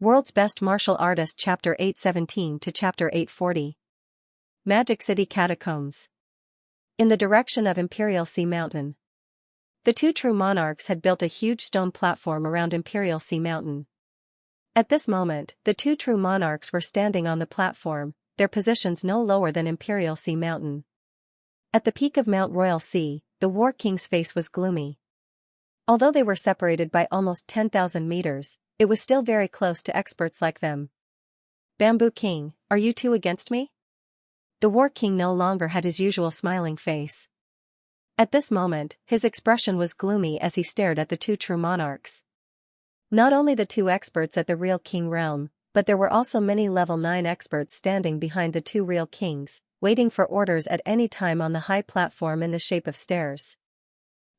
World's Best Martial Artist Chapter 817 to Chapter 840. Magic City Catacombs. In the direction of Imperial Sea Mountain. The two true monarchs had built a huge stone platform around Imperial Sea Mountain. At this moment, the two true monarchs were standing on the platform, their positions no lower than Imperial Sea Mountain. At the peak of Mount Royal Sea, the War King's face was gloomy. Although they were separated by almost 10,000 meters, it was still very close to experts like them. Bamboo King, are you two against me? The War King no longer had his usual smiling face. At this moment, his expression was gloomy as he stared at the two true monarchs. Not only the two experts at the real King realm, but there were also many level 9 experts standing behind the two real kings, waiting for orders at any time on the high platform in the shape of stairs.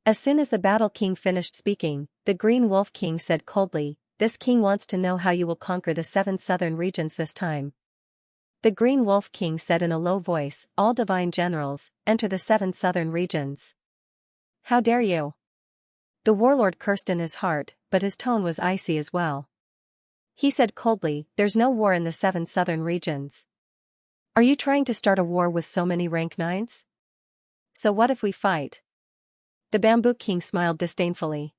As soon as the Battle King finished speaking, the Green Wolf King said coldly, "This king wants to know how you will conquer the 7 southern regions this time." The Green Wolf King said in a low voice, "All divine generals, enter the 7 southern regions." "How dare you?" The warlord cursed in his heart, but his tone was icy as well. He said coldly, "There's no war in the 7 southern regions. Are you trying to start a war with so many rank 9s? So what if we fight?" The Bamboo King smiled disdainfully.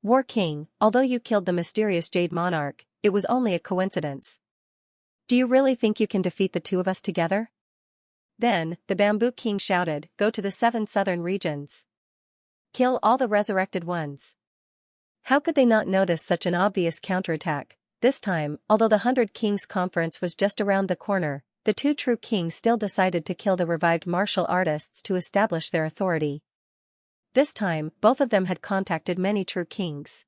"War King, although you killed the mysterious Jade Monarch, it was only a coincidence. Do you really think you can defeat the two of us together?" Then, the Bamboo King shouted, "Go to the 7 southern regions. Kill all the resurrected ones." How could they not notice such an obvious counterattack? This time, although the 100 Kings Conference was just around the corner, the two true kings still decided to kill the revived martial artists to establish their authority. This time, both of them had contacted many true kings.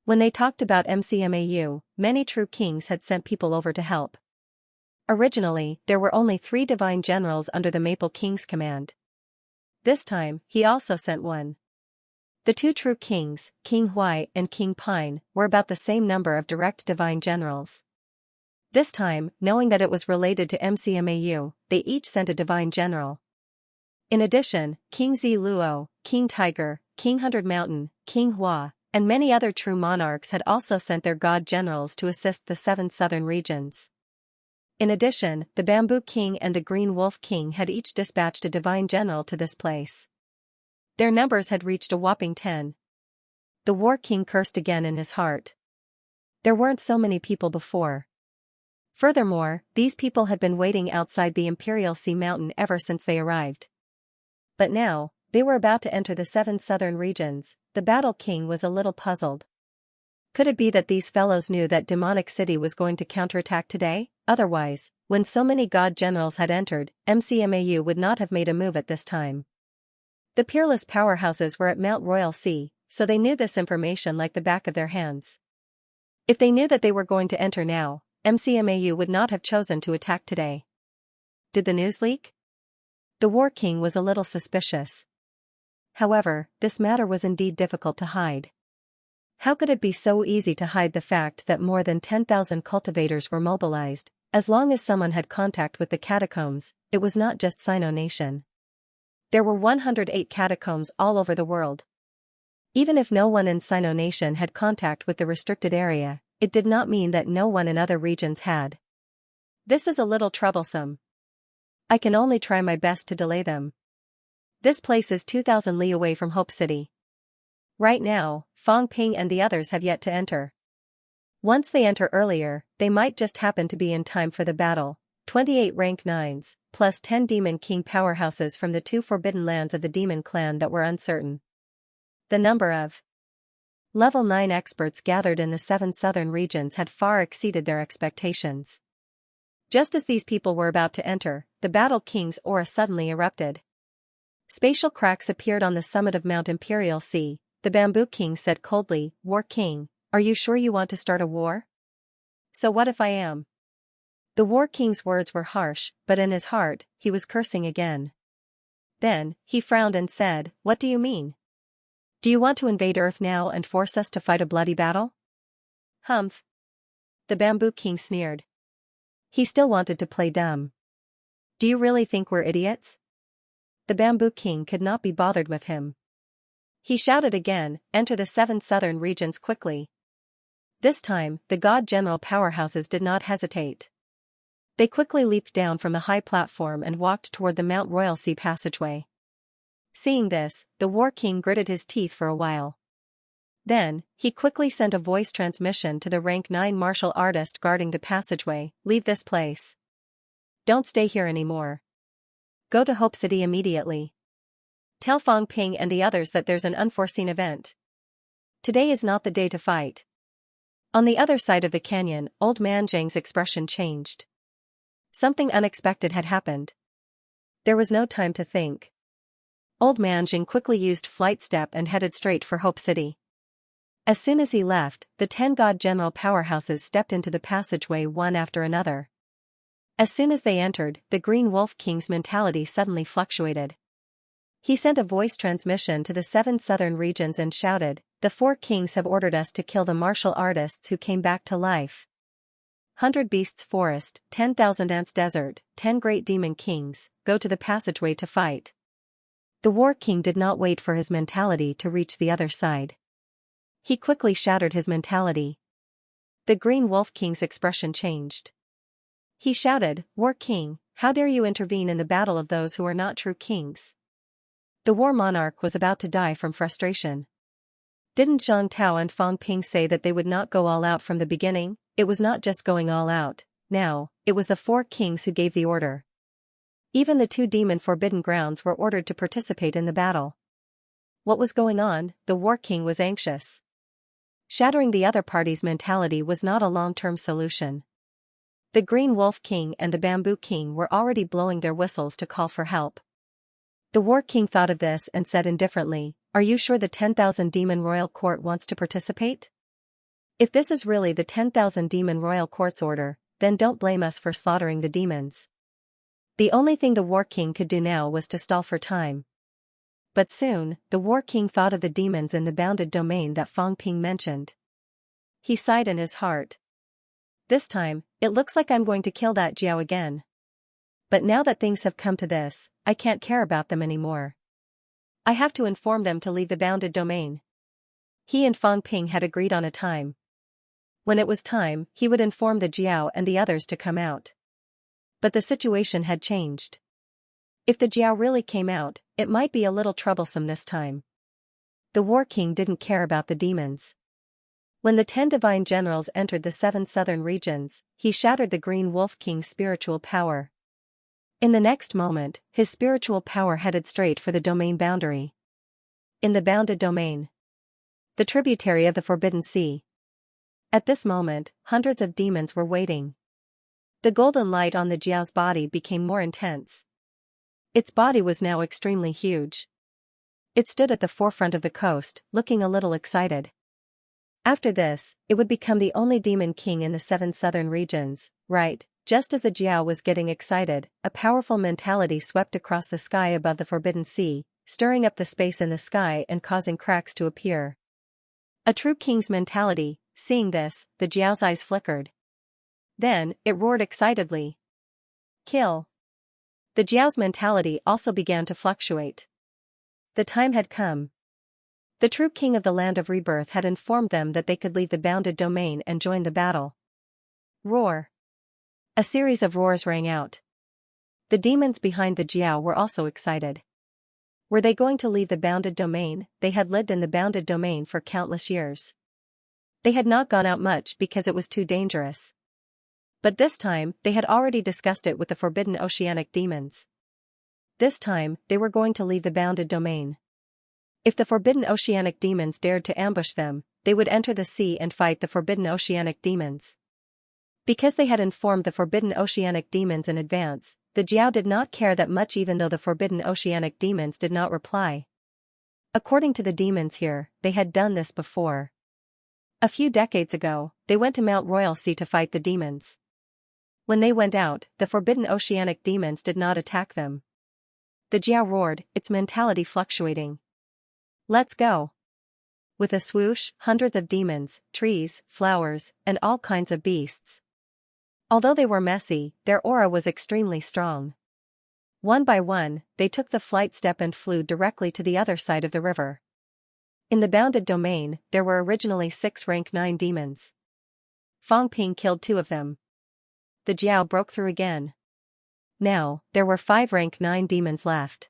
When they talked about MCMAU, many true kings had sent people over to help. Originally, there were only 3 divine generals under the Maple King's command. This time, he also sent one. The two true kings, King Huai and King Pine, were about the same number of direct divine generals. This time, knowing that it was related to MCMAU, they each sent a divine general. In addition, King Zi Luo, King Tiger, King 100 Mountain, King Hua, and many other true monarchs had also sent their god generals to assist the 7 southern regions. In addition, the Bamboo King and the Green Wolf King had each dispatched a divine general to this place. Their numbers had reached a whopping 10. The War King cursed again in his heart. There weren't so many people before. Furthermore, these people had been waiting outside the Imperial Sea Mountain ever since they arrived. But now, they were about to enter the 7 southern regions. The Battle King was a little puzzled. Could it be that these fellows knew that Demonic City was going to counterattack today? Otherwise, when so many god generals had entered, MCMAU would not have made a move at this time. The peerless powerhouses were at Mount Royal Sea, so they knew this information like the back of their hands. If they knew that they were going to enter now, MCMAU would not have chosen to attack today. Did the news leak? The War King was a little suspicious. However, this matter was indeed difficult to hide. How could it be so easy to hide the fact that more than 10,000 cultivators were mobilized? As long as someone had contact with the catacombs, it was not just Sino Nation. There were 108 catacombs all over the world. Even if no one in Sino Nation had contact with the restricted area, it did not mean that no one in other regions had. This is a little troublesome. I can only try my best to delay them. This place is 2,000 li away from Hope City. Right now, Fong Ping and the others have yet to enter. Once they enter earlier, they might just happen to be in time for the battle. 28 rank 9s, plus 10 Demon King powerhouses from the 2 forbidden lands of the Demon Clan that were uncertain. The number of level 9 experts gathered in the 7 southern regions had far exceeded their expectations. Just as these people were about to enter, the Battle King's aura suddenly erupted. Spatial cracks appeared on the summit of Mount Imperial Sea. The Bamboo King said coldly, "War King, are you sure you want to start a war? So what if I am?" The War King's words were harsh, but in his heart, he was cursing again. Then, he frowned and said, "What do you mean? Do you want to invade Earth now and force us to fight a bloody battle?" "Humph." The Bamboo King sneered. He still wanted to play dumb. "Do you really think we're idiots?" The Bamboo King could not be bothered with him. He shouted again, "Enter the 7 southern regions quickly." This time, the God General powerhouses did not hesitate. They quickly leaped down from the high platform and walked toward the Mount Royal Sea passageway. Seeing this, the War King gritted his teeth for a while. Then, he quickly sent a voice transmission to the rank 9 martial artist guarding the passageway. "Leave this place. Don't stay here anymore. Go to Hope City immediately. Tell Fang Ping and the others that there's an unforeseen event. Today is not the day to fight." On the other side of the canyon, Old Man Zhang's expression changed. Something unexpected had happened. There was no time to think. Old Man Zhang quickly used flight step and headed straight for Hope City. As soon as he left, the 10 God General powerhouses stepped into the passageway one after another. As soon as they entered, the Green Wolf King's mentality suddenly fluctuated. He sent a voice transmission to the 7 southern regions and shouted, "The 4 kings have ordered us to kill the martial artists who came back to life. 100 beasts forest, 10,000 ants desert, 10 great demon kings, go to the passageway to fight." The War King did not wait for his mentality to reach the other side. He quickly shattered his mentality. The Green Wolf King's expression changed. He shouted, "War King, how dare you intervene in the battle of those who are not true kings?" The War Monarch was about to die from frustration. Didn't Zhang Tao and Fang Ping say that they would not go all out from the beginning? It was not just going all out, now, it was the 4 kings who gave the order. Even the 2 demon forbidden grounds were ordered to participate in the battle. What was going on? The War King was anxious. Shattering the other party's mentality was not a long-term solution. The Green Wolf King and the Bamboo King were already blowing their whistles to call for help. The War King thought of this and said indifferently, "Are you sure the 10,000 Demon Royal Court wants to participate? If this is really the 10,000 Demon Royal Court's order, then don't blame us for slaughtering the demons." The only thing the War King could do now was to stall for time. But soon, the War King thought of the demons in the bounded domain that Fang Ping mentioned. He sighed in his heart. "This time, it looks like I'm going to kill that Jiao again. But now that things have come to this, I can't care about them anymore. I have to inform them to leave the bounded domain." He and Fang Ping had agreed on a time. When it was time, he would inform the Jiao and the others to come out. But the situation had changed. If the Jiao really came out, it might be a little troublesome this time. The War King didn't care about the demons. When the 10 divine generals entered the 7 southern regions, he shattered the Green Wolf King's spiritual power. In the next moment, his spiritual power headed straight for the domain boundary. In the bounded domain, the tributary of the Forbidden Sea. At this moment, hundreds of demons were waiting. The golden light on the Jiao's body became more intense. Its body was now extremely huge. It stood at the forefront of the coast, looking a little excited. After this, it would become the only demon king in the 7 southern regions, right? Just as the Jiao was getting excited, a powerful mentality swept across the sky above the Forbidden Sea, stirring up the space in the sky and causing cracks to appear. A true king's mentality. Seeing this, the Jiao's eyes flickered. Then, it roared excitedly. "Kill!" The Jiao's mentality also began to fluctuate. The time had come. The true king of the Land of Rebirth had informed them that they could leave the bounded domain and join the battle. Roar! A series of roars rang out. The demons behind the Jiao were also excited. Were they going to leave the bounded domain? They had lived in the bounded domain for countless years. They had not gone out much because it was too dangerous. But this time, they had already discussed it with the forbidden oceanic demons. This time, they were going to leave the bounded domain. If the forbidden oceanic demons dared to ambush them, they would enter the sea and fight the forbidden oceanic demons. Because they had informed the forbidden oceanic demons in advance, the Jiao did not care that much even though the forbidden oceanic demons did not reply. According to the demons here, they had done this before. A few decades ago, they went to Mount Royal Sea to fight the demons. When they went out, the forbidden oceanic demons did not attack them. The Jiao roared, its mentality fluctuating. "Let's go!" With a swoosh, hundreds of demons, trees, flowers, and all kinds of beasts. Although they were messy, their aura was extremely strong. One by one, they took the flight step and flew directly to the other side of the river. In the bounded domain, there were originally 6 rank 9 demons. Fang Ping killed 2 of them. The Jiao broke through again. Now, there were 5 rank 9 demons left.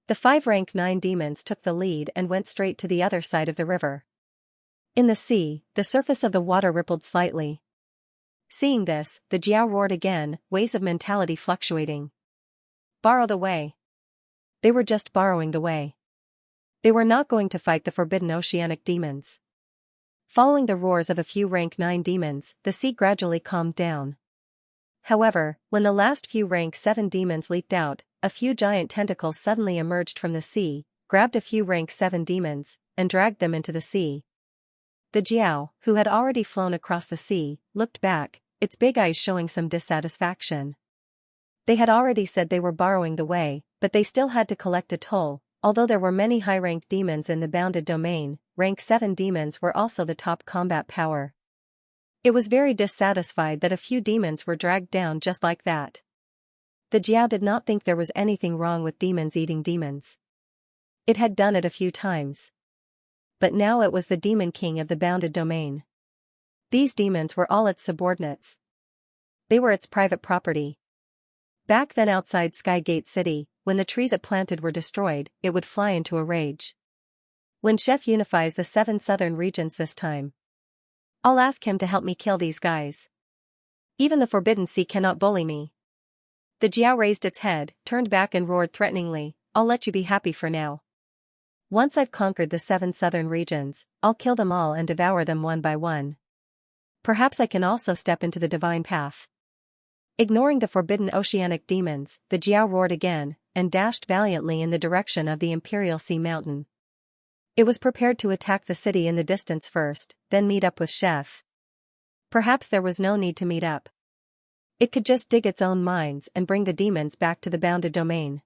The 5 rank 9 demons took the lead and went straight to the other side of the river. In the sea, the surface of the water rippled slightly. Seeing this, the Jiao roared again, waves of mentality fluctuating. Borrow the way. They were just borrowing the way. They were not going to fight the forbidden oceanic demons. Following the roars of a few rank 9 demons, the sea gradually calmed down. However, when the last few rank 7 demons leaped out, a few giant tentacles suddenly emerged from the sea, grabbed a few rank 7 demons, and dragged them into the sea. The Jiao, who had already flown across the sea, looked back, its big eyes showing some dissatisfaction. They had already said they were borrowing the way, but they still had to collect a toll. Although there were many high-ranked demons in the bounded domain, rank 7 demons were also the top combat power. It was very dissatisfied that a few demons were dragged down just like that. The Jiao did not think there was anything wrong with demons eating demons. It had done it a few times. But now it was the demon king of the bounded domain. These demons were all its subordinates. They were its private property. Back then outside Skygate City, when the trees it planted were destroyed, it would fly into a rage. When Chef unifies the 7 southern regions this time, I'll ask him to help me kill these guys. Even the Forbidden Sea cannot bully me. The Jiao raised its head, turned back and roared threateningly, I'll let you be happy for now. Once I've conquered the 7 southern regions, I'll kill them all and devour them one by one. Perhaps I can also step into the divine path. Ignoring the forbidden oceanic demons, the Jiao roared again, and dashed valiantly in the direction of the Imperial Sea Mountain. It was prepared to attack the city in the distance first, then meet up with Chef. Perhaps there was no need to meet up. It could just dig its own mines and bring the demons back to the bounded domain.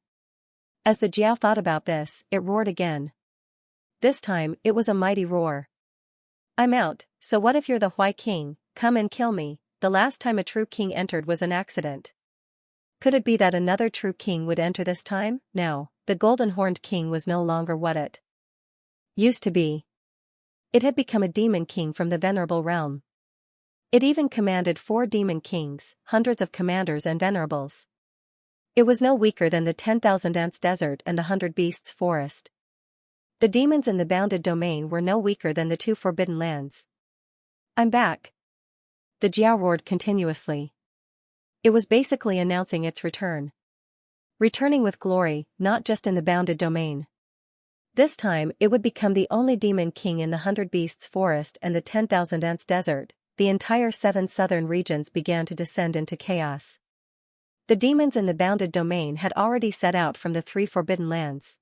As the Jiao thought about this, it roared again. This time, it was a mighty roar. I'm out, so what if you're the Hui King? Come and kill me. The last time a true king entered was an accident. Could it be that another true king would enter this time? No, the golden-horned king was no longer what it used to be. It had become a demon king from the venerable realm. It even commanded 4 demon kings, hundreds of commanders and venerables. It was no weaker than the 10,000 ants desert and the 100 beasts forest. The demons in the bounded domain were no weaker than the 2 forbidden lands. I'm back. The Jiao roared continuously. It was basically announcing its return. Returning with glory, not just in the bounded domain. This time, it would become the only demon king in the 100 beasts forest and the 10,000 ants desert. The entire 7 southern regions began to descend into chaos. The demons in the bounded domain had already set out from the 3 forbidden lands.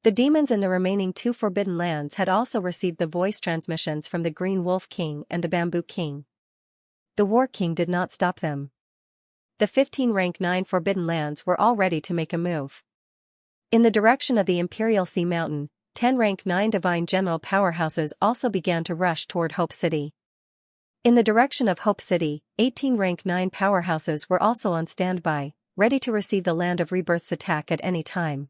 The demons in the remaining 2 forbidden lands had also received the voice transmissions from the Green Wolf King and the Bamboo King. The War King did not stop them. The 15 rank 9 forbidden lands were all ready to make a move. In the direction of the Imperial Sea Mountain, 10 rank 9 divine general powerhouses also began to rush toward Hope City. In the direction of Hope City, 18 rank 9 powerhouses were also on standby, ready to receive the Land of Rebirth's attack at any time.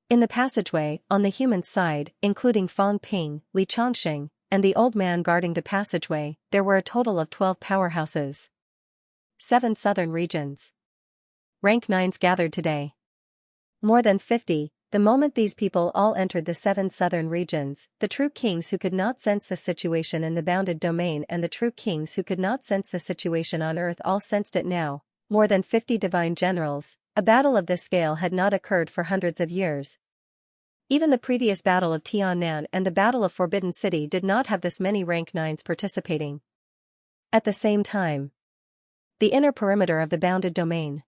In the passageway, on the human side, including Fang Ping, Li Changxing, and the old man guarding the passageway, there were a total of 12 powerhouses. 7 southern regions. Rank 9s gathered today. More than 50, the moment these people all entered the 7 southern regions, the true kings who could not sense the situation in the bounded domain and the true kings who could not sense the situation on Earth all sensed it now. More than 50 divine generals. A battle of this scale had not occurred for hundreds of years. Even the previous battle of Tiannan and the Battle of Forbidden City did not have this many rank 9s participating. At the same time, the inner perimeter of the bounded domain.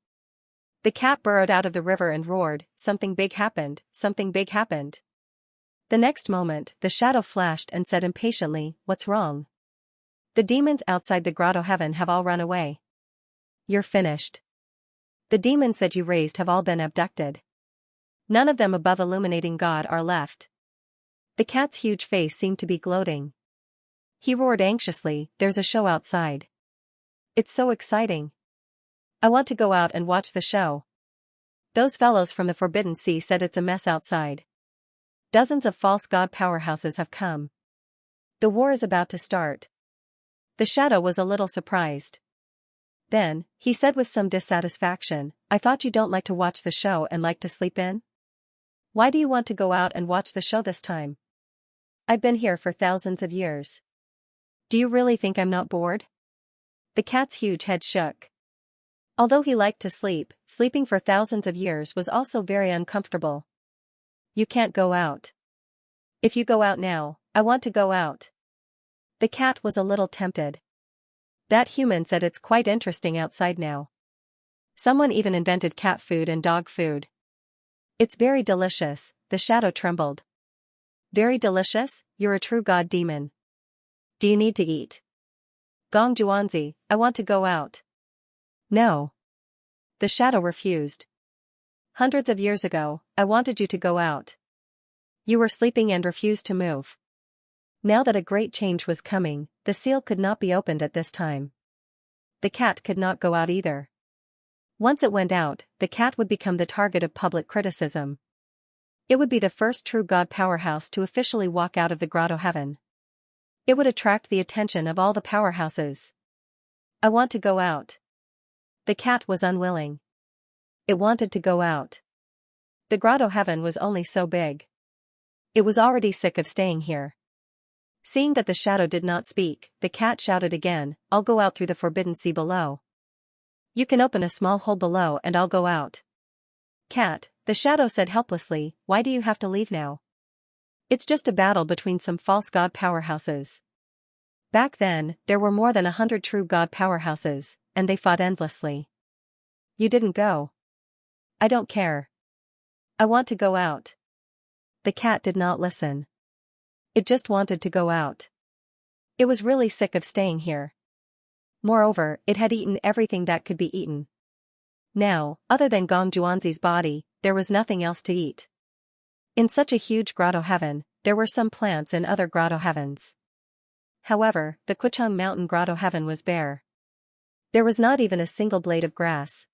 The cat burrowed out of the river and roared, something big happened, something big happened. The next moment, the shadow flashed and said impatiently, what's wrong? The demons outside the grotto heaven have all run away. You're finished. The demons that you raised have all been abducted. None of them above illuminating God are left. The cat's huge face seemed to be gloating. He roared anxiously, there's a show outside. It's so exciting. I want to go out and watch the show. Those fellows from the Forbidden Sea said it's a mess outside. Dozens of false god powerhouses have come. The war is about to start. The shadow was a little surprised. Then, he said with some dissatisfaction, I thought you don't like to watch the show and like to sleep in? Why do you want to go out and watch the show this time? I've been here for thousands of years. Do you really think I'm not bored? The cat's huge head shook. Although he liked to sleep, sleeping for thousands of years was also very uncomfortable. You can't go out. If you go out now, I want to go out. The cat was a little tempted. That human said it's quite interesting outside now. Someone even invented cat food and dog food. It's very delicious, the shadow trembled. Very delicious? You're a true god demon. Do you need to eat? Gong Juanzi, I want to go out. No. The shadow refused. Hundreds of years ago, I wanted you to go out. You were sleeping and refused to move. Now that a great change was coming, the seal could not be opened at this time. The cat could not go out either. Once it went out, the cat would become the target of public criticism. It would be the first true god powerhouse to officially walk out of the grotto heaven. It would attract the attention of all the powerhouses. I want to go out. The cat was unwilling. It wanted to go out. The grotto heaven was only so big. It was already sick of staying here. Seeing that the shadow did not speak, the cat shouted again, I'll go out through the forbidden sea below. You can open a small hole below and I'll go out. Cat, the shadow said helplessly, why do you have to leave now? It's just a battle between some false god powerhouses. Back then, there were more than 100 true god powerhouses, and they fought endlessly. You didn't go. I don't care. I want to go out. The cat did not listen. It just wanted to go out. It was really sick of staying here. Moreover, it had eaten everything that could be eaten. Now, other than Gong Juanzi's body, there was nothing else to eat. In such a huge grotto heaven, there were some plants in other grotto heavens. However, the Qichang Mountain grotto heaven was bare. There was not even a single blade of grass.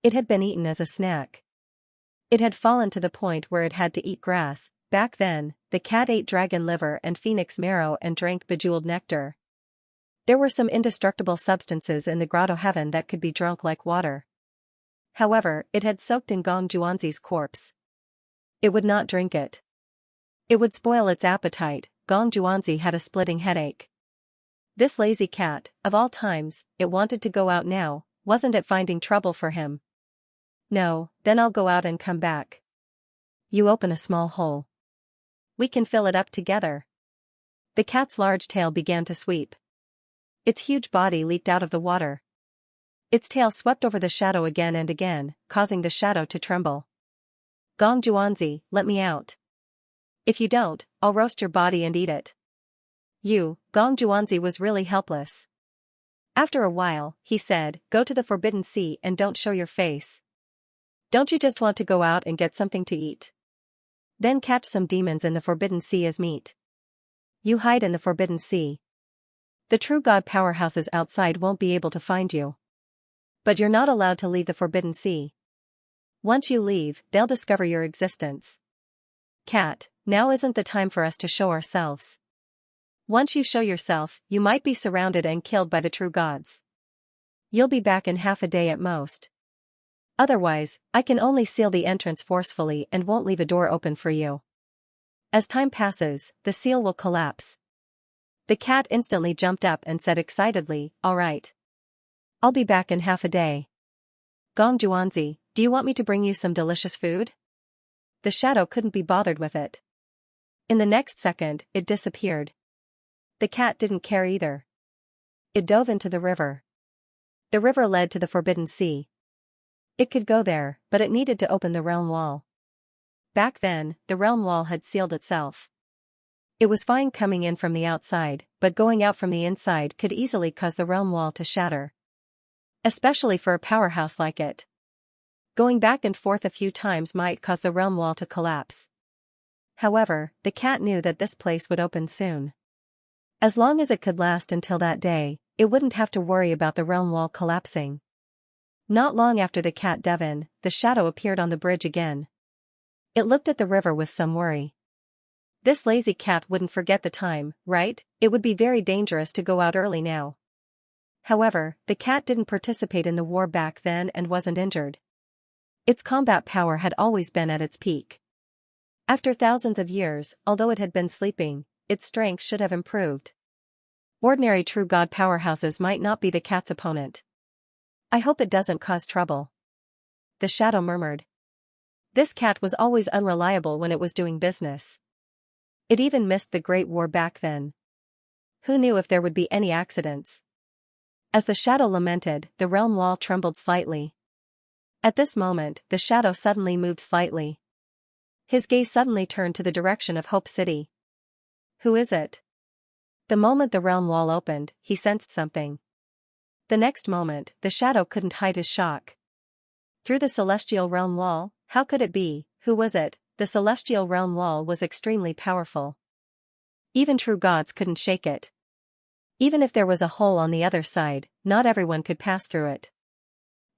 It had been eaten as a snack. It had fallen to the point where it had to eat grass. Back then, the cat ate dragon liver and phoenix marrow and drank bejeweled nectar. There were some indestructible substances in the grotto heaven that could be drunk like water. However, it had soaked in Gong Juanzi's corpse. It would not drink it. It would spoil its appetite. Gong Juanzi had a splitting headache. This lazy cat, of all times, it wanted to go out now, wasn't it finding trouble for him? No, then I'll go out and come back. You open a small hole. We can fill it up together. The cat's large tail began to sweep. Its huge body leaped out of the water. Its tail swept over the shadow again and again, causing the shadow to tremble. Gong Juanzi, let me out. If you don't, I'll roast your body and eat it. Gong Juanzi was really helpless. After a while, he said, go to the forbidden sea and don't show your face. Don't you just want to go out and get something to eat? Then catch some demons in the forbidden sea as meat. You hide in the forbidden sea. The true god powerhouses outside won't be able to find you. But you're not allowed to leave the forbidden sea. Once you leave, they'll discover your existence. Cat, now isn't the time for us to show ourselves. Once you show yourself, you might be surrounded and killed by the true gods. You'll be back in half a day at most. Otherwise, I can only seal the entrance forcefully and won't leave a door open for you. As time passes, the seal will collapse. The cat instantly jumped up and said excitedly, all right. I'll be back in half a day. Gong Juanzi, do you want me to bring you some delicious food? The shadow couldn't be bothered with it. In the next second, it disappeared. The cat didn't care either. It dove into the river. The river led to the forbidden sea. It could go there, but it needed to open the realm wall. Back then, the realm wall had sealed itself. It was fine coming in from the outside, but going out from the inside could easily cause the realm wall to shatter. Especially for a powerhouse like it. Going back and forth a few times might cause the realm wall to collapse. However, the cat knew that this place would open soon. As long as it could last until that day, it wouldn't have to worry about the realm wall collapsing. Not long after the cat dove in, the shadow appeared on the bridge again. It looked at the river with some worry. This lazy cat wouldn't forget the time, right? It would be very dangerous to go out early now. However, the cat didn't participate in the war back then and wasn't injured. Its combat power had always been at its peak. After thousands of years, although it had been sleeping, its strength should have improved. Ordinary true god powerhouses might not be the cat's opponent. I hope it doesn't cause trouble. The shadow murmured. This cat was always unreliable when it was doing business. It even missed the Great War back then. Who knew if there would be any accidents? As the shadow lamented, the realm wall trembled slightly. At this moment, the shadow suddenly moved slightly. His gaze suddenly turned to the direction of Hope City. Who is it? The moment the realm wall opened, he sensed something. The next moment, the shadow couldn't hide his shock. Through the celestial realm wall, how could it be? Who was it? The celestial realm wall was extremely powerful. Even true gods couldn't shake it. Even if there was a hole on the other side, not everyone could pass through it.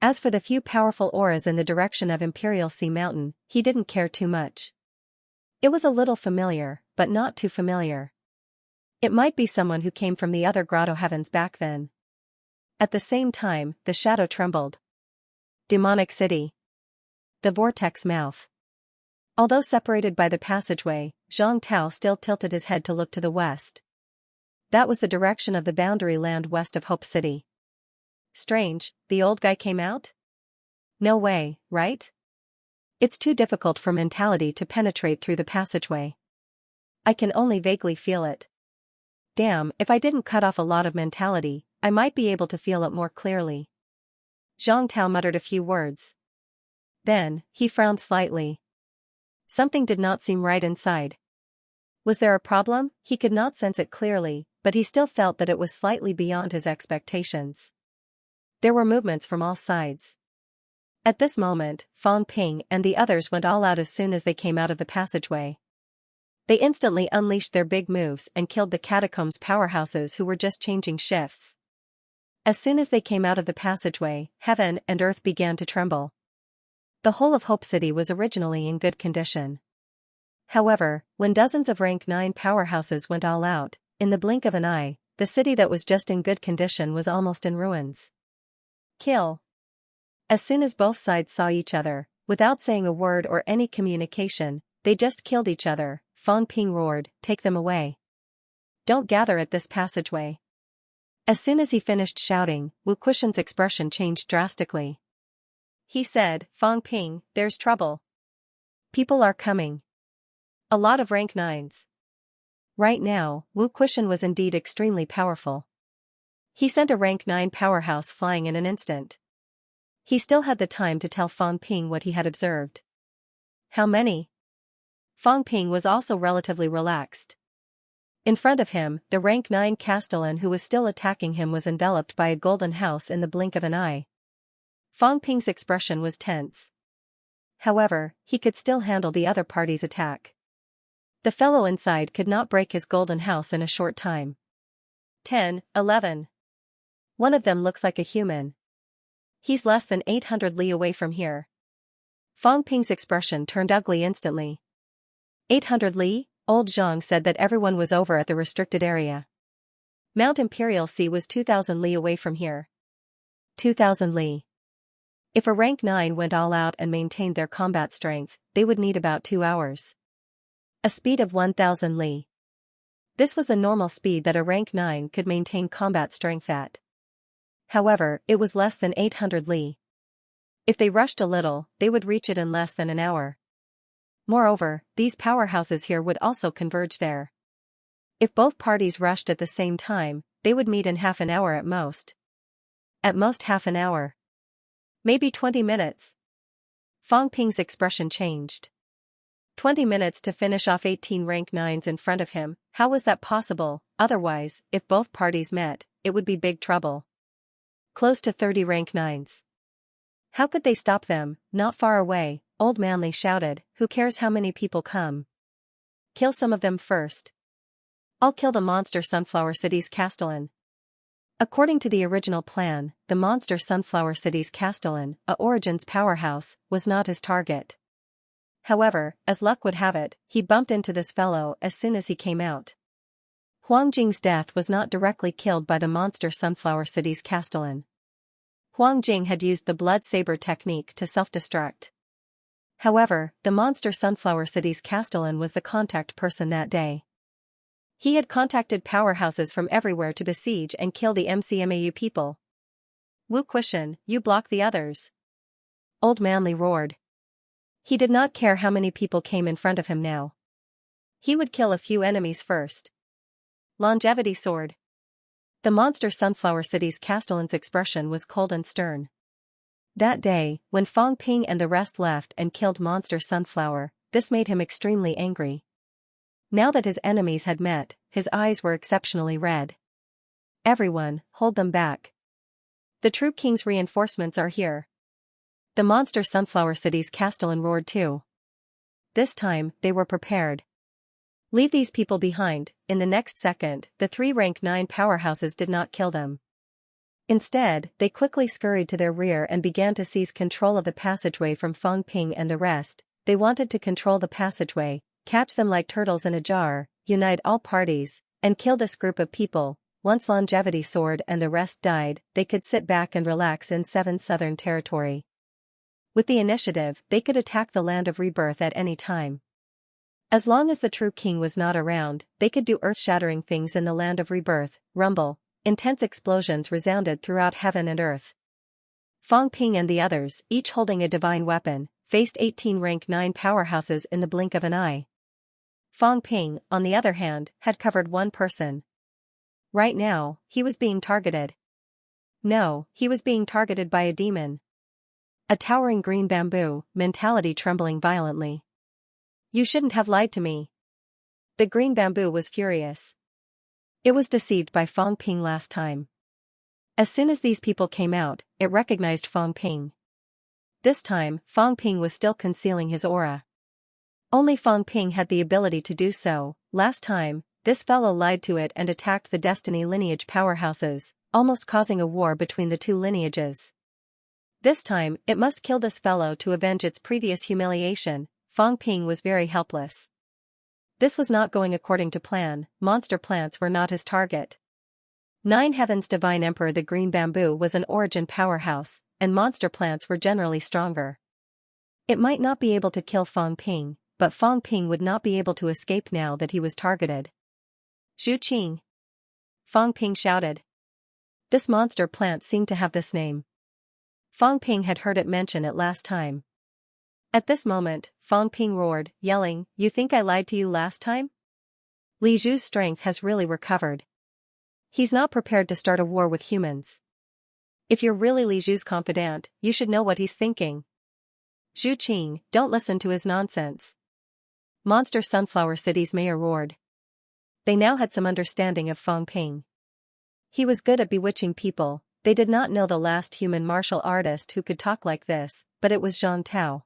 As for the few powerful auras in the direction of Imperial Sea Mountain, he didn't care too much. It was a little familiar, but not too familiar. It might be someone who came from the other grotto heavens back then. At the same time, the shadow trembled. Demonic City. The vortex mouth. Although separated by the passageway, Zhang Tao still tilted his head to look to the west. That was the direction of the boundary land west of Hope City. Strange, the old guy came out? No way, right? It's too difficult for mentality to penetrate through the passageway. I can only vaguely feel it. Damn, if I didn't cut off a lot of mentality, I might be able to feel it more clearly. Zhang Tao muttered a few words. Then, he frowned slightly. Something did not seem right inside. Was there a problem? He could not sense it clearly, but he still felt that it was slightly beyond his expectations. There were movements from all sides. At this moment, Fang Ping and the others went all out as soon as they came out of the passageway. They instantly unleashed their big moves and killed the catacombs powerhouses who were just changing shifts. As soon as they came out of the passageway, heaven and earth began to tremble. The whole of Hope City was originally in good condition. However, when dozens of rank 9 powerhouses went all out, in the blink of an eye, the city that was just in good condition was almost in ruins. Kill. As soon as both sides saw each other, without saying a word or any communication, they just killed each other. Fang Ping roared, "Take them away. Don't gather at this passageway." As soon as he finished shouting, Wu Kuxian's expression changed drastically. He said, "Fang Ping, there's trouble. People are coming. A lot of rank 9s. Right now, Wu Kuxian was indeed extremely powerful. He sent a rank 9 powerhouse flying in an instant. He still had the time to tell Fang Ping what he had observed. How many? Fang Ping was also relatively relaxed. In front of him, the rank 9 castellan who was still attacking him was enveloped by a golden house in the blink of an eye. Fang Ping's expression was tense. However, he could still handle the other party's attack. The fellow inside could not break his golden house in a short time. 10, 11. One of them looks like a human. He's less than 800 li away from here. Fang Ping's expression turned ugly instantly. 800 li? Old Zhang said that everyone was over at the restricted area. Mount Imperial Sea was 2000 li away from here. 2000 li. If a rank 9 went all out and maintained their combat strength, they would need about 2 hours. A speed of 1000 li. This was the normal speed that a rank 9 could maintain combat strength at. However, it was less than 800 li. If they rushed a little, they would reach it in less than an hour. Moreover, these powerhouses here would also converge there. If both parties rushed at the same time, they would meet in half an hour at most. At most half an hour. Maybe 20 minutes. Fang Ping's expression changed. 20 minutes to finish off 18 rank 9s in front of him, how was that possible? Otherwise, if both parties met, it would be big trouble. Close to 30 rank 9s. How could they stop them? Not far away, Old Manly shouted, "Who cares how many people come? Kill some of them first. I'll kill the monster Sunflower City's castellan." According to the original plan, the monster Sunflower City's castellan, a Origins powerhouse, was not his target. However, as luck would have it, he bumped into this fellow as soon as he came out. Huang Jing's death was not directly killed by the monster Sunflower City's castellan. Huang Jing had used the blood saber technique to self-destruct. However, the monster Sunflower City's castellan was the contact person that day. He had contacted powerhouses from everywhere to besiege and kill the MCMAU people. Wu Quishan, you block the others. Old Manly roared. He did not care how many people came in front of him now. He would kill a few enemies first. Longevity sword. The monster Sunflower City's castellan's expression was cold and stern. That day, when Fang Ping and the rest left and killed monster Sunflower, this made him extremely angry. Now that his enemies had met, his eyes were exceptionally red. Everyone, hold them back. The true king's reinforcements are here. The monster Sunflower City's castellan roared too. This time, they were prepared. Leave these people behind. In the next second, the 3 rank 9 powerhouses did not kill them. Instead, they quickly scurried to their rear and began to seize control of the passageway from Fang Ping and the rest. They wanted to control the passageway, catch them like turtles in a jar, unite all parties, and kill this group of people. Once Longevity Sword and the rest died, they could sit back and relax in 7 Southern Territory. With the initiative, they could attack the Land of Rebirth at any time. As long as the true king was not around, they could do earth-shattering things in the Land of Rebirth. Rumble. Intense explosions resounded throughout heaven and earth. Fang Ping and the others, each holding a divine weapon, faced 18 rank 9 powerhouses in the blink of an eye. Fang Ping, on the other hand, had covered one person. Right now, he was being targeted. No, he was being targeted by a demon. A towering green bamboo, mentality trembling violently. You shouldn't have lied to me. The green bamboo was furious. It was deceived by Fang Ping last time. As soon as these people came out, it recognized Fang Ping. This time, Fang Ping was still concealing his aura. Only Fang Ping had the ability to do so. Last time, this fellow lied to it and attacked the Destiny lineage powerhouses, almost causing a war between the 2 lineages. This time, it must kill this fellow to avenge its previous humiliation. Fang Ping was very helpless. This was not going according to plan. Monster plants were not his target. 9 Heaven's Divine Emperor the Green Bamboo was an origin powerhouse, and monster plants were generally stronger. It might not be able to kill Fang Ping, but Fang Ping would not be able to escape now that he was targeted. Zhu Qing. Fang Ping shouted. This monster plant seemed to have this name. Fang Ping had heard it mention it last time. At this moment, Fang Ping roared, yelling, "You think I lied to you last time? Li Zhu's strength has really recovered. He's not prepared to start a war with humans. If you're really Li Zhu's confidant, you should know what he's thinking. Zhu Qing, don't listen to his nonsense." Monster Sunflower City's mayor roared. They now had some understanding of Fang Ping. He was good at bewitching people. They did not know the last human martial artist who could talk like this, but it was Zhang Tao.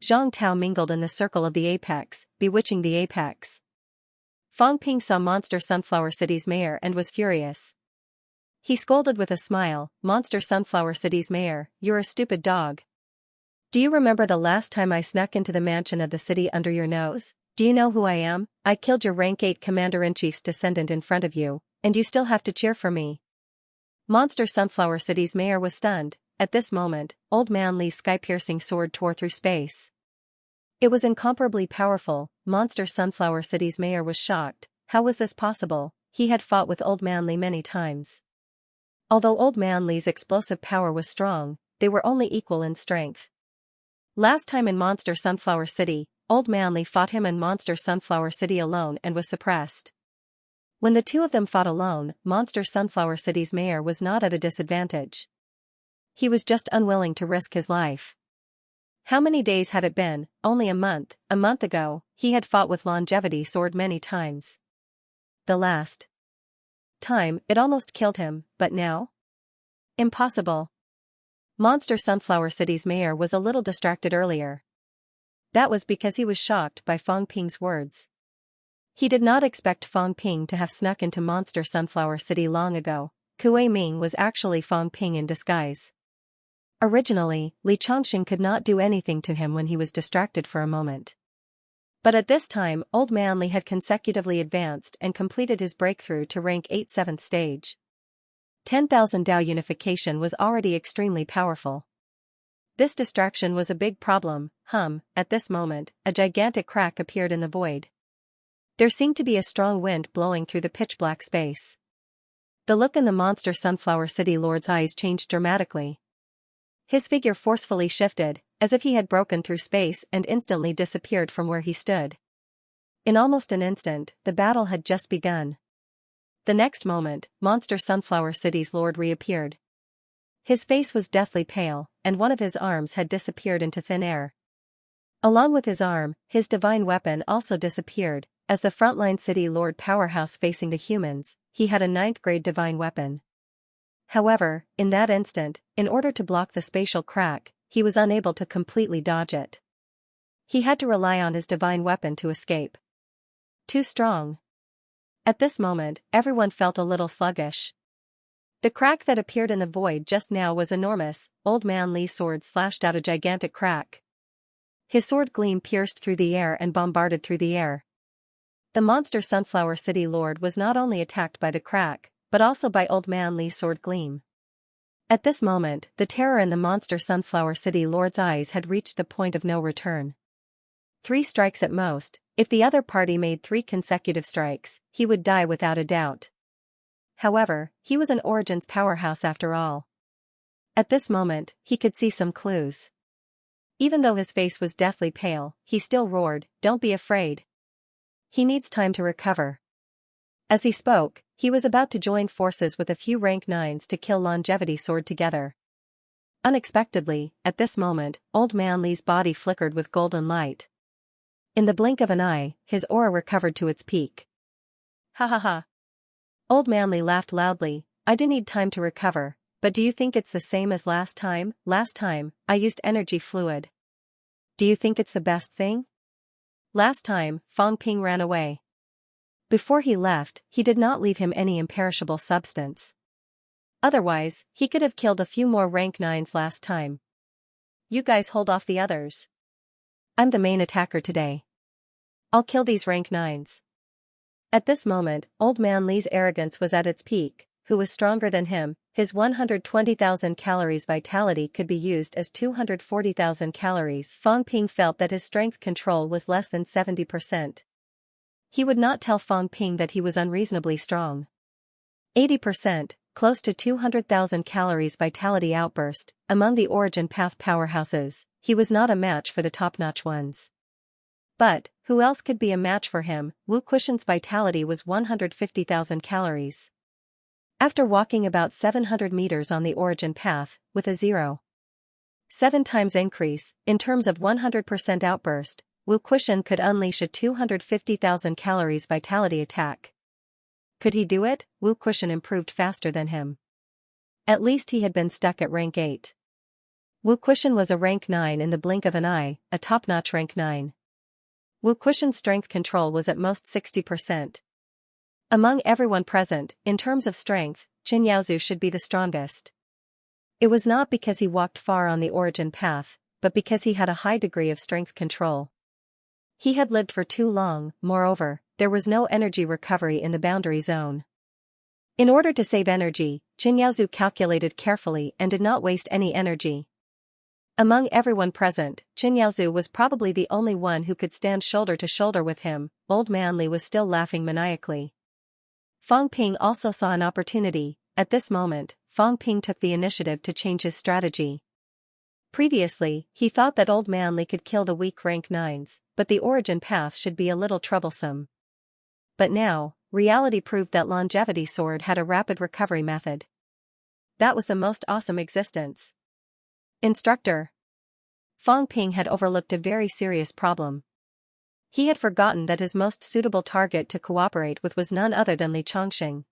Zhang Tao mingled in the circle of the apex, bewitching the apex. Fang Ping saw Monster Sunflower City's mayor and was furious. He scolded with a smile, "Monster Sunflower City's mayor, you're a stupid dog. Do you remember the last time I snuck into the mansion of the city under your nose? Do you know who I am? I killed your rank 8 Commander-in-Chief's descendant in front of you, and you still have to cheer for me." Monster Sunflower City's mayor was stunned. At this moment, Old Man Li's sky-piercing sword tore through space. It was incomparably powerful. Monster Sunflower City's mayor was shocked. How was this possible? He had fought with Old Man Li many times. Although Old Man Li's explosive power was strong, they were only equal in strength. Last time in Monster Sunflower City, Old Man Li fought him in Monster Sunflower City alone and was suppressed. When the 2 of them fought alone, Monster Sunflower City's mayor was not at a disadvantage. He was just unwilling to risk his life. How many days had it been? Only a month. A month ago, he had fought with Longevity Sword many times. The last time, it almost killed him, but now? Impossible. Monster Sunflower City's mayor was a little distracted earlier. That was because he was shocked by Fang Ping's words. He did not expect Fang Ping to have snuck into Monster Sunflower City long ago. Kuei Ming was actually Fang Ping in disguise. Originally, Xianxia could not do anything to him when he was distracted for a moment. But at this time, Old Man Li had consecutively advanced and completed his breakthrough to rank 8 7th stage. 10,000 Dao unification was already extremely powerful. This distraction was a big problem. At this moment, a gigantic crack appeared in the void. There seemed to be a strong wind blowing through the pitch-black space. The look in the monster Sunflower City Lord's eyes changed dramatically. His figure forcefully shifted, as if he had broken through space and instantly disappeared from where he stood. In almost an instant, the battle had just begun. The next moment, Monster Sunflower City's Lord reappeared. His face was deathly pale, and one of his arms had disappeared into thin air. Along with his arm, his divine weapon also disappeared. As the frontline City Lord powerhouse facing the humans, he had a 9th-grade divine weapon. However, in that instant, in order to block the spatial crack, he was unable to completely dodge it. He had to rely on his divine weapon to escape. Too strong. At this moment, everyone felt a little sluggish. The crack that appeared in the void just now was enormous. Old Man Li's sword slashed out a gigantic crack. His sword gleam pierced through the air and bombarded through the air. The monster Sunflower City Lord was not only attacked by the crack, but also by Old Man Li's sword gleam. At this moment, the terror in the monster Sunflower City Lord's eyes had reached the point of no return. 3 strikes at most. If the other party made 3 consecutive strikes, he would die without a doubt. However, he was an Origin's powerhouse after all. At this moment, he could see some clues. Even though his face was deathly pale, he still roared, "Don't be afraid. He needs time to recover." As he spoke, he was about to join forces with a few rank 9s to kill Longevity Sword together. Unexpectedly, at this moment, Old Man Li's body flickered with golden light. In the blink of an eye, his aura recovered to its peak. Ha ha ha. Old Man Li laughed loudly. "I do need time to recover, but do you think it's the same as last time? Last time, I used energy fluid. Do you think it's the best thing? Last time, Fang Ping ran away. Before he left, he did not leave him any imperishable substance. Otherwise, he could have killed a few more rank 9s last time. You guys hold off the others. I'm the main attacker today. I'll kill these rank 9s. At this moment, Old Man Li's arrogance was at its peak. Who was stronger than him? His 120,000 calories vitality could be used as 240,000 calories. Fang Ping felt that his strength control was less than 70%. He would not tell Fang Ping that he was unreasonably strong. 80%, close to 200,000 calories vitality outburst. Among the Origin Path powerhouses, he was not a match for the top-notch ones. But, who else could be a match for him? Wu Quishan's vitality was 150,000 calories. After walking about 700 meters on the Origin Path, with a 0.7 times increase, in terms of 100% outburst, Wu Quishan could unleash a 250,000 calories vitality attack. Could he do it? Wu Quishan improved faster than him. At least he had been stuck at rank 8. Wu Quishan was a rank 9 in the blink of an eye, a top-notch rank 9. Wu Quishan's strength control was at most 60%. Among everyone present, in terms of strength, Qin Yaozu should be the strongest. It was not because he walked far on the Origin Path, but because he had a high degree of strength control. He had lived for too long. Moreover, there was no energy recovery in the boundary zone. In order to save energy, Qin Yaozu calculated carefully and did not waste any energy. Among everyone present, Qin Yaozu was probably the only one who could stand shoulder to shoulder with him. Old Man Li was still laughing maniacally. Fang Ping also saw an opportunity. At this moment, Fang Ping took the initiative to change his strategy. Previously, he thought that Old Man Li could kill the weak rank 9s, but the Origin Path should be a little troublesome. But now, reality proved that Longevity Sword had a rapid recovery method. That was the most awesome existence. Instructor. Fang Ping had overlooked a very serious problem. He had forgotten that his most suitable target to cooperate with was none other than Xianxia.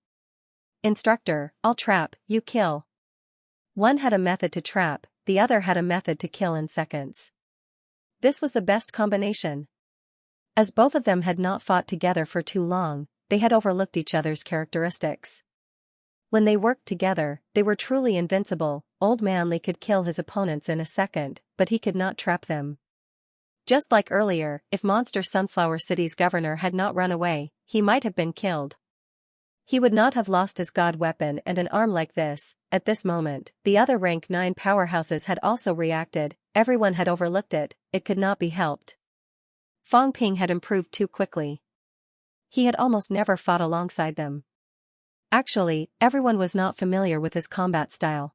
Instructor, I'll trap, you kill. One had a method to trap, the other had a method to kill in seconds. This was the best combination. As both of them had not fought together for too long, they had overlooked each other's characteristics. When they worked together, they were truly invincible. Old Man Li could kill his opponents in a second, but he could not trap them. Just like earlier, if Monster Sunflower City's governor had not run away, he might have been killed. He would not have lost his god weapon and an arm like this. At this moment, the other rank 9 powerhouses had also reacted. Everyone had overlooked it, it could not be helped. Fang Ping had improved too quickly. He had almost never fought alongside them. Actually, everyone was not familiar with his combat style.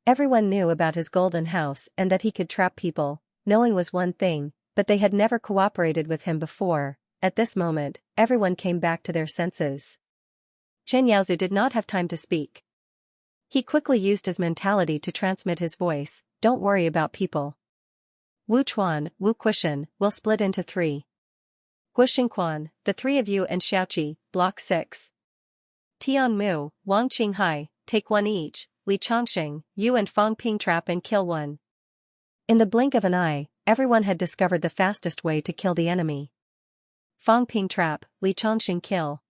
Everyone knew about his golden house and that he could trap people. Knowing was one thing, but they had never cooperated with him before. At this moment, everyone came back to their senses. Chen Yaozu did not have time to speak. He quickly used his mentality to transmit his voice, "Don't worry about people. Wu Chuan, Wu Quishan, will split into 3. Gu Xingquan, the 3 of you and Xiaoqi, block 6. Tian Mu, Wang Qinghai, take 1 each. Li Chongxing, you and Fang Ping trap and kill 1. In the blink of an eye, everyone had discovered the fastest way to kill the enemy. Fang Ping trap, Li Chongxing kill.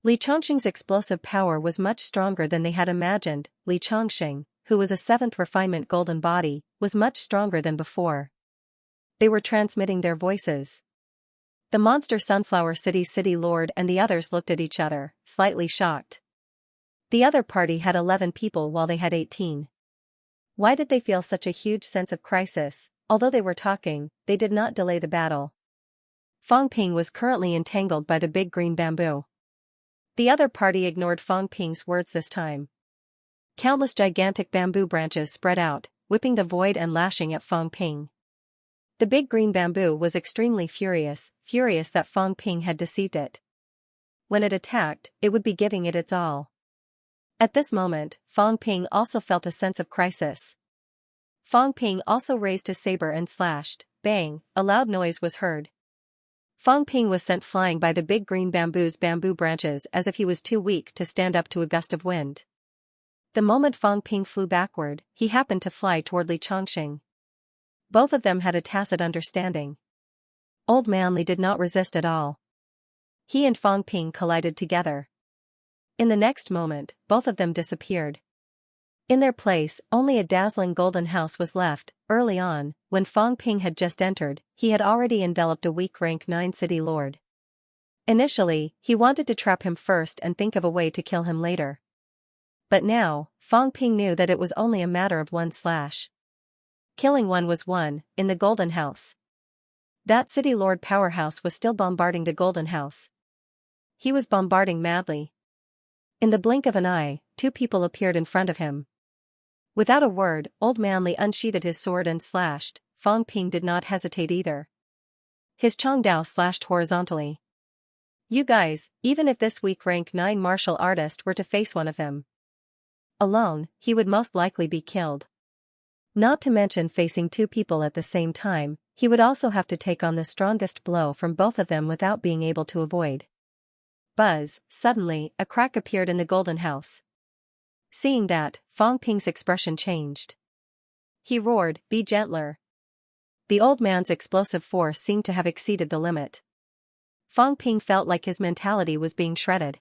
Li Chongxing's explosive power was much stronger than they had imagined. Li Chongxing, who was a 7th refinement golden body, was much stronger than before. They were transmitting their voices. The Monster Sunflower City's city lord and the others looked at each other, slightly shocked. The other party had 11 people while they had 18. Why did they feel such a huge sense of crisis? Although they were talking, they did not delay the battle. Fang Ping was currently entangled by the big green bamboo. The other party ignored Fang Ping's words this time. Countless gigantic bamboo branches spread out, whipping the void and lashing at Fang Ping. The big green bamboo was extremely furious that Fang Ping had deceived it. When it attacked, it would be giving it its all. At this moment, Fang Ping also felt a sense of crisis. Fang Ping also raised his saber and slashed. Bang, a loud noise was heard. Fang Ping was sent flying by the big green bamboo's bamboo branches as if he was too weak to stand up to a gust of wind. The moment Fang Ping flew backward, he happened to fly toward Li Chongxing. Both of them had a tacit understanding. Old Man Li did not resist at all. He and Fang Ping collided together. In the next moment, both of them disappeared. In their place, only a dazzling golden house was left. Early on, when Fang Ping had just entered, he had already enveloped a weak rank 9 city lord. Initially, he wanted to trap him first and think of a way to kill him later. But now, Fang Ping knew that it was only a matter of 1 slash. Killing 1 was 1, in the golden house. That city lord powerhouse was still bombarding the golden house. He was bombarding madly. In the blink of an eye, 2 people appeared in front of him. Without a word, Old Man Li unsheathed his sword and slashed. Fang Ping did not hesitate either. His Chongdao slashed horizontally. You guys, even if this weak rank 9 martial artist were to face one of them alone, he would most likely be killed. Not to mention facing 2 people at the same time, he would also have to take on the strongest blow from both of them without being able to avoid. Buzz, suddenly, a crack appeared in the golden house. Seeing that, Fang Ping's expression changed. He roared, "Be gentler." The old man's explosive force seemed to have exceeded the limit. Fang Ping felt like his mentality was being shredded.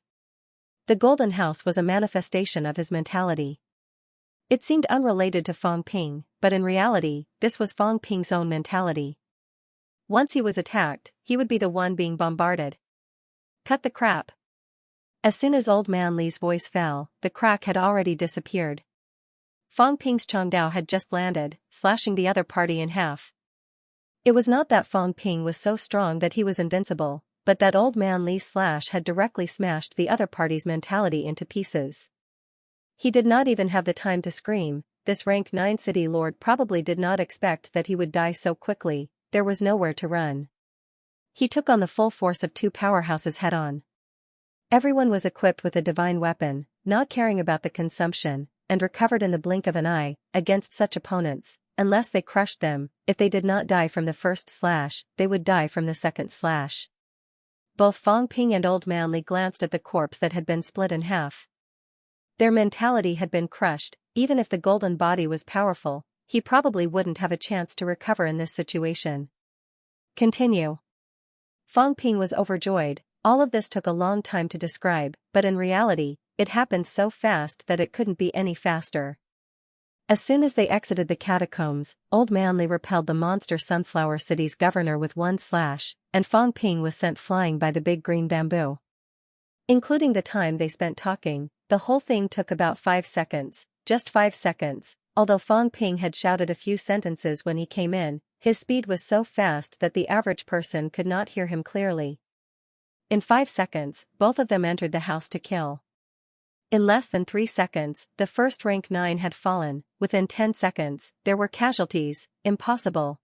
The golden house was a manifestation of his mentality. It seemed unrelated to Fang Ping, but in reality, this was Fang Ping's own mentality. Once he was attacked, he would be the one being bombarded. Cut the crap. As soon as Old Man Li's voice fell, the crack had already disappeared. Fang Ping's Chongdao had just landed, slashing the other party in half. It was not that Fang Ping was so strong that he was invincible, but that Old Man Li's slash had directly smashed the other party's mentality into pieces. He did not even have the time to scream. This rank 9 city lord probably did not expect that he would die so quickly. There was nowhere to run. He took on the full force of 2 powerhouses head-on. Everyone was equipped with a divine weapon, not caring about the consumption, and recovered in the blink of an eye. Against such opponents, unless they crushed them, if they did not die from the first slash, they would die from the second slash. Both Fang Ping and Old Man Li glanced at the corpse that had been split in half. Their mentality had been crushed. Even if the golden body was powerful, he probably wouldn't have a chance to recover in this situation. Continue. Fang Ping was overjoyed. All of this took a long time to describe, but in reality, it happened so fast that it couldn't be any faster. As soon as they exited the catacombs, Old Manly repelled the monster Sunflower City's governor with one slash, and Fong Ping was sent flying by the big green bamboo. Including the time they spent talking, the whole thing took about 5 seconds, just 5 seconds. Although Fong Ping had shouted a few sentences when he came in, his speed was so fast that the average person could not hear him clearly. In 5 seconds, both of them entered the house to kill. In less than 3 seconds, the first rank 9 had fallen. Within 10 seconds, there were casualties. Impossible.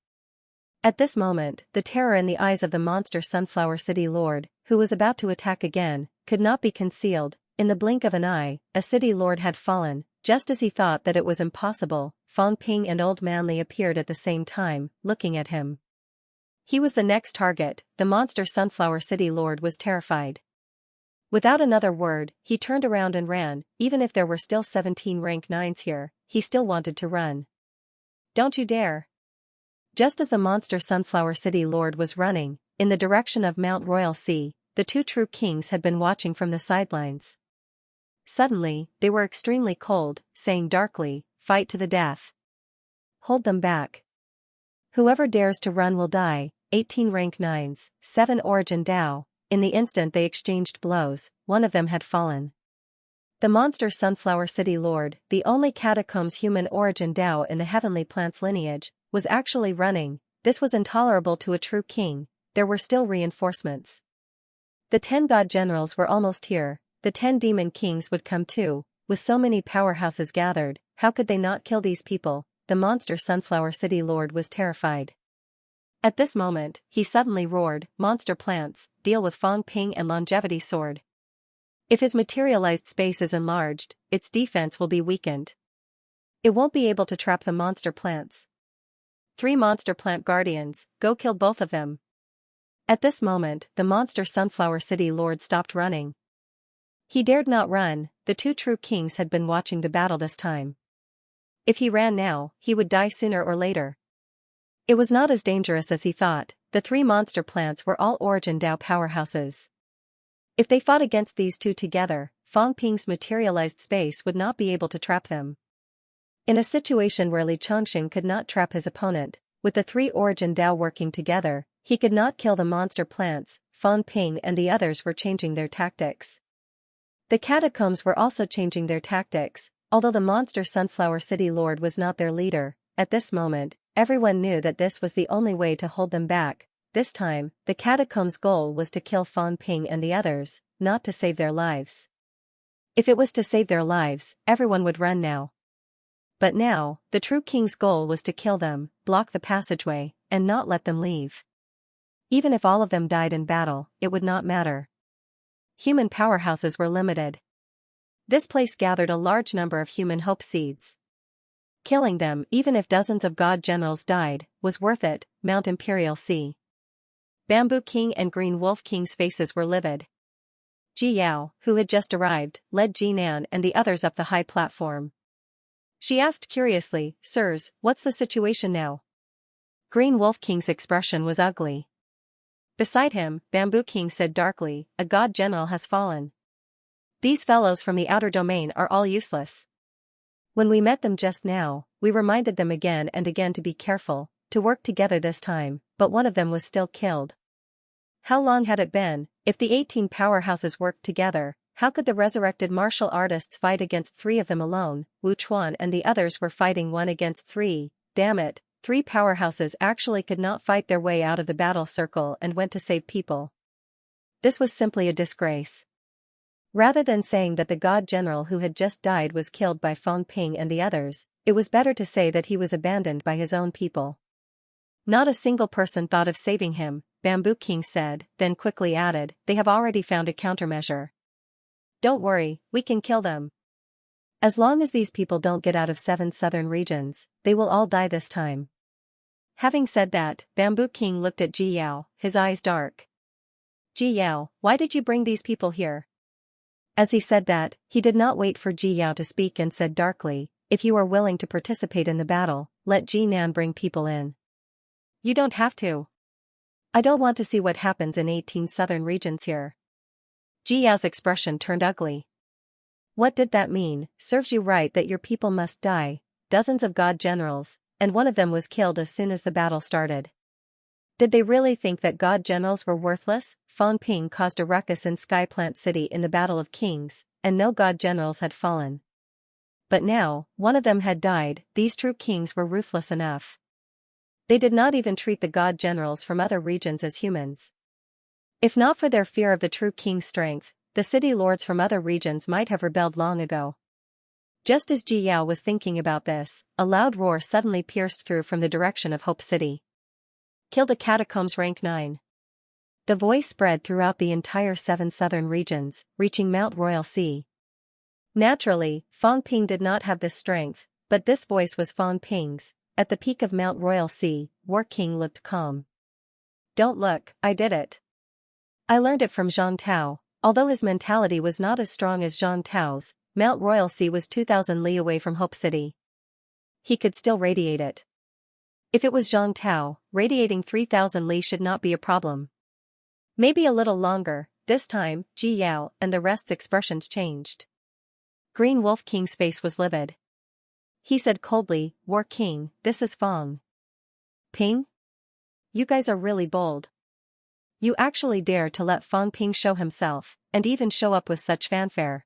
At this moment, the terror in the eyes of the monster Sunflower City Lord, who was about to attack again, could not be concealed. In the blink of an eye, a city lord had fallen. Just as he thought that it was impossible, Fong Ping and Old Manly appeared at the same time, looking at him. He was the next target. The monster Sunflower City Lord was terrified. Without another word, he turned around and ran. Even if there were still 17 rank 9s here, he still wanted to run. Don't you dare! Just as the monster Sunflower City Lord was running, in the direction of Mount Royal Sea, the two true kings had been watching from the sidelines. Suddenly, they were extremely cold, saying darkly, "Fight to the death. Hold them back. Whoever dares to run will die." 18 rank 9s, 7 origin Dao. In the instant they exchanged blows, one of them had fallen. The monster Sunflower City Lord, the only catacombs human origin Dao in the heavenly plant's lineage, was actually running. This was intolerable to a true king. There were still reinforcements. The 10 god generals were almost here. The 10 demon kings would come too. With so many powerhouses gathered, how could they not kill these people? The monster Sunflower City Lord was terrified. At this moment, he suddenly roared, "Monster plants, deal with Fong Ping and Longevity Sword. If his materialized space is enlarged, its defense will be weakened. It won't be able to trap the monster plants. 3 monster plant guardians, go kill both of them." At this moment, the monster Sunflower City Lord stopped running. He dared not run. The two true kings had been watching the battle this time. If he ran now, he would die sooner or later. It was not as dangerous as he thought. The 3 monster plants were all origin Dao powerhouses. If they fought against these two together, Fong Ping's materialized space would not be able to trap them. In a situation where Li Chongqing could not trap his opponent, with the 3 origin Dao working together, he could not kill the monster plants. Fong Ping and the others were changing their tactics. The catacombs were also changing their tactics. Although the monster Sunflower City Lord was not their leader, at this moment, everyone knew that this was the only way to hold them back. This time, the catacombs' goal was to kill Fong Ping and the others, not to save their lives. If it was to save their lives, everyone would run now. But now, the true king's goal was to kill them, block the passageway, and not let them leave. Even if all of them died in battle, it would not matter. Human powerhouses were limited. This place gathered a large number of human hope seeds. Killing them, even if dozens of god generals died, was worth it. Mount Imperial Sea. Bamboo King and Green Wolf King's faces were livid. Ji Yao, who had just arrived, led Jinan and the others up the high platform. She asked curiously, "Sirs, what's the situation now?" Green Wolf King's expression was ugly. Beside him, Bamboo King said darkly, "A god general has fallen. These fellows from the outer domain are all useless. When we met them just now, we reminded them again and again to be careful, to work together this time, but one of them was still killed." How long had it been? If the 18 powerhouses worked together, how could the resurrected martial artists fight against 3 of them alone? Wu Chuan and the others were fighting 1 against 3. Damn it, 3 powerhouses actually could not fight their way out of the battle circle and went to save people. This was simply a disgrace. Rather than saying that the god general who had just died was killed by Fong Ping and the others, it was better to say that he was abandoned by his own people. Not a single person thought of saving him, Bamboo King said, then quickly added, "They have already found a countermeasure. Don't worry, we can kill them. As long as these people don't get out of 7 southern regions, they will all die this time." Having said that, Bamboo King looked at Ji Yao, his eyes dark. "Ji Yao, why did you bring these people here?" As he said that, he did not wait for Ji Yao to speak and said darkly, "If you are willing to participate in the battle, let Ji Nan bring people in. You don't have to. I don't want to see what happens in 18 southern regions here." Ji Yao's expression turned ugly. What did that mean? Serves you right that your people must die, dozens of god generals, and one of them was killed as soon as the battle started. Did they really think that god generals were worthless? Fang Ping caused a ruckus in Skyplant City in the Battle of Kings, and no god generals had fallen. But now, one of them had died. These true kings were ruthless enough. They did not even treat the god generals from other regions as humans. If not for their fear of the true king's strength, the city lords from other regions might have rebelled long ago. Just as Ji Yao was thinking about this, a loud roar suddenly pierced through from the direction of Hope City. Killed a catacombs rank 9. The voice spread throughout the entire 7 southern regions, reaching Mount Royal Sea. Naturally, Fang Ping did not have this strength, but this voice was Fang Ping's. At the peak of Mount Royal Sea, War King looked calm. Don't look, I did it. I learned it from Zhang Tao. Although his mentality was not as strong as Zhang Tao's, Mount Royal Sea was 2,000 li away from Hope City. He could still radiate it. If it was Zhang Tao, radiating 3,000 li should not be a problem. Maybe a little longer. This time, Ji Yao and the rest's expressions changed. Green Wolf King's face was livid. He said coldly, War King, this is Fang Ping? You guys are really bold. You actually dare to let Fang Ping show himself, and even show up with such fanfare.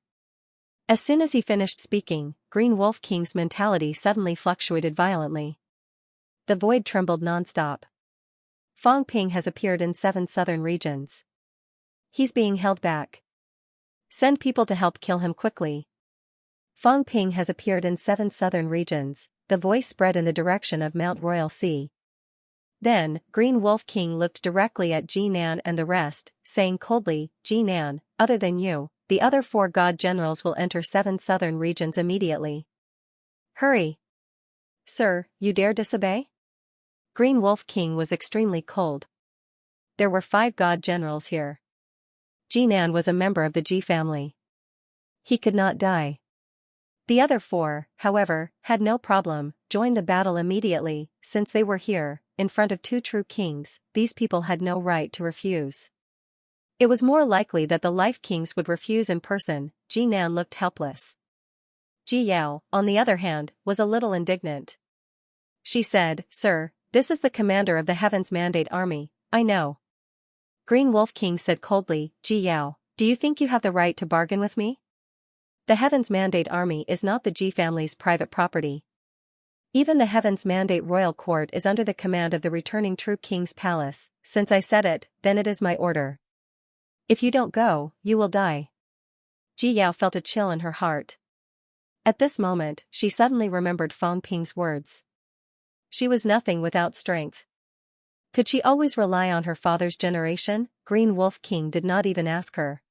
As soon as he finished speaking, Green Wolf King's mentality suddenly fluctuated violently. The void trembled non-stop. Fang Ping has appeared in 7 southern regions. He's being held back. Send people to help kill him quickly. Fang Ping has appeared in 7 southern regions. The voice spread in the direction of Mount Royal Sea. Then, Green Wolf King looked directly at Ji Nan and the rest, saying coldly, Ji Nan, other than you, the other 4 god generals will enter 7 southern regions immediately. Hurry! Sir, you dare disobey? Green Wolf King was extremely cold. There were 5 god generals here. Ji Nan was a member of the Ji family. He could not die. The other 4, however, had no problem, joined the battle immediately. Since they were here, in front of 2 true kings, these people had no right to refuse. It was more likely that the Life Kings would refuse in person. Ji Nan looked helpless. Ji Yao, on the other hand, was a little indignant. She said, Sir, this is the commander of the Heaven's Mandate Army, I know. Green Wolf King said coldly, Ji Yao, do you think you have the right to bargain with me? The Heaven's Mandate Army is not the Ji family's private property. Even the Heaven's Mandate Royal Court is under the command of the returning true king's palace. Since I said it, then it is my order. If you don't go, you will die. Ji Yao felt a chill in her heart. At this moment, she suddenly remembered Fang Ping's words. She was nothing without strength. Could she always rely on her father's generation? Green Wolf King did not even ask her.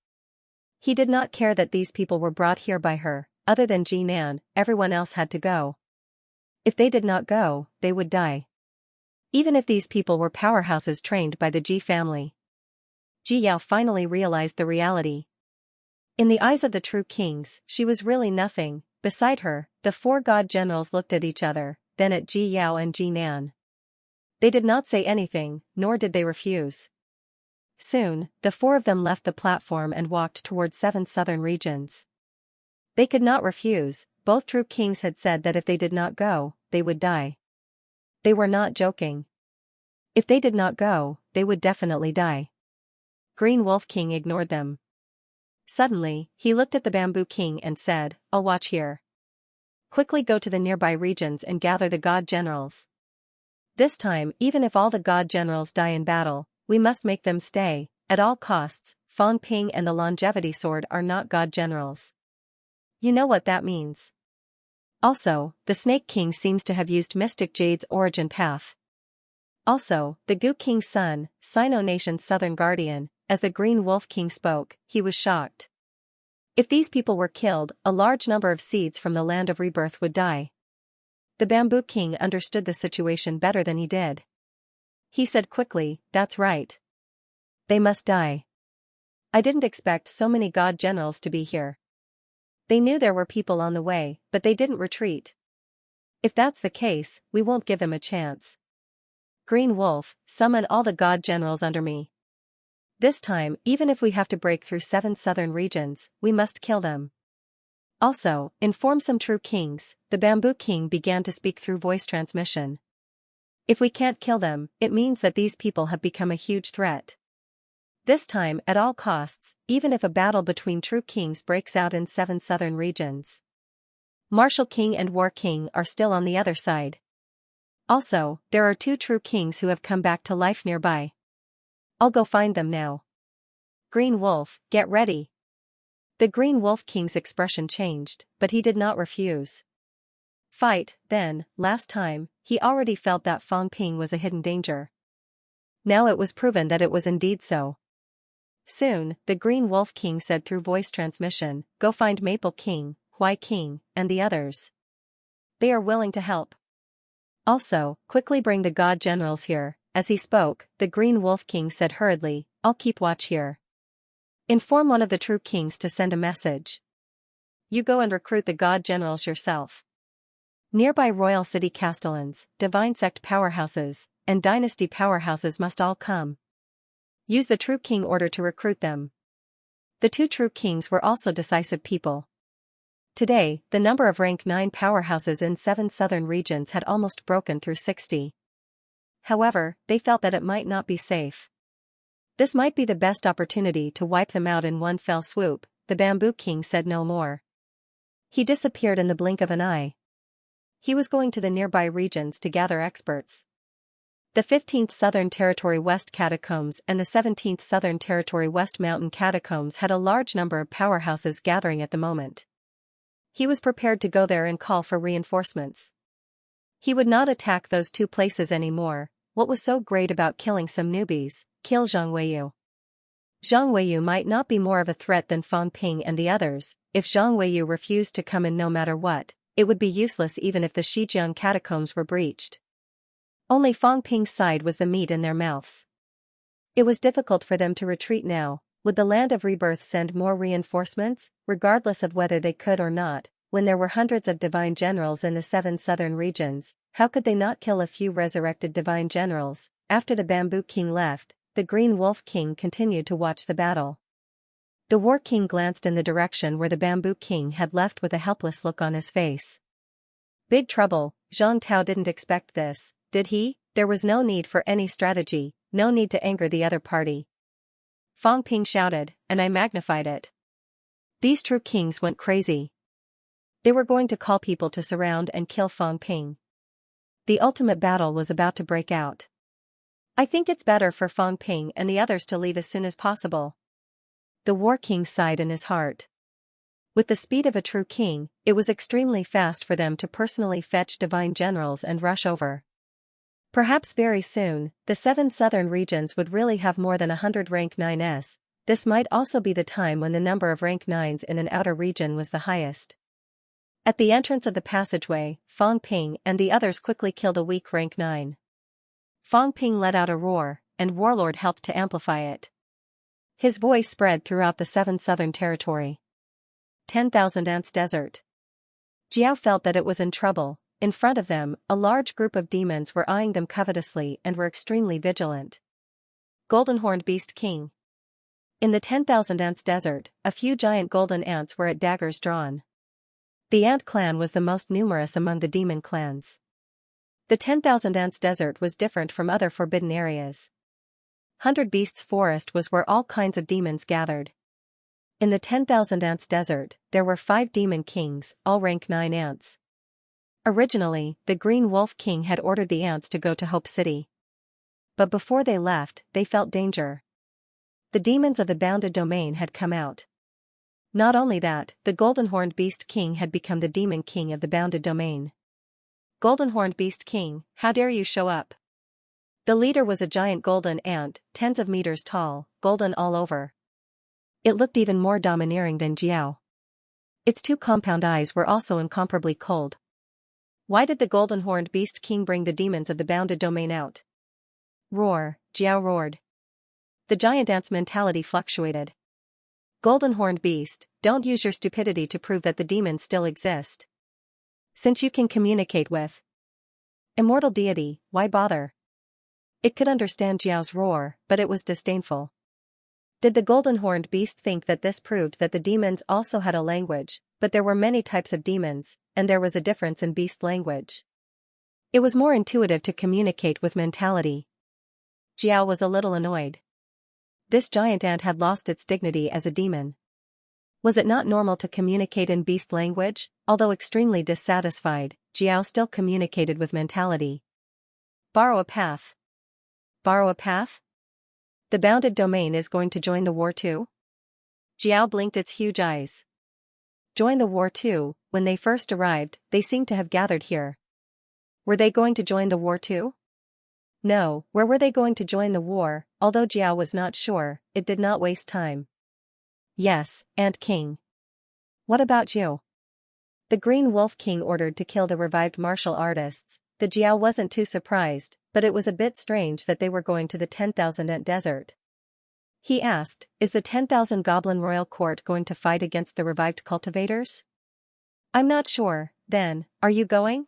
He did not care that these people were brought here by her. Other than Ji Nan, everyone else had to go. If they did not go, they would die. Even if these people were powerhouses trained by the Ji family. Ji Yao finally realized the reality. In the eyes of the true kings, she was really nothing. Beside her, the 4 god generals looked at each other, then at Ji Yao and Ji Nan. They did not say anything, nor did they refuse. Soon, the 4 of them left the platform and walked toward 7 southern regions. They could not refuse. Both true kings had said that if they did not go, they would die. They were not joking. If they did not go, they would definitely die. Green Wolf King ignored them. Suddenly, he looked at the Bamboo King and said, I'll watch here. Quickly go to the nearby regions and gather the god generals. This time, even if all the god generals die in battle, we must make them stay, at all costs. Fang Ping and the Longevity Sword are not god generals. You know what that means. Also, the Snake King seems to have used Mystic Jade's origin path. Also, the Gu King's son, Sino Nation's southern guardian, as the Green Wolf King spoke, he was shocked. If these people were killed, a large number of seeds from the land of rebirth would die. The Bamboo King understood the situation better than he did. He said quickly, that's right. They must die. I didn't expect so many god generals to be here. They knew there were people on the way, but they didn't retreat. If that's the case, we won't give them a chance. Green Wolf, summon all the god generals under me. This time, even if we have to break through 7 southern regions, we must kill them. Also, inform some true kings. The Bamboo King began to speak through voice transmission. If we can't kill them, it means that these people have become a huge threat. This time, at all costs, even if a battle between true kings breaks out in 7 southern regions. Martial King and War King are still on the other side. Also, there are 2 true kings who have come back to life nearby. I'll go find them now. Green Wolf, get ready. The Green Wolf King's expression changed, but he did not refuse. Fight, then, last time, he already felt that Fang Ping was a hidden danger. Now it was proven that it was indeed so. Soon, the Green Wolf King said through voice transmission, "Go find Maple King, Huai King, and the others. They are willing to help. Also, quickly bring the god generals here." As he spoke, the Green Wolf King said hurriedly, "I'll keep watch here. Inform one of the true kings to send a message. You go and recruit the god generals yourself. Nearby royal city castellans, divine sect powerhouses, and dynasty powerhouses must all come. Use the true king order to recruit them." The 2 true kings were also decisive people. Today, the number of rank 9 powerhouses in 7 southern regions had almost broken through 60. However, they felt that it might not be safe. This might be the best opportunity to wipe them out in one fell swoop. The Bamboo King said no more. He disappeared in the blink of an eye. He was going to the nearby regions to gather experts. The 15th Southern Territory West Catacombs and the 17th Southern Territory West Mountain Catacombs had a large number of powerhouses gathering at the moment. He was prepared to go there and call for reinforcements. He would not attack those 2 places anymore. What was so great about killing some newbies? Kill Zhang Weiyu. Zhang Weiyu might not be more of a threat than Fang Ping and the others. If Zhang Weiyu refused to come in no matter what, it would be useless even if the Shijiang catacombs were breached. Only Fang Ping's side was the meat in their mouths. It was difficult for them to retreat now. Would the Land of Rebirth send more reinforcements, regardless of whether they could or not? When there were hundreds of divine generals in the 7 southern regions, how could they not kill a few resurrected divine generals? After the Bamboo King left, the Green Wolf King continued to watch the battle. The War King glanced in the direction where the Bamboo King had left with a helpless look on his face. Big trouble. Zhang Tao didn't expect this, did he? There was no need for any strategy, no need to anger the other party. Fang Ping shouted, and I magnified it. These true kings went crazy. They were going to call people to surround and kill Fang Ping. The ultimate battle was about to break out. I think it's better for Fang Ping and the others to leave as soon as possible. The War King sighed in his heart. With the speed of a true king, it was extremely fast for them to personally fetch divine generals and rush over. Perhaps very soon, the 7 southern regions would really have more than 100 rank 9s. This might also be the time when the number of rank 9s in an outer region was the highest. At the entrance of the passageway, Fang Ping and the others quickly killed a weak rank 9. Fang Ping let out a roar, and Warlord helped to amplify it. His voice spread throughout the 7 southern territory. 10,000 Ants Desert. Jiao felt that it was in trouble. In front of them, a large group of demons were eyeing them covetously and were extremely vigilant. Golden-horned Beast King. In the 10,000 Ants Desert, a few giant golden ants were at daggers drawn. The ant clan was the most numerous among the demon clans. The 10,000 Ants Desert was different from other forbidden areas. 100 Beasts Forest was where all kinds of demons gathered. In the 10,000 Ants Desert, there were 5 demon kings, all rank 9 ants. Originally, the Green Wolf King had ordered the ants to go to Hope City. But before they left, they felt danger. The demons of the bounded domain had come out. Not only that, the Golden-horned Beast King had become the demon king of the bounded domain. Golden-horned Beast King, how dare you show up? The leader was a giant golden ant, tens of meters tall, golden all over. It looked even more domineering than Jiao. Its 2 compound eyes were also incomparably cold. Why did the Golden-horned Beast King bring the demons of the bounded domain out? Roar, Jiao roared. The giant ant's mentality fluctuated. Golden-horned Beast, don't use your stupidity to prove that the demons still exist. Since you can communicate with immortal deity, why bother? It could understand Jiao's roar, but it was disdainful. Did the Golden-horned Beast think that this proved that the demons also had a language? but there were many types of demons, and there was a difference in beast language. It was more intuitive to communicate with mentality. Xiao was a little annoyed. This giant ant had lost its dignity as a demon. Was it not normal to communicate in beast language? Although extremely dissatisfied, Xiao still communicated with mentality. Borrow a path. Borrow a path? The bounded domain is going to join the war too? Xiao blinked its huge eyes. Join the war too. When they first arrived, they seemed to have gathered here. Were they going to join the war too? No, where were they going to join the war? Although Xiao was not sure, it did not waste time. Yes, Ant King. What about you? The Green Wolf King ordered to kill the revived martial artists. The Xiao wasn't too surprised, but it was a bit strange that they were going to the 10,000 Ant Desert. He asked, is the 10,000 Goblin Royal Court going to fight against the revived cultivators? I'm not sure. Then, are you going?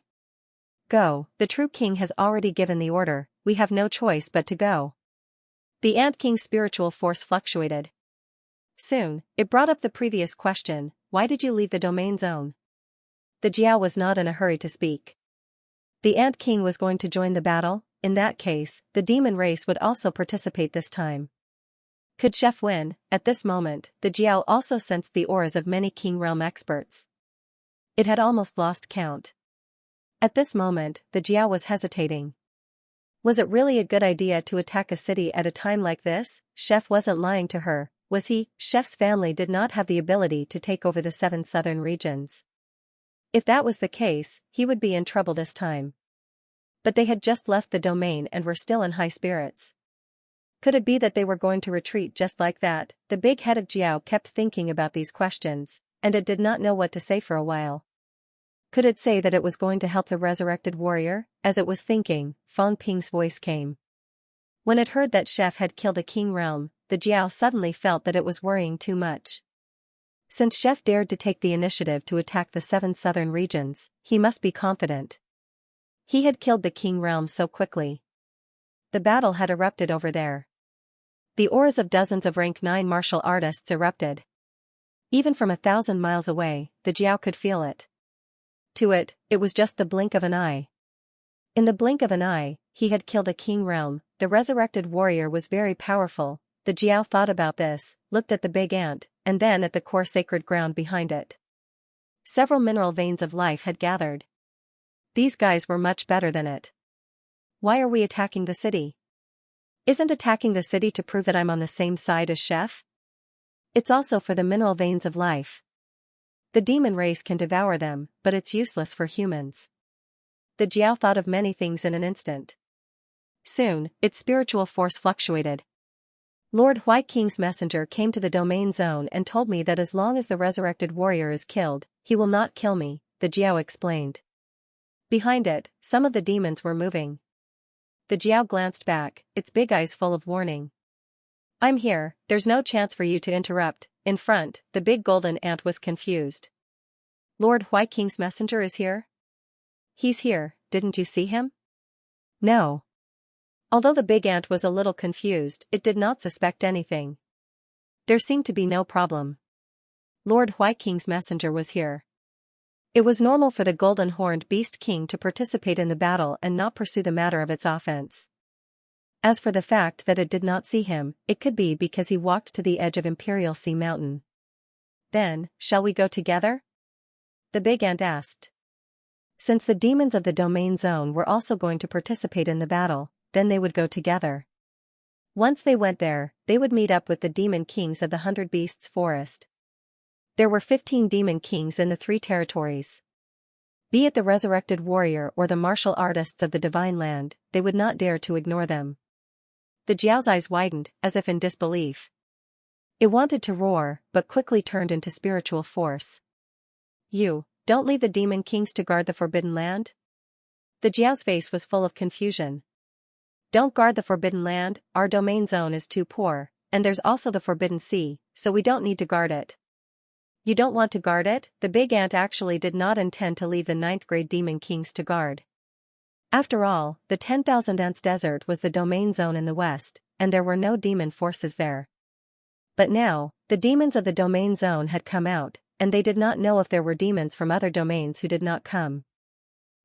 Go, the true king has already given the order, we have no choice but to go. The Ant King's spiritual force fluctuated. Soon, it brought up the previous question, why did you leave the domain zone? The Xiao was not in a hurry to speak. The Ant King was going to join the battle. In that case, the demon race would also participate this time. Could Chef win? At this moment, the Xiao also sensed the auras of many King Realm experts. It had almost lost count. At this moment, the Xiao was hesitating. Was it really a good idea to attack a city at a time like this? Chef wasn't lying to her, was he? Chef's family did not have the ability to take over the 7 southern regions. If that was the case, he would be in trouble this time. But they had just left the domain and were still in high spirits. Could it be that they were going to retreat just like that? The big-headed Xiao kept thinking about these questions, and it did not know what to say for a while. Could it say that it was going to help the resurrected warrior? As it was thinking, Fang Ping's voice came. When it heard that Chef had killed a king realm, the Xiao suddenly felt that it was worrying too much. Since Chef dared to take the initiative to attack the 7 southern regions, he must be confident. He had killed the king realm so quickly. The battle had erupted over there. The auras of dozens of rank 9 martial artists erupted. Even from 1,000 miles away, the Xiao could feel it. To it, it was just the blink of an eye. In the blink of an eye, he had killed a king realm. The resurrected warrior was very powerful. The Xiao thought about this, looked at the big ant, and then at the core sacred ground behind it. Several mineral veins of life had gathered. These guys were much better than it. Why are we attacking the city? Isn't attacking the city to prove that I'm on the same side as Chef? It's also for the mineral veins of life. The demon race can devour them, but it's useless for humans. The Xiao thought of many things in an instant. Soon, its spiritual force fluctuated. Lord White King's messenger came to the domain zone and told me that as long as the resurrected warrior is killed, he will not kill me, the Xiao explained. Behind it, some of the demons were moving. The Xiao glanced back, its big eyes full of warning. I'm here, there's no chance for you to interrupt. In front, the big golden ant was confused. Lord White King's messenger is here? He's here, didn't you see him? No. Although the big ant was a little confused, it did not suspect anything. There seemed to be no problem. Lord White King's messenger was here. It was normal for the golden-horned beast king to participate in the battle and not pursue the matter of its offense. As for the fact that it did not see him, it could be because he walked to the edge of Imperial Sea Mountain. Then, shall we go together? The big ant asked. Since the demons of the domain zone were also going to participate in the battle, then they would go together. Once they went there, they would meet up with the demon kings of the 100 Beasts Forest. There were 15 demon kings in the 3 territories. Be it the resurrected warrior or the martial artists of the divine land, they would not dare to ignore them. The Xiao's eyes widened, as if in disbelief. It wanted to roar, but quickly turned into spiritual force. You, don't leave the demon kings to guard the forbidden land? The Xiao's face was full of confusion. Don't guard the forbidden land, our domain zone is too poor, and there's also the forbidden sea, so we don't need to guard it. You don't want to guard it? The big ant actually did not intend to leave the 9th grade demon kings to guard. After all, the 10,000 Ants Desert was the domain zone in the west, and there were no demon forces there. But now, the demons of the domain zone had come out, and they did not know if there were demons from other domains who did not come.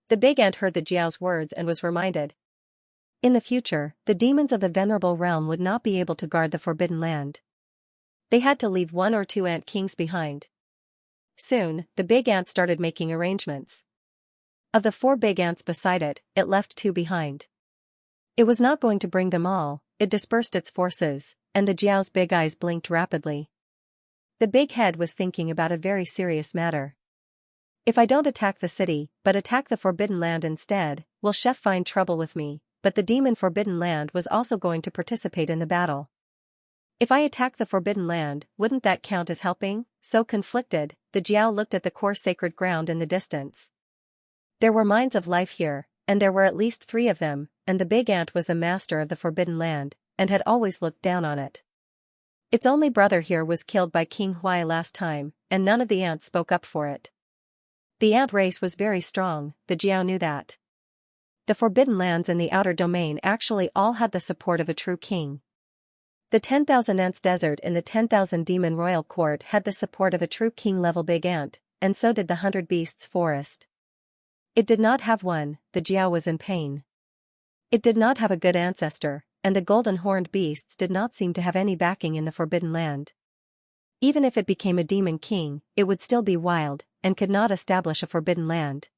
The big ant heard the Jiao's words and was reminded. In the future, the demons of the Venerable Realm would not be able to guard the Forbidden Land. They had to leave 1 or 2 ant kings behind. Soon, the big ant started making arrangements. Of the 4 big ants beside it, it left 2 behind. It was not going to bring them all, it dispersed its forces, and the Jiao's big eyes blinked rapidly. The big head was thinking about a very serious matter. If I don't attack the city, but attack the Forbidden Land instead, will Chef find trouble with me? But the demon Forbidden Land was also going to participate in the battle. If I attack the Forbidden Land, wouldn't that count as helping? So conflicted, the Jiao looked at the core sacred ground in the distance. There were mines of life here, and there were at least 3 of them, and the big ant was the master of the Forbidden Land, and had always looked down on it. Its only brother here was killed by King Huai last time, and none of the ants spoke up for it. The ant race was very strong, the Jiao knew that. The Forbidden Lands in the outer domain actually all had the support of a true king. The 10,000 Ants Desert in the 10,000 Demon Royal Court had the support of a true king-level big ant, and so did the 100 Beasts Forest. It did not have one, the Jiao was in pain. It did not have a good ancestor, and the golden horned beasts did not seem to have any backing in the Forbidden Land. Even if it became a demon king, it would still be wild, and could not establish a Forbidden Land.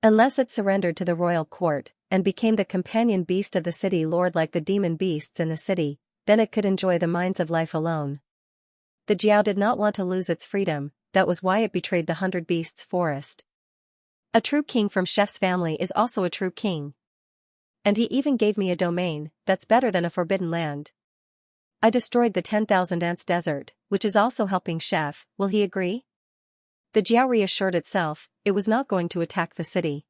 Unless it surrendered to the royal court, and became the companion beast of the city lord like the demon beasts in the city, then it could enjoy the mines of life alone. The Jiao did not want to lose its freedom, that was why it betrayed the 100 Beasts Forest. A true king from Chef's family is also a true king. And he even gave me a domain, that's better than a Forbidden Land. I destroyed the 10,000 Ants Desert, which is also helping Chef, will he agree? The Jiao reassured itself, it was not going to attack the city.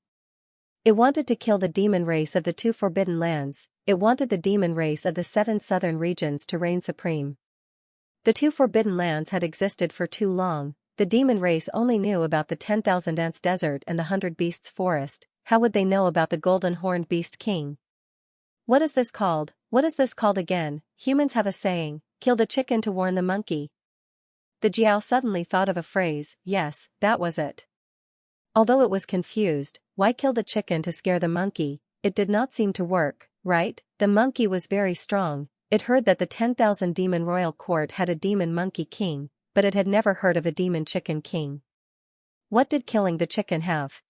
It wanted to kill the demon race of the 2 Forbidden Lands, it wanted the demon race of the 7 southern regions to reign supreme. The 2 Forbidden Lands had existed for too long, the demon race only knew about the 10,000 Ants Desert and the 100 Beasts Forest, how would they know about the Golden Horned Beast King? What is this called? What is this called again? Humans have a saying, kill the chicken to warn the monkey. The Jiao suddenly thought of a phrase, yes, that was it. Although it was confused, why kill the chicken to scare the monkey? It did not seem to work, right? The monkey was very strong, it heard that the 10,000 Demon Royal Court had a demon monkey king, but it had never heard of a demon chicken king. What did killing the chicken have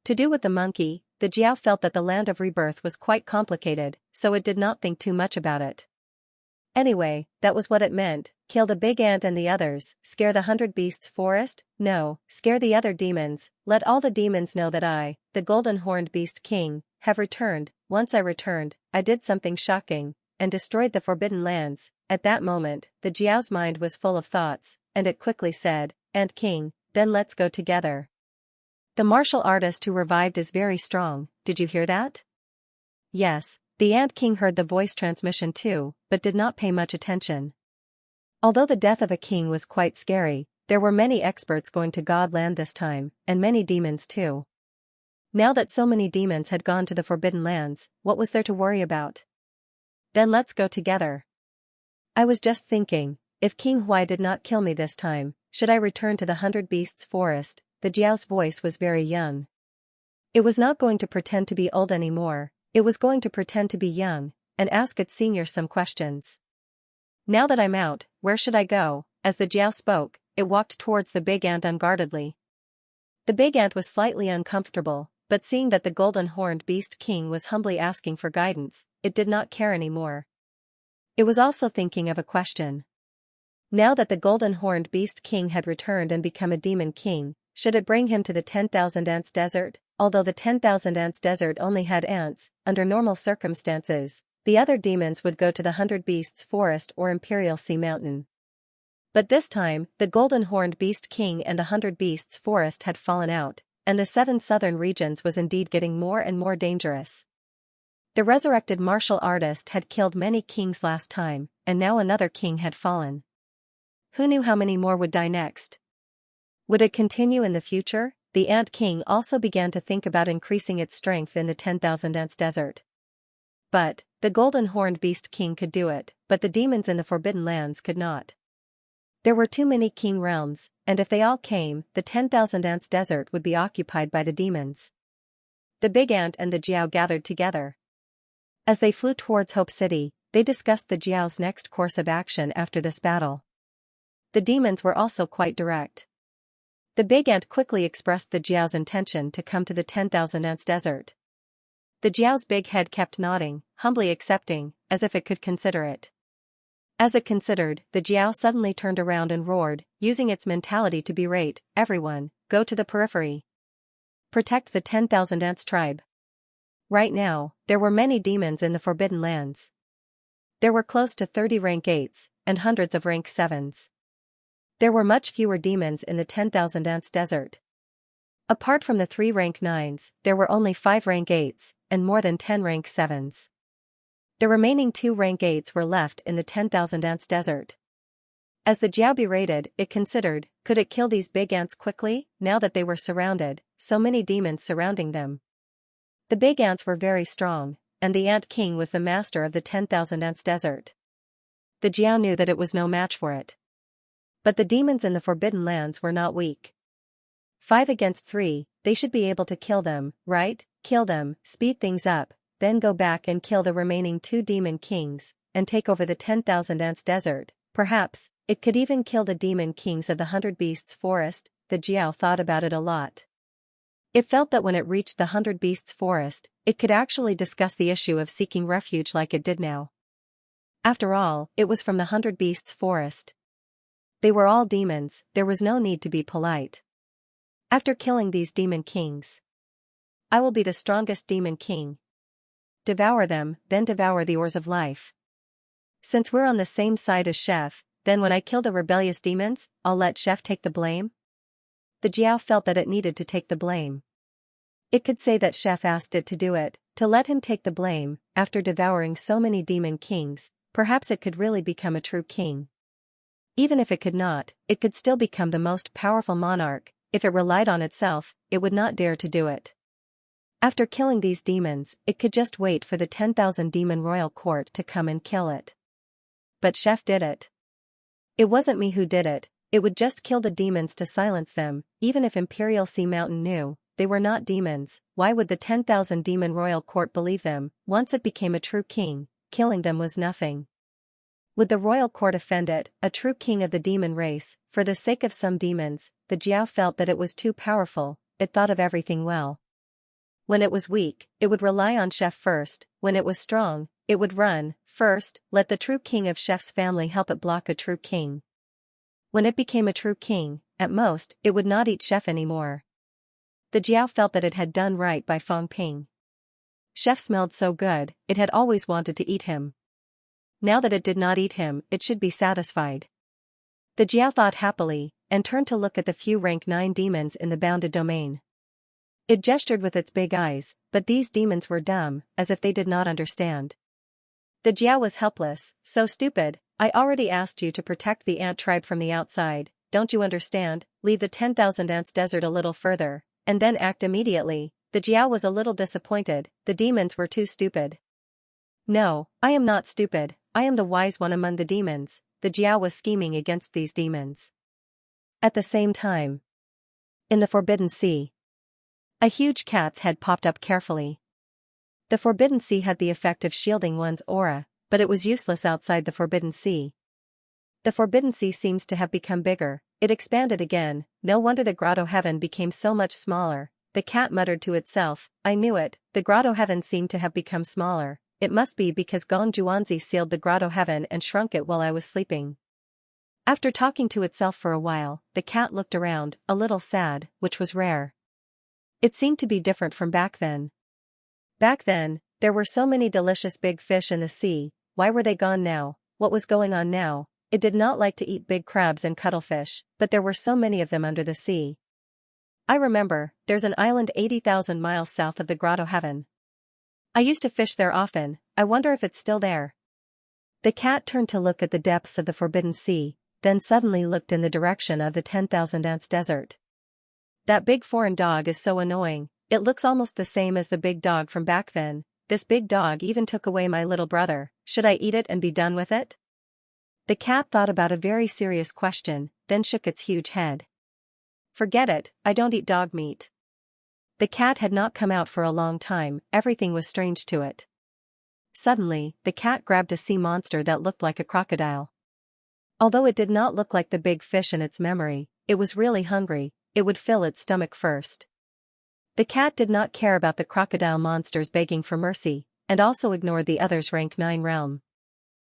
to do with the monkey? The Jiao felt that the land of rebirth was quite complicated, so it did not think too much about it. Anyway, that was what it meant, kill the big ant and the others, scare the 100 Beasts Forest? No, scare the other demons, let all the demons know that I, the Golden Horned Beast King, have returned. Once I returned, I did something shocking, and destroyed the Forbidden Lands. At that moment, the Jiao's mind was full of thoughts, and it quickly said, Ant King, then let's go together. The martial artist who revived is very strong, did you hear that? Yes. The Ant King heard the voice transmission too, but did not pay much attention. Although the death of a king was quite scary, there were many experts going to God Land this time, and many demons too. Now that so many demons had gone to the Forbidden Lands, what was there to worry about? Then let's go together. I was just thinking, if King Huai did not kill me this time, should I return to the 100 Beasts Forest? The Jiao's voice was very young. It was not going to pretend to be old anymore. It was going to pretend to be young, and ask its senior some questions. Now that I'm out, where should I go? As the Jiao spoke, it walked towards the big ant unguardedly. The big ant was slightly uncomfortable, but seeing that the Golden Horned Beast King was humbly asking for guidance, it did not care anymore. It was also thinking of a question. Now that the Golden Horned Beast King had returned and become a demon king, should it bring him to the 10,000 Ants Desert? Although the 10,000 Ants Desert only had ants, under normal circumstances, the other demons would go to the 100 Beasts Forest or Imperial Sea Mountain. But this time, the Golden Horned Beast King and the 100 Beasts Forest had fallen out, and the 7 southern regions was indeed getting more and more dangerous. The resurrected martial artist had killed many kings last time, and now another king had fallen. Who knew how many more would die next? Would it continue in the future? The Ant King also began to think about increasing its strength in the 10,000 Ants Desert. But, the Golden Horned Beast King could do it, but the demons in the Forbidden Lands could not. There were too many king realms, and if they all came, the 10,000 ants desert would be occupied by the demons. The big ant and the Jiao gathered together. As they flew towards Hope City, they discussed the Jiao's next course of action after this battle. The demons were also quite direct. The big ant quickly expressed the Jiao's intention to come to the 10,000 ants desert. The Jiao's big head kept nodding, humbly accepting, as if it could consider it. As it considered, the Jiao suddenly turned around and roared, using its mentality to berate, "Everyone, go to the periphery. Protect the 10,000 ants tribe." Right now, there were many demons in the Forbidden Lands. There were close to 30 rank 8s, and hundreds of rank 7s. There were much fewer demons in the 10,000 ants desert. Apart from the 3 rank 9s, there were only 5 rank 8s, and more than 10 rank 7s. The remaining 2 rank 8s were left in the 10,000 ants desert. As the Jiao berated, it considered, could it kill these big ants quickly, now that they were surrounded, so many demons surrounding them? The big ants were very strong, and the Ant King was the master of the 10,000 ants desert. The Jiao knew that it was no match for it. But the demons in the Forbidden Lands were not weak. 5 against 3, they should be able to kill them, right? Kill them, speed things up, then go back and kill the remaining 2 demon kings, and take over the 10,000 ants desert. Perhaps, it could even kill the demon kings of the 100 Beasts Forest. The Jiao thought about it a lot. It felt that when it reached the 100 Beasts Forest, it could actually discuss the issue of seeking refuge like it did now. After all, it was from the 100 Beasts Forest. They were all demons, there was no need to be polite. After killing these demon kings, I will be the strongest demon king. Devour them, then devour the ores of life. Since we're on the same side as Chef, then when I kill the rebellious demons, I'll let Chef take the blame? The Jiao felt that it needed to take the blame. It could say that Chef asked it to do it, to let him take the blame. After devouring so many demon kings, perhaps it could really become a true king. Even if it could not, it could still become the most powerful monarch. If it relied on itself, it would not dare to do it. After killing these demons, it could just wait for the 10,000 demon royal court to come and kill it. But Chef did it. It wasn't me who did it, it would just kill the demons to silence them. Even if Imperial Sea Mountain knew they were not demons, why would the 10,000 demon royal court believe them? Once it became a true king, killing them was nothing. Would the royal court offend it, a true king of the demon race? For the sake of some demons, the Jiao felt that it was too powerful. It thought of everything well. When it was weak, it would rely on Chef first. When it was strong, it would run first. Let the true king of Chef's family help it block a true king. When it became a true king, at most, it would not eat Chef anymore. The Jiao felt that it had done right by Feng Ping. Chef smelled so good, it had always wanted to eat him. Now that it did not eat him, it should be satisfied. The Jiao thought happily, and turned to look at the few rank 9 demons in the bounded domain. It gestured with its big eyes, but these demons were dumb, as if they did not understand. The Jiao was helpless, so stupid. I already asked you to protect the ant tribe from the outside, don't you understand? Leave the 10,000 ants desert a little further, and then act immediately. The Jiao was a little disappointed, the demons were too stupid. No, I am not stupid, I am the wise one among the demons. The Jiao was scheming against these demons. At the same time, in the Forbidden Sea, a huge cat's head popped up carefully. The Forbidden Sea had the effect of shielding one's aura, but it was useless outside the Forbidden Sea. The Forbidden Sea seems to have become bigger, it expanded again. No wonder the grotto heaven became so much smaller. The cat muttered to itself, I knew it, the grotto heaven seemed to have become smaller. It must be because Gong Juanzi sealed the grotto heaven and shrunk it while I was sleeping. After talking to itself for a while, the cat looked around, a little sad, which was rare. It seemed to be different from back then. Back then, there were so many delicious big fish in the sea. Why were they gone now? What was going on now? It did not like to eat big crabs and cuttlefish, but there were so many of them under the sea. I remember, there's an island 80,000 miles south of the grotto heaven. I used to fish there often, I wonder if it's still there. The cat turned to look at the depths of the Forbidden Sea, then suddenly looked in the direction of the 10,000 ants desert. That big foreign dog is so annoying, it looks almost the same as the big dog from back then. This big dog even took away my little brother, should I eat it and be done with it? The cat thought about a very serious question, then shook its huge head. Forget it, I don't eat dog meat. The cat had not come out for a long time, everything was strange to it. Suddenly, the cat grabbed a sea monster that looked like a crocodile. Although it did not look like the big fish in its memory, it was really hungry, it would fill its stomach first. The cat did not care about the crocodile monsters begging for mercy, and also ignored the other's rank 9 realm.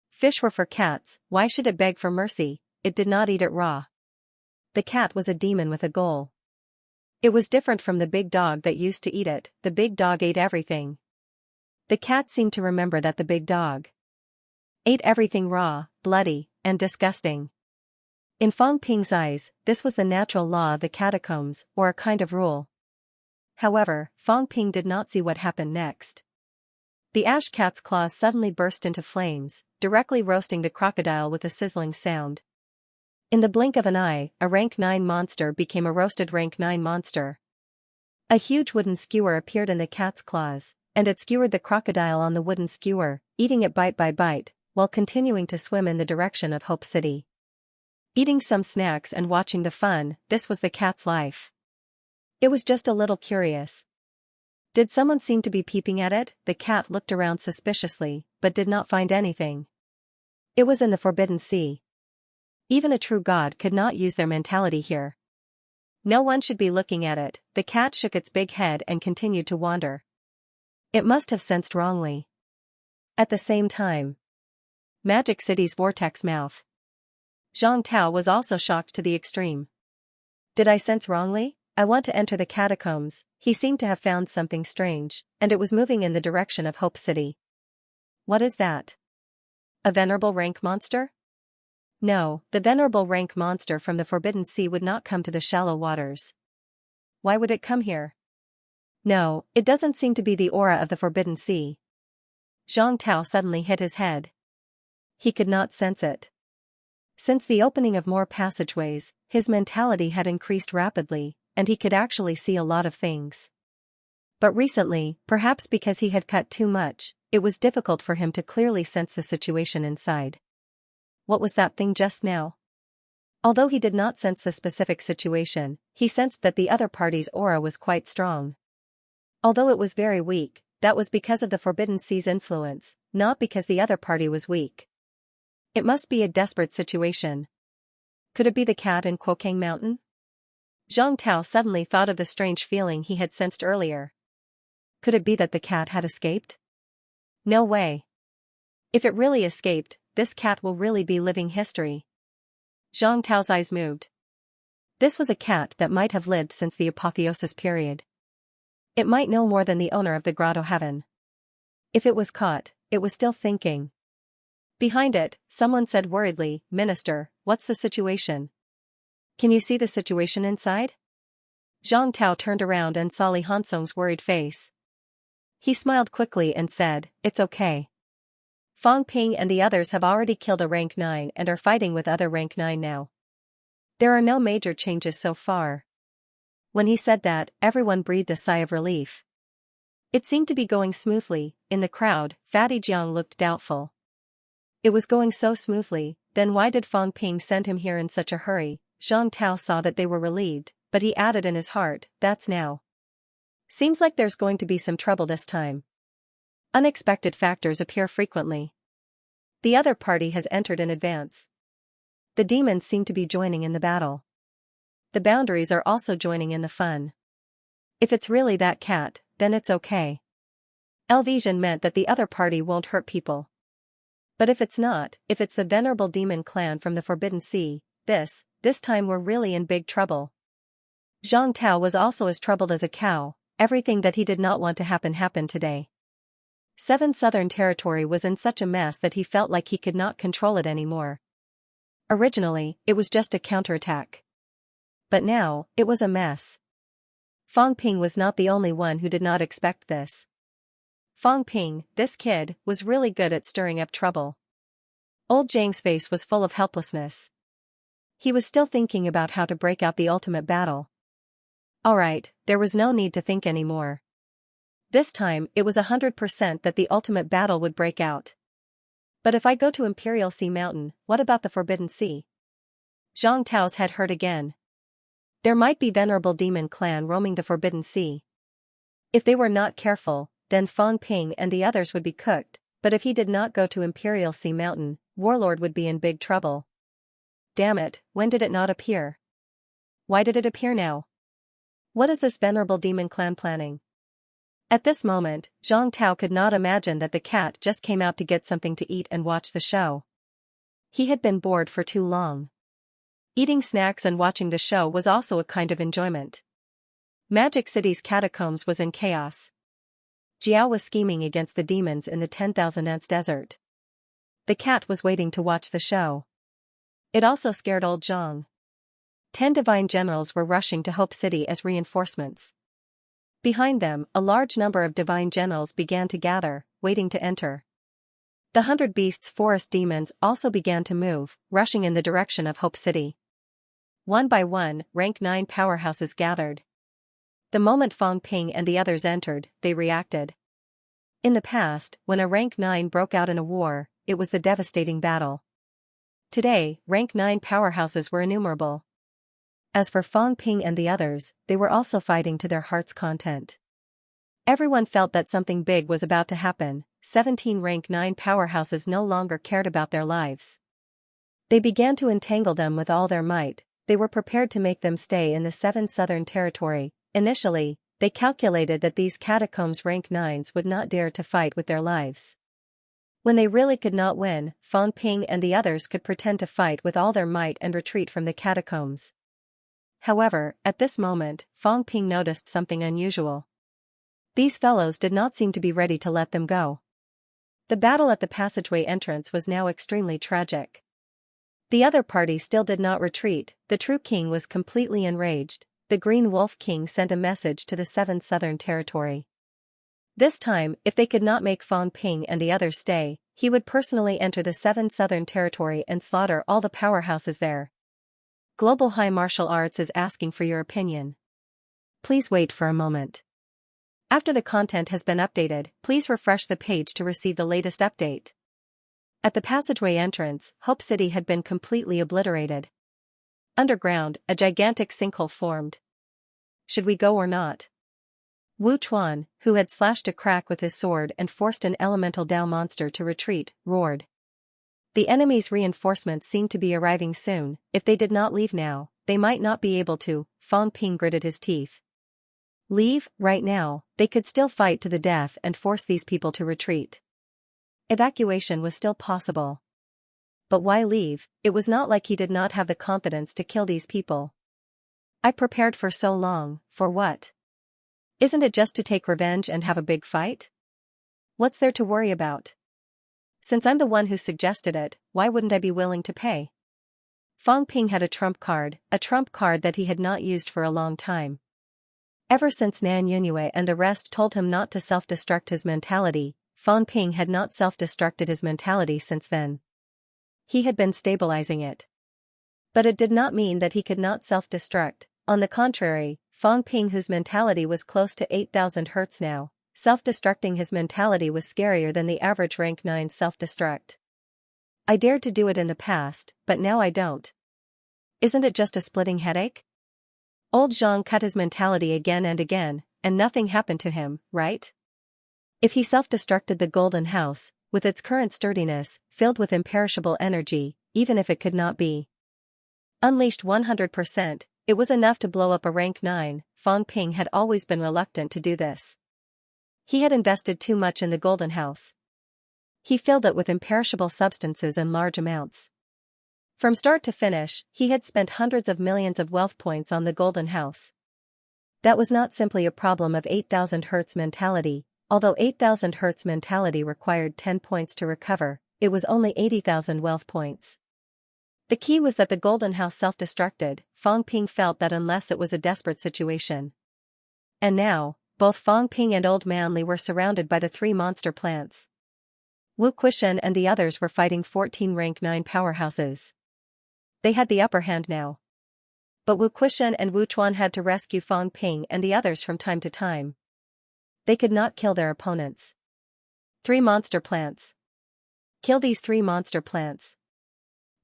Fish were for cats, why should it beg for mercy? It did not eat it raw. The cat was a demon with a goal. It was different from the big dog that used to eat it, the big dog ate everything. The cat seemed to remember that the big dog ate everything raw, bloody, and disgusting. In Fong Ping's eyes, this was the natural law of the catacombs, or a kind of rule. However, Fong Ping did not see what happened next. The ash cat's claws suddenly burst into flames, directly roasting the crocodile with a sizzling sound. In the blink of an eye, a rank 9 monster became a roasted rank 9 monster. A huge wooden skewer appeared in the cat's claws, and it skewered the crocodile on the wooden skewer, eating it bite by bite, while continuing to swim in the direction of Hope City. Eating some snacks and watching the fun, this was the cat's life. It was just a little curious. Did someone seem to be peeping at it? The cat looked around suspiciously, but did not find anything. It was in the Forbidden Sea. Even a true god could not use their mentality here. No one should be looking at it. The cat shook its big head and continued to wander. It must have sensed wrongly. At the same time, Magic City's vortex mouth. Zhang Tao was also shocked to the extreme. Did I sense wrongly? I want to enter the catacombs. He seemed to have found something strange, and it was moving in the direction of Hope City. What is that? A venerable rank monster? No, the venerable rank monster from the Forbidden Sea would not come to the shallow waters. Why would it come here? No, it doesn't seem to be the aura of the Forbidden Sea. Zhang Tao suddenly hit his head. He could not sense it. Since the opening of more passageways, his mentality had increased rapidly, and he could actually see a lot of things. But recently, perhaps because he had cut too much, it was difficult for him to clearly sense the situation inside. What was that thing just now? Although he did not sense the specific situation, he sensed that the other party's aura was quite strong. Although it was very weak, that was because of the Forbidden Sea's influence, not because the other party was weak. It must be a desperate situation. Could it be the cat in Quokang Mountain? Zhang Tao suddenly thought of the strange feeling he had sensed earlier. Could it be that the cat had escaped? No way. If it really escaped, this cat will really be living history. Zhang Tao's eyes moved. This was a cat that might have lived since the apotheosis period. It might know more than the owner of the grotto heaven. If it was caught, it was still thinking. Behind it, someone said worriedly, "Minister, what's the situation? Can you see the situation inside?" Zhang Tao turned around and saw Li Hansong's worried face. He smiled quickly and said, "It's okay. Fong Ping and the others have already killed a rank 9 and are fighting with other rank 9 now. There are no major changes so far." When he said that, everyone breathed a sigh of relief. It seemed to be going smoothly. In the crowd, Fatty Jiang looked doubtful. It was going so smoothly, then why did Fong Ping send him here in such a hurry? Zhang Tao saw that they were relieved, but he added in his heart, "That's now. Seems like there's going to be some trouble this time." Unexpected factors appear frequently. The other party has entered in advance. The demons seem to be joining in the battle. The boundaries are also joining in the fun. If it's really that cat, then it's okay. Elvision meant that the other party won't hurt people. But if it's not, if it's the venerable demon clan from the Forbidden Sea, this time we're really in big trouble. Zhang Tao was also as troubled as a cow. Everything that he did not want to happen happened today. 7 Southern Territory was in such a mess that he felt like he could not control it anymore. Originally, it was just a counterattack. But now, it was a mess. Fong Ping was not the only one who did not expect this. Fong Ping, this kid, was really good at stirring up trouble. Old Zhang's face was full of helplessness. He was still thinking about how to break out the ultimate battle. Alright, there was no need to think anymore. This time, it was 100% that the ultimate battle would break out. But if I go to Imperial Sea Mountain, what about the Forbidden Sea? Zhang Tao's head hurt again. There might be venerable demon clan roaming the Forbidden Sea. If they were not careful, then Fang Ping and the others would be cooked, but if he did not go to Imperial Sea Mountain, Warlord would be in big trouble. Damn it, when did it not appear? Why did it appear now? What is this venerable demon clan planning? At this moment, Zhang Tao could not imagine that the cat just came out to get something to eat and watch the show. He had been bored for too long. Eating snacks and watching the show was also a kind of enjoyment. Magic City's catacombs was in chaos. Jiao was scheming against the demons in the 10,000 Ants desert. The cat was waiting to watch the show. It also scared old Zhang. 10 divine generals were rushing to Hope City as reinforcements. Behind them, a large number of divine generals began to gather, waiting to enter. The 100 Beasts forest demons also began to move, rushing in the direction of Hope City. One by one, rank 9 powerhouses gathered. The moment Fang Ping and the others entered, they reacted. In the past, when a rank 9 broke out in a war, it was the devastating battle. Today, rank 9 powerhouses were innumerable. As for Fang Ping and the others, they were also fighting to their heart's content. Everyone felt that something big was about to happen. 17 rank 9 powerhouses no longer cared about their lives. They began to entangle them with all their might. They were prepared to make them stay in the 7 southern territory. Initially, they calculated that these catacombs rank 9s would not dare to fight with their lives. When they really could not win, Fang Ping and the others could pretend to fight with all their might and retreat from the catacombs. However, at this moment, Fang Ping noticed something unusual. These fellows did not seem to be ready to let them go. The battle at the passageway entrance was now extremely tragic. The other party still did not retreat. The true king was completely enraged. The Green Wolf King sent a message to the 7th Southern Territory. This time, if they could not make Fang Ping and the others stay, he would personally enter the 7th Southern Territory and slaughter all the powerhouses there. Global High Martial Arts is asking for your opinion. Please wait for a moment. After the content has been updated, please refresh the page to receive the latest update. At the passageway entrance, Hope City had been completely obliterated. Underground, a gigantic sinkhole formed. Should we go or not? Wu Chuan, who had slashed a crack with his sword and forced an elemental Dao monster to retreat, roared. The enemy's reinforcements seemed to be arriving soon. If they did not leave now, they might not be able to. Fang Ping gritted his teeth. Leave, right now, they could still fight to the death and force these people to retreat. Evacuation was still possible. But why leave? It was not like he did not have the confidence to kill these people. I prepared for so long, for what? Isn't it just to take revenge and have a big fight? What's there to worry about? Since I'm the one who suggested it, why wouldn't I be willing to pay? Fang Ping had a trump card that he had not used for a long time. Ever since Nan Yunue and the rest told him not to self-destruct his mentality, Fang Ping had not self-destructed his mentality since then. He had been stabilizing it. But it did not mean that he could not self-destruct. On the contrary, Fang Ping, whose mentality was close to 8,000 Hz now, self-destructing his mentality was scarier than the average rank 9 self-destruct. I dared to do it in the past, but now I don't. Isn't it just a splitting headache? Old Zhang cut his mentality again and again, and nothing happened to him, right? If he self-destructed the Golden House, with its current sturdiness, filled with imperishable energy, even if it could not be unleashed 100%, it was enough to blow up a rank 9, Fang Ping had always been reluctant to do this. He had invested too much in the Golden House. He filled it with imperishable substances in large amounts. From start to finish, he had spent hundreds of millions of wealth points on the Golden House. That was not simply a problem of 8,000 Hz mentality. Although 8,000 Hz mentality required 10 points to recover, it was only 80,000 wealth points. The key was that the Golden House self-destructed. Fang Ping felt that unless it was a desperate situation. And now, both Fang Ping and Old Manly were surrounded by the 3 monster plants. Wu Quishan and the others were fighting 14 rank 9 powerhouses. They had the upper hand now. But Wu Quishan and Wu Chuan had to rescue Fang Ping and the others from time to time. They could not kill their opponents. 3 monster plants. Kill these 3 monster plants.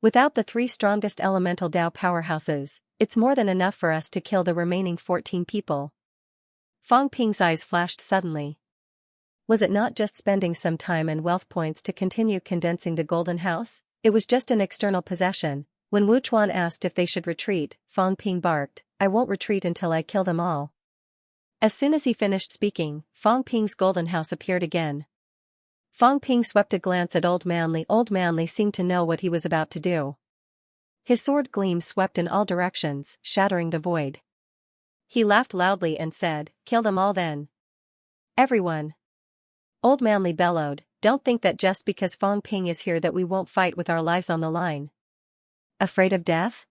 Without the 3 strongest elemental Dao powerhouses, it's more than enough for us to kill the remaining 14 people. Fang Ping's eyes flashed suddenly. Was it not just spending some time and wealth points to continue condensing the golden house? It was just an external possession. When Wu Chuan asked if they should retreat, Fang Ping barked, "I won't retreat until I kill them all." As soon as he finished speaking, Fang Ping's golden house appeared again. Fang Ping swept a glance at Old Manly. Old Manly seemed to know what he was about to do. His sword gleam swept in all directions, shattering the void. He laughed loudly and said, "Kill them all then. Everyone." Old Manly bellowed, "Don't think that just because Fang Ping is here that we won't fight with our lives on the line. Afraid of death?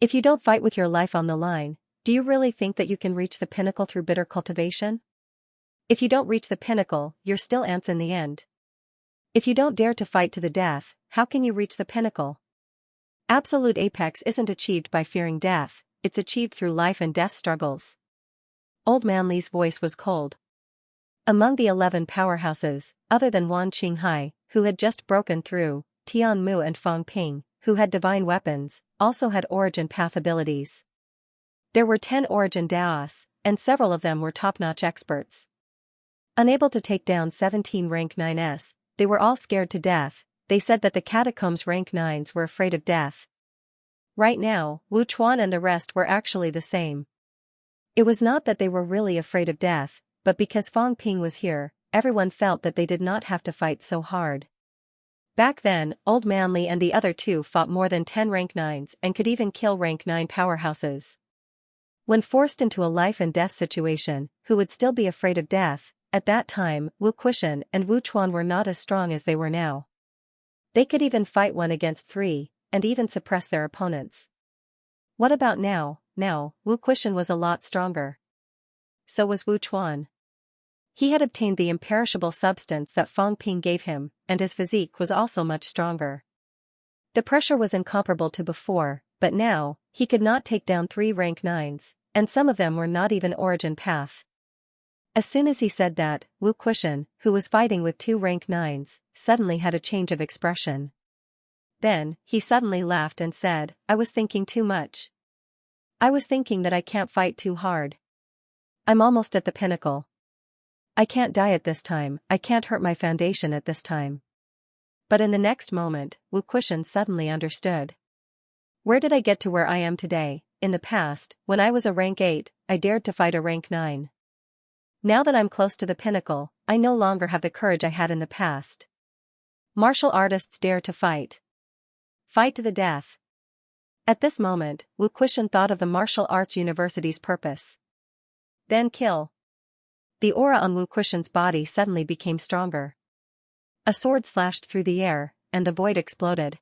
If you don't fight with your life on the line, do you really think that you can reach the pinnacle through bitter cultivation? If you don't reach the pinnacle, you're still ants in the end. If you don't dare to fight to the death, how can you reach the pinnacle? Absolute apex isn't achieved by fearing death, it's achieved through life and death struggles." Old Manly's voice was cold. Among the 11 powerhouses, other than Wan Qinghai, who had just broken through, Tian Mu and Fang Ping, who had divine weapons, also had origin path abilities. There were 10 origin Daos, and several of them were top-notch experts. Unable to take down 17 rank 9s, they were all scared to death. They said that the catacombs rank 9s were afraid of death. Right now, Wu Chuan and the rest were actually the same. It was not that they were really afraid of death, but because Fang Ping was here, everyone felt that they did not have to fight so hard. Back then, Old Manly and the other 2 fought more than 10 rank 9s and could even kill rank 9 powerhouses. When forced into a life and death situation, who would still be afraid of death? At that time, Wu Quishan and Wu Chuan were not as strong as they were now. They could even fight 1 against 3, and even suppress their opponents. What about now? Now, Wu Quishan was a lot stronger. So was Wu Chuan. He had obtained the imperishable substance that Fang Ping gave him, and his physique was also much stronger. The pressure was incomparable to before, but now, he could not take down 3 rank 9s, and some of them were not even origin path. As soon as he said that, Wu Quishan, who was fighting with 2 rank 9s, suddenly had a change of expression. Then, he suddenly laughed and said, "I was thinking too much. I was thinking that I can't fight too hard. I'm almost at the pinnacle. I can't die at this time, I can't hurt my foundation at this time." But in the next moment, Wu Quishan suddenly understood. Where did I get to where I am today? In the past, when I was a rank 8, I dared to fight a rank 9. Now that I'm close to the pinnacle, I no longer have the courage I had in the past. Martial artists dare to fight. Fight to the death. At this moment, Wu Quishan thought of the martial arts university's purpose. Then kill. The aura on Wu Quishan's body suddenly became stronger. A sword slashed through the air, and the void exploded.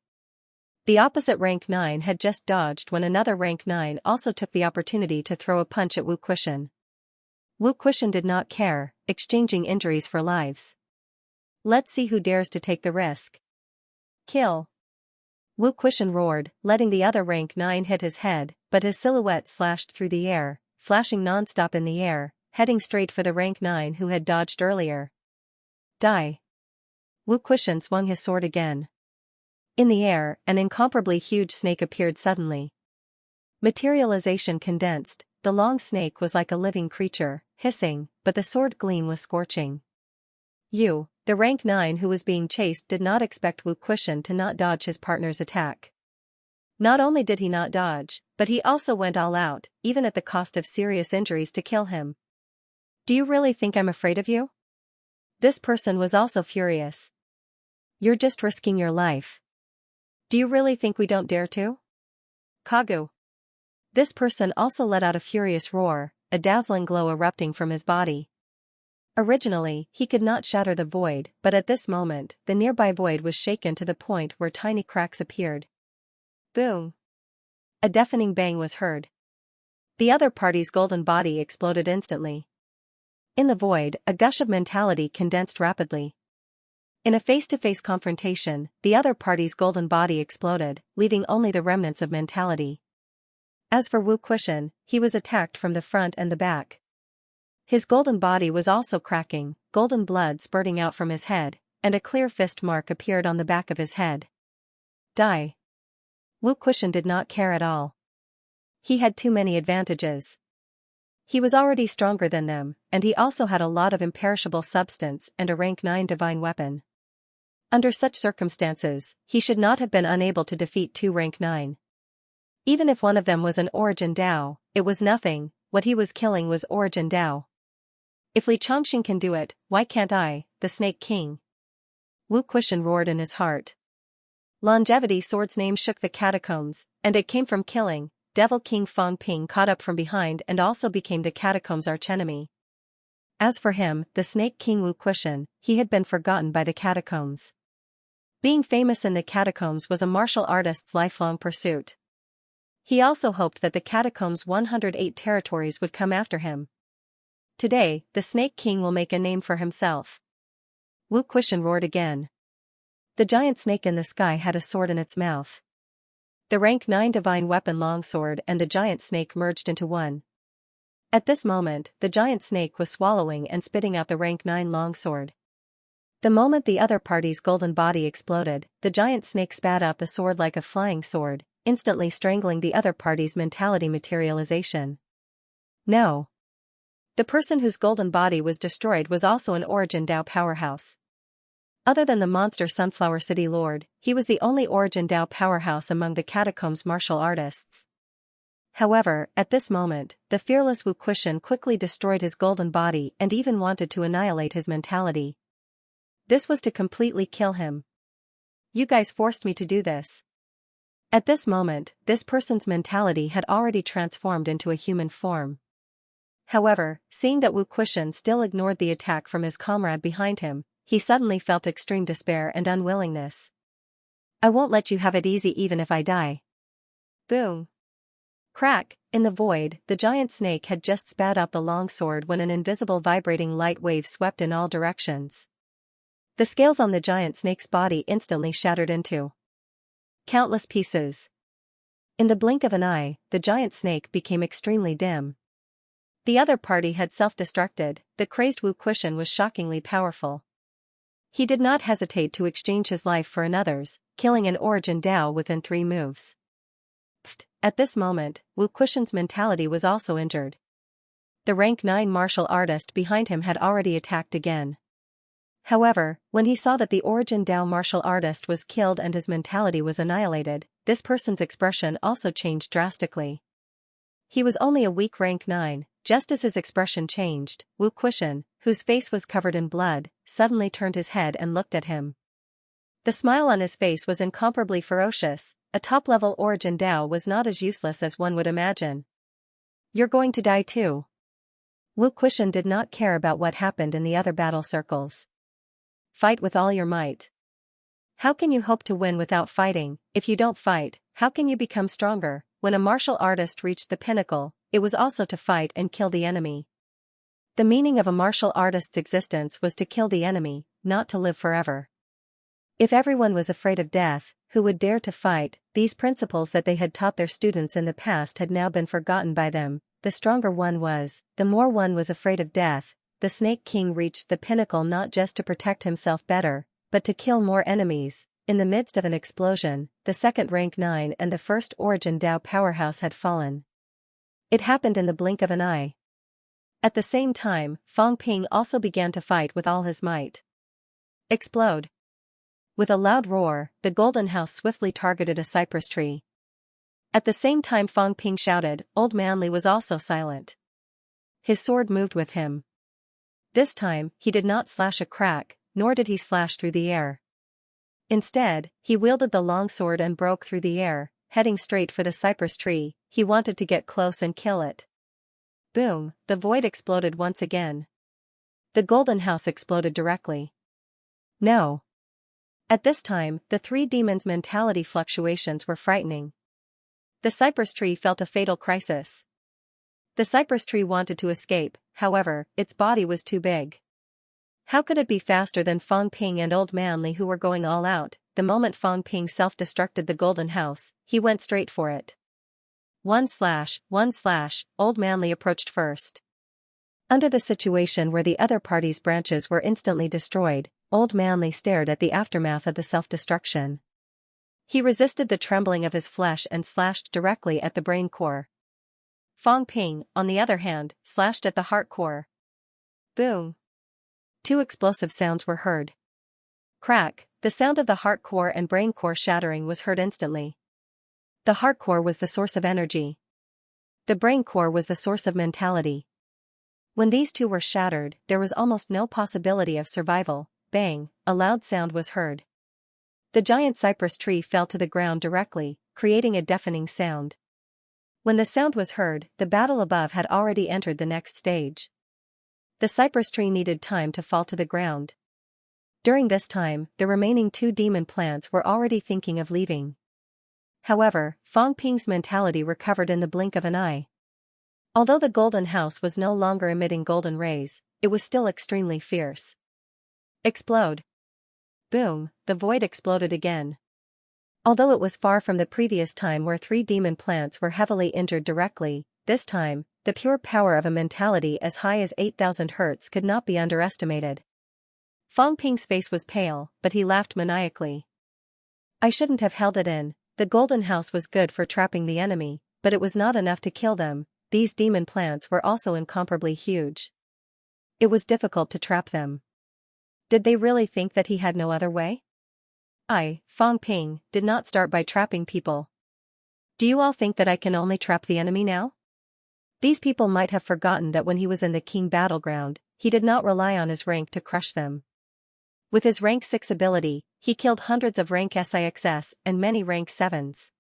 The opposite rank 9 had just dodged when another rank 9 also took the opportunity to throw a punch at Wu Quishan. Wu Quishan did not care, exchanging injuries for lives. Let's see who dares to take the risk. Kill. Wu Quishan roared, letting the other rank 9 hit his head, but his silhouette slashed through the air, flashing non-stop in the air, heading straight for the rank 9 who had dodged earlier. Die. Wu Quishan swung his sword again. In the air, an incomparably huge snake appeared suddenly. Materialization condensed, the long snake was like a living creature, hissing, but the sword gleam was scorching. The rank 9 who was being chased did not expect Wu Quishan to not dodge his partner's attack. Not only did he not dodge, but he also went all out, even at the cost of serious injuries to kill him. Do you really think I'm afraid of you? This person was also furious. You're just risking your life. Do you really think we don't dare to? Kagu. This person also let out a furious roar, a dazzling glow erupting from his body. Originally, he could not shatter the void, but at this moment, the nearby void was shaken to the point where tiny cracks appeared. Boom! A deafening bang was heard. The other party's golden body exploded instantly. In the void, a gush of mentality condensed rapidly. In a face-to-face confrontation, the other party's golden body exploded, leaving only the remnants of mentality. As for Wu Quishan, he was attacked from the front and the back. His golden body was also cracking, golden blood spurting out from his head, and a clear fist mark appeared on the back of his head. Die. Wu Kuxian did not care at all. He had too many advantages. He was already stronger than them, and he also had a lot of imperishable substance and a rank 9 divine weapon. Under such circumstances, he should not have been unable to defeat 2 rank 9. Even if one of them was an origin Dao, it was nothing. What he was killing was origin Dao. If Li Chongqing can do it, why can't I, the Snake King? Wu Kuxian roared in his heart. Longevity Sword's name shook the catacombs, and it came from killing. Devil King Fang Ping caught up from behind and also became the catacombs' archenemy. As for him, the Snake King Wu Kuxian, he had been forgotten by the catacombs. Being famous in the catacombs was a martial artist's lifelong pursuit. He also hoped that the catacombs' 108 territories would come after him. Today, the Snake King will make a name for himself. Wu Kuxian roared again. The giant snake in the sky had a sword in its mouth. The rank 9 divine weapon longsword and the giant snake merged into one. At this moment, the giant snake was swallowing and spitting out the rank 9 longsword. The moment the other party's golden body exploded, the giant snake spat out the sword like a flying sword, instantly strangling the other party's mentality materialization. No. The person whose golden body was destroyed was also an origin Dao powerhouse. Other than the monster Sunflower City Lord, he was the only origin Dao powerhouse among the catacombs martial artists. However, at this moment, the fearless Wu Kuxian quickly destroyed his golden body and even wanted to annihilate his mentality. This was to completely kill him. You guys forced me to do this. At this moment, this person's mentality had already transformed into a human form. However, seeing that Wu Kuxian still ignored the attack from his comrade behind him, he suddenly felt extreme despair and unwillingness. I won't let you have it easy even if I die. Boom. Crack, in the void, the giant snake had just spat out the long sword when an invisible vibrating light wave swept in all directions. The scales on the giant snake's body instantly shattered into countless pieces. In the blink of an eye, the giant snake became extremely dim. The other party had self-destructed. The crazed Wu Kuxian was shockingly powerful. He did not hesitate to exchange his life for another's, killing an origin Dao within 3 moves. At this moment, Wu Kuxian's mentality was also injured. The rank 9 martial artist behind him had already attacked again. However, when he saw that the origin Dao martial artist was killed and his mentality was annihilated, this person's expression also changed drastically. He was only a weak rank 9, just as his expression changed, Wu Kuxian, whose face was covered in blood, suddenly turned his head and looked at him. The smile on his face was incomparably ferocious. A top-level origin Dao was not as useless as one would imagine. You're going to die too. Wu Kuxian did not care about what happened in the other battle circles. Fight with all your might. How can you hope to win without fighting? If you don't fight, how can you become stronger? When a martial artist reached the pinnacle, it was also to fight and kill the enemy. The meaning of a martial artist's existence was to kill the enemy, not to live forever. If everyone was afraid of death, who would dare to fight? These principles that they had taught their students in the past had now been forgotten by them. The stronger one was, the more one was afraid of death. The Snake King reached the pinnacle not just to protect himself better, but to kill more enemies. In the midst of an explosion, the second rank 9 and the first origin Dao powerhouse had fallen. It happened in the blink of an eye. At the same time, Fang Ping also began to fight with all his might. Explode. With a loud roar, the golden house swiftly targeted a cypress tree. At the same time Fang Ping shouted, Old Man Li was also silent. His sword moved with him. This time, he did not slash a crack, nor did he slash through the air. Instead, he wielded the long sword and broke through the air, heading straight for the cypress tree. He wanted to get close and kill it. Boom, the void exploded once again. The golden house exploded directly. No. At this time, the 3 demons' mentality fluctuations were frightening. The cypress tree felt a fatal crisis. The cypress tree wanted to escape, however, its body was too big. How could it be faster than Fang Ping and Old Man Li who were going all out? The moment Fang Ping self-destructed the golden house, he went straight for it. One slash, Old Man Li approached first. Under the situation where the other party's branches were instantly destroyed, Old Manly stared at the aftermath of the self-destruction. He resisted the trembling of his flesh and slashed directly at the brain core. Fang Ping, on the other hand, slashed at the heart core. Boom! Two explosive sounds were heard. Crack, the sound of the heart core and brain core shattering was heard instantly. The heart core was the source of energy. The brain core was the source of mentality. When these two were shattered, there was almost no possibility of survival. Bang, a loud sound was heard. The giant cypress tree fell to the ground directly, creating a deafening sound. When the sound was heard, the battle above had already entered the next stage. The cypress tree needed time to fall to the ground. During this time, the remaining two demon plants were already thinking of leaving. However, Fang Ping's mentality recovered in the blink of an eye. Although the golden house was no longer emitting golden rays, it was still extremely fierce. Explode. Boom, the void exploded again. Although it was far from the previous time where three demon plants were heavily injured directly, this time, the pure power of a mentality as high as 8,000 Hz could not be underestimated. Fang Ping's face was pale, but he laughed maniacally. I shouldn't have held it in. The golden house was good for trapping the enemy, but it was not enough to kill them. These demon plants were also incomparably huge. It was difficult to trap them. Did they really think that he had no other way? Fang Ping, did not start by trapping people. Do you all think that I can only trap the enemy now? These people might have forgotten that when he was in the King battleground, he did not rely on his rank to crush them. With his rank 6 ability, he killed hundreds of rank SIXS and many rank 7s.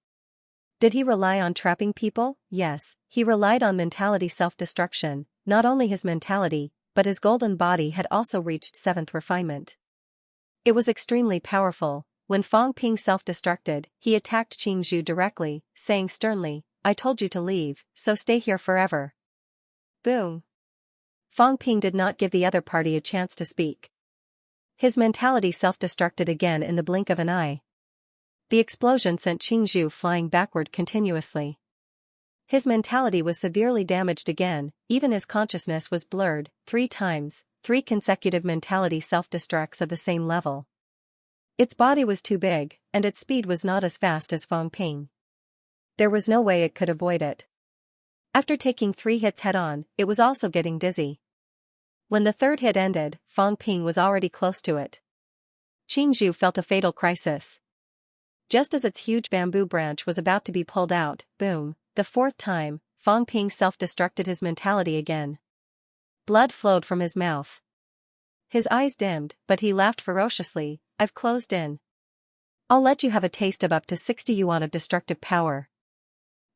Did he rely on trapping people? Yes, he relied on mentality self-destruction. Not only his mentality, but his golden body had also reached 7th refinement. It was extremely powerful. When Fang Ping self-destructed, he attacked Qingzhu directly, saying sternly, I told you to leave, so stay here forever. Boom. Fang Ping did not give the other party a chance to speak. His mentality self-destructed again in the blink of an eye. The explosion sent Qingzhu flying backward continuously. His mentality was severely damaged again, even his consciousness was blurred, 3 times, 3 consecutive mentality self-destructs of the same level. Its body was too big, and its speed was not as fast as Fang Ping. There was no way it could avoid it. After taking 3 hits head-on, it was also getting dizzy. When the 3rd hit ended, Fang Ping was already close to it. Qingzhu felt a fatal crisis. Just as its huge bamboo branch was about to be pulled out, boom, the 4th time, Fang Ping self-destructed his mentality again. Blood flowed from his mouth. His eyes dimmed, but he laughed ferociously, I've closed in. I'll let you have a taste of up to 60 yuan of destructive power.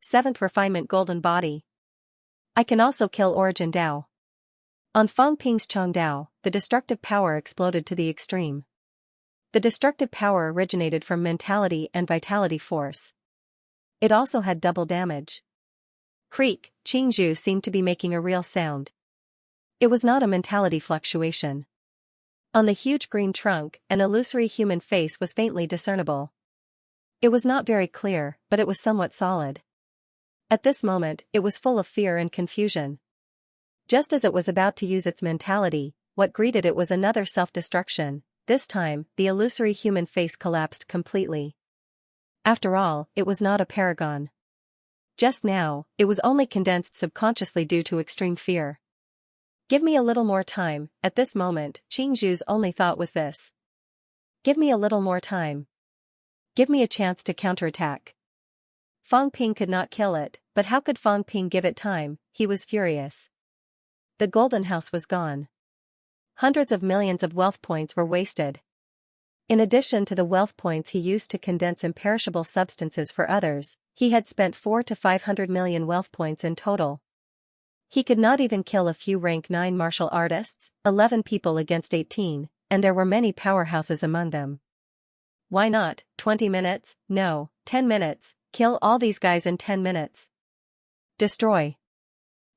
7th refinement golden body. I can also kill Origin Dao. On Fang Ping's Changdao, the destructive power exploded to the extreme. The destructive power originated from mentality and vitality force. It also had double damage. Creak, Qingzhu seemed to be making a real sound. It was not a mentality fluctuation. On the huge green trunk, an illusory human face was faintly discernible. It was not very clear, but it was somewhat solid. At this moment, it was full of fear and confusion. Just as it was about to use its mentality, what greeted it was another self-destruction. This time, the illusory human face collapsed completely. After all, it was not a paragon. Just now, it was only condensed subconsciously due to extreme fear. Give me a little more time. At this moment, Qingzhu's only thought was this. Give me a little more time. Give me a chance to counterattack. Fang Ping could not kill it, but how could Fang Ping give it time? He was furious. The golden house was gone. Hundreds of millions of wealth points were wasted. In addition to the wealth points he used to condense imperishable substances for others, he had spent 400 to 500 million wealth points in total. He could not even kill a few rank 9 martial artists, 11 people against 18, and there were many powerhouses among them. Why not, 20 minutes? No, 10 minutes, kill all these guys in 10 minutes. Destroy.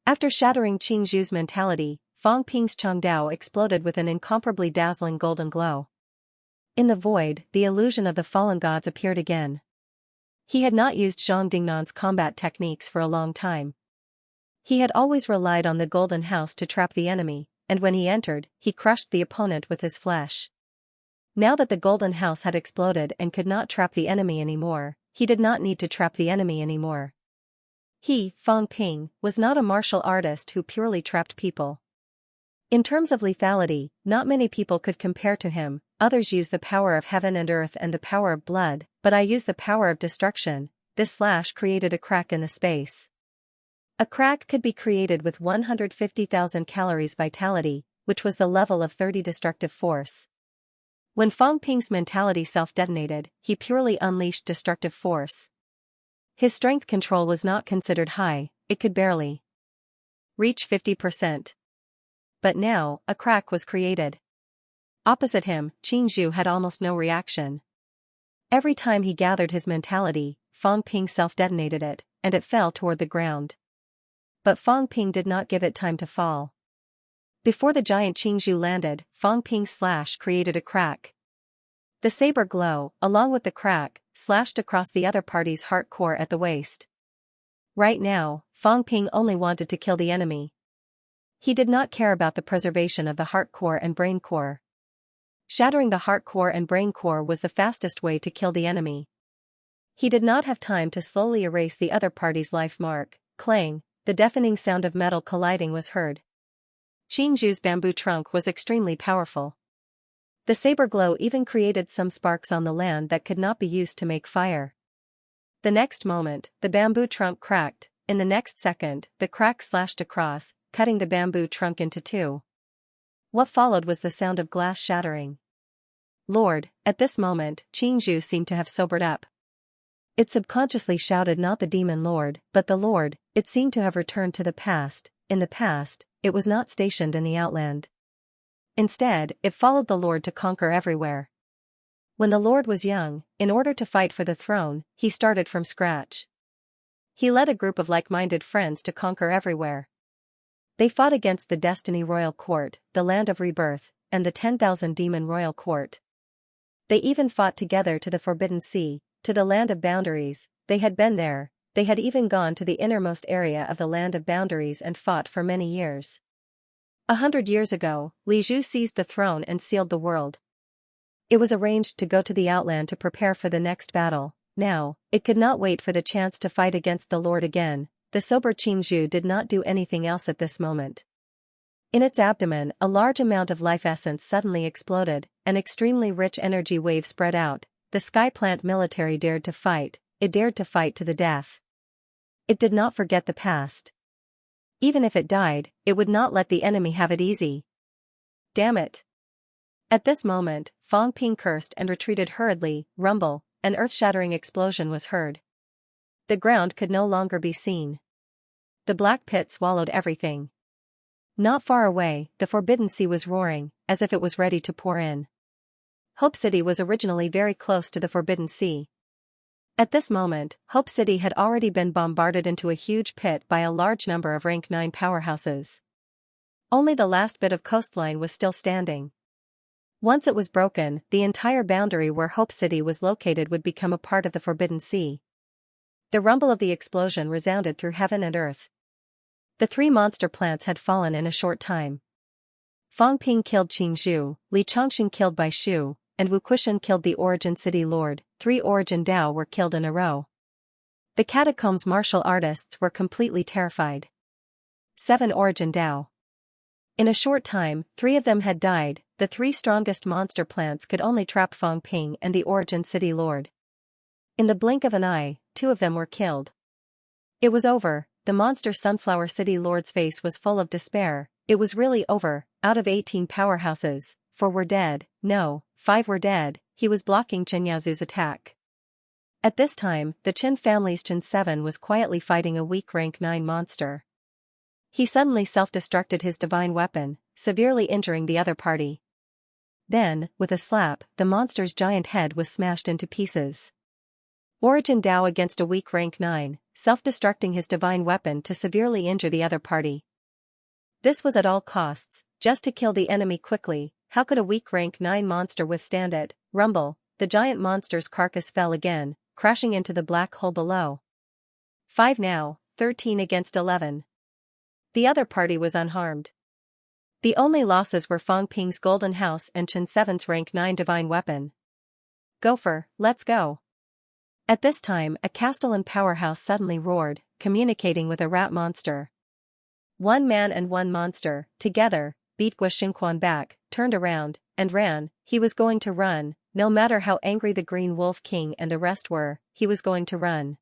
After shattering Qingzhu's mentality, Fang Ping's Changdao exploded with an incomparably dazzling golden glow. In the void, the illusion of the fallen gods appeared again. He had not used Zhang Dingnan's combat techniques for a long time. He had always relied on the golden house to trap the enemy, and when he entered, he crushed the opponent with his flesh. Now that the golden house had exploded and could not trap the enemy anymore, he did not need to trap the enemy anymore. He, Fang Ping, was not a martial artist who purely trapped people. In terms of lethality, not many people could compare to him. Others use the power of heaven and earth and the power of blood, but I use the power of destruction. This slash created a crack in the space. A crack could be created with 150,000 calories vitality, which was the level of 30 destructive force. When Fang Ping's mentality self-detonated, he purely unleashed destructive force. His strength control was not considered high, it could barely reach 50%. But now, a crack was created. Opposite him, Xianxia had almost no reaction. Every time he gathered his mentality, Fang Ping self-detonated it, and it fell toward the ground. But Fang Ping did not give it time to fall. Before the giant Xianxia landed, Fang Ping's slash created a crack. The saber glow, along with the crack, slashed across the other party's heart core at the waist. Right now, Fang Ping only wanted to kill the enemy. He did not care about the preservation of the heart core and brain core. Shattering the heart core and brain core was the fastest way to kill the enemy. He did not have time to slowly erase the other party's life mark. Clang, the deafening sound of metal colliding was heard. Xianxia's bamboo trunk was extremely powerful. The saber glow even created some sparks on the land that could not be used to make fire. The next moment, the bamboo trunk cracked. In the next second, the crack slashed across, cutting the bamboo trunk into two. What followed was the sound of glass shattering. Lord, at this moment, Xianxia seemed to have sobered up. It subconsciously shouted not the demon lord, but the Lord. It seemed to have returned to the past. In the past, it was not stationed in the outland. Instead, it followed the Lord to conquer everywhere. When the Lord was young, in order to fight for the throne, he started from scratch. He led a group of like-minded friends to conquer everywhere. They fought against the Destiny Royal Court, the Land of Rebirth, and the 10,000 Demon Royal Court. They even fought together to the Forbidden Sea, to the Land of Boundaries. They had been there. They had even gone to the innermost area of the Land of Boundaries and fought for many years. 100 years ago, Li Zhu seized the throne and sealed the world. It was arranged to go to the Outland to prepare for the next battle. Now, it could not wait for the chance to fight against the Lord again. The sober Xianxia did not do anything else at this moment. In its abdomen, a large amount of life essence suddenly exploded, an extremely rich energy wave spread out. The sky plant military dared to fight, it dared to fight to the death. It did not forget the past. Even if it died, it would not let the enemy have it easy. Damn it. At this moment, Fang Ping cursed and retreated hurriedly. Rumble, an earth-shattering explosion was heard. The ground could no longer be seen. The black pit swallowed everything. Not far away, the Forbidden Sea was roaring, as if it was ready to pour in. Hope City was originally very close to the Forbidden Sea. At this moment, Hope City had already been bombarded into a huge pit by a large number of Rank 9 powerhouses. Only the last bit of coastline was still standing. Once it was broken, the entire boundary where Hope City was located would become a part of the Forbidden Sea. The rumble of the explosion resounded through heaven and earth. The three monster plants had fallen in a short time. Fang Ping killed Qing Zhu, Li Chongxin killed Bai Shu, and Wu Kuishan killed the Origin City Lord. 3 Origin Dao were killed in a row. The catacombs martial artists were completely terrified. 7 Origin Dao. In a short time, 3 of them had died. The 3 strongest monster plants could only trap Fang Ping and the Origin City Lord. In the blink of an eye, 2 of them were killed. It was over. The monster Sunflower City Lord's face was full of despair. It was really over. Out of 18 powerhouses, 4 were dead. No, 5 were dead. He was blocking Chen Yaozu's attack. At this time, the Chen family's Chen 7 was quietly fighting a weak rank 9 monster. He suddenly self-destructed his divine weapon, severely injuring the other party. Then, with a slap, the monster's giant head was smashed into pieces. Origin Dao against a weak rank 9, self-destructing his divine weapon to severely injure the other party. This was at all costs, just to kill the enemy quickly. How could a weak rank 9 monster withstand it? Rumble, the giant monster's carcass fell again, crashing into the black hole below. 5 now, 13 against 11. The other party was unharmed. The only losses were Fang Ping's golden house and Chen Seven's rank 9 divine weapon. Gopher, let's go. At this time, a Castellan powerhouse suddenly roared, communicating with a rat monster. One man and one monster, together, beat Guixinquan back, turned around, and ran. He was going to run, no matter how angry the Green Wolf King and the rest were, he was going to run.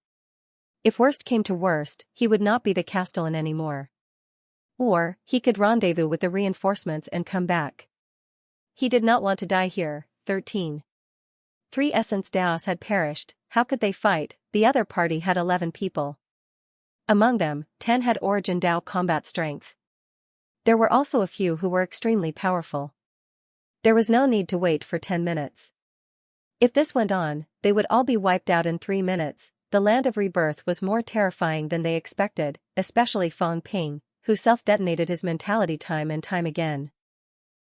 If worst came to worst, he would not be the Castellan anymore. Or, he could rendezvous with the reinforcements and come back. He did not want to die here. 13. 3 Essence Daos had perished. How could they fight? The other party had 11 people. Among them, 10 had Origin Dao combat strength. There were also a few who were extremely powerful. There was no need to wait for 10 minutes. If this went on, they would all be wiped out in 3 minutes. The land of rebirth was more terrifying than they expected, especially Fang Ping, who self-detonated his mentality time and time again.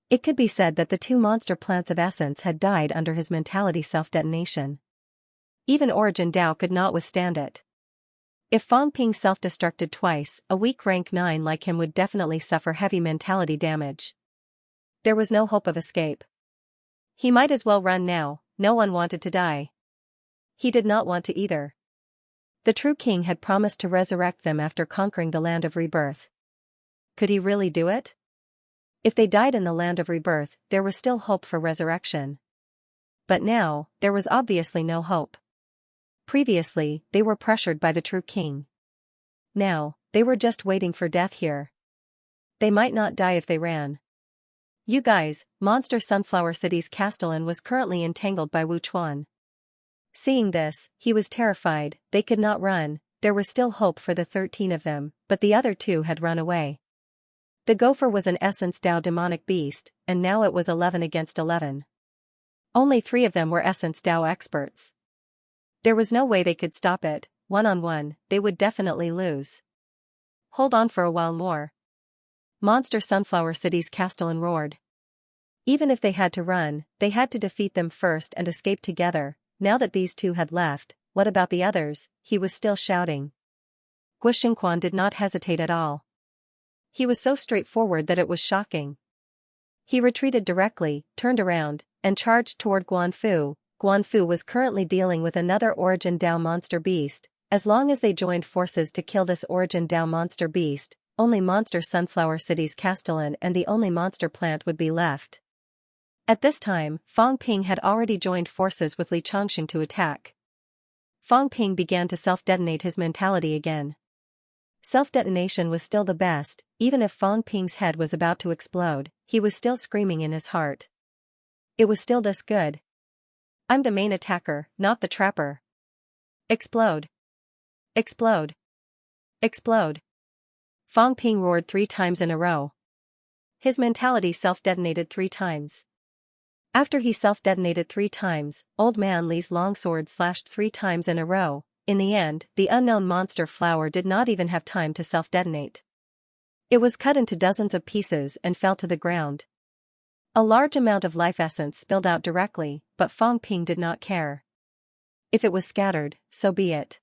It could be said that the 2 monster plants of essence had died under his mentality self-detonation. Even Origin Dao could not withstand it. If Fang Ping self-destructed twice, a weak rank 9 like him would definitely suffer heavy mentality damage. There was no hope of escape. He might as well run now. No one wanted to die. He did not want to either. The true king had promised to resurrect them after conquering the land of rebirth. Could he really do it? If they died in the land of rebirth, there was still hope for resurrection. But now, there was obviously no hope. Previously, they were pressured by the true king. Now, they were just waiting for death here. They might not die if they ran. You guys, Monster Sunflower City's Castellan was currently entangled by Wu Chuan. Seeing this, he was terrified. They could not run. There was still hope for the 13 of them, but the other 2 had run away. The gopher was an Essence Dao demonic beast, and now it was 11 against 11. Only 3 of them were Essence Dao experts. There was no way they could stop it. One-on-one, they would definitely lose. Hold on for a while more. Monster Sunflower City's Castellan roared. Even if they had to run, they had to defeat them first and escape together. Now that these 2 had left, what about the others? He was still shouting. Guixinquan did not hesitate at all. He was so straightforward that it was shocking. He retreated directly, turned around, and charged toward Guanfu. Guanfu was currently dealing with another Origin Dao monster beast. As long as they joined forces to kill this Origin Dao monster beast, only Monster Sunflower City's Castellan and the only monster plant would be left. At this time, Fang Ping had already joined forces with Li Changxing to attack. Fang Ping began to self-detonate his mentality again. Self-detonation was still the best. Even if Fang Ping's head was about to explode, he was still screaming in his heart. It was still this good. I'm the main attacker, not the trapper. Explode. Explode. Explode. Fang Ping roared 3 times in a row. His mentality self-detonated 3 times. After he self-detonated 3 times, Old Man Li's longsword slashed 3 times in a row. In the end, the unknown monster flower did not even have time to self-detonate. It was cut into dozens of pieces and fell to the ground. A large amount of life essence spilled out directly, but Fang Ping did not care. If it was scattered, so be it.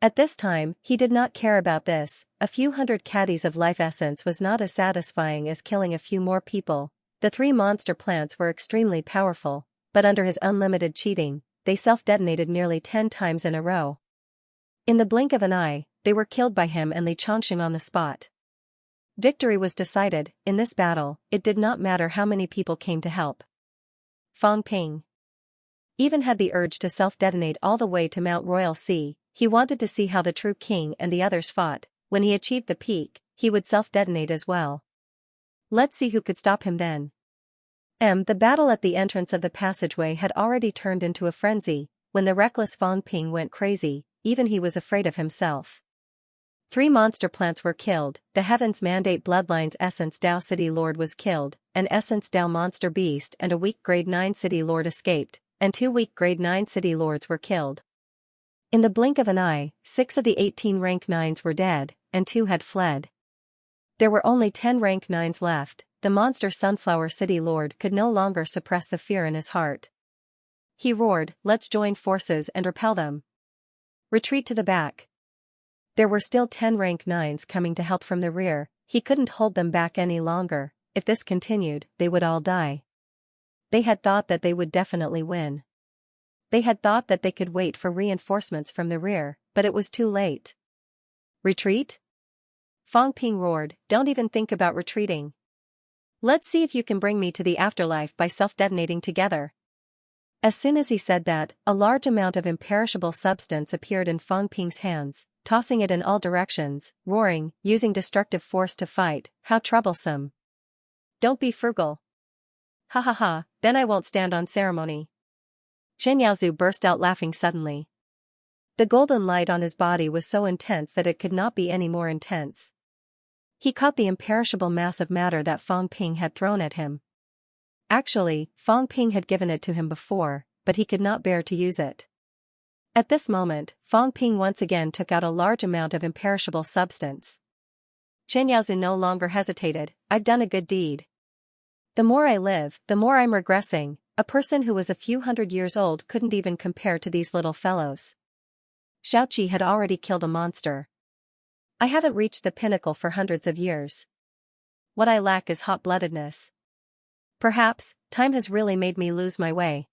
At this time, he did not care about this. A few hundred caddies of life essence was not as satisfying as killing a few more people. The 3 monster plants were extremely powerful, but under his unlimited cheating, they self-detonated nearly 10 times in a row. In the blink of an eye, they were killed by him and Li Changxing on the spot. Victory was decided. In this battle, it did not matter how many people came to help. Fang Ping even had the urge to self-detonate all the way to Mount Royal Sea. He wanted to see how the true king and the others fought. When he achieved the peak, he would self-detonate as well. Let's see who could stop him then. The battle at the entrance of the passageway had already turned into a frenzy. When the reckless Fang Ping went crazy, even he was afraid of himself. 3 monster plants were killed. The Heavens Mandate Bloodline's Essence Dao City Lord was killed. An Essence Dao monster beast and a weak grade 9 City Lord escaped, and 2 weak grade 9 City Lords were killed. In the blink of an eye, 6 of the 18 rank 9s were dead, and 2 had fled. There were only 10 rank 9s left. The monster Sunflower City Lord could no longer suppress the fear in his heart. He roared, "Let's join forces and repel them. Retreat to the back." There were still 10 rank 9s coming to help from the rear. He couldn't hold them back any longer. if this continued, they would all die. They had thought that they would definitely win. They had thought that they could wait for reinforcements from the rear, but it was too late. Retreat? Fang Ping roared, don't even think about retreating. Let's see if you can bring me to the afterlife by self-detonating together. As soon as he said that, a large amount of imperishable substance appeared in Fang Ping's hands, tossing it in all directions, roaring, using destructive force to fight, how troublesome. Don't be frugal. Ha ha ha, then I won't stand on ceremony. Chen Yaozu burst out laughing suddenly. The golden light on his body was so intense that it could not be any more intense. He caught the imperishable mass of matter that Fang Ping had thrown at him. Actually, Fang Ping had given it to him before, but he could not bear to use it. At this moment, Fang Ping once again took out a large amount of imperishable substance. Chen Yaozu no longer hesitated, I've done a good deed. The more I live, the more I'm regressing. A person who was a few hundred years old couldn't even compare to these little fellows. Xiaoqi had already killed a monster. I haven't reached the pinnacle for hundreds of years. What I lack is hot-bloodedness. Perhaps, time has really made me lose my way.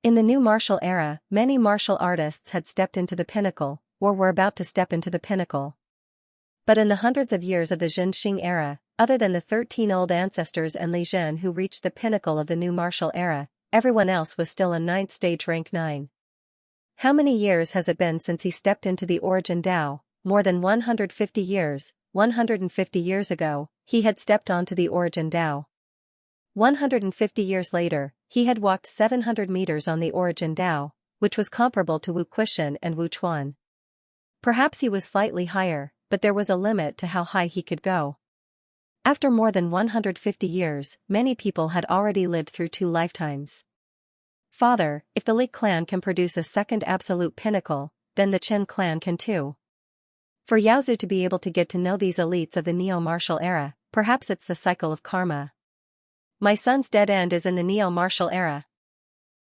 In the new martial era, many martial artists had stepped into the pinnacle, or were about to step into the pinnacle. But in the hundreds of years of the Xinxing era, other than the 13 old ancestors and Li Zhen who reached the pinnacle of the new martial era, everyone else was still a 9th stage rank 9. How many years has it been since he stepped into the origin Dao? More than 150 years. 150 years ago, he had stepped onto the origin Dao. 150 years later, he had walked 700 meters on the origin Dao, which was comparable to Wu Quishan and Wu Chuan. Perhaps he was slightly higher, but there was a limit to how high he could go. After more than 150 years, many people had already lived through 2 lifetimes. Father, if the Li clan can produce a second absolute pinnacle, then the Chen clan can too. For Yaozu to be able to get to know these elites of the neo-martial era, perhaps it's the cycle of karma. My son's dead end is in the neo-martial era.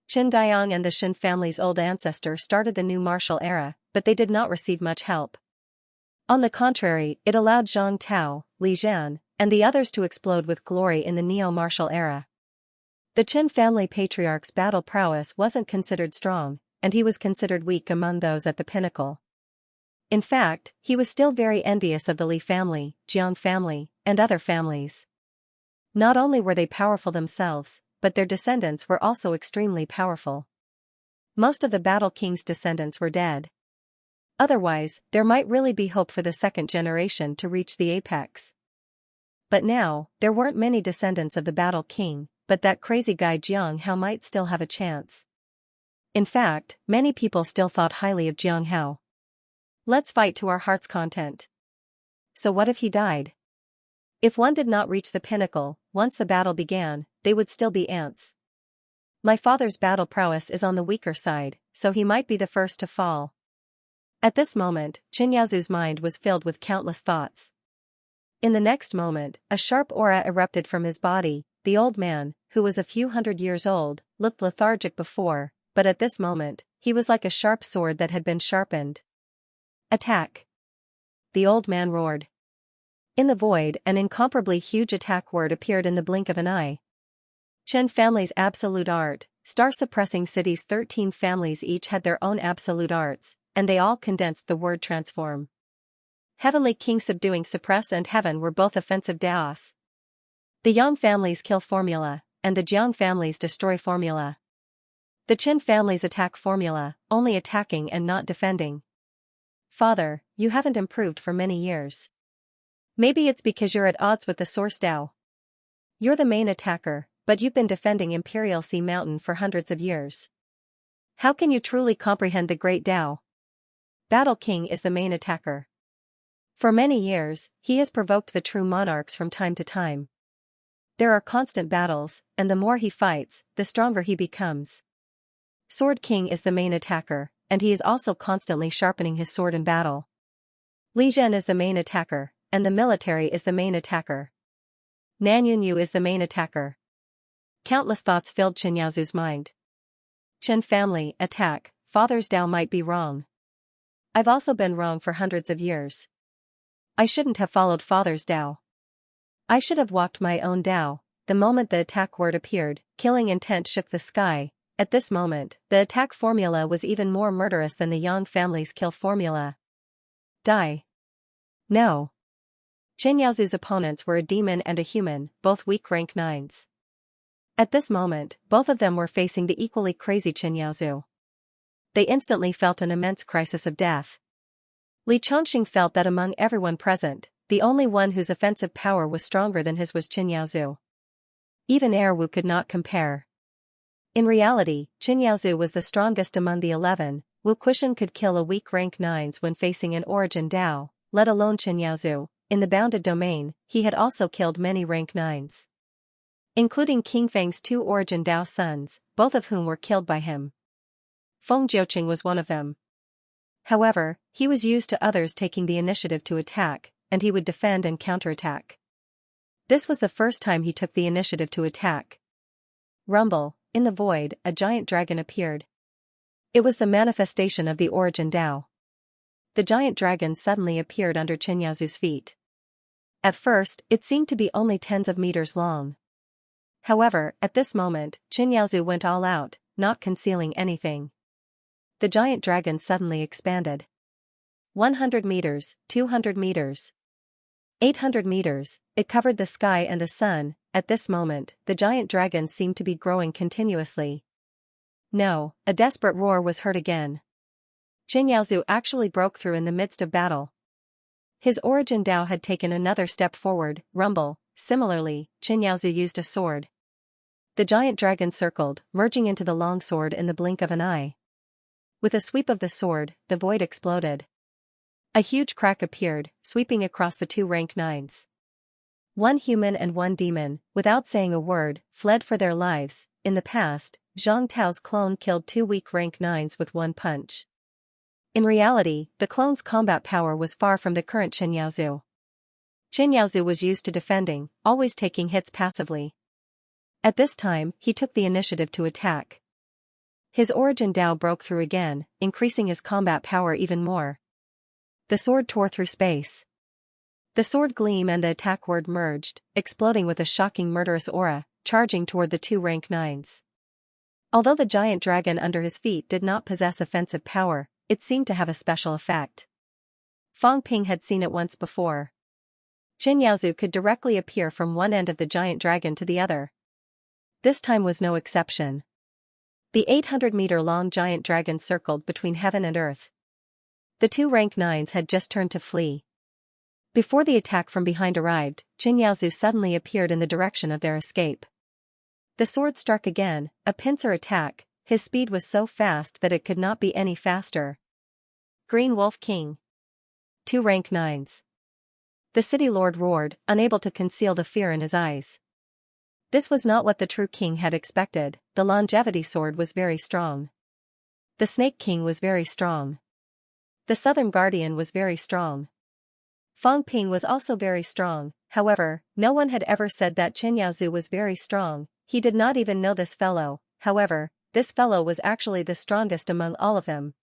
Qin Guiyang and the Shen family's old ancestor started the new martial era, but they did not receive much help. On the contrary, it allowed Zhang Tao, Li Zhan, and the others to explode with glory in the neo-martial era. The Qin family patriarch's battle prowess wasn't considered strong, and he was considered weak among those at the pinnacle. In fact, he was still very envious of the Li family, Jiang family, and other families. Not only were they powerful themselves, but their descendants were also extremely powerful. Most of the Battle King's descendants were dead. Otherwise, there might really be hope for the second generation to reach the apex. But now, there weren't many descendants of the Battle King, but that crazy guy Jiang Hao might still have a chance. In fact, many people still thought highly of Jiang Hao. Let's fight to our heart's content. So what if he died? If one did not reach the pinnacle, once the battle began, they would still be ants. My father's battle prowess is on the weaker side, so he might be the first to fall. At this moment, Chen Yaozu's mind was filled with countless thoughts. In the next moment, a sharp aura erupted from his body. The old man, who was a few hundred years old, looked lethargic before, but at this moment, he was like a sharp sword that had been sharpened. Attack! The old man roared. In the void, an incomparably huge attack word appeared in the blink of an eye. Chen family's absolute art. Star-suppressing cities 13 families each had their own absolute arts, and they all condensed the word transform. Heavenly King subduing suppress and heaven were both offensive Daos. The Yang family's kill formula, and the Jiang family's destroy formula. The Qin family's attack formula, only attacking and not defending. Father, you haven't improved for many years. Maybe it's because you're at odds with the source Dao. You're the main attacker, but you've been defending Imperial Sea Mountain for hundreds of years. How can you truly comprehend the great Dao? Battle King is the main attacker. For many years, he has provoked the true monarchs from time to time. There are constant battles, and the more he fights, the stronger he becomes. Sword King is the main attacker, and he is also constantly sharpening his sword in battle. Li Zhen is the main attacker, and the military is the main attacker. Nan Yunyu is the main attacker. Countless thoughts filled Chen Yaozu's mind. Chen family, attack, father's Dao might be wrong. I've also been wrong for hundreds of years. I shouldn't have followed father's Dao. I should have walked my own Dao. The moment the attack word appeared, killing intent shook the sky. At this moment, the attack formula was even more murderous than the Yang family's kill formula. Die. No. Chen Yaozu's opponents were a demon and a human, both weak rank 9s. At this moment, both of them were facing the equally crazy Chen Yaozu. They instantly felt an immense crisis of death. Li Chongqing felt that among everyone present, the only one whose offensive power was stronger than his was Chen Yaozu. Even Erwu could not compare. In reality, Chen Yaozu was the strongest among the 11. Wu Quishan could kill a weak rank 9s when facing an origin Dao, let alone Chen Yaozu. In the bounded domain, he had also killed many rank 9s. Including King Feng's 2 origin Dao sons, both of whom were killed by him. Feng Jiuqing was one of them. However, he was used to others taking the initiative to attack, and he would defend and counterattack. This was the first time he took the initiative to attack. Rumble, in the void, a giant dragon appeared. It was the manifestation of the origin Dao. The giant dragon suddenly appeared under Chen Yaozu's feet. At first, it seemed to be only tens of meters long. However, at this moment, Chen Yaozu went all out, not concealing anything. The giant dragon suddenly expanded. 100 meters, 200 meters. 800 meters, it covered the sky and the sun. At this moment, the giant dragon seemed to be growing continuously. No, a desperate roar was heard again. Chen Yaozu actually broke through in the midst of battle. His origin Dao had taken another step forward, rumble. Similarly, Chen Yaozu used a sword. The giant dragon circled, merging into the long sword in the blink of an eye. With a sweep of the sword, the void exploded. A huge crack appeared, sweeping across the 2 rank 9s. One human and one demon, without saying a word, fled for their lives. In the past, Zhang Tao's clone killed 2 weak rank 9s with one punch. In reality, the clone's combat power was far from the current Chen Yaozu. Chen Yaozu was used to defending, always taking hits passively. At this time, he took the initiative to attack. His origin Dao broke through again, increasing his combat power even more. The sword tore through space. The sword gleam and the attack word merged, exploding with a shocking murderous aura, charging toward the 2 rank 9s. Although the giant dragon under his feet did not possess offensive power, it seemed to have a special effect. Fang Ping had seen it once before. Chen Yaozu could directly appear from one end of the giant dragon to the other. This time was no exception. The 800-meter-long giant dragon circled between heaven and earth. The 2 rank 9s had just turned to flee. Before the attack from behind arrived, Chen Yaozu suddenly appeared in the direction of their escape. The sword struck again, a pincer attack. His speed was so fast that it could not be any faster. Green Wolf King. 2 rank 9s. The city lord roared, unable to conceal the fear in his eyes. This was not what the true king had expected. The longevity sword was very strong. The Snake King was very strong. The Southern Guardian was very strong. Fang Ping was also very strong. However, no one had ever said that Chen Yaozu was very strong. He did not even know this fellow. However, this fellow was actually the strongest among all of them.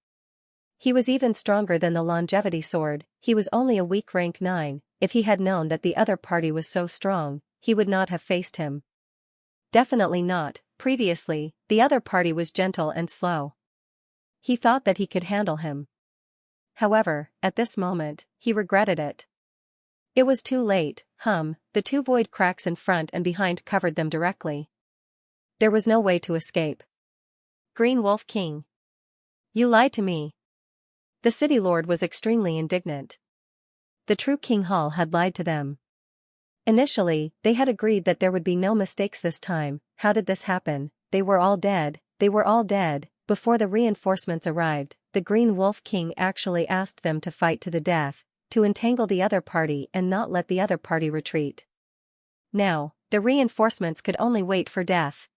He was even stronger than the longevity sword. He was only a weak rank 9. If he had known that the other party was so strong, he would not have faced him. Definitely not. Previously, the other party was gentle and slow. He thought that he could handle him. However, at this moment, he regretted it. It was too late. The 2 void cracks in front and behind covered them directly. There was no way to escape. Green Wolf King. You lied to me. The city lord was extremely indignant. The true King Hall had lied to them. Initially, they had agreed that there would be no mistakes this time. How did this happen? They were all dead. They were all dead. Before the reinforcements arrived, the Green Wolf King actually asked them to fight to the death, to entangle the other party and not let the other party retreat. Now, the reinforcements could only wait for death.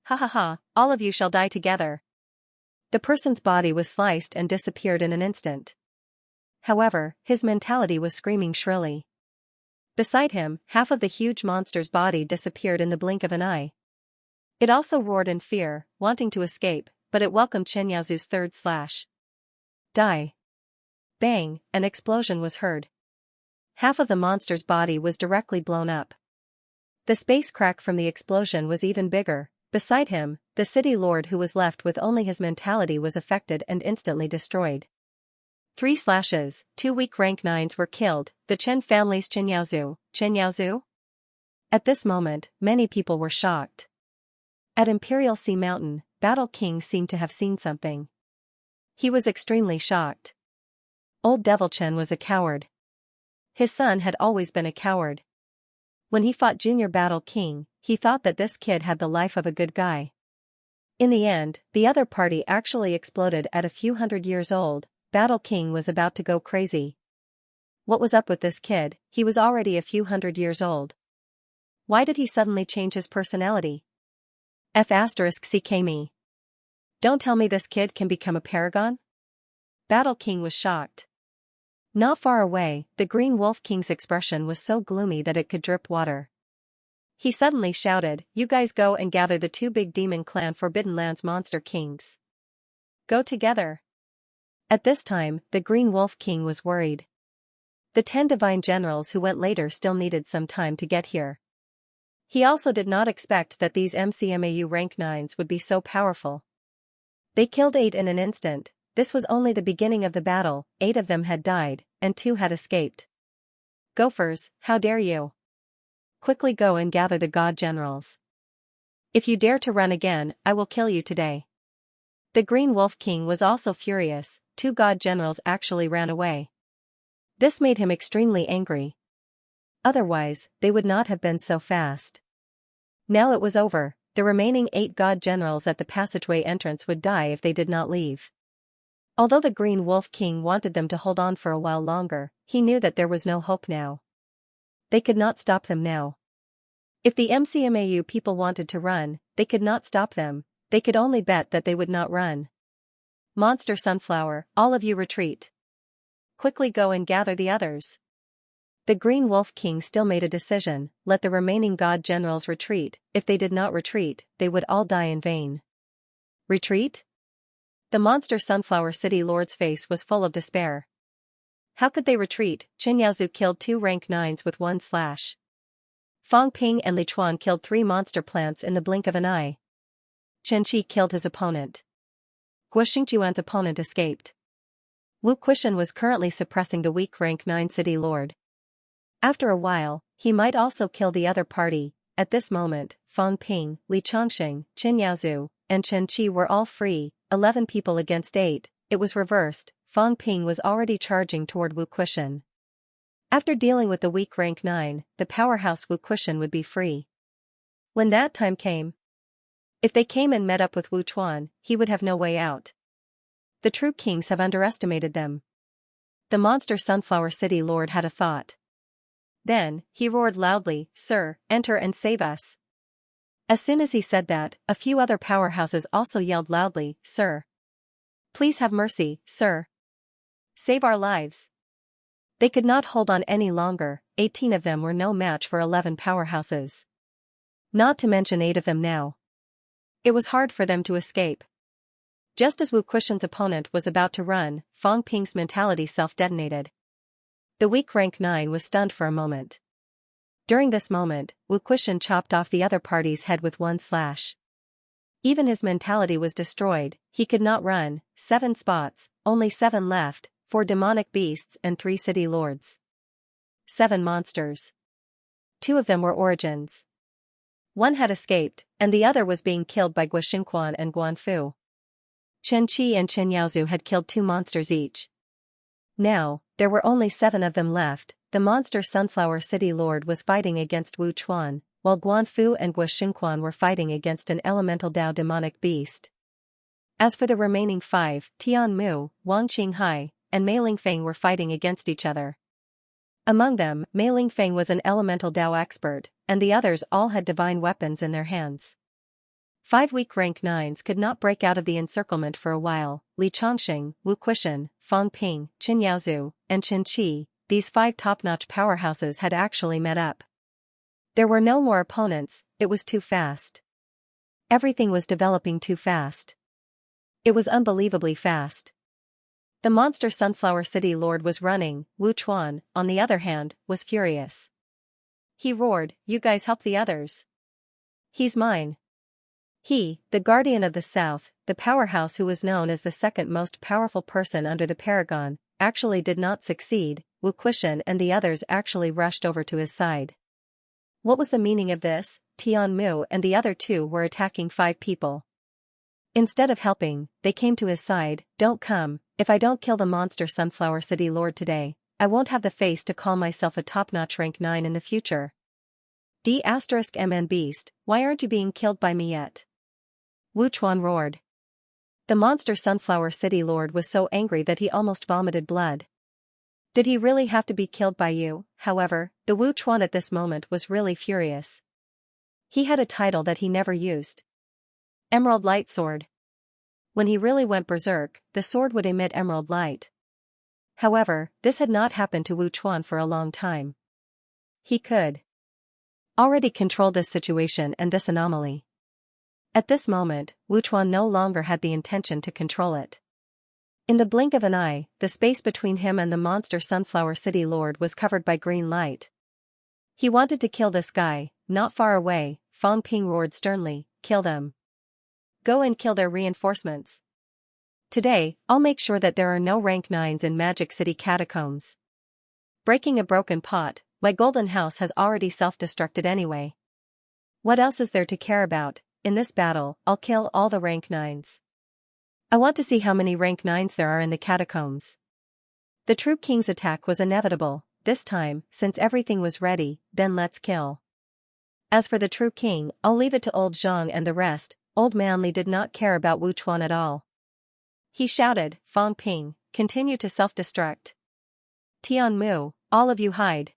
Ha ha ha, all of you shall die together. The person's body was sliced and disappeared in an instant. However, his mentality was screaming shrilly. Beside him, half of the huge monster's body disappeared in the blink of an eye. It also roared in fear, wanting to escape, but it welcomed Chen Yaozu's third slash. Die. Bang, an explosion was heard. Half of the monster's body was directly blown up. The space crack from the explosion was even bigger. Beside him, the city lord who was left with only his mentality was affected and instantly destroyed. 3 slashes, 2 weak rank 9s were killed, the Chen family's Xianxia. At this moment, many people were shocked. At Imperial Sea Mountain, Battle King seemed to have seen something. He was extremely shocked. Old Devil Chen was a coward. His son had always been a coward. When he fought Junior Battle King, he thought that this kid had the life of a good guy. In the end, the other party actually exploded at a few hundred years old. Battle King was about to go crazy. What was up with this kid? He was already a few hundred years old. Why did he suddenly change his personality? CKME. Don't tell me this kid can become a paragon? Battle King was shocked. Not far away, the Green Wolf King's expression was so gloomy that it could drip water. He suddenly shouted, "You guys go and gather the 2 big demon clan Forbidden Lands monster kings. Go together." At this time, the Green Wolf King was worried. The 10 divine generals who went later still needed some time to get here. He also did not expect that these MCMAU rank 9s would be so powerful. They killed 8 in an instant. This was only the beginning of the battle. 8 of them had died, and 2 had escaped. Gophers, how dare you? Quickly go and gather the god generals. If you dare to run again, I will kill you today. The Green Wolf King was also furious. 2 god generals actually ran away. This made him extremely angry. Otherwise, they would not have been so fast. Now it was over. The remaining 8 god generals at the passageway entrance would die if they did not leave. Although the Green Wolf King wanted them to hold on for a while longer, he knew that there was no hope now. They could not stop them now. If the MCMAU people wanted to run, they could not stop them. They could only bet that they would not run. Monster Sunflower, all of you retreat. Quickly go and gather the others. The Green Wolf King still made a decision. Let the remaining god generals retreat. If they did not retreat, they would all die in vain. Retreat? The Monster Sunflower City Lord's face was full of despair. How could they retreat? Xianxia killed 2 rank 9s with 1 slash. Fang Ping and Li Chuan killed 3 monster plants in the blink of an eye. Chen Qi killed his opponent. Guo Xingjuan's opponent escaped. Wu Quishan was currently suppressing the weak rank 9 city lord. After a while, he might also kill the other party. At this moment, Fang Ping, Li Chongqing, Qin Yaozu, and Chen Qi were all free, 11 people against 8. It was reversed. Fang Ping was already charging toward Wu Quishan. After dealing with the weak rank 9, the powerhouse Wu Quishan would be free. When that time came, if they came and met up with Wu Chuan, he would have no way out. The true kings have underestimated them. The Monster Sunflower City Lord had a thought. Then, he roared loudly, "Sir, enter and save us." As soon as he said that, a few other powerhouses also yelled loudly, "Sir. Please have mercy, sir. Save our lives." They could not hold on any longer. 18 of them were no match for 11 powerhouses. Not to mention 8 of them now. It was hard for them to escape. Just as Wu Quishan's opponent was about to run, Fang Ping's mentality self-detonated. The weak rank 9 was stunned for a moment. During this moment, Wu Quishan chopped off the other party's head with 1 slash. Even his mentality was destroyed. He could not run. 7 spots, only 7 left, 4 demonic beasts and 3 city lords. 7 monsters. 2 of them were origins. 1 had escaped, and the other was being killed by Guo Xingquan and Guanfu. Chen Qi and Chen Yaozu had killed 2 monsters each. Now, there were only 7 of them left. The Monster Sunflower City Lord was fighting against Wu Chuan, while Guanfu and Guo Xingquan were fighting against an elemental Dao demonic beast. As for the remaining 5, Tian Mu, Wang Qinghai, and Mei Lingfeng were fighting against each other. Among them, Mei Lingfeng was an elemental Dao expert, and the others all had divine weapons in their hands. 5 weak rank 9s could not break out of the encirclement for a while. Li Chongqing, Wu Quishan, Fang Ping, Qin Yaozu, and Qin Qi, these 5 top-notch powerhouses had actually met up. There were no more opponents. It was too fast. Everything was developing too fast. It was unbelievably fast. The monster Sunflower City Lord was running. Wu Chuan, on the other hand, was furious. He roared, "You guys help the others. He's mine." He, the guardian of the South, the powerhouse who was known as the second most powerful person under the Paragon, actually did not succeed. Wu Quishan and the others actually rushed over to his side. What was the meaning of this? Tian Mu and the other two were attacking 5 people. Instead of helping, they came to his side. "Don't come. If I don't kill the monster Sunflower City Lord today, I won't have the face to call myself a top-notch rank 9 in the future. D*MN Beast, why aren't you being killed by me yet?" Wu Chuan roared. The monster Sunflower City Lord was so angry that he almost vomited blood. Did he really have to be killed by you? However, the Wu Chuan at this moment was really furious. He had a title that he never used. Emerald Light Sword. When he really went berserk, the sword would emit emerald light. However, this had not happened to Wu Chuan for a long time. He could already control this situation and this anomaly. At this moment, Wu Chuan no longer had the intention to control it. In the blink of an eye, the space between him and the monster Sunflower City Lord was covered by green light. He wanted to kill this guy. Not far away, Fang Ping roared sternly, "Kill them. Go and kill their reinforcements. Today, I'll make sure that there are no rank 9s in Magic City catacombs. Breaking a broken pot, my golden house has already self-destructed anyway. What else is there to care about? In this battle, I'll kill all the rank 9s. I want to see how many rank 9s there are in the catacombs." The true king's attack was inevitable. This time, since everything was ready, then let's kill. As for the true king, I'll leave it to old Zhang and the rest. Old Manly did not care about Wu Chuan at all. He shouted, "Fang Ping, continue to self-destruct. Tian Mu, all of you hide."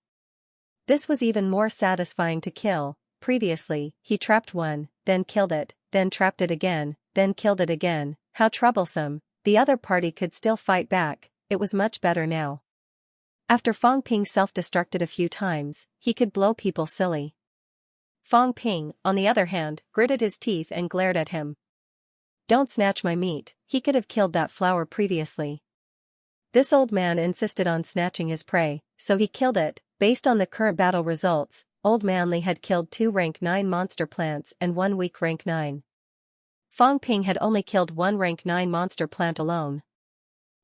This was even more satisfying to kill. Previously, he trapped one, then killed it, then trapped it again, then killed it again. How troublesome. The other party could still fight back. It was much better now. After Fang Ping self-destructed a few times, he could blow people silly. Fang Ping, on the other hand, gritted his teeth and glared at him. "Don't snatch my meat." He could have killed that flower previously. This old man insisted on snatching his prey, so he killed it. Based on the current battle results, Old Manly had killed 2 rank 9 monster plants and 1 weak rank 9. Fang Ping had only killed 1 rank 9 monster plant alone.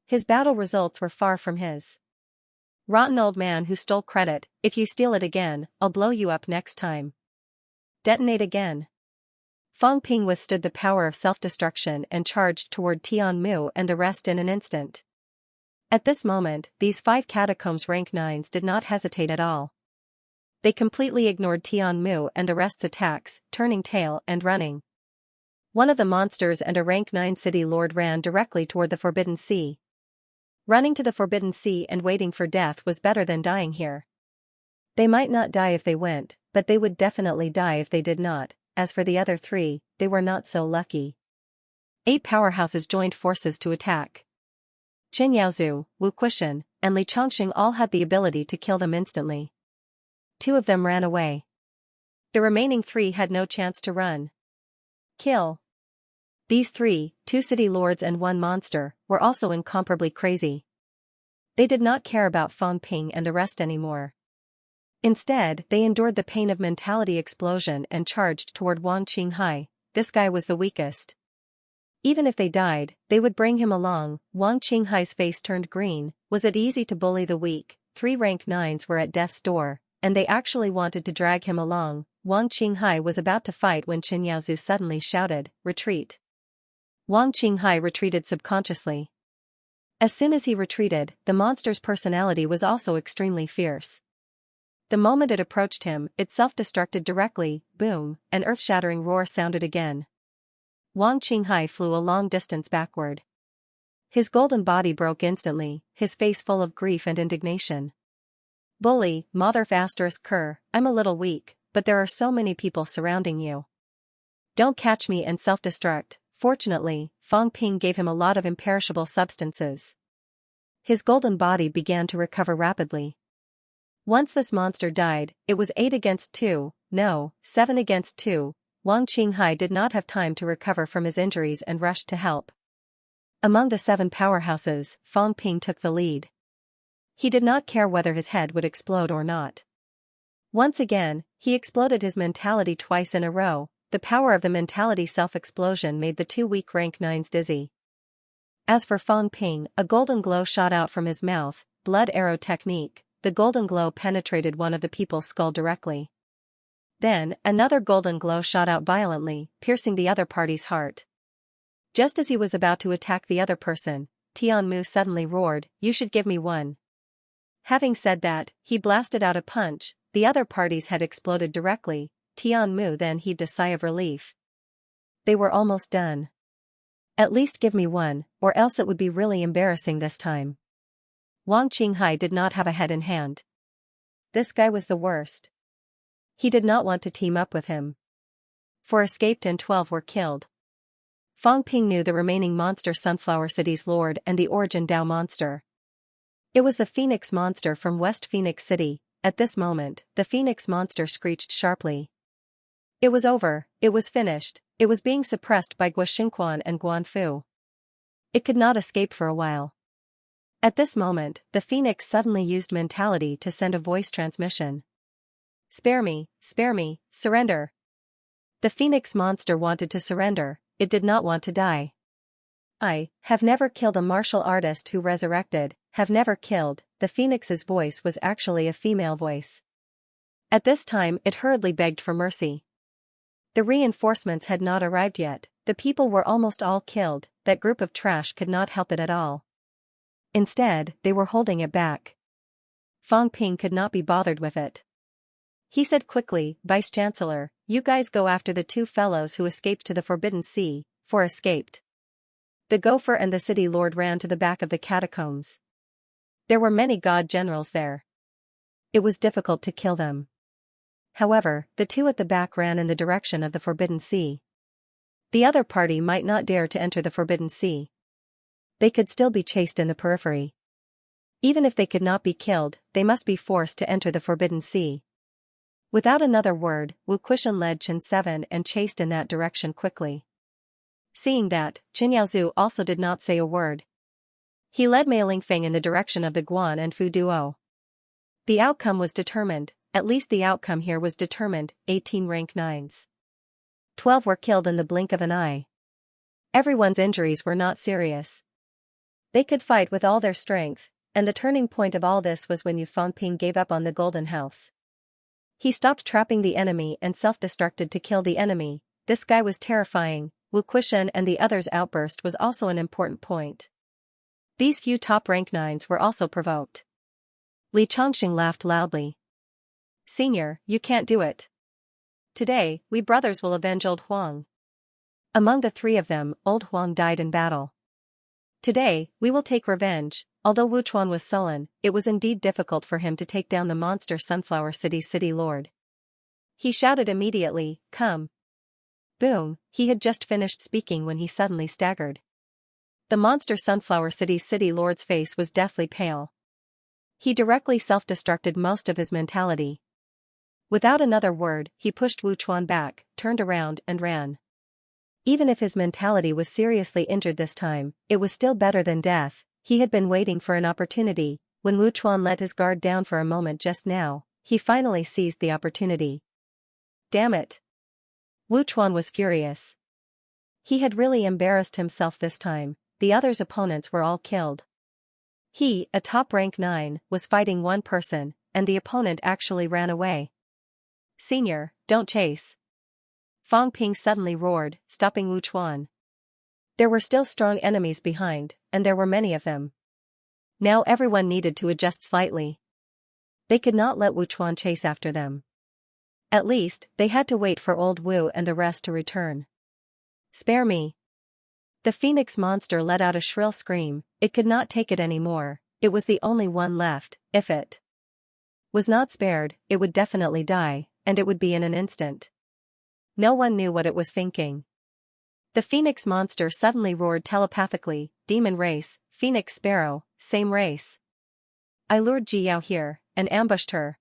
His battle results were far from his. Rotten old man who stole credit. "If you steal it again, I'll blow you up next time. Detonate again." Fang Ping withstood the power of self-destruction and charged toward Tian Mu and the rest in an instant. At this moment, these 5 catacombs rank 9s did not hesitate at all. They completely ignored Tian Mu and the rest's attacks, turning tail and running. One of the monsters and a rank 9 city lord ran directly toward the Forbidden Sea. Running to the Forbidden Sea and waiting for death was better than dying here. They might not die if they went, but they would definitely die if they did not. As for the other 3, they were not so lucky. 8 powerhouses joined forces to attack. Qin Yaozu, Wu Quishan, and Li Chongqing all had the ability to kill them instantly. 2 of them ran away. The remaining 3 had no chance to run. Kill. These 3, 2 city lords and 1 monster, were also incomparably crazy. They did not care about Fang Ping and the rest anymore. Instead, they endured the pain of mentality explosion and charged toward Wang Qinghai. This guy was the weakest. Even if they died, they would bring him along. Wang Qinghai's face turned green. Was it easy to bully the weak? 3 rank 9s were at death's door, and they actually wanted to drag him along. Wang Qinghai was about to fight when Qin Yaozu suddenly shouted, "Retreat." Wang Qinghai retreated subconsciously. As soon as he retreated, the monster's personality was also extremely fierce. The moment it approached him, it self-destructed directly. Boom, an earth-shattering roar sounded again. Wang Qinghai flew a long distance backward. His golden body broke instantly, his face full of grief and indignation. "Bully, motherf***, I'm a little weak, but there are so many people surrounding you. Don't catch me and self-destruct." Fortunately, Fang Ping gave him a lot of imperishable substances. His golden body began to recover rapidly. Once this monster died, it was 8 against 2, no, 7 against 2. Wang Qinghai did not have time to recover from his injuries and rushed to help. Among the 7 powerhouses, Fang Ping took the lead. He did not care whether his head would explode or not. Once again, he exploded his mentality twice in a row. The power of the mentality self-explosion made the 2 weak rank 9s dizzy. As for Fang Ping, a golden glow shot out from his mouth, blood arrow technique. The golden glow penetrated one of the people's skull directly. Then, another golden glow shot out violently, piercing the other party's heart. Just as he was about to attack the other person, Tianmu suddenly roared, "You should give me one." Having said that, he blasted out a punch. The other party's head exploded directly. Tianmu then heaved a sigh of relief. They were almost done. At least give me one, or else it would be really embarrassing this time. Wang Qinghai did not have a head in hand. This guy was the worst. He did not want to team up with him. 4 escaped and 12 were killed. Fang Ping knew the remaining monster Sunflower City's lord and the origin Dao monster. It was the Phoenix monster from West Phoenix City. At this moment, the Phoenix monster screeched sharply. It was over, it was finished, it was being suppressed by Guoxinquan and Guanfu. It could not escape for a while. At this moment, the Phoenix suddenly used mentality to send a voice transmission. Spare me, surrender. The Phoenix monster wanted to surrender, it did not want to die. I have never killed a martial artist who resurrected, have never killed. The Phoenix's voice was actually a female voice. At this time it hurriedly begged for mercy. The reinforcements had not arrived yet, the people were almost all killed, that group of trash could not help it at all. Instead, they were holding it back. Fang Ping could not be bothered with it. He said quickly, "Vice-Chancellor, you guys go after the 2 fellows who escaped to the Forbidden Sea." 4 escaped. The gopher and the city lord ran to the back of the catacombs. There were many god generals there. It was difficult to kill them. However, the 2 at the back ran in the direction of the Forbidden Sea. The other party might not dare to enter the Forbidden Sea. They could still be chased in the periphery. Even if they could not be killed, they must be forced to enter the Forbidden Sea. Without another word, Wu Kuishan led Chen 7 and chased in that direction quickly. Seeing that, Chen Yaozu also did not say a word. He led Mei Lingfeng in the direction of the Guan and Fu Duo. The outcome was determined, at least the outcome here was determined. 18 rank 9s. 12 were killed in the blink of an eye. Everyone's injuries were not serious. They could fight with all their strength, and the turning point of all this was when Yu Fangping gave up on the Golden House. He stopped trapping the enemy and self-destructed to kill the enemy. This guy was terrifying. Wu Kuishan and the others' outburst was also an important point. These few top rank 9s were also provoked. Li Chongqing laughed loudly. "Senior, you can't do it. Today, we brothers will avenge old Huang." Among the 3 of them, old Huang died in battle. Today, we will take revenge. Although Wu Chuan was sullen, it was indeed difficult for him to take down the monster Sunflower City's city lord. He shouted immediately, "Come." Boom, he had just finished speaking when he suddenly staggered. The monster Sunflower City's city lord's face was deathly pale. He directly self-destructed most of his mentality. Without another word, he pushed Wu Chuan back, turned around and ran. Even if his mentality was seriously injured this time, it was still better than death. He had been waiting for an opportunity. When Wu Chuan let his guard down for a moment just now, he finally seized the opportunity. Damn it! Wu Chuan was furious. He had really embarrassed himself this time. The others' opponents were all killed. He, a top rank 9, was fighting one person, and the opponent actually ran away. "Senior, don't chase." Fang Ping suddenly roared, stopping Wu Chuan. There were still strong enemies behind, and there were many of them. Now everyone needed to adjust slightly. They could not let Wu Chuan chase after them. At least, they had to wait for old Wu and the rest to return. "Spare me." The Phoenix monster let out a shrill scream. It could not take it anymore. It was the only one left. If it was not spared, it would definitely die, and it would be in an instant. No one knew what it was thinking. The Phoenix monster suddenly roared telepathically, "Demon race, Phoenix Sparrow, same race. I lured Ji Yao here, and ambushed her."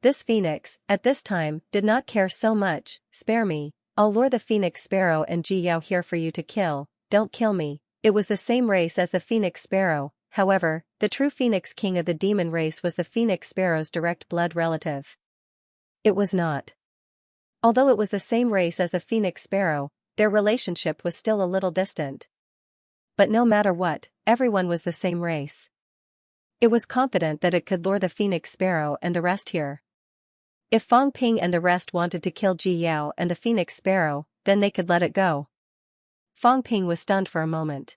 This Phoenix, at this time, did not care so much. "Spare me, I'll lure the Phoenix Sparrow and Ji Yao here for you to kill." "Don't kill me, It was the same race as the phoenix sparrow. However, the true phoenix king of the demon race was the phoenix sparrow's direct blood relative. It was not. Although it was the same race as the phoenix sparrow, their relationship was still a little distant. But no matter what, everyone was the same race. It was confident that it could lure the phoenix sparrow and the rest here. If Fang Ping and the rest wanted to kill Ji Yao and the phoenix sparrow, then they could let it go. Fang Ping was stunned for a moment.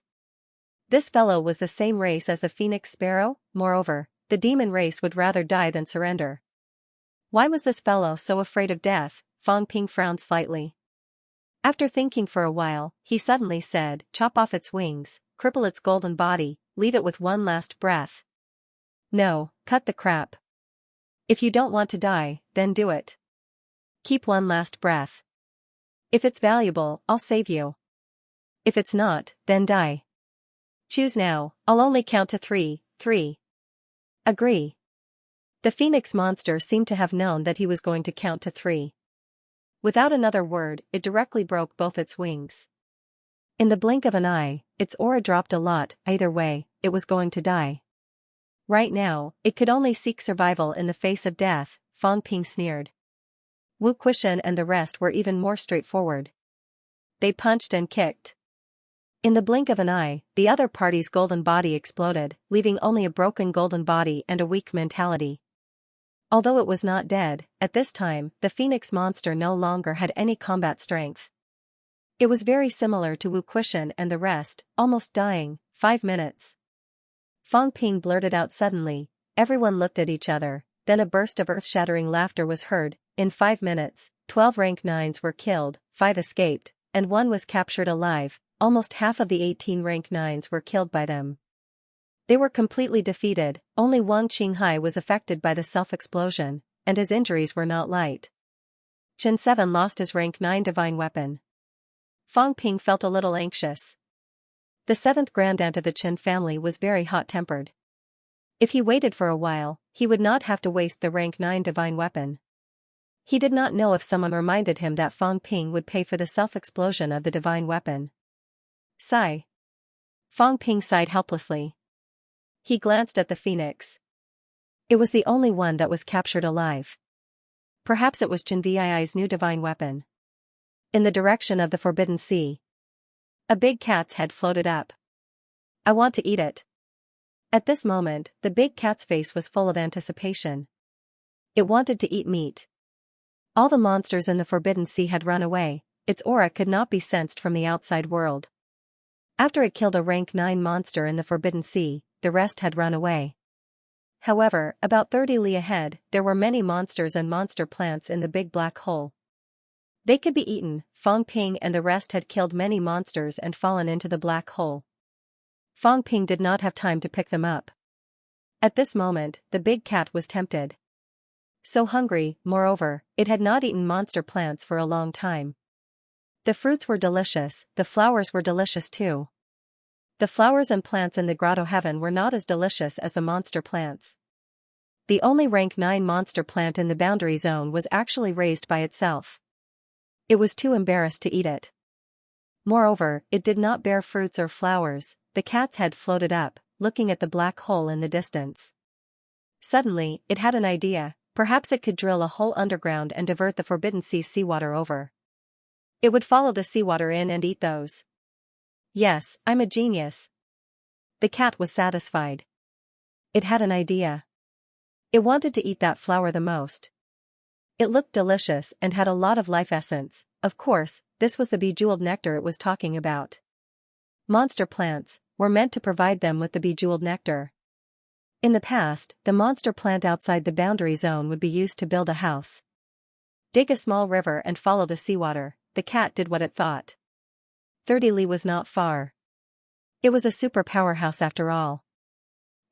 This fellow was the same race as the phoenix sparrow. Moreover, the demon race would rather die than surrender. Why was this fellow so afraid of death? Fang Ping frowned slightly. After thinking for a while, he suddenly said, "Chop off its wings, cripple its golden body, leave it with one last breath." No, cut the crap. If you don't want to die, then do it. Keep one last breath. If it's valuable, I'll save you. If it's not, then die. Choose now, I'll only count to 3. 3. Agree. The phoenix monster seemed to have known that he was going to count to 3. Without another word, it directly broke both its wings. In the blink of an eye, its aura dropped a lot. Either way, it was going to die. Right now, it could only seek survival in the face of death, Fang Ping sneered. Wu Quishan and the rest were even more straightforward. They punched and kicked. In the blink of an eye, the other party's golden body exploded, leaving only a broken golden body and a weak mentality. Although it was not dead, at this time, the phoenix monster no longer had any combat strength. It was very similar to Wu Quishan and the rest, almost dying. 5 minutes. Fang Ping blurted out suddenly. Everyone looked at each other, then a burst of earth-shattering laughter was heard. In 5 minutes, 12 rank 9s were killed, 5 escaped, and 1 was captured alive. Almost half of the 18 rank 9s were killed by them. They were completely defeated. Only Wang Qinghai was affected by the self-explosion, and his injuries were not light. Chen 7 lost his rank 9 divine weapon. Fang Ping felt a little anxious. The 7th grandaunt of the Chen family was very hot-tempered. If he waited for a while, he would not have to waste the rank 9 divine weapon. He did not know if someone reminded him that Fang Ping would pay for the self-explosion of the divine weapon. Sigh. Fang Ping sighed helplessly. He glanced at the phoenix. It was the only one that was captured alive. Perhaps it was Chen Vii's new divine weapon. In the direction of the Forbidden Sea, a big cat's head floated up. I want to eat it. At this moment, the big cat's face was full of anticipation. It wanted to eat meat. All the monsters in the Forbidden Sea had run away. Its aura could not be sensed from the outside world. After it killed a rank 9 monster in the Forbidden Sea, the rest had run away. However, about 30 li ahead, there were many monsters and monster plants in the big black hole. They could be eaten. Fang Ping and the rest had killed many monsters and fallen into the black hole. Fang Ping did not have time to pick them up. At this moment, the big cat was tempted. So hungry, moreover, it had not eaten monster plants for a long time. The fruits were delicious, the flowers were delicious too. The flowers and plants in the grotto heaven were not as delicious as the monster plants. The only rank 9 monster plant in the boundary zone was actually raised by itself. It was too embarrassed to eat it. Moreover, it did not bear fruits or flowers. The cat's head floated up, looking at the black hole in the distance. Suddenly, it had an idea. Perhaps it could drill a hole underground and divert the Forbidden Sea seawater over. It would follow the seawater in and eat those. Yes, I'm a genius. The cat was satisfied. It had an idea. It wanted to eat that flower the most. It looked delicious and had a lot of life essence. Of course, this was the bejeweled nectar it was talking about. Monster plants were meant to provide them with the bejeweled nectar. In the past, the monster plant outside the boundary zone would be used to build a house. Dig a small river and follow the seawater. The cat did what it thought. 30 li was not far. It was a super powerhouse after all.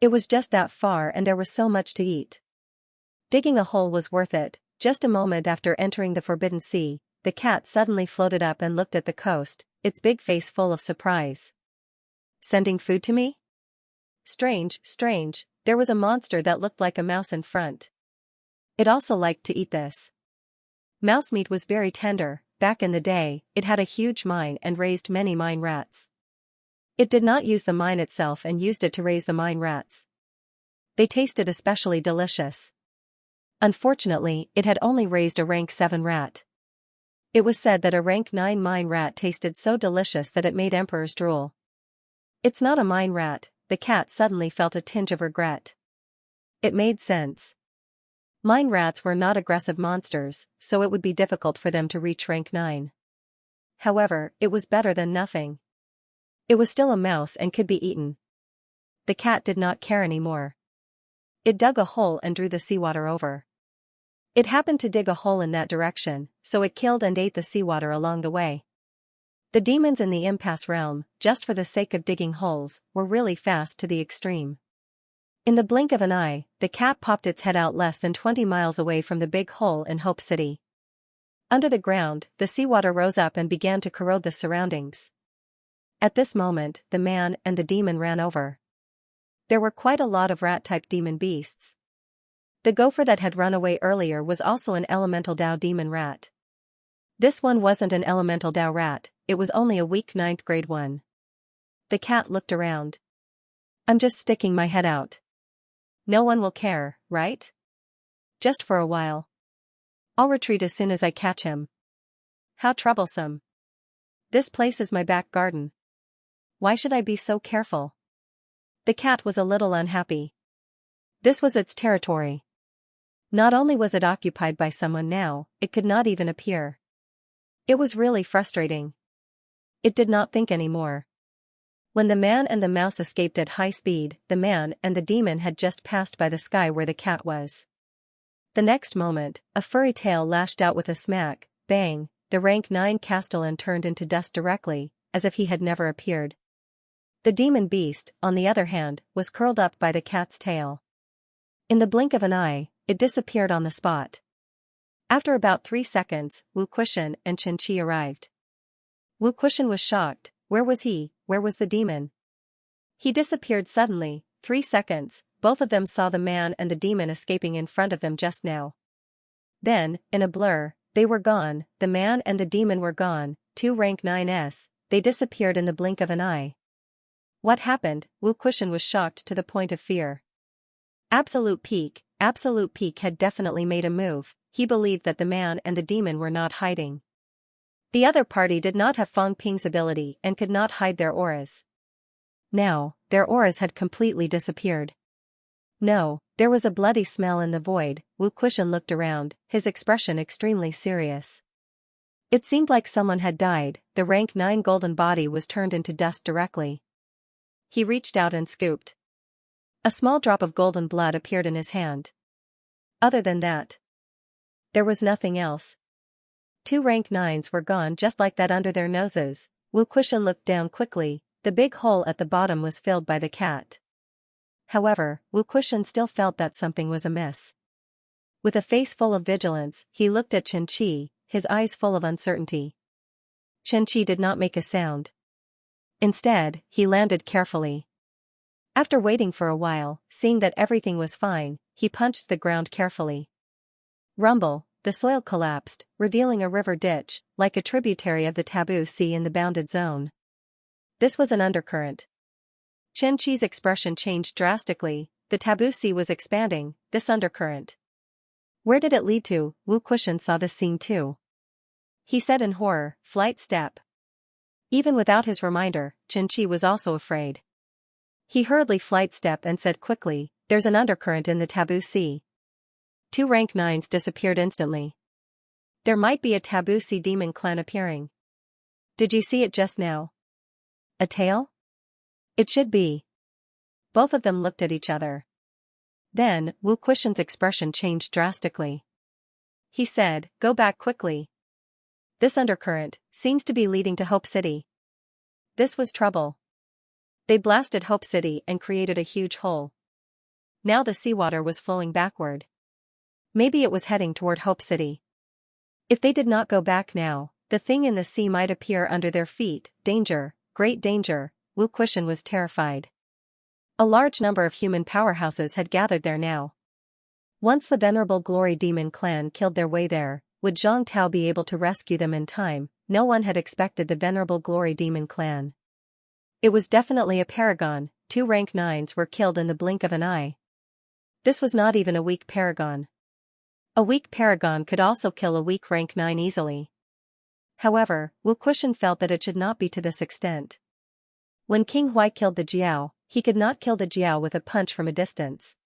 It was just that far and there was so much to eat. Digging a hole was worth it. Just a moment after entering the Forbidden Sea, the cat suddenly floated up and looked at the coast, its big face full of surprise. Sending food to me? Strange, strange, there was a monster that looked like a mouse in front. It also liked to eat this. Mouse meat was very tender. Back in the day, it had a huge mine and raised many mine rats. It did not use the mine itself and used it to raise the mine rats. They tasted especially delicious. Unfortunately, it had only raised a rank 7 rat. It was said that a rank 9 mine rat tasted so delicious that it made emperors drool. It's not a mine rat, the cat suddenly felt a tinge of regret. It made sense. Mine rats were not aggressive monsters, so it would be difficult for them to reach rank 9. However, it was better than nothing. It was still a mouse and could be eaten. The cat did not care anymore. It dug a hole and drew the seawater over. It happened to dig a hole in that direction, so it killed and ate the seawater along the way. The demons in the impasse realm, just for the sake of digging holes, were really fast to the extreme. In the blink of an eye, the cat popped its head out less than 20 miles away from the big hole in Hope City. Under the ground, the seawater rose up and began to corrode the surroundings. At this moment, the man and the demon ran over. There were quite a lot of rat-type demon beasts. The gopher that had run away earlier was also an elemental Dao demon rat. This one wasn't an elemental Dao rat, it was only a weak 9th grade one. The cat looked around. I'm just sticking my head out. No one will care, right? Just for a while. I'll retreat as soon as I catch him. How troublesome. This place is my back garden. Why should I be so careful? The cat was a little unhappy. This was its territory. Not only was it occupied by someone now, it could not even appear. It was really frustrating. It did not think anymore. When the man and the mouse escaped at high speed, the man and the demon had just passed by the sky where the cat was. The next moment, a furry tail lashed out with a smack, bang, the rank 9 castellan turned into dust directly, as if he had never appeared. The demon beast, on the other hand, was curled up by the cat's tail. In the blink of an eye, it disappeared on the spot. After about 3 seconds, Wu Kuishan and Xianxia arrived. Wu Kuishan was shocked. Where was he? Where was the demon? He disappeared suddenly. 3 seconds, both of them saw the man and the demon escaping in front of them just now. Then, in a blur, they were gone, the man and the demon were gone, 2 rank 9s, they disappeared in the blink of an eye. What happened? Wu Kuishan was shocked to the point of fear. Absolute Peak had definitely made a move. He believed that the man and the demon were not hiding. The other party did not have Fang Ping's ability and could not hide their auras. Now, their auras had completely disappeared. No, there was a bloody smell in the void. Wu Kuishan looked around, his expression extremely serious. It seemed like someone had died. The rank 9 golden body was turned into dust directly. He reached out and scooped. A small drop of golden blood appeared in his hand. Other than that, there was nothing else. 2 rank 9s were gone just like that under their noses. Wu Kuishan looked down quickly. The big hole at the bottom was filled by the cat. However, Wu Kuishan still felt that something was amiss. With a face full of vigilance, he looked at Xianxia, his eyes full of uncertainty. Xianxia did not make a sound. Instead, he landed carefully. After waiting for a while, seeing that everything was fine, he punched the ground carefully. Rumble, the soil collapsed, revealing a river ditch, like a tributary of the taboo sea in the bounded zone. This was an undercurrent. Xianxi's expression changed drastically. The taboo sea was expanding, this undercurrent. Where did it lead to? Wu Kuishan saw this scene too. He said in horror, "Flight step." Even without his reminder, Xianxia was also afraid. He hurriedly flight stepped and said quickly, "There's an undercurrent in the taboo sea." 2 rank 9s disappeared instantly. There might be a taboo sea demon clan appearing. Did you see it just now? A tail? It should be. Both of them looked at each other. Then, Wu Kuishan's expression changed drastically. He said, "Go back quickly. This undercurrent seems to be leading to Hope City." This was trouble. They blasted Hope City and created a huge hole. Now the seawater was flowing backward. Maybe it was heading toward Hope City. If they did not go back now, the thing in the sea might appear under their feet. Danger, great danger. Wu Kuishan was terrified. A large number of human powerhouses had gathered there now. Once the venerable Glory Demon clan killed their way there, would Zhang Tao be able to rescue them in time? No one had expected the venerable Glory Demon clan. It was definitely a paragon. 2 rank 9s were killed in the blink of an eye. This was not even a weak paragon. A weak paragon could also kill a weak rank 9 easily. However, Wu Kuishan felt that it should not be to this extent. When King Hui killed the Jiao, he could not kill the Jiao with a punch from a distance.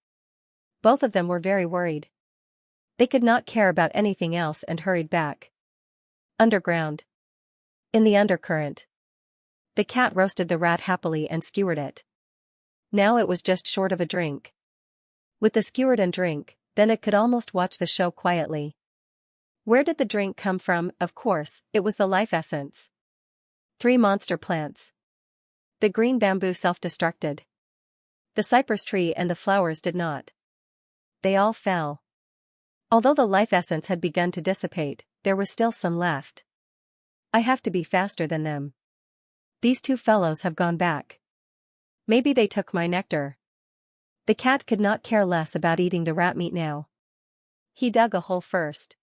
Both of them were very worried. They could not care about anything else and hurried back. Underground. In the undercurrent. The cat roasted the rat happily and skewered it. Now it was just short of a drink. With the skewered and drink, then it could almost watch the show quietly. Where did the drink come from? Of course, it was the life essence. 3 monster plants. The green bamboo self-destructed. The cypress tree and the flowers did not. They all fell. Although the life essence had begun to dissipate, there was still some left. I have to be faster than them. These 2 fellows have gone back. Maybe they took my nectar. The cat could not care less about eating the rat meat now. He dug a hole first.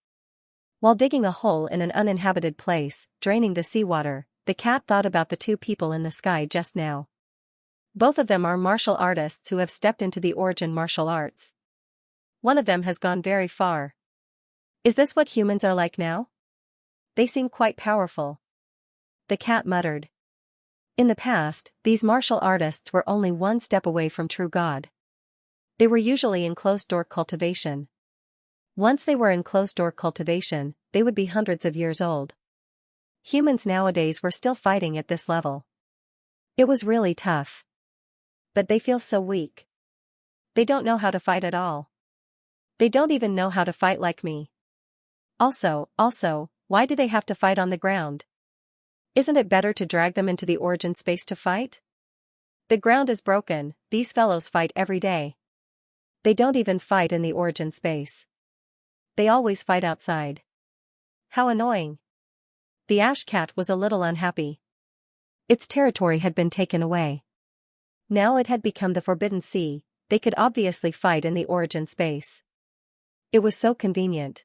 While digging a hole in an uninhabited place, draining the seawater, the cat thought about the 2 people in the sky just now. Both of them are martial artists who have stepped into the origin martial arts. One of them has gone very far. Is this what humans are like now? They seem quite powerful. The cat muttered. In the past, these martial artists were only 1 step away from true God. They were usually in closed-door cultivation. Once they were in closed-door cultivation, they would be hundreds of years old. Humans nowadays were still fighting at this level. It was really tough. But they feel so weak. They don't know how to fight at all. They don't even know how to fight like me. Also, why do they have to fight on the ground? Isn't it better to drag them into the origin space to fight? The ground is broken, these fellows fight every day. They don't even fight in the origin space. They always fight outside. How annoying. The ash cat was a little unhappy. Its territory had been taken away. Now it had become the Forbidden Sea, they could obviously fight in the origin space. It was so convenient.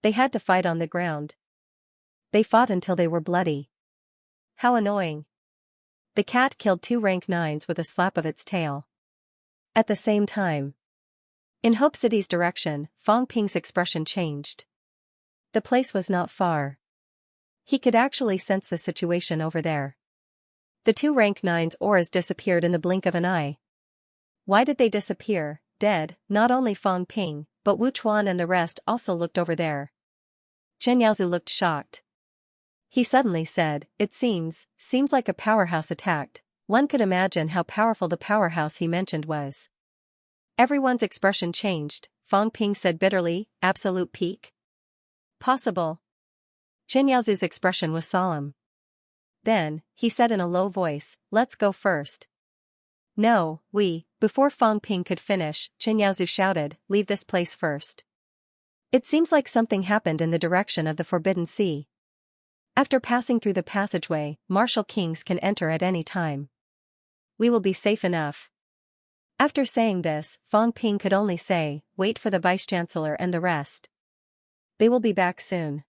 They had to fight on the ground. They fought until they were bloody. How annoying. The cat killed 2 rank 9s with a slap of its tail. At the same time. In Hope City's direction, Fong Ping's expression changed. The place was not far. He could actually sense the situation over there. The 2 rank 9s auras disappeared in the blink of an eye. Why did they disappear? Dead. Not only Fong Ping, but Wu Chuan and the rest also looked over there. Chen Yaozu looked shocked. He suddenly said, "It seems like a powerhouse attacked." One could imagine how powerful the powerhouse he mentioned was. Everyone's expression changed. Fong Ping said bitterly, "Absolute peak? Possible." Chen Yaozu's expression was solemn. Then, he said in a low voice, "Let's go first." No, before Fong Ping could finish, Chen Yaozu shouted, "Leave this place first." It seems like something happened in the direction of the Forbidden Sea. After passing through the passageway, martial kings can enter at any time. We will be safe enough. After saying this, Fong Ping could only say, "Wait for the Vice-Chancellor and the rest. They will be back soon."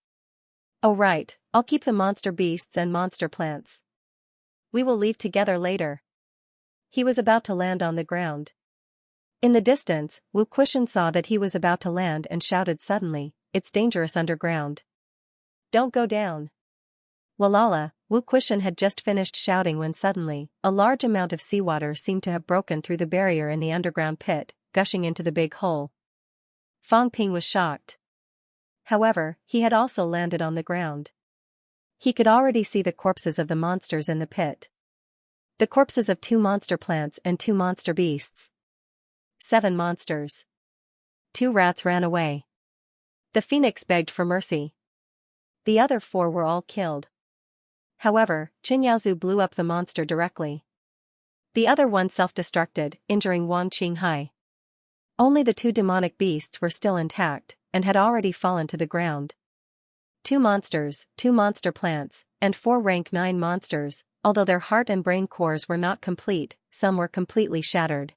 "Oh right, I'll keep the monster beasts and monster plants. We will leave together later." He was about to land on the ground. In the distance, Wu Kuishan saw that he was about to land and shouted suddenly, "It's dangerous underground. Don't go down." Walala, Wu Kuishan had just finished shouting when suddenly, a large amount of seawater seemed to have broken through the barrier in the underground pit, gushing into the big hole. Fong Ping was shocked. However, he had also landed on the ground. He could already see the corpses of the monsters in the pit. The corpses of 2 monster plants and 2 monster beasts. 7 monsters. 2 rats ran away. The phoenix begged for mercy. The other 4 were all killed. However, Chen Yaozu blew up the monster directly. The other one self-destructed, injuring Wang Qinghai. Only the 2 demonic beasts were still intact, and had already fallen to the ground. 2 monsters, 2 monster plants, and 4 rank 9 monsters, although their heart and brain cores were not complete, some were completely shattered.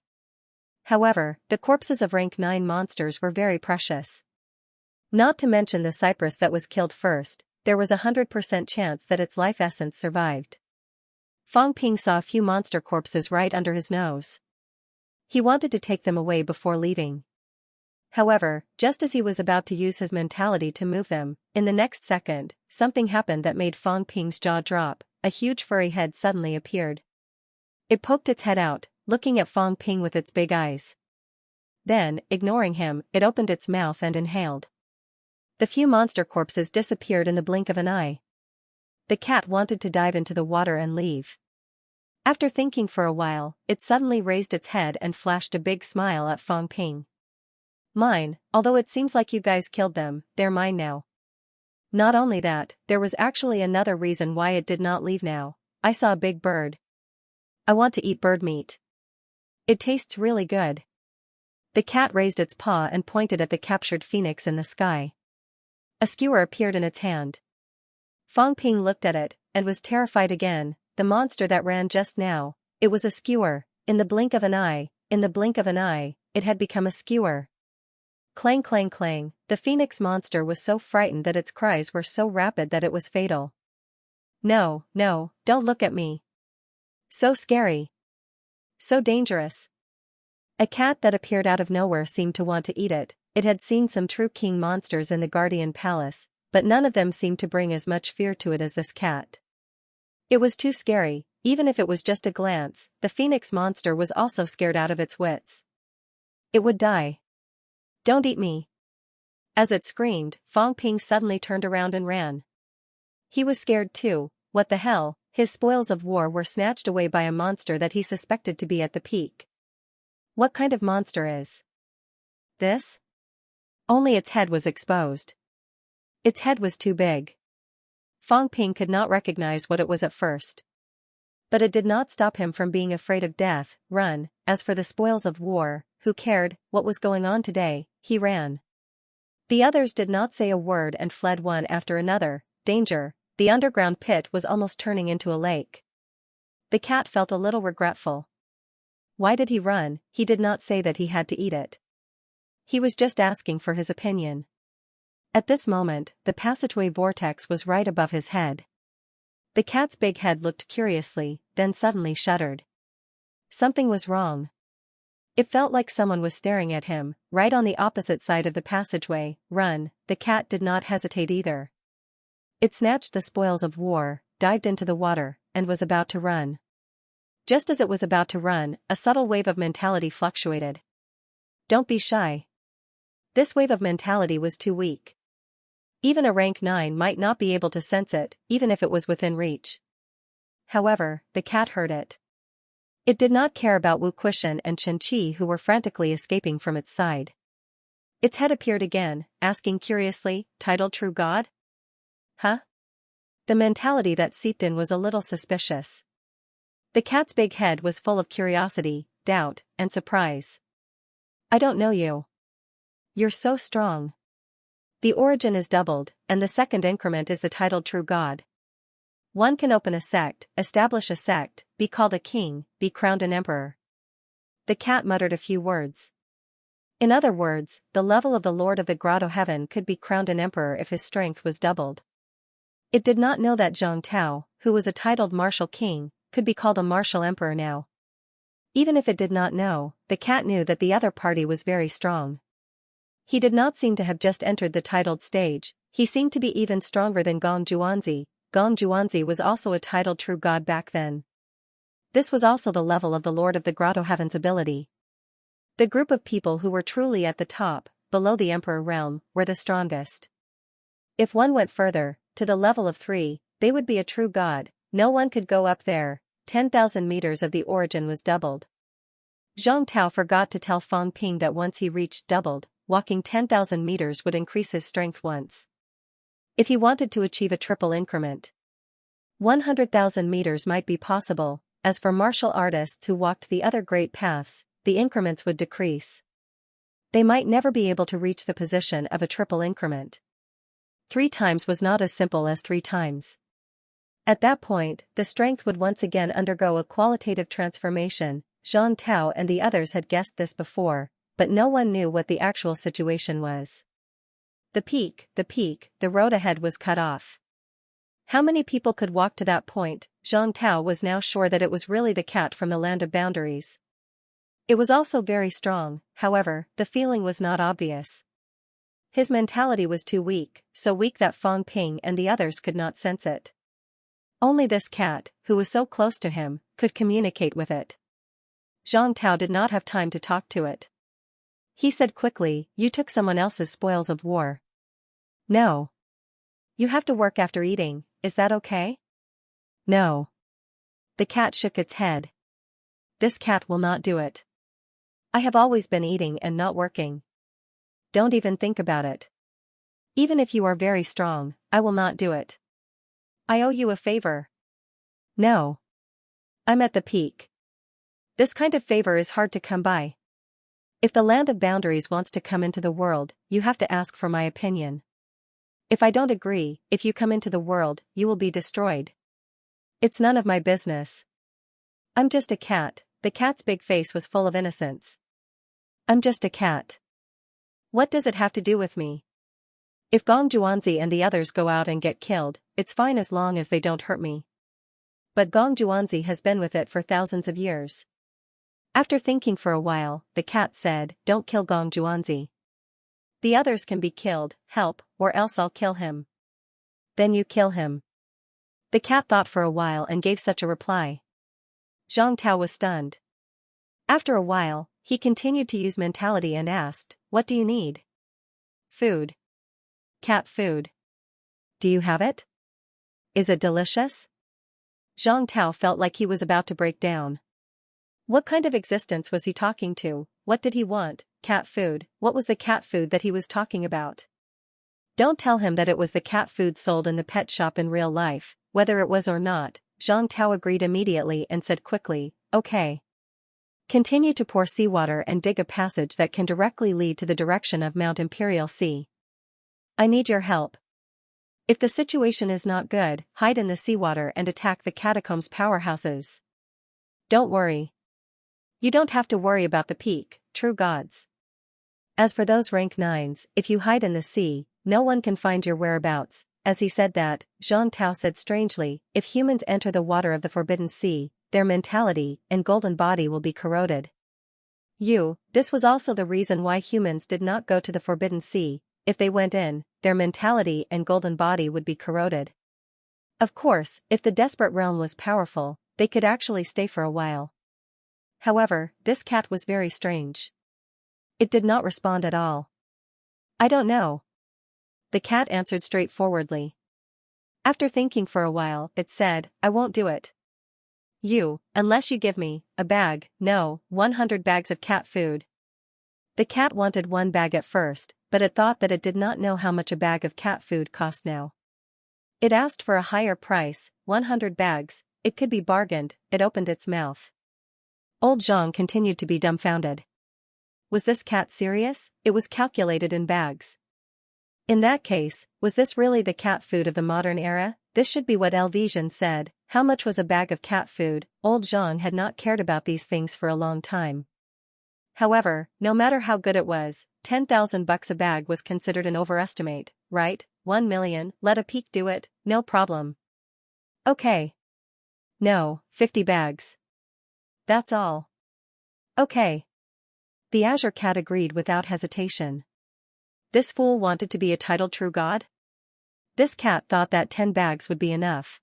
However, the corpses of rank 9 monsters were very precious. Not to mention the cypress that was killed first, there was 100% chance that its life essence survived. Fang Ping saw a few monster corpses right under his nose. He wanted to take them away before leaving. However, just as he was about to use his mentality to move them, in the next second, something happened that made Fang Ping's jaw drop. A huge furry head suddenly appeared. It poked its head out, looking at Fang Ping with its big eyes. Then, ignoring him, it opened its mouth and inhaled. The few monster corpses disappeared in the blink of an eye. The cat wanted to dive into the water and leave. After thinking for a while, it suddenly raised its head and flashed a big smile at Fang Ping. Mine, although it seems like you guys killed them, they're mine now. Not only that, there was actually another reason why it did not leave now. I saw a big bird. I want to eat bird meat. It tastes really good. The cat raised its paw and pointed at the captured phoenix in the sky. A skewer appeared in its hand. Fang Ping looked at it, and was terrified again. The monster that ran just now, it was a skewer. In the blink of an eye, it had become a skewer. Clang clang clang, the phoenix monster was so frightened that its cries were so rapid that it was fatal. No, no, don't look at me. So scary. So dangerous. A cat that appeared out of nowhere seemed to want to eat it. It had seen some true king monsters in the Guardian Palace, but none of them seemed to bring as much fear to it as this cat. It was too scary, even if it was just a glance. The phoenix monster was also scared out of its wits. It would die. Don't eat me. As it screamed, Fang Ping suddenly turned around and ran. He was scared too. What the hell? His spoils of war were snatched away by a monster that he suspected to be at the peak. What kind of monster is this? Only its head was exposed. Its head was too big. Fang Ping could not recognize what it was at first. But it did not stop him from being afraid of death. Run. As for the spoils of war, who cared what was going on today? He ran. The others did not say a word and fled one after another. Danger. The underground pit was almost turning into a lake. The cat felt a little regretful. Why did he run? He did not say that he had to eat it. He was just asking for his opinion. At this moment, the passageway vortex was right above his head. The cat's big head looked curiously, then suddenly shuddered. Something was wrong. It felt like someone was staring at him, right on the opposite side of the passageway. Run. The cat did not hesitate either. It snatched the spoils of war, dived into the water, and was about to run. Just as it was about to run, a subtle wave of mentality fluctuated. Don't be shy. This wave of mentality was too weak. Even a rank 9 might not be able to sense it, even if it was within reach. However, the cat heard it. It did not care about Wu Quishan and Xianxia, who were frantically escaping from its side. Its head appeared again, asking curiously, "Titled True God?" Huh? The mentality that seeped in was a little suspicious. The cat's big head was full of curiosity, doubt, and surprise. I don't know you. You're so strong. The origin is doubled, and the second increment is the titled True God. One can open a sect, establish a sect, be called a king, be crowned an emperor. The cat muttered a few words. In other words, the level of the Lord of the Grotto Heaven could be crowned an emperor if his strength was doubled. It did not know that Zhang Tao, who was a titled martial king, could be called a martial emperor now. Even if it did not know, the cat knew that the other party was very strong. He did not seem to have just entered the titled stage. He seemed to be even stronger than Gong Juanzi. Gong Juanzi was also a titled true god back then. This was also the level of the Lord of the Grotto Heaven's ability. The group of people who were truly at the top, below the Emperor realm, were the strongest. If one went further, to the level of 3, they would be a true god. No one could go up there. 10,000 meters of the origin was doubled. Zhang Tao forgot to tell Fang Ping that once he reached doubled, walking 10,000 meters would increase his strength once. If he wanted to achieve a triple increment, 100,000 meters might be possible. As for martial artists who walked the other great paths, the increments would decrease. They might never be able to reach the position of a triple increment. 3 times was not as simple as 3 times. At that point, the strength would once again undergo a qualitative transformation. Zhang Tao and the others had guessed this before, but no one knew what the actual situation was. The road ahead was cut off. How many people could walk to that point? Zhang Tao was now sure that it was really the cat from the land of boundaries. It was also very strong, however, the feeling was not obvious. His mentality was too weak, so weak that Fang Ping and the others could not sense it. Only this cat, who was so close to him, could communicate with it. Zhang Tao did not have time to talk to it. He said quickly, "You took someone else's spoils of war." "No. You have to work after eating, is that okay?" "No." The cat shook its head. "This cat will not do it. I have always been eating and not working. Don't even think about it. Even if you are very strong, I will not do it. I owe you a favor." "No. I'm at the peak. This kind of favor is hard to come by. If the land of boundaries wants to come into the world, you have to ask for my opinion. If I don't agree, if you come into the world, you will be destroyed. It's none of my business. I'm just a cat." The cat's big face was full of innocence. "I'm just a cat. What does it have to do with me? If Gong Juanzi and the others go out and get killed, it's fine as long as they don't hurt me. But Gong Juanzi has been with it for thousands of years." After thinking for a while, the cat said, "Don't kill Gong Juanzi. The others can be killed, help, or else I'll kill him." "Then you kill him." The cat thought for a while and gave such a reply. Zhang Tao was stunned. After a while, he continued to use mentality and asked, "What do you need?" "Food. Cat food. Do you have it? Is it delicious?" Zhang Tao felt like he was about to break down. What kind of existence was he talking to? What did he want? Cat food. What was the cat food that he was talking about? Don't tell him that it was the cat food sold in the pet shop in real life. Whether it was or not, Zhang Tao agreed immediately and said quickly, "Okay. Continue to pour seawater and dig a passage that can directly lead to the direction of Mount Imperial Sea. I need your help. If the situation is not good, hide in the seawater and attack the catacombs powerhouses. Don't worry. You don't have to worry about the peak, true gods. As for those rank 9s, if you hide in the sea, no one can find your whereabouts." As he said that, Zhang Tao said strangely, "If humans enter the water of the Forbidden Sea, their mentality and golden body will be corroded." This was also the reason why humans did not go to the Forbidden Sea. If they went in, their mentality and golden body would be corroded. Of course, if the desperate realm was powerful, they could actually stay for a while. However, this cat was very strange. It did not respond at all. "I don't know." The cat answered straightforwardly. After thinking for a while, it said, "I won't do it. Unless you give me a bag, no, 100 bags of cat food." The cat wanted 1 bag at first, but it thought that it did not know how much a bag of cat food cost now. It asked for a higher price, 100 bags, it could be bargained. It opened its mouth. Old Zhang continued to be dumbfounded. Was this cat serious? It was calculated in bags. In that case, was this really the cat food of the modern era? This should be what Elvision said. How much was a bag of cat food? Old Zhang had not cared about these things for a long time. However, no matter how good it was, 10,000 bucks a bag was considered an overestimate, right? 1 million, let a peak do it, no problem. Okay. No, 50 bags. That's all. Okay. The Azure Cat agreed without hesitation. This fool wanted to be a titled true god? This cat thought that 10 bags would be enough.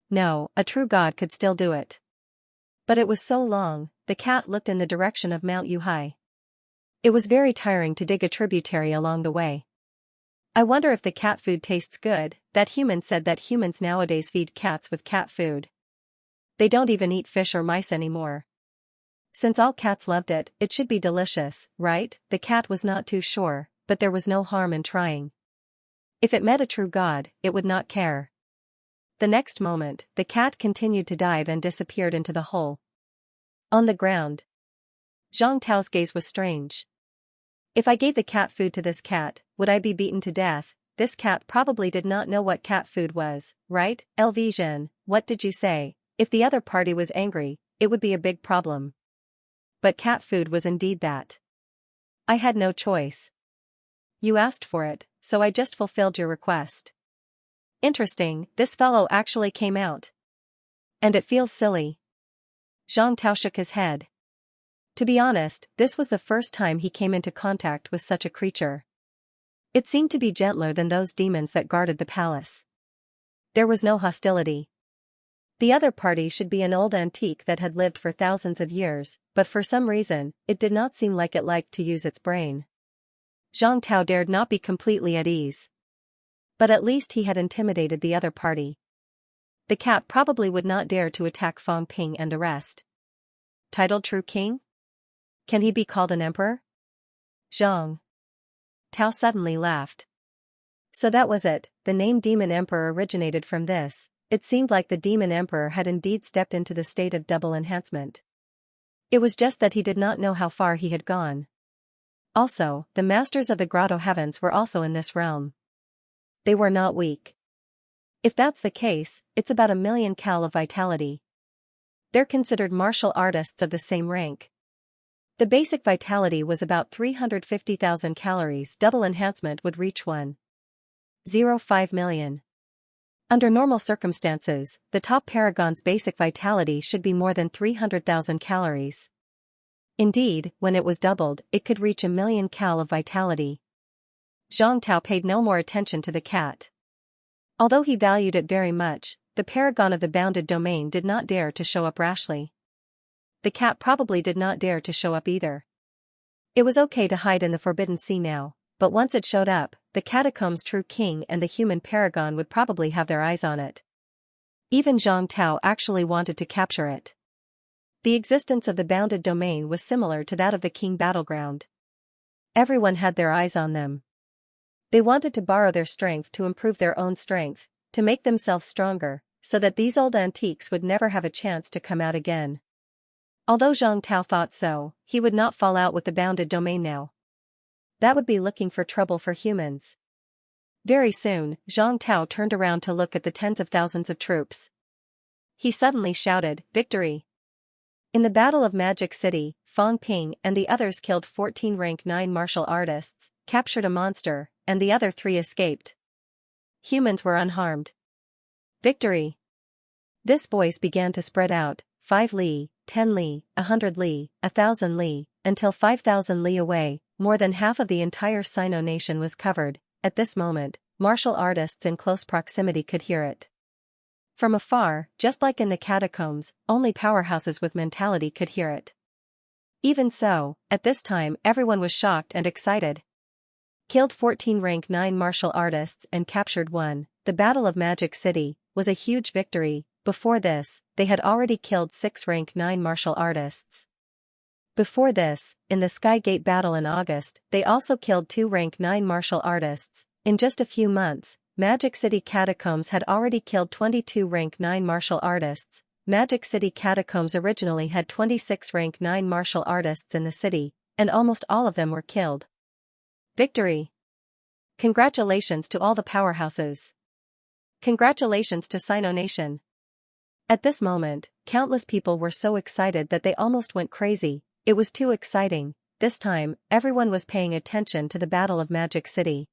No, a true god could still do it. But it was so long. The cat looked in the direction of Mount Yuhai. It was very tiring to dig a tributary along the way. I wonder if the cat food tastes good. That human said that humans nowadays feed cats with cat food. They don't even eat fish or mice anymore. Since all cats loved it, it should be delicious, right? The cat was not too sure, but there was no harm in trying. If it met a true god, it would not care. The next moment, the cat continued to dive and disappeared into the hole. On the ground. Zhang Tao's gaze was strange. If I gave the cat food to this cat, would I be beaten to death? This cat probably did not know what cat food was, right? Elvision, what did you say? If the other party was angry, it would be a big problem. But cat food was indeed that. I had no choice. You asked for it, so I just fulfilled your request. Interesting, this fellow actually came out. And it feels silly. Zhang Tao shook his head. To be honest, this was the first time he came into contact with such a creature. It seemed to be gentler than those demons that guarded the palace. There was no hostility. The other party should be an old antique that had lived for thousands of years, but for some reason, it did not seem like it liked to use its brain. Zhang Tao dared not be completely at ease. But at least he had intimidated the other party. The cat probably would not dare to attack Fang Ping and the rest. Titled True King? Can he be called an emperor? Zhang Tao suddenly laughed. So that was it, the name Demon Emperor originated from this. It seemed like the Demon Emperor had indeed stepped into the state of double enhancement. It was just that he did not know how far he had gone. Also, the Masters of the Grotto Heavens were also in this realm. They were not weak. If that's the case, it's about 1,000,000 cal of vitality. They're considered martial artists of the same rank. The basic vitality was about 350,000 calories. Double enhancement would reach 1.05 million. Under normal circumstances, the top paragon's basic vitality should be more than 300,000 calories. Indeed, when it was doubled, it could reach 1,000,000 cal of vitality. Zhang Tao paid no more attention to the cat. Although he valued it very much, the paragon of the bounded domain did not dare to show up rashly. The cat probably did not dare to show up either. It was okay to hide in the Forbidden Sea now, but once it showed up, the Catacombs' true king and the human paragon would probably have their eyes on it. Even Zhang Tao actually wanted to capture it. The existence of the bounded domain was similar to that of the king battleground. Everyone had their eyes on them. They wanted to borrow their strength to improve their own strength, to make themselves stronger, so that these old antiques would never have a chance to come out again. Although Zhang Tao thought so, he would not fall out with the bounded domain now. That would be looking for trouble for humans. Very soon, Zhang Tao turned around to look at the tens of thousands of troops. He suddenly shouted, "Victory!" In the Battle of Magic City, Fang Ping and the others killed 14 rank 9 martial artists, captured a monster, and the other 3 escaped. Humans were unharmed. Victory! This voice began to spread out, 5 li, 10 li, 100 li, 1,000 li, until 5,000 li away, more than half of the entire Sino nation was covered. At this moment, martial artists in close proximity could hear it. From afar, just like in the catacombs, only powerhouses with mentality could hear it. Even so, at this time everyone was shocked and excited. Killed 14 rank 9 martial artists and captured 1, the Battle of Magic City, was a huge victory. Before this, they had already killed 6 rank 9 martial artists. Before this, in the Skygate battle in August, they also killed 2 rank 9 martial artists. In just a few months, Magic City Catacombs had already killed 22 rank 9 martial artists. Magic City Catacombs originally had 26 rank 9 martial artists in the city, and almost all of them were killed. Victory! Congratulations to all the powerhouses. Congratulations to Sino Nation. At this moment, countless people were so excited that they almost went crazy. It was too exciting. This time, everyone was paying attention to the Battle of Magic City.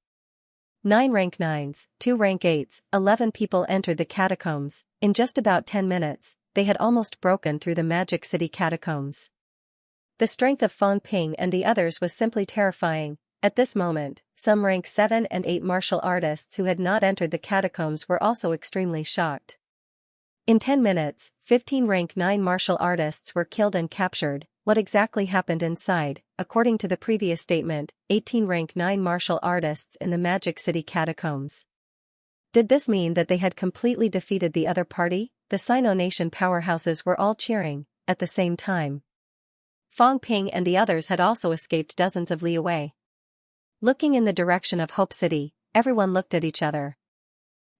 9 rank 9s, 2 rank 8s, 11 people entered the catacombs. In just about 10 minutes, they had almost broken through the Magic City catacombs. The strength of Fang Ping and the others was simply terrifying. At this moment, some rank 7 and 8 martial artists who had not entered the catacombs were also extremely shocked. In 10 minutes, 15 rank 9 martial artists were killed and captured. What exactly happened inside? According to the previous statement, 18 rank 9 martial artists in the Magic City catacombs. Did this mean that they had completely defeated the other party? The Sino Nation powerhouses were all cheering, at the same time. Fang Ping and the others had also escaped dozens of li away. Looking in the direction of Hope City, everyone looked at each other.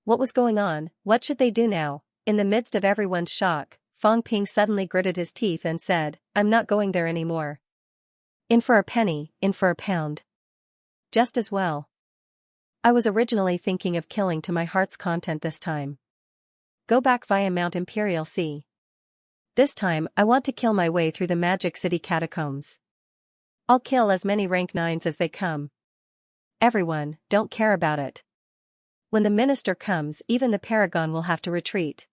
What was going on? What should they do now? In the midst of everyone's shock, Fang Ping suddenly gritted his teeth and said, "I'm not going there anymore. In for a penny, in for a pound. Just as well. I was originally thinking of killing to my heart's content this time. Go back via Mount Imperial Sea. This time I want to kill my way through the Magic City catacombs. I'll kill as many rank 9s as they come. Everyone, don't care about it. When the minister comes, even the paragon will have to retreat.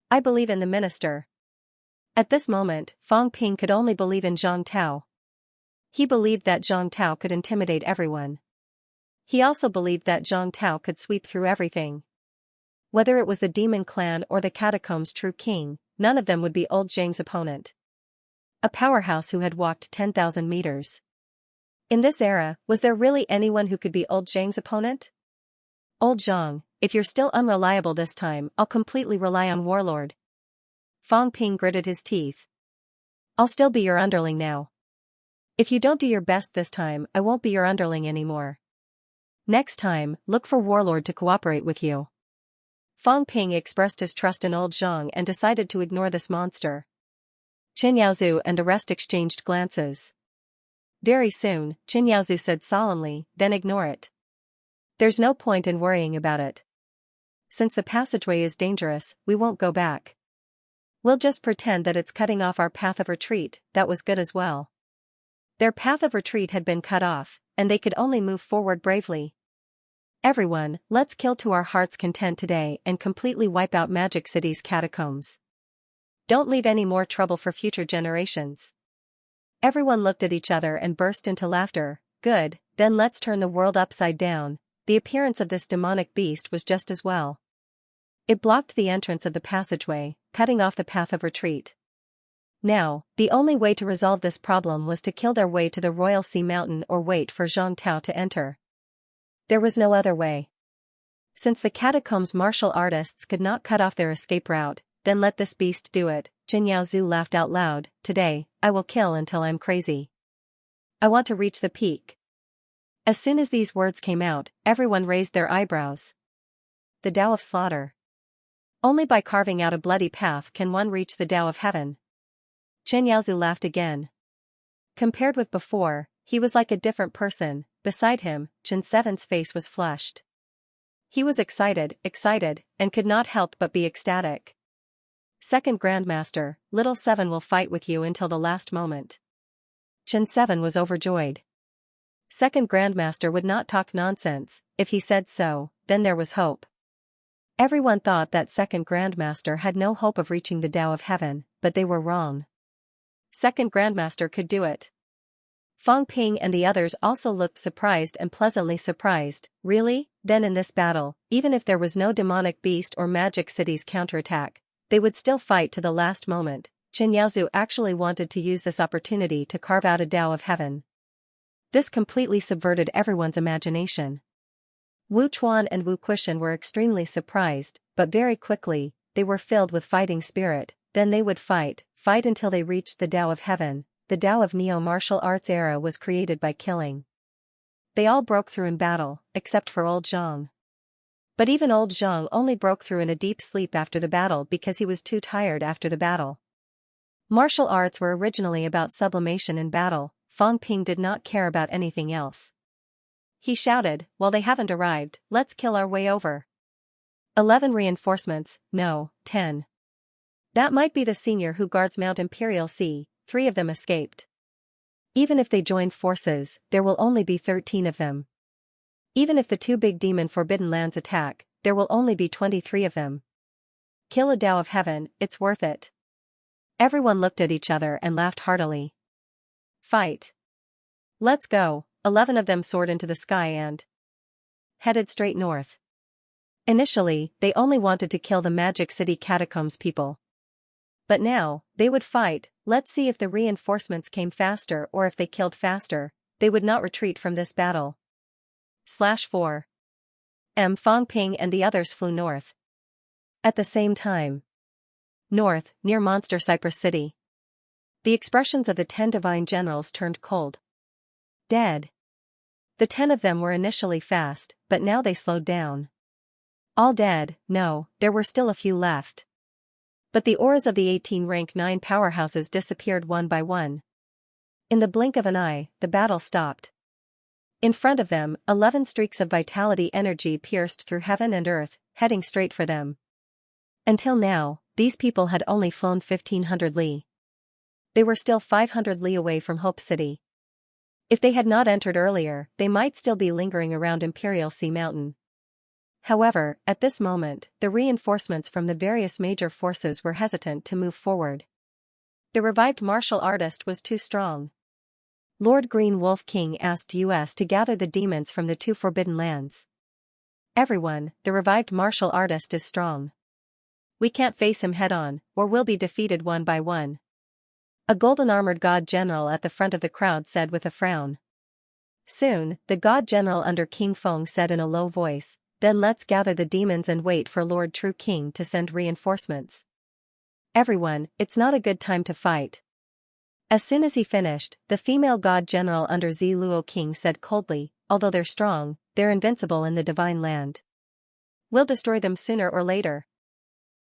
I believe in the minister. At this moment, Fang Ping could only believe in Zhang Tao. He believed that Zhang Tao could intimidate everyone. He also believed that Zhang Tao could sweep through everything. Whether it was the demon clan or the catacombs' true king, none of them would be old Zhang's opponent. A powerhouse who had walked 10,000 meters. In this era, was there really anyone who could be old Zhang's opponent? Old Zhang, if you're still unreliable this time, I'll completely rely on Warlord. Fang Ping gritted his teeth. I'll still be your underling now. If you don't do your best this time, I won't be your underling anymore. Next time, look for Warlord to cooperate with you. Fang Ping expressed his trust in old Zhang and decided to ignore this monster. Chen Yaozu and the rest exchanged glances. Very soon, Chen Yaozu said solemnly, then ignore it. There's no point in worrying about it. Since the passageway is dangerous, we won't go back. We'll just pretend that it's cutting off our path of retreat. That was good as well. Their path of retreat had been cut off, and they could only move forward bravely. Everyone, let's kill to our heart's content today and completely wipe out Magic City's catacombs. Don't leave any more trouble for future generations. Everyone looked at each other and burst into laughter. Good, then let's turn the world upside down. The appearance of this demonic beast was just as well. It blocked the entrance of the passageway, cutting off the path of retreat. Now, the only way to resolve this problem was to kill their way to the Royal Sea Mountain or wait for Zhang Tao to enter. There was no other way. Since the catacombs' martial artists could not cut off their escape route, then let this beast do it. Jin Yaozu laughed out loud. Today, I will kill until I'm crazy. I want to reach the peak. As soon as these words came out, everyone raised their eyebrows. The Tao of Slaughter. Only by carving out a bloody path can one reach the Tao of Heaven. Chen Yaozu laughed again. Compared with before, he was like a different person. Beside him, Chen Seven's face was flushed. He was excited, and could not help but be ecstatic. Second Grandmaster, Little Seven will fight with you until the last moment. Chen Seven was overjoyed. Second Grandmaster would not talk nonsense. If he said so, then there was hope. Everyone thought that Second Grandmaster had no hope of reaching the Tao of Heaven, but they were wrong. Second Grandmaster could do it. Fang Ping and the others also looked surprised and pleasantly surprised. Really? Then in this battle, even if there was no demonic beast or Magic City's counterattack, they would still fight to the last moment. Chen Yaozu actually wanted to use this opportunity to carve out a Tao of Heaven. This completely subverted everyone's imagination. Wu Chuan and Wu Quishan were extremely surprised, but very quickly, they were filled with fighting spirit. Then they would fight until they reached the Tao of Heaven. The Tao of Neo Martial Arts era was created by killing. They all broke through in battle, except for old Zhang. But even old Zhang only broke through in a deep sleep after the battle because he was too tired after the battle. Martial arts were originally about sublimation in battle. Fang Ping did not care about anything else. He shouted, "Well, they haven't arrived, let's kill our way over." 11 reinforcements, no, 10. That might be the senior who guards Mount Imperial Sea. 3 of them escaped. Even if they joined forces, there will only be 13 of them. Even if the 2 big demon Forbidden Lands attack, there will only be 23 of them. Kill a Tao of Heaven, it's worth it. Everyone looked at each other and laughed heartily. Fight. Let's go. 11 of them soared into the sky and headed straight north. Initially, they only wanted to kill the Magic City catacombs people. But now, they would fight. Let's see if the reinforcements came faster or if they killed faster. They would not retreat from this battle. /4. Fang Ping and the others flew north. At the same time. North, near Monster Cypress City. The expressions of the 10 divine generals turned cold. Dead. The 10 of them were initially fast, but now they slowed down. All dead? No, there were still a few left. But the auras of the 18 rank 9 powerhouses disappeared one by one. In the blink of an eye, the battle stopped. In front of them, 11 streaks of vitality energy pierced through heaven and earth, heading straight for them. Until now, these people had only flown 1,500 li. They were still 500 li away from Hope City. If they had not entered earlier, they might still be lingering around Imperial Sea Mountain. However, at this moment, the reinforcements from the various major forces were hesitant to move forward. The revived martial artist was too strong. Lord Green Wolf King asked us to gather the demons from the two forbidden lands. Everyone, the revived martial artist is strong. We can't face him head-on, or we'll be defeated one by one. A golden-armored god general at the front of the crowd said with a frown. Soon, the god general under King Feng said in a low voice, "Then let's gather the demons and wait for Lord True King to send reinforcements." Everyone, it's not a good time to fight. As soon as he finished, the female god general under Zi Luo King said coldly, "Although they're strong, they're invincible in the divine land. We'll destroy them sooner or later.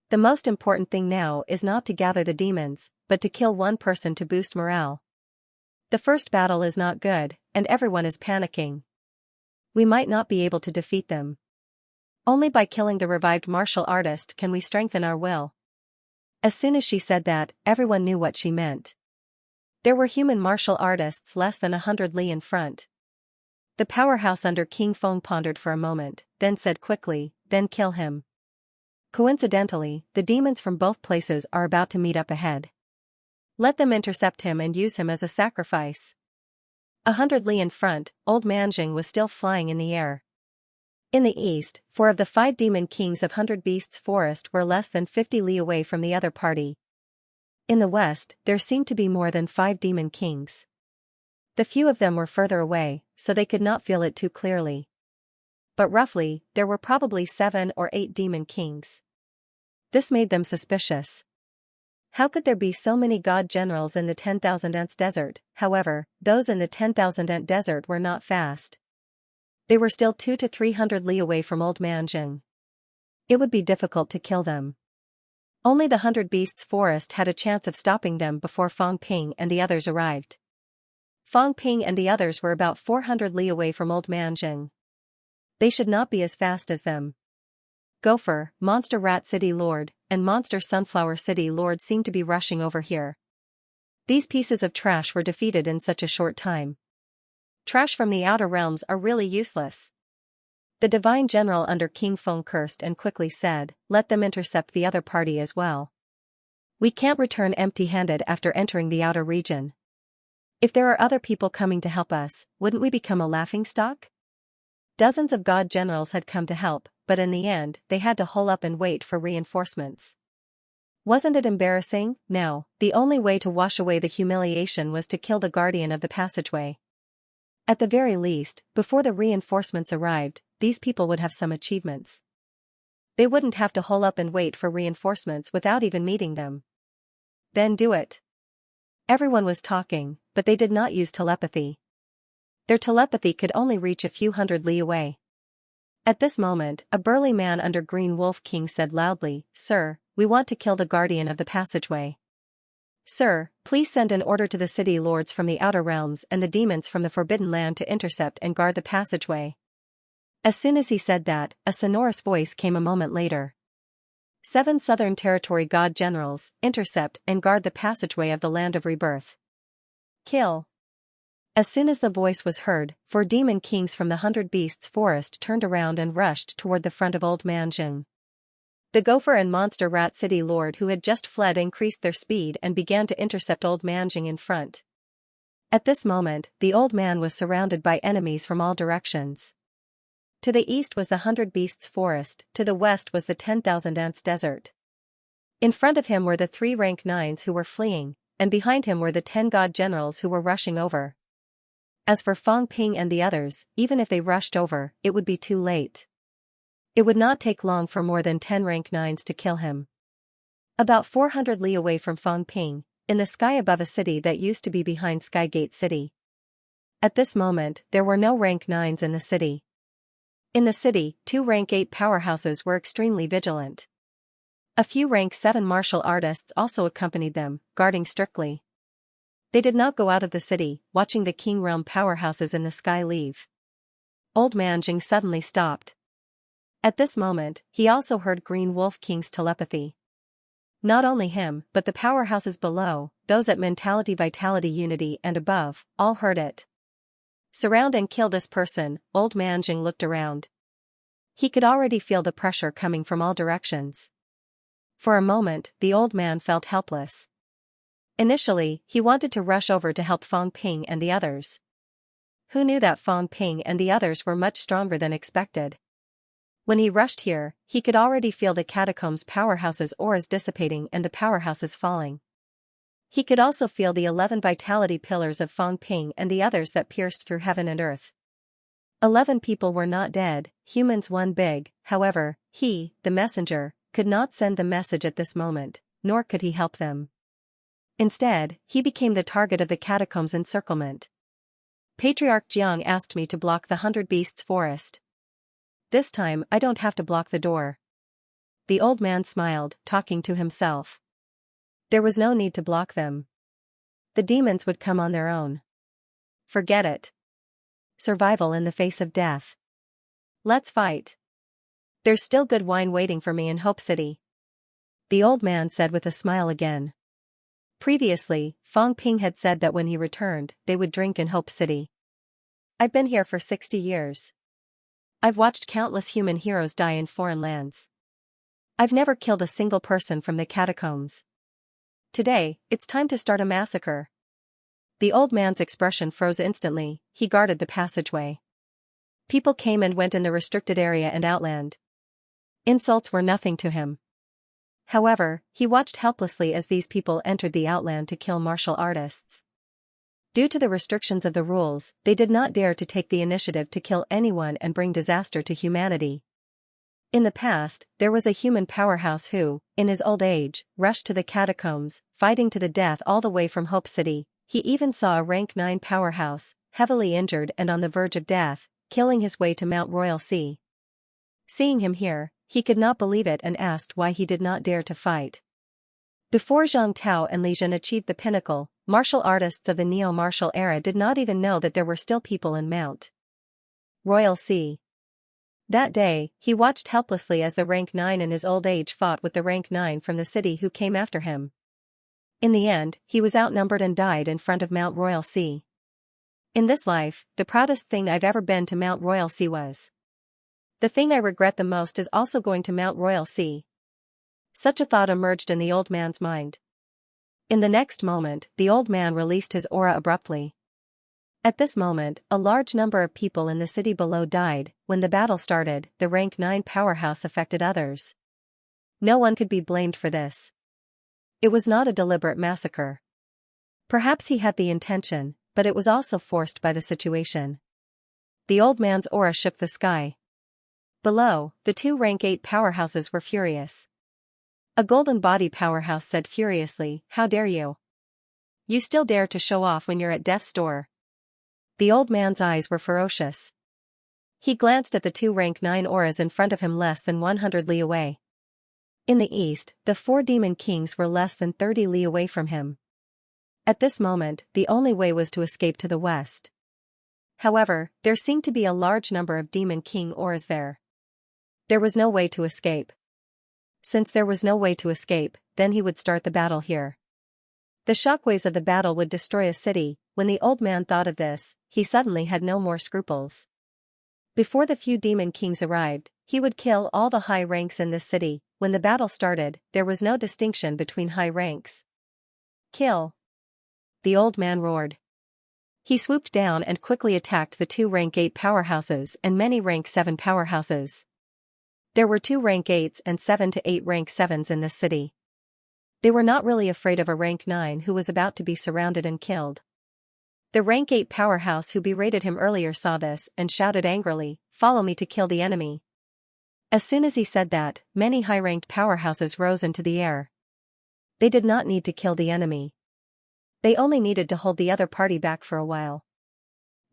The most important thing now is not to gather the demons, but to kill one person to boost morale. The first battle is not good, and everyone is panicking. We might not be able to defeat them. Only by killing the revived martial artist can we strengthen our will." As soon as she said that, everyone knew what she meant. There were human martial artists less than 100 li in front. The powerhouse under King Feng pondered for a moment, then said quickly, "Then kill him." Coincidentally, the demons from both places are about to meet up ahead. Let them intercept him and use him as a sacrifice. 100 li in front, old Manjing was still flying in the air. In the east, 4 of the 5 demon kings of 100 Beasts Forest were less than 50 li away from the other party. In the west, there seemed to be more than 5 demon kings. The few of them were further away, so they could not feel it too clearly. But roughly, there were probably 7 or 8 demon kings. This made them suspicious. How could there be so many god generals in the 10,000 Ants desert? However, those in the 10,000 Ant desert were not fast. They were still 200 to 300 li away from Old Manjing. It would be difficult to kill them. Only the 100 Beasts Forest had a chance of stopping them before Fang Ping and the others arrived. Fang Ping and the others were about 400 li away from Old Manjing. They should not be as fast as them. Gopher, Monster Rat City Lord, and Monster Sunflower City Lord seemed to be rushing over here. These pieces of trash were defeated in such a short time. Trash from the outer realms are really useless. The divine general under King Feng cursed and quickly said, "Let them intercept the other party as well. We can't return empty-handed after entering the outer region. If there are other people coming to help us, wouldn't we become a laughingstock?" Dozens of god generals had come to help, but in the end, they had to hole up and wait for reinforcements. Wasn't it embarrassing? No, the only way to wash away the humiliation was to kill the guardian of the passageway. At the very least, before the reinforcements arrived, these people would have some achievements. They wouldn't have to hole up and wait for reinforcements without even meeting them. Then do it. Everyone was talking, but they did not use telepathy. Their telepathy could only reach a few hundred li away. At this moment, a burly man under Green Wolf King said loudly, "Sir, we want to kill the guardian of the passageway. Sir, please send an order to the city lords from the outer realms and the demons from the forbidden land to intercept and guard the passageway." As soon as he said that, a sonorous voice came a moment later. 7 Southern Territory God Generals, intercept and guard the passageway of the Land of Rebirth. Kill. As soon as the voice was heard, 4 demon kings from the 100 Beasts Forest turned around and rushed toward the front of Old Manjing. The Gopher and Monster Rat City Lord who had just fled increased their speed and began to intercept Old Manjing in front. At this moment, the old man was surrounded by enemies from all directions. To the east was the 100 Beasts Forest, to the west was the 10,000 Ants desert. In front of him were the 3 rank 9s who were fleeing, and behind him were the 10 god generals who were rushing over. As for Fang Ping and the others, even if they rushed over, it would be too late. It would not take long for more than 10 rank 9s to kill him. About 400 li away from Fang Ping, in the sky above a city that used to be behind Skygate City. At this moment, there were no rank 9s in the city. In the city, 2 rank 8 powerhouses were extremely vigilant. A few rank 7 martial artists also accompanied them, guarding strictly. They did not go out of the city, watching the King Realm powerhouses in the sky leave. Old Manjing suddenly stopped. At this moment, he also heard Green Wolf King's telepathy. Not only him, but the powerhouses below, those at Mentality Vitality Unity and above, all heard it. Surround and kill this person, Old Manjing looked around. he could already feel the pressure coming from all directions. For a moment, the old man felt helpless. Initially, he wanted to rush over to help Fang Ping and the others. Who knew that Fang Ping and the others were much stronger than expected? When he rushed here, he could already feel the catacombs' powerhouse's auras dissipating and the powerhouses falling. He could also feel the 11 vitality pillars of Fang Ping and the others that pierced through heaven and earth. 11 people were not dead, humans one big. However, he, the messenger, could not send the message at this moment, nor could he help them. Instead, he became the target of the catacombs' encirclement. Patriarch Jiang asked me to block the 100 Beasts forest. This time I don't have to block the door. The old man smiled, talking to himself. There was no need to block them. The demons would come on their own. Forget it. Survival in the face of death. Let's fight. There's still good wine waiting for me in Hope City. The old man said with a smile again. Previously, Fang Ping had said that when he returned, they would drink in Hope City. I've been here for 60 years. I've watched countless human heroes die in foreign lands. I've never killed a single person from the catacombs. Today, it's time to start a massacre. The old man's expression froze instantly. He guarded the passageway. People came and went in the restricted area and outland. Insults were nothing to him. However, he watched helplessly as these people entered the outland to kill martial artists. Due to the restrictions of the rules, they did not dare to take the initiative to kill anyone and bring disaster to humanity. In the past, there was a human powerhouse who, in his old age, rushed to the catacombs, fighting to the death all the way from Hope City. He even saw a rank 9 powerhouse, heavily injured and on the verge of death, killing his way to Mount Royal Sea. Seeing him here, he could not believe it and asked why he did not dare to fight. Before Zhang Tao and Li Jin achieved the pinnacle, martial artists of the neo-martial era did not even know that there were still people in Mount Royal Sea. That day, he watched helplessly as the rank 9 in his old age fought with the rank 9 from the city who came after him. In the end, he was outnumbered and died in front of Mount Royal Sea. In this life, the proudest thing I've ever been to Mount Royal Sea was. The thing I regret the most is also going to Mount Royal Sea. Such a thought emerged in the old man's mind. In the next moment, the old man released his aura abruptly. At this moment, a large number of people in the city below died. When the battle started, the rank 9 powerhouse affected others. No one could be blamed for this. It was not a deliberate massacre. Perhaps he had the intention, but it was also forced by the situation. The old man's aura shook the sky. Below, the 2 rank 8 powerhouses were furious. A golden body powerhouse said furiously, "How dare you? You still dare to show off when you're at death's door." The old man's eyes were ferocious. He glanced at the 2 rank 9 auras in front of him less than 100 li away. In the east, the 4 demon kings were less than 30 li away from him. At this moment, the only way was to escape to the west. However, there seemed to be a large number of demon king auras there. There was no way to escape. Since there was no way to escape, then he would start the battle here. The shockwaves of the battle would destroy a city. When the old man thought of this, he suddenly had no more scruples. Before the few demon kings arrived, he would kill all the high ranks in this city. When the battle started, there was no distinction between high ranks. Kill! The old man roared. He swooped down and quickly attacked the 2 rank 8 powerhouses and many rank 7 powerhouses. There were 2 rank 8s and 7 to 8 rank 7s in this city. They were not really afraid of a rank 9 who was about to be surrounded and killed. The rank 8 powerhouse who berated him earlier saw this and shouted angrily, "Follow me to kill the enemy." As soon as he said that, many high-ranked powerhouses rose into the air. They did not need to kill the enemy. They only needed to hold the other party back for a while.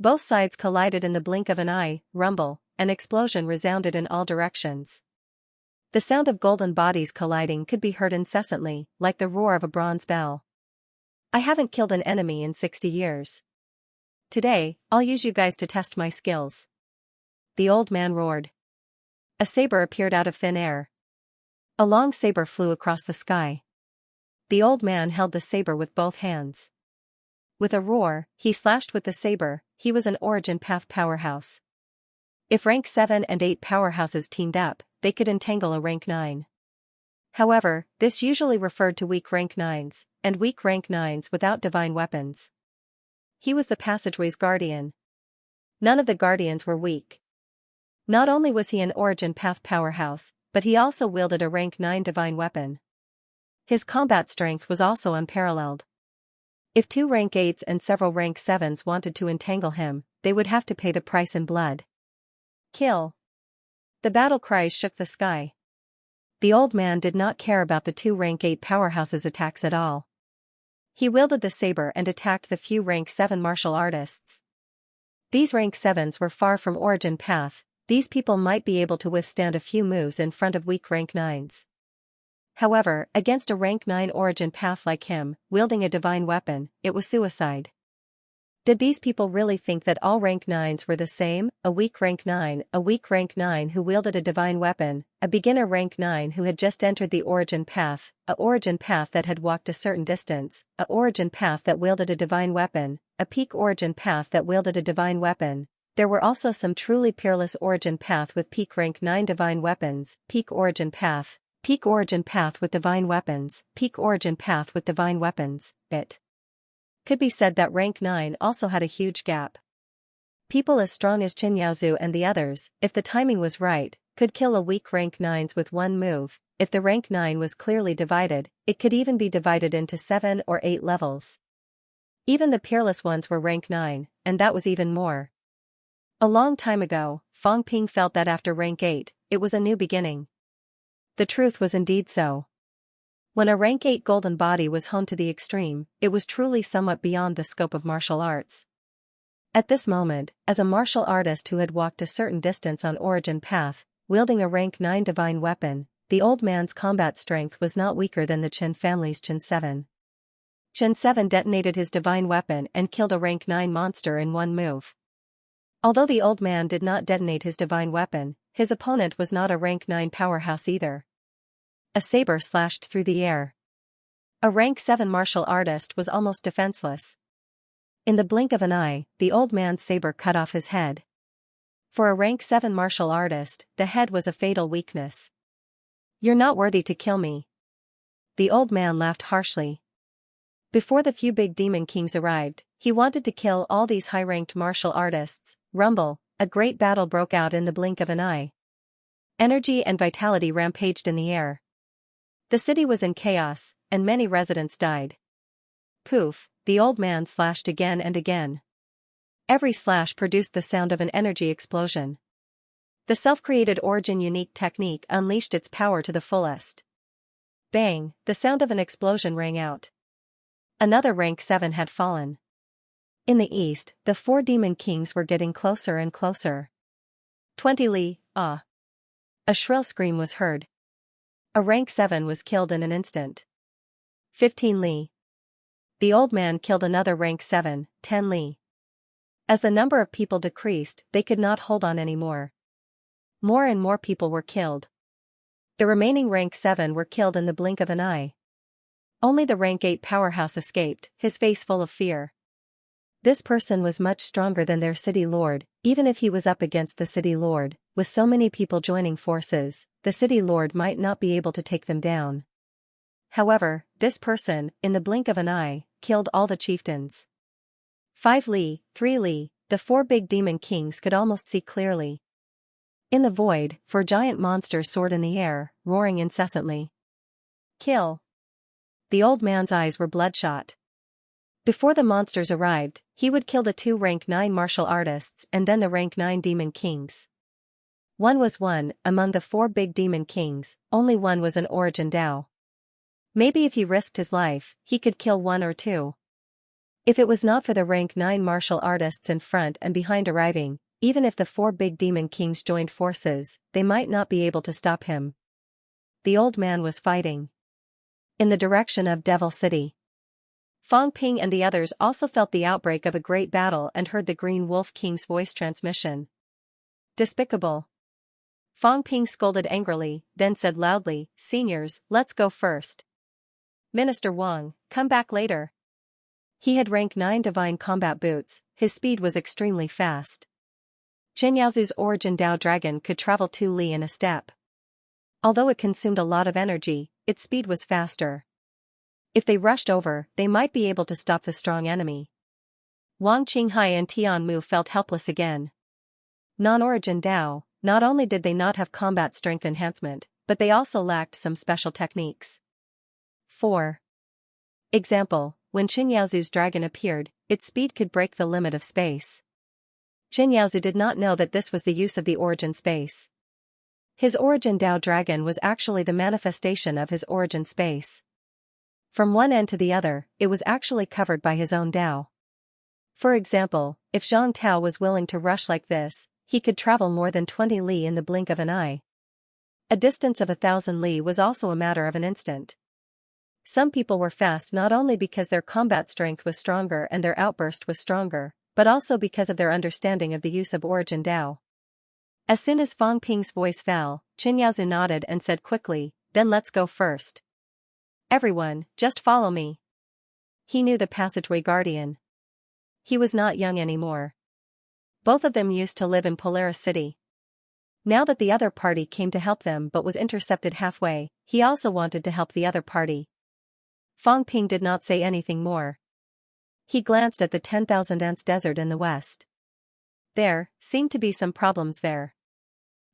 Both sides collided in the blink of an eye. Rumble, an explosion resounded in all directions. The sound of golden bodies colliding could be heard incessantly, like the roar of a bronze bell. I haven't killed an enemy in 60 years. Today, I'll use you guys to test my skills. The old man roared. A saber appeared out of thin air. A long saber flew across the sky. The old man held the saber with both hands. With a roar, he slashed with the saber. He was an origin path powerhouse. If rank 7 and 8 powerhouses teamed up, they could entangle a rank 9. However, this usually referred to weak rank 9s, and weak rank 9s without divine weapons. He was the passageway's guardian. None of the guardians were weak. Not only was he an origin path powerhouse, but he also wielded a rank 9 divine weapon. His combat strength was also unparalleled. If 2 rank 8s and several rank 7s wanted to entangle him, they would have to pay the price in blood. Kill. The battle cries shook the sky. The old man did not care about the 2 rank 8 powerhouses' attacks at all. He wielded the saber and attacked the few rank 7 martial artists. These rank 7s were far from origin path. These people might be able to withstand a few moves in front of weak rank 9s. However, against a rank 9 origin path like him, wielding a divine weapon, it was suicide. Did these people really think that all rank 9s were the same? A weak rank 9 who wielded a divine weapon, a beginner rank 9 who had just entered the origin path, a origin path that had walked a certain distance, a origin path that wielded a divine weapon, a peak origin path that wielded a divine weapon. There were also some truly peerless origin path with peak rank 9 divine weapons, peak origin path with divine weapons, peak origin path with divine weapons. It could be said that rank 9 also had a huge gap. People as strong as Xianxia and the others, if the timing was right, could kill a weak rank 9s with one move. If the rank 9 was clearly divided, it could even be divided into 7 or 8 levels. Even the peerless ones were rank 9, and that was even more. A long time ago, Fang Ping felt that after rank 8, it was a new beginning. The truth was indeed so. When a rank 8 golden body was honed to the extreme, it was truly somewhat beyond the scope of martial arts. At this moment, as a martial artist who had walked a certain distance on origin path, wielding a rank 9 divine weapon, the old man's combat strength was not weaker than the Chen family's Chen 7. Chen 7 detonated his divine weapon and killed a rank 9 monster in one move. Although the old man did not detonate his divine weapon, his opponent was not a rank 9 powerhouse either. A saber slashed through the air. A rank 7 martial artist was almost defenseless. In the blink of an eye, the old man's saber cut off his head. For a rank 7 martial artist, the head was a fatal weakness. "You're not worthy to kill me." The old man laughed harshly. Before the few big demon kings arrived, he wanted to kill all these high-ranked martial artists. Rumble, a great battle broke out in the blink of an eye. Energy and vitality rampaged in the air. The city was in chaos, and many residents died. Poof, the old man slashed again and again. Every slash produced the sound of an energy explosion. The self-created origin unique technique unleashed its power to the fullest. Bang, the sound of an explosion rang out. Another rank 7 had fallen. In the east, the 4 demon kings were getting closer and closer. 20 li, ah! A shrill scream was heard. A rank 7 was killed in an instant. 15 li. The old man killed another rank 7, 10 li. As the number of people decreased, they could not hold on anymore. More and more people were killed. The remaining rank 7 were killed in the blink of an eye. Only the rank 8 powerhouse escaped, his face full of fear. This person was much stronger than their city lord. Even if he was up against the city lord, with so many people joining forces, the city lord might not be able to take them down. However, this person, in the blink of an eye, killed all the chieftains. 5 li, 3 li, the 4 big demon kings could almost see clearly. In the void, 4 giant monsters soared in the air, roaring incessantly. Kill. The old man's eyes were bloodshot. Before the monsters arrived, he would kill the 2 rank 9 martial artists and then the rank 9 demon kings. One was one, among the 4 big demon kings, only one was an origin Dao. Maybe if he risked his life, he could kill 1 or 2. If it was not for the rank 9 martial artists in front and behind arriving, even if the 4 big demon kings joined forces, they might not be able to stop him. The old man was fighting. In the direction of Devil City. Fang Ping and the others also felt the outbreak of a great battle and heard the Green Wolf King's voice transmission. Despicable. Fang Ping scolded angrily, then said loudly, "Seniors, let's go first. Minister Wang, come back later." He had rank 9 divine combat boots, his speed was extremely fast. Chen Yaozu's origin Dao dragon could travel 2 li in a step. Although it consumed a lot of energy, its speed was faster. If they rushed over, they might be able to stop the strong enemy. Wang Qinghai and Tian Mu felt helpless again. Non-origin Dao, not only did they not have combat strength enhancement, but they also lacked some special techniques. 4. Example, when Chen Yaozu's dragon appeared, its speed could break the limit of space. Chen Yaozu did not know that this was the use of the origin space. His origin Dao dragon was actually the manifestation of his origin space. From one end to the other, it was actually covered by his own Dao. For example, if Zhang Tao was willing to rush like this, he could travel more than 20 li in the blink of an eye. A distance of 1,000 li was also a matter of an instant. Some people were fast not only because their combat strength was stronger and their outburst was stronger, but also because of their understanding of the use of origin Dao. As soon as Fang Ping's voice fell, Chen Yaozu nodded and said quickly, "Then let's go first. Everyone, just follow me." He knew the passageway guardian. He was not young anymore. Both of them used to live in Polaris City. Now that the other party came to help them but was intercepted halfway, he also wanted to help the other party. Fang Ping did not say anything more. He glanced at the 10,000 ants desert in the west. There seemed to be some problems there.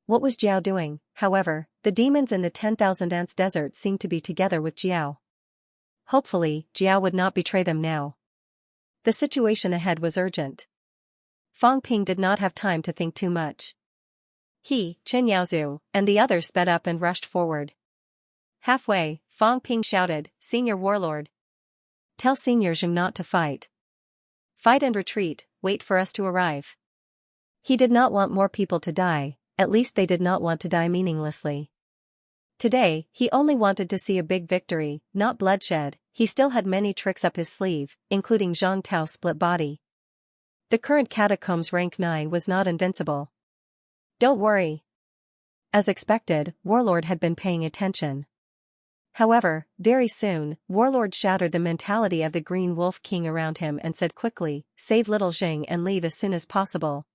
What was Jiao doing? However, the demons in the 10,000 ants desert seemed to be together with Jiao. Hopefully, Jiao would not betray them now. The situation ahead was urgent. Fang Ping did not have time to think too much. He, Chen Yaozu, and the others sped up and rushed forward. Halfway, Fang Ping shouted, "Senior Warlord! Tell Senior Zheng not to fight. Fight and retreat, wait for us to arrive." He did not want more people to die, at least they did not want to die meaninglessly. Today, he only wanted to see a big victory, not bloodshed. He still had many tricks up his sleeve, including Zhang Tao's split body. The current Catacombs rank 9 was not invincible. Don't worry. As expected, Warlord had been paying attention. However, very soon, Warlord shattered the mentality of the Green Wolf King around him and said quickly, "Save little Jing and leave as soon as possible.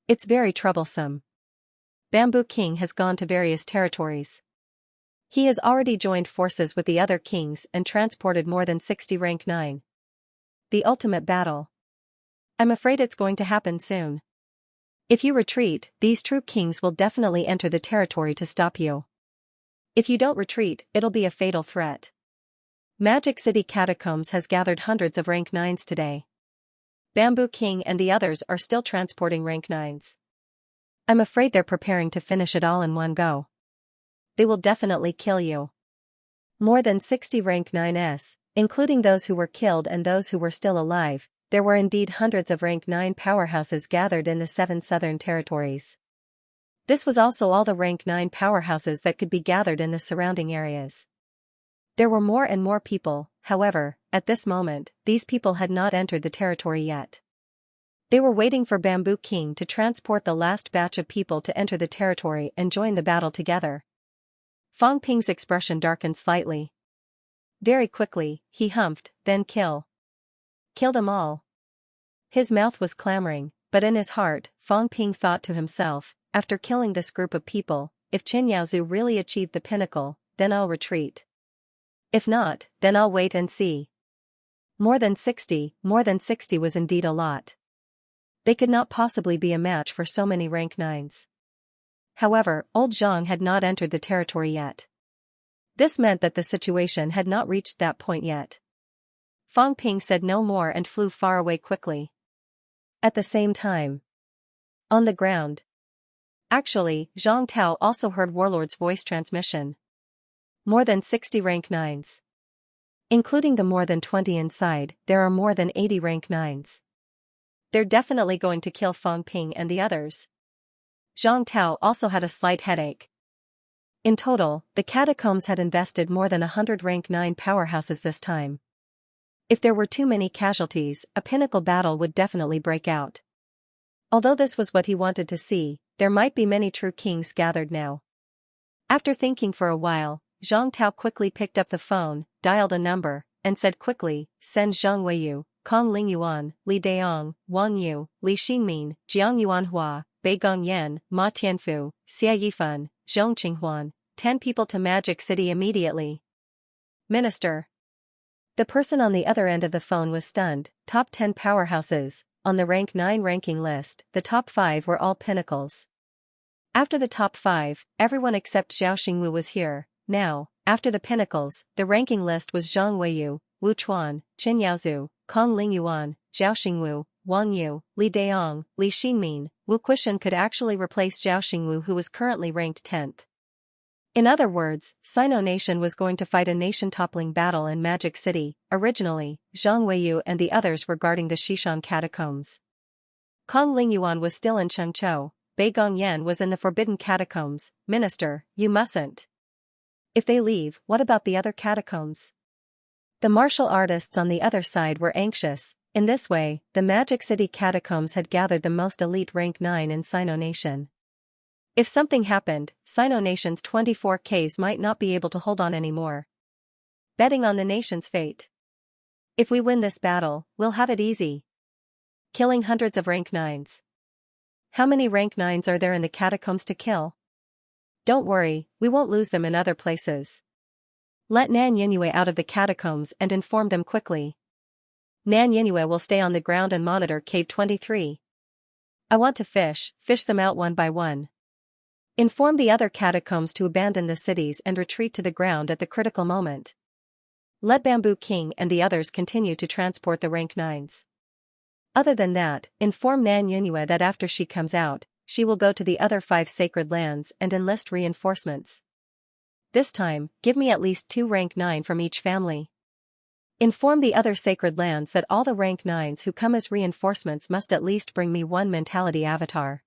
It's very troublesome. Bamboo King has gone to various territories. He has already joined forces with the other kings and transported more than 60 rank 9. The ultimate battle. I'm afraid it's going to happen soon. If you retreat, these true kings will definitely enter the territory to stop you. If you don't retreat, it'll be a fatal threat. Magic City Catacombs has gathered hundreds of rank 9s today. Bamboo King and the others are still transporting rank 9s. I'm afraid they're preparing to finish it all in one go. They will definitely kill you. More than 60 rank 9s, including those who were killed and those who were still alive, there were indeed hundreds of rank 9 powerhouses gathered in the 7 southern territories. This was also all the rank 9 powerhouses that could be gathered in the surrounding areas. There were more and more people, however, at this moment, these people had not entered the territory yet. They were waiting for Bamboo King to transport the last batch of people to enter the territory and join the battle together. Fang Ping's expression darkened slightly. Very quickly, he humphed, "Then kill. Kill them all." His mouth was clamoring, but in his heart, Fang Ping thought to himself, after killing this group of people, if Chen Yaozu really achieved the pinnacle, then I'll retreat. If not, then I'll wait and see. More than 60 was indeed a lot. They could not possibly be a match for so many rank 9s. However, old Zhang had not entered the territory yet. This meant that the situation had not reached that point yet. Fang Ping said no more and flew far away quickly. At the same time, on the ground. Actually, Zhang Tao also heard Warlord's voice transmission. More than 60 rank 9s. Including the more than 20 inside, there are more than 80 rank 9s. They're definitely going to kill Fang Ping and the others. Zhang Tao also had a slight headache. In total, the Catacombs had invested more than 100 rank 9 powerhouses this time. If there were too many casualties, a pinnacle battle would definitely break out. Although this was what he wanted to see, there might be many true kings gathered now. After thinking for a while, Zhang Tao quickly picked up the phone, dialed a number, and said quickly, "Send Zhang Weiyu, Kong Lingyuan, Li Daong, Wang Yu, Li Xingmin, Jiang Yuanhua, Bei Gongyan, Ma Tianfu, Xia Yifan, Zhong Qinghuan, 10 people to Magic City immediately. Minister. The person on the other end of the phone was stunned. Top 10 powerhouses. On the rank 9 ranking list, the top 5 were all pinnacles. After the top 5, everyone except Zhao Xingwu was here. Now, after the pinnacles, the ranking list was Zhang Weiyu, Wu Chuan, Qin Yaozu, Kong Lingyuan, Zhao Xingwu, Wang Yu, Li Daong, Li Xinmin. Wu Quishan could actually replace Zhao Xingwu, who was currently ranked 10th. In other words, Sino Nation was going to fight a nation-toppling battle in Magic City. Originally, Zhang Weiyu and the others were guarding the Xishan catacombs. Kong Lingyuan was still in Chengzhou. Bei Gongyan was in the Forbidden Catacombs. Minister, you mustn't. If they leave, what about the other catacombs? The martial artists on the other side were anxious. In this way, the Magic City catacombs had gathered the most elite rank 9 in Sino Nation. If something happened, Sino Nation's 24 caves might not be able to hold on anymore. Betting on the nation's fate. If we win this battle, we'll have it easy. Killing hundreds of rank 9s. How many rank 9s are there in the catacombs to kill? Don't worry, we won't lose them in other places. Let Nan Yingyue out of the catacombs and inform them quickly. Nan Yingyue will stay on the ground and monitor Cave 23. I want to fish them out one by one. Inform the other catacombs to abandon the cities and retreat to the ground at the critical moment. Let Bamboo King and the others continue to transport the rank 9s. Other than that, inform Nan Yingyue that after she comes out, she will go to the other 5 sacred lands and enlist reinforcements. This time, give me at least 2 rank 9 from each family. Inform the other sacred lands that all the rank 9s who come as reinforcements must at least bring me 1 mentality avatar.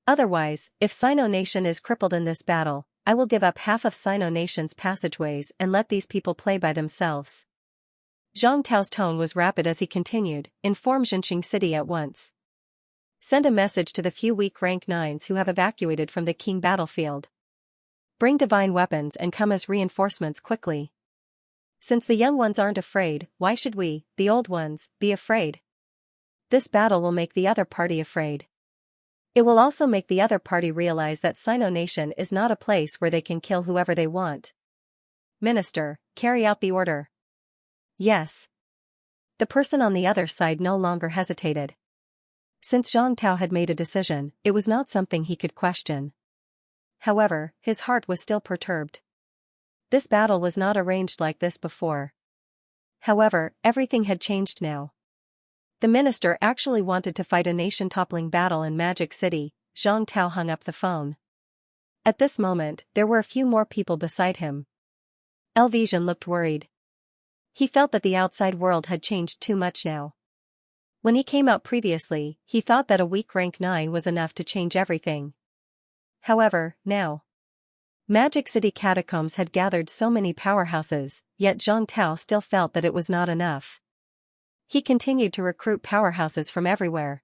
Otherwise, if Sino Nation is crippled in this battle, I will give up half of Sino Nation's passageways and let these people play by themselves. Zhang Tao's tone was rapid as he continued, inform Jinqing City at once. Send a message to the few weak rank 9s who have evacuated from the Qing battlefield. Bring divine weapons and come as reinforcements quickly. Since the young ones aren't afraid, why should we, the old ones, be afraid? This battle will make the other party afraid. It will also make the other party realize that Sino Nation is not a place where they can kill whoever they want. Minister, carry out the order. Yes. The person on the other side no longer hesitated. Since Zhang Tao had made a decision, it was not something he could question. However, his heart was still perturbed. This battle was not arranged like this before. However, everything had changed now. The minister actually wanted to fight a nation-toppling battle in Magic City. Zhang Tao hung up the phone. At this moment, there were a few more people beside him. Elvesian looked worried. He felt that the outside world had changed too much now. When he came out previously, he thought that a weak rank 9 was enough to change everything. However, now, Magic City catacombs had gathered so many powerhouses, yet Zhang Tao still felt that it was not enough. He continued to recruit powerhouses from everywhere.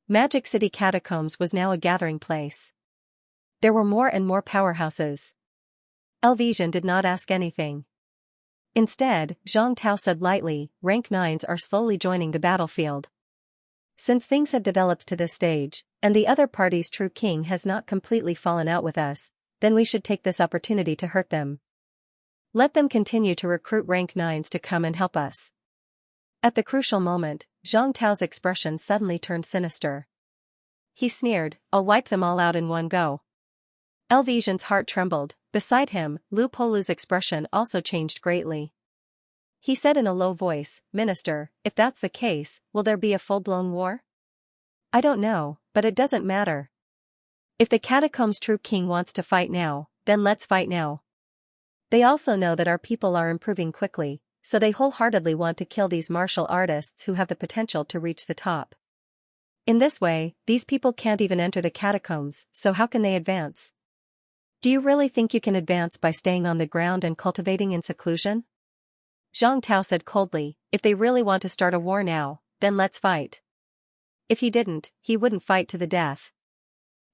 Magic City catacombs was now a gathering place. There were more and more powerhouses. Elvesian did not ask anything. Instead, Zhang Tao said lightly, rank 9s are slowly joining the battlefield. Since things have developed to this stage, and the other party's true king has not completely fallen out with us, then we should take this opportunity to hurt them. Let them continue to recruit rank 9s to come and help us. At the crucial moment, Zhang Tao's expression suddenly turned sinister. He sneered, I'll wipe them all out in one go. Elvesian's heart trembled. Beside him, Lu Polu's expression also changed greatly. He said in a low voice, Minister, if that's the case, will there be a full-blown war? I don't know, but it doesn't matter. If the catacombs' true king wants to fight now, then let's fight now. They also know that our people are improving quickly, so they wholeheartedly want to kill these martial artists who have the potential to reach the top. In this way, these people can't even enter the catacombs, so how can they advance? Do you really think you can advance by staying on the ground and cultivating in seclusion? Zhang Tao said coldly, if they really want to start a war now, then let's fight. If he didn't, he wouldn't fight to the death.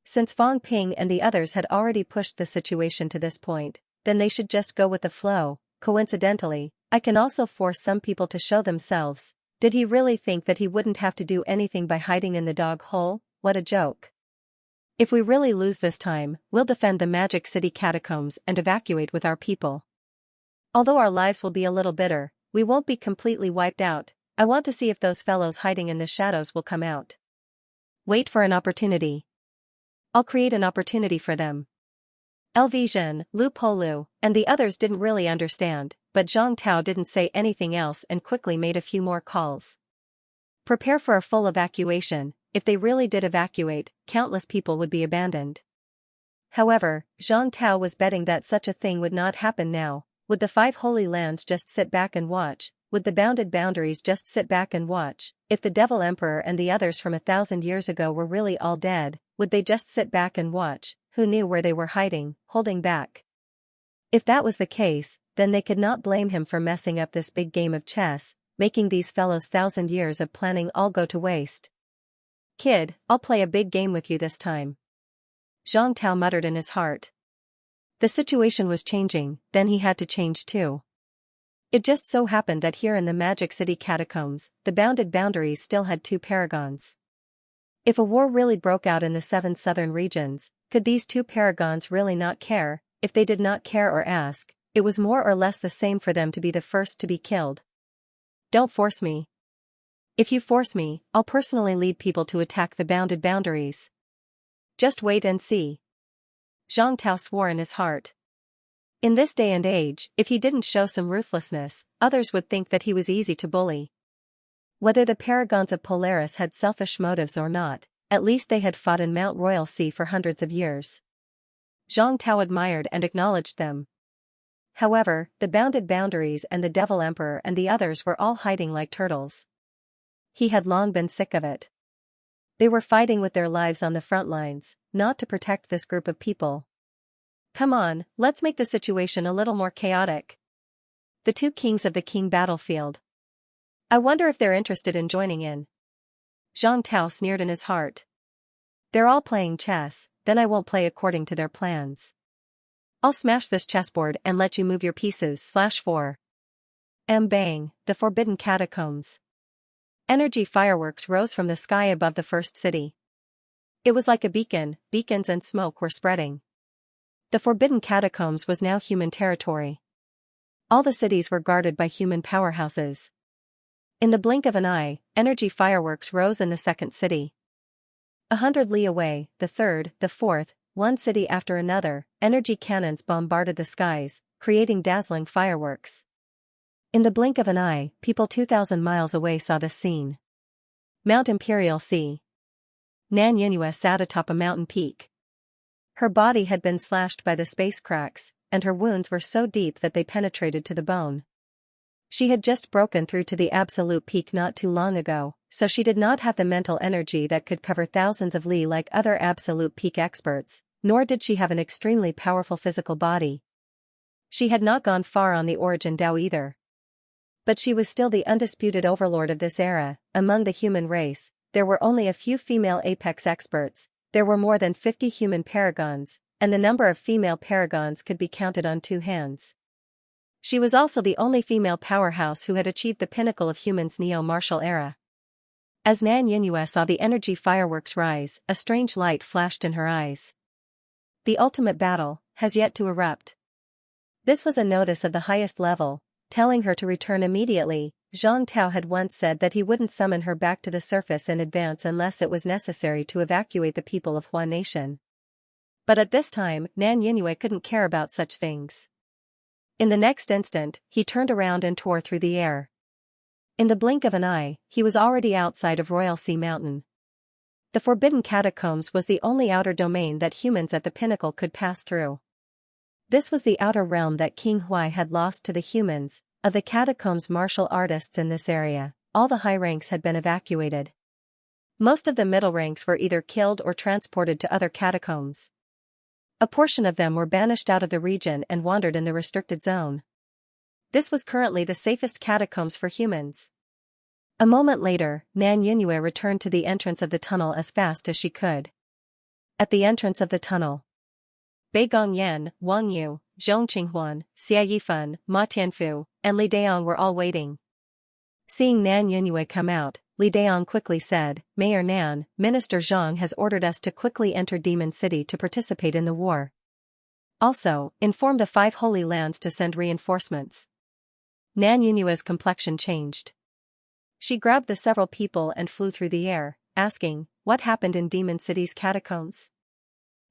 Since Fang Ping and the others had already pushed the situation to this point, then they should just go with the flow. Coincidentally, I can also force some people to show themselves. Did he really think that he wouldn't have to do anything by hiding in the dog hole? What a joke. If we really lose this time, we'll defend the Magic City catacombs and evacuate with our people. Although our lives will be a little bitter, we won't be completely wiped out. I want to see if those fellows hiding in the shadows will come out. Wait for an opportunity. I'll create an opportunity for them. Elvision, Lu Polu, and the others didn't really understand, but Zhang Tao didn't say anything else and quickly made a few more calls. Prepare for a full evacuation. If they really did evacuate, countless people would be abandoned. However, Zhang Tao was betting that such a thing would not happen now. Would the 5 Holy Lands just sit back and watch? Would the bounded boundaries just sit back and watch? If the Devil Emperor and the others from 1,000 years ago were really all dead, would they just sit back and watch? Who knew where they were hiding, holding back? If that was the case, then they could not blame him for messing up this big game of chess, making these fellows 1,000 years of planning all go to waste. Kid, I'll play a big game with you this time. Zhang Tao muttered in his heart. The situation was changing, then he had to change too. It just so happened that here in the Magic City catacombs, the bounded boundaries still had 2 paragons. If a war really broke out in the 7 southern regions, could these 2 paragons really not care? If they did not care or ask, it was more or less the same for them to be the first to be killed. Don't force me. If you force me, I'll personally lead people to attack the bounded boundaries. Just wait and see. Zhang Tao swore in his heart. In this day and age, if he didn't show some ruthlessness, others would think that he was easy to bully. Whether the paragons of Polaris had selfish motives or not, at least they had fought in Mount Royal Sea for hundreds of years. Zhang Tao admired and acknowledged them. However, the bounded boundaries and the Devil Emperor and the others were all hiding like turtles. He had long been sick of it. They were fighting with their lives on the front lines, not to protect this group of people. Come on, let's make the situation a little more chaotic. The 2 kings of the king battlefield. I wonder if they're interested in joining in. Zhang Tao sneered in his heart. They're all playing chess, then I won't play according to their plans. I'll smash this chessboard and let you move your pieces. /4. Bang, the forbidden catacombs. Energy fireworks rose from the sky above the first city. It was like a beacon, beacons and smoke were spreading. The forbidden catacombs was now human territory. All the cities were guarded by human powerhouses. In the blink of an eye, energy fireworks rose in the second city. 100 li away, the third, the fourth, one city after another, energy cannons bombarded the skies, creating dazzling fireworks. In the blink of an eye, people 2,000 miles away saw this scene. Mount Imperial Sea. Nan Yunhua sat atop a mountain peak. Her body had been slashed by the space cracks, and her wounds were so deep that they penetrated to the bone. She had just broken through to the absolute peak not too long ago, so she did not have the mental energy that could cover thousands of li like other absolute peak experts, nor did she have an extremely powerful physical body. She had not gone far on the origin Tao either. But she was still the undisputed overlord of this era. Among the human race, there were only a few female apex experts, there were more than 50 human paragons, and the number of female paragons could be counted on 2 hands. She was also the only female powerhouse who had achieved the pinnacle of humans' neo-martial era. As Nan Yunhua saw the energy fireworks rise, a strange light flashed in her eyes. The ultimate battle has yet to erupt. This was a notice of the highest level, telling her to return immediately. Zhang Tao had once said that he wouldn't summon her back to the surface in advance unless it was necessary to evacuate the people of Hua Nation. But at this time, Nan Yunhua couldn't care about such things. In the next instant, he turned around and tore through the air. In the blink of an eye, he was already outside of Royal Sea Mountain. The Forbidden Catacombs was the only outer domain that humans at the pinnacle could pass through. This was the outer realm that King Huai had lost to the humans. Of the catacombs martial artists in this area, all the high ranks had been evacuated. Most of the middle ranks were either killed or transported to other catacombs. A portion of them were banished out of the region and wandered in the restricted zone. This was currently the safest catacombs for humans. A moment later, Nan Yunhua returned to the entrance of the tunnel as fast as she could. At the entrance of the tunnel, Bai Gongyan, Wang Yu, Zhong Qinghuan, Xia Yifan, Ma Tianfu, and Li Daong were all waiting. Seeing Nan Yunhua come out, Li Daong quickly said, Mayor Nan, Minister Zhang has ordered us to quickly enter Demon City to participate in the war. Also, inform the 5 Holy Lands to send reinforcements. Nan Yunua's complexion changed. She grabbed the several people and flew through the air, asking, what happened in Demon City's catacombs?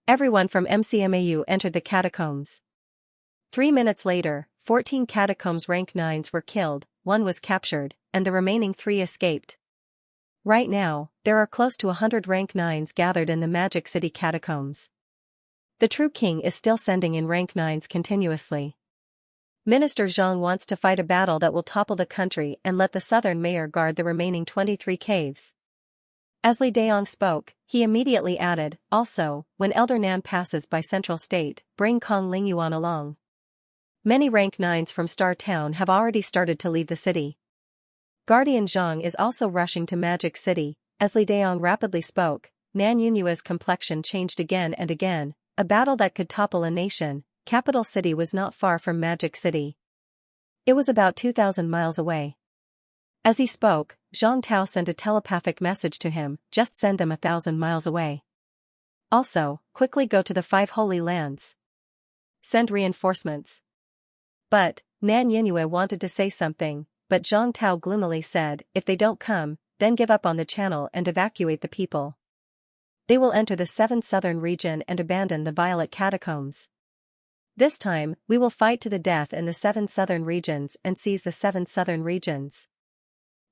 Everyone from MCMAU entered the catacombs. 3 minutes later, 14 catacombs rank 9s were killed, 1 was captured, and the remaining 3 escaped. Right now, there are close to 100 rank 9s gathered in the Magic City catacombs. The true king is still sending in rank 9s continuously. Minister Zhang wants to fight a battle that will topple the country and let the southern mayor guard the remaining 23 caves. As Li Daong spoke, he immediately added, also, when Elder Nan passes by Central State, bring Kong Lingyuan along. Many rank 9s from Star Town have already started to leave the city. Guardian Zhang is also rushing to Magic City. As Li Daong rapidly spoke, Nan Yunua's complexion changed again and again. A battle that could topple a nation. Capital City was not far from Magic City. It was about 2,000 miles away. As he spoke, Zhang Tao sent a telepathic message to him, just send them 1,000 miles away. Also, quickly go to the 5 Holy Lands. Send reinforcements. But, Nan Yinue wanted to say something, but Zhang Tao gloomily said, if they don't come, then give up on the channel and evacuate the people. They will enter the 7th southern region and abandon the Violet Catacombs. This time, we will fight to the death in the 7 southern regions and seize the 7 southern regions.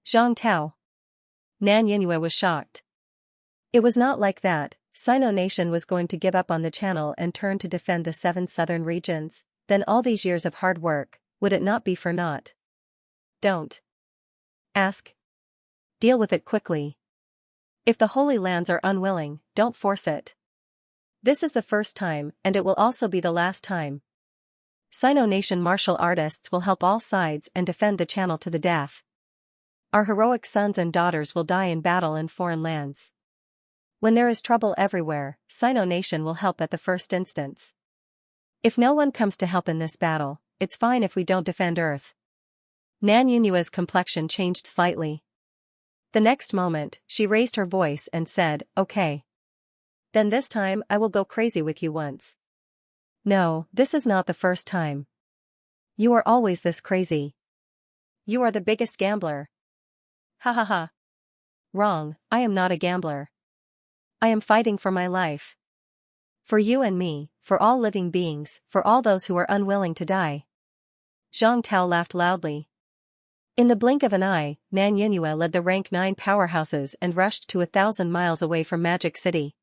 Zhang Tao. Nan Yinue was shocked. It was not like that. Sino Nation was going to give up on the channel and turn to defend the 7 southern regions, then all these years of hard work, would it not be for naught? Don't ask. Deal with it quickly. If the Holy Lands are unwilling, don't force it. This is the first time, and it will also be the last time. Sino Nation martial artists will help all sides and defend the channel to the death. Our heroic sons and daughters will die in battle in foreign lands. When there is trouble everywhere, Sino Nation will help at the first instance. If no one comes to help in this battle, it's fine if we don't defend Earth. Nan Yunua's complexion changed slightly. The next moment, she raised her voice and said, okay. Then this time I will go crazy with you once. No, this is not the first time. You are always this crazy. You are the biggest gambler. Ha ha ha. Wrong, I am not a gambler. I am fighting for my life. For you and me, for all living beings, for all those who are unwilling to die. Zhang Tao laughed loudly. In the blink of an eye, Nan Yinue led the rank 9 powerhouses and rushed to 1,000 miles away from Magic City.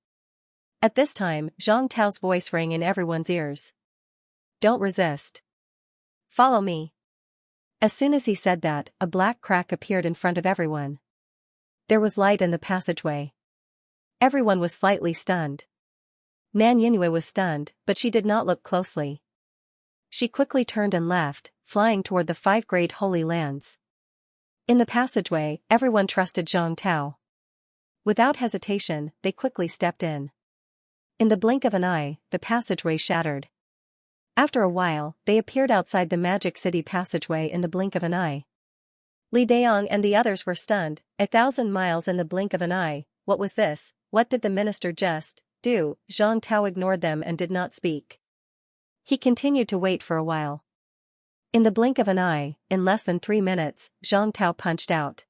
At this time, Zhang Tao's voice rang in everyone's ears. Don't resist. Follow me. As soon as he said that, a black crack appeared in front of everyone. There was light in the passageway. Everyone was slightly stunned. Nan Yinue was stunned, but she did not look closely. She quickly turned and left, flying toward the 5 great holy lands. In the passageway, everyone trusted Zhang Tao. Without hesitation, they quickly stepped in. In the blink of an eye, the passageway shattered. After a while, they appeared outside the Magic City passageway in the blink of an eye. Li Daong and the others were stunned. 1,000 miles in the blink of an eye. What was this? What did the minister just do? Zhang Tao ignored them and did not speak. He continued to wait for a while. In the blink of an eye, in less than 3 minutes, Zhang Tao punched out.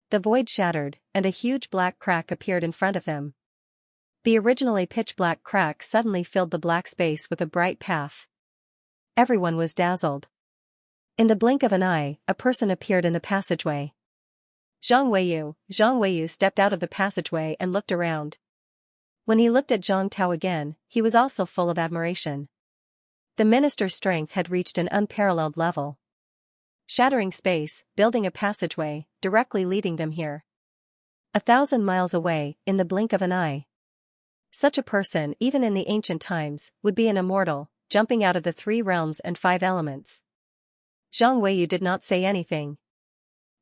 The void shattered, and a huge black crack appeared in front of him. The originally pitch-black crack suddenly filled the black space with a bright path. Everyone was dazzled. In the blink of an eye, a person appeared in the passageway. Zhang Weiyu stepped out of the passageway and looked around. When he looked at Zhang Tao again, he was also full of admiration. The minister's strength had reached an unparalleled level. Shattering space, building a passageway, directly leading them here. 1,000 miles away, in the blink of an eye. Such a person, even in the ancient times, would be an immortal, jumping out of the 3 realms and 5 elements. Zhang Weiyu did not say anything.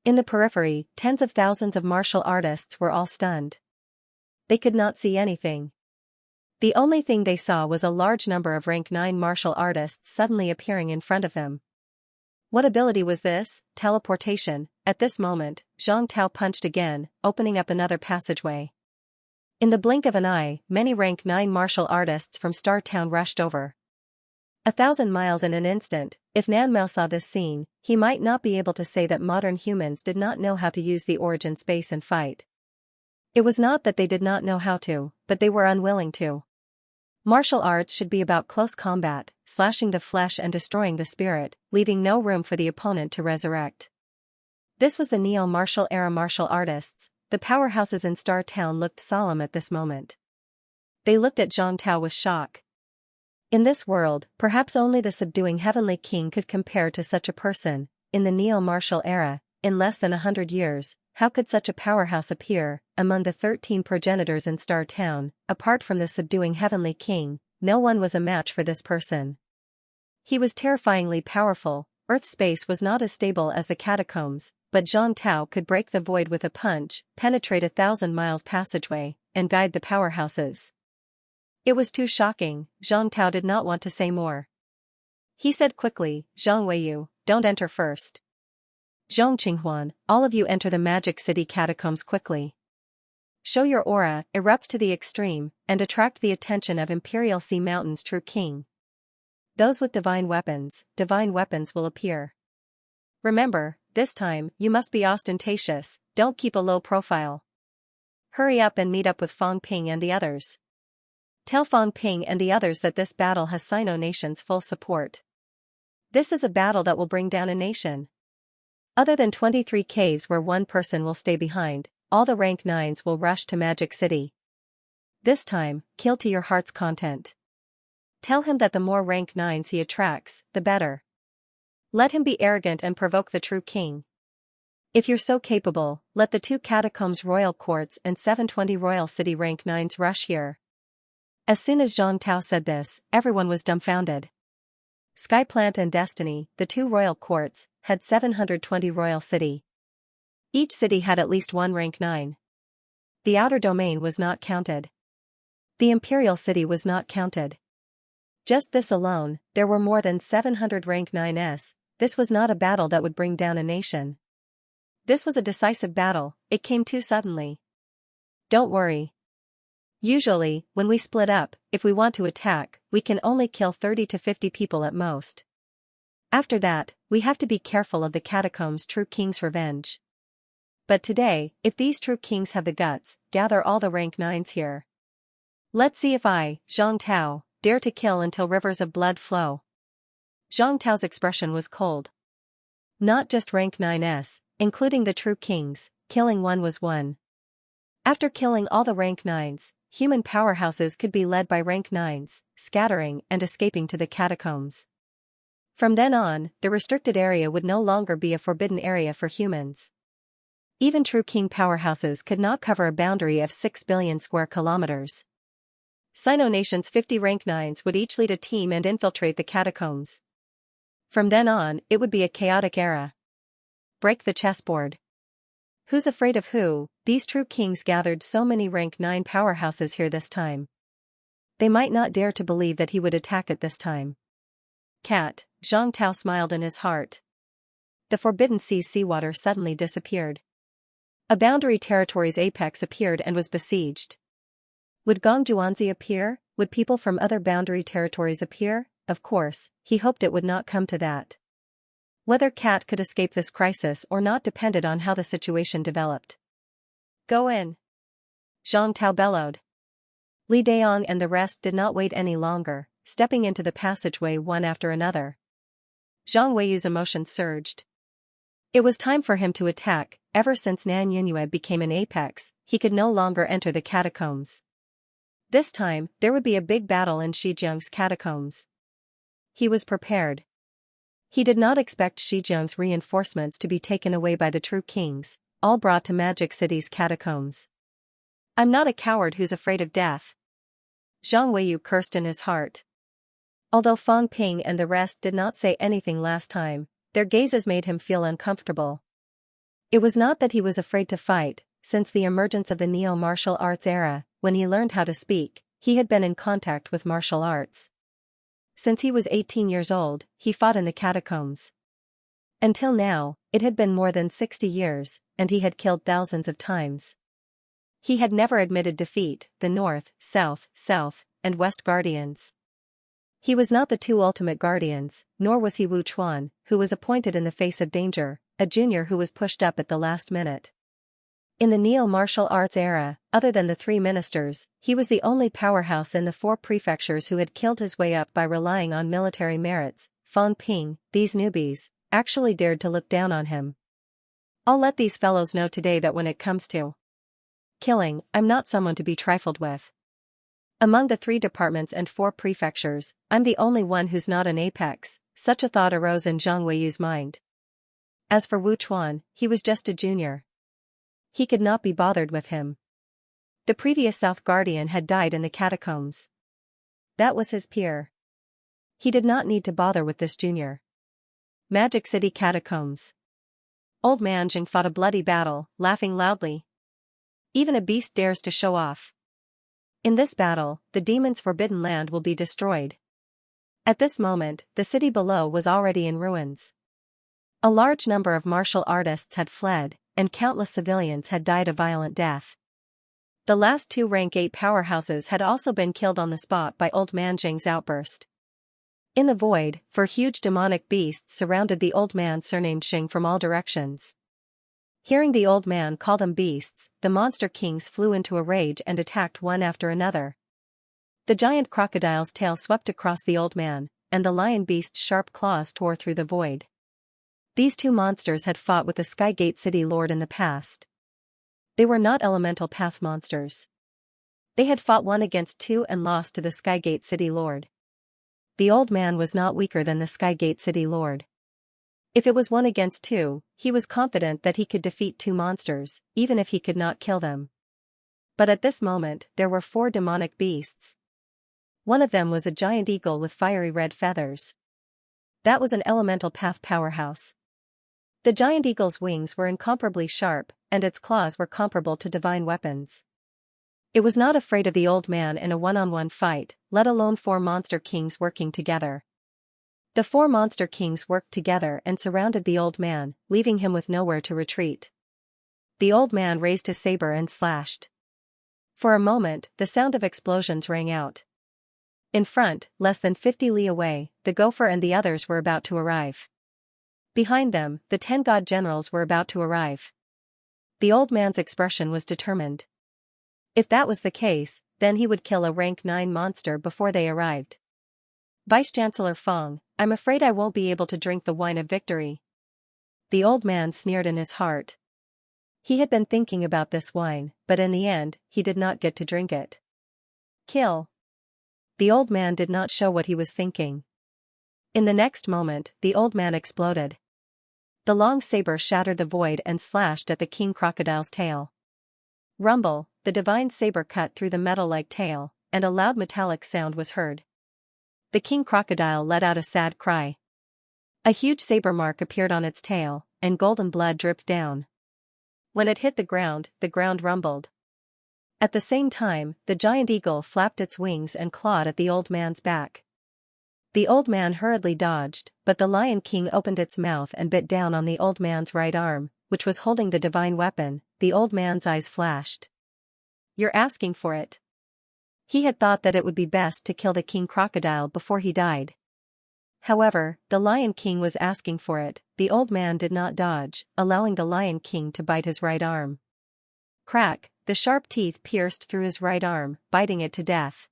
In the periphery, tens of thousands of martial artists were all stunned. They could not see anything. The only thing they saw was a large number of rank 9 martial artists suddenly appearing in front of them. What ability was this? Teleportation. At this moment, Zhang Tao punched again, opening up another passageway. In the blink of an eye, many rank 9 martial artists from Star Town rushed over. 1,000 miles in an instant. If Nan Mao saw this scene, he might not be able to say that modern humans did not know how to use the origin space and fight. It was not that they did not know how to, but they were unwilling to. Martial arts should be about close combat, slashing the flesh and destroying the spirit, leaving no room for the opponent to resurrect. This was the neo-martial era martial artists. The powerhouses in Star Town looked solemn at this moment. They looked at Zhang Tao with shock. In this world, perhaps only the subduing heavenly king could compare to such a person. In the neo-martial era, in less than 100 years, how could such a powerhouse appear? Among the 13 progenitors in Star Town, apart from the subduing heavenly king, no one was a match for this person. He was terrifyingly powerful. Earth's space was not as stable as the catacombs, but Zhang Tao could break the void with a punch, penetrate 1,000 miles passageway, and guide the powerhouses. It was too shocking. Zhang Tao did not want to say more. He said quickly, "Zhang Weiyu, don't enter first. Zhong Qinghuan, all of you enter the Magic City catacombs quickly. Show your aura, erupt to the extreme, and attract the attention of Imperial Sea Mountain's true king. Those with divine weapons will appear. Remember, this time, you must be ostentatious, don't keep a low profile. Hurry up and meet up with Fang Ping and the others. Tell Fang Ping and the others that this battle has Sino Nation's full support. This is a battle that will bring down a nation. Other than 23 caves where one person will stay behind, all the rank 9s will rush to Magic City. This time, kill to your heart's content. Tell him that the more rank 9s he attracts, the better. Let him be arrogant and provoke the true king. If you're so capable, let the 2 catacombs royal courts and 720 royal city rank 9s rush here." As soon as Zhang Tao said this, everyone was dumbfounded. Skyplant and Destiny, the 2 royal courts, had 720 royal city. Each city had at least 1 rank 9. The outer domain was not counted. The imperial city was not counted. Just this alone, there were more than 700 rank 9s. This was not a battle that would bring down a nation. This was a decisive battle. It came too suddenly. Don't worry. Usually, when we split up, if we want to attack, we can only kill 30 to 50 people at most. After that, we have to be careful of the catacombs' true king's revenge. But today, if these true kings have the guts, gather all the rank 9s here. Let's see if I, Zhang Tao, dare to kill until rivers of blood flow. Zhang Tao's expression was cold. Not just rank 9s, including the true kings, killing one was one. After killing all the rank 9s, human powerhouses could be led by rank 9s, scattering and escaping to the catacombs. From then on, the restricted area would no longer be a forbidden area for humans. Even true king powerhouses could not cover a boundary of 6 billion square kilometers. Sino Nation's 50 rank 9s would each lead a team and infiltrate the catacombs. From then on, it would be a chaotic era. Break the chessboard. Who's afraid of who? These true kings gathered so many rank 9 powerhouses here this time. They might not dare to believe that he would attack at this time. Cat, Zhang Tao smiled in his heart. The Forbidden Sea's seawater suddenly disappeared. A boundary territory's apex appeared and was besieged. Would Gongjuanzi appear? Would people from other boundary territories appear? Of course, he hoped it would not come to that. Whether Cat could escape this crisis or not depended on how the situation developed. Go in. Zhang Tao bellowed. Li Daong and the rest did not wait any longer, stepping into the passageway one after another. Zhang Weiyu's emotions surged. It was time for him to attack. Ever since Nan Yunyue became an apex, he could no longer enter the catacombs. This time, there would be a big battle in Shijiang's catacombs. He was prepared. He did not expect Shijiang's reinforcements to be taken away by the true kings, all brought to Magic City's catacombs. I'm not a coward who's afraid of death. Zhang Weiyu cursed in his heart. Although Fang Ping and the rest did not say anything last time, their gazes made him feel uncomfortable. It was not that he was afraid to fight. Since the emergence of the neo-martial arts era, when he learned how to speak, he had been in contact with martial arts. Since he was 18 years old, he fought in the catacombs. Until now, it had been more than 60 years, and he had killed thousands of times. He had never admitted defeat, the North, South, and West Guardians. He was not the two ultimate guardians, nor was he Wu Chuan, who was appointed in the face of danger, a junior who was pushed up at the last minute. In the neo-martial arts era, other than the three ministers, he was the only powerhouse in the four prefectures who had killed his way up by relying on military merits. Fan Ping, these newbies, actually dared to look down on him. I'll let these fellows know today that when it comes to killing, I'm not someone to be trifled with. Among the three departments and four prefectures, I'm the only one who's not an apex. Such a thought arose in Zhang Weiyu's mind. As for Wu Chuan, he was just a junior. He could not be bothered with him. The previous South Guardian had died in the catacombs. That was his peer. He did not need to bother with this junior. Magic City Catacombs. Old Man Jing fought a bloody battle, laughing loudly. Even a beast dares to show off. In this battle, the demon's forbidden land will be destroyed. At this moment, the city below was already in ruins. A large number of martial artists had fled, and countless civilians had died a violent death. The last two rank 8 powerhouses had also been killed on the spot by Old Man Jing's outburst. In the void, four huge demonic beasts surrounded the old man surnamed Xing from all directions. Hearing the old man call them beasts, the monster kings flew into a rage and attacked one after another. The giant crocodile's tail swept across the old man, and the lion beast's sharp claws tore through the void. These two monsters had fought with the Skygate City Lord in the past. They were not elemental path monsters. They had fought 1 against 2 and lost to the Skygate City Lord. The old man was not weaker than the Skygate City Lord. If it was 1 against 2, he was confident that he could defeat 2 monsters, even if he could not kill them. But at this moment, there were 4 demonic beasts. One of them was a giant eagle with fiery red feathers. That was an elemental path powerhouse. The giant eagle's wings were incomparably sharp, and its claws were comparable to divine weapons. It was not afraid of the old man in a one-on-one fight, let alone 4 monster kings working together. The 4 monster kings worked together and surrounded the old man, leaving him with nowhere to retreat. The old man raised his saber and slashed. For a moment, the sound of explosions rang out. In front, less than 50 li away, the gopher and the others were about to arrive. Behind them, the 10 god generals were about to arrive. The old man's expression was determined. If that was the case, then he would kill a rank 9 monster before they arrived. Vice-Chancellor Feng, I'm afraid I won't be able to drink the wine of victory. The old man sneered in his heart. He had been thinking about this wine, but in the end, he did not get to drink it. Kill. The old man did not show what he was thinking. In the next moment, the old man exploded. The long saber shattered the void and slashed at the king crocodile's tail. Rumble, the divine saber cut through the metal-like tail, and a loud metallic sound was heard. The king crocodile let out a sad cry. A huge saber mark appeared on its tail, and golden blood dripped down. When it hit the ground rumbled. At the same time, the giant eagle flapped its wings and clawed at the old man's back. The old man hurriedly dodged, but the Lion King opened its mouth and bit down on the old man's right arm, which was holding the divine weapon. The old man's eyes flashed. You're asking for it. He had thought that it would be best to kill the king crocodile before he died. However, the Lion King was asking for it. The old man did not dodge, allowing the Lion King to bite his right arm. Crack, the sharp teeth pierced through his right arm, biting it to death.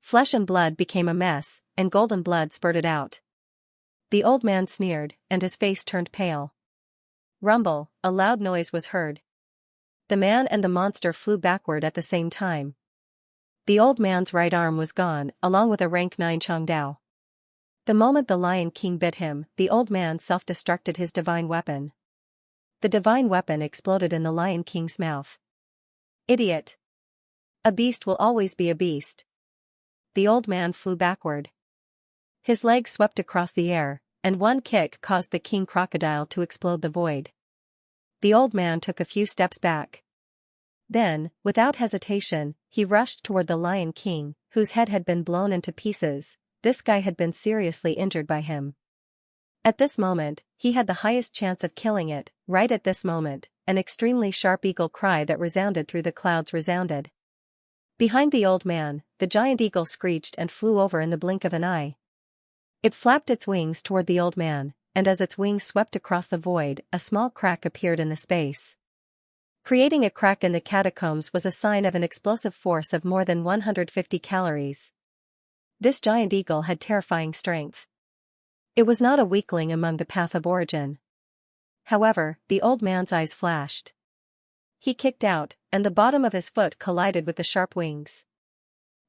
Flesh and blood became a mess, and golden blood spurted out. The old man sneered, and his face turned pale. Rumble, a loud noise was heard. The man and the monster flew backward at the same time. The old man's right arm was gone, along with a rank 9 Chongdao. The moment the Lion King bit him, the old man self-destructed his divine weapon. The divine weapon exploded in the Lion King's mouth. Idiot! A beast will always be a beast. The old man flew backward. His legs swept across the air, and one kick caused the king crocodile to explode the void. The old man took a few steps back. Then, without hesitation, he rushed toward the Lion King, whose head had been blown into pieces. This guy had been seriously injured by him. At this moment, he had the highest chance of killing it. Right at this moment, an extremely sharp eagle cry that resounded through the clouds resounded. Behind the old man, the giant eagle screeched and flew over in the blink of an eye. It flapped its wings toward the old man, and as its wings swept across the void, a small crack appeared in the space. Creating a crack in the catacombs was a sign of an explosive force of more than 150 calories. This giant eagle had terrifying strength. It was not a weakling among the path of origin. However, the old man's eyes flashed. He kicked out, and the bottom of his foot collided with the sharp wings.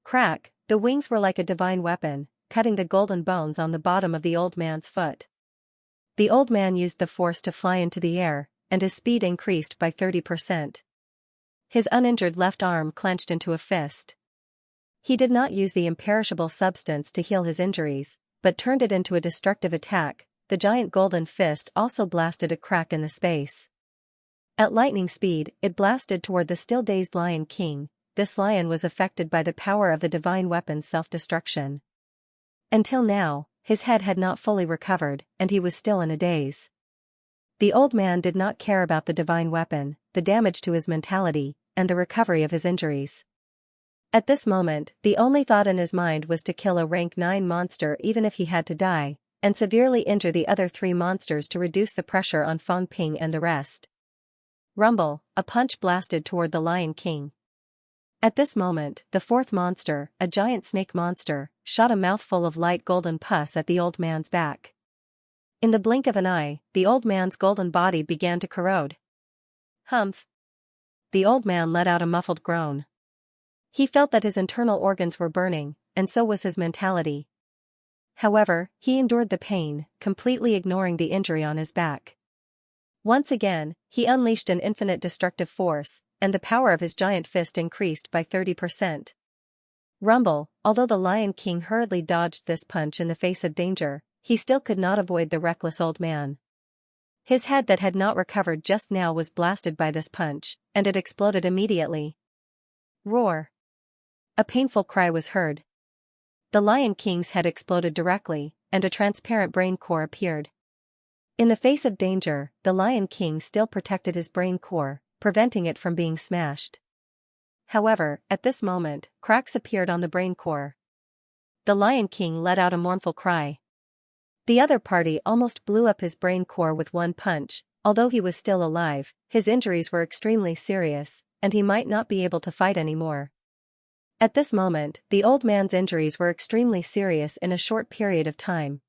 Crack, the wings were like a divine weapon, cutting the golden bones on the bottom of the old man's foot. The old man used the force to fly into the air, and his speed increased by 30%. His uninjured left arm clenched into a fist. He did not use the imperishable substance to heal his injuries, but turned it into a destructive attack. The giant golden fist also blasted a crack in the space. At lightning speed, it blasted toward the still dazed Lion King. This lion was affected by the power of the divine weapon's self-destruction. Until now, his head had not fully recovered, and he was still in a daze. The old man did not care about the divine weapon, the damage to his mentality, and the recovery of his injuries. At this moment, the only thought in his mind was to kill a rank 9 monster even if he had to die, and severely injure the other 3 monsters to reduce the pressure on Fang Ping and the rest. Rumble, a punch blasted toward the Lion King. At this moment, the 4th monster, a giant snake monster, shot a mouthful of light golden pus at the old man's back. In the blink of an eye, the old man's golden body began to corrode. Humph! The old man let out a muffled groan. He felt that his internal organs were burning, and so was his mentality. However, he endured the pain, completely ignoring the injury on his back. Once again, he unleashed an infinite destructive force, and the power of his giant fist increased by 30%. Rumble, although the Lion King hurriedly dodged this punch in the face of danger, he still could not avoid the reckless old man. His head that had not recovered just now was blasted by this punch, and it exploded immediately. Roar! A painful cry was heard. The Lion King's head exploded directly, and a transparent brain core appeared. In the face of danger, the Lion King still protected his brain core, preventing it from being smashed. However, at this moment, cracks appeared on the brain core. The Lion King let out a mournful cry. The other party almost blew up his brain core with one punch. Although he was still alive, his injuries were extremely serious, and he might not be able to fight anymore. At this moment, the old man's injuries were extremely serious in a short period of time.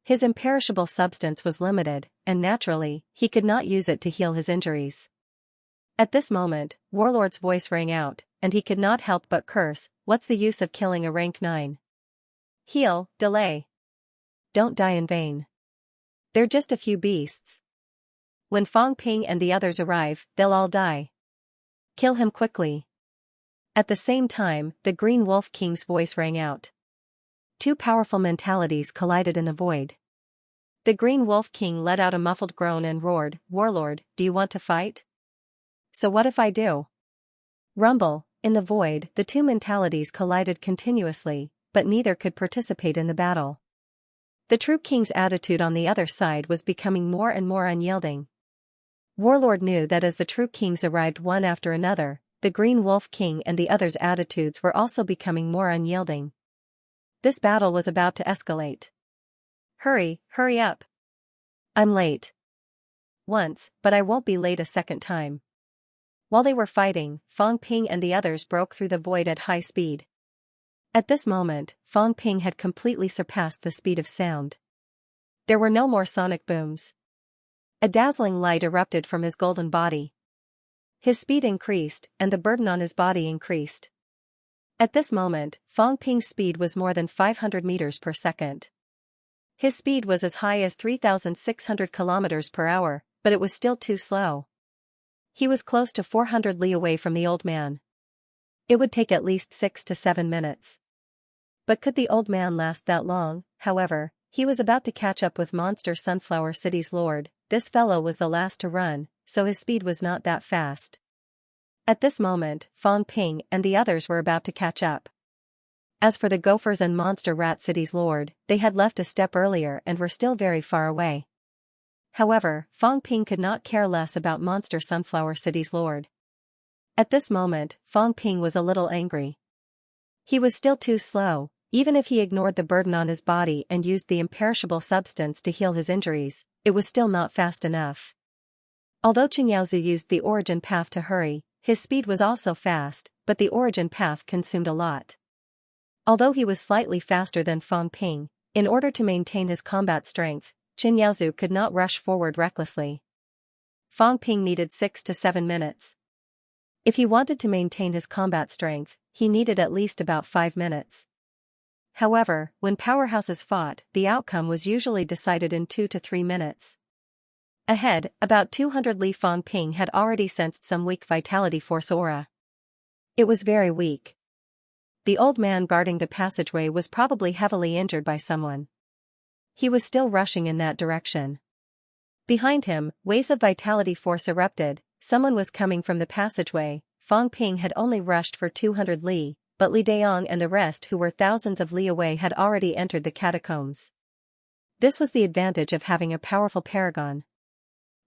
His imperishable substance was limited, and naturally, he could not use it to heal his injuries. At this moment, Warlord's voice rang out, and he could not help but curse. What's the use of killing a rank 9? Heal, delay. Don't die in vain. They're just a few beasts. When Fang Ping and the others arrive, they'll all die. Kill him quickly. At the same time, the Green Wolf King's voice rang out. 2 powerful mentalities collided in the void. The Green Wolf King let out a muffled groan and roared, Warlord, do you want to fight? So what if I do? Rumble, in the void, the 2 mentalities collided continuously, but neither could participate in the battle. The true king's attitude on the other side was becoming more and more unyielding. Warlord knew that as the true kings arrived one after another, the Green Wolf King and the others' attitudes were also becoming more unyielding. This battle was about to escalate. Hurry up. I'm late. Once, but I won't be late a second time. While they were fighting, Fang Ping and the others broke through the void at high speed. At this moment, Fang Ping had completely surpassed the speed of sound. There were no more sonic booms. A dazzling light erupted from his golden body. His speed increased, and the burden on his body increased. At this moment, Fang Ping's speed was more than 500 meters per second. His speed was as high as 3,600 kilometers per hour, but it was still too slow. He was close to 400 li away from the old man. It would take at least 6 to 7 minutes. But could the old man last that long? However, he was about to catch up with Monster Sunflower City's lord. This fellow was the last to run, so his speed was not that fast. At this moment, Fang Ping and the others were about to catch up. As for the Gophers and Monster Rat City's lord, they had left a step earlier and were still very far away. However, Fang Ping could not care less about Monster Sunflower City's lord. At this moment, Fang Ping was a little angry. He was still too slow. Even if he ignored the burden on his body and used the imperishable substance to heal his injuries, it was still not fast enough. Although Xianxia used the origin path to hurry, his speed was also fast, but the origin path consumed a lot. Although he was slightly faster than Fang Ping, in order to maintain his combat strength, Xianxia could not rush forward recklessly. Fang Ping needed 6 to 7 minutes. If he wanted to maintain his combat strength, he needed at least about 5 minutes. However, when powerhouses fought, the outcome was usually decided in 2 to 3 minutes. Ahead, about 200 Li. Fang Ping had already sensed some weak vitality force aura. It was very weak. The old man guarding the passageway was probably heavily injured by someone. He was still rushing in that direction. Behind him, waves of vitality force erupted. Someone was coming from the passageway. Fang Ping had only rushed for 200 Li, but Li Daong and the rest who were thousands of Li away had already entered the catacombs. This was the advantage of having a powerful paragon.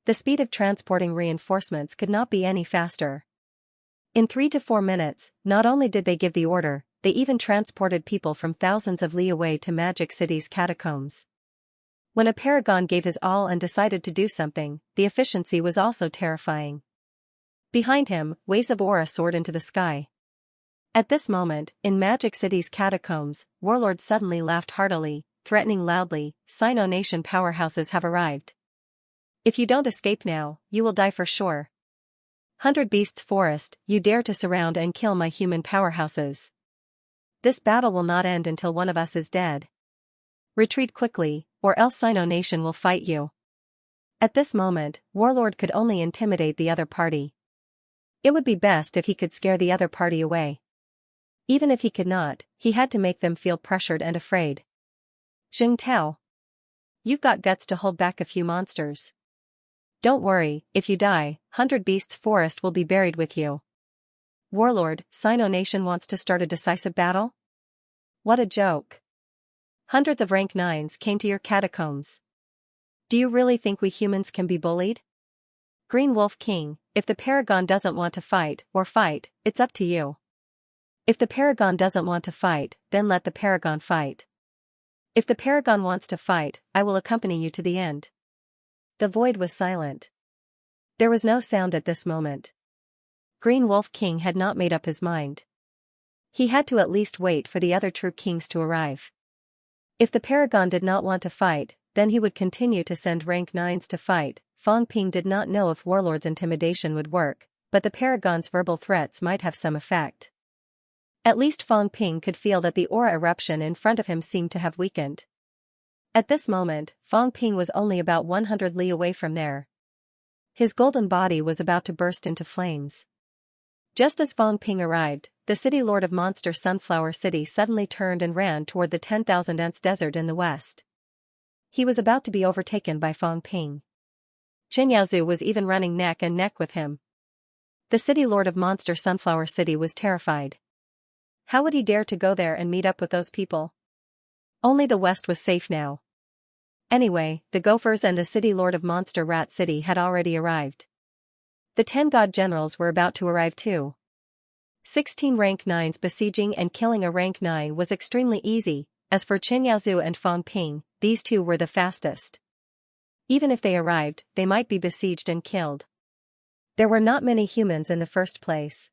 The speed of transporting reinforcements could not be any faster. In 3 to 4 minutes, not only did they give the order, they even transported people from thousands of Li away to Magic City's catacombs. When a paragon gave his all and decided to do something, the efficiency was also terrifying. Behind him, waves of aura soared into the sky. At this moment, in Magic City's catacombs, warlords suddenly laughed heartily, threatening loudly, "Sino Nation powerhouses have arrived. If you don't escape now, you will die for sure. 100 Beasts Forest, you dare to surround and kill my human powerhouses. This battle will not end until one of us is dead. Retreat quickly, or else Sino Nation will fight you." At this moment, Warlord could only intimidate the other party. It would be best if he could scare the other party away. Even if he could not, he had to make them feel pressured and afraid. "Jing Tao. You've got guts to hold back a few monsters. Don't worry, if you die, 100 Beasts Forest will be buried with you." "Warlord, Sino Nation wants to start a decisive battle? What a joke. Hundreds of rank 9s came to your catacombs. Do you really think we humans can be bullied? Green Wolf King, if the Paragon doesn't want to fight, it's up to you. If the Paragon doesn't want to fight, then let the Paragon fight. If the Paragon wants to fight, I will accompany you to the end." The void was silent. There was no sound at this moment. Green Wolf King had not made up his mind. He had to at least wait for the other true kings to arrive. If the Paragon did not want to fight, then he would continue to send rank 9s to fight. Fang Ping did not know if Warlord's intimidation would work, but the Paragon's verbal threats might have some effect. At least Fang Ping could feel that the aura eruption in front of him seemed to have weakened. At this moment, Fang Ping was only about 100 Li away from there. His golden body was about to burst into flames. Just as Fang Ping arrived, the city lord of Monster Sunflower City suddenly turned and ran toward the 10,000 Ants desert in the west. He was about to be overtaken by Fang Ping. Xianxia was even running neck and neck with him. The city lord of Monster Sunflower City was terrified. How would he dare to go there and meet up with those people? Only the west was safe now. Anyway, the Gophers and the city lord of Monster Rat City had already arrived. The 10 god generals were about to arrive too. 16 rank 9s besieging and killing a rank 9 was extremely easy. As for Xianxia and Fang Ping, these two were the fastest. Even if they arrived, they might be besieged and killed. There were not many humans in the first place.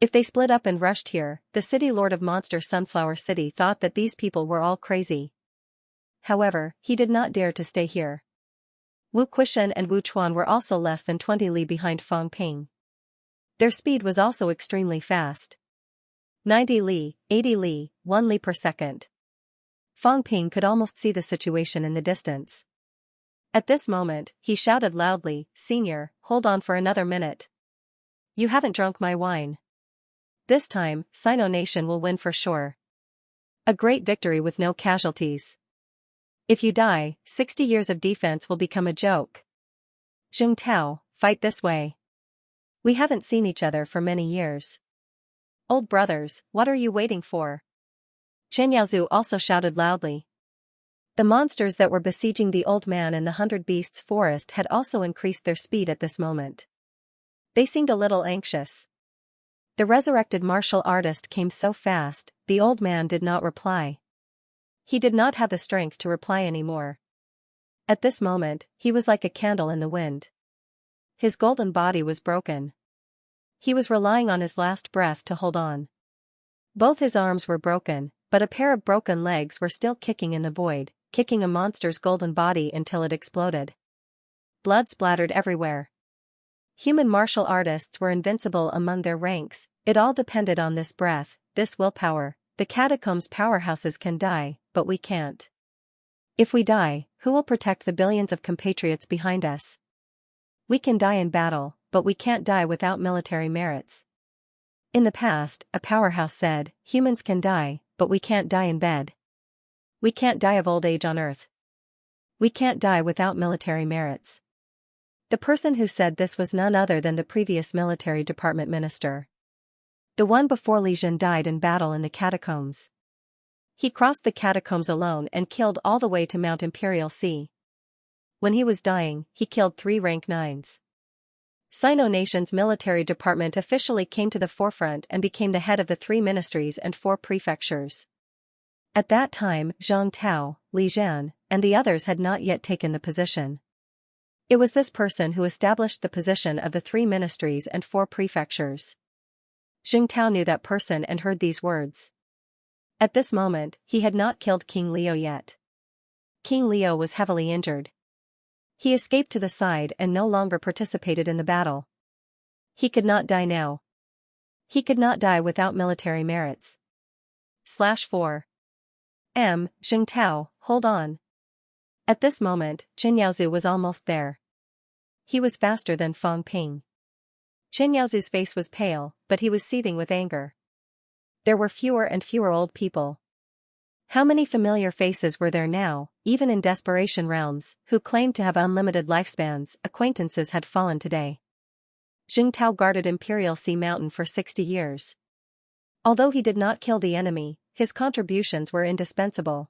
If they split up and rushed here, the city lord of Monster Sunflower City thought that these people were all crazy. However, he did not dare to stay here. Wu Quishan and Wu Chuan were also less than 20 li behind Fang Ping. Their speed was also extremely fast. 90 li, 80 li, 1 li per second. Fang Ping could almost see the situation in the distance. At this moment, he shouted loudly, "Senior, hold on for another minute. You haven't drunk my wine. This time, Sino Nation will win for sure. A great victory with no casualties. If you die, 60 years of defense will become a joke. Jing Tao, fight this way. We haven't seen each other for many years. Old brothers, what are you waiting for? Chen Yaozu also shouted loudly. The monsters that were besieging the old man in the 100 Beasts forest had also increased their speed at this moment. They seemed a little anxious. The resurrected martial artist came so fast, the old man did not reply. He did not have the strength to reply anymore. At this moment, he was like a candle in the wind. His golden body was broken. He was relying on his last breath to hold on. Both his arms were broken, but a pair of broken legs were still kicking in the void, kicking a monster's golden body until it exploded. Blood splattered everywhere. Human martial artists were invincible among their ranks, it all depended on this breath, this willpower. The catacombs powerhouses can die, but we can't. If we die, who will protect the billions of compatriots behind us? We can die in battle, but we can't die without military merits. In the past, a powerhouse said, humans can die, but we can't die in bed. We can't die of old age on Earth. We can't die without military merits. The person who said this was none other than the previous military department minister. The one before Li Jun died in battle in the catacombs. He crossed the catacombs alone and killed all the way to Mount Imperial Sea. When he was dying, he killed 3 rank 9s. Sino Nation's military department officially came to the forefront and became the head of the 3 ministries and 4 prefectures. At that time, Zhang Tao, Li Zhan, and the others had not yet taken the position. It was this person who established the position of the 3 ministries and 4 prefectures. Zhang Tao knew that person and heard these words. At this moment, he had not killed King Liu yet. King Liu was heavily injured. He escaped to the side and no longer participated in the battle. He could not die now. He could not die without military merits. /4. Zhang Tao, hold on. At this moment, Chen Yaozu was almost there. He was faster than Fang Ping. Chen Yaozu's face was pale, but he was seething with anger. There were fewer and fewer old people. How many familiar faces were there now, even in desperation realms, who claimed to have unlimited lifespans? Acquaintances had fallen today. Zhang Tao guarded Imperial Sea Mountain for 60 years. Although he did not kill the enemy, his contributions were indispensable.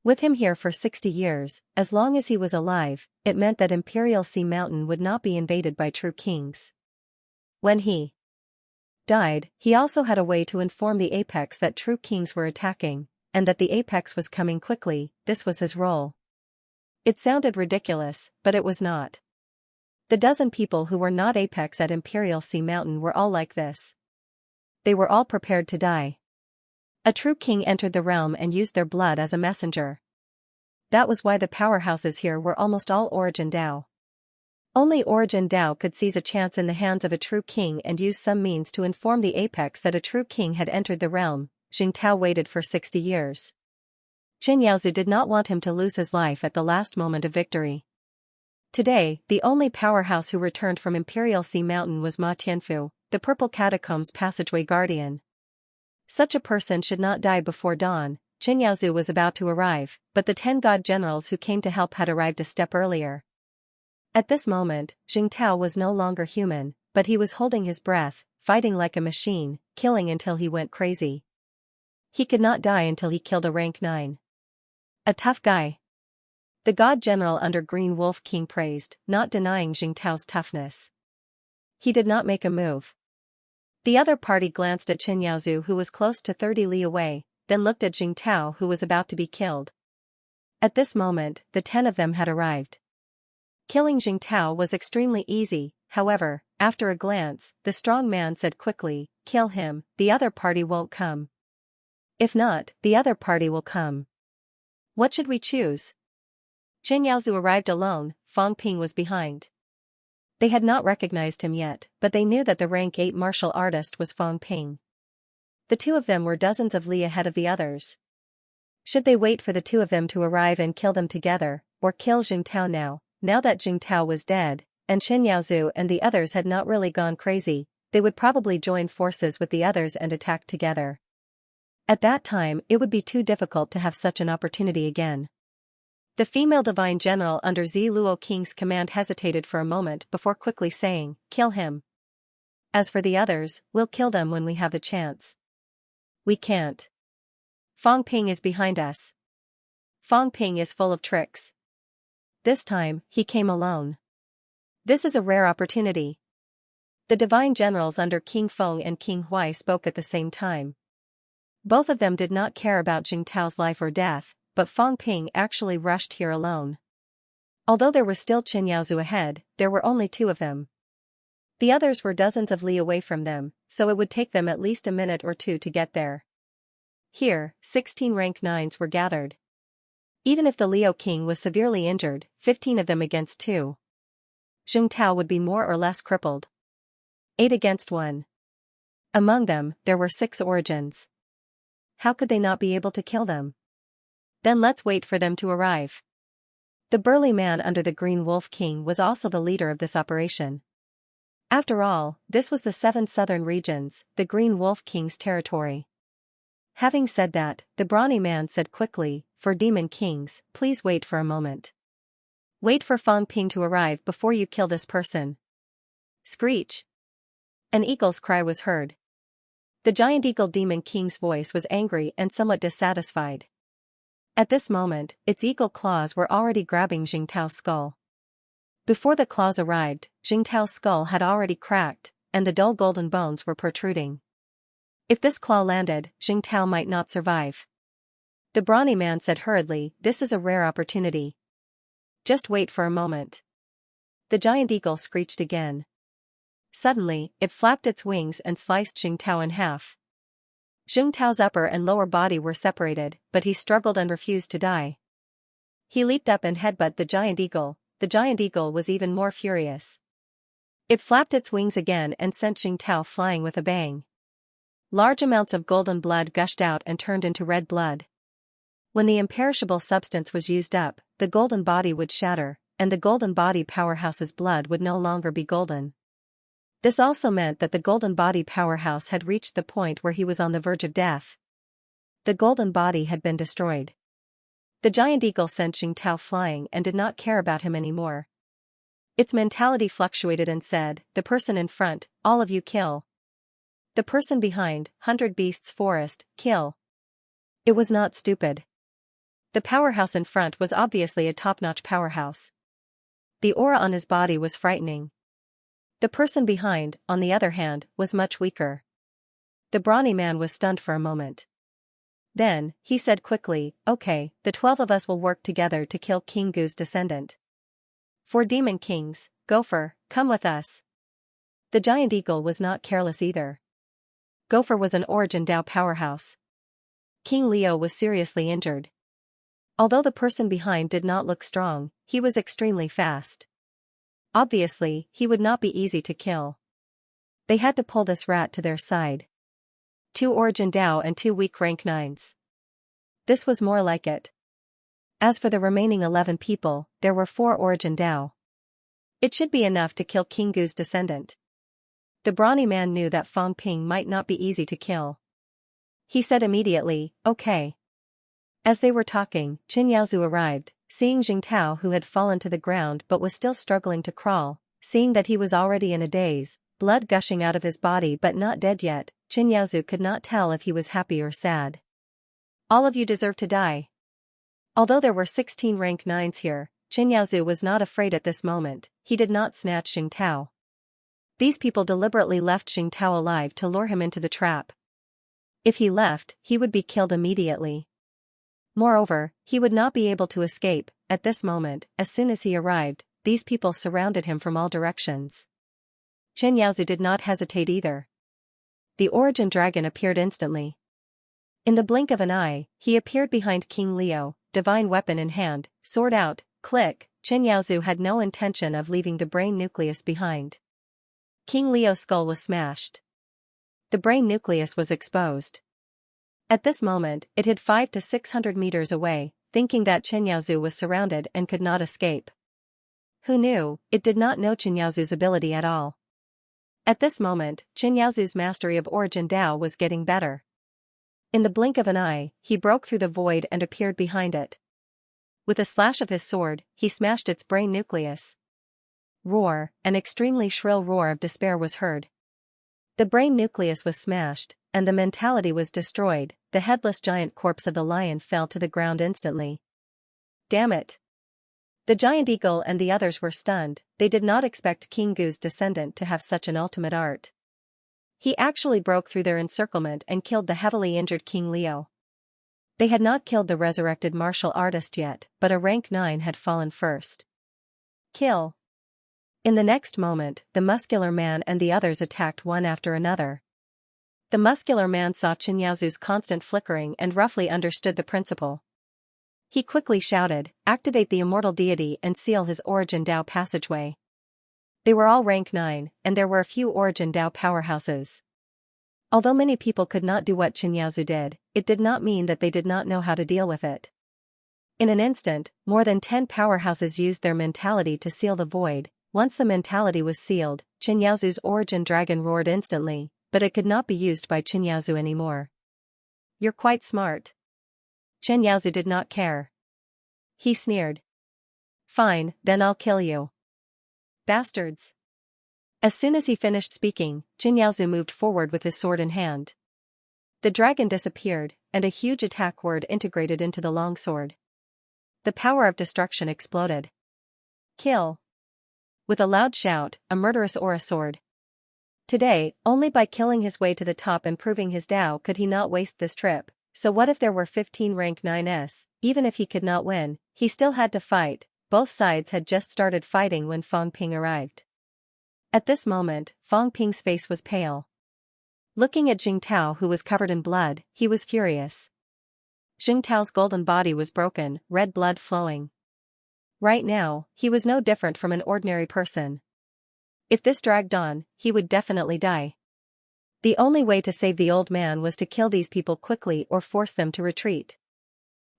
With him here for 60 years, as long as he was alive, it meant that Imperial Sea Mountain would not be invaded by true kings. When he died, he also had a way to inform the apex that true kings were attacking, and that the apex was coming quickly. This was his role. It sounded ridiculous, but it was not. The dozen people who were not apex at Imperial Sea Mountain were all like this. They were all prepared to die. A true king entered the realm and used their blood as a messenger. That was why the powerhouses here were almost all Origin Dao. Only Origin Dao could seize a chance in the hands of a true king and use some means to inform the apex that a true king had entered the realm. Zhang Tao waited for 60 years. Chen Yaozu did not want him to lose his life at the last moment of victory. Today, the only powerhouse who returned from Imperial Sea Mountain was Ma Tianfu, the Purple Catacombs passageway guardian. Such a person should not die before dawn. Chen Yaozu was about to arrive, but the 10 god generals who came to help had arrived a step earlier. At this moment, Zhang Tao was no longer human, but he was holding his breath, fighting like a machine, killing until he went crazy. He could not die until he killed a rank 9. A tough guy. The god general under Green Wolf King praised, not denying Zhang Tao's toughness. He did not make a move. The other party glanced at Chen Yaozu, who was close to 30 li away, then looked at Zhang Tao, who was about to be killed. At this moment, the 10 of them had arrived. Killing Zhang Tao was extremely easy. However, after a glance, the strong man said quickly, "Kill him, the other party won't come. If not, the other party will come. What should we choose?" Chen Yaozu arrived alone, Fang Ping was behind. They had not recognized him yet, but they knew that the rank 8 martial artist was Fang Ping. The 2 of them were dozens of li ahead of the others. Should they wait for the 2 of them to arrive and kill them together, or kill Zhang Tao now that Zhang Tao was dead, and Chen Yaozu and the others had not really gone crazy, they would probably join forces with the others and attack together. At that time, it would be too difficult to have such an opportunity again. The female divine general under Zi Luo King's command hesitated for a moment before quickly saying, "Kill him. As for the others, we'll kill them when we have the chance." "We can't. Fang Ping is behind us. Fang Ping is full of tricks. This time, he came alone. This is a rare opportunity. The divine generals under King Feng and King Huai spoke at the same time. Both of them did not care about Jing Tao's life or death, but Fang Ping actually rushed here alone. Although there was still Chen Yaozu ahead, there were only 2 of them. The others were dozens of li away from them, so it would take them at least a minute or 2 to get there. Here, 16 rank 9s were gathered. Even if the Liao King was severely injured, 15 of them against 2. Jing Tao would be more or less crippled. 8 against 1. Among them, there were 6 origins. How could they not be able to kill them? Then let's wait for them to arrive. The burly man under the Green Wolf King was also the leader of this operation. After all, this was the 7 southern regions, the Green Wolf King's territory. Having said that, the brawny man said quickly, "For Demon Kings, please wait for a moment. Wait for Fang Ping to arrive before you kill this person." Screech! An eagle's cry was heard. The giant eagle Demon King's voice was angry and somewhat dissatisfied. At this moment, its eagle claws were already grabbing Jing Tao's skull. Before the claws arrived, Jing Tao's skull had already cracked, and the dull golden bones were protruding. If this claw landed, Jing Tao might not survive. The brawny man said hurriedly, "This is a rare opportunity. Just wait for a moment." The giant eagle screeched again. Suddenly, it flapped its wings and sliced Jing Tao in half. Jing Tao's upper and lower body were separated, but he struggled and refused to die. He leaped up and headbutted the giant eagle. The giant eagle was even more furious. It flapped its wings again and sent Jing Tao flying with a bang. Large amounts of golden blood gushed out and turned into red blood. When the imperishable substance was used up, the golden body would shatter, and the golden body powerhouse's blood would no longer be golden. This also meant that the golden body powerhouse had reached the point where he was on the verge of death. The golden body had been destroyed. The giant eagle sent Jing Tao flying and did not care about him anymore. Its mentality fluctuated and said, "The person in front, all of you kill. The person behind, 100 beasts forest, kill." It was not stupid. The powerhouse in front was obviously a top-notch powerhouse. The aura on his body was frightening. The person behind, on the other hand, was much weaker. The brawny man was stunned for a moment. Then, he said quickly, "Okay, the 12 of us will work together to kill King Gu's descendant. 4 Demon Kings, Gopher, come with us." The giant eagle was not careless either. Gopher was an Origin Dao powerhouse. King Leo was seriously injured. Although the person behind did not look strong, he was extremely fast. Obviously, he would not be easy to kill. They had to pull this rat to their side. 2 Origin Dao and 2 weak rank 9s. This was more like it. As for the remaining 11 people, there were 4 Origin Dao. It should be enough to kill King Gu's descendant. The brawny man knew that Fang Ping might not be easy to kill. He said immediately, "Okay." As they were talking, Chen Yaozu arrived, seeing Jing Tao who had fallen to the ground but was still struggling to crawl, seeing that he was already in a daze, blood gushing out of his body but not dead yet, Chen Yaozu could not tell if he was happy or sad. "All of you deserve to die." Although there were 16 rank 9s here, Chen Yaozu was not afraid at this moment. He did not snatch Jing Tao. These people deliberately left Jing Tao alive to lure him into the trap. If he left, he would be killed immediately. Moreover, he would not be able to escape. At this moment, as soon as he arrived, these people surrounded him from all directions. Chen Yaozu did not hesitate either. The Origin Dragon appeared instantly. In the blink of an eye, he appeared behind King Leo, divine weapon in hand, sword out, click. Chen Yaozu had no intention of leaving the brain nucleus behind. King Leo's skull was smashed. The brain nucleus was exposed. At this moment, it hid 500 to 600 meters away, thinking that Chen Yaozu was surrounded and could not escape. Who knew? It did not know Chen Yaozu's ability at all. At this moment, Chen Yaozu's mastery of Origin Dao was getting better. In the blink of an eye, he broke through the void and appeared behind it. With a slash of his sword, he smashed its brain nucleus. Roar, an extremely shrill roar of despair was heard. The brain nucleus was smashed, and the mentality was destroyed. The headless giant corpse of the lion fell to the ground instantly. Damn it! The giant eagle and the others were stunned. They did not expect King Gu's descendant to have such an ultimate art. He actually broke through their encirclement and killed the heavily injured King Leo. They had not killed the resurrected martial artist yet, but a rank 9 had fallen first. Kill. In the next moment, the muscular man and the others attacked one after another. The muscular man saw Xianxia's constant flickering and roughly understood the principle. He quickly shouted, "Activate the immortal deity and seal his Origin Dao passageway." They were all rank 9, and there were a few Origin Dao powerhouses. Although many people could not do what Xianxia did, it did not mean that they did not know how to deal with it. In an instant, more than 10 powerhouses used their mentality to seal the void. Once the mentality was sealed, Xianxia's Origin Dragon roared instantly, but it could not be used by Xianxia anymore. "You're quite smart." Xianxia did not care. He sneered. "Fine, then I'll kill you. Bastards." As soon as he finished speaking, Xianxia moved forward with his sword in hand. The dragon disappeared, and a huge attack word integrated into the longsword. The power of destruction exploded. Kill. With a loud shout, a murderous aura soared. Today, only by killing his way to the top and proving his Dao could he not waste this trip. So what if there were 15 rank 9s? Even if he could not win, he still had to fight. Both sides had just started fighting when Fang Ping arrived. At this moment, Fang Ping's face was pale. Looking at Jing Tao, who was covered in blood, he was furious. Jing Tao's golden body was broken, red blood flowing. Right now, he was no different from an ordinary person. If this dragged on, he would definitely die. The only way to save the old man was to kill these people quickly or force them to retreat.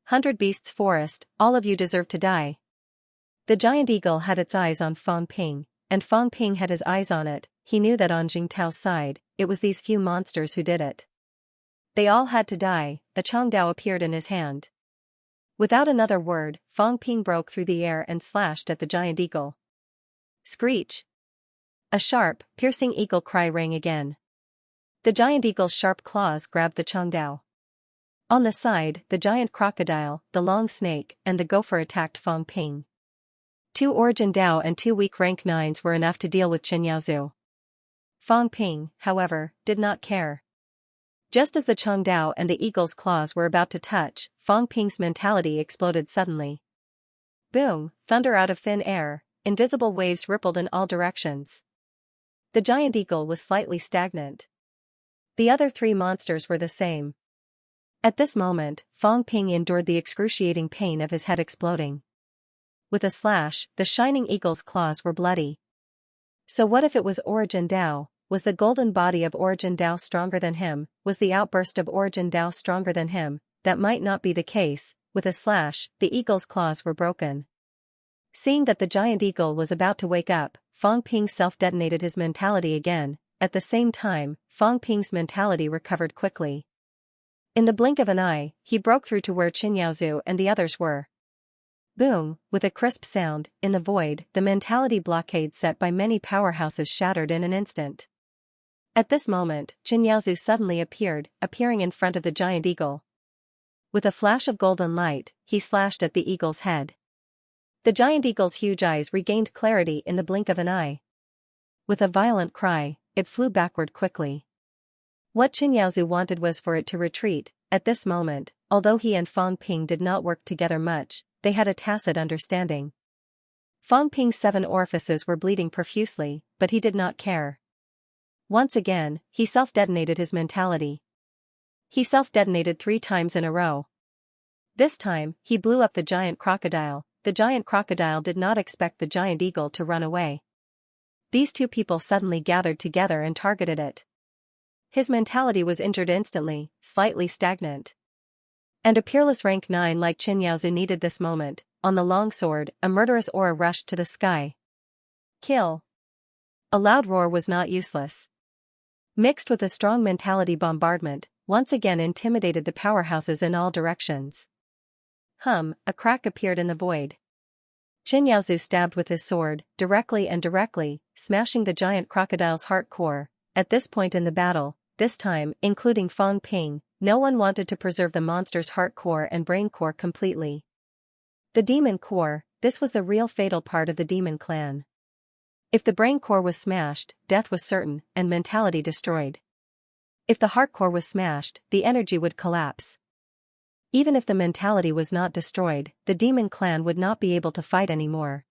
100 Beasts Forest, all of you deserve to die. The giant eagle had its eyes on Fang Ping, and Fang Ping had his eyes on it. He knew that on Jing Tao's side, it was these few monsters who did it. They all had to die. A Changdao appeared in his hand. Without another word, Fang Ping broke through the air and slashed at the giant eagle. Screech! A sharp, piercing eagle cry rang again. The giant eagle's sharp claws grabbed the Changdao. On the side, the giant crocodile, the long snake, and the gopher attacked Fang Ping. 2 Origin Dao and 2 weak rank 9s were enough to deal with Xianxia. Fang Ping, however, did not care. Just as the Changdao and the eagle's claws were about to touch, Fang Ping's mentality exploded suddenly. Boom! Thunder out of thin air, invisible waves rippled in all directions. The giant eagle was slightly stagnant. The other 3 monsters were the same. At this moment, Fang Ping endured the excruciating pain of his head exploding. With a slash, the shining eagle's claws were bloody. So what if it was Origin Dao? Was the golden body of Origin Dao stronger than him? Was the outburst of Origin Dao stronger than him? That might not be the case. With a slash, the eagle's claws were broken. Seeing that the giant eagle was about to wake up, Fang Ping self-detonated his mentality again. At the same time, Fang Ping's mentality recovered quickly. In the blink of an eye, he broke through to where Xianxia and the others were. Boom! With a crisp sound, in the void, the mentality blockade set by many powerhouses shattered in an instant. At this moment, Xianxia suddenly appearing in front of the giant eagle. With a flash of golden light, he slashed at the eagle's head. The giant eagle's huge eyes regained clarity in the blink of an eye. With a violent cry, it flew backward quickly. What Xianxia wanted was for it to retreat. At this moment, although he and Fang Ping did not work together much, they had a tacit understanding. Fang Ping's 7 orifices were bleeding profusely, but he did not care. Once again, he self-detonated his mentality. He self-detonated 3 times in a row. This time, he blew up the giant crocodile. The giant crocodile did not expect the giant eagle to run away. These 2 people suddenly gathered together and targeted it. His mentality was injured instantly, slightly stagnant. And a peerless rank 9 like Xianxia needed this moment. On the longsword, a murderous aura rushed to the sky. Kill! A loud roar was not useless. Mixed with a strong mentality bombardment, once again intimidated the powerhouses in all directions. A crack appeared in the void. Xianxia stabbed with his sword, directly, smashing the giant crocodile's heart core. at this point in the battle, this time including Fang Ping, no one wanted to preserve the monster's heart core and brain core completely. The demon core, this was the real fatal part of the demon clan. If the brain core was smashed, death was certain, and mentality destroyed. If the heart core was smashed, the energy would collapse. Even if the mentality was not destroyed, the demon clan would not be able to fight anymore.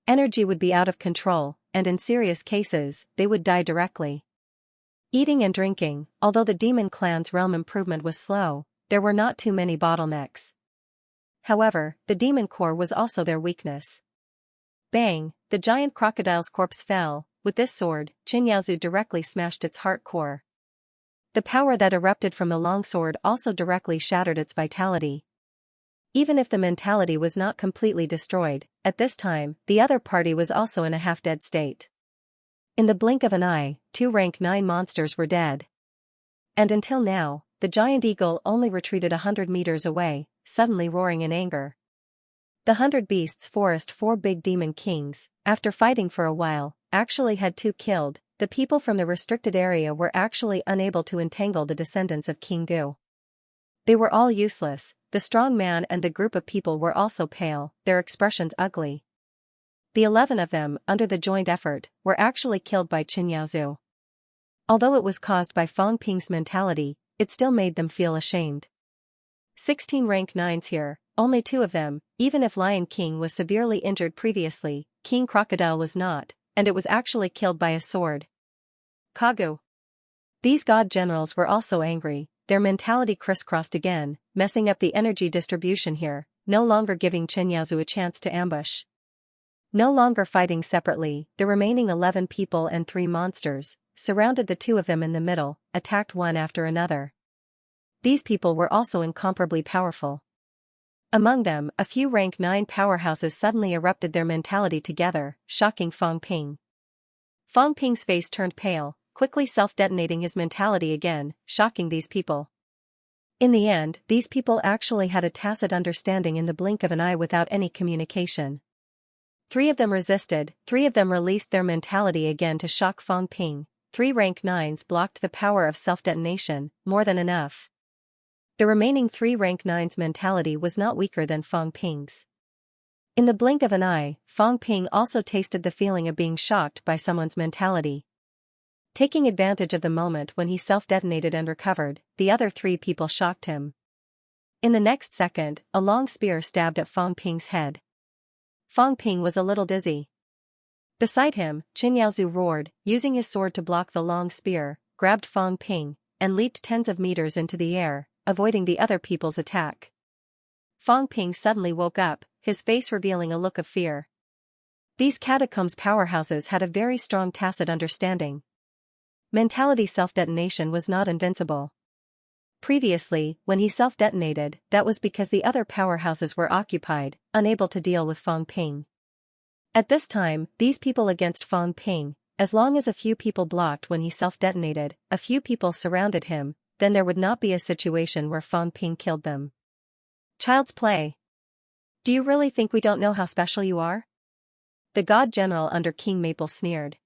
Energy would be out of control, and in serious cases, they would die directly. Eating and drinking, although the demon clan's realm improvement was slow, there were not too many bottlenecks. However, the demon core was also their weakness. Bang, the giant crocodile's corpse fell. With this sword, Xianxia directly smashed its heart core. The power that erupted from the longsword also directly shattered its vitality. Even if the mentality was not completely destroyed, at this time, the other party was also in a half-dead state. In the blink of an eye, 2 rank 9 monsters were dead. And until now, the giant eagle only retreated 100 meters away, suddenly roaring in anger. The 100 Beasts Forest 4 big demon kings, after fighting for a while, actually had 2 killed. The people from the restricted area were actually unable to entangle the descendants of King Gu. They were all useless. The strong man and the group of people were also pale, their expressions ugly. The 11 of them, under the joint effort, were actually killed by Xianxia. Although it was caused by Fang Ping's mentality, it still made them feel ashamed. 16 rank 9s here, only 2 of them. Even if Lion King was severely injured previously, King Crocodile was not, and it was actually killed by a sword. Kagu. These god generals were also angry, their mentality crisscrossed again, messing up the energy distribution here, no longer giving Xianxia a chance to ambush. No longer fighting separately, the remaining 11 people and 3 monsters, surrounded the 2 of them in the middle, attacked one after another. These people were also incomparably powerful. Among them, a few rank 9 powerhouses suddenly erupted their mentality together, shocking Fang Ping. Fang Ping's face turned pale, quickly self-detonating his mentality again, shocking these people. In the end, these people actually had a tacit understanding in the blink of an eye without any communication. 3 of them resisted, 3 of them released their mentality again to shock Fang Ping. 3 rank 9s blocked the power of self-detonation, more than enough. The remaining 3 rank 9's mentality was not weaker than Fang Ping's. In the blink of an eye, Fang Ping also tasted the feeling of being shocked by someone's mentality. Taking advantage of the moment when he self-detonated and recovered, the other 3 people shocked him. In the next second, a long spear stabbed at Fang Ping's head. Fang Ping was a little dizzy. Beside him, Xianxia roared, using his sword to block the long spear, grabbed Fang Ping, and leaped tens of meters into the air, avoiding the other people's attack. Fang Ping suddenly woke up, his face revealing a look of fear. These catacombs powerhouses had a very strong tacit understanding. Mentality self-detonation was not invincible. Previously, when he self-detonated, that was because the other powerhouses were occupied, unable to deal with Fang Ping. At this time, these people against Fang Ping, as long as a few people blocked when he self-detonated, a few people surrounded him, then there would not be a situation where Fang Ping killed them. Child's play. Do you really think we don't know how special you are? The god general under King Maple sneered.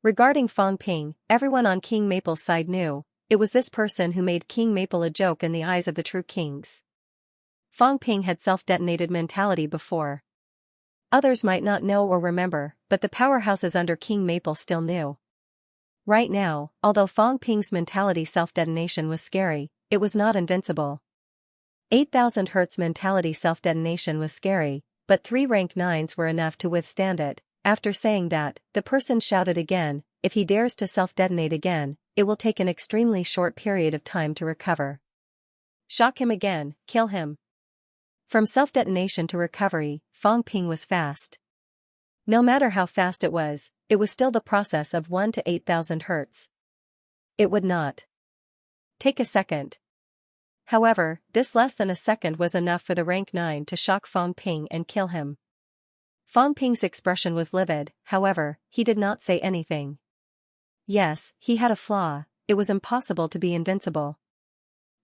Regarding Fang Ping, everyone on King Maple's side knew, it was this person who made King Maple a joke in the eyes of the true kings. Fang Ping had self-detonated mentality before. Others might not know or remember, but the powerhouses under King Maple still knew. Right now, although Fang Ping's mentality self-detonation was scary, it was not invincible. 8,000 Hz mentality self-detonation was scary, but 3 rank 9s were enough to withstand it. After saying that, the person shouted again, if he dares to self-detonate again, it will take an extremely short period of time to recover. Shock him again, kill him. From self-detonation to recovery, Fang Ping was fast. No matter how fast it was still the process of 1 to 8,000 Hz. It would not take a second. However, this less than a second was enough for the rank 9 to shock Fang Ping and kill him. Fang Ping's expression was livid, however, he did not say anything. Yes, he had a flaw, it was impossible to be invincible.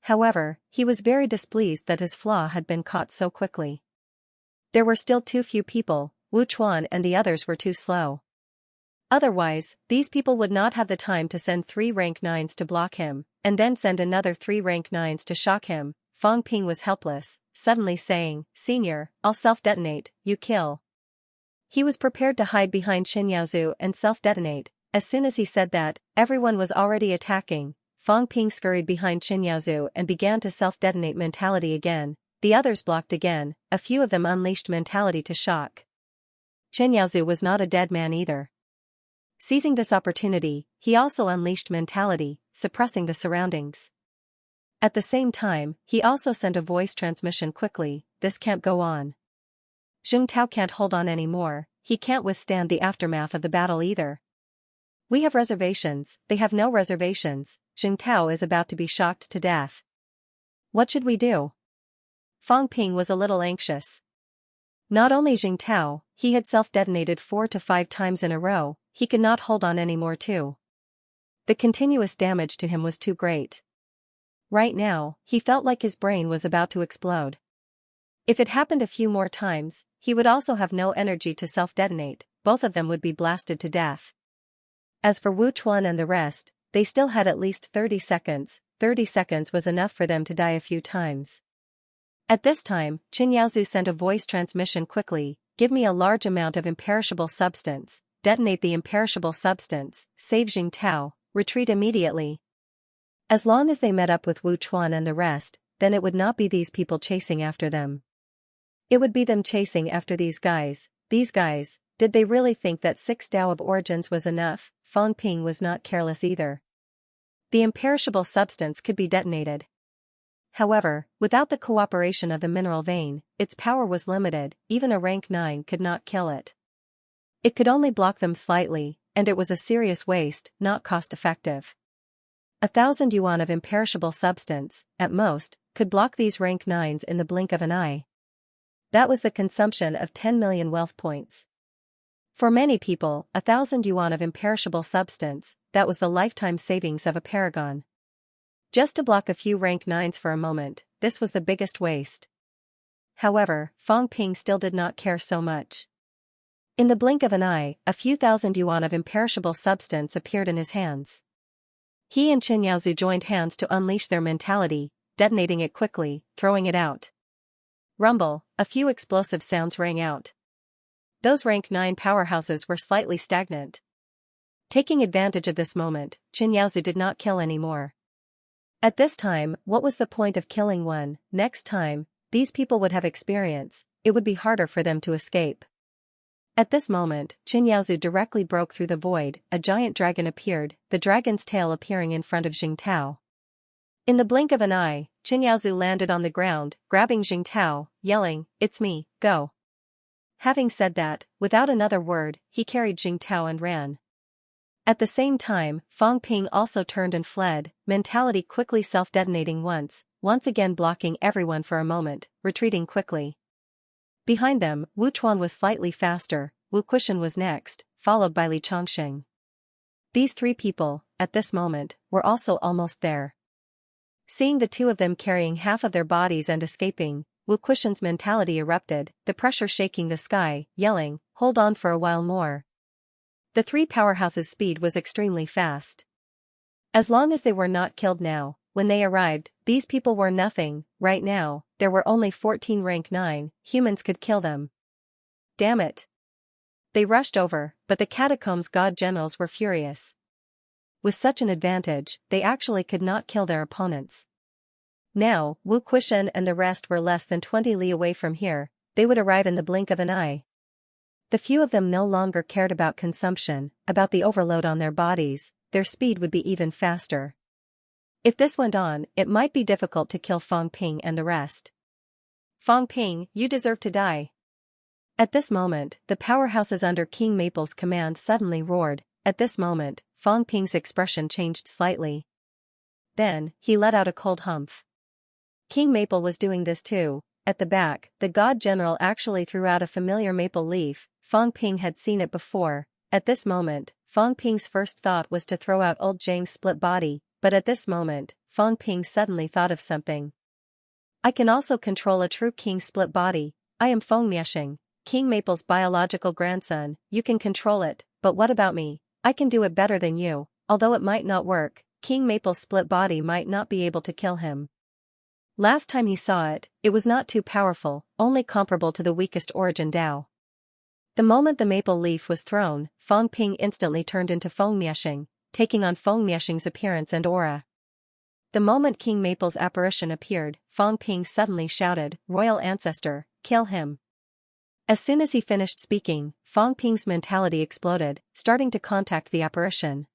However, he was very displeased that his flaw had been caught so quickly. There were still too few people, Wu Chuan and the others were too slow. Otherwise, these people would not have the time to send 3 rank 9s to block him, and then send another 3 rank 9s to shock him. Fang Ping was helpless, suddenly saying, "Senior, I'll self-detonate, you kill." He was prepared to hide behind Xianxia and self-detonate. As soon as he said that, everyone was already attacking. Fang Ping scurried behind Xianxia and began to self-detonate mentality again. The others blocked again, a few of them unleashed mentality to shock. Xianxia was not a dead man either. Seizing this opportunity, he also unleashed mentality, suppressing the surroundings. At the same time, he also sent a voice transmission quickly, "This can't go on. Jing Tao can't hold on anymore, he can't withstand the aftermath of the battle either. We have reservations, they have no reservations, Jing Tao is about to be shocked to death. What should we do?" Fang Ping was a little anxious. Not only Jing Tao, he had self-detonated 4 to 5 times in a row, he could not hold on anymore too. The continuous damage to him was too great. Right now, he felt like his brain was about to explode. If it happened a few more times, he would also have no energy to self-detonate, both of them would be blasted to death. As for Wu Chuan and the rest, they still had at least 30 seconds, 30 seconds was enough for them to die a few times. At this time, Qin Yaozu sent a voice transmission quickly, "Give me a large amount of imperishable substance, detonate the imperishable substance, save Jing Tao, retreat immediately." As long as they met up with Wu Chuan and the rest, then it would not be these people chasing after them. It would be them chasing after these guys. These guys, did they really think that 6 Tao of origins was enough? Fang Ping was not careless either. The imperishable substance could be detonated. However, without the cooperation of the mineral vein, its power was limited, even a rank 9 could not kill it. It could only block them slightly, and it was a serious waste, not cost-effective. 1,000 yuan of imperishable substance, at most, could block these rank 9s in the blink of an eye. That was the consumption of 10 million wealth points. For many people, 1,000 yuan of imperishable substance, that was the lifetime savings of a paragon. Just to block a few rank 9s for a moment, this was the biggest waste. However, Fang Ping still did not care so much. In the blink of an eye, a few thousand yuan of imperishable substance appeared in his hands. He and Qin Yaozu joined hands to unleash their mentality, detonating it quickly, throwing it out. Rumble, a few explosive sounds rang out. Those rank 9 powerhouses were slightly stagnant. Taking advantage of this moment, Qin Yaozu did not kill anymore. At this time, what was the point of killing one? Next time, these people would have experience, it would be harder for them to escape. At this moment, Qin Yaozu directly broke through the void, a giant dragon appeared, the dragon's tail appearing in front of Jing Tao. In the blink of an eye, Qin Yaozu landed on the ground, grabbing Jing Tao, yelling, "It's me, go." Having said that, without another word, he carried Jing Tao and ran. At the same time, Fang Ping also turned and fled, mentality quickly self-detonating once again blocking everyone for a moment, retreating quickly. Behind them, Wu Chuan was slightly faster, Wu Quishan was next, followed by Li Chongqing. These 3 people, at this moment, were also almost there. Seeing the 2 of them carrying half of their bodies and escaping, Wu Quishan's mentality erupted, the pressure shaking the sky, yelling, "Hold on for a while more." The 3 powerhouses' speed was extremely fast. As long as they were not killed now, when they arrived, these people were nothing. Right now, there were only 14 rank 9, humans could kill them. Damn it. They rushed over, but the catacombs god generals were furious. With such an advantage, they actually could not kill their opponents. Now, Wu Quishan and the rest were less than 20 li away from here, they would arrive in the blink of an eye. The few of them no longer cared about consumption, about the overload on their bodies, their speed would be even faster. If this went on, it might be difficult to kill Fang Ping and the rest. "Fang Ping, you deserve to die." At this moment, the powerhouses under King Maple's command suddenly roared. At this moment, Fang Ping's expression changed slightly. Then, he let out a cold humph. King Maple was doing this too. At the back, the god general actually threw out a familiar maple leaf. Fang Ping had seen it before. At this moment, Fang Ping's first thought was to throw out old Zhang's split body, but at this moment, Fang Ping suddenly thought of something. "I can also control a true king's split body. I am Feng Mieshing, King Maple's biological grandson, you can control it, but what about me? I can do it better than you, although it might not work. King Maple's split body might not be able to kill him. Last time he saw it, it was not too powerful, only comparable to the weakest origin Dao. The moment the maple leaf was thrown, Feng Ping instantly turned into Feng Miexing, taking on Feng Miexing's appearance and aura. The moment King Maple's apparition appeared, Feng Ping suddenly shouted, "Royal Ancestor, kill him." As soon as he finished speaking, Feng Ping's mentality exploded, starting to contact the apparition.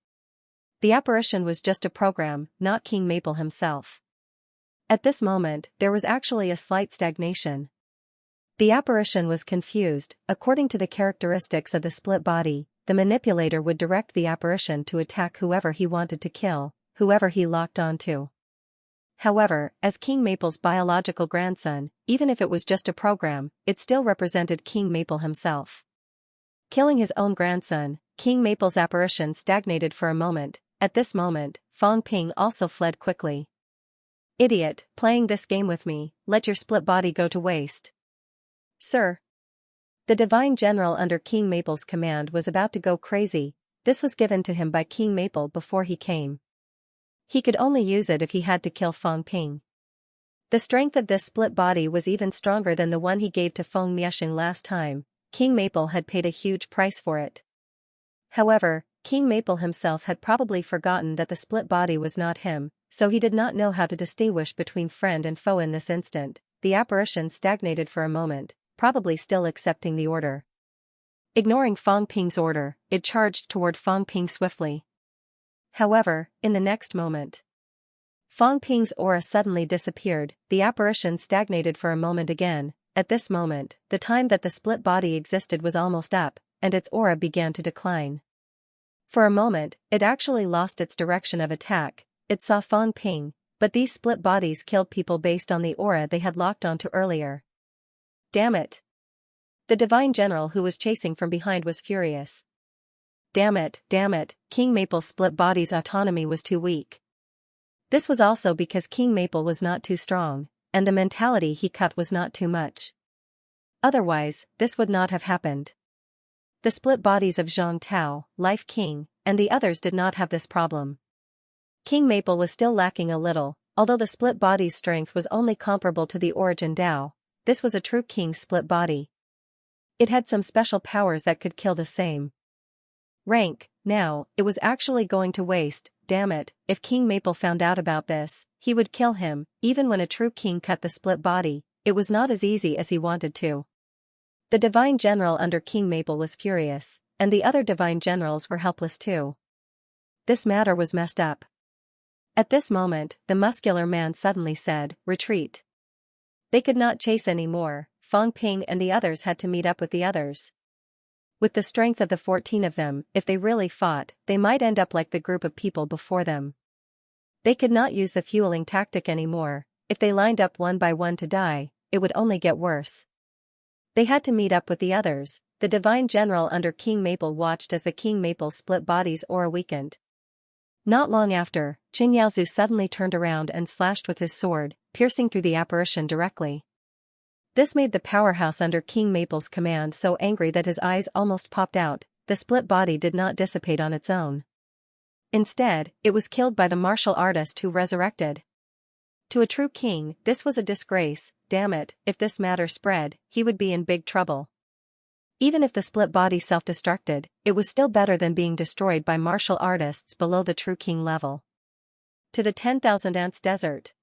The apparition was just a program, not King Maple himself. At this moment, there was actually a slight stagnation. The apparition was confused. According to the characteristics of the split body, the manipulator would direct the apparition to attack whoever he wanted to kill, whoever he locked onto. However, as King Maple's biological grandson, even if it was just a program, it still represented King Maple himself. Killing his own grandson, King Maple's apparition stagnated for a moment. At this moment, Feng Ping also fled quickly. "Idiot, playing this game with me, let your split body go to waste." "Sir." The divine general under King Maple's command was about to go crazy. This was given to him by King Maple before he came. He could only use it if he had to kill Feng Ping. The strength of this split body was even stronger than the one he gave to Feng Miexing last time. King Maple had paid a huge price for it. However, King Maple himself had probably forgotten that the split body was not him, so he did not know how to distinguish between friend and foe in this instant. The apparition stagnated for a moment, probably still accepting the order. Ignoring Feng Ping's order, it charged toward Feng Ping swiftly. However, in the next moment, Feng Ping's aura suddenly disappeared. The apparition stagnated for a moment again. At this moment, the time that the split body existed was almost up, and its aura began to decline. For a moment, it actually lost its direction of attack. It saw Feng Ping, but these split bodies killed people based on the aura they had locked onto earlier. Damn it! The divine general who was chasing from behind was furious. Damn it, King Maple's split body's autonomy was too weak. This was also because King Maple was not too strong, and the mentality he cut was not too much. Otherwise, this would not have happened. The split bodies of Zhang Tao, Life King, and the others did not have this problem. King Maple was still lacking a little, although the split body's strength was only comparable to the origin Dao. This was a true King's split body. It had some special powers that could kill the same rank. Now, it was actually going to waste. Damn it, if King Maple found out about this, he would kill him. Even when a true king cut the split body, it was not as easy as he wanted to. The divine general under King Maple was furious, and the other divine generals were helpless too. This matter was messed up. At this moment, the muscular man suddenly said, "Retreat." They could not chase any more. Feng Ping and the others had to meet up with the others. With the strength of the 14 of them, if they really fought, they might end up like the group of people before them. They could not use the fueling tactic anymore. If they lined up one by one to die, it would only get worse. They had to meet up with the others. The divine general under King Maple watched as the King Maple split body's aura weakened. Not long after, Qin Yaozu suddenly turned around and slashed with his sword, piercing through the apparition directly. This made the powerhouse under King Maple's command so angry that his eyes almost popped out. The split body did not dissipate on its own. Instead, it was killed by the martial artist who resurrected. To a true king, this was a disgrace. Damn it, if this matter spread, he would be in big trouble. Even if the split body self-destructed, it was still better than being destroyed by martial artists below the true king level. To the 10,000 Ants Desert,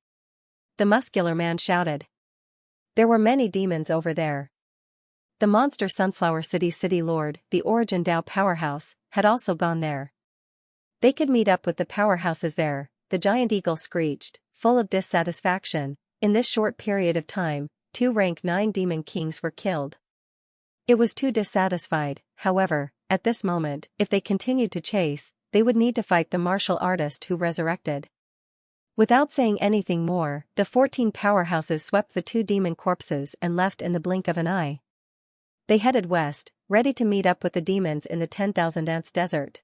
the muscular man shouted. There were many demons over there. The monster Sunflower City Lord, the Origin Dao powerhouse, had also gone there. They could meet up with the powerhouses there. The giant eagle screeched, full of dissatisfaction. In this short period of time, 2 rank 9 demon kings were killed. It was too dissatisfied. However, at this moment, if they continued to chase, they would need to fight the martial artist who resurrected. Without saying anything more, the 14 powerhouses swept the 2 demon corpses and left in the blink of an eye. They headed west, ready to meet up with the demons in the 10,000 Ants Desert.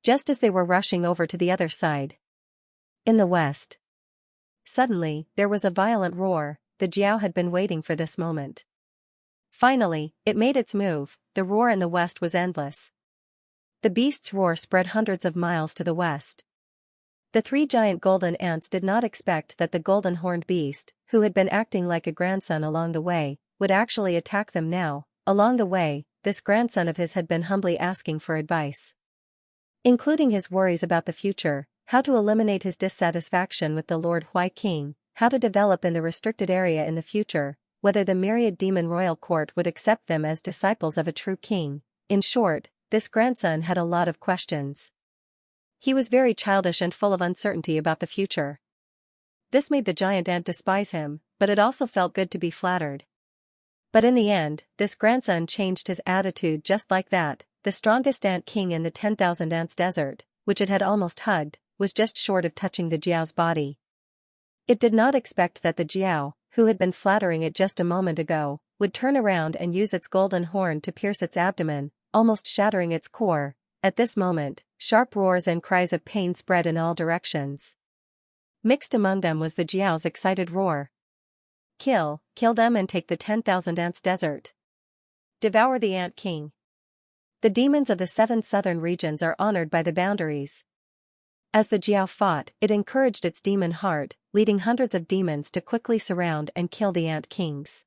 Just as they were rushing over to the other side, in the west, suddenly, there was a violent roar. The Jiao had been waiting for this moment. Finally, it made its move. The roar in the west was endless. The beast's roar spread hundreds of miles to the west. The three giant golden ants did not expect that the golden-horned beast, who had been acting like a grandson along the way, would actually attack them now. Along the way, this grandson of his had been humbly asking for advice, including his worries about the future, how to eliminate his dissatisfaction with the Lord Hui King, how to develop in the restricted area in the future, whether the myriad demon royal court would accept them as disciples of a true king. In short, this grandson had a lot of questions. He was very childish and full of uncertainty about the future. This made the giant ant despise him, but it also felt good to be flattered. But in the end, this grandson changed his attitude just like that. The strongest ant king in the 10,000 ants desert, which it had almost hugged, was just short of touching the Jiao's body. It did not expect that the Jiao, who had been flattering it just a moment ago, would turn around and use its golden horn to pierce its abdomen, almost shattering its core. At this moment, sharp roars and cries of pain spread in all directions. Mixed among them was the Jiao's excited roar. Kill them and take the 10,000 ants desert. Devour the Ant King. The demons of the 7 southern regions are honored by the boundaries. As the Jiao fought, it encouraged its demon heart, leading hundreds of demons to quickly surround and kill the Ant Kings.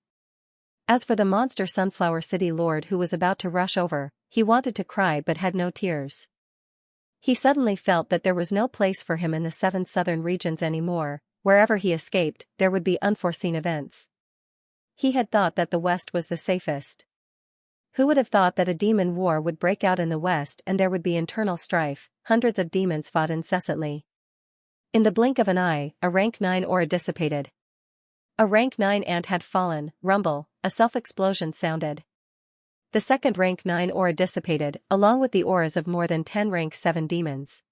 As for the monster Sunflower City Lord who was about to rush over, he wanted to cry but had no tears. He suddenly felt that there was no place for him in the 7 southern regions anymore. Wherever he escaped, there would be unforeseen events. He had thought that the West was the safest. Who would have thought that a demon war would break out in the West and there would be internal strife? Hundreds of demons fought incessantly. In the blink of an eye, a rank 9 aura dissipated. A rank 9 ant had fallen. Rumble, a self-explosion sounded. The second rank 9 aura dissipated, along with the auras of more than 10 rank 7 demons.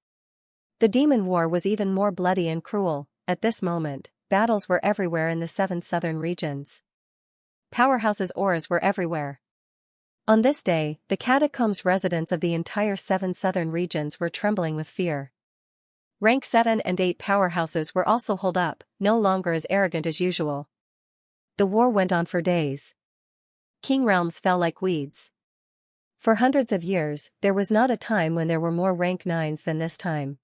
The demon war was even more bloody and cruel. At this moment, battles were everywhere in the 7 southern regions. Powerhouses' auras were everywhere. On this day, the catacombs residents of the entire 7 southern regions were trembling with fear. Rank 7 and 8 powerhouses were also holed up, no longer as arrogant as usual. The war went on for days. King realms fell like weeds. For hundreds of years, there was not a time when there were more rank 9s than this time.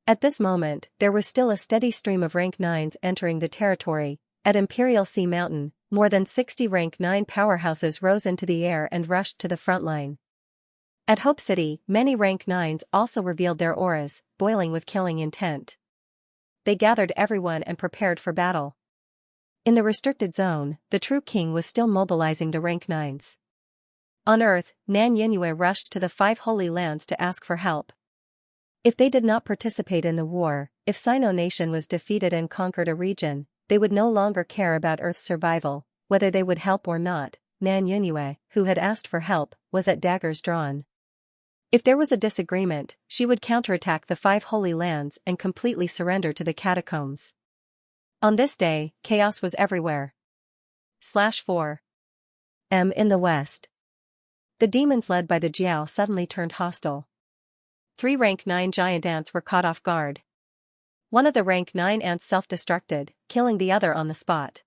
At this moment, there was still a steady stream of rank 9s entering the territory. At Imperial Sea Mountain, more than 60 rank 9 powerhouses rose into the air and rushed to the front line. At Hope City, many rank 9s also revealed their auras, boiling with killing intent. They gathered everyone and prepared for battle. In the restricted zone, the true king was still mobilizing the rank 9s. On Earth, Nan Yingyue rushed to the 5 Holy Lands to ask for help. If they did not participate in the war, if Sino Nation was defeated and conquered a region, they would no longer care about Earth's survival, whether they would help or not. Nan Yingyue, who had asked for help, was at daggers drawn. If there was a disagreement, she would counterattack the 5 Holy Lands and completely surrender to the catacombs. On this day, chaos was everywhere. /4 in the west. The demons led by the Jiao suddenly turned hostile. 3 rank 9 giant ants were caught off guard. One of the rank 9 ants self-destructed, killing the other on the spot.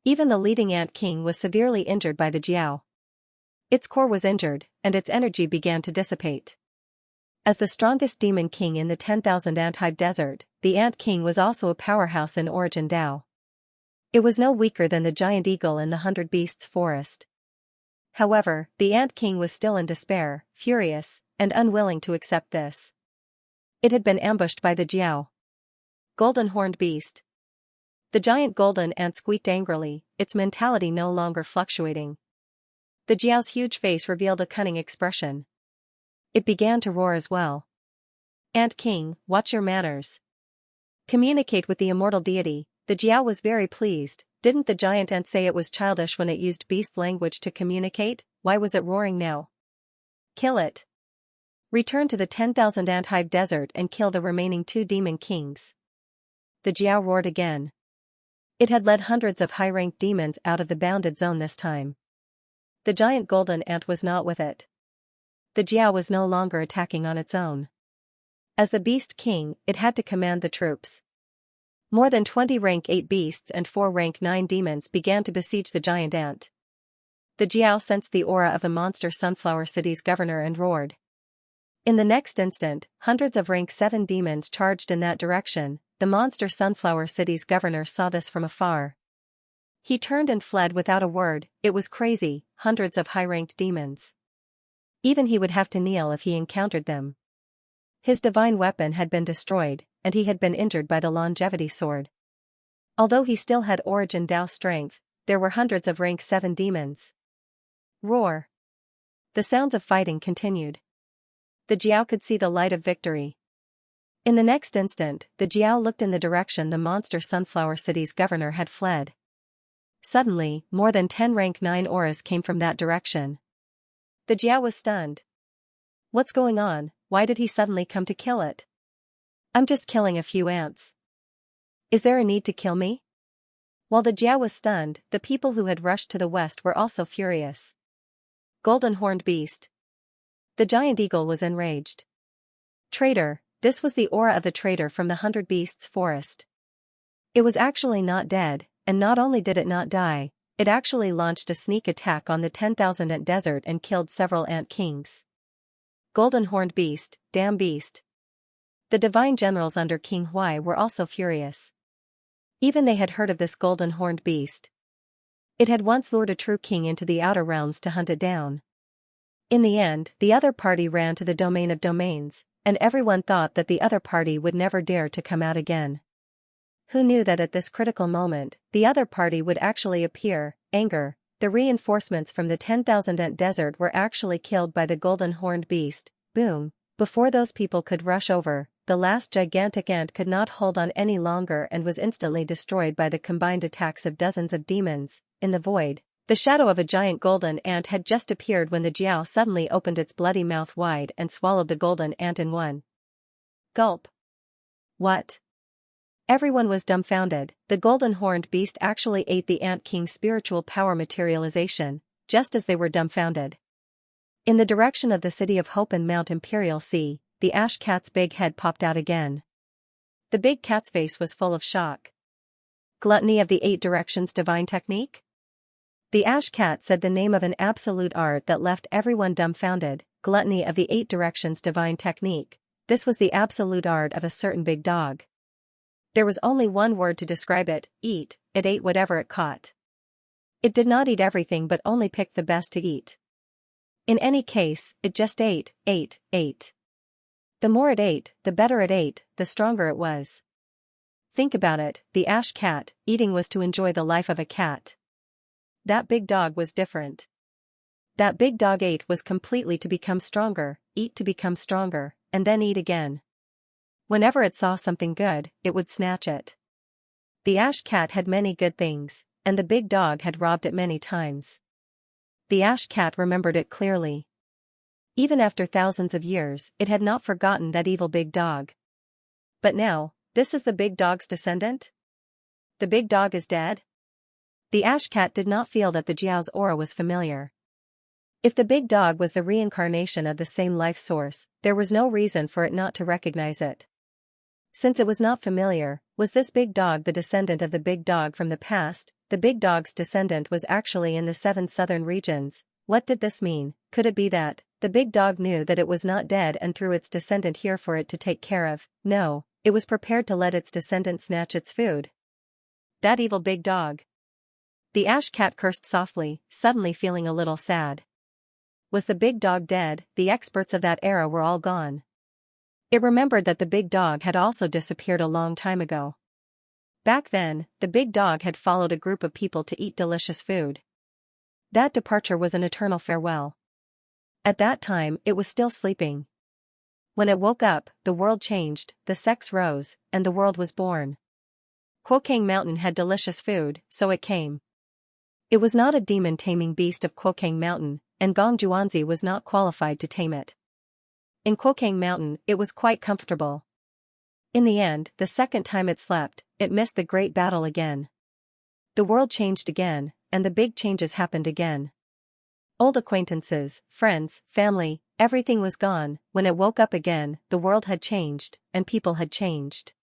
Even the leading ant king was severely injured by the Jiao. Its core was injured, and its energy began to dissipate. As the strongest demon king in the 10,000 ant hive desert, the ant king was also a powerhouse in Origin Dao. It was no weaker than the giant eagle in the 100 Beasts forest. However, the ant king was still in despair, furious, and unwilling to accept this. It had been ambushed by the Jiao. Golden-horned beast. The giant golden ant squeaked angrily, its mentality no longer fluctuating. The Jiao's huge face revealed a cunning expression. It began to roar as well. Ant King, watch your manners. Communicate with the immortal deity. The Jiao was very pleased. Didn't the giant ant say it was childish when it used beast language to communicate? Why was it roaring now? Kill it. Return to the 10,000 ant hive desert and kill the remaining 2 demon kings. The Jiao roared again. It had led hundreds of high-ranked demons out of the bounded zone this time. The giant golden ant was not with it. The Jiao was no longer attacking on its own. As the beast king, it had to command the troops. More than 20 rank 8 beasts and 4 rank 9 demons began to besiege the giant ant. The Jiao sensed the aura of the monster Sunflower City's governor and roared. In the next instant, hundreds of rank 7 demons charged in that direction. The monster Sunflower City's governor saw this from afar. He turned and fled without a word. It was crazy, hundreds of high-ranked demons. Even he would have to kneel if he encountered them. His divine weapon had been destroyed, and he had been injured by the longevity sword. Although he still had origin Tao strength, there were hundreds of rank 7 demons. Roar! The sounds of fighting continued. The Jiao could see the light of victory. In the next instant, the Jiao looked in the direction the monster Sunflower City's governor had fled. Suddenly, more than 10 rank 9 auras came from that direction. The Jiao was stunned. What's going on? Why did he suddenly come to kill it? I'm just killing a few ants. Is there a need to kill me? While the Jiao was stunned, the people who had rushed to the west were also furious. Golden Horned Beast. The giant eagle was enraged. Traitor, this was the aura of the traitor from the 100 Beasts forest. It was actually not dead, and not only did it not die, it actually launched a sneak attack on the 10,000 ant desert and killed several ant kings. Golden Horned Beast, damn beast. The divine generals under King Huai were also furious. Even they had heard of this Golden Horned Beast. It had once lured a true king into the outer realms to hunt it down. In the end, the other party ran to the domain of domains, and everyone thought that the other party would never dare to come out again. Who knew that at this critical moment, the other party would actually appear? Anger. The reinforcements from the 10,000 ant desert were actually killed by the Golden Horned Beast. Boom. Before those people could rush over, the last gigantic ant could not hold on any longer and was instantly destroyed by the combined attacks of dozens of demons. In the void, the shadow of a giant golden ant had just appeared when the Jiao suddenly opened its bloody mouth wide and swallowed the golden ant in one gulp. What? Everyone was dumbfounded. The Golden Horned Beast actually ate the Ant King's spiritual power materialization, just as they were dumbfounded. In the direction of the City of Hope and Mount Imperial Sea, the Ash Cat's big head popped out again. The big cat's face was full of shock. Gluttony of the 8 Directions Divine Technique? The Ash Cat said the name of an absolute art that left everyone dumbfounded. Gluttony of the 8 Directions Divine Technique. This was the absolute art of a certain big dog. There was only one word to describe it: eat. It ate whatever it caught. It did not eat everything but only picked the best to eat. In any case, it just ate. The more it ate, the better it ate, the stronger it was. Think about it, the Ash Cat, eating was to enjoy the life of a cat. That big dog was different. That big dog ate was completely to become stronger, eat to become stronger, and then eat again. Whenever it saw something good, it would snatch it. The Ash Cat had many good things, and the big dog had robbed it many times. The Ash Cat remembered it clearly. Even after thousands of years, it had not forgotten that evil big dog. But now, this is the big dog's descendant? The big dog is dead? The Ash Cat did not feel that the Jiao's aura was familiar. If the big dog was the reincarnation of the same life source, there was no reason for it not to recognize it. Since it was not familiar, was this big dog the descendant of the big dog from the past? The big dog's descendant was actually in the 7 southern regions. What did this mean? Could it be that the big dog knew that it was not dead and threw its descendant here for it to take care of? No, it was prepared to let its descendant snatch its food. That evil big dog. The Ash Cat cursed softly, suddenly feeling a little sad. Was the big dog dead? The experts of that era were all gone. It remembered that the big dog had also disappeared a long time ago. Back then, the big dog had followed a group of people to eat delicious food. That departure was an eternal farewell. At that time, it was still sleeping. When it woke up, the world changed, the sex rose, and the world was born. Quokang Mountain had delicious food, so it came. It was not a demon-taming beast of Quokang Mountain, and Gong Juanzi was not qualified to tame it. In Quokang Mountain, it was quite comfortable. In the end, the second time it slept, it missed the great battle again. The world changed again, and the big changes happened again. Old acquaintances, friends, family, everything was gone. When it woke up again, the world had changed, and people had changed.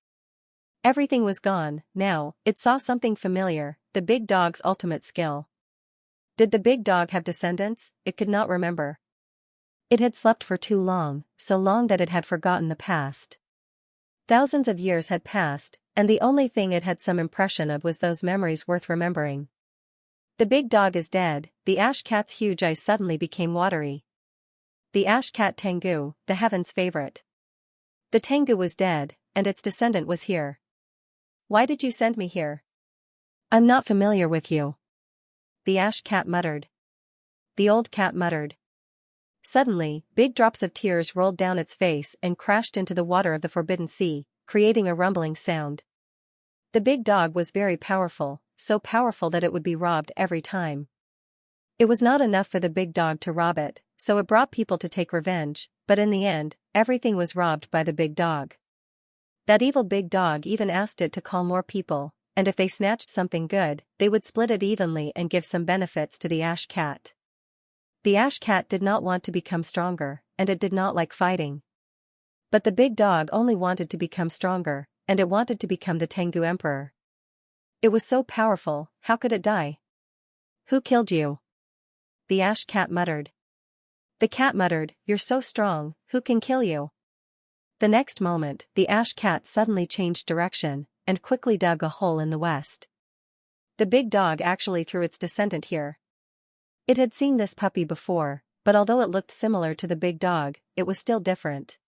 Everything was gone. Now, it saw something familiar, the big dog's ultimate skill. Did the big dog have descendants? It could not remember. It had slept for too long, so long that it had forgotten the past. Thousands of years had passed, and the only thing it had some impression of was those memories worth remembering. The big dog is dead. The ash cat's huge eyes suddenly became watery. The ash cat Tengu, the heaven's favorite. The Tengu was dead, and its descendant was here. Why did you send me here? I'm not familiar with you. The ash cat muttered. The old cat muttered. Suddenly, big drops of tears rolled down its face and crashed into the water of the forbidden sea, creating a rumbling sound. The big dog was very powerful, so powerful that it would be robbed every time. It was not enough for the big dog to rob it, so it brought people to take revenge, but in the end, everything was robbed by the big dog. That evil big dog even asked it to call more people, and if they snatched something good, they would split it evenly and give some benefits to the ash cat. The ash cat did not want to become stronger, and it did not like fighting. But the big dog only wanted to become stronger, and it wanted to become the Tengu emperor. It was so powerful, how could it die? Who killed you? The ash cat muttered. The cat muttered, you're so strong, who can kill you? The next moment, the ash cat suddenly changed direction, and quickly dug a hole in the west. The big dog actually threw its descendant here. It had seen this puppy before, but although it looked similar to the big dog, it was still different.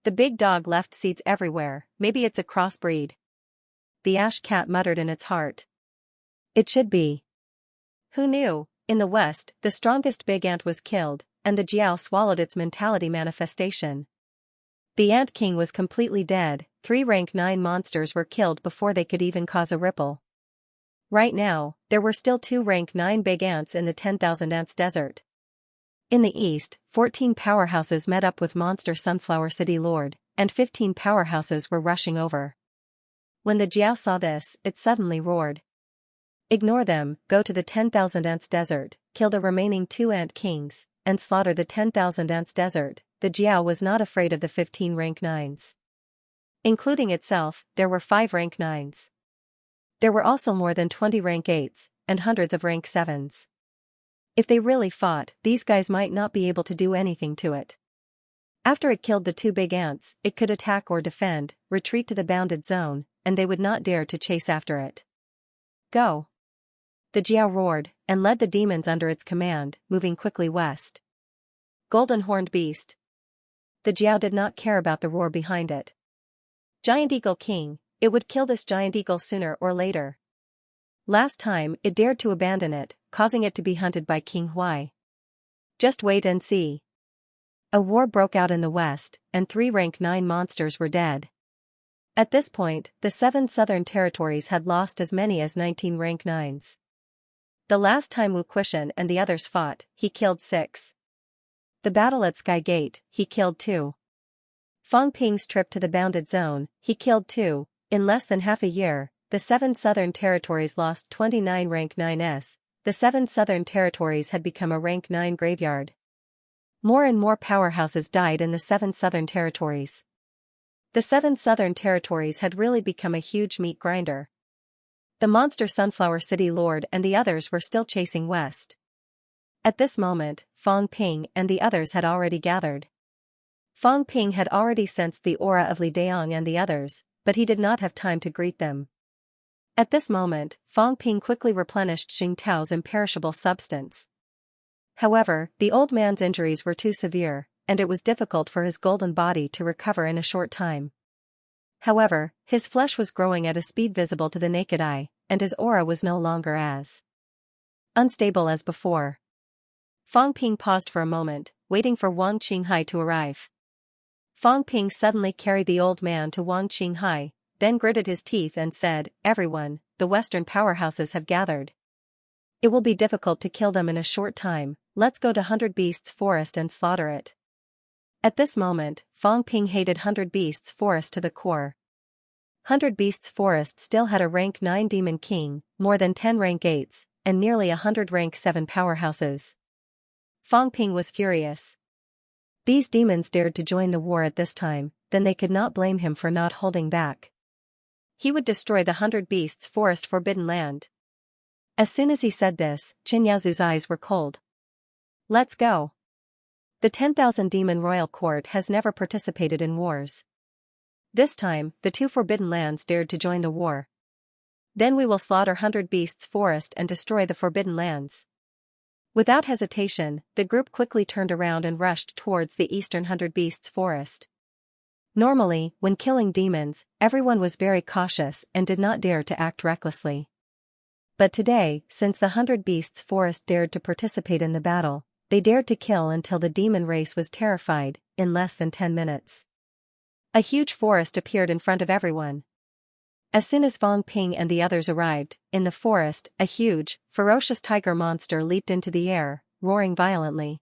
The big dog left seeds everywhere, maybe it's a crossbreed. The ash cat muttered in its heart. It should be. Who knew? In the west, the strongest big ant was killed, and the Jiao swallowed its mentality manifestation. The Ant King was completely dead. 3 rank 9 monsters were killed before they could even cause a ripple. Right now, there were still 2 rank 9 big ants in the 10,000 ants desert. In the east, 14 powerhouses met up with Monster Sunflower City Lord, and 15 powerhouses were rushing over. When the Jiao saw this, it suddenly roared. Ignore them, go to the 10,000 ants desert, kill the remaining 2 ant kings, and slaughter the 10,000 ants desert. The Jiao was not afraid of the 15 rank 9s. Including itself, there were 5 rank 9s. There were also more than 20 rank 8s, and hundreds of rank 7s. If they really fought, these guys might not be able to do anything to it. After it killed the 2 big ants, it could attack or defend, retreat to the bounded zone, and they would not dare to chase after it. Go! The Jiao roared, and led the demons under its command, moving quickly west. Golden Horned Beast. The Jiao did not care about the roar behind it. Giant Eagle King, it would kill this giant eagle sooner or later. Last time, it dared to abandon it, causing it to be hunted by King Huai. Just wait and see. A war broke out in the west, and 3 rank 9 monsters were dead. At this point, the 7 southern territories had lost as many as 19 rank 9s. The last time Wu Quishan and the others fought, he killed 6. The battle at Sky Gate, he killed 2. Fang Ping's trip to the bounded zone, he killed 2. In less than half a year, the 7 southern territories lost 29 rank 9s. The 7 southern territories had become a rank 9 graveyard. More and more powerhouses died in the 7 southern territories. The 7 southern territories had really become a huge meat grinder. The Monster Sunflower City Lord and the others were still chasing west. At this moment, Fang Ping and the others had already gathered. Fang Ping had already sensed the aura of Li Daong and the others, but he did not have time to greet them. At this moment, Fang Ping quickly replenished Xing Tao's imperishable substance. However, the old man's injuries were too severe, and it was difficult for his golden body to recover in a short time. However, his flesh was growing at a speed visible to the naked eye, and his aura was no longer as unstable as before. Fang Ping paused for a moment, waiting for Wang Qinghai to arrive. Fang Ping suddenly carried the old man to Wang Qinghai, then gritted his teeth and said, "Everyone, the western powerhouses have gathered. It will be difficult to kill them in a short time, let's go to 100 Beasts Forest and slaughter it." At this moment, Fang Ping hated 100 Beasts Forest to the core. 100 Beasts Forest still had a rank 9 Demon King, more than 10 rank 8s, and nearly 100 rank 7 powerhouses. Fang Ping was furious. These demons dared to join the war at this time, then they could not blame him for not holding back. He would destroy the 100 Beasts Forest Forbidden Land. As soon as he said this, Qin Yaozu's eyes were cold. Let's go. The 10,000 Demon Royal Court has never participated in wars. This time, the two Forbidden Lands dared to join the war. Then we will slaughter 100 Beasts Forest and destroy the Forbidden Lands. Without hesitation, the group quickly turned around and rushed towards the eastern 100 Beasts Forest. Normally, when killing demons, everyone was very cautious and did not dare to act recklessly. But today, since the 100 Beasts Forest dared to participate in the battle, they dared to kill until the demon race was terrified, in less than 10 minutes. A huge forest appeared in front of everyone. As soon as Fang Ping and the others arrived, in the forest, a huge, ferocious tiger monster leaped into the air, roaring violently.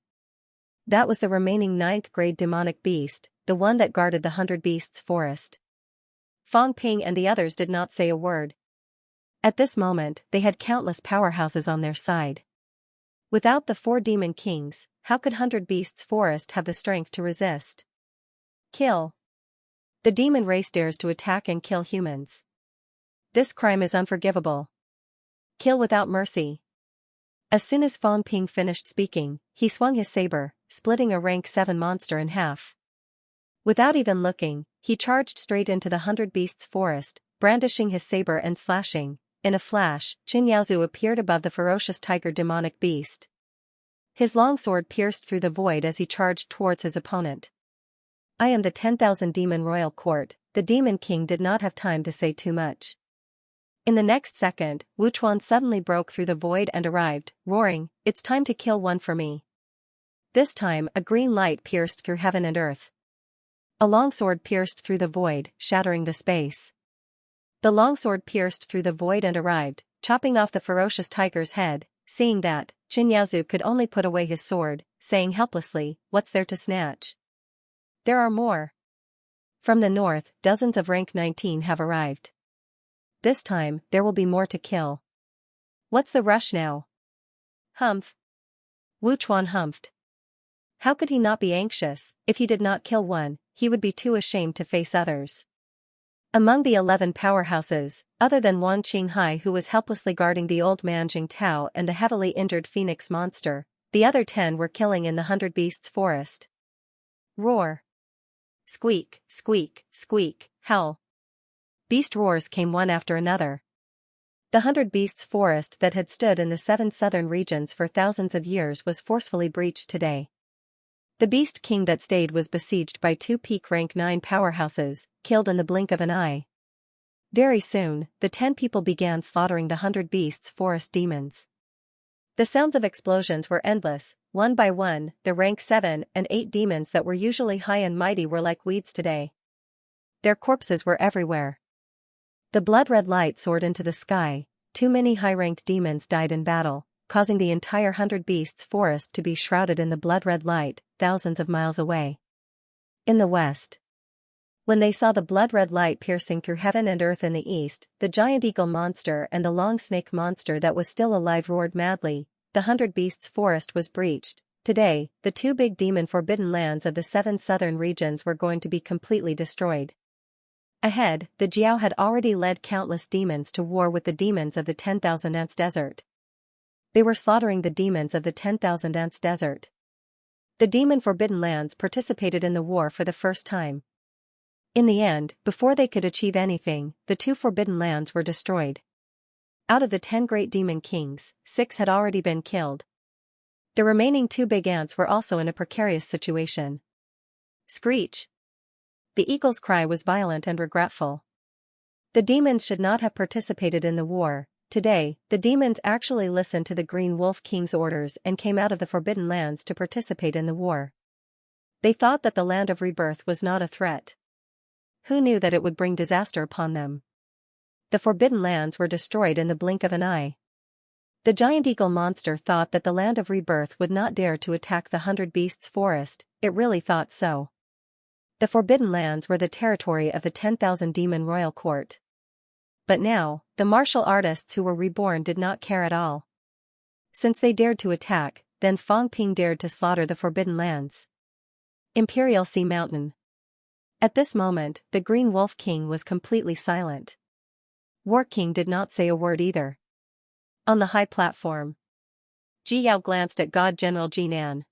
That was the remaining 9th-grade demonic beast, the one that guarded the 100 Beasts Forest. Fang Ping and the others did not say a word. At this moment, they had countless powerhouses on their side. Without the 4 demon kings, how could 100 Beasts Forest have the strength to resist? Kill. The demon race dares to attack and kill humans. This crime is unforgivable. Kill without mercy. As soon as Fang Ping finished speaking, he swung his saber, splitting a rank 7 monster in half. Without even looking, he charged straight into the 100 Beasts Forest, brandishing his saber and slashing. In a flash, Xianxia appeared above the ferocious tiger demonic beast. His long sword pierced through the void as he charged towards his opponent. I am the 10,000 Demon Royal Court. The Demon King did not have time to say too much. In the next second, Wu Chuan suddenly broke through the void and arrived, roaring, "It's time to kill one for me." This time a green light pierced through heaven and earth. A longsword pierced through the void, shattering the space. The longsword pierced through the void and arrived, chopping off the ferocious tiger's head. Seeing that, Xianxia could only put away his sword, saying helplessly, "What's there to snatch?" There are more. From the north, dozens of rank 19 have arrived. This time, there will be more to kill. What's the rush now? Humph. Wu Chuan humphed. How could he not be anxious? If he did not kill one, he would be too ashamed to face others. Among the 11 powerhouses, other than Wan Qinghai who was helplessly guarding the old man Jing Tao and the heavily injured phoenix monster, the other 10 were killing in the 100 Beasts Forest. Roar. Squeak, squeak, squeak, howl. Beast roars came one after another. The 100 Beasts Forest that had stood in the 7 southern regions for thousands of years was forcefully breached today. The Beast King that stayed was besieged by 2 peak rank 9 powerhouses, killed in the blink of an eye. Very soon, the 10 people began slaughtering the 100 Beasts Forest demons. The sounds of explosions were endless. One by one, the rank 7 and 8 demons that were usually high and mighty were like weeds today. Their corpses were everywhere. The blood-red light soared into the sky. Too many high-ranked demons died in battle, causing the entire 100 Beasts Forest to be shrouded in the blood-red light, thousands of miles away. In the west. When they saw the blood-red light piercing through heaven and earth in the east, the giant eagle monster and the long snake monster that was still alive roared madly. The 100 Beasts Forest was breached. Today, the 2 big demon forbidden lands of the 7 southern regions were going to be completely destroyed. Ahead, the Jiao had already led countless demons to war with the demons of the 10,000 Ants Desert. They were slaughtering the demons of the 10,000 Ants Desert. The demon forbidden lands participated in the war for the first time. In the end, before they could achieve anything, the 2 forbidden lands were destroyed. Out of the 10 great demon kings, 6 had already been killed. The remaining 2 big ants were also in a precarious situation. Screech! The eagle's cry was violent and regretful. The demons should not have participated in the war. Today, the demons actually listened to the Green Wolf King's orders and came out of the Forbidden Lands to participate in the war. They thought that the Land of Rebirth was not a threat. Who knew that it would bring disaster upon them? The Forbidden Lands were destroyed in the blink of an eye. The giant eagle monster thought that the Land of Rebirth would not dare to attack the 100 Beasts Forest. It really thought so. The Forbidden Lands were the territory of the 10,000 Demon Royal Court. But now, the martial artists who were reborn did not care at all. Since they dared to attack, then Fang Ping dared to slaughter the Forbidden Lands. Imperial Sea Mountain. At this moment, the Green Wolf King was completely silent. War King did not say a word either. On the high platform, Ji Yao glanced at God General Jinan.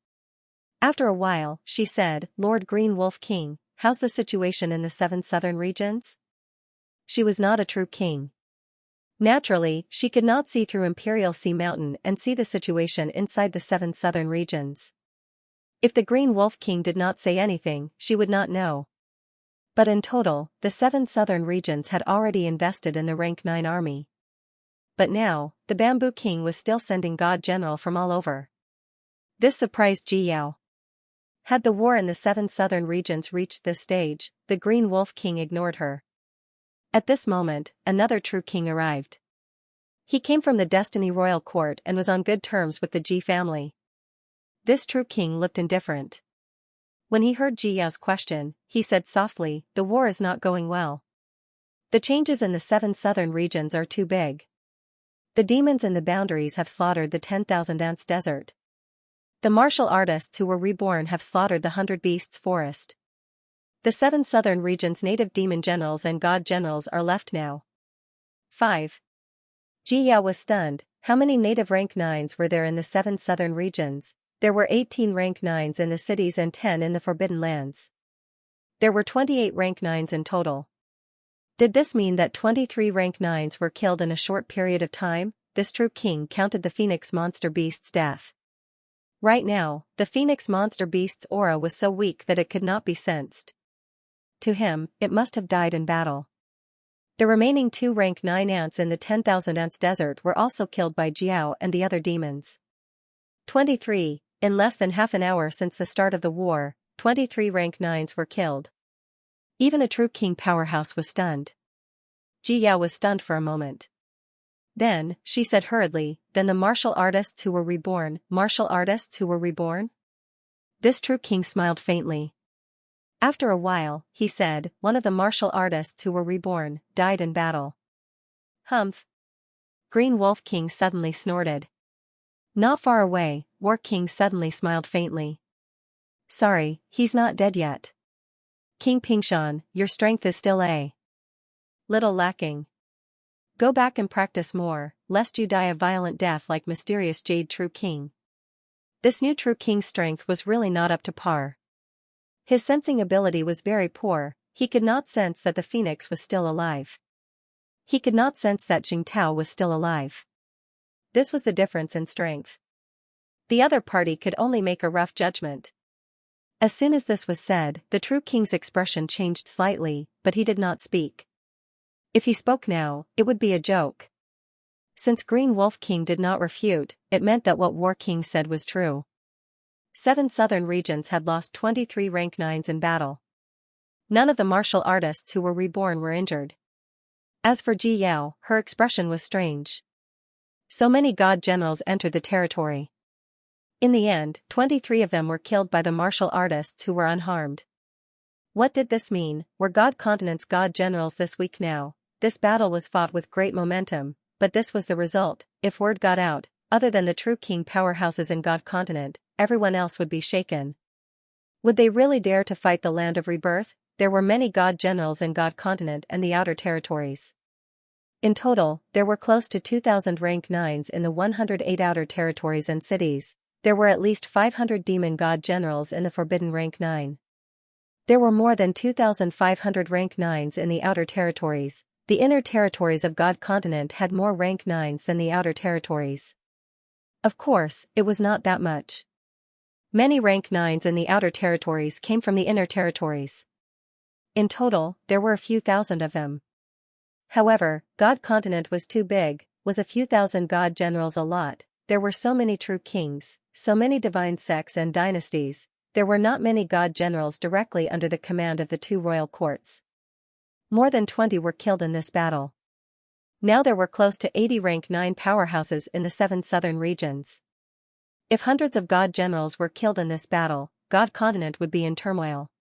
After a while, she said, "Lord Green Wolf King, how's the situation in the 7 southern regions?" She was not a true king. Naturally, she could not see through Imperial Sea Mountain and see the situation inside the 7 southern regions. If the Green Wolf King did not say anything, she would not know. But in total, the 7 southern regions had already invested in the rank 9 army. But now, the Bamboo King was still sending God General from all over. This surprised Ji Yao. Had the war in the 7 southern regions reached this stage, the Green Wolf King ignored her. At this moment, another true king arrived. He came from the Destiny Royal Court and was on good terms with the Ji family. This true king looked indifferent. When he heard Ji Yao's question, he said softly, "The war is not going well. The changes in the 7 southern regions are too big. The demons in the boundaries have slaughtered the 10,000 ants desert. The martial artists who were reborn have slaughtered the 100 beasts forest. The 7 southern regions' native demon generals and god generals are left now." 5. Ji Yao was stunned. How many native rank 9s were there in the 7 southern regions? There were 18 rank 9s in the cities and 10 in the Forbidden Lands. There were 28 rank 9s in total. Did this mean that 23 rank 9s were killed in a short period of time? This true king counted the phoenix monster beast's death. Right now, the phoenix monster beast's aura was so weak that it could not be sensed. To him, it must have died in battle. The remaining 2 rank 9 ants in the 10,000 ants desert were also killed by Jiao and the other demons. 23. In less than half an hour since the start of the war, 23 rank 9s were killed. Even a true king powerhouse was stunned. Ji Yao was stunned for a moment. Then, she said hurriedly, "Then the martial artists who were reborn, martial artists who were reborn?" This true king smiled faintly. After a while, he said, "One of the martial artists who were reborn, died in battle." Humph. Green Wolf King suddenly snorted. Not far away, War King suddenly smiled faintly. "Sorry, he's not dead yet. King Pingshan, your strength is still a little lacking. Go back and practice more, lest you die a violent death like mysterious Jade True King." This new True King's strength was really not up to par. His sensing ability was very poor. He could not sense that the phoenix was still alive. He could not sense that Jingtao was still alive. This was the difference in strength. The other party could only make a rough judgment. As soon as this was said, the true king's expression changed slightly, but he did not speak. If he spoke now, it would be a joke. Since Green Wolf King did not refute, it meant that what War King said was true. 7 southern regions had lost 23 rank 9s in battle. None of the martial artists who were reborn were injured. As for Ji Yao, her expression was strange. So many god generals entered the territory. In the end, 23 of them were killed by the martial artists who were unharmed. What did this mean? Were God Continent's god generals this weak now? This battle was fought with great momentum, but this was the result. If word got out, other than the true king powerhouses in God Continent, everyone else would be shaken. Would they really dare to fight the Land of Rebirth? There were many god generals in God Continent and the outer territories. In total, there were close to 2,000 rank 9s in the 108 outer territories and cities. There were at least 500 demon god generals in the forbidden rank 9. There were more than 2,500 rank 9s in the outer territories. The inner territories of God Continent had more rank 9s than the outer territories. Of course, it was not that much. Many rank 9s in the outer territories came from the inner territories. In total, there were a few thousand of them. However, God Continent was too big. Was a few thousand god generals a lot? There were so many true kings, so many divine sects and dynasties. There were not many god generals directly under the command of the 2 royal courts. More than 20 were killed in this battle. Now there were close to 80 rank 9 powerhouses in the 7 southern regions. If hundreds of god generals were killed in this battle, God Continent would be in turmoil.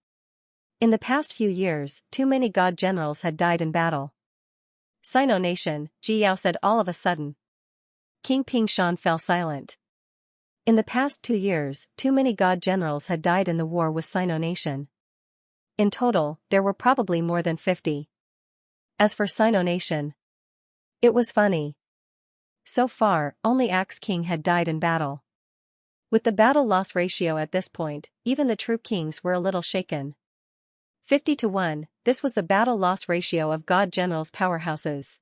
In the past few years, too many god generals had died in battle. Sino Nation, Ji Yao said all of a sudden. King Pingshan fell silent. In the past 2 years, too many god generals had died in the war with Sino Nation. In total, there were probably more than 50. As for Sino Nation, it was funny. So far, only Axe King had died in battle. With the battle-loss ratio at this point, even the true kings were a little shaken. 50-1, this was the battle-loss ratio of god generals' powerhouses.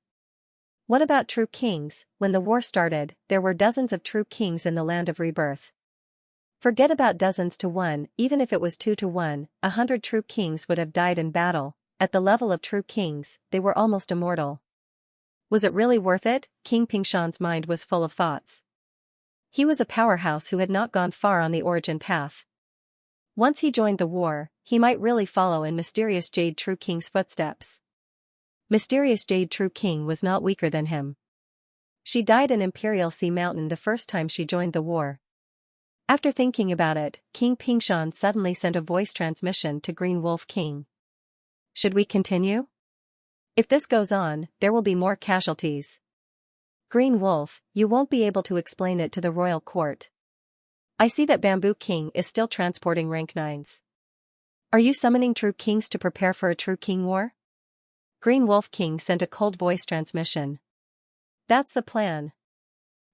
What about true kings? When the war started, there were dozens of true kings in the land of rebirth. Forget about dozens to one, even if it was 2-1, 100 true kings would have died in battle. At the level of true kings, they were almost immortal. Was it really worth it? King Pingshan's mind was full of thoughts. He was a powerhouse who had not gone far on the origin path. Once he joined the war, he might really follow in Mysterious Jade True King's footsteps. Mysterious Jade True King was not weaker than him. She died in Imperial Sea Mountain the first time she joined the war. After thinking about it, King Pingshan suddenly sent a voice transmission to Green Wolf King. Should we continue? If this goes on, there will be more casualties. Green Wolf, you won't be able to explain it to the royal court. I see that Bamboo King is still transporting rank 9s. Are you summoning true kings to prepare for a true king war? Green Wolf King sent a cold voice transmission. That's the plan.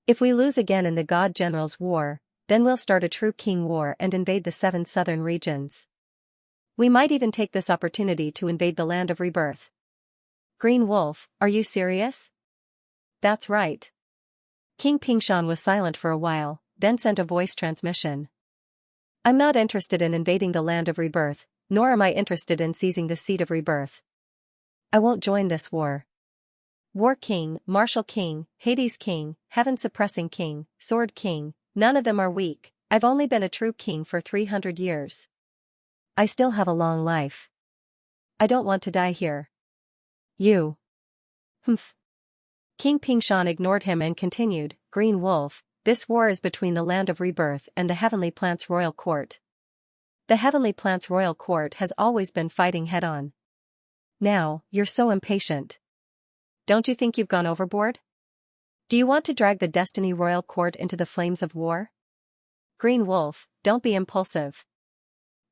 If we lose again in the God Generals War, then we'll start a true king war and invade the 7 southern regions. We might even take this opportunity to invade the land of rebirth. Green Wolf, are you serious? That's right. King Pingshan was silent for a while, then sent a voice transmission. I'm not interested in invading the land of rebirth, nor am I interested in seizing the seat of rebirth. I won't join this war. War King, Martial King, Hades King, Heaven Suppressing King, Sword King, none of them are weak. I've only been a true king for 300 years. I still have a long life. I don't want to die here. You. Humph. King Pingshan ignored him and continued, Green Wolf, this war is between the land of rebirth and the Heavenly Plants Royal Court. The Heavenly Plants Royal Court has always been fighting head-on. Now, you're so impatient. Don't you think you've gone overboard? Do you want to drag the Destiny Royal Court into the flames of war? Green Wolf, don't be impulsive.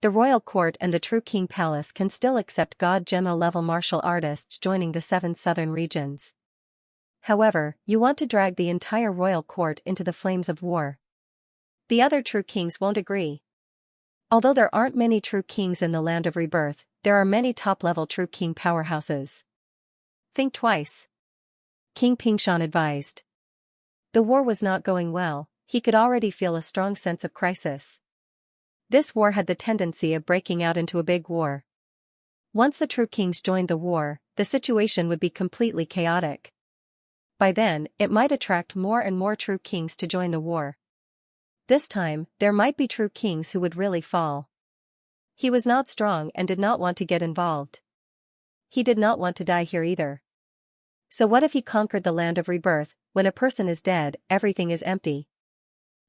The Royal Court and the True King Palace can still accept God General level martial artists joining the 7 southern regions. However, you want to drag the entire Royal Court into the flames of war. The other True Kings won't agree. Although there aren't many True Kings in the land of rebirth, there are many top-level True King powerhouses. Think twice. King Pingshan advised. The war was not going well, he could already feel a strong sense of crisis. This war had the tendency of breaking out into a big war. Once the True Kings joined the war, the situation would be completely chaotic. By then, it might attract more and more True Kings to join the war. This time, there might be True Kings who would really fall. He was not strong and did not want to get involved. He did not want to die here either. So what if he conquered the land of rebirth? When a person is dead, everything is empty.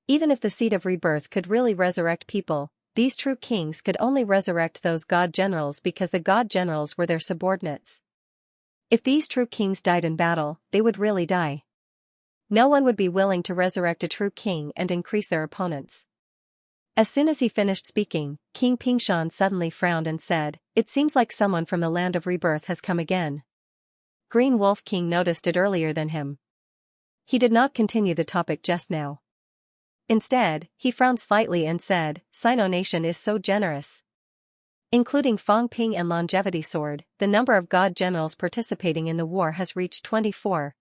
Even if the seed of rebirth could really resurrect people, these True Kings could only resurrect those God Generals because the God Generals were their subordinates. If these True Kings died in battle, they would really die. No one would be willing to resurrect a True King and increase their opponents. As soon as he finished speaking, King Pingshan suddenly frowned and said, It seems like someone from the land of rebirth has come again. Green Wolf King noticed it earlier than him. He did not continue the topic just now. Instead, he frowned slightly and said, Sino Nation is so generous. Including Fong Ping and Longevity Sword, the number of God Generals participating in the war has reached 24.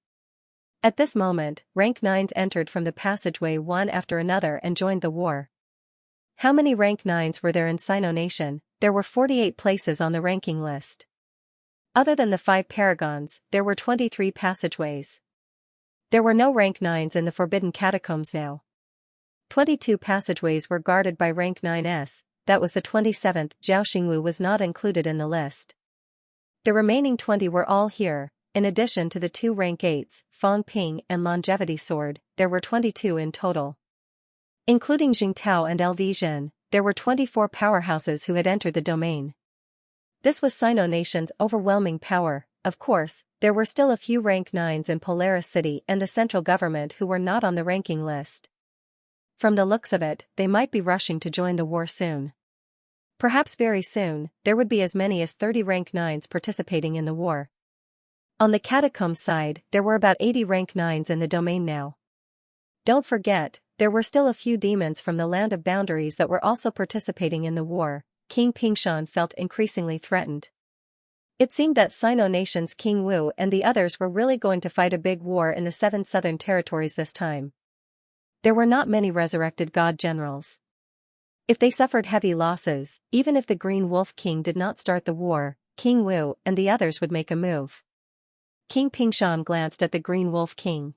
At this moment, rank 9s entered from the passageway one after another and joined the war. How many rank 9s were there in Sino Nation? There were 48 places on the ranking list. Other than the 5 paragons, there were 23 passageways. There were no rank 9s in the Forbidden Catacombs now. 22 passageways were guarded by rank 9s. That was the 27th. Zhao Xingwu was not included in the list. The remaining 20 were all here. In addition to the 2 rank 8s, Fong Ping and Longevity Sword, there were 22 in total. Including Jingtao and LV Zhen, there were 24 powerhouses who had entered the domain. This was Sino Nation's overwhelming power. Of course, there were still a few rank 9s in Polaris City and the central government who were not on the ranking list. From the looks of it, they might be rushing to join the war soon. Perhaps very soon, there would be as many as 30 rank 9s participating in the war. On the Catacombs side, there were about 80 rank 9s in the domain now. Don't forget, There were still a few demons from the land of boundaries that were also participating in the war. King Pingshan felt increasingly threatened. It seemed that Sino Nation's King Wu and the others were really going to fight a big war in the 7 southern territories this time. There were not many resurrected god generals. If they suffered heavy losses, even if the Green Wolf King did not start the war, King Wu and the others would make a move. King Pingshan glanced at the Green Wolf King.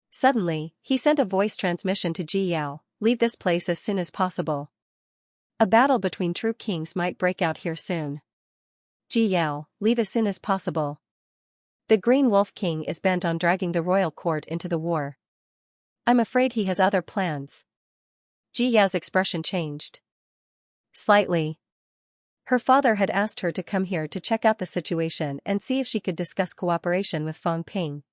Suddenly, he sent a voice transmission to Ji Yao, "Leave this place as soon as possible. A battle between true kings might break out here soon. Ji Yao, leave as soon as possible. The Green Wolf King is bent on dragging the royal court into the war. I'm afraid he has other plans." Ji Yao's expression changed slightly. Her father had asked her to come here to check out the situation and see if she could discuss cooperation with Fang Ping.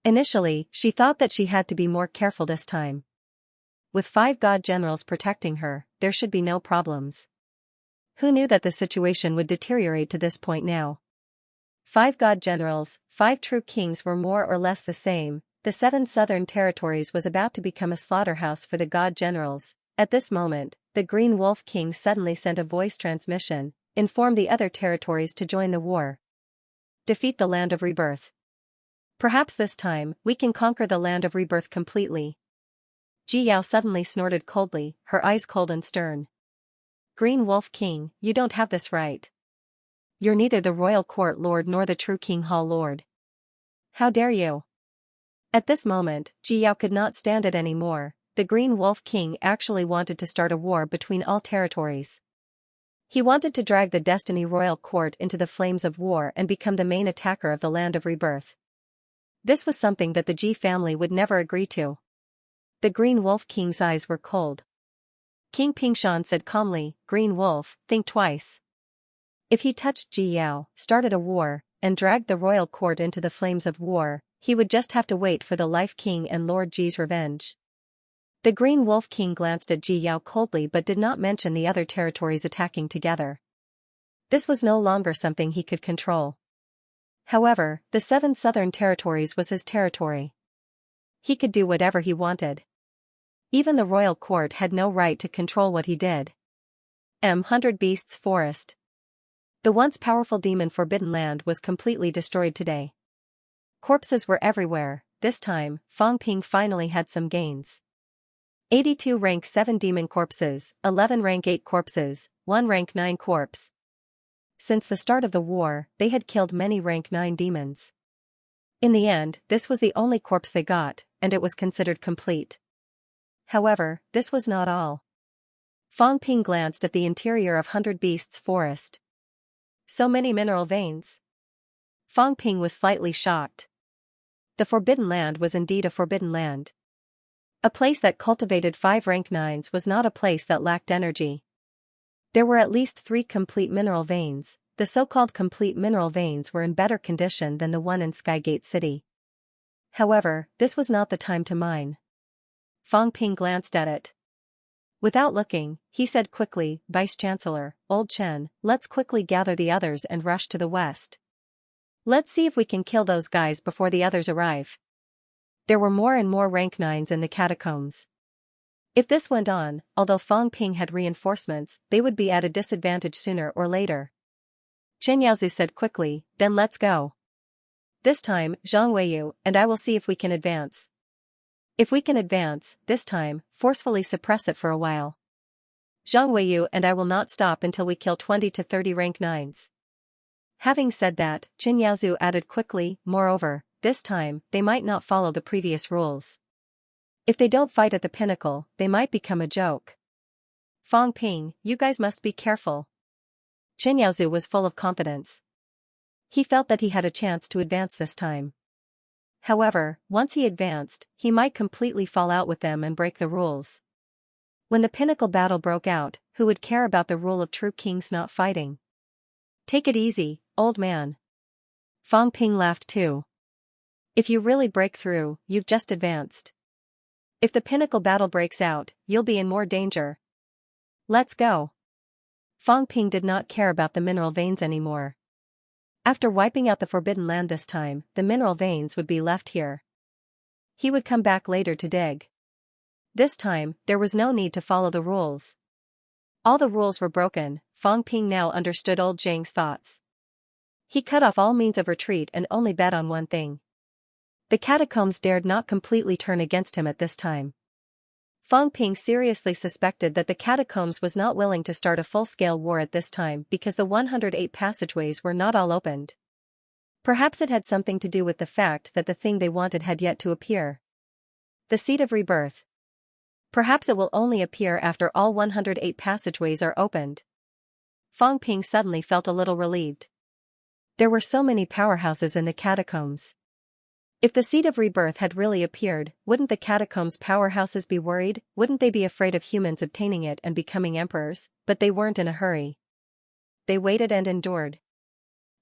Initially, she thought that she had to be more careful this time. With 5 god generals protecting her, there should be no problems. Who knew that the situation would deteriorate to this point now? 5 god generals, 5 true kings were more or less the same. The 7 southern territories was about to become a slaughterhouse for the god generals. At this moment, the Green Wolf King suddenly sent a voice transmission, informed the other territories to join the war. Defeat the Land of Rebirth. Perhaps this time, we can conquer the Land of Rebirth completely. Ji Yao suddenly snorted coldly, her eyes cold and stern. Green Wolf King, you don't have this right. You're neither the royal court lord nor the true King Hall lord. How dare you? At this moment, Ji Yao could not stand it anymore. The Green Wolf King actually wanted to start a war between all territories. He wanted to drag the Destiny Royal Court into the flames of war and become the main attacker of the Land of Rebirth. This was something that the Ji family would never agree to. The Green Wolf King's eyes were cold. King Pingshan said calmly, "Green Wolf, think twice. If he touched Ji Yao, started a war, and dragged the royal court into the flames of war, he would just have to wait for the Life King and Lord Ji's revenge." The Green Wolf King glanced at Ji Yao coldly but did not mention the other territories attacking together. This was no longer something he could control. However, the 7 southern territories was his territory. He could do whatever he wanted. Even the royal court had no right to control what he did. 100 Beasts Forest. The once powerful demon Forbidden Land was completely destroyed today. Corpses were everywhere. This time, Fang Ping finally had some gains. 82 rank 7 demon corpses, 11 rank 8 corpses, 1 rank 9 corpse. Since the start of the war, they had killed many rank 9 demons. In the end, this was the only corpse they got, and it was considered complete. However, this was not all. Fang Ping glanced at the interior of 100 Beasts Forest. So many mineral veins. Fang Ping was slightly shocked. The Forbidden Land was indeed a forbidden land. A place that cultivated 5 rank 9s was not a place that lacked energy. There were at least 3 complete mineral veins. The so-called complete mineral veins were in better condition than the one in Skygate City. However, this was not the time to mine. Fang Ping glanced at it. Without looking, he said quickly, "Vice-Chancellor, Old Chen, let's quickly gather the others and rush to the west. Let's see if we can kill those guys before the others arrive." There were more and more rank 9s in the catacombs. If this went on, although Fang Ping had reinforcements, they would be at a disadvantage sooner or later. Chen Yaozu said quickly, "Then let's go. This time, Zhang Weiyu and I will see if we can advance. If we can advance, this time, forcefully suppress it for a while. Zhang Weiyu and I will not stop until we kill 20 to 30 rank 9s. Having said that, Chen Yaozu added quickly, "Moreover, this time, they might not follow the previous rules. If they don't fight at the pinnacle, they might become a joke. Fang Ping, you guys must be careful." Chen Yaozu was full of confidence. He felt that he had a chance to advance this time. However, once he advanced, he might completely fall out with them and break the rules. When the pinnacle battle broke out, who would care about the rule of true kings not fighting? "Take it easy, old man." Fang Ping laughed too. "If you really break through, you've just advanced. If the pinnacle battle breaks out, you'll be in more danger. Let's go." Fang Ping did not care about the mineral veins anymore. After wiping out the Forbidden Land this time, the mineral veins would be left here. He would come back later to dig. This time, there was no need to follow the rules. All the rules were broken. Fang Ping now understood old Zhang's thoughts. He cut off all means of retreat and only bet on one thing. The catacombs dared not completely turn against him at this time. Fang Ping seriously suspected that the catacombs was not willing to start a full-scale war at this time because the 108 passageways were not all opened. Perhaps it had something to do with the fact that the thing they wanted had yet to appear. The seed of rebirth. Perhaps it will only appear after all 108 passageways are opened. Fang Ping suddenly felt a little relieved. There were so many powerhouses in the catacombs. If the seed of rebirth had really appeared, wouldn't the catacombs powerhouses be worried? Wouldn't they be afraid of humans obtaining it and becoming emperors? But they weren't in a hurry. They waited and endured.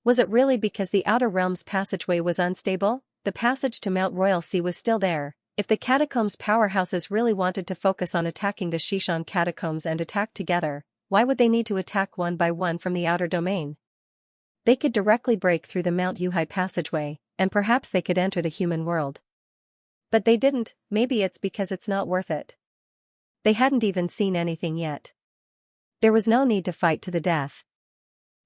Was it really because the Outer Realms passageway was unstable? The passage to Mount Royal Sea was still there. If the catacombs powerhouses really wanted to focus on attacking the Xishan catacombs and attack together, why would they need to attack one by one from the outer domain? They could directly break through the Mount Yuhai passageway, and perhaps they could enter the human world. But they didn't. Maybe it's because it's not worth it. They hadn't even seen anything yet. There was no need to fight to the death.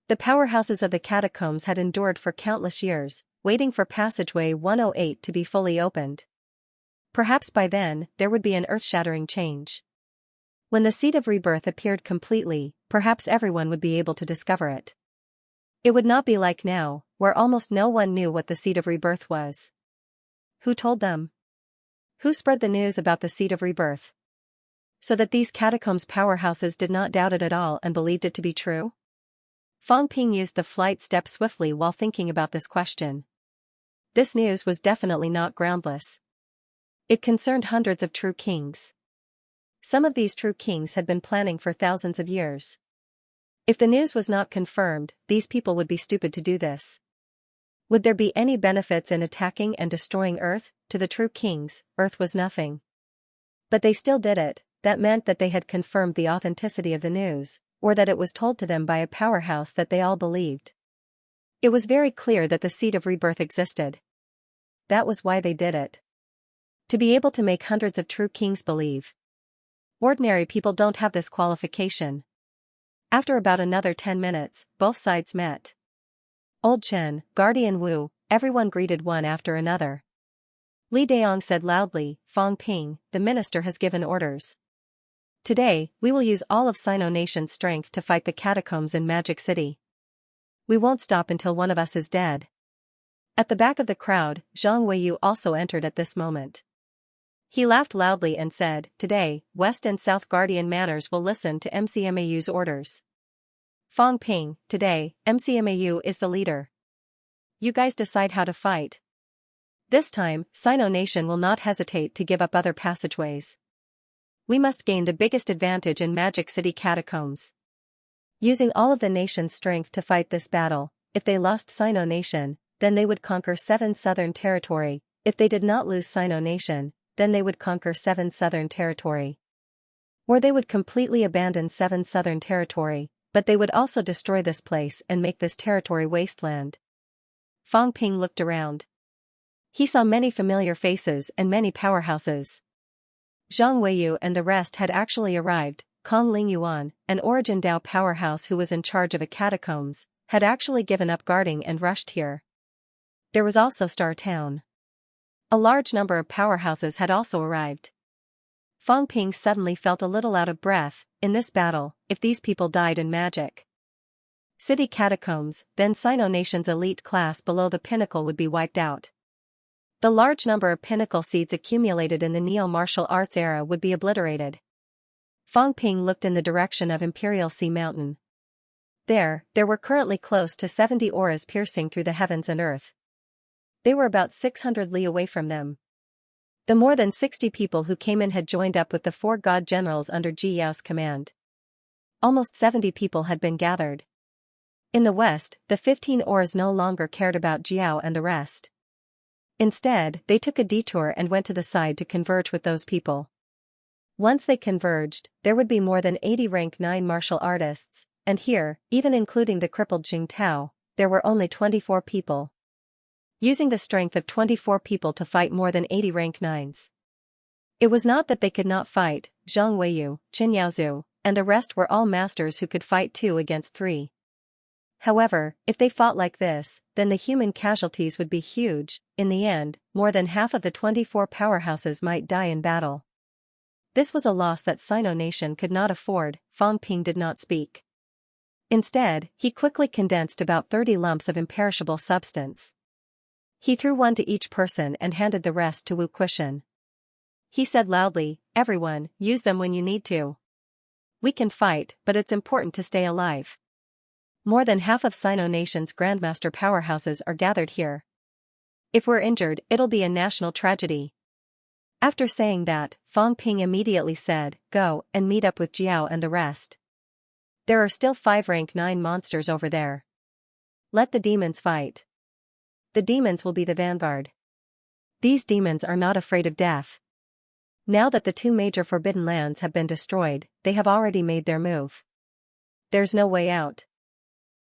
The powerhouses of the catacombs had endured for countless years, waiting for passageway 108 to be fully opened. Perhaps by then, there would be an earth-shattering change. When the seed of rebirth appeared completely, perhaps everyone would be able to discover it. It would not be like now, where almost no one knew what the seed of rebirth was. Who told them? Who spread the news about the seed of rebirth? So that these catacombs powerhouses did not doubt it at all and believed it to be true? Fang Ping used the flight step swiftly while thinking about this question. This news was definitely not groundless. It concerned hundreds of true kings. Some of these true kings had been planning for thousands of years. If the news was not confirmed, these people would be stupid to do this. Would there be any benefits in attacking and destroying Earth? To the true kings, Earth was nothing. But they still did it. That meant that they had confirmed the authenticity of the news, or that it was told to them by a powerhouse that they all believed. It was very clear that the seed of rebirth existed. That was why they did it. To be able to make hundreds of true kings believe. Ordinary people don't have this qualification. After about another 10 minutes, both sides met. Old Chen, Guardian Wu, everyone greeted one after another. Li Daong said loudly, Fang Ping, the minister has given orders. Today, we will use all of Sino Nation's strength to fight the catacombs in Magic City. We won't stop until one of us is dead. At the back of the crowd, Zhang Weiyu also entered at this moment. He laughed loudly and said, Today, West and South Guardian Manors will listen to MCMAU's orders. Fang Ping, today, MCMAU is the leader. You guys decide how to fight. This time, Sino Nation will not hesitate to give up other passageways. We must gain the biggest advantage in Magic City catacombs. Using all of the nation's strength to fight this battle, if they lost Sino Nation, then they would conquer 7 southern territory. If they did not lose Sino Nation, then they would conquer 7 southern territory. Or they would completely abandon 7 southern territory, but they would also destroy this place and make this territory wasteland. Fang Ping looked around. He saw many familiar faces and many powerhouses. Zhang Weiyu and the rest had actually arrived. Kong Lingyuan, an Origin Dao powerhouse who was in charge of a catacombs, had actually given up guarding and rushed here. There was also Star Town. A large number of powerhouses had also arrived. Fang Ping suddenly felt a little out of breath. In this battle, if these people died in Magic City catacombs, then Sino Nation's elite class below the pinnacle would be wiped out. The large number of pinnacle seeds accumulated in the neo-martial arts era would be obliterated. Fang Ping looked in the direction of Imperial Sea Mountain. There were currently close to 70 auras piercing through the heavens and earth. They were about 600 li away from them. The more than 60 people who came in had joined up with the 4 god generals under Ji Yao's command. Almost 70 people had been gathered. In the west, the 15 auras no longer cared about Jiao and the rest. Instead, they took a detour and went to the side to converge with those people. Once they converged, there would be more than 80 rank 9 martial artists, and here, even including the crippled Jing Tao, there were only 24 people. Using the strength of 24 people to fight more than 80 rank 9s. It was not that they could not fight. Zhang Weiyu, Qin Yaozu, and the rest were all masters who could fight 2 against 3. However, if they fought like this, then the human casualties would be huge. In the end, more than half of the 24 powerhouses might die in battle. This was a loss that Sino nation could not afford. Fang Ping did not speak. Instead, he quickly condensed about 30 lumps of imperishable substance. He threw one to each person and handed the rest to Wu Quishan. He said loudly, "Everyone, use them when you need to. We can fight, but it's important to stay alive. More than half of Sino nation's grandmaster powerhouses are gathered here. If we're injured, it'll be a national tragedy." After saying that, Fang Ping immediately said, "Go and meet up with Jiao and the rest. There are still 5 rank 9 monsters over there. Let the demons fight. The demons will be the vanguard. These demons are not afraid of death. Now that the 2 major forbidden lands have been destroyed, they have already made their move. There's no way out.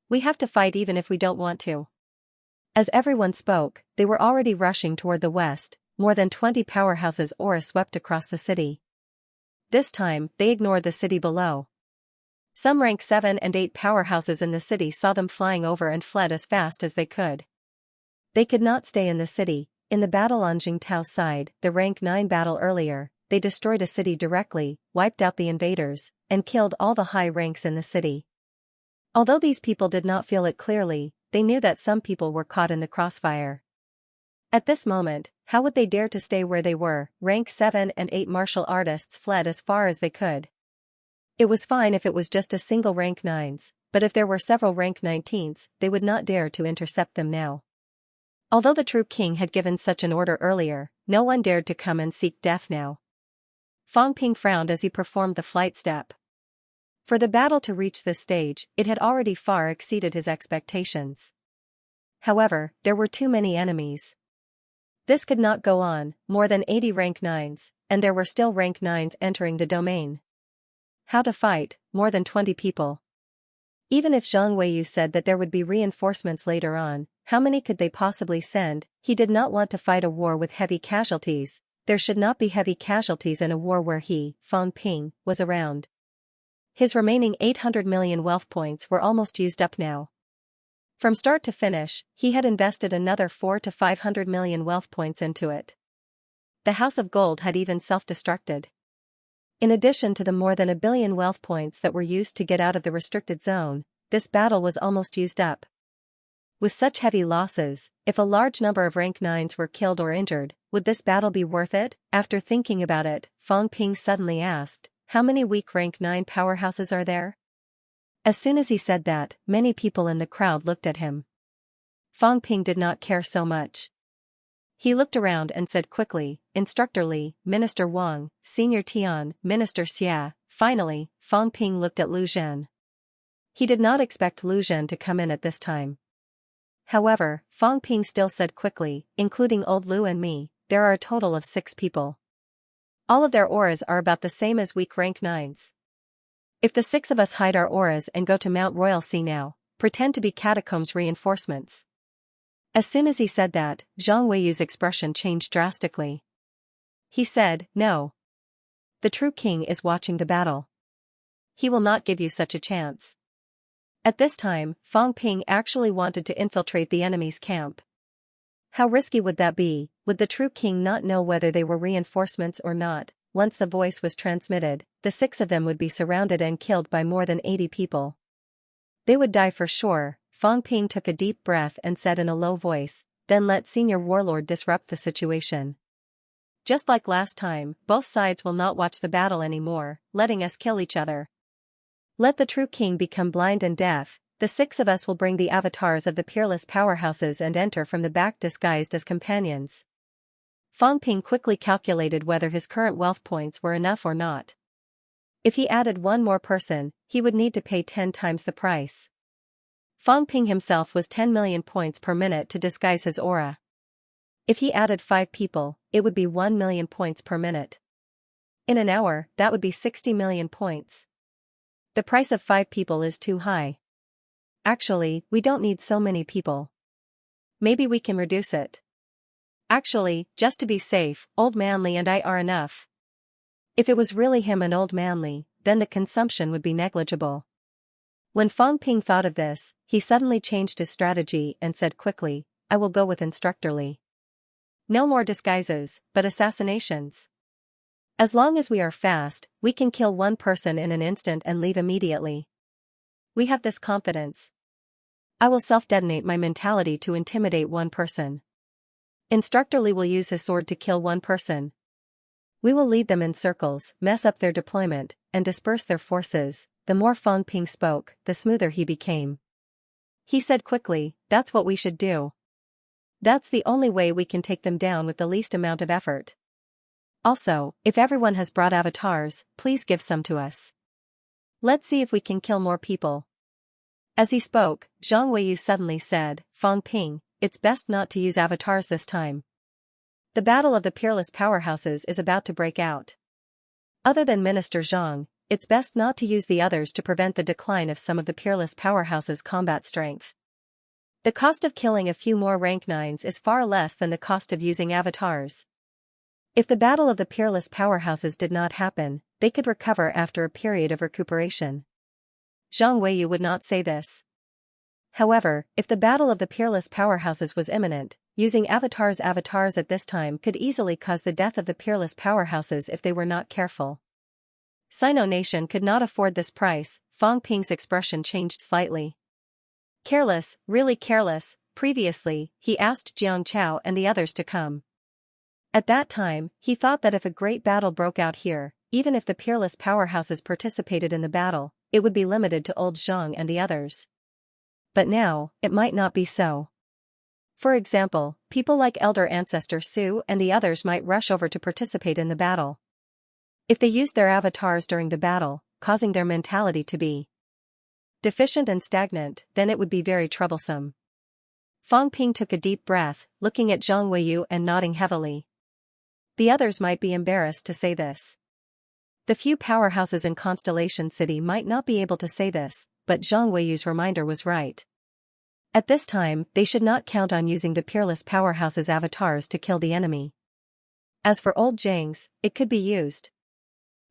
We have to fight even if we don't want to." As everyone spoke, they were already rushing toward the west. More than 20 powerhouses aura swept across the city. This time, they ignored the city below. Some rank 7 and 8 powerhouses in the city saw them flying over and fled as fast as they could. They could not stay in the city. In the battle on Jingtao's side, the rank 9 battle earlier, they destroyed a city directly, wiped out the invaders, and killed all the high ranks in the city. Although these people did not feel it clearly, they knew that some people were caught in the crossfire. At this moment, how would they dare to stay where they were? Rank 7 and 8 martial artists fled as far as they could. It was fine if it was just a single rank 9s, but if there were several rank 19s, they would not dare to intercept them now. Although the true king had given such an order earlier, no one dared to come and seek death now. Fang Ping frowned as he performed the flight step. For the battle to reach this stage, it had already far exceeded his expectations. However, there were too many enemies. This could not go on. More than 80 rank 9s, and there were still rank 9s entering the domain. How to fight? More than 20 people. Even if Zhang Weiyu said that there would be reinforcements later on, how many could they possibly send? He did not want to fight a war with heavy casualties. There should not be heavy casualties in a war where he, Fang Ping, was around. His remaining 800 million wealth points were almost used up now. From start to finish, he had invested another 400 to 500 million wealth points into it. The House of Gold had even self-destructed. In addition to the more than 1 billion wealth points that were used to get out of the restricted zone, this battle was almost used up. With such heavy losses, if a large number of rank 9s were killed or injured, would this battle be worth it? After thinking about it, Fang Ping suddenly asked, "How many weak rank 9 powerhouses are there?" As soon as he said that, many people in the crowd looked at him. Fang Ping did not care so much. He looked around and said quickly, "Instructor Li, Minister Wang, Senior Tian, Minister Xia." Finally, Fang Ping looked at Lu Zhen. He did not expect Lu Zhen to come in at this time. However, Fang Ping still said quickly, "Including old Lu and me, there are a total of 6 people. All of their auras are about the same as weak rank 9s. If the 6 of us hide our auras and go to Mount Royal Sea now, pretend to be catacombs reinforcements." As soon as he said that, Zhang Weiyu's expression changed drastically. He said, "No. The true king is watching the battle. He will not give you such a chance." At this time, Fang Ping actually wanted to infiltrate the enemy's camp. How risky would that be? Would the true king not know whether they were reinforcements or not? Once the voice was transmitted, the 6 of them would be surrounded and killed by more than 80 people. They would die for sure. Fang Ping took a deep breath and said in a low voice, "Then let Senior Warlord disrupt the situation. Just like last time, both sides will not watch the battle anymore, letting us kill each other. Let the true king become blind and deaf. The 6 of us will bring the avatars of the peerless powerhouses and enter from the back disguised as companions." Fang Ping quickly calculated whether his current wealth points were enough or not. If he added one more person, he would need to pay 10 times the price. Fang Ping himself was 10 million points per minute to disguise his aura. If he added 5 people, it would be 1 million points per minute. In an hour, that would be 60 million points. The price of 5 people is too high. Actually, we don't need so many people. Maybe we can reduce it. Actually, just to be safe, Old Man Li and I are enough. If it was really him and old Manly, then the consumption would be negligible. When Fang Ping thought of this, he suddenly changed his strategy and said quickly, I will go with Instructor Li. No more disguises, but assassinations. As long as we are fast, we can kill one person in an instant and leave immediately. We have this confidence. I will self-detonate my mentality to intimidate one person. Instructor Li will use his sword to kill one person. We will lead them in circles, mess up their deployment, and disperse their forces. The more Fang Ping spoke, the smoother he became. He said quickly, that's what we should do. That's the only way we can take them down with the least amount of effort. Also, if everyone has brought avatars, please give some to us. Let's see if we can kill more people. As he spoke, Zhang Weiyu suddenly said, Fang Ping, it's best not to use avatars this time. The battle of the peerless powerhouses is about to break out. Other than Minister Zhang, it's best not to use the others to prevent the decline of some of the peerless powerhouses' combat strength. The cost of killing a few more rank 9s is far less than the cost of using avatars. If the battle of the peerless powerhouses did not happen, they could recover after a period of recuperation. Zhang Weiyu would not say this. However, if the battle of the peerless powerhouses was imminent, using avatars at this time could easily cause the death of the peerless powerhouses if they were not careful. Sino Nation could not afford this price. Fang Ping's expression changed slightly. Careless, really careless. Previously, he asked Jiang Chao and the others to come. At that time, he thought that if a great battle broke out here, even if the peerless powerhouses participated in the battle, it would be limited to old Zhang and the others. But now, it might not be so. For example, people like Elder Ancestor Su and the others might rush over to participate in the battle. If they used their avatars during the battle, causing their mentality to be deficient and stagnant, then it would be very troublesome. Fang Ping took a deep breath, looking at Zhang Weiyu and nodding heavily. The others might be embarrassed to say this. The few powerhouses in Constellation City might not be able to say this, but Zhang Weiyu's reminder was right. At this time, they should not count on using the peerless powerhouses' avatars to kill the enemy. As for old Zhang's, it could be used.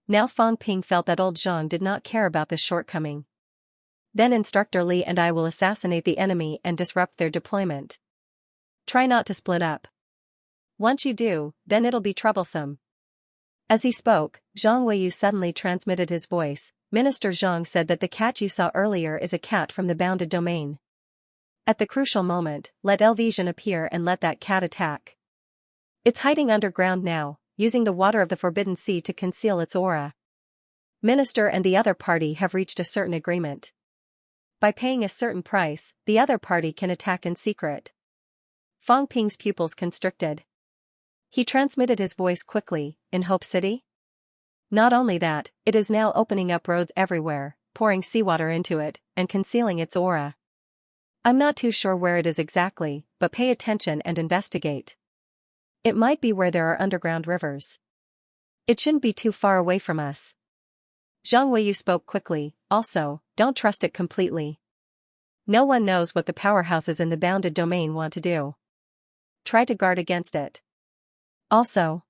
Now Fang Ping felt that old Zhang did not care about this shortcoming. Then Instructor Li and I will assassinate the enemy and disrupt their deployment. Try not to split up. Once you do, then it'll be troublesome. As he spoke, Zhang Weiyu suddenly transmitted his voice. Minister Zhang said that the cat you saw earlier is a cat from the bounded domain. At the crucial moment, let Elvision appear and let that cat attack. It's hiding underground now, using the water of the Forbidden Sea to conceal its aura. Minister and the other party have reached a certain agreement. By paying a certain price, the other party can attack in secret. Fang Ping's pupils constricted. He transmitted his voice quickly, in Hope City? Not only that, it is now opening up roads everywhere, pouring seawater into it, and concealing its aura. I'm not too sure where it is exactly, but pay attention and investigate. It might be where there are underground rivers. It shouldn't be too far away from us. Zhang Weiyu spoke quickly. Also, don't trust it completely. No one knows what the powerhouses in the bounded domain want to do. Try to guard against it. Also,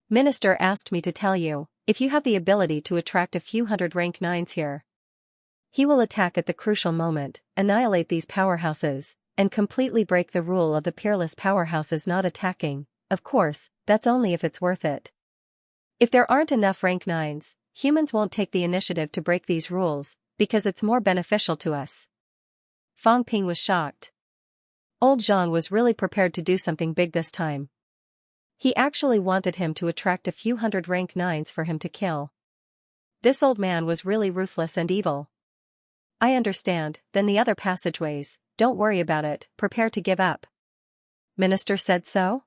Minister asked me to tell you, if you have the ability to attract a few hundred rank 9s here, he will attack at the crucial moment, annihilate these powerhouses, and completely break the rule of the peerless powerhouses not attacking. Of course, that's only if it's worth it. If there aren't enough rank 9s, humans won't take the initiative to break these rules, because it's more beneficial to us. Fang Ping was shocked. Old Zhang was really prepared to do something big this time. He actually wanted him to attract a few hundred rank 9s for him to kill. This old man was really ruthless and evil. I understand, then the other passageways, don't worry about it, prepare to give up. Minister said so?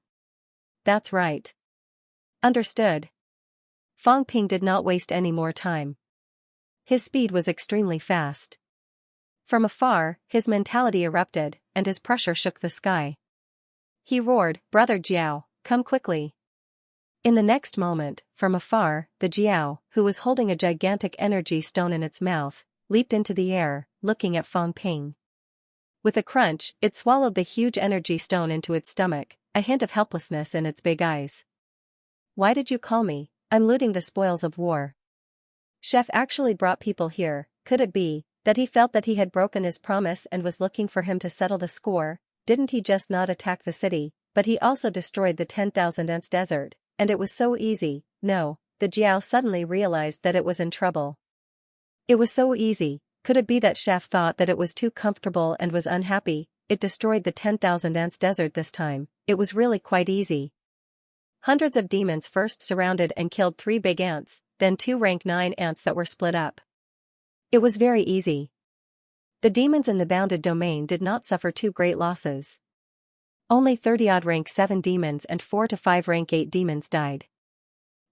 That's right. Understood. Fang Ping did not waste any more time. His speed was extremely fast. From afar, his mentality erupted, and his pressure shook the sky. He roared, Brother Jiao, come quickly. In the next moment, from afar, the Jiao, who was holding a gigantic energy stone in its mouth, leaped into the air, looking at Fang Ping. With a crunch, it swallowed the huge energy stone into its stomach, a hint of helplessness in its big eyes. Why did you call me? I'm looting the spoils of war. Chef actually brought people here. Could it be that he felt that he had broken his promise and was looking for him to settle the score? Didn't he just not attack the city, but he also destroyed the 10,000 ants desert, and it was so easy? No, the Jiao suddenly realized that it was in trouble. It was so easy. Could it be that Chef thought that it was too comfortable and was unhappy? It destroyed the 10,000 ants desert this time. It was really quite easy. Hundreds of demons first surrounded and killed 3 big ants, then 2 rank 9 ants that were split up. It was very easy. The demons in the bounded domain did not suffer too great losses. Only 30-odd rank 7 demons and 4 to 5 rank 8 demons died.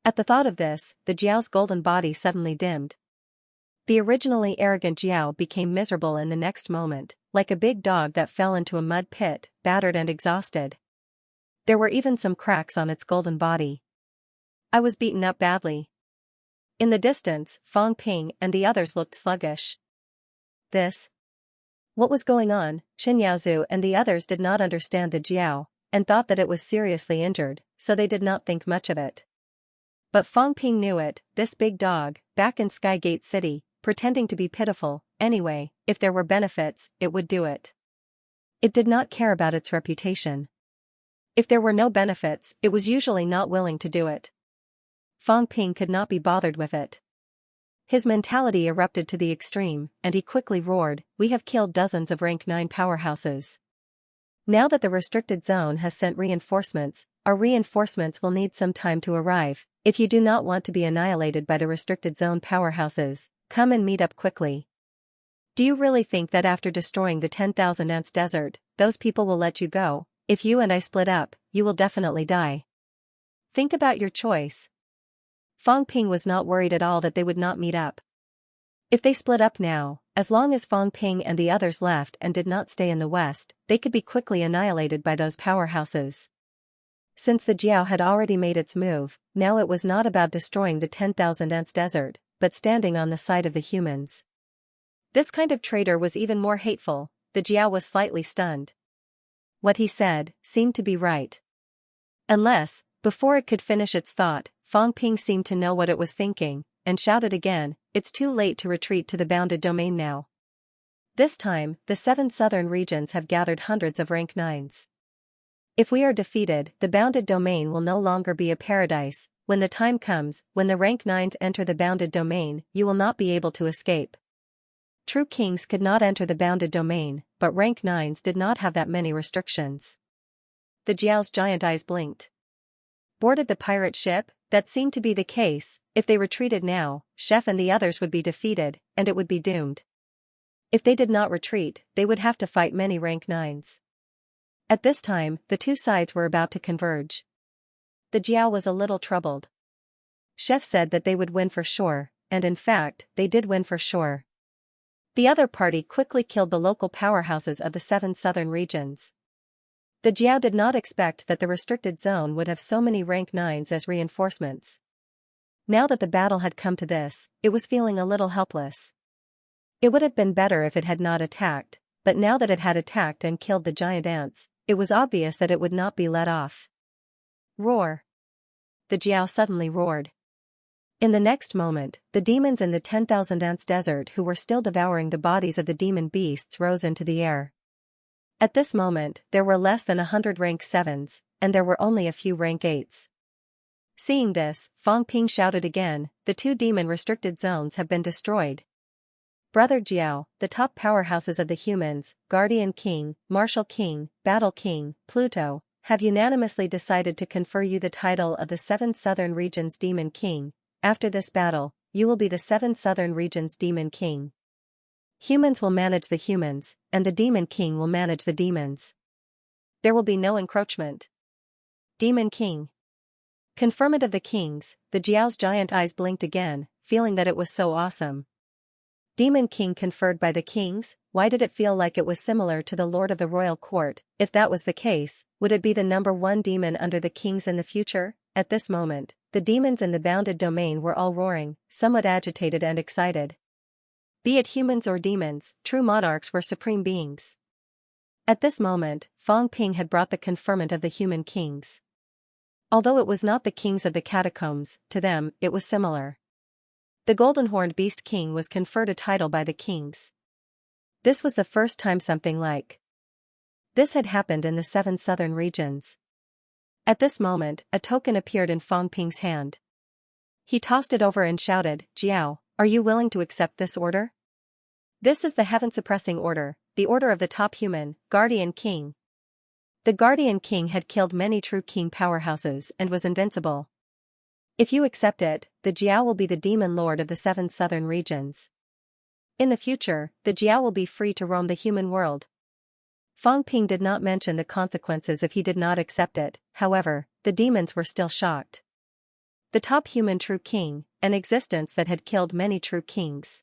At the thought of this, the Jiao's golden body suddenly dimmed. The originally arrogant Jiao became miserable in the next moment, like a big dog that fell into a mud pit, battered and exhausted. There were even some cracks on its golden body. I was beaten up badly. In the distance, Fang Ping and the others looked sluggish. What was going on? Xianxia and the others did not understand the Jiao, and thought that it was seriously injured, so they did not think much of it. But Fang Ping knew it, this big dog, back in Skygate City, pretending to be pitiful. Anyway, if there were benefits, it would do it. It did not care about its reputation. If there were no benefits, it was usually not willing to do it. Fang Ping could not be bothered with it. His mentality erupted to the extreme, and he quickly roared, "We have killed dozens of rank 9 powerhouses. Now that the restricted zone has sent reinforcements, our reinforcements will need some time to arrive. If you do not want to be annihilated by the restricted zone powerhouses, come and meet up quickly. Do you really think that after destroying the 10,000 ants desert, those people will let you go? If you and I split up, you will definitely die. Think about your choice." Fang Ping was not worried at all that they would not meet up. If they split up now, as long as Fang Ping and the others left and did not stay in the west, they could be quickly annihilated by those powerhouses. Since the Jiao had already made its move, now it was not about destroying the 10,000 ants desert, but standing on the side of the humans. This kind of traitor was even more hateful. The Jiao was slightly stunned. What he said seemed to be right. Unless, before it could finish its thought, Fang Ping seemed to know what it was thinking, and shouted again, "It's too late to retreat to the bounded domain now. This time, the 7 southern regions have gathered hundreds of rank 9s. If we are defeated, the bounded domain will no longer be a paradise. When the time comes, when the rank 9s enter the bounded domain, you will not be able to escape." True kings could not enter the bounded domain, but rank 9s did not have that many restrictions. The Jiao's giant eyes blinked. Boarded the pirate ship? That seemed to be the case. If they retreated now, Chef and the others would be defeated, and it would be doomed. If they did not retreat, they would have to fight many rank 9s. At this time, the two sides were about to converge. The Jiao was a little troubled. Chef said that they would win for sure, and in fact, they did win for sure. The other party quickly killed the local powerhouses of the 7 southern regions. The Jiao did not expect that the restricted zone would have so many rank 9s as reinforcements. Now that the battle had come to this, it was feeling a little helpless. It would have been better if it had not attacked, but now that it had attacked and killed the giant ants, it was obvious that it would not be let off. Roar! The Jiao suddenly roared. In the next moment, the demons in the 10,000 ants desert who were still devouring the bodies of the demon beasts rose into the air. At this moment, there were less than 100 rank 7s, and there were only a few rank 8s. Seeing this, Fang Ping shouted again, "The 2 demon restricted zones have been destroyed. Brother Jiao, the top powerhouses of the humans, Guardian King, Martial King, Battle King, Pluto, have unanimously decided to confer you the title of the 7 southern regions Demon King. After this battle, you will be the 7 southern regions Demon King. Humans will manage the humans, and the Demon King will manage the demons. There will be no encroachment. Demon King." Conferment of the kings, the Jiao's giant eyes blinked again, feeling that it was so awesome. Demon King conferred by the kings? Why did it feel like it was similar to the Lord of the Royal Court? If that was the case, would it be the number 1 demon under the kings in the future? At this moment, the demons in the bounded domain were all roaring, somewhat agitated and excited. Be it humans or demons, true monarchs were supreme beings. At this moment, Fang Ping had brought the conferment of the human kings. Although it was not the kings of the catacombs, to them, it was similar. The golden-horned beast king was conferred a title by the kings. This was the first time something like this had happened in the 7 southern regions. At this moment, a token appeared in Fang Ping's hand. He tossed it over and shouted, "Jiao, are you willing to accept this order? This is the heaven-suppressing order, the order of the top human, guardian king." The guardian king had killed many true king powerhouses and was invincible. If you accept it, the Jiao will be the demon lord of the 7 southern regions. In the future, the Jiao will be free to roam the human world. Fang Ping did not mention the consequences if he did not accept it, however, the demons were still shocked. The top human true king, an existence that had killed many true kings.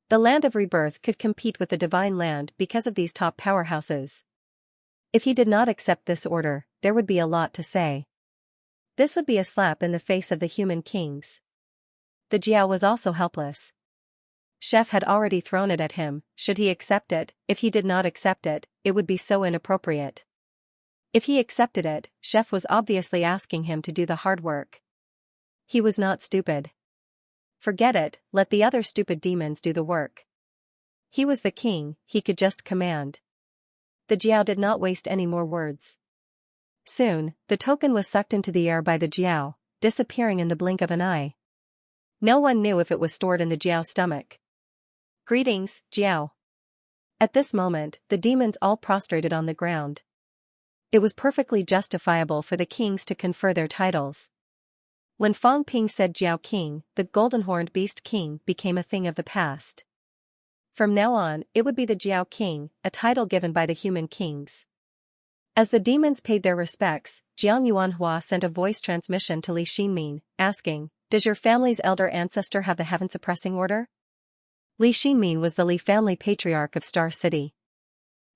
The land of rebirth could compete with the divine land because of these top powerhouses. If he did not accept this order, there would be a lot to say. This would be a slap in the face of the human kings. The Jiao was also helpless. Chef had already thrown it at him. Should he accept it? If he did not accept it, it would be so inappropriate. If he accepted it, Chef was obviously asking him to do the hard work. He was not stupid. Forget it, let the other stupid demons do the work. He was the king, he could just command. The Jiao did not waste any more words. Soon, the token was sucked into the air by the Jiao, disappearing in the blink of an eye. No one knew if it was stored in the Jiao's stomach. "Greetings, Jiao." At this moment, the demons all prostrated on the ground. It was perfectly justifiable for the kings to confer their titles. When Fang Ping said Jiao King, the golden-horned beast king became a thing of the past. From now on, it would be the Jiao King, a title given by the human kings. As the demons paid their respects, Jiang Yuanhua sent a voice transmission to Li Xinmin, asking, "Does your family's elder ancestor have the heaven-suppressing order?" Li Xinmin was the Li family patriarch of Star City.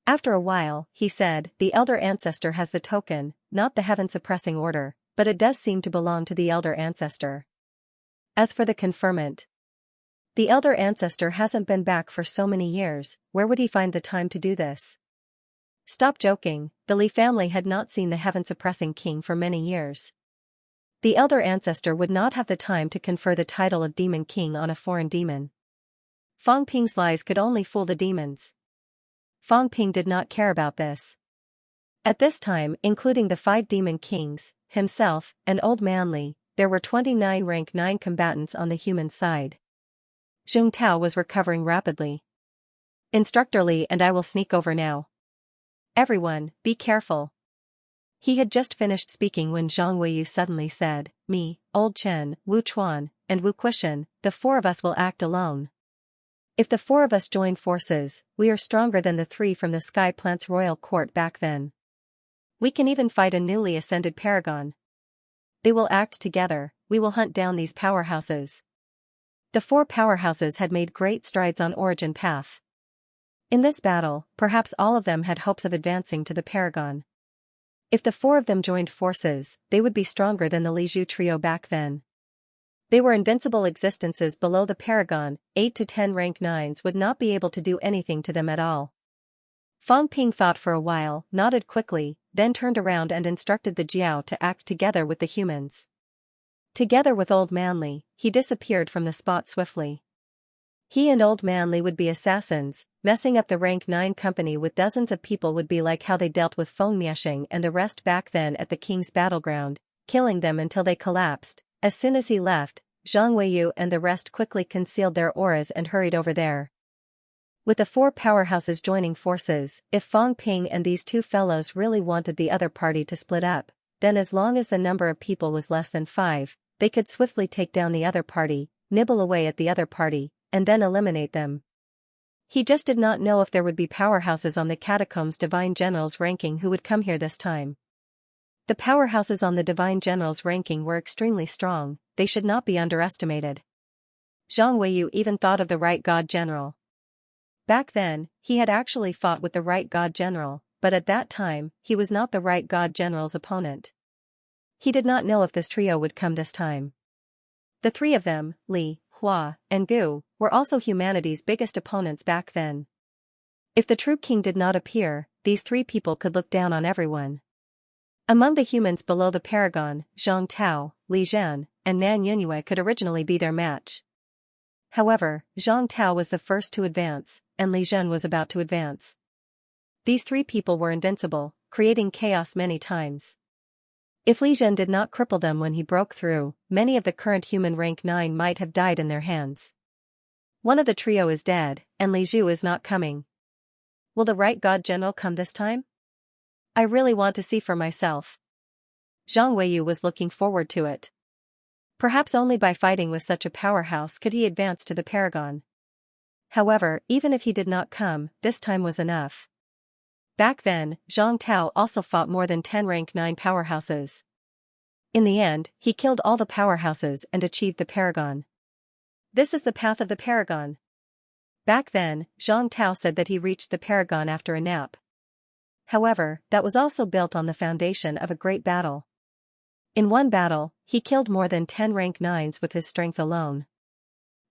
After a while, he said, "The elder ancestor has the token, not the heaven-suppressing order, but it does seem to belong to the elder ancestor. As for the conferment, the elder ancestor hasn't been back for so many years, where would he find the time to do this?" Stop joking, the Li family had not seen the heaven-suppressing king for many years. The elder ancestor would not have the time to confer the title of demon king on a foreign demon. Fang Ping's lies could only fool the demons. Fang Ping did not care about this. At this time, including the 5 demon kings, himself, and Old Man Li, there were 29 rank 9 combatants on the human side. Zheng Tao was recovering rapidly. "Instructor Li and I will sneak over now. Everyone, be careful." He had just finished speaking when Zhang Weiyu suddenly said, "Me, Old Chen, Wu Chuan, and Wu Quishan, the 4 of us will act alone. If the 4 of us join forces, we are stronger than the 3 from the Sky Plant's royal court back then. We can even fight a newly ascended paragon. They will act together, we will hunt down these powerhouses." The 4 powerhouses had made great strides on Origin Path. In this battle, perhaps all of them had hopes of advancing to the paragon. If the 4 of them joined forces, they would be stronger than the Li Zhu trio back then. They were invincible existences below the paragon. 8 to 10 rank 9s would not be able to do anything to them at all. Fang Ping thought for a while, nodded quickly, then turned around and instructed the Jiao to act together with the humans. Together with Old Man Li, he disappeared from the spot swiftly. He and Old Man Li would be assassins. Messing up the rank 9 company with dozens of people would be like how they dealt with Feng Miesheng and the rest back then at the king's battleground, killing them until they collapsed. As soon as he left, Zhang Weiyu and the rest quickly concealed their auras and hurried over there. With the 4 powerhouses joining forces, if Fang Ping and these 2 fellows really wanted the other party to split up, then as long as the number of people was less than 5, they could swiftly take down the other party, nibble away at the other party, and then eliminate them. He just did not know if there would be powerhouses on the catacombs divine generals ranking who would come here this time. The powerhouses on the divine generals ranking were extremely strong, they should not be underestimated. Zhang Weiyu even thought of the right god general. Back then, he had actually fought with the right god general, but at that time, he was not the right god general's opponent. He did not know if this trio would come this time. The 3 of them, Li, Hua, and Gu, were also humanity's biggest opponents back then. If the true king did not appear, these 3 people could look down on everyone. Among the humans below the paragon, Zhang Tao, Li Zhan, and Nan Yunyue could originally be their match. However, Zhang Tao was the first to advance, and Li Zhan was about to advance. These three people were invincible, creating chaos many times. If Li Zhan did not cripple them when he broke through, many of the current human rank 9 might have died in their hands. One of the trio is dead, and Li Zhu is not coming. Will the right god general come this time? I really want to see for myself. Zhang Weiyu was looking forward to it. Perhaps only by fighting with such a powerhouse could he advance to the paragon. However, even if he did not come, this time was enough. Back then, Zhang Tao also fought more than 10 rank 9 powerhouses. In the end, he killed all the powerhouses and achieved the paragon. This is the path of the paragon. Back then, Zhang Tao said that he reached the paragon after a nap. However, that was also built on the foundation of a great battle. In one battle, he killed more than 10 rank 9s with his strength alone.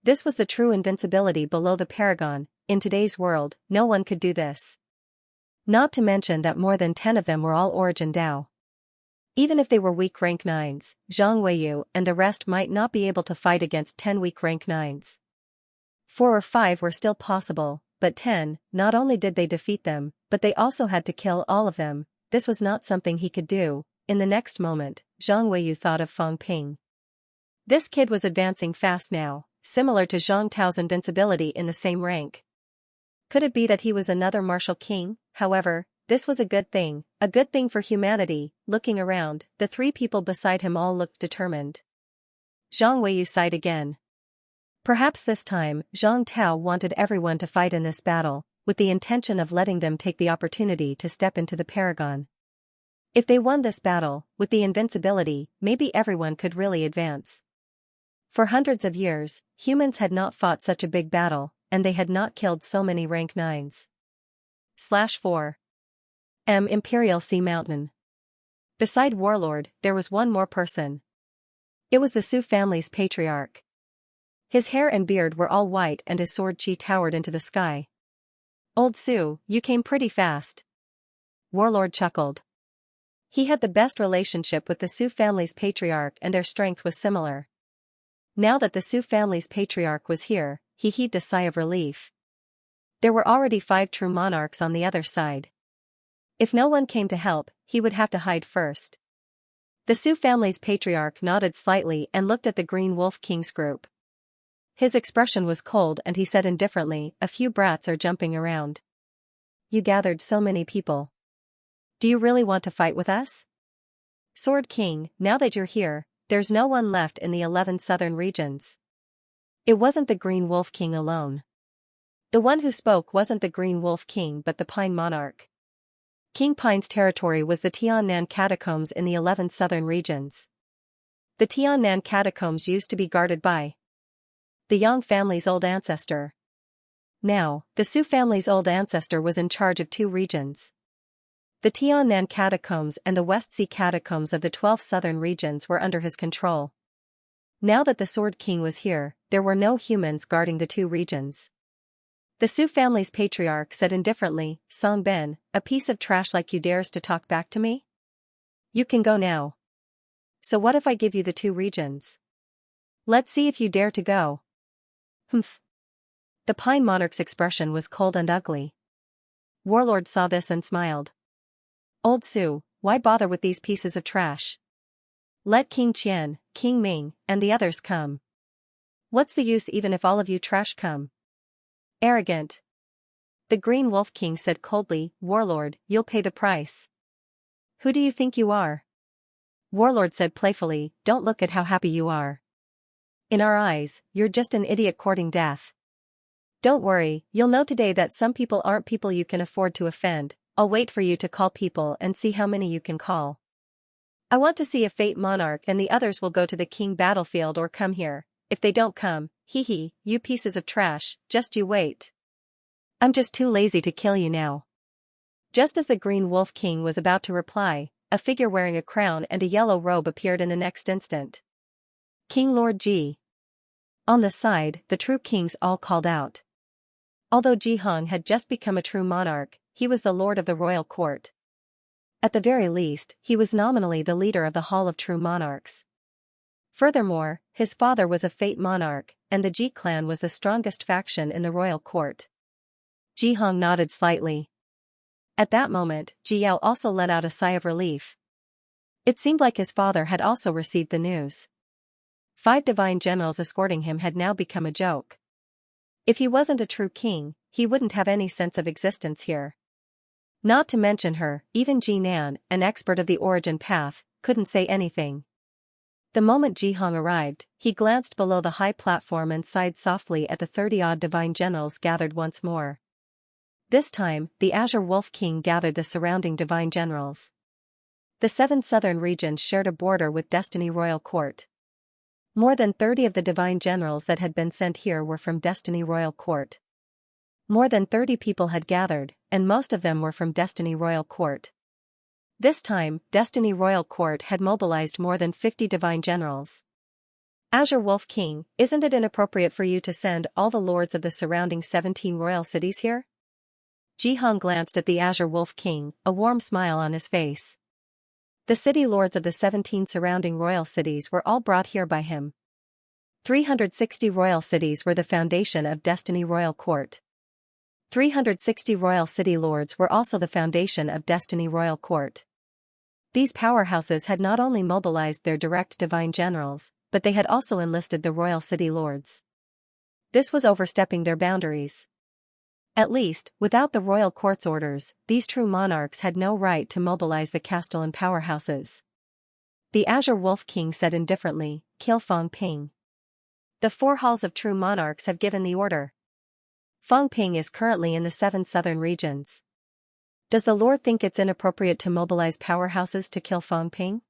This was the true invincibility below the paragon. In today's world, no one could do this. Not to mention that more than 10 of them were all Origin Dao. Even if they were weak rank 9s, Zhang Weiyu and the rest might not be able to fight against 10 weak rank 9s. 4 or 5 were still possible, but 10, not only did they defeat them, but they also had to kill all of them. This was not something he could do. In the next moment, Zhang Weiyu thought of Feng Ping. This kid was advancing fast now, similar to Zhang Tao's invincibility in the same rank. Could it be that he was another martial king? However, this was a good thing for humanity. Looking around, the three people beside him all looked determined. Zhang Weiyu sighed again. Perhaps this time, Zhang Tao wanted everyone to fight in this battle, with the intention of letting them take the opportunity to step into the paragon. If they won this battle, with the invincibility, maybe everyone could really advance. For hundreds of years, humans had not fought such a big battle, and they had not killed so many rank 9s. /4. Imperial Sea Mountain. Beside Warlord, there was one more person. It was the Su family's patriarch. His hair and beard were all white and his sword chi towered into the sky. Old Su, you came pretty fast. Warlord chuckled. He had the best relationship with the Su family's patriarch and their strength was similar. Now that the Su family's patriarch was here, he heaved a sigh of relief. There were already 5 true monarchs on the other side. If no one came to help, he would have to hide first. The Su family's patriarch nodded slightly and looked at the Green Wolf King's group. His expression was cold and he said indifferently, "A few brats are jumping around. You gathered so many people. Do you really want to fight with us? Sword King, now that you're here, there's no one left in the 11 southern regions." It wasn't the Green Wolf King alone. The one who spoke wasn't the Green Wolf King but the Pine Monarch. King Pine's territory was the Tiannan Catacombs in the 11 southern regions. The Tiannan Catacombs used to be guarded by the Yang family's old ancestor. Now, the Su family's old ancestor was in charge of 2 regions. The Tiannan Catacombs and the West Sea Catacombs of the 12 southern regions were under his control. Now that the Sword King was here, there were no humans guarding the 2 regions. The Su family's patriarch said indifferently, "Song Ben, a piece of trash like you dares to talk back to me? You can go now. So what if I give you the 2 regions? Let's see if you dare to go." Humph. The Pine Monarch's expression was cold and ugly. Warlord saw this and smiled. "Old Su, why bother with these pieces of trash? Let King Qian, King Ming, and the others come. What's the use even if all of you trash come? Arrogant." The Green Wolf King said coldly, "Warlord, you'll pay the price." "Who do you think you are?" Warlord said playfully, "Don't look at how happy you are. In our eyes, you're just an idiot courting death. Don't worry, you'll know today that some people aren't people you can afford to offend. I'll wait for you to call people and see how many you can call. I want to see if Fate Monarch and the others will go to the king battlefield or come here. If they don't come, hee, you pieces of trash, just you wait. I'm just too lazy to kill you now." Just as the Green Wolf King was about to reply, a figure wearing a crown and a yellow robe appeared in the next instant. "King Lord Ji." On the side, the true kings all called out. Although Ji Hong had just become a true monarch, he was the lord of the royal court. At the very least, he was nominally the leader of the Hall of True Monarchs. Furthermore, his father was a Fate monarch, and the Ji clan was the strongest faction in the royal court. Ji Hong nodded slightly. At that moment, Ji Yao also let out a sigh of relief. It seemed like his father had also received the news. 5 divine generals escorting him had now become a joke. If he wasn't a true king, he wouldn't have any sense of existence here. Not to mention her, even Ji Nan, an expert of the origin path, couldn't say anything. The moment Ji Hong arrived, he glanced below the high platform and sighed softly at the 30-odd divine generals gathered once more. This time, the Azure Wolf King gathered the surrounding divine generals. The 7 southern regions shared a border with Destiny Royal Court. More than 30 of the divine generals that had been sent here were from Destiny Royal Court. More than 30 people had gathered, and most of them were from Destiny Royal Court. This time, Destiny Royal Court had mobilized more than 50 divine generals. Azure Wolf King, isn't it inappropriate for you to send all the lords of the surrounding 17 royal cities here? Ji Hong glanced at the Azure Wolf King, a warm smile on his face. The city lords of the 17 surrounding royal cities were all brought here by him. 360 royal cities were the foundation of Destiny Royal Court. 360 royal city lords were also the foundation of Destiny Royal Court. These powerhouses had not only mobilized their direct divine generals, but they had also enlisted the royal city lords. This was overstepping their boundaries. At least, without the royal court's orders, these true monarchs had no right to mobilize the Castellan powerhouses. The Azure Wolf King said indifferently, "Kill Fang Ping. The 4 halls of true monarchs have given the order. Fang Ping is currently in the 7 southern regions. Does the Lord think it's inappropriate to mobilize powerhouses to kill Fang Ping?"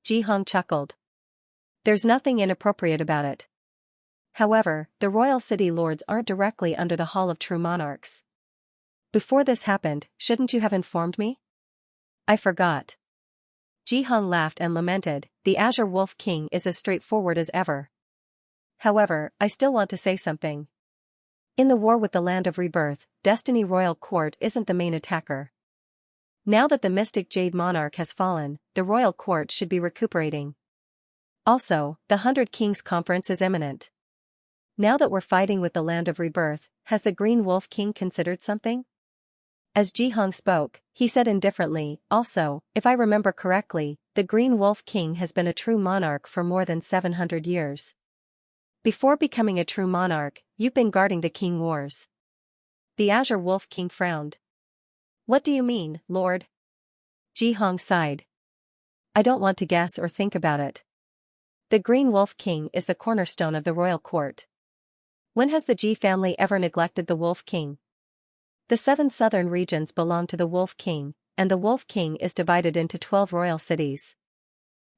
Ji Hong chuckled. "There's nothing inappropriate about it. However, the royal city lords aren't directly under the Hall of True Monarchs. Before this happened, shouldn't you have informed me? I forgot." Ji Hong laughed and lamented, "The Azure Wolf King is as straightforward as ever. However, I still want to say something. In the war with the Land of Rebirth, Destiny Royal Court isn't the main attacker. Now that the mystic Jade Monarch has fallen, the Royal Court should be recuperating. Also, the 100 Kings Conference is imminent. Now that we're fighting with the Land of Rebirth, has the Green Wolf King considered something?" As Ji Hong spoke, he said indifferently, "Also, if I remember correctly, the Green Wolf King has been a true monarch for more than 700 years. Before becoming a true monarch, you've been guarding the King Wars." The Azure Wolf King frowned. "What do you mean, Lord?" Ji Hong sighed. "I don't want to guess or think about it. The Green Wolf King is the cornerstone of the royal court. When has the Ji family ever neglected the Wolf King? The 7 southern regions belong to the Wolf King, and the Wolf King is divided into 12 royal cities.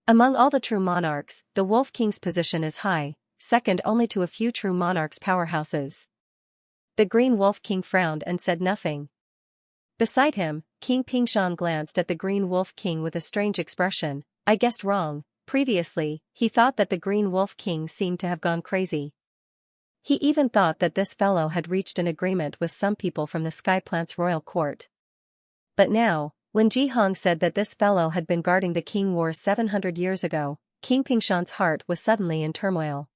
Among all the true monarchs, the Wolf King's position is high, second only to a few true monarchs' powerhouses." The Green Wolf King frowned and said nothing. Beside him, King Pingshan glanced at the Green Wolf King with a strange expression. "I guessed wrong. Previously, he thought that the Green Wolf King seemed to have gone crazy. He even thought that this fellow had reached an agreement with some people from the Skyplant's royal court. But now, when Ji Hong said that this fellow had been guarding the King Wars 700 years ago, King Pingshan's heart was suddenly in turmoil.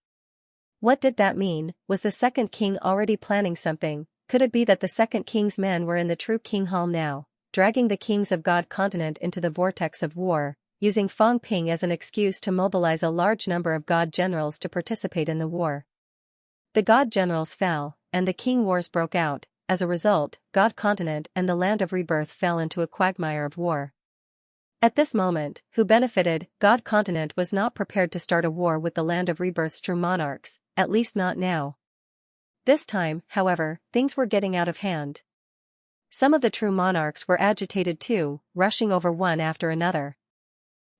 What did that mean? Was the second king already planning something? Could it be that the second king's men were in the true King Hall now, dragging the kings of God continent into the vortex of war, using Fang Ping as an excuse to mobilize a large number of God generals to participate in the war? The God generals fell, and the King Wars broke out. As a result, God continent and the Land of Rebirth fell into a quagmire of war. At this moment, who benefited? God continent was not prepared to start a war with the Land of Rebirth's true monarchs, at least not now. This time, however, things were getting out of hand. Some of the true monarchs were agitated too, rushing over one after another.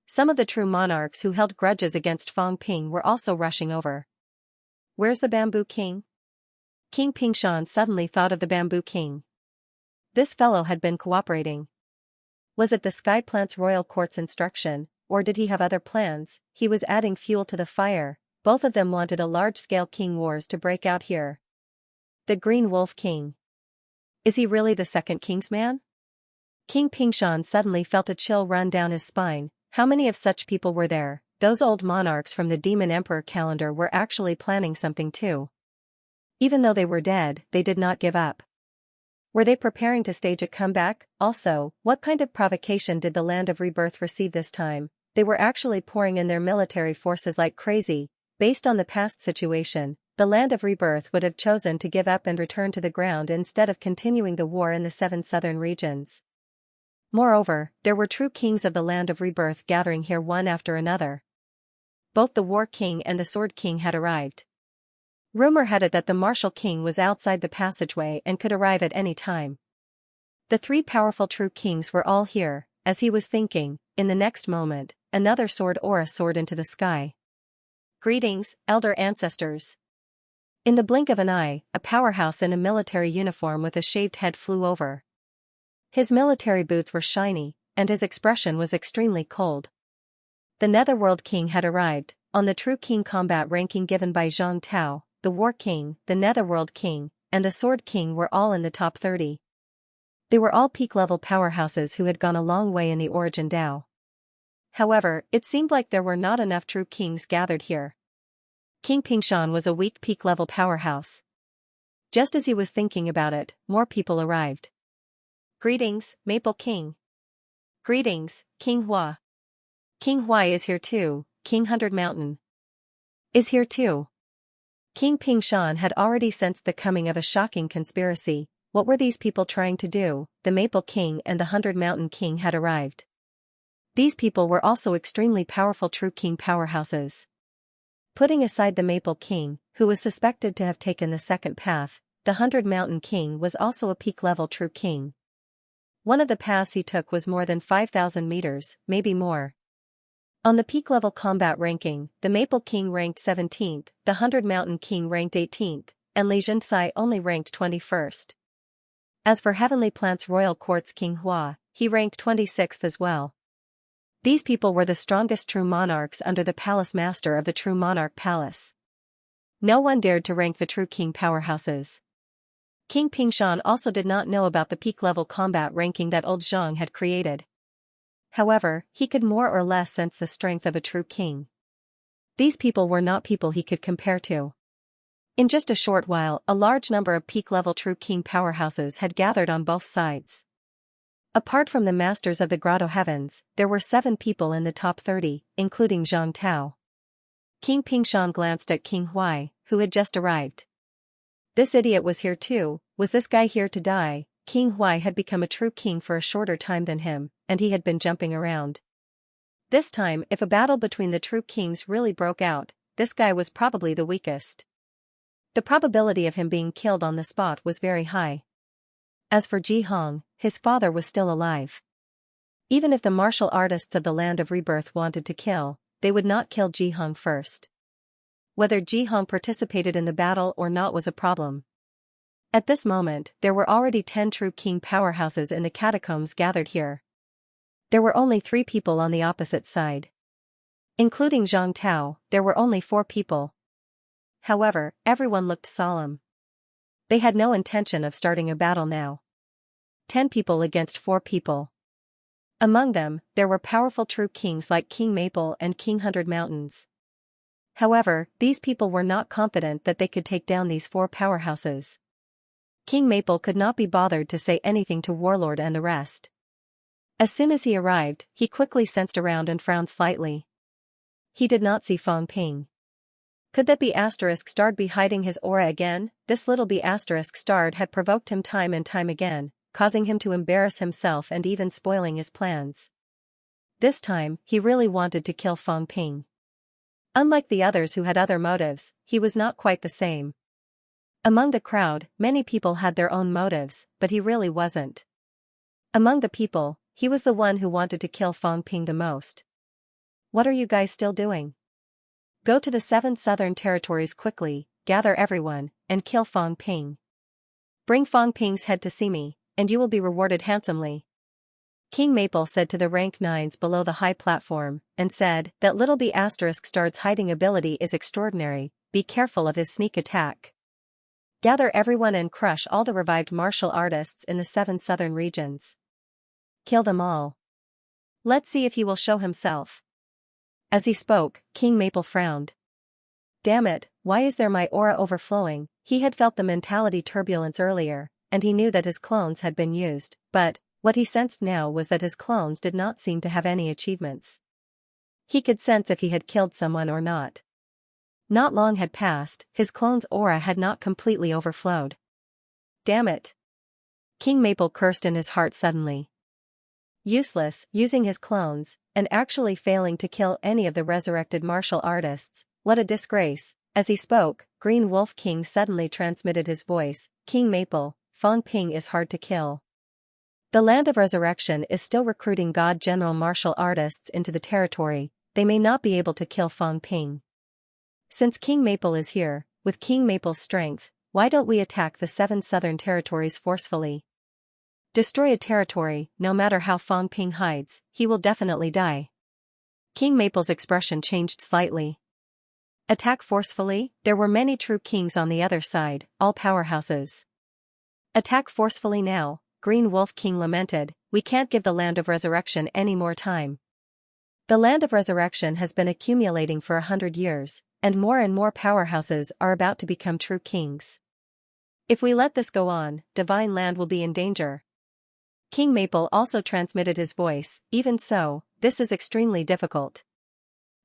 Some of the true monarchs who held grudges against Fang Ping were also rushing over. Where's the Bamboo King? King Pingshan suddenly thought of the Bamboo King. This fellow had been cooperating. Was it the Skyplant's royal court's instruction, or did he have other plans? He was adding fuel to the fire. Both of them wanted a large-scale King Wars to break out here. The Green Wolf King. Is he really the second king's man? King Pingshan suddenly felt a chill run down his spine. How many of such people were there? Those old monarchs from the Demon Emperor calendar were actually planning something too. Even though they were dead, they did not give up. Were they preparing to stage a comeback? Also, what kind of provocation did the Land of Rebirth receive this time? They were actually pouring in their military forces like crazy. Based on the past situation, the Land of Rebirth would have chosen to give up and return to the ground instead of continuing the war in the 7 southern regions. Moreover, there were true kings of the Land of Rebirth gathering here one after another. Both the War King and the Sword King had arrived. Rumor had it that the Martial King was outside the passageway and could arrive at any time. The 3 powerful true kings were all here. As he was thinking, in the next moment, another sword aura soared into the sky. Greetings, elder ancestors. In the blink of an eye, a powerhouse in a military uniform with a shaved head flew over. His military boots were shiny, and his expression was extremely cold. The Netherworld King had arrived, on the True King combat ranking given by Zhang Tao. The War King, the Netherworld King, and the Sword King were all in the top 30. They were all peak-level powerhouses who had gone a long way in the Origin Dao. However, it seemed like there were not enough true kings gathered here. King Pingshan was a weak peak-level powerhouse. Just as he was thinking about it, more people arrived. Greetings, Maple King. Greetings, King Hua. King Hua is here too. King 100 Mountain is here too. King Pingshan had already sensed the coming of a shocking conspiracy. What were these people trying to do? The Maple King and the 100 Mountain King had arrived. These people were also extremely powerful true king powerhouses. Putting aside the Maple King, who was suspected to have taken the second path, the 100 Mountain King was also a peak-level true king. One of the paths he took was more than 5,000 meters, maybe more. On the peak-level combat ranking, the Maple King ranked 17th, the 100 Mountain King ranked 18th, and Xianxia only ranked 21st. As for Heavenly Plant's Royal Quartz King Hua, he ranked 26th as well. These people were the strongest true monarchs under the Palace Master of the True Monarch Palace. No one dared to rank the true king powerhouses. King Pingshan also did not know about the peak-level combat ranking that old Zhang had created. However, he could more or less sense the strength of a true king. These people were not people he could compare to. In just a short while, a large number of peak-level true king powerhouses had gathered on both sides. Apart from the masters of the Grotto Heavens, there were 7 people in the top 30, including Zhang Tao. King Pingshan glanced at King Huai, who had just arrived. This idiot was here too. Was this guy here to die? King Huai had become a true king for a shorter time than him, and he had been jumping around. This time, if a battle between the true kings really broke out, this guy was probably the weakest. The probability of him being killed on the spot was very high. As for Ji Hong, his father was still alive. Even if the martial artists of the Land of Rebirth wanted to kill, they would not kill Ji Hong first. Whether Ji Hong participated in the battle or not was a problem. At this moment, there were already 10 true king powerhouses in the catacombs gathered here. There were only 3 people on the opposite side. Including Zhang Tao, there were only 4 people. However, everyone looked solemn. They had no intention of starting a battle now. 10 people against 4 people. Among them, there were powerful true kings like King Maple and King 100 Mountains. However, these people were not confident that they could take down these 4 powerhouses. King Maple could not be bothered to say anything to Warlord and the rest. As soon as he arrived, he quickly sensed around and frowned slightly. He did not see Fang Ping. Could that be asterisk starred be hiding his aura again? This little be asterisk starred had provoked him time and time again, causing him to embarrass himself and even spoiling his plans. This time, he really wanted to kill Fang Ping. Unlike the others who had other motives, he was not quite the same. Among the crowd, many people had their own motives, but he really wasn't. Among the people, he was the one who wanted to kill Fang Ping the most. What are you guys still doing? Go to the 7 southern territories quickly, gather everyone, and kill Fang Ping. Bring Fang Ping's head to see me, and you will be rewarded handsomely. King Maple said to the rank 9s below the high platform, and said, that little B** starred's hiding ability is extraordinary, be careful of his sneak attack. Gather everyone and crush all the revived martial artists in the 7 southern regions. Kill them all. Let's see if he will show himself. As he spoke, King Maple frowned. Damn it, why is there my aura overflowing? He had felt the mentality turbulence earlier, and he knew that his clones had been used, but what he sensed now was that his clones did not seem to have any achievements. He could sense if he had killed someone or not. Not long had passed, his clone's aura had not completely overflowed. Damn it! King Maple cursed in his heart suddenly. Useless, using his clones, and actually failing to kill any of the resurrected martial artists, what a disgrace. As he spoke, Green Wolf King suddenly transmitted his voice, King Maple, Fang Ping is hard to kill. The Land of Resurrection is still recruiting God General martial artists into the territory, they may not be able to kill Fang Ping. Since King Maple is here, with King Maple's strength, why don't we attack the 7 southern territories forcefully? Destroy a territory, no matter how Fang Ping hides, he will definitely die. King Maple's expression changed slightly. Attack forcefully? There were many true kings on the other side, all powerhouses. Attack forcefully now, Green Wolf King lamented, we can't give the Land of Resurrection any more time. The Land of Resurrection has been accumulating for 100 years, and more powerhouses are about to become true kings. If we let this go on, Divine Land will be in danger. King Maple also transmitted his voice, even so, this is extremely difficult.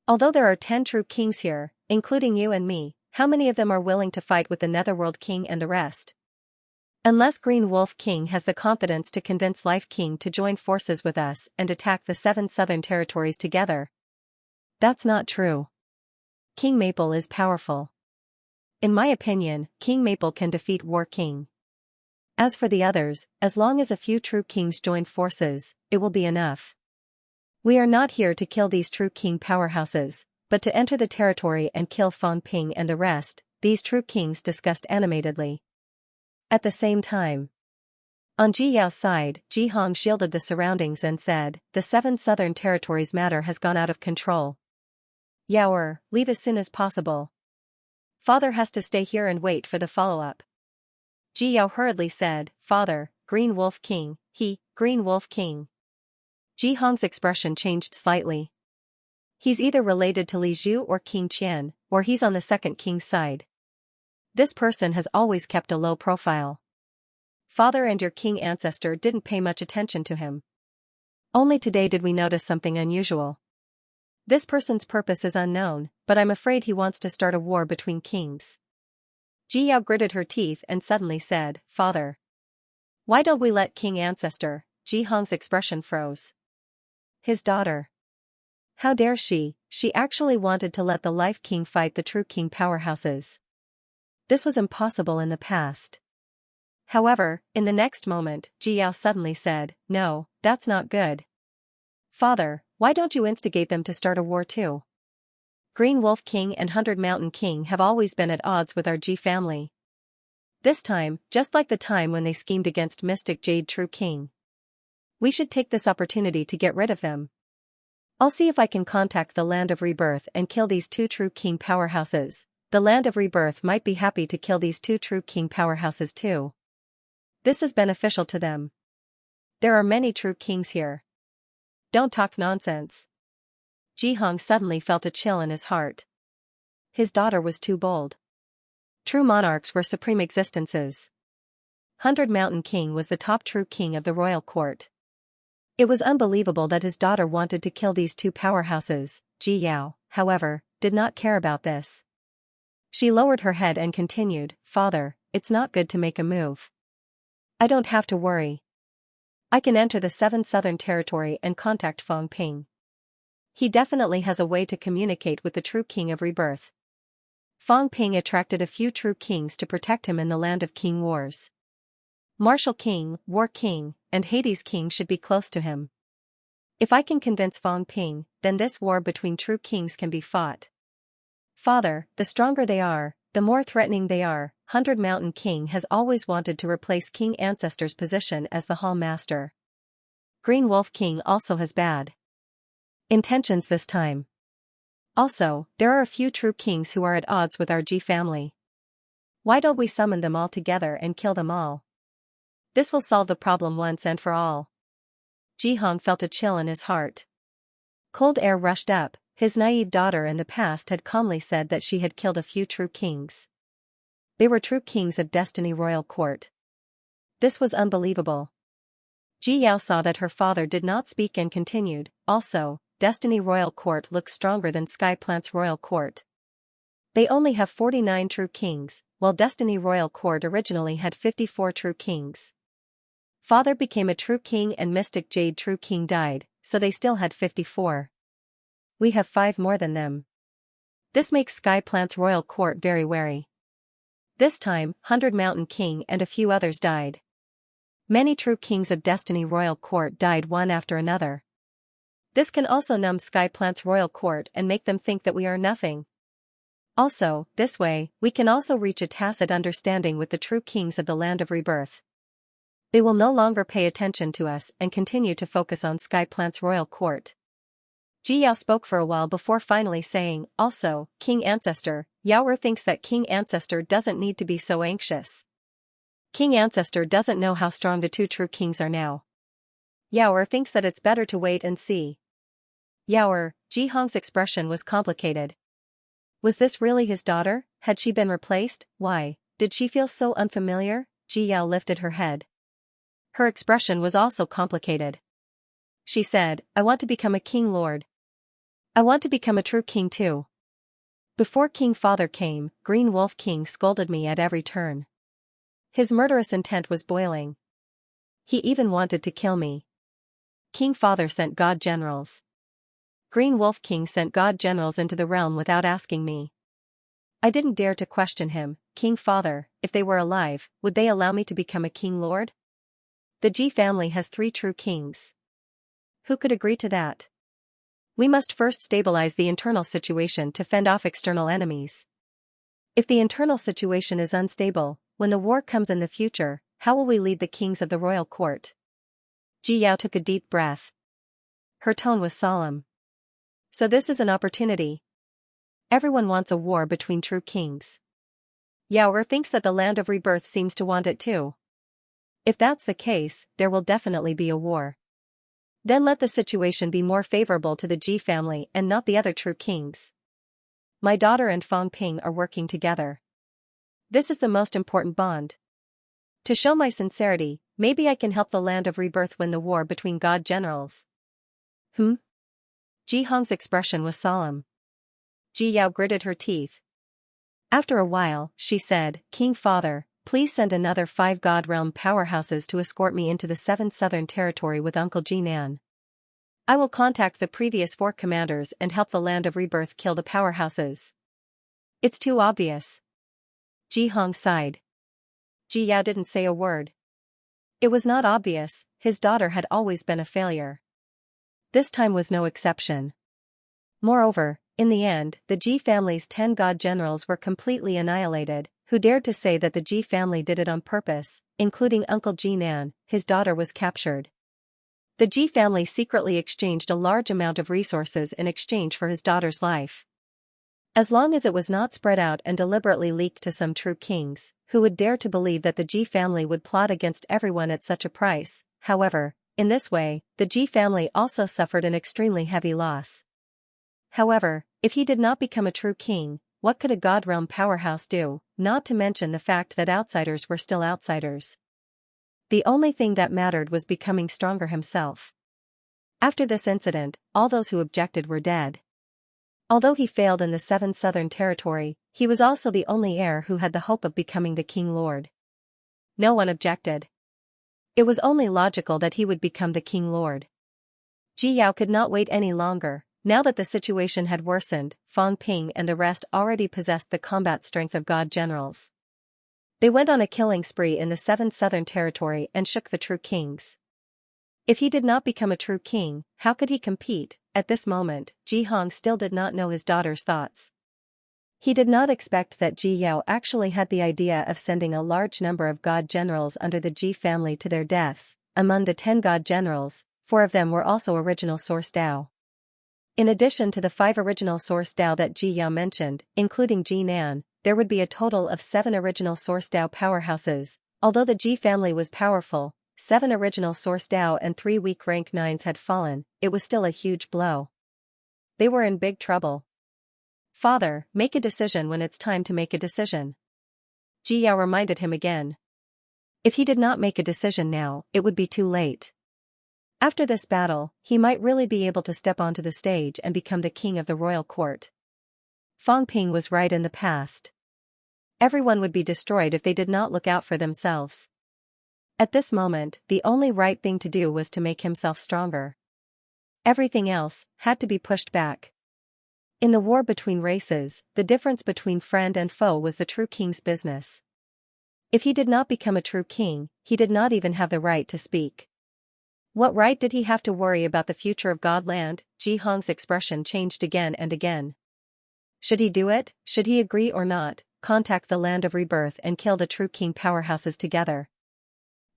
Although there are 10 true kings here, including you and me, how many of them are willing to fight with the Netherworld King and the rest? Unless Green Wolf King has the confidence to convince Life King to join forces with us and attack the 7 southern territories together. That's not true. King Maple is powerful. In my opinion, King Maple can defeat War King. As for the others, as long as a few true kings join forces, it will be enough. We are not here to kill these true king powerhouses, but to enter the territory and kill Fang Ping and the rest, these true kings discussed animatedly. At the same time, on Ji Yao's side, Ji Hong shielded the surroundings and said, the 7 southern territories matter has gone out of control. Yaoer, leave as soon as possible. Father has to stay here and wait for the follow-up. Ji Yao hurriedly said, Father, Green Wolf King, Green Wolf King. Ji Hong's expression changed slightly. He's either related to Li Zhu or King Qian, or he's on the second king's side. This person has always kept a low profile. Father and your king ancestor didn't pay much attention to him. Only today did we notice something unusual. This person's purpose is unknown, but I'm afraid he wants to start a war between kings. Ji Yao gritted her teeth and suddenly said, Father. Why don't we let King Ancestor? Ji Hong's expression froze. His daughter. How dare she actually wanted to let the Life King fight the true king powerhouses. This was impossible in the past. However, in the next moment, Ji Yao suddenly said, no, that's not good. Father, why don't you instigate them to start a war too? Green Wolf King and 100 Mountain King have always been at odds with our Ji family. This time, just like the time when they schemed against Mystic Jade True King. We should take this opportunity to get rid of them. I'll see if I can contact the Land of Rebirth and kill these 2 true king powerhouses. The Land of Rebirth might be happy to kill these 2 true king powerhouses too. This is beneficial to them. There are many true kings here. Don't talk nonsense. Ji Hong suddenly felt a chill in his heart. His daughter was too bold. True monarchs were supreme existences. 100 Mountain King was the top true king of the royal court. It was unbelievable that his daughter wanted to kill these 2 powerhouses. Ji Yao, however, did not care about this. She lowered her head and continued, Father, it's not good to make a move. I don't have to worry. I can enter the 7 southern territory and contact Fang Ping. He definitely has a way to communicate with the true king of rebirth. Fang Ping attracted a few true kings to protect him in the Land of King Wars. Martial King, War King, and Hades King should be close to him. If I can convince Fang Ping, then this war between true kings can be fought. Father, the stronger they are, the more threatening they are. 100 Mountain King has always wanted to replace King Ancestor's position as the Hall Master. Green Wolf King also has bad intentions this time. Also, there are a few true kings who are at odds with our Ji family. Why don't we summon them all together and kill them all? This will solve the problem once and for all. Jihong felt a chill in his heart. Cold air rushed up. His naive daughter in the past had calmly said that she had killed a few true kings. They were true kings of Destiny Royal Court. This was unbelievable. Ji Yao saw that her father did not speak and continued, also, Destiny Royal Court looks stronger than Sky Plant's Royal Court. They only have 49 true kings, while Destiny Royal Court originally had 54 true kings. Father became a true king and Mystic Jade true king died, so they still had 54. We have 5 more than them. This makes Sky Plant's Royal Court very wary. This time, 100 Mountain King and a few others died. Many true kings of Destiny Royal Court died one after another. This can also numb Sky Plant's Royal Court and make them think that we are nothing. Also, this way, we can also reach a tacit understanding with the true kings of the Land of Rebirth. They will no longer pay attention to us and continue to focus on Sky Plant's Royal Court. Ji Yao spoke for a while before finally saying, also, King Ancestor, Yaoer thinks that King Ancestor doesn't need to be so anxious. King Ancestor doesn't know how strong the 2 true kings are now. Yaoer thinks that it's better to wait and see. Yaoer, Jihong's expression was complicated. Was this really his daughter? Had she been replaced? Why did she feel so unfamiliar? Ji Yao lifted her head. Her expression was also complicated. She said, I want to become a king lord. I want to become a true king too. Before King Father came, Green Wolf King scolded me at every turn. His murderous intent was boiling. He even wanted to kill me. King Father sent God generals. Green Wolf King sent God generals into the realm without asking me. I didn't dare to question him. King Father, if they were alive, would they allow me to become a king lord? The Ji family has 3 true kings. Who could agree to that? We must first stabilize the internal situation to fend off external enemies. If the internal situation is unstable, when the war comes in the future, how will we lead the kings of the royal court? Ji Yao took a deep breath. Her tone was solemn. So this is an opportunity. Everyone wants a war between true kings. Yaoer thinks that the Land of Rebirth seems to want it too. If that's the case, there will definitely be a war. Then let the situation be more favorable to the Ji family and not the other true kings. My daughter and Fang Ping are working together. This is the most important bond. To show my sincerity, maybe I can help the Land of Rebirth win the war between God generals. Jihong's expression was solemn. Ji Yao gritted her teeth. After a while, she said, King Father, please send another 5 God Realm powerhouses to escort me into the 7th Southern Territory with Uncle Jinan. I will contact the previous 4 commanders and help the Land of Rebirth kill the powerhouses. It's too obvious. Jihong sighed. Ji Yao didn't say a word. It was not obvious, his daughter had always been a failure. This time was no exception. Moreover, in the end, the Ji family's 10 god generals were completely annihilated. Who dared to say that the Ji family did it on purpose, including Uncle Jinan, his daughter was captured. The Ji family secretly exchanged a large amount of resources in exchange for his daughter's life. As long as it was not spread out and deliberately leaked to some true kings, who would dare to believe that the Ji family would plot against everyone at such a price. However, in this way, the Ji family also suffered an extremely heavy loss. However, if he did not become a true king, what could a God Realm powerhouse do, not to mention the fact that outsiders were still outsiders? The only thing that mattered was becoming stronger himself. After this incident, all those who objected were dead. Although he failed in the 7th Southern Territory, he was also the only heir who had the hope of becoming the King Lord. No one objected. It was only logical that he would become the King Lord. Ji Yao could not wait any longer. Now that the situation had worsened, Fang Ping and the rest already possessed the combat strength of God generals. They went on a killing spree in the 7th Southern Territory and shook the true kings. If he did not become a true king, how could he compete? At this moment, Jihong still did not know his daughter's thoughts. He did not expect that Ji Yao actually had the idea of sending a large number of god generals under the Ji family to their deaths. Among the 10 god generals, 4 of them were also original source Dao. In addition to the 5 original source Dao that Ji Yao mentioned, including Jinan, there would be a total of 7 original source Dao powerhouses. Although the Ji family was powerful, 7 original source Dao and 3 weak rank 9s had fallen, it was still a huge blow. They were in big trouble. Father, make a decision when it's time to make a decision. Ji Yao reminded him again. If he did not make a decision now, it would be too late. After this battle, he might really be able to step onto the stage and become the king of the royal court. Fang Ping was right in the past. Everyone would be destroyed if they did not look out for themselves. At this moment, the only right thing to do was to make himself stronger. Everything else had to be pushed back. In the war between races, the difference between friend and foe was the true king's business. If he did not become a true king, he did not even have the right to speak. What right did he have to worry about the future of Godland? Ji Hong's expression changed again and again. Should he do it? Should he agree or not? Contact the land of rebirth and kill the true king powerhouses together.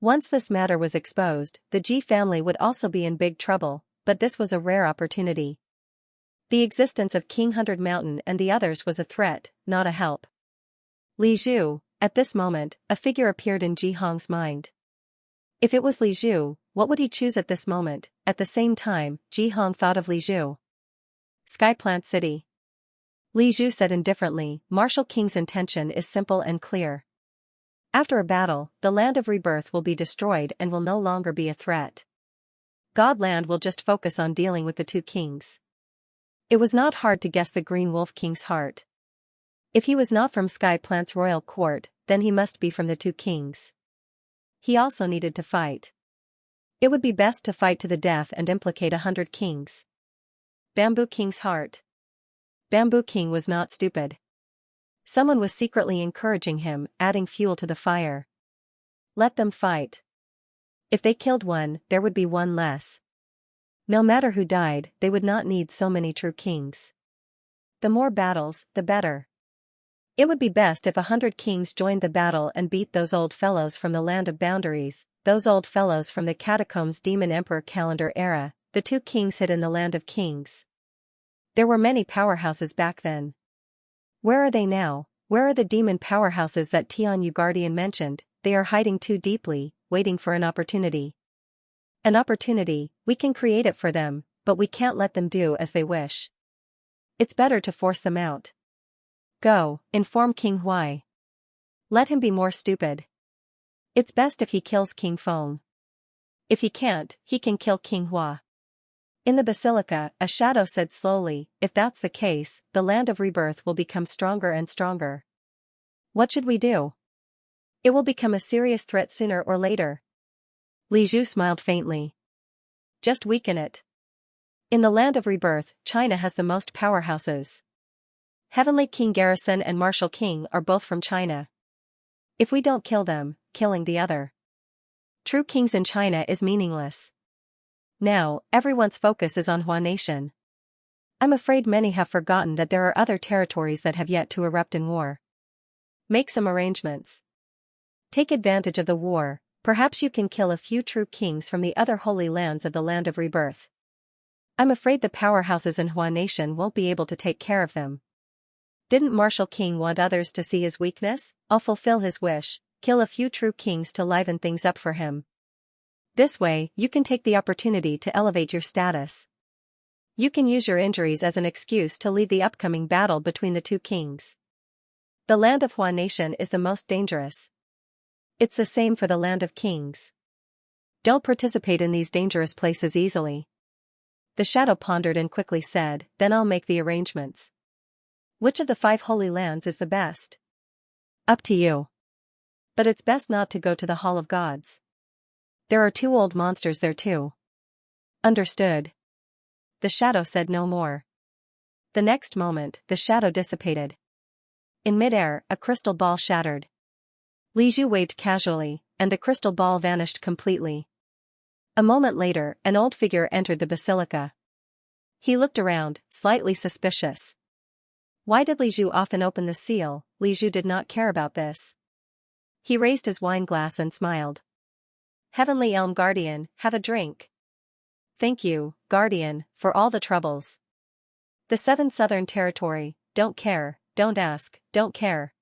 Once this matter was exposed, the Ji family would also be in big trouble, but this was a rare opportunity. The existence of King 100 Mountain and the others was a threat, not a help. Li Zhu, at this moment, a figure appeared in Ji Hong's mind. If it was Li Zhu, what would he choose at this moment? At the same time, Ji Hong thought of Li Zhu. Skyplant City. Li Zhu said indifferently, Martial King's intention is simple and clear. After a battle, the land of rebirth will be destroyed and will no longer be a threat. Godland will just focus on dealing with the two kings. It was not hard to guess the Green Wolf King's heart. If he was not from Sky Plant's royal court, then he must be from the two kings. He also needed to fight. It would be best to fight to the death and implicate 100 kings. Bamboo King's heart. Bamboo King was not stupid. Someone was secretly encouraging him, adding fuel to the fire. Let them fight. If they killed one, there would be one less. No matter who died, they would not need so many true kings. The more battles, the better. It would be best if 100 kings joined the battle and beat those old fellows from the land of boundaries, those old fellows from the catacombs Demon Emperor calendar era, the two kings hid in the land of kings. There were many powerhouses back then. Where are they now? Where are the demon powerhouses that Tianyu Guardian mentioned? They are hiding too deeply, waiting for an opportunity. An opportunity, we can create it for them, but we can't let them do as they wish. It's better to force them out. Go, inform King Huai. Let him be more stupid. It's best if he kills King Feng. If he can't, he can kill King Hua. In the basilica, a shadow said slowly, if that's the case, the land of rebirth will become stronger and stronger. What should we do? It will become a serious threat sooner or later. Li Zhu smiled faintly. Just weaken it. In the land of rebirth, China has the most powerhouses. Heavenly King Garrison and Martial King are both from China. If we don't kill them, killing the other true kings in China is meaningless. Now, everyone's focus is on Hua Nation. I'm afraid many have forgotten that there are other territories that have yet to erupt in war. Make some arrangements. Take advantage of the war, perhaps you can kill a few true kings from the other holy lands of the land of rebirth. I'm afraid the powerhouses in Hua Nation won't be able to take care of them. Didn't Martial King want others to see his weakness? I'll fulfill his wish, kill a few true kings to liven things up for him. This way, you can take the opportunity to elevate your status. You can use your injuries as an excuse to lead the upcoming battle between the two kings. The land of Hua Nation is the most dangerous. It's the same for the land of kings. Don't participate in these dangerous places easily. The shadow pondered and quickly said, then I'll make the arrangements. Which of the 5 holy lands is the best? Up to you. But it's best not to go to the Hall of Gods. There are 2 old monsters there too. Understood. The shadow said no more. The next moment, the shadow dissipated. In midair, a crystal ball shattered. Li Zhu waved casually, and the crystal ball vanished completely. A moment later, an old figure entered the basilica. He looked around, slightly suspicious. Why did Li Zhu often open the seal? Li Zhu did not care about this. He raised his wine glass and smiled. Heavenly Elm Guardian, have a drink. Thank you, Guardian, for all the troubles. The 7 Southern Territory, don't care, don't ask, don't care.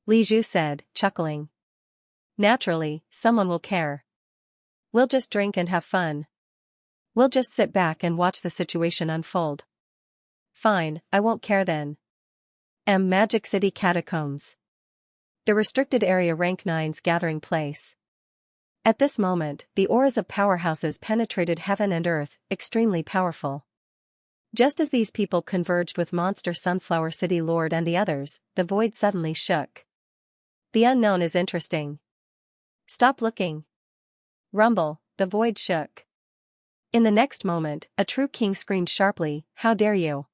Li Zhu said, chuckling. Naturally, someone will care. We'll just drink and have fun. We'll just sit back and watch the situation unfold. Fine, I won't care then. Magic City Catacombs. The restricted area rank 9's gathering place. At this moment, the auras of powerhouses penetrated heaven and earth, extremely powerful. Just as these people converged with Monster Sunflower City Lord and the others, the void suddenly shook. The unknown is interesting. Stop looking. Rumble, the void shook. In the next moment, a true king screamed sharply, "How dare you!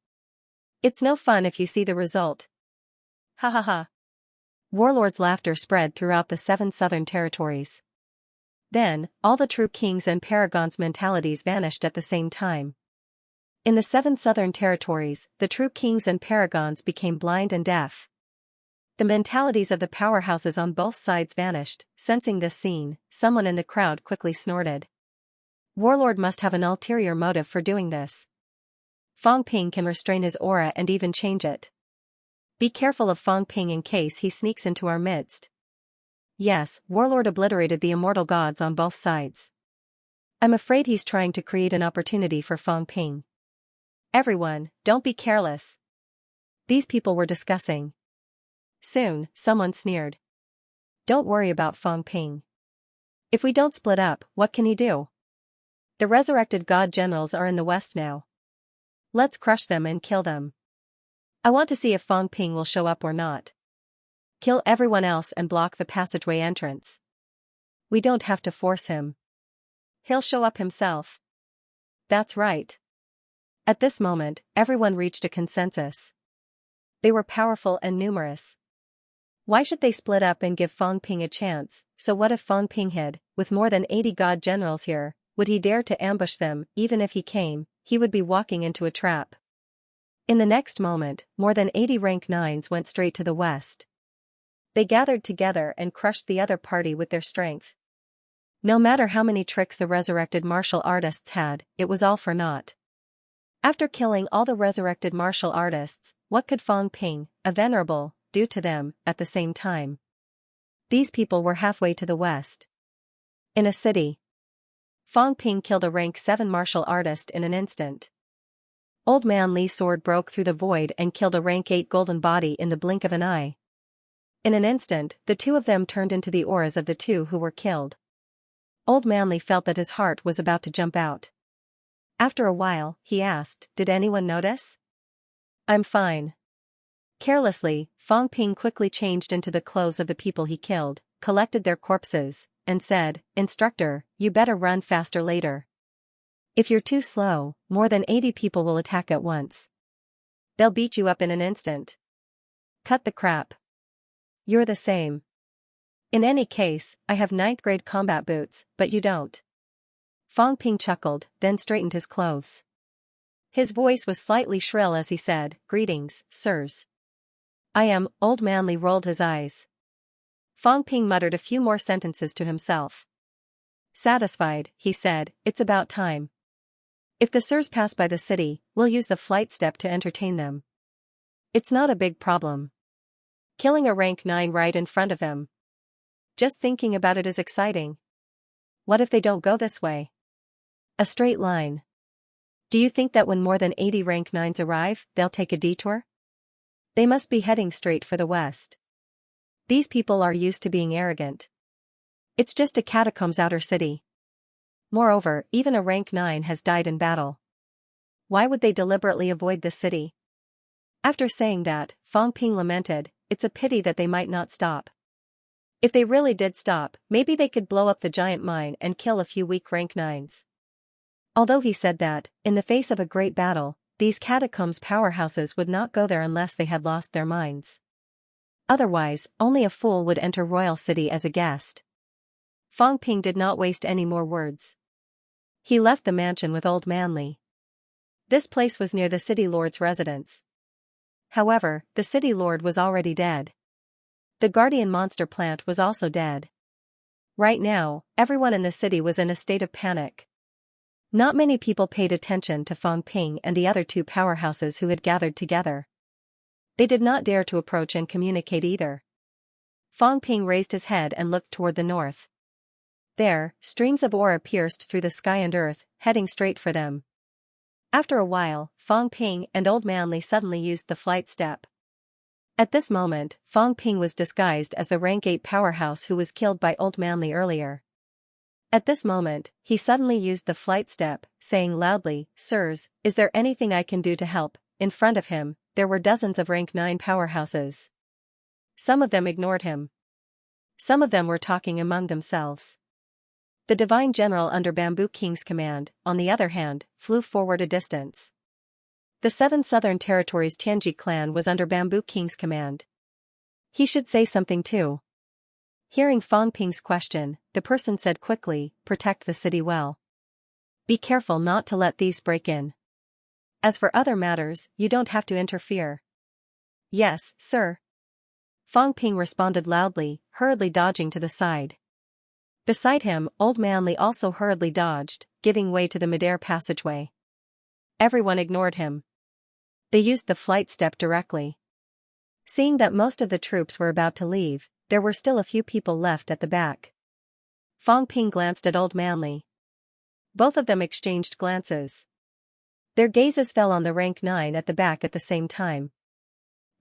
It's no fun if you see the result." Ha ha ha. Warlord's laughter spread throughout the 7 southern territories. Then, all the true kings and paragons' mentalities vanished at the same time. In the 7 southern territories, the true kings and paragons became blind and deaf. The mentalities of the powerhouses on both sides vanished. Sensing this scene, someone in the crowd quickly snorted. Warlord must have an ulterior motive for doing this. Fong Ping can restrain his aura and even change it. Be careful of Fong Ping in case he sneaks into our midst. Yes, Warlord obliterated the immortal gods on both sides. I'm afraid he's trying to create an opportunity for Fong Ping. Everyone, don't be careless. These people were discussing. Soon, someone sneered. Don't worry about Fong Ping. If we don't split up, what can he do? The resurrected god generals are in the west now. Let's crush them and kill them. I want to see if Fong Ping will show up or not. Kill everyone else and block the passageway entrance. We don't have to force him. He'll show up himself. That's right. At this moment, everyone reached a consensus. They were powerful and numerous. Why should they split up and give Fong Ping a chance? So what if Fong Ping hid? With more than 80 god generals here, would he dare to ambush them? Even if he came, he would be walking into a trap. In the next moment, more than 80 rank 9s went straight to the west. They gathered together and crushed the other party with their strength. No matter how many tricks the resurrected martial artists had, it was all for naught. After killing all the resurrected martial artists, what could Fong Ping, a venerable, do to them? At the same time, these people were halfway to the west. In a city, Fong Ping killed a rank 7 martial artist in an instant. Old Man Li's sword broke through the void and killed a rank 8 golden body in the blink of an eye. In an instant, the two of them turned into the auras of the two who were killed. Old Man Li felt that his heart was about to jump out. After a while, he asked, "Did anyone notice?" "I'm fine." Carelessly, Fong Ping quickly changed into the clothes of the people he killed, collected their corpses, and said, "Instructor, you better run faster later. If you're too slow, more than 80 people will attack at once. They'll beat you up in an instant. Cut the crap. You're the same. In any case, I have 9th grade combat boots, but you don't." Fong Ping chuckled, then straightened his clothes. His voice was slightly shrill as he said, "Greetings, sirs." "I am." Old Man Li rolled his eyes. Fong Ping muttered a few more sentences to himself. Satisfied, he said, "It's about time. If the sirs pass by the city, we'll use the flight step to entertain them. It's not a big problem. Killing a rank 9 right in front of him. Just thinking about it is exciting. What if they don't go this way? A straight line. Do you think that when more than 80 rank 9s arrive, they'll take a detour? They must be heading straight for the west. These people are used to being arrogant. It's just a catacombs outer city. Moreover, even a rank 9 has died in battle. Why would they deliberately avoid the city?" After saying that, Fong Ping lamented, "It's a pity that they might not stop. If they really did stop, maybe they could blow up the giant mine and kill a few weak rank 9s. Although he said that, in the face of a great battle, these catacombs powerhouses would not go there unless they had lost their minds. Otherwise, only a fool would enter Royal City as a guest. Fong Ping did not waste any more words. He left the mansion with Old Man Li. This place was near the city lord's residence. However, the city lord was already dead. The guardian monster plant was also dead. Right now, everyone in the city was in a state of panic. Not many people paid attention to Fong Ping and the other two powerhouses who had gathered together. They did not dare to approach and communicate either. Fong Ping raised his head and looked toward the north. There, streams of aura pierced through the sky and earth, heading straight for them. After a while, Fang Ping and Old Manly suddenly used the flight step. At this moment, Fang Ping was disguised as the rank 8 powerhouse who was killed by Old Manly earlier. At this moment, he suddenly used the flight step, saying loudly, "Sirs, is there anything I can do to help?" In front of him, there were dozens of rank 9 powerhouses. Some of them ignored him. Some of them were talking among themselves. The Divine General under Bamboo King's command, on the other hand, flew forward a distance. The 7 Southern Territories Tianji clan was under Bamboo King's command. He should say something too. Hearing Fang Ping's question, the person said quickly, "Protect the city well. Be careful not to let thieves break in. As for other matters, you don't have to interfere." "Yes, sir." Fang Ping responded loudly, hurriedly dodging to the side. Beside him, Old Manly also hurriedly dodged, giving way to the midair passageway. Everyone ignored him. They used the flight step directly. Seeing that most of the troops were about to leave, there were still a few people left at the back. Fang Ping glanced at Old Manly. Both of them exchanged glances. Their gazes fell on the rank 9 at the back at the same time.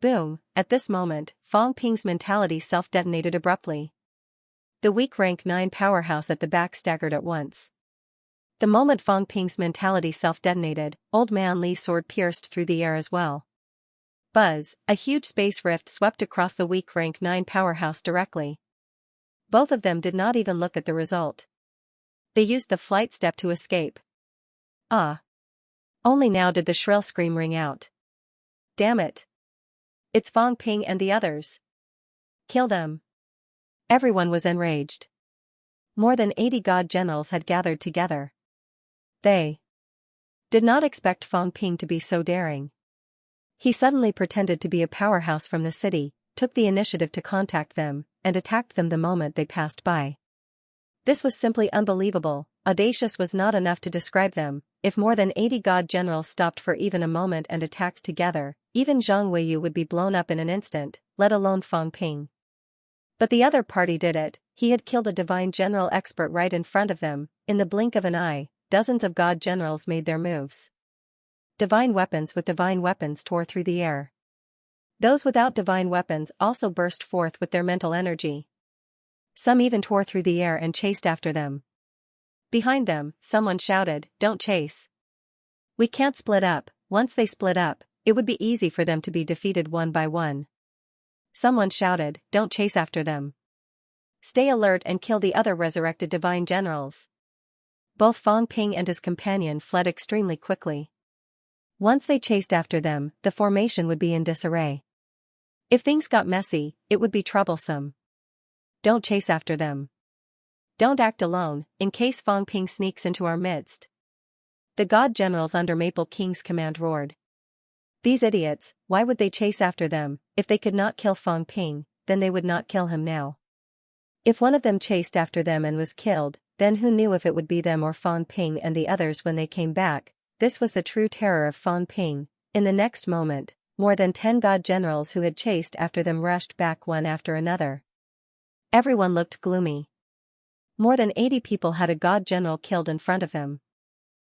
Boom! At this moment, Fang Ping's mentality self-detonated abruptly. The weak rank 9 powerhouse at the back staggered at once. The moment Fang Ping's mentality self-detonated, Old Man Li's sword pierced through the air as well. Buzz, a huge space rift swept across the weak rank 9 powerhouse directly. Both of them did not even look at the result. They used the flight step to escape. Ah! Only now did the shrill scream ring out. "Damn it! It's Fang Ping and the others. Kill them." Everyone was enraged. More than 80 god generals had gathered together. They did not expect Fang Ping to be so daring. He suddenly pretended to be a powerhouse from the city, took the initiative to contact them, and attacked them the moment they passed by. This was simply unbelievable. Audacious was not enough to describe them. If more than 80 god generals stopped for even a moment and attacked together, even Zhang Weiyu would be blown up in an instant, let alone Fang Ping. But the other party did it. He had killed a divine general expert right in front of them. In the blink of an eye, dozens of god generals made their moves. Divine weapons with divine weapons tore through the air. Those without divine weapons also burst forth with their mental energy. Some even tore through the air and chased after them. Behind them, someone shouted, "Don't chase. We can't split up." Once they split up, it would be easy for them to be defeated one by one. Someone shouted, "Don't chase after them. Stay alert and kill the other resurrected divine generals." Both Fang Ping and his companion fled extremely quickly. Once they chased after them, the formation would be in disarray. If things got messy, it would be troublesome. Don't chase after them. Don't act alone, in case Fang Ping sneaks into our midst. The god generals under Maple King's command roared. These idiots, why would they chase after them? If they could not kill Fang Ping, then they would not kill him now. If one of them chased after them and was killed, then who knew if it would be them or Fang Ping and the others when they came back? This was the true terror of Fang Ping. In the next moment, more than 10 god generals who had chased after them rushed back one after another. Everyone looked gloomy. More than 80 people had a god general killed in front of them.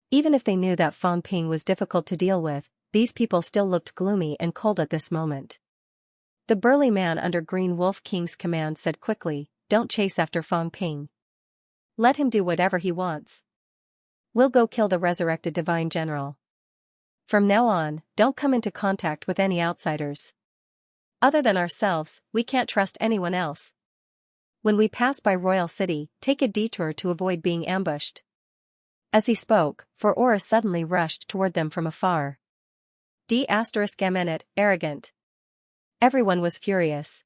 Even if they knew that Fang Ping was difficult to deal with, these people still looked gloomy and cold at this moment. The burly man under Green Wolf King's command said quickly, "Don't chase after Fang Ping. Let him do whatever he wants. We'll go kill the resurrected divine general. From now on, don't come into contact with any outsiders. Other than ourselves, we can't trust anyone else. When we pass by Royal City, take a detour to avoid being ambushed." As he spoke, 4 auras suddenly rushed toward them from afar. D***, arrogant. Everyone was furious.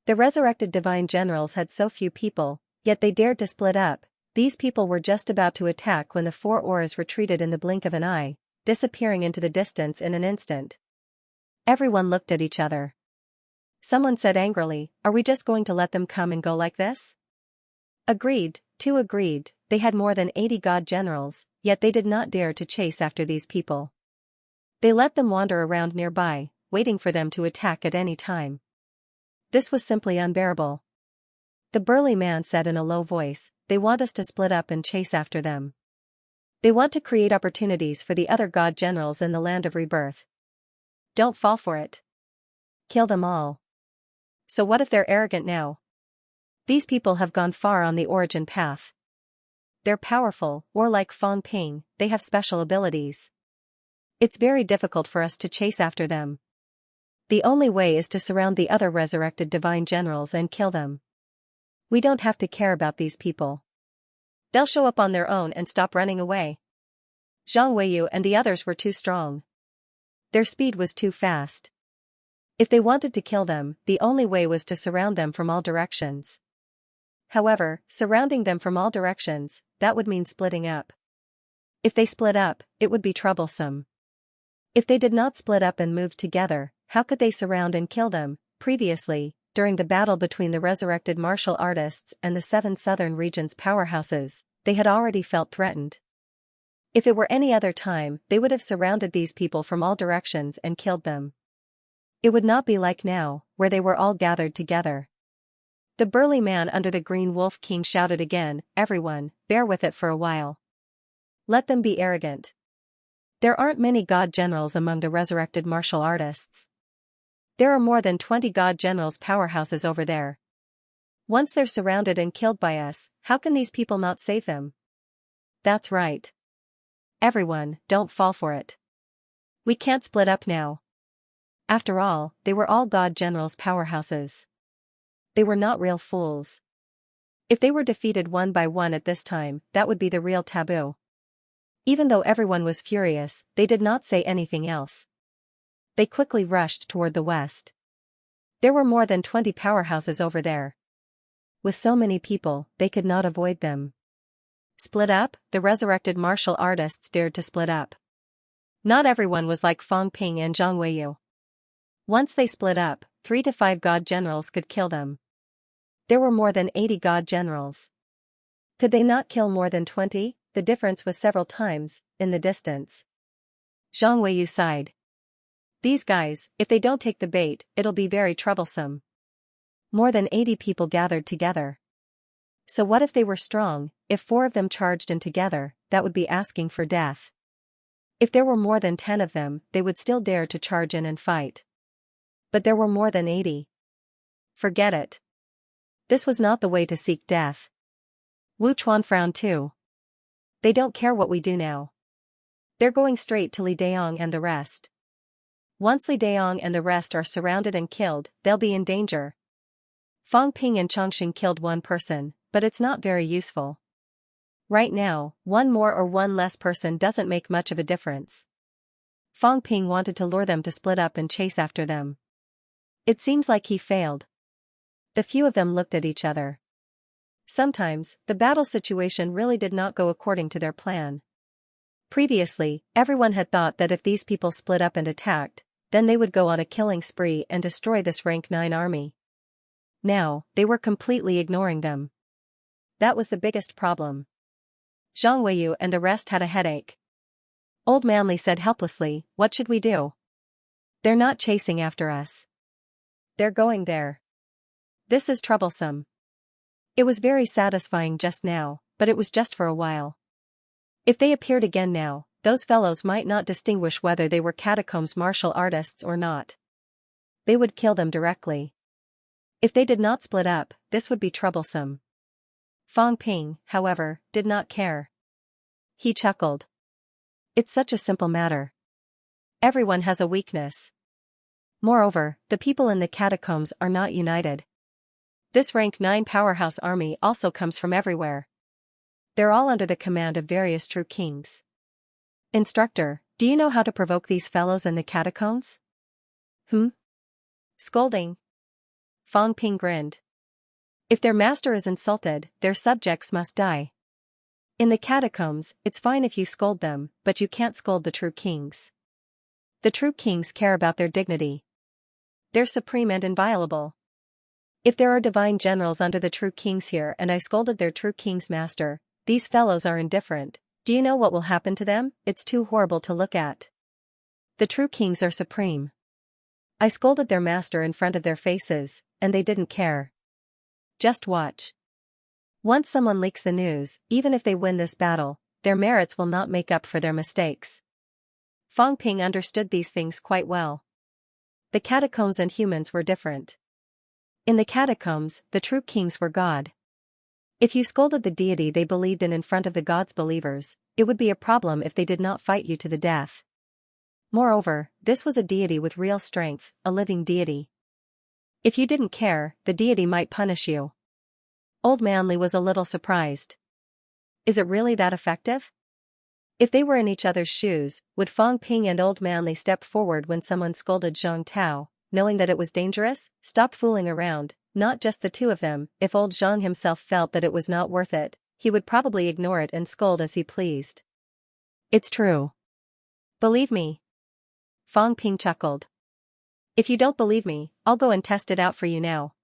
The resurrected divine generals had so few people, yet they dared to split up. These people were just about to attack when the 4 auras retreated in the blink of an eye, disappearing into the distance in an instant. Everyone looked at each other. Someone said angrily, "Are we just going to let them come and go like this?" Agreed, 2 agreed. They had more than 80 god generals, yet they did not dare to chase after these people. They let them wander around nearby, waiting for them to attack at any time. This was simply unbearable. The burly man said in a low voice, "They want us to split up and chase after them. They want to create opportunities for the other god generals in the land of rebirth. Don't fall for it. Kill them all." So what if they're arrogant now? These people have gone far on the origin path. They're powerful, or like Fang Ping, they have special abilities. It's very difficult for us to chase after them. The only way is to surround the other resurrected divine generals and kill them. We don't have to care about these people. They'll show up on their own and stop running away. Zhang Weiyu and the others were too strong. Their speed was too fast. If they wanted to kill them, the only way was to surround them from all directions. However, surrounding them from all directions, that would mean splitting up. If they split up, it would be troublesome. If they did not split up and move together, how could they surround and kill them? Previously, during the battle between the resurrected martial artists and the 7 southern regions' powerhouses, they had already felt threatened. If it were any other time, they would have surrounded these people from all directions and killed them. It would not be like now, where they were all gathered together. The burly man under the green wolf king shouted again, "Everyone, bear with it for a while. Let them be arrogant. There aren't many god generals among the resurrected martial artists. There are more than 20 god generals powerhouses over there. Once they're surrounded and killed by us, how can these people not save them? That's right. Everyone, don't fall for it. We can't split up now." After all, they were all god generals powerhouses. They were not real fools. If they were defeated one by one at this time, that would be the real taboo. Even though everyone was furious, they did not say anything else. They quickly rushed toward the west. There were more than 20 powerhouses over there. With so many people, they could not avoid them. Split up? The resurrected martial artists dared to split up. Not everyone was like Fang Ping and Zhang Weiyu. Once they split up, 3 to 5 god generals could kill them. There were more than 80 god generals. Could they not kill more than 20? The difference was several times, in the distance. Zhang Weiyu sighed. These guys, if they don't take the bait, it'll be very troublesome. More than 80 people gathered together. So what if they were strong? If 4 of them charged in together, that would be asking for death. If there were more than 10 of them, they would still dare to charge in and fight. But there were more than 80. Forget it. This was not the way to seek death. Wu Chuan frowned too. They don't care what we do now. They're going straight to Li Daong and the rest. Once Li Daong and the rest are surrounded and killed, they'll be in danger. Fang Ping and Chongqing killed one person, but it's not very useful. Right now, one more or one less person doesn't make much of a difference. Fang Ping wanted to lure them to split up and chase after them. It seems like he failed. The few of them looked at each other. Sometimes, the battle situation really did not go according to their plan. Previously, everyone had thought that if these people split up and attacked, then they would go on a killing spree and destroy this rank 9 army. Now, they were completely ignoring them. That was the biggest problem. Zhang Weiyu and the rest had a headache. Old Manly said helplessly, "What should we do? They're not chasing after us. They're going there. This is troublesome." It was very satisfying just now, but it was just for a while. If they appeared again now, those fellows might not distinguish whether they were catacombs martial artists or not. They would kill them directly. If they did not split up, this would be troublesome. Fang Ping, however, did not care. He chuckled. It's such a simple matter. Everyone has a weakness. Moreover, the people in the catacombs are not united. This rank 9 powerhouse army also comes from everywhere. They're all under the command of various true kings. Instructor, do you know how to provoke these fellows in the catacombs? Scolding. Fang Ping grinned. If their master is insulted, their subjects must die. In the catacombs, it's fine if you scold them, but you can't scold the true kings. The true kings care about their dignity. They're supreme and inviolable. If there are divine generals under the true kings here and I scolded their true king's master, these fellows are indifferent. Do you know what will happen to them? It's too horrible to look at. The true kings are supreme. I scolded their master in front of their faces, and they didn't care. Just watch. Once someone leaks the news, even if they win this battle, their merits will not make up for their mistakes. Fang Ping understood these things quite well. The catacombs and humans were different. In the catacombs, the true kings were God. If you scolded the deity they believed in front of the god's believers, it would be a problem if they did not fight you to the death. Moreover, this was a deity with real strength, a living deity. If you didn't care, the deity might punish you. Old Manly was a little surprised. Is it really that effective? If they were in each other's shoes, would Fang Ping and Old Manly step forward when someone scolded Zhang Tao, knowing that it was dangerous, stop fooling around? Not just the two of them. If old Zhang himself felt that it was not worth it, he would probably ignore it and scold as he pleased. It's true. Believe me. Fang Ping chuckled. If you don't believe me, I'll go and test it out for you now.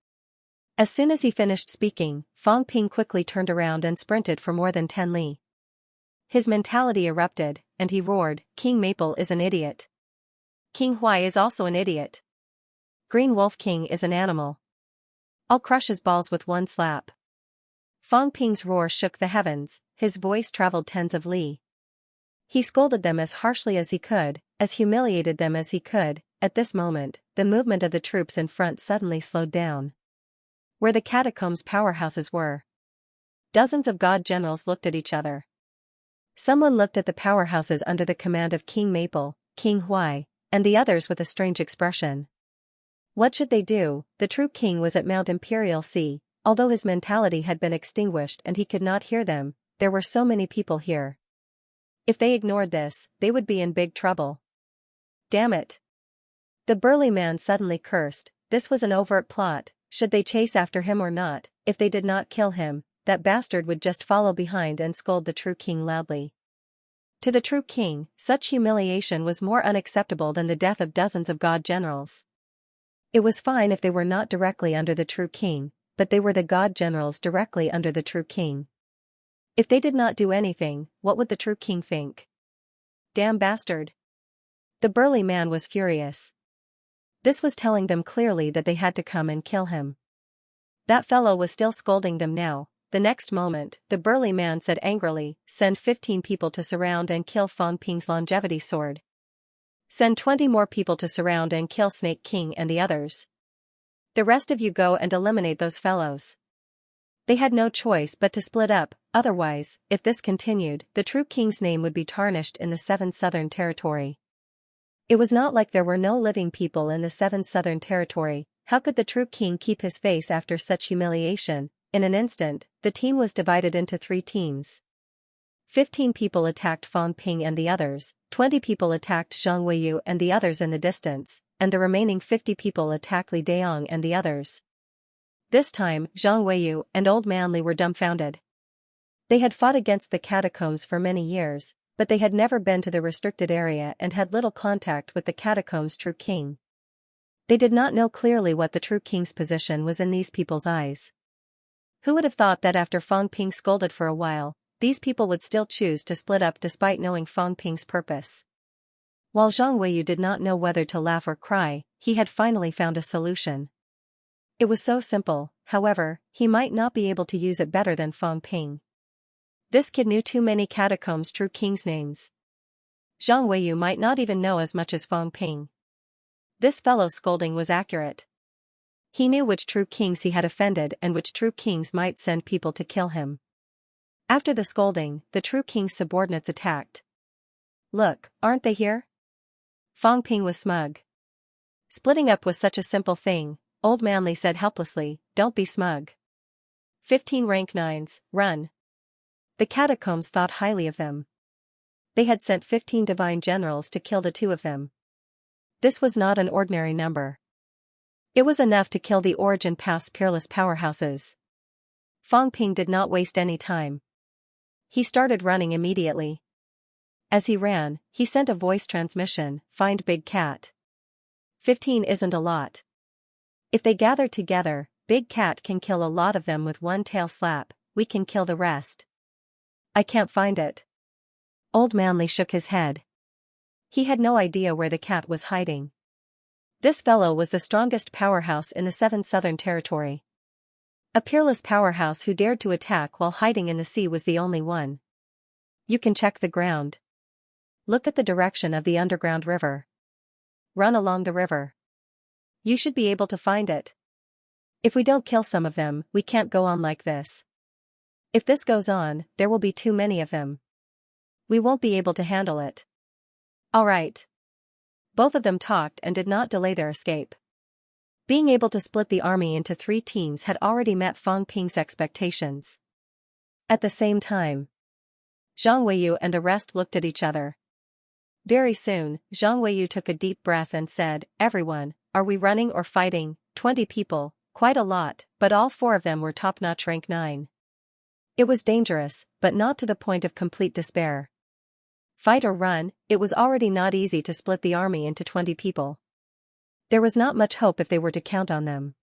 As soon as he finished speaking, Fang Ping quickly turned around and sprinted for more than 10 li. His mentality erupted, and he roared, King Maple is an idiot. King Huai is also an idiot. Green Wolf King is an animal. I'll crush his balls with one slap. Fang Ping's roar shook the heavens, his voice traveled tens of li. He scolded them as harshly as he could, as humiliated them as he could. At this moment, the movement of the troops in front suddenly slowed down. Where the catacombs' powerhouses were, dozens of god generals looked at each other. Someone looked at the powerhouses under the command of King Maple, King Huai, and the others with a strange expression. What should they do? The true king was at Mount Imperial Sea, although his mentality had been extinguished and he could not hear them. There were so many people here. If they ignored this, they would be in big trouble. Damn it! The burly man suddenly cursed. This was an overt plot. Should they chase after him or not? If they did not kill him, that bastard would just follow behind and scold the true king loudly. To the true king, such humiliation was more unacceptable than the death of dozens of god generals. It was fine if they were not directly under the true king, but they were the god generals directly under the true king. If they did not do anything, what would the true king think? Damn bastard! The burly man was furious. This was telling them clearly that they had to come and kill him. That fellow was still scolding them now. The next moment, the burly man said angrily, send 15 people to surround and kill Fang Ping's longevity sword. Send 20 more people to surround and kill Snake King and the others. The rest of you go and eliminate those fellows. They had no choice but to split up, otherwise, if this continued, the true king's name would be tarnished in the 7 Southern Territory. It was not like there were no living people in the 7 Southern Territory. How could the true king keep his face after such humiliation? In an instant, the team was divided into 3 teams. 15 people attacked Fang Ping and the others, 20 people attacked Zhang Weiyu and the others in the distance, and the remaining 50 people attacked Li Daong and the others. This time, Zhang Weiyu and Old Manly were dumbfounded. They had fought against the catacombs for many years, but they had never been to the restricted area and had little contact with the catacombs' true king. They did not know clearly what the true king's position was in these people's eyes. Who would have thought that after Fang Ping scolded for a while, these people would still choose to split up despite knowing Fang Ping's purpose? While Zhang Weiyu did not know whether to laugh or cry, he had finally found a solution. It was so simple, however, he might not be able to use it better than Fang Ping. This kid knew too many catacombs' true kings' names. Zhang Weiyu might not even know as much as Fang Ping. This fellow's scolding was accurate. He knew which true kings he had offended and which true kings might send people to kill him. After the scolding, the true king's subordinates attacked. Look, aren't they here? Fang Ping was smug. Splitting up was such a simple thing, Old Manly said helplessly, don't be smug. 15 rank 9s, run. The catacombs thought highly of them. They had sent 15 divine generals to kill the 2 of them. This was not an ordinary number. It was enough to kill the Origin Path's peerless powerhouses. Fang Ping did not waste any time. He started running immediately. As he ran, he sent a voice transmission, find Big Cat. 15 isn't a lot. If they gather together, Big Cat can kill a lot of them with one tail slap, we can kill the rest. I can't find it. Old Manly shook his head. He had no idea where the cat was hiding. This fellow was the strongest powerhouse in the 7 Southern Territory. A peerless powerhouse who dared to attack while hiding in the sea was the only one. You can check the ground. Look at the direction of the underground river. Run along the river. You should be able to find it. If we don't kill some of them, we can't go on like this. If this goes on, there will be too many of them. We won't be able to handle it. All right. Both of them talked and did not delay their escape. Being able to split the army into 3 teams had already met Fang Ping's expectations. At the same time, Zhang Weiyu and the rest looked at each other. Very soon, Zhang Weiyu took a deep breath and said, "Everyone, are we running or fighting?" 20 people, quite a lot, but all 4 of them were top-notch rank 9. It was dangerous, but not to the point of complete despair. Fight or run, it was already not easy to split the army into 20 people. There was not much hope if they were to count on them.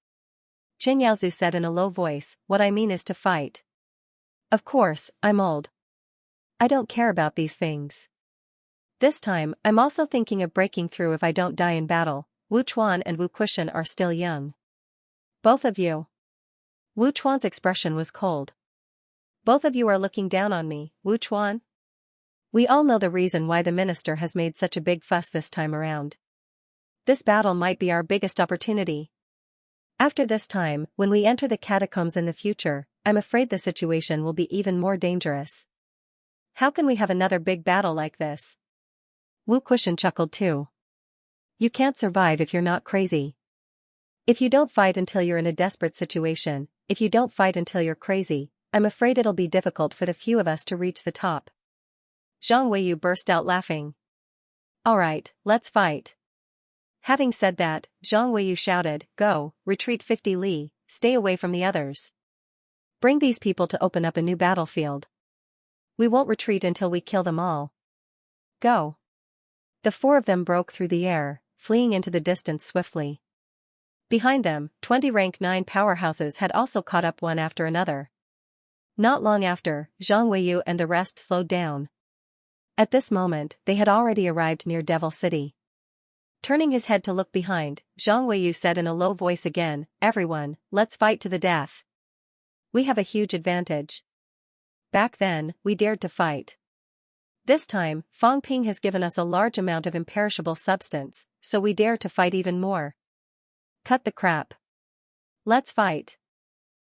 Qin Yaozu said in a low voice, "What I mean is to fight. Of course, I'm old. I don't care about these things. This time, I'm also thinking of breaking through if I don't die in battle. Wu Chuan and Wu Kuxian are still young. Both of you." Wu Chuan's expression was cold. "Both of you are looking down on me, Wu Chuan? We all know the reason why the minister has made such a big fuss this time around. This battle might be our biggest opportunity. After this time, when we enter the catacombs in the future, I'm afraid the situation will be even more dangerous. How can we have another big battle like this?" Wu Kuxian chuckled too. "You can't survive if you're not crazy. If you don't fight until you're in a desperate situation, if you don't fight until you're crazy, I'm afraid it'll be difficult for the few of us to reach the top." Zhang Weiyu burst out laughing. "All right, let's fight." Having said that, Zhang Weiyu shouted, "Go, retreat 50 li, stay away from the others. Bring these people to open up a new battlefield. We won't retreat until we kill them all. Go." The 4 of them broke through the air, fleeing into the distance swiftly. Behind them, 20 rank 9 powerhouses had also caught up one after another. Not long after, Zhang Weiyu and the rest slowed down. At this moment, they had already arrived near Devil City. Turning his head to look behind, Zhang Weiyu said in a low voice again, "Everyone, let's fight to the death. We have a huge advantage. Back then, we dared to fight. This time, Fang Ping has given us a large amount of imperishable substance, so we dare to fight even more. Cut the crap. Let's fight."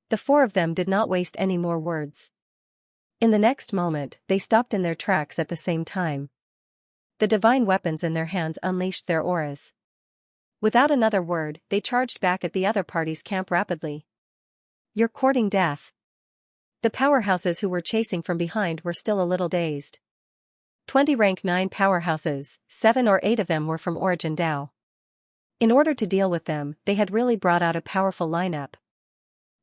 The 4 of them did not waste any more words. In the next moment, they stopped in their tracks at the same time. The divine weapons in their hands unleashed their auras. Without another word, they charged back at the other party's camp rapidly. "You're courting death." The powerhouses who were chasing from behind were still a little dazed. 20 rank 9 powerhouses, 7 or 8 of them were from Origin Dao. In order to deal with them, they had really brought out a powerful lineup.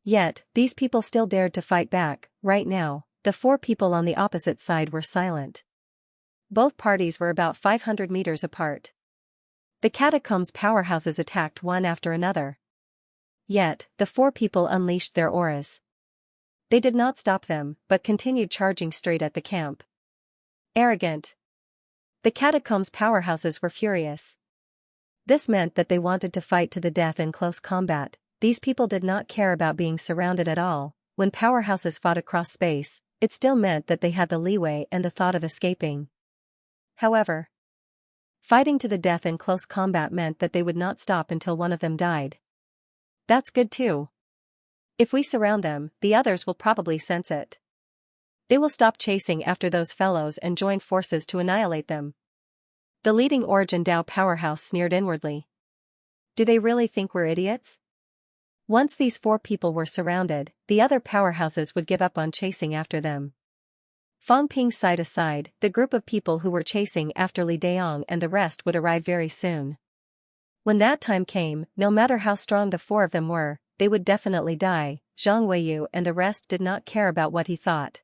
Yet, these people still dared to fight back. Right now, the 4 people on the opposite side were silent. Both parties were about 500 meters apart. The catacombs powerhouses attacked one after another. Yet, the 4 people unleashed their auras. They did not stop them, but continued charging straight at the camp. Arrogant. The catacombs powerhouses were furious. This meant that they wanted to fight to the death in close combat. These people did not care about being surrounded at all. When powerhouses fought across space, it still meant that they had the leeway and the thought of escaping. However, fighting to the death in close combat meant that they would not stop until one of them died. That's good too. If we surround them, the others will probably sense it. They will stop chasing after those fellows and join forces to annihilate them. The leading Origin Dao powerhouse sneered inwardly. Do they really think we're idiots? Once these 4 people were surrounded, the other powerhouses would give up on chasing after them. Fang Ping sighed aside, the group of people who were chasing after Li Daong and the rest would arrive very soon. When that time came, no matter how strong the 4 of them were, they would definitely die. Zhang Weiyu and the rest did not care about what he thought.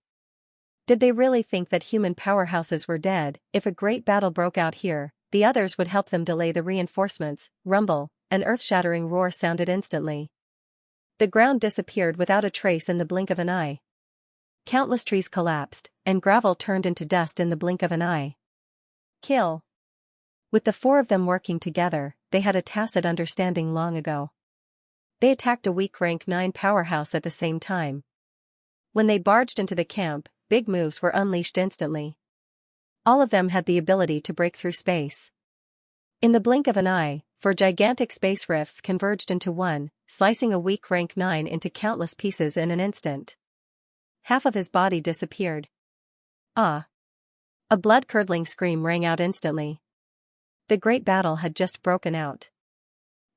Did they really think that human powerhouses were dead? If a great battle broke out here, the others would help them delay the reinforcements. Rumble, an earth-shattering roar sounded instantly. The ground disappeared without a trace in the blink of an eye. Countless trees collapsed, and gravel turned into dust in the blink of an eye. Kill. With the 4 of them working together, they had a tacit understanding long ago. They attacked a weak rank 9 powerhouse at the same time. When they barged into the camp, big moves were unleashed instantly. All of them had the ability to break through space. In the blink of an eye, 4 gigantic space rifts converged into one, slicing a weak rank 9 into countless pieces in an instant. Half of his body disappeared. Ah! A blood-curdling scream rang out instantly. The great battle had just broken out.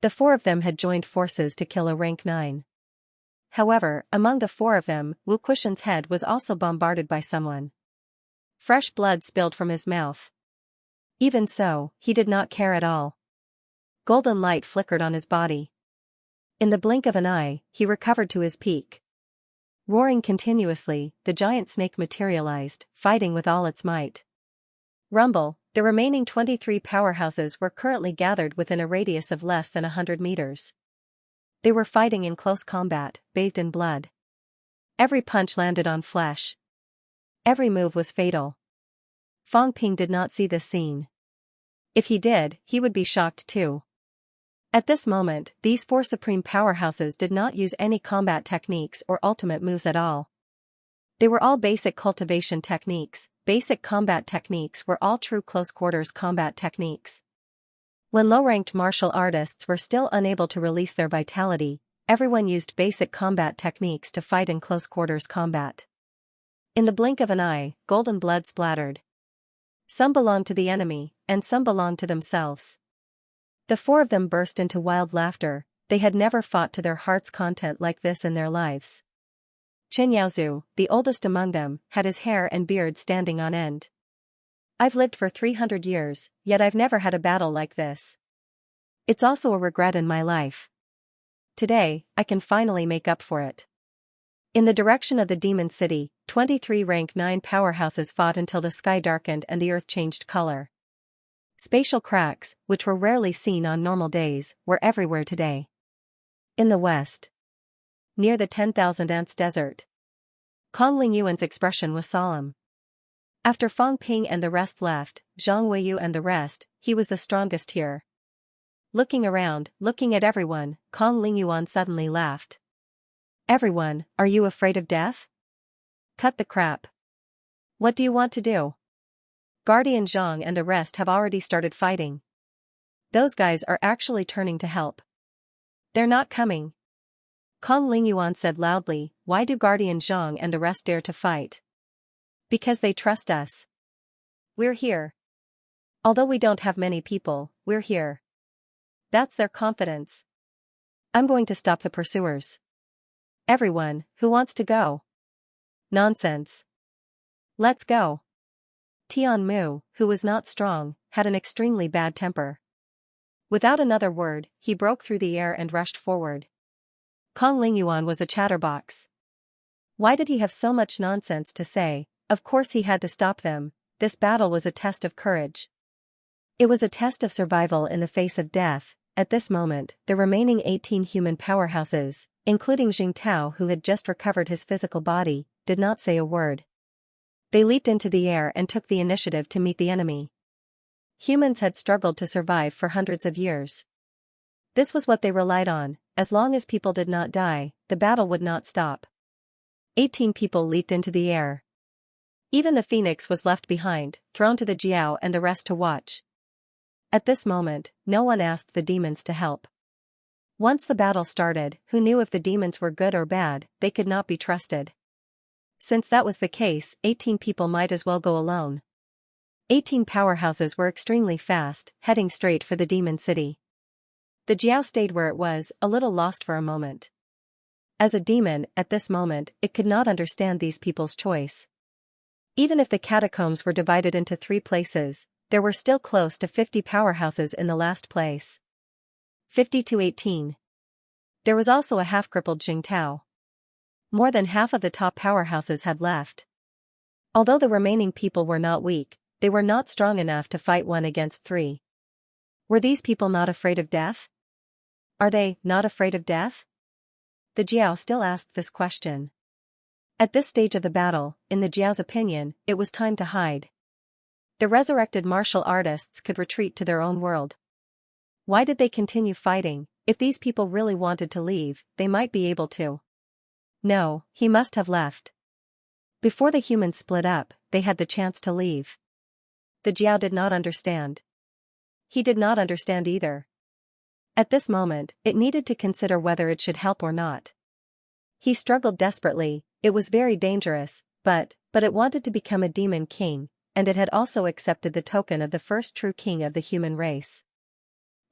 The 4 of them had joined forces to kill a rank 9. However, among the 4 of them, Wu Kushan's head was also bombarded by someone. Fresh blood spilled from his mouth. Even so, he did not care at all. Golden light flickered on his body. In the blink of an eye, he recovered to his peak. Roaring continuously, the giant snake materialized, fighting with all its might. Rumble, the remaining 23 powerhouses were currently gathered within a radius of less than 100 meters. They were fighting in close combat, bathed in blood. Every punch landed on flesh. Every move was fatal. Fang Ping did not see this scene. If he did, he would be shocked too. At this moment, these 4 supreme powerhouses did not use any combat techniques or ultimate moves at all. They were all basic cultivation techniques. Basic combat techniques were all true close-quarters combat techniques. When low-ranked martial artists were still unable to release their vitality, everyone used basic combat techniques to fight in close-quarters combat. In the blink of an eye, golden blood splattered. Some belonged to the enemy, and some belonged to themselves. The 4 of them burst into wild laughter. They had never fought to their heart's content like this in their lives. Chen Yaozu, the oldest among them, had his hair and beard standing on end. I've lived for 300 years, yet I've never had a battle like this. It's also a regret in my life. Today, I can finally make up for it. In the direction of the Demon City, 23 rank 9 powerhouses fought until the sky darkened and the earth changed color. Spatial cracks, which were rarely seen on normal days, were everywhere today. In the west, near the 10,000 Ants Desert, Kong Lingyuan's expression was solemn. After Fang Ping and the rest left, Zhang Weiyu and the rest, he was the strongest here. Looking around, looking at everyone, Kong Lingyuan suddenly laughed. Everyone, are you afraid of death? Cut the crap. What do you want to do? Guardian Zhang and the rest have already started fighting. Those guys are actually turning to help. They're not coming. Kong Lingyuan said loudly, why do Guardian Zhang and the rest dare to fight? Because they trust us. We're here. Although we don't have many people, we're here. That's their confidence. I'm going to stop the pursuers. Everyone, who wants to go? Nonsense. Let's go. Tian Mu, who was not strong, had an extremely bad temper. Without another word, he broke through the air and rushed forward. Kong Lingyuan was a chatterbox. Why did he have so much nonsense to say? Of course he had to stop them. This battle was a test of courage. It was a test of survival in the face of death. At this moment, the remaining 18 human powerhouses, including Jing Tao who had just recovered his physical body, did not say a word. They leaped into the air and took the initiative to meet the enemy. Humans had struggled to survive for hundreds of years. This was what they relied on. As long as people did not die, the battle would not stop. 18 people leaped into the air. Even the phoenix was left behind, thrown to the Jiao and the rest to watch. At this moment, no one asked the demons to help. Once the battle started, who knew if the demons were good or bad? They could not be trusted. Since that was the case, 18 people might as well go alone. 18 powerhouses were extremely fast, heading straight for the Demon City. The Jiao stayed where it was, a little lost for a moment. As a demon, at this moment, it could not understand these people's choice. Even if the catacombs were divided into 3 places, there were still close to 50 powerhouses in the last place. 50 to 18. There was also a half-crippled Jing Tao. More than half of the top powerhouses had left. Although the remaining people were not weak, they were not strong enough to fight 1 against 3. Were these people not afraid of death? Are they not afraid of death? The Jiao still asked this question. At this stage of the battle, in the Jiao's opinion, it was time to hide. The resurrected martial artists could retreat to their own world. Why did they continue fighting? If these people really wanted to leave, they might be able to. No, he must have left. Before the humans split up, they had the chance to leave. The Jiao did not understand. He did not understand either. At this moment, it needed to consider whether it should help or not. He struggled desperately. It was very dangerous, but it wanted to become a demon king, and it had also accepted the token of the first true king of the human race.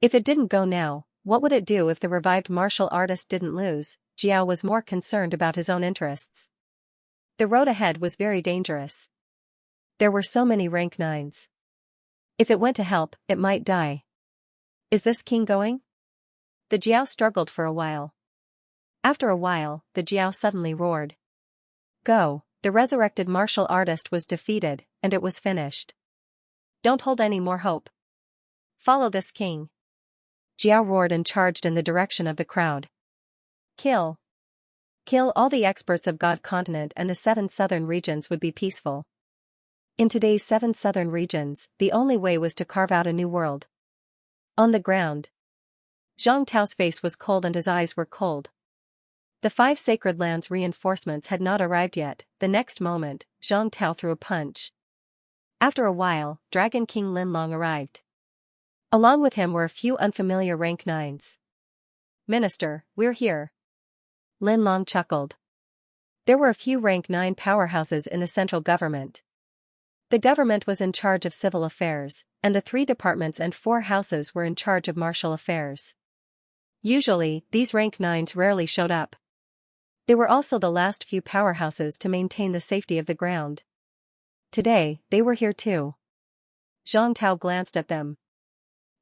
If it didn't go now, what would it do if the revived martial artist didn't lose? Jiao was more concerned about his own interests. The road ahead was very dangerous. There were so many rank 9s. If it went to help, it might die. Is this king going? The Jiao struggled for a while. After a while, the Jiao suddenly roared. Go! The resurrected martial artist was defeated, and it was finished. Don't hold any more hope. Follow this king. Jiao roared and charged in the direction of the crowd. Kill! Kill all the experts of God continent and the 7 southern regions would be peaceful. In today's 7 southern regions, the only way was to carve out a new world. On the ground. Zhang Tao's face was cold and his eyes were cold. The 5 sacred lands reinforcements had not arrived yet. The next moment, Zhang Tao threw a punch. After a while, Dragon King Linlong arrived. Along with him were a few unfamiliar rank 9s. Minister, we're here. Linlong chuckled. There were a few rank 9 powerhouses in the central government. The government was in charge of civil affairs, and the 3 departments and 4 houses were in charge of martial affairs. Usually, these rank 9s rarely showed up. They were also the last few powerhouses to maintain the safety of the ground. Today, they were here too. Zhang Tao glanced at them.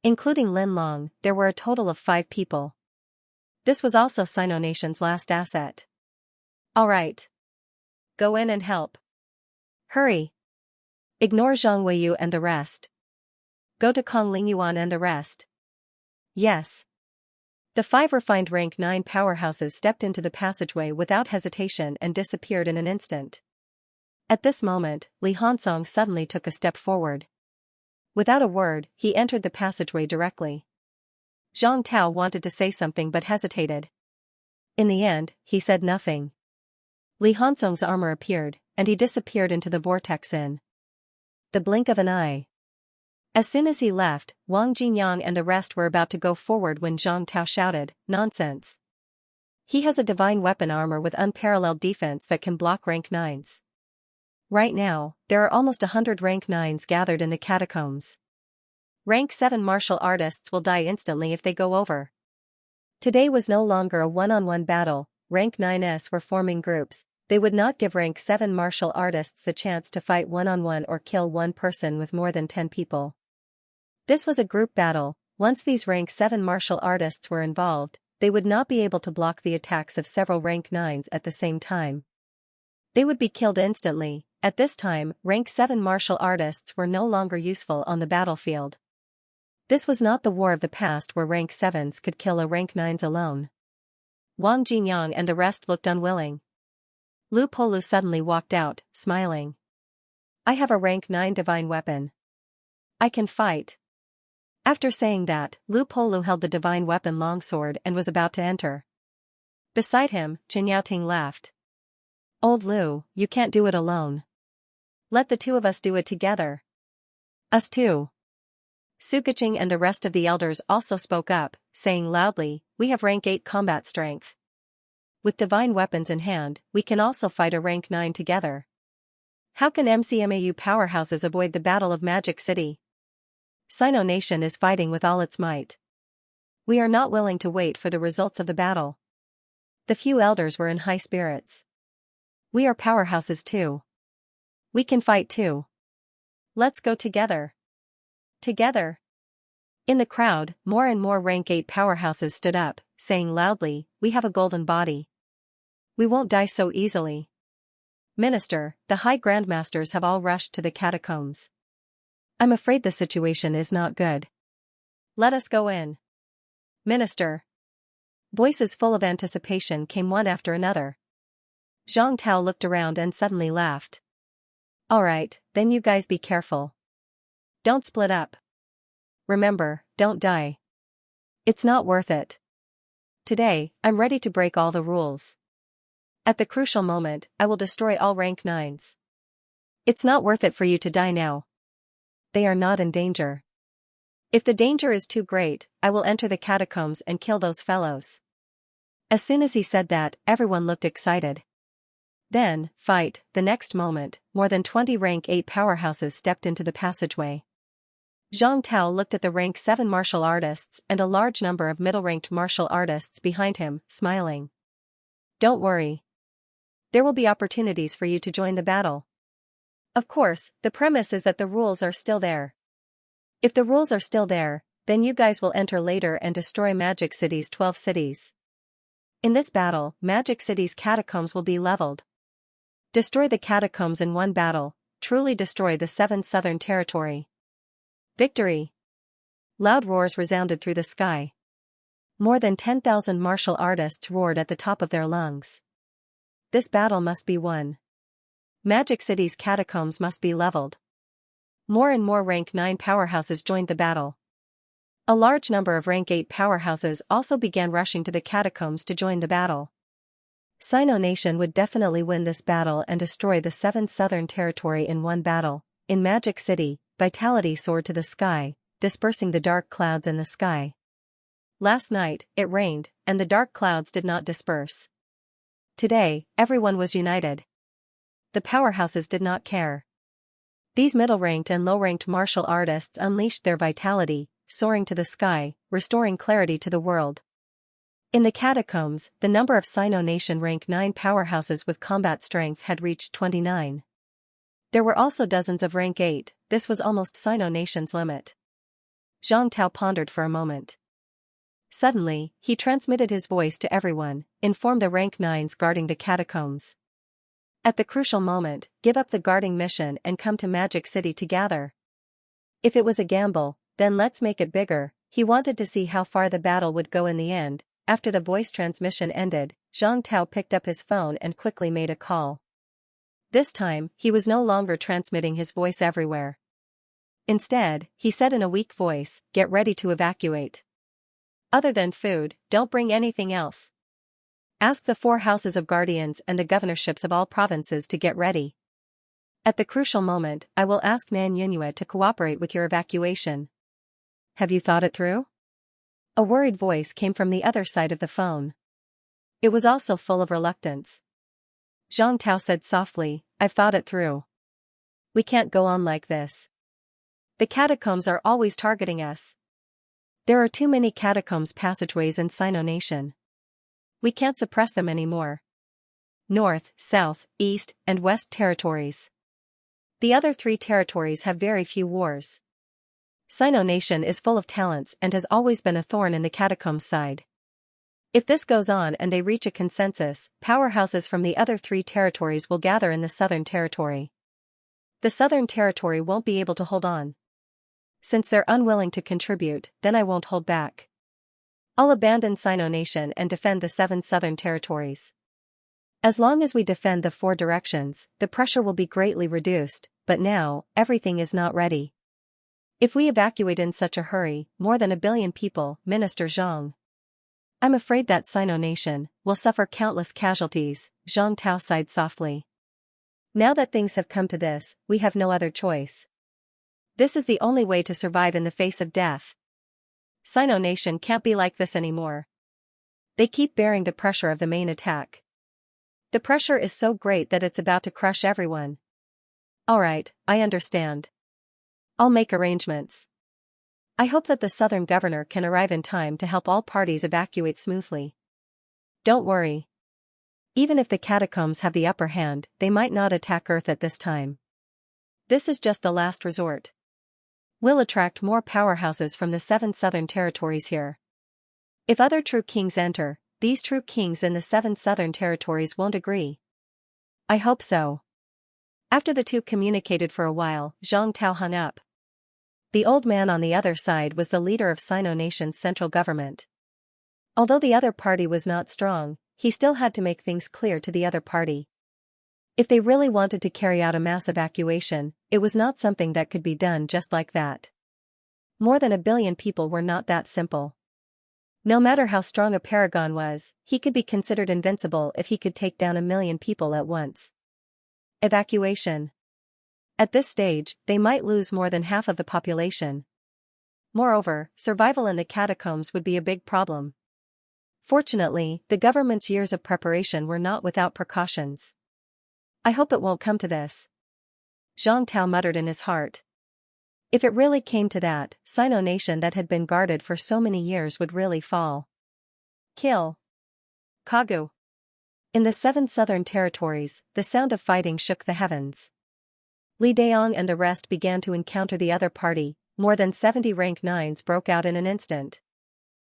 Including Linlong, there were a total of 5 people. This was also Sino Nation's last asset. All right. Go in and help. Hurry. Ignore Zhang Weiyu and the rest. Go to Kong Lingyuan and the rest. Yes. The 5 refined rank 9 powerhouses stepped into the passageway without hesitation and disappeared in an instant. At this moment, Li Hansong suddenly took a step forward. Without a word, he entered the passageway directly. Zhang Tao wanted to say something but hesitated. In the end, he said nothing. Li Hansong's armor appeared, and he disappeared into the vortex in the blink of an eye. As soon as he left, Wang Jinyang and the rest were about to go forward when Zhang Tao shouted, "Nonsense! He has a divine weapon armor with unparalleled defense that can block rank 9s. Right now, there are almost 100 rank 9s gathered in the catacombs. Rank 7 martial artists will die instantly if they go over." Today was no longer a one-on-one battle. Rank 9s were forming groups. They would not give rank 7 martial artists the chance to fight one-on-one or kill one person with more than 10 people. This was a group battle. Once these rank 7 martial artists were involved, they would not be able to block the attacks of several rank 9s at the same time. They would be killed instantly. At this time, rank 7 martial artists were no longer useful on the battlefield. This was not the war of the past where rank 7s could kill a rank 9s alone. Wang Jinyang and the rest looked unwilling. Lu Polu suddenly walked out, smiling. I have a rank 9 divine weapon. I can fight. After saying that, Lu Polu held the divine weapon longsword and was about to enter. Beside him, Chen Yaoting laughed. Old Lu, you can't do it alone. Let the 2 of us do it together. Us too. Su Guqing and the rest of the elders also spoke up, saying loudly, we have rank 8 combat strength. With divine weapons in hand, we can also fight a rank 9 together. How can MCMAU powerhouses avoid the Battle of Magic City? Sino Nation is fighting with all its might. We are not willing to wait for the results of the battle. The few elders were in high spirits. We are powerhouses too. We can fight too. Let's go together. Together. In the crowd, more and more rank 8 powerhouses stood up, saying loudly, we have a golden body. We won't die so easily. Minister, the high grandmasters have all rushed to the catacombs. I'm afraid the situation is not good. Let us go in. Minister. Voices full of anticipation came one after another. Zhang Tao looked around and suddenly laughed. Alright, then you guys be careful. Don't split up. Remember, don't die. It's not worth it. Today, I'm ready to break all the rules. At the crucial moment, I will destroy all rank 9s. It's not worth it for you to die now. They are not in danger. If the danger is too great, I will enter the catacombs and kill those fellows. As soon as he said that, everyone looked excited. Then, fight, the next moment, more than 20 rank 8 powerhouses stepped into the passageway. Zhang Tao looked at the rank 7 martial artists and a large number of middle-ranked martial artists behind him, smiling. Don't worry. There will be opportunities for you to join the battle. Of course, the premise is that the rules are still there. If the rules are still there, then you guys will enter later and destroy Magic City's 12 cities. In this battle, Magic City's catacombs will be leveled. Destroy the catacombs in one battle, truly destroy the 7th Southern Territory. Victory! Loud roars resounded through the sky. More than 10,000 martial artists roared at the top of their lungs. This battle must be won. Magic City's catacombs must be leveled. More and more rank 9 powerhouses joined the battle. A large number of rank 8 powerhouses also began rushing to the catacombs to join the battle. Sino Nation would definitely win this battle and destroy the 7th Southern Territory in one battle. In Magic City, vitality soared to the sky, dispersing the dark clouds in the sky. Last night, it rained, and the dark clouds did not disperse. Today, everyone was united. The powerhouses did not care. These middle-ranked and low-ranked martial artists unleashed their vitality, soaring to the sky, restoring clarity to the world. In the catacombs, the number of Sino Nation rank 9 powerhouses with combat strength had reached 29. There were also dozens of rank 8, this was almost Sino Nation's limit. Zhang Tao pondered for a moment. Suddenly, he transmitted his voice to everyone, inform the rank 9s guarding the catacombs. At the crucial moment, give up the guarding mission and come to Magic City to gather. If it was a gamble, then let's make it bigger. He wanted to see how far the battle would go in the end. After the voice transmission ended, Zhang Tao picked up his phone and quickly made a call. This time, he was no longer transmitting his voice everywhere. Instead, he said in a weak voice, "Get ready to evacuate. Other than food, don't bring anything else. Ask the 4 houses of guardians and the governorships of all provinces to get ready. At the crucial moment, I will ask Nan Yunyue to cooperate with your evacuation. Have you thought it through?" A worried voice came from the other side of the phone. It was also full of reluctance. Zhang Tao said softly, "I've thought it through. We can't go on like this. The catacombs are always targeting us. There are too many catacombs passageways in Sino Nation. We can't suppress them anymore. North, South, East, and West territories. The other 3 territories have very few wars. Sino Nation is full of talents and has always been a thorn in the catacombs side. If this goes on and they reach a consensus, powerhouses from the other 3 territories will gather in the Southern Territory. The Southern Territory won't be able to hold on. Since they're unwilling to contribute, then I won't hold back. I'll abandon Sino Nation and defend the 7 Southern Territories. As long as we defend the 4 directions, the pressure will be greatly reduced, but now, everything is not ready. If we evacuate in such a hurry, more than 1 billion people, Minister Zhang. I'm afraid that Sino Nation will suffer countless casualties, Zhang Tao sighed softly. Now that things have come to this, we have no other choice. This is the only way to survive in the face of death. Sino Nation can't be like this anymore. They keep bearing the pressure of the main attack. The pressure is so great that it's about to crush everyone. Alright, I understand. I'll make arrangements. I hope that the southern governor can arrive in time to help all parties evacuate smoothly. Don't worry. Even if the catacombs have the upper hand, they might not attack Earth at this time. This is just the last resort. We'll attract more powerhouses from the 7 southern territories here. If other true kings enter, these true kings in the 7 southern territories won't agree. I hope so. After the 2 communicated for a while, Zhang Tao hung up. The old man on the other side was the leader of Sino Nation's central government. Although the other party was not strong, he still had to make things clear to the other party. If they really wanted to carry out a mass evacuation, it was not something that could be done just like that. More than 1 billion people were not that simple. No matter how strong a paragon was, he could be considered invincible if he could take down 1,000,000 people at once. Evacuation. At this stage, they might lose more than half of the population. Moreover, survival in the catacombs would be a big problem. Fortunately, the government's years of preparation were not without precautions. I hope it won't come to this, Zhang Tao muttered in his heart. If it really came to that, Sino nation that had been guarded for so many years would really fall. Kill. Kagu. In the 7 southern territories, the sound of fighting shook the heavens. Li Daong and the rest began to encounter the other party. More than 70 rank 9s broke out in an instant.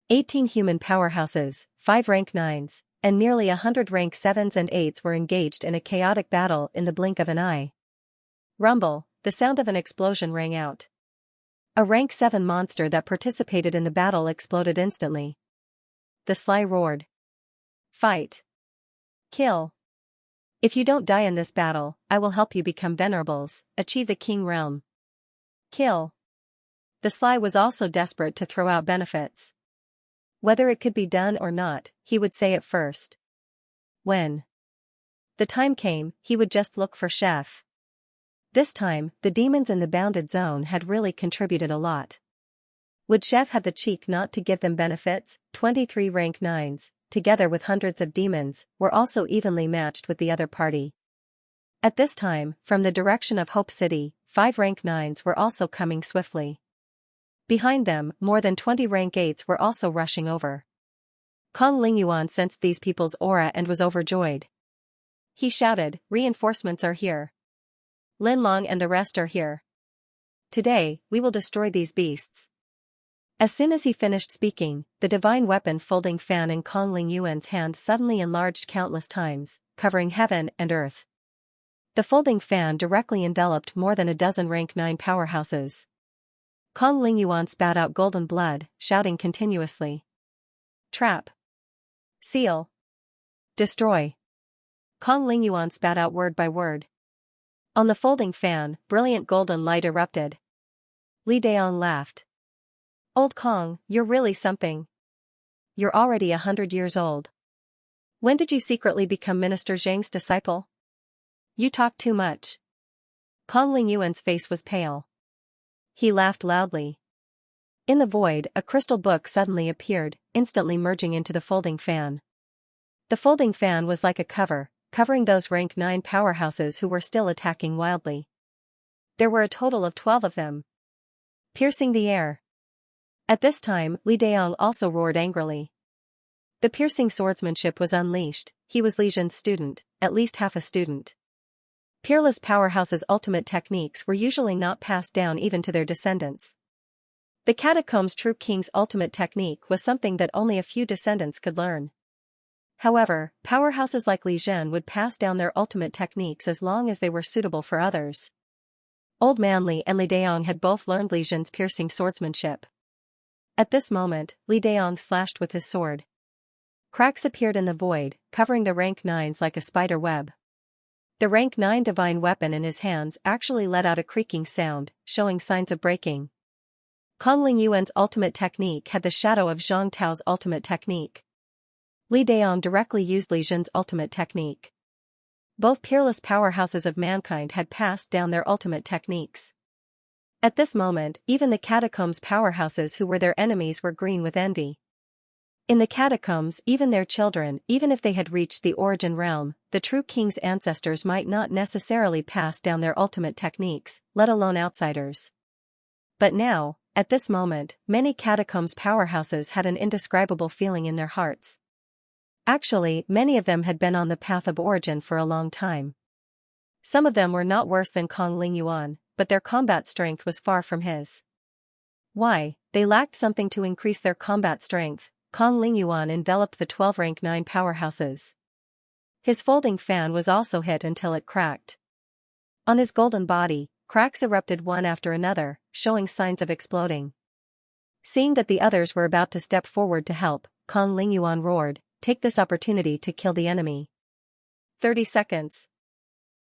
18 human powerhouses, 5 rank 9s, and nearly 100 rank 7s and 8s were engaged in a chaotic battle in the blink of an eye. Rumble, the sound of an explosion rang out. A rank 7 monster that participated in the battle exploded instantly. The Sly roared. Fight. Kill. If you don't die in this battle, I will help you become venerables, achieve the king realm. Kill. The Sly was also desperate to throw out benefits. Whether it could be done or not, he would say it first. When the time came, he would just look for Chef. This time, the demons in the bounded zone had really contributed a lot. Would Chef have the cheek not to give them benefits? 23 rank 9s, together with hundreds of demons, were also evenly matched with the other party. At this time, from the direction of Hope City, 5 rank 9s were also coming swiftly. Behind them, more than 20 rank 8s were also rushing over. Kong Lingyuan sensed these people's aura and was overjoyed. He shouted, "Reinforcements are here. Lin Long and the rest are here. Today, we will destroy these beasts." As soon as he finished speaking, the divine weapon folding fan in Kong Lingyuan's hand suddenly enlarged countless times, covering heaven and earth. The folding fan directly enveloped more than a dozen rank 9 powerhouses. Kong Lingyuan spat out golden blood, shouting continuously. Trap. Seal. Destroy. Kong Lingyuan spat out word by word. On the folding fan, brilliant golden light erupted. Li Daong laughed. Old Kong, you're really something. You're already 100 years old. When did you secretly become Minister Zhang's disciple? You talk too much. Kong Lingyuan's face was pale. He laughed loudly. In the void, a crystal book suddenly appeared, instantly merging into the folding fan. The folding fan was like a cover, covering those rank 9 powerhouses who were still attacking wildly. There were a total of 12 of them. Piercing the air. At this time, Li Daong also roared angrily. The piercing swordsmanship was unleashed. He was Li Zhen's student, at least half a student. Peerless powerhouses' ultimate techniques were usually not passed down even to their descendants. The Catacombs' true king's ultimate technique was something that only a few descendants could learn. However, powerhouses like Li Zhen would pass down their ultimate techniques as long as they were suitable for others. Old Man Li and Li Daong had both learned Li Zhen's piercing swordsmanship. At this moment, Li Daong slashed with his sword. Cracks appeared in the void, covering the rank 9s like a spider web. The rank 9 divine weapon in his hands actually let out a creaking sound, showing signs of breaking. Kong Lingyuan's ultimate technique had the shadow of Zhang Tao's ultimate technique. Li Daong directly used Li Zhen's ultimate technique. Both peerless powerhouses of mankind had passed down their ultimate techniques. At this moment, even the Catacombs' powerhouses who were their enemies were green with envy. In the Catacombs, even their children, even if they had reached the origin realm, the true king's ancestors might not necessarily pass down their ultimate techniques, let alone outsiders. But now, at this moment, many Catacombs' powerhouses had an indescribable feeling in their hearts. Actually, many of them had been on the path of origin for a long time. Some of them were not worse than Kong Lingyuan, but their combat strength was far from his. Why? They lacked something to increase their combat strength. Kong Lingyuan enveloped the 12 rank 9 powerhouses. His folding fan was also hit until it cracked. On his golden body, cracks erupted one after another, showing signs of exploding. Seeing that the others were about to step forward to help, Kong Lingyuan roared, "Take this opportunity to kill the enemy." 30 seconds.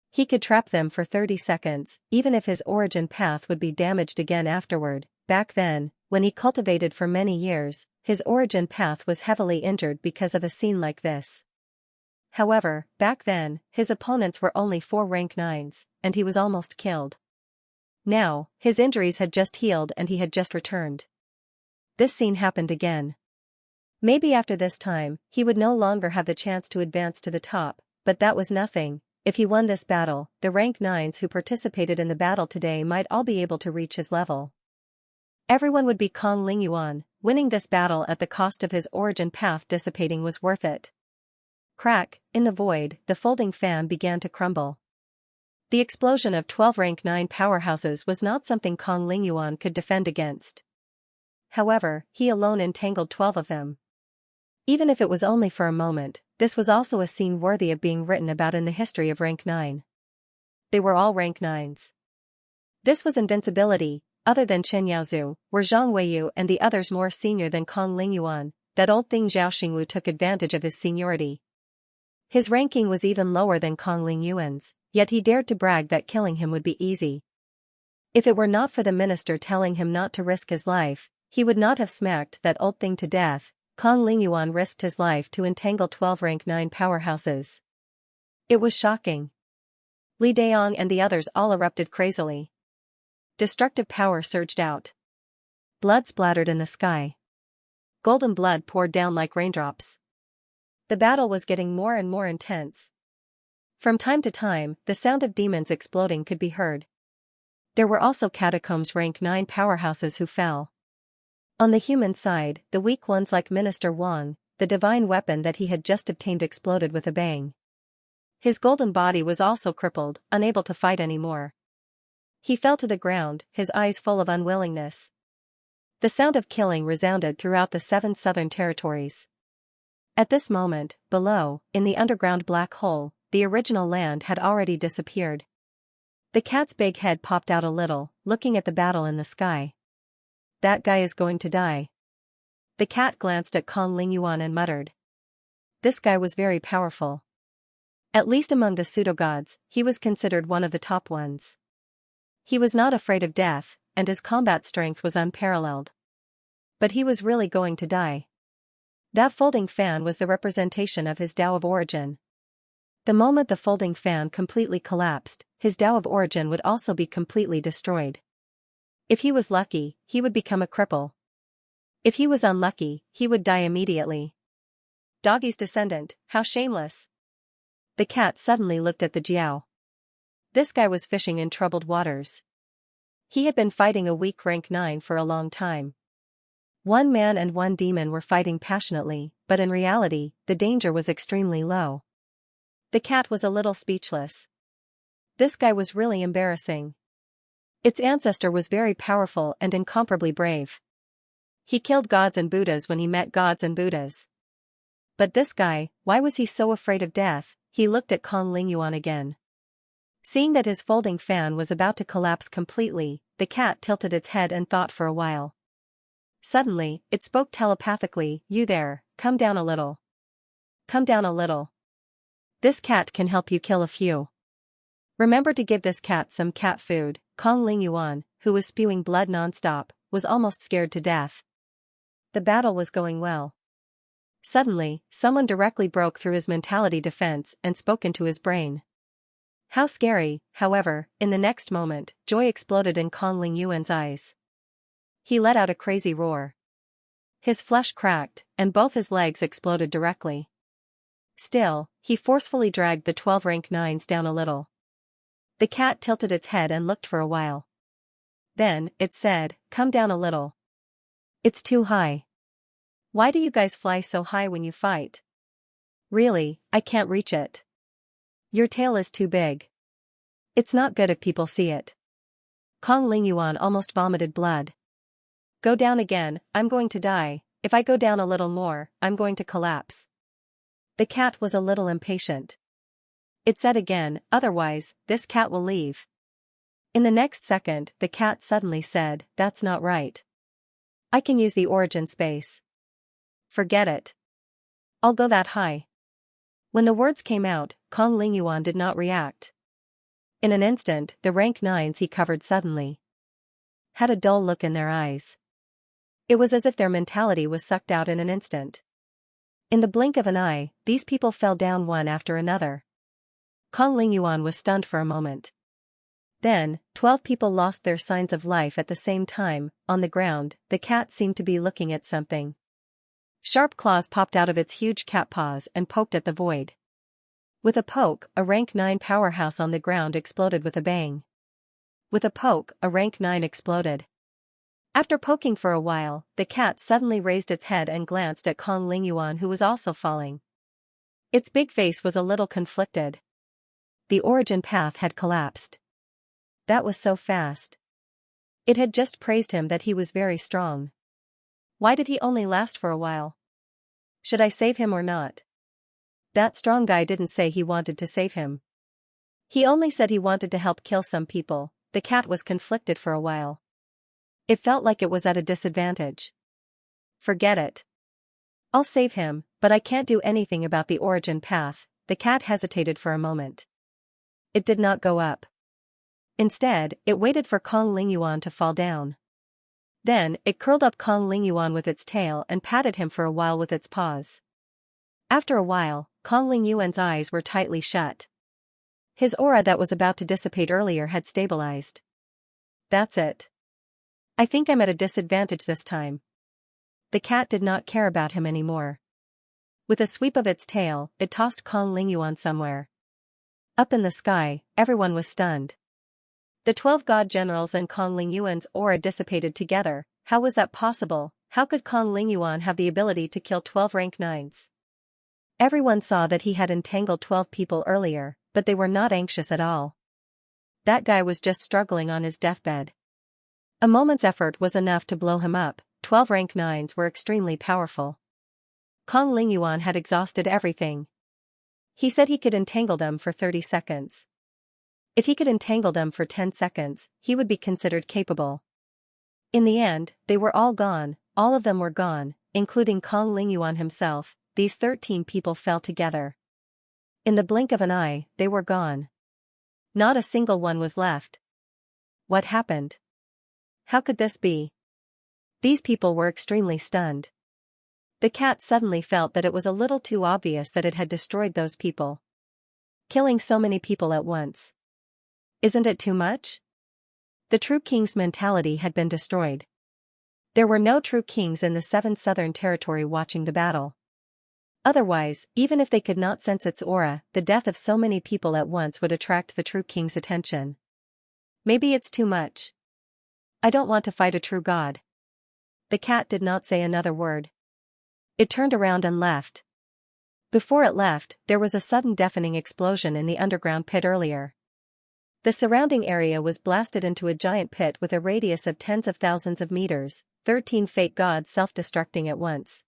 He could trap them for 30 seconds, even if his origin path would be damaged again afterward. Back then, when he cultivated for many years, his origin path was heavily injured because of a scene like this. However, back then, his opponents were only 4 rank 9s, and he was almost killed. Now, his injuries had just healed and he had just returned. This scene happened again. Maybe after this time, he would no longer have the chance to advance to the top, but that was nothing. If he won this battle, the rank 9s who participated in the battle today might all be able to reach his level. Everyone would be Kong Lingyuan. Winning this battle at the cost of his origin path dissipating was worth it. Crack, in the void, the folding fan began to crumble. The explosion of 12 rank 9 powerhouses was not something Kong Lingyuan could defend against. However, he alone entangled 12 of them. Even if it was only for a moment, this was also a scene worthy of being written about in the history of rank 9. They were all rank 9s. This was invincibility. Other than Chen Yaozu, were Zhang Weiyu and the others more senior than Kong Lingyuan. That old thing Zhao Xingwu took advantage of his seniority. His ranking was even lower than Kong Lingyuan's, yet he dared to brag that killing him would be easy. If it were not for the minister telling him not to risk his life, he would not have smacked that old thing to death. Kong Lingyuan risked his life to entangle 12 rank 9 powerhouses. It was shocking. Li Daong and the others all erupted crazily. Destructive power surged out. Blood splattered in the sky. Golden blood poured down like raindrops. The battle was getting more and more intense. From time to time, the sound of demons exploding could be heard. There were also catacombs rank 9 powerhouses who fell. On the human side, the weak ones like Minister Wang, the divine weapon that he had just obtained exploded with a bang. His golden body was also crippled, unable to fight anymore. He fell to the ground, his eyes full of unwillingness. The sound of killing resounded throughout the 7 southern territories. At this moment, below, in the underground black hole, the original land had already disappeared. The cat's big head popped out a little, looking at the battle in the sky. That guy is going to die. The cat glanced at Kong Lingyuan and muttered. This guy was very powerful. At least among the pseudo-gods, he was considered one of the top ones. He was not afraid of death, and his combat strength was unparalleled. But he was really going to die. That folding fan was the representation of his Tao of origin. The moment the folding fan completely collapsed, his Tao of origin would also be completely destroyed. If he was lucky, he would become a cripple. If he was unlucky, he would die immediately. Doggy's descendant, how shameless. The cat suddenly looked at the Jiao. This guy was fishing in troubled waters. He had been fighting a weak rank 9 for a long time. One man and one demon were fighting passionately, but in reality, the danger was extremely low. The cat was a little speechless. This guy was really embarrassing. Its ancestor was very powerful and incomparably brave. He killed gods and Buddhas when he met gods and Buddhas. But this guy, why was he so afraid of death? He looked at Kong Lingyuan again. Seeing that his folding fan was about to collapse completely, the cat tilted its head and thought for a while. Suddenly, it spoke telepathically, "You there, come down a little. Come down a little. This cat can help you kill a few. Remember to give this cat some cat food." Kong Lingyuan, who was spewing blood non-stop, was almost scared to death. The battle was going well. Suddenly, someone directly broke through his mentality defense and spoke into his brain. How scary, however, in the next moment, joy exploded in Kong Lingyuan's eyes. He let out a crazy roar. His flesh cracked, and both his legs exploded directly. Still, he forcefully dragged the 12 rank 9s down a little. The cat tilted its head and looked for a while. Then, it said, "Come down a little. It's too high. Why do you guys fly so high when you fight? Really, I can't reach it. Your tail is too big. It's not good if people see it." Kong Lingyuan almost vomited blood. "Go down again, I'm going to die. If I go down a little more, I'm going to collapse." The cat was a little impatient. It said again, "Otherwise, this cat will leave." In the next second, the cat suddenly said, "That's not right. I can use the origin space. Forget it. I'll go that high." When the words came out, Kong Lingyuan did not react. In an instant, the rank 9s he covered suddenly had a dull look in their eyes. It was as if their mentality was sucked out in an instant. In the blink of an eye, these people fell down one after another. Kong Lingyuan was stunned for a moment. Then, 12 people lost their signs of life at the same time. On the ground, the cat seemed to be looking at something. Sharp claws popped out of its huge cat paws and poked at the void. With a poke, a rank 9 powerhouse on the ground exploded with a bang. With a poke, a rank 9 exploded. After poking for a while, the cat suddenly raised its head and glanced at Kong Lingyuan, who was also falling. Its big face was a little conflicted. The origin path had collapsed. That was so fast. It had just praised him that he was very strong. Why did he only last for a while? Should I save him or not? That strong guy didn't say he wanted to save him. He only said he wanted to help kill some people. The cat was conflicted for a while. It felt like it was at a disadvantage. Forget it. I'll save him, but I can't do anything about the origin path. The cat hesitated for a moment. It did not go up. Instead, it waited for Kong Lingyuan to fall down. Then, it curled up Kong Lingyuan with its tail and patted him for a while with its paws. After a while, Kong Lingyuan's eyes were tightly shut. His aura that was about to dissipate earlier had stabilized. That's it. I think I'm at a disadvantage this time. The cat did not care about him anymore. With a sweep of its tail, it tossed Kong Lingyuan somewhere. Up in the sky, everyone was stunned. The 12 god generals and Kong Lingyuan's aura dissipated together. How was that possible? How could Kong Lingyuan have the ability to kill 12 rank 9s? Everyone saw that he had entangled 12 people earlier, but they were not anxious at all. That guy was just struggling on his deathbed. A moment's effort was enough to blow him up. 12 rank 9s were extremely powerful. Kong Lingyuan had exhausted everything. He said he could entangle them for 30 seconds. If he could entangle them for 10 seconds, he would be considered capable. In the end, they were all gone. All of them were gone, including Kong Lingyuan himself. These 13 people fell together. In the blink of an eye, they were gone. Not a single one was left. What happened? How could this be? These people were extremely stunned. The cat suddenly felt that it was a little too obvious that it had destroyed those people. Killing so many people at once. Isn't it too much? The true king's mentality had been destroyed. There were no true kings in the 7th Southern Territory watching the battle. Otherwise, even if they could not sense its aura, the death of so many people at once would attract the true king's attention. Maybe it's too much. I don't want to fight a true god. The cat did not say another word. It turned around and left. Before it left, there was a sudden deafening explosion in the underground pit earlier. The surrounding area was blasted into a giant pit with a radius of tens of thousands of meters, 13 fake gods self-destructing at once.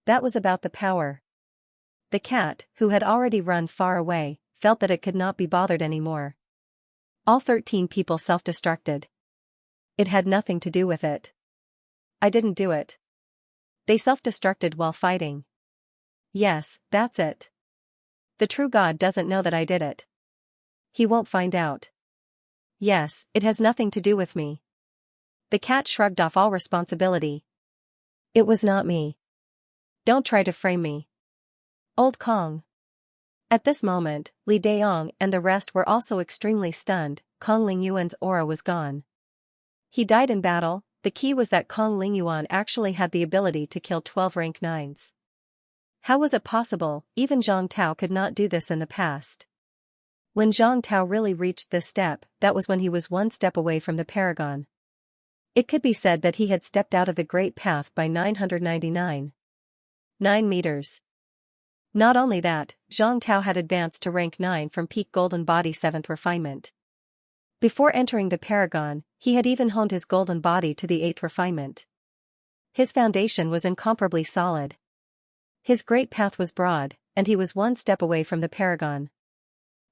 That was about the power. The cat, who had already run far away, felt that it could not be bothered anymore. All 13 people self-destructed. It had nothing to do with it. I didn't do it. They self-destructed while fighting. Yes, that's it. The true God doesn't know that I did it. He won't find out. Yes, it has nothing to do with me. The cat shrugged off all responsibility. It was not me. Don't try to frame me. Old Kong. At this moment, Li Daong and the rest were also extremely stunned. Kong Lingyuan's aura was gone. He died in battle. The key was that Kong Lingyuan actually had the ability to kill 12 rank 9s. How was it possible? Even Zhang Tao could not do this in the past. When Zhang Tao really reached this step, that was when he was one step away from the paragon. It could be said that he had stepped out of the Great Path by 999. 9 meters. Not only that, Zhang Tao had advanced to rank 9 from peak golden body 7th refinement. Before entering the paragon, he had even honed his golden body to the 8th refinement. His foundation was incomparably solid. His great path was broad, and he was one step away from the paragon.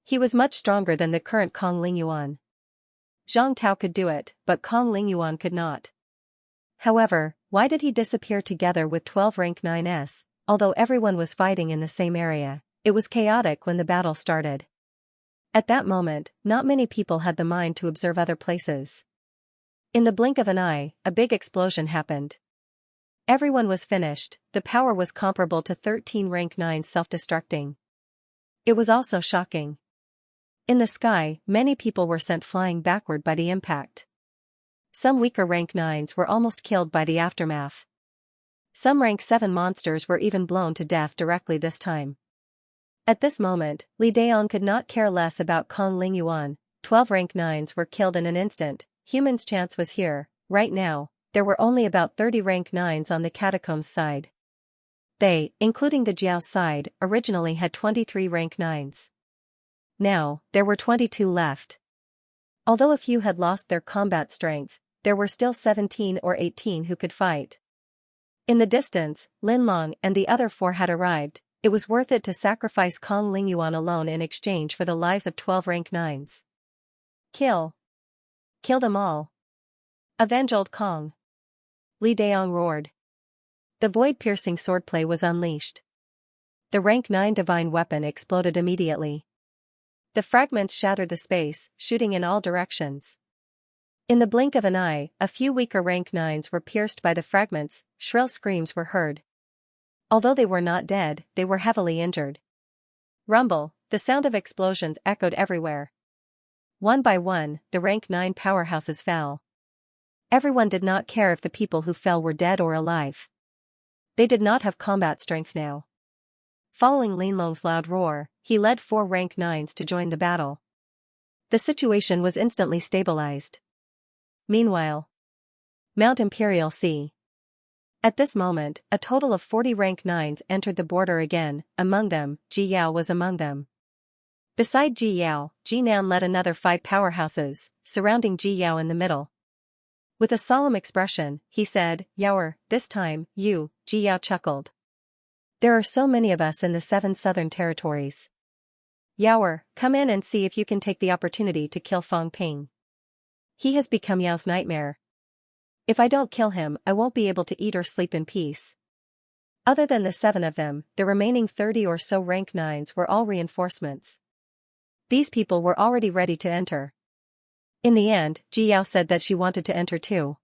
He was much stronger than the current Kong Lingyuan. Zhang Tao could do it, but Kong Lingyuan could not. However, why did he disappear together with 12 rank 9s? Although everyone was fighting in the same area, it was chaotic when the battle started. At that moment, not many people had the mind to observe other places. In the blink of an eye, a big explosion happened. Everyone was finished, the power was comparable to 13 rank 9s self-destructing. It was also shocking. In the sky, many people were sent flying backward by the impact. Some weaker rank 9s were almost killed by the aftermath. Some rank 7 monsters were even blown to death directly this time. At this moment, Li Daong could not care less about Kong Lingyuan. 12 rank 9s were killed in an instant. Human's chance was here, right now. There were only about 30 rank 9s on the catacombs side. They, including the Jiao side, originally had 23 rank 9s. Now, there were 22 left. Although a few had lost their combat strength, there were still 17 or 18 who could fight. In the distance, Lin Long and the other 4 had arrived. It was worth it to sacrifice Kong Lingyuan alone in exchange for the lives of 12 rank 9s. Kill. Kill them all. Avenge old Kong. Li Daong roared. The void-piercing swordplay was unleashed. The rank 9 divine weapon exploded immediately. The fragments shattered the space, shooting in all directions. In the blink of an eye, a few weaker rank 9s were pierced by the fragments. Shrill screams were heard. Although they were not dead, they were heavily injured. Rumble, the sound of explosions echoed everywhere. One by one, the rank 9 powerhouses fell. Everyone did not care if the people who fell were dead or alive. They did not have combat strength now. Following Lin Long's loud roar, he led 4 rank 9s to join the battle. The situation was instantly stabilized. Meanwhile, Mount Imperial Sea. At this moment, a total of 40 rank 9s entered the border again. Among them, Ji Yao was among them. Beside Ji Yao, Ji Nan led another 5 powerhouses, surrounding Ji Yao in the middle. With a solemn expression, he said, "Yaoer, this time, you." Ji Yao chuckled. "There are so many of us in the 7 southern territories. Yaoer, come in and see if you can take the opportunity to kill Fang Ping. He has become Yao's nightmare. If I don't kill him, I won't be able to eat or sleep in peace." Other than the 7 of them, the remaining 30 or so rank 9s were all reinforcements. These people were already ready to enter. In the end, Ji Yao said that she wanted to enter too.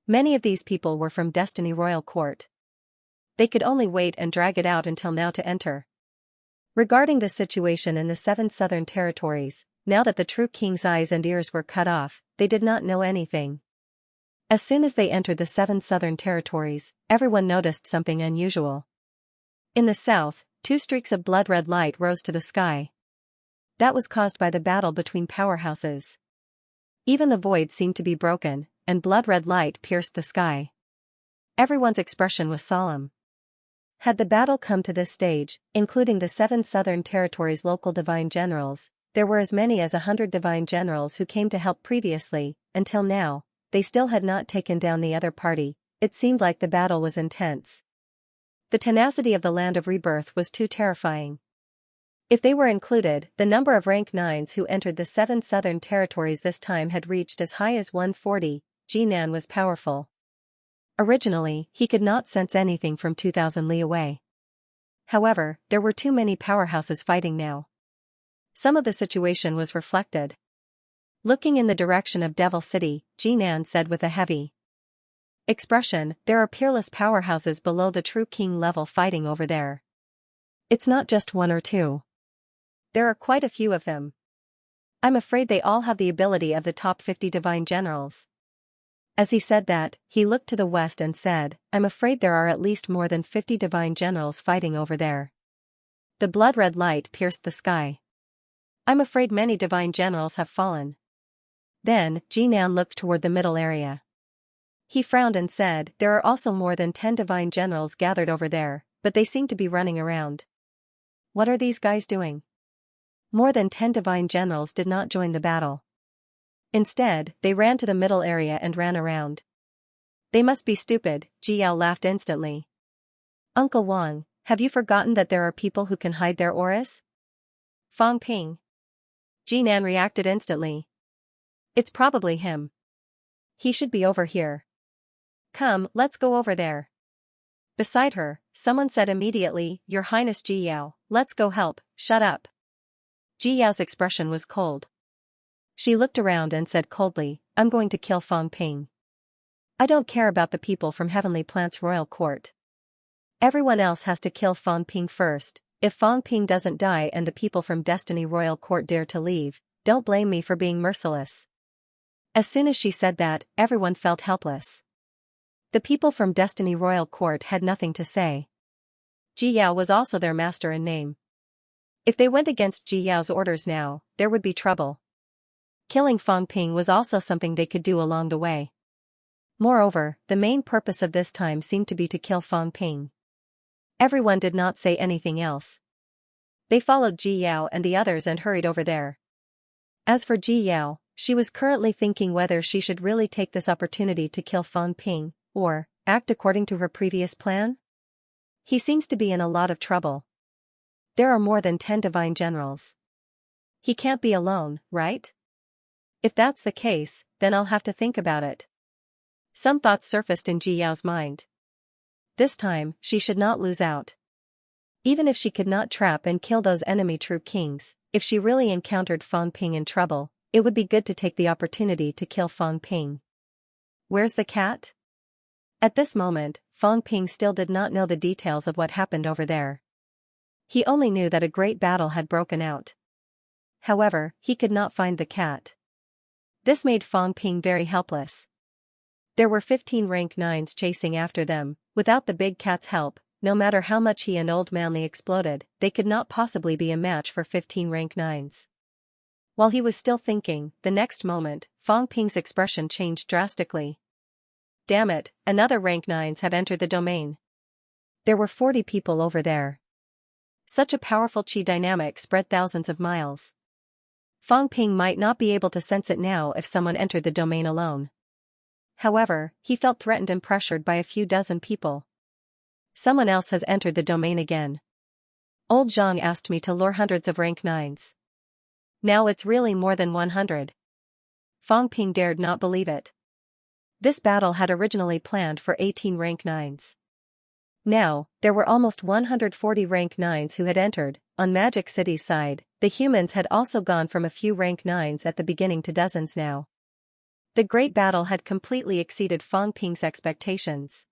Many of these people were from Destiny Royal Court. They could only wait and drag it out until now to enter. Regarding the situation in the 7 southern territories, now that the true king's eyes and ears were cut off, they did not know anything. As soon as they entered the 7 southern territories, everyone noticed something unusual. In the south, 2 streaks of blood-red light rose to the sky. That was caused by the battle between powerhouses. Even the void seemed to be broken, and blood-red light pierced the sky. Everyone's expression was solemn. Had the battle come to this stage, including the 7 southern territories' local divine generals, there were as many as 100 divine generals who came to help previously. Until now, they still had not taken down the other party. It seemed like the battle was intense. The tenacity of the land of rebirth was too terrifying. If they were included, the number of rank 9s who entered the 7 southern territories this time had reached as high as 140. Ji Nan was powerful. Originally, he could not sense anything from 2,000 li away. However, there were too many powerhouses fighting now. Some of the situation was reflected. Looking in the direction of Devil City, Ji Nan said with a heavy expression, "There are peerless powerhouses below the true king level fighting over there. It's not just 1 or 2. There are quite a few of them. I'm afraid they all have the ability of the top 50 divine generals." As he said that, he looked to the west and said, "I'm afraid there are at least more than 50 divine generals fighting over there." The blood-red light pierced the sky. "I'm afraid many divine generals have fallen." Then, Ji Nan looked toward the middle area. He frowned and said, "There are also more than 10 divine generals gathered over there, but they seem to be running around. What are these guys doing?" More than 10 divine generals did not join the battle. Instead, they ran to the middle area and ran around. "They must be stupid," Ji Yao laughed instantly. "Uncle Wang, have you forgotten that there are people who can hide their auras?" Fang Ping. Ji Nan reacted instantly. "It's probably him. He should be over here. Come, let's go over there." Beside her, someone said immediately, "Your Highness Ji Yao, let's go help." "Shut up." Ji Yao's expression was cold. She looked around and said coldly, "I'm going to kill Fang Ping." I don't care about the people from Heavenly Plant's royal court. Everyone else has to kill Fang Ping first. If Fang Ping doesn't die and the people from Destiny Royal Court dare to leave, don't blame me for being merciless." As soon as she said that, everyone felt helpless. The people from Destiny Royal Court had nothing to say. Ji Yao was also their master in name. If they went against Ji Yao's orders now, there would be trouble. Killing Fang Ping was also something they could do along the way. Moreover, the main purpose of this time seemed to be to kill Fang Ping. Everyone did not say anything else. They followed Ji Yao and the others and hurried over there. As for Ji Yao, she was currently thinking whether she should really take this opportunity to kill Fang Ping, or act according to her previous plan. He seems to be in a lot of trouble. There are more than 10 divine generals. He can't be alone, right? If that's the case, then I'll have to think about it. Some thoughts surfaced in Ji Yao's mind. This time, she should not lose out. Even if she could not trap and kill those enemy true kings, if she really encountered Fang Ping in trouble, it would be good to take the opportunity to kill Fang Ping. Where's the cat? At this moment, Fang Ping still did not know the details of what happened over there. He only knew that a great battle had broken out. However, he could not find the cat. This made Fang Ping very helpless. There were 15 rank 9s chasing after them. Without the big cat's help, no matter how much he and Old Manly exploded, they could not possibly be a match for 15 rank 9s. While he was still thinking, the next moment, Fang Ping's expression changed drastically. Damn it, another rank 9s have entered the domain. There were 40 people over there. Such a powerful chi dynamic spread thousands of miles. Fang Ping might not be able to sense it now if someone entered the domain alone. However, he felt threatened and pressured by a few dozen people. Someone else has entered the domain again. Old Zhang asked me to lure hundreds of rank 9s. Now it's really more than 100. Fang Ping dared not believe it. This battle had originally planned for 18 rank 9s. Now, there were almost 140 rank 9s who had entered. On Magic City's side, the humans had also gone from a few rank 9s at the beginning to dozens now. The great battle had completely exceeded Fang Ping's expectations.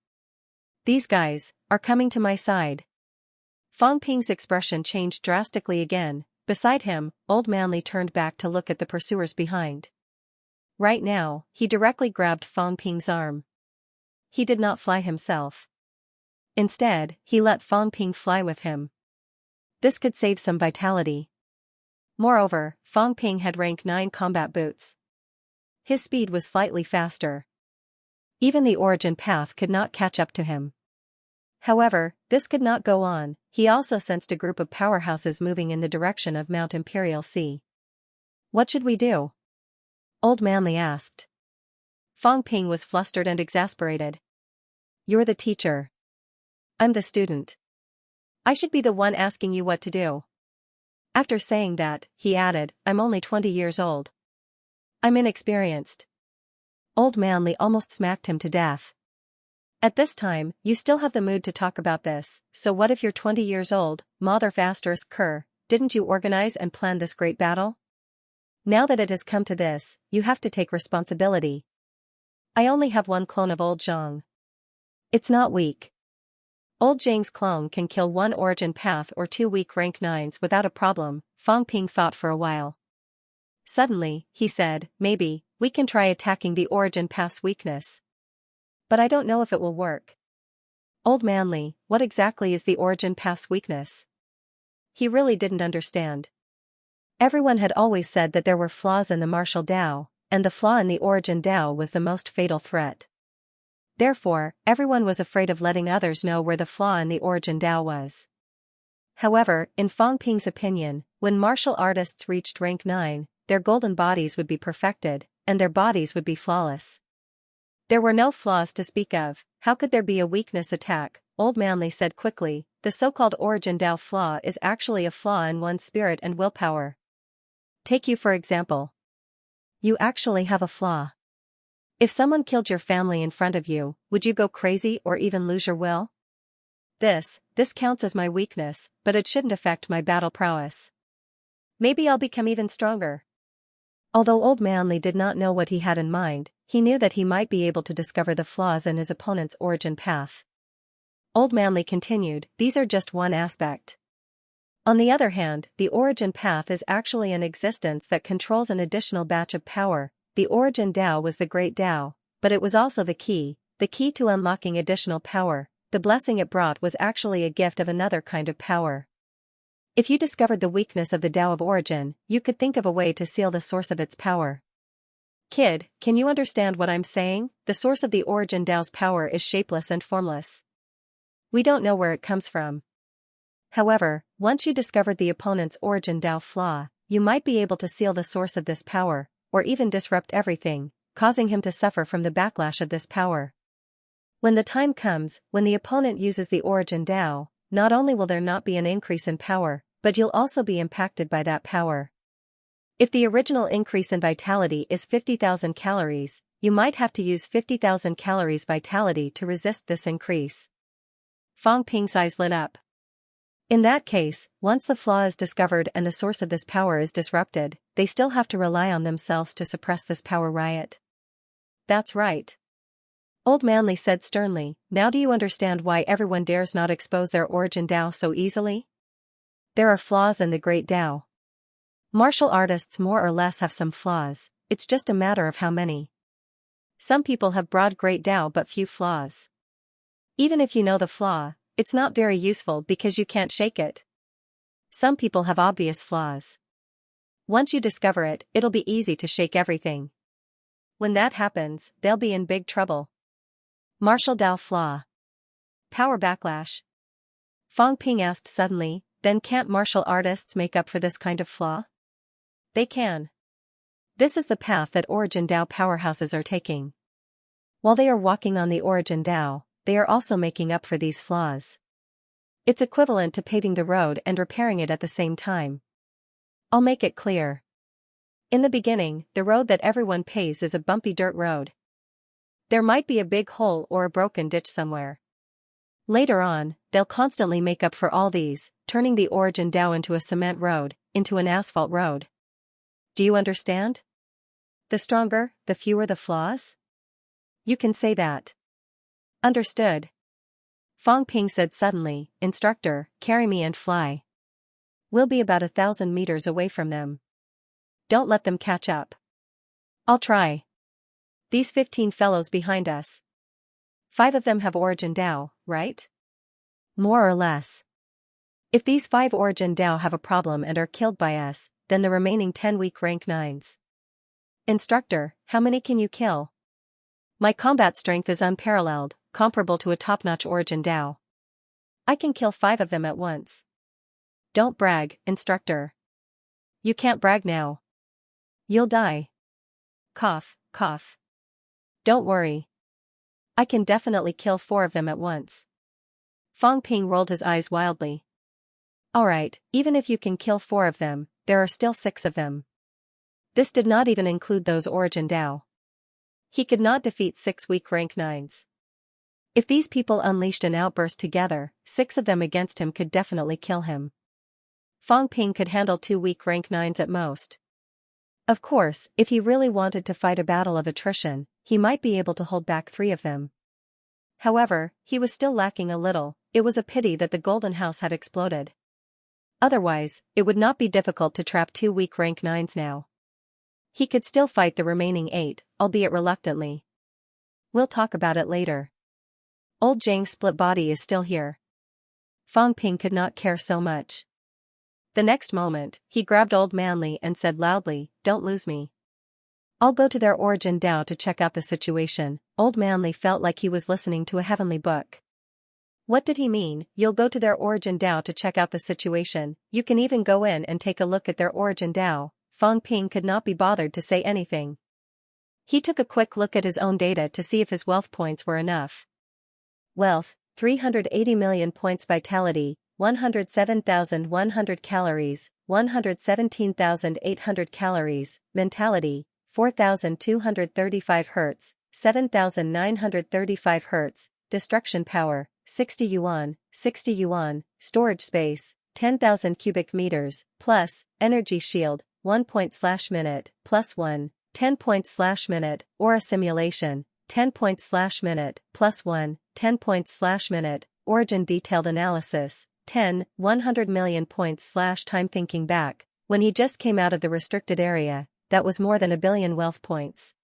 These guys are coming to my side. Fang Ping's expression changed drastically again. Beside him, Old Manly turned back to look at the pursuers behind. Right now, he directly grabbed Fang Ping's arm. He did not fly himself. Instead, he let Fang Ping fly with him. This could save some vitality. Moreover, Fang Ping had rank 9 combat boots. His speed was slightly faster. Even the origin path could not catch up to him. However, this could not go on. He also sensed a group of powerhouses moving in the direction of Mount Imperial Sea. What should we do? Old Manly asked. Fang Ping was flustered and exasperated. You're the teacher. I'm the student. I should be the one asking you what to do. After saying that, he added, I'm only 20 years old. I'm inexperienced. Old Manly almost smacked him to death. At this time, you still have the mood to talk about this, so what if you're 20 years old, Mother Fasters Kerr, didn't you organize and plan this great battle? Now that it has come to this, you have to take responsibility. I only have one clone of Old Zhang. It's not weak. Old Zhang's clone can kill one origin path or 2 weak rank 9s without a problem, Fang Ping thought for a while. Suddenly, he said, maybe, we can try attacking the origin path's weakness. But I don't know if it will work. Old Manly, what exactly is the origin path's weakness? He really didn't understand. Everyone had always said that there were flaws in the martial Dao, and the flaw in the origin Dao was the most fatal threat. Therefore, everyone was afraid of letting others know where the flaw in the origin Dao was. However, in Fang Ping's opinion, when martial artists reached rank 9, their golden bodies would be perfected, and their bodies would be flawless. There were no flaws to speak of. How could there be a weakness attack? Old Manly said quickly, the so-called origin Dao flaw is actually a flaw in one's spirit and willpower. Take you for example. You actually have a flaw. If someone killed your family in front of you, would you go crazy or even lose your will? This counts as my weakness, but it shouldn't affect my battle prowess. Maybe I'll become even stronger. Although Old Manly did not know what he had in mind, he knew that he might be able to discover the flaws in his opponent's origin path. Old Manly continued, these are just one aspect. On the other hand, the origin path is actually an existence that controls an additional batch of power. The origin Tao was the great Tao, but it was also the key to unlocking additional power. The blessing it brought was actually a gift of another kind of power. If you discovered the weakness of the Tao of origin, you could think of a way to seal the source of its power. Kid, can you understand what I'm saying? The source of the origin Tao's power is shapeless and formless. We don't know where it comes from. However, once you discovered the opponent's origin Tao flaw, you might be able to seal the source of this power, or even disrupt everything, causing him to suffer from the backlash of this power. When the time comes, when the opponent uses the origin Tao, not only will there not be an increase in power, but you'll also be impacted by that power. If the original increase in vitality is 50,000 calories, you might have to use 50,000 calories vitality to resist this increase. Fang Ping's eyes lit up. In that case, once the flaw is discovered and the source of this power is disrupted, they still have to rely on themselves to suppress this power riot. That's right. Old Manly said sternly, now do you understand why everyone dares not expose their origin Tao so easily? There are flaws in the great Tao. Martial artists more or less have some flaws, it's just a matter of how many. Some people have broad great Tao but few flaws. Even if you know the flaw, it's not very useful because you can't shake it. Some people have obvious flaws. Once you discover it, it'll be easy to shake everything. When that happens, they'll be in big trouble. Martial Tao flaw. Power backlash. Fang Ping asked suddenly, then can't martial artists make up for this kind of flaw? They can. This is the path that origin Tao powerhouses are taking. While they are walking on the origin Tao, they are also making up for these flaws. It's equivalent to paving the road and repairing it at the same time. I'll make it clear. In the beginning, the road that everyone paves is a bumpy dirt road. There might be a big hole or a broken ditch somewhere. Later on, they'll constantly make up for all these, turning the origin Tao into a cement road, into an asphalt road. Do you understand? The stronger, the fewer the flaws? You can say that. Understood. Fang Ping said suddenly, Instructor, carry me and fly. We'll be about 1,000 meters away from them. Don't let them catch up. I'll try. These 15 fellows behind us. 5 of them have origin Tao, right? More or less. If these 5 origin Tao have a problem and are killed by us, then the remaining 10 weak rank 9s. Instructor, how many can you kill? My combat strength is unparalleled, comparable to a top-notch origin Tao. I can kill 5 of them at once. Don't brag, Instructor. You can't brag now. You'll die. Cough, cough. Don't worry. I can definitely kill 4 of them at once. Fang Ping rolled his eyes wildly. Alright, even if you can kill 4 of them, there are still 6 of them. This did not even include those origin Tao. He could not defeat 6 weak rank 9s. If these people unleashed an outburst together, 6 of them against him could definitely kill him. Fang Ping could handle 2 weak rank 9s at most. Of course, if he really wanted to fight a battle of attrition, he might be able to hold back 3 of them. However, he was still lacking a little. It was a pity that the Golden House had exploded. Otherwise, it would not be difficult to trap 2 weak rank 9s now. He could still fight the remaining 8, albeit reluctantly. We'll talk about it later. Old Zhang's split body is still here. Fang Ping could not care so much. The next moment, he grabbed Old Manly and said loudly, Don't lose me. I'll go to their origin Tao to check out the situation. Old Manly felt like he was listening to a heavenly book. What did he mean, you'll go to their origin Tao to check out the situation? You can even go in and take a look at their origin Tao. Fang Ping could not be bothered to say anything. He took a quick look at his own data to see if his wealth points were enough. Wealth, 380 million points. Vitality, 107,100 calories, 117,800 calories. Mentality, 4,235 Hz, 7,935 Hz. Destruction power, 60 yuan, 60 yuan. Storage space, 10,000 cubic meters, plus, energy shield, 1 point/minute, +1, 10 points/minute, or a simulation, 10 points/minute, +1, 10 points/minute, origin detailed analysis, 10, 100 million points/time thinking back, when he just came out of the restricted area, that was more than a billion wealth points.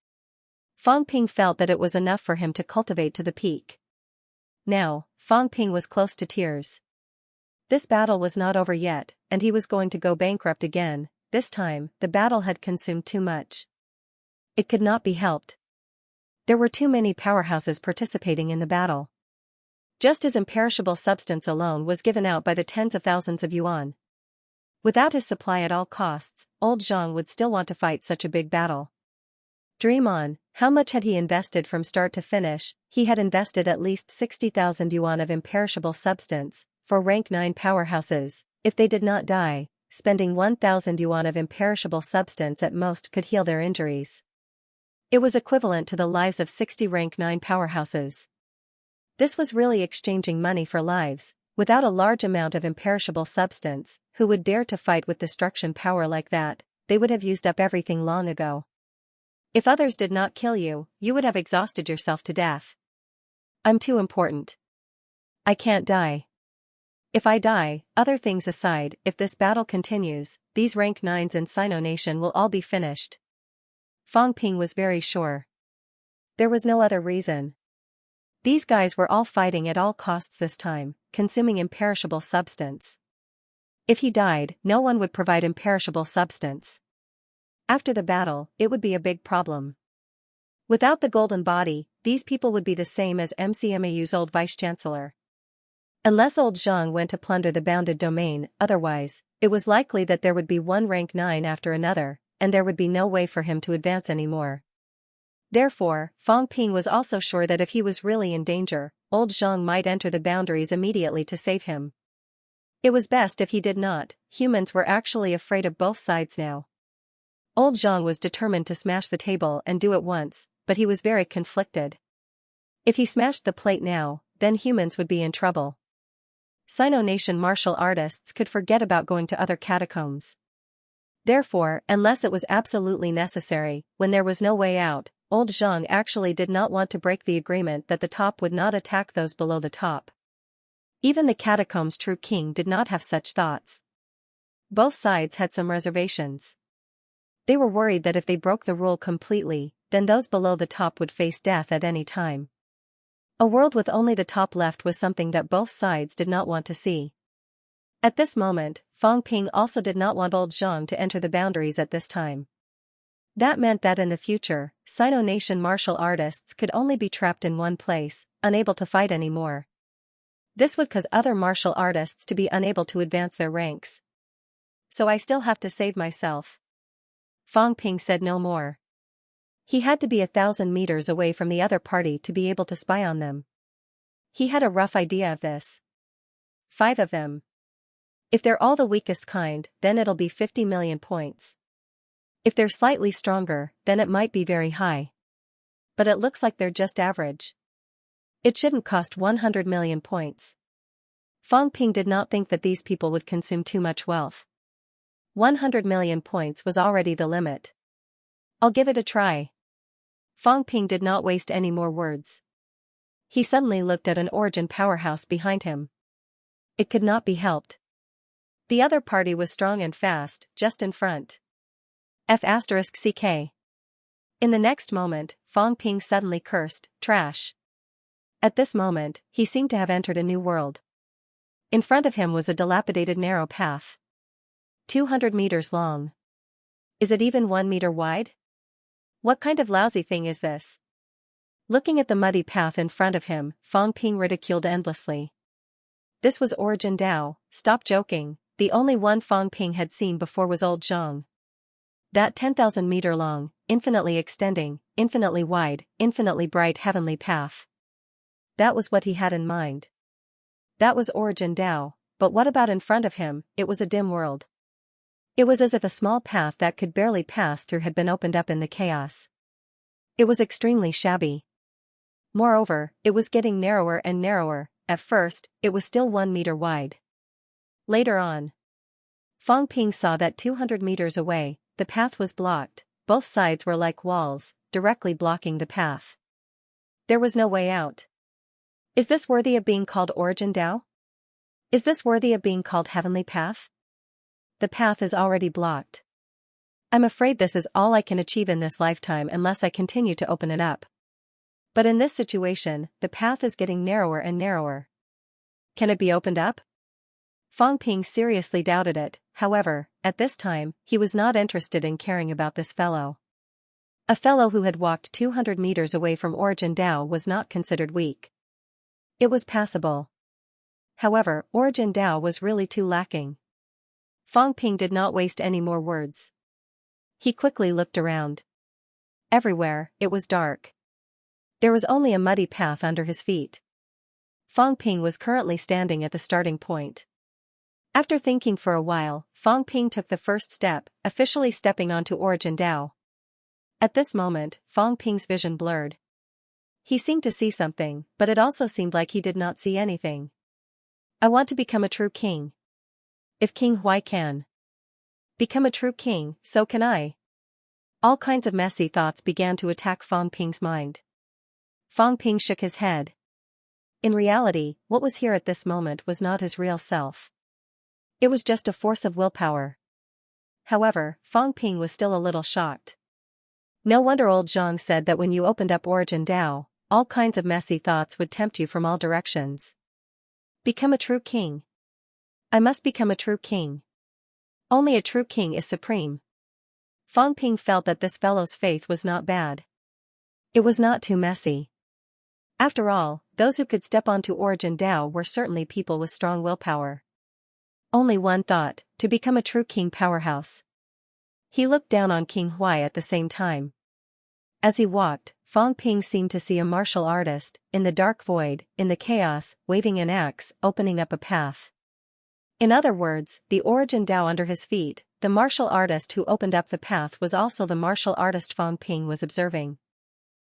Fang Ping felt that it was enough for him to cultivate to the peak. Now, Fang Ping was close to tears. This battle was not over yet, and he was going to go bankrupt again. This time, the battle had consumed too much. It could not be helped. There were too many powerhouses participating in the battle. Just as imperishable substance alone was given out by the tens of thousands of yuan. Without his supply at all costs, old Zhang would still want to fight such a big battle. Dream on, how much had he invested from start to finish? He had invested at least 60,000 yuan of imperishable substance, for rank 9 powerhouses. If they did not die, spending 1,000 yuan of imperishable substance at most could heal their injuries. It was equivalent to the lives of 60 rank 9 powerhouses. This was really exchanging money for lives. Without a large amount of imperishable substance, who would dare to fight with destruction power like that? They would have used up everything long ago. If others did not kill you, you would have exhausted yourself to death. I'm too important. I can't die. If I die, other things aside, if this battle continues, these rank 9s in Sino Nation will all be finished. Fang Ping was very sure. There was no other reason. These guys were all fighting at all costs this time, consuming imperishable substance. If he died, no one would provide imperishable substance. After the battle, it would be a big problem. Without the golden body, these people would be the same as MCMAU's old vice-chancellor. Unless old Zhang went to plunder the bounded domain, otherwise, it was likely that there would be one rank 9 after another, and there would be no way for him to advance anymore. Therefore, Fang Ping was also sure that if he was really in danger, old Zhang might enter the boundaries immediately to save him. It was best if he did not. Humans were actually afraid of both sides now. Old Zhang was determined to smash the table and do it once, but he was very conflicted. If he smashed the plate now, then humans would be in trouble. Sino Nation martial artists could forget about going to other catacombs. Therefore, unless it was absolutely necessary, when there was no way out, old Zhang actually did not want to break the agreement that the top would not attack those below the top. Even the catacombs' true king did not have such thoughts. Both sides had some reservations. They were worried that if they broke the rule completely, then those below the top would face death at any time. A world with only the top left was something that both sides did not want to see. At this moment, Fang Ping also did not want old Zhang to enter the boundaries at this time. That meant that in the future, Sino Nation martial artists could only be trapped in one place, unable to fight anymore. This would cause other martial artists to be unable to advance their ranks. So I still have to save myself. Fang Ping said no more. He had to be 1,000 meters away from the other party to be able to spy on them. He had a rough idea of this. 5 of them. If they're all the weakest kind, then it'll be 50 million points. If they're slightly stronger, then it might be very high. But it looks like they're just average. It shouldn't cost 100 million points. Fang Ping did not think that these people would consume too much wealth. 100 million points was already the limit. I'll give it a try. Fang Ping did not waste any more words. He suddenly looked at an origin powerhouse behind him. It could not be helped. The other party was strong and fast, just in front. F***ck. In the next moment, Fang Ping suddenly cursed, trash. At this moment, he seemed to have entered a new world. In front of him was a dilapidated narrow path. 200 meters long. Is it even 1 meter wide? What kind of lousy thing is this? Looking at the muddy path in front of him, Fang Ping ridiculed endlessly. This was Origin Dao, stop joking. The only one Fang Ping had seen before was old Zhang. That 10,000 meter long, infinitely extending, infinitely wide, infinitely bright heavenly path. That was what he had in mind. That was Origin Dao, but what about in front of him? It was a dim world. It was as if a small path that could barely pass through had been opened up in the chaos. It was extremely shabby. Moreover, it was getting narrower and narrower. At first, it was still 1 meter wide. Later on, Fang Ping saw that 200 meters away, the path was blocked, both sides were like walls, directly blocking the path. There was no way out. Is this worthy of being called Origin Tao? Is this worthy of being called Heavenly Path? The path is already blocked. I'm afraid this is all I can achieve in this lifetime unless I continue to open it up. But in this situation, the path is getting narrower and narrower. Can it be opened up? Fang Ping seriously doubted it. However, at this time, he was not interested in caring about this fellow. A fellow who had walked 200 meters away from Origin Tao was not considered weak. It was passable. However, Origin Tao was really too lacking. Fang Ping did not waste any more words. He quickly looked around. Everywhere, it was dark. There was only a muddy path under his feet. Fang Ping was currently standing at the starting point. After thinking for a while, Fang Ping took the first step, officially stepping onto Origin Tao. At this moment, Fang Ping's vision blurred. He seemed to see something, but it also seemed like he did not see anything. I want to become a true king. If King Huai can become a true king, so can I. All kinds of messy thoughts began to attack Fang Ping's mind. Fang Ping shook his head. In reality, what was here at this moment was not his real self. It was just a force of willpower. However, Fang Ping was still a little shocked. No wonder old Zhang said that when you opened up Origin Tao, all kinds of messy thoughts would tempt you from all directions. Become a true king. I must become a true king. Only a true king is supreme. Fang Ping felt that this fellow's faith was not bad. It was not too messy. After all, those who could step onto Origin Tao were certainly people with strong willpower. Only one thought, to become a true king powerhouse. He looked down on King Huai at the same time. As he walked, Fang Ping seemed to see a martial artist, in the dark void, in the chaos, waving an axe, opening up a path. In other words, the Origin Tao under his feet, the martial artist who opened up the path was also the martial artist Fang Ping was observing.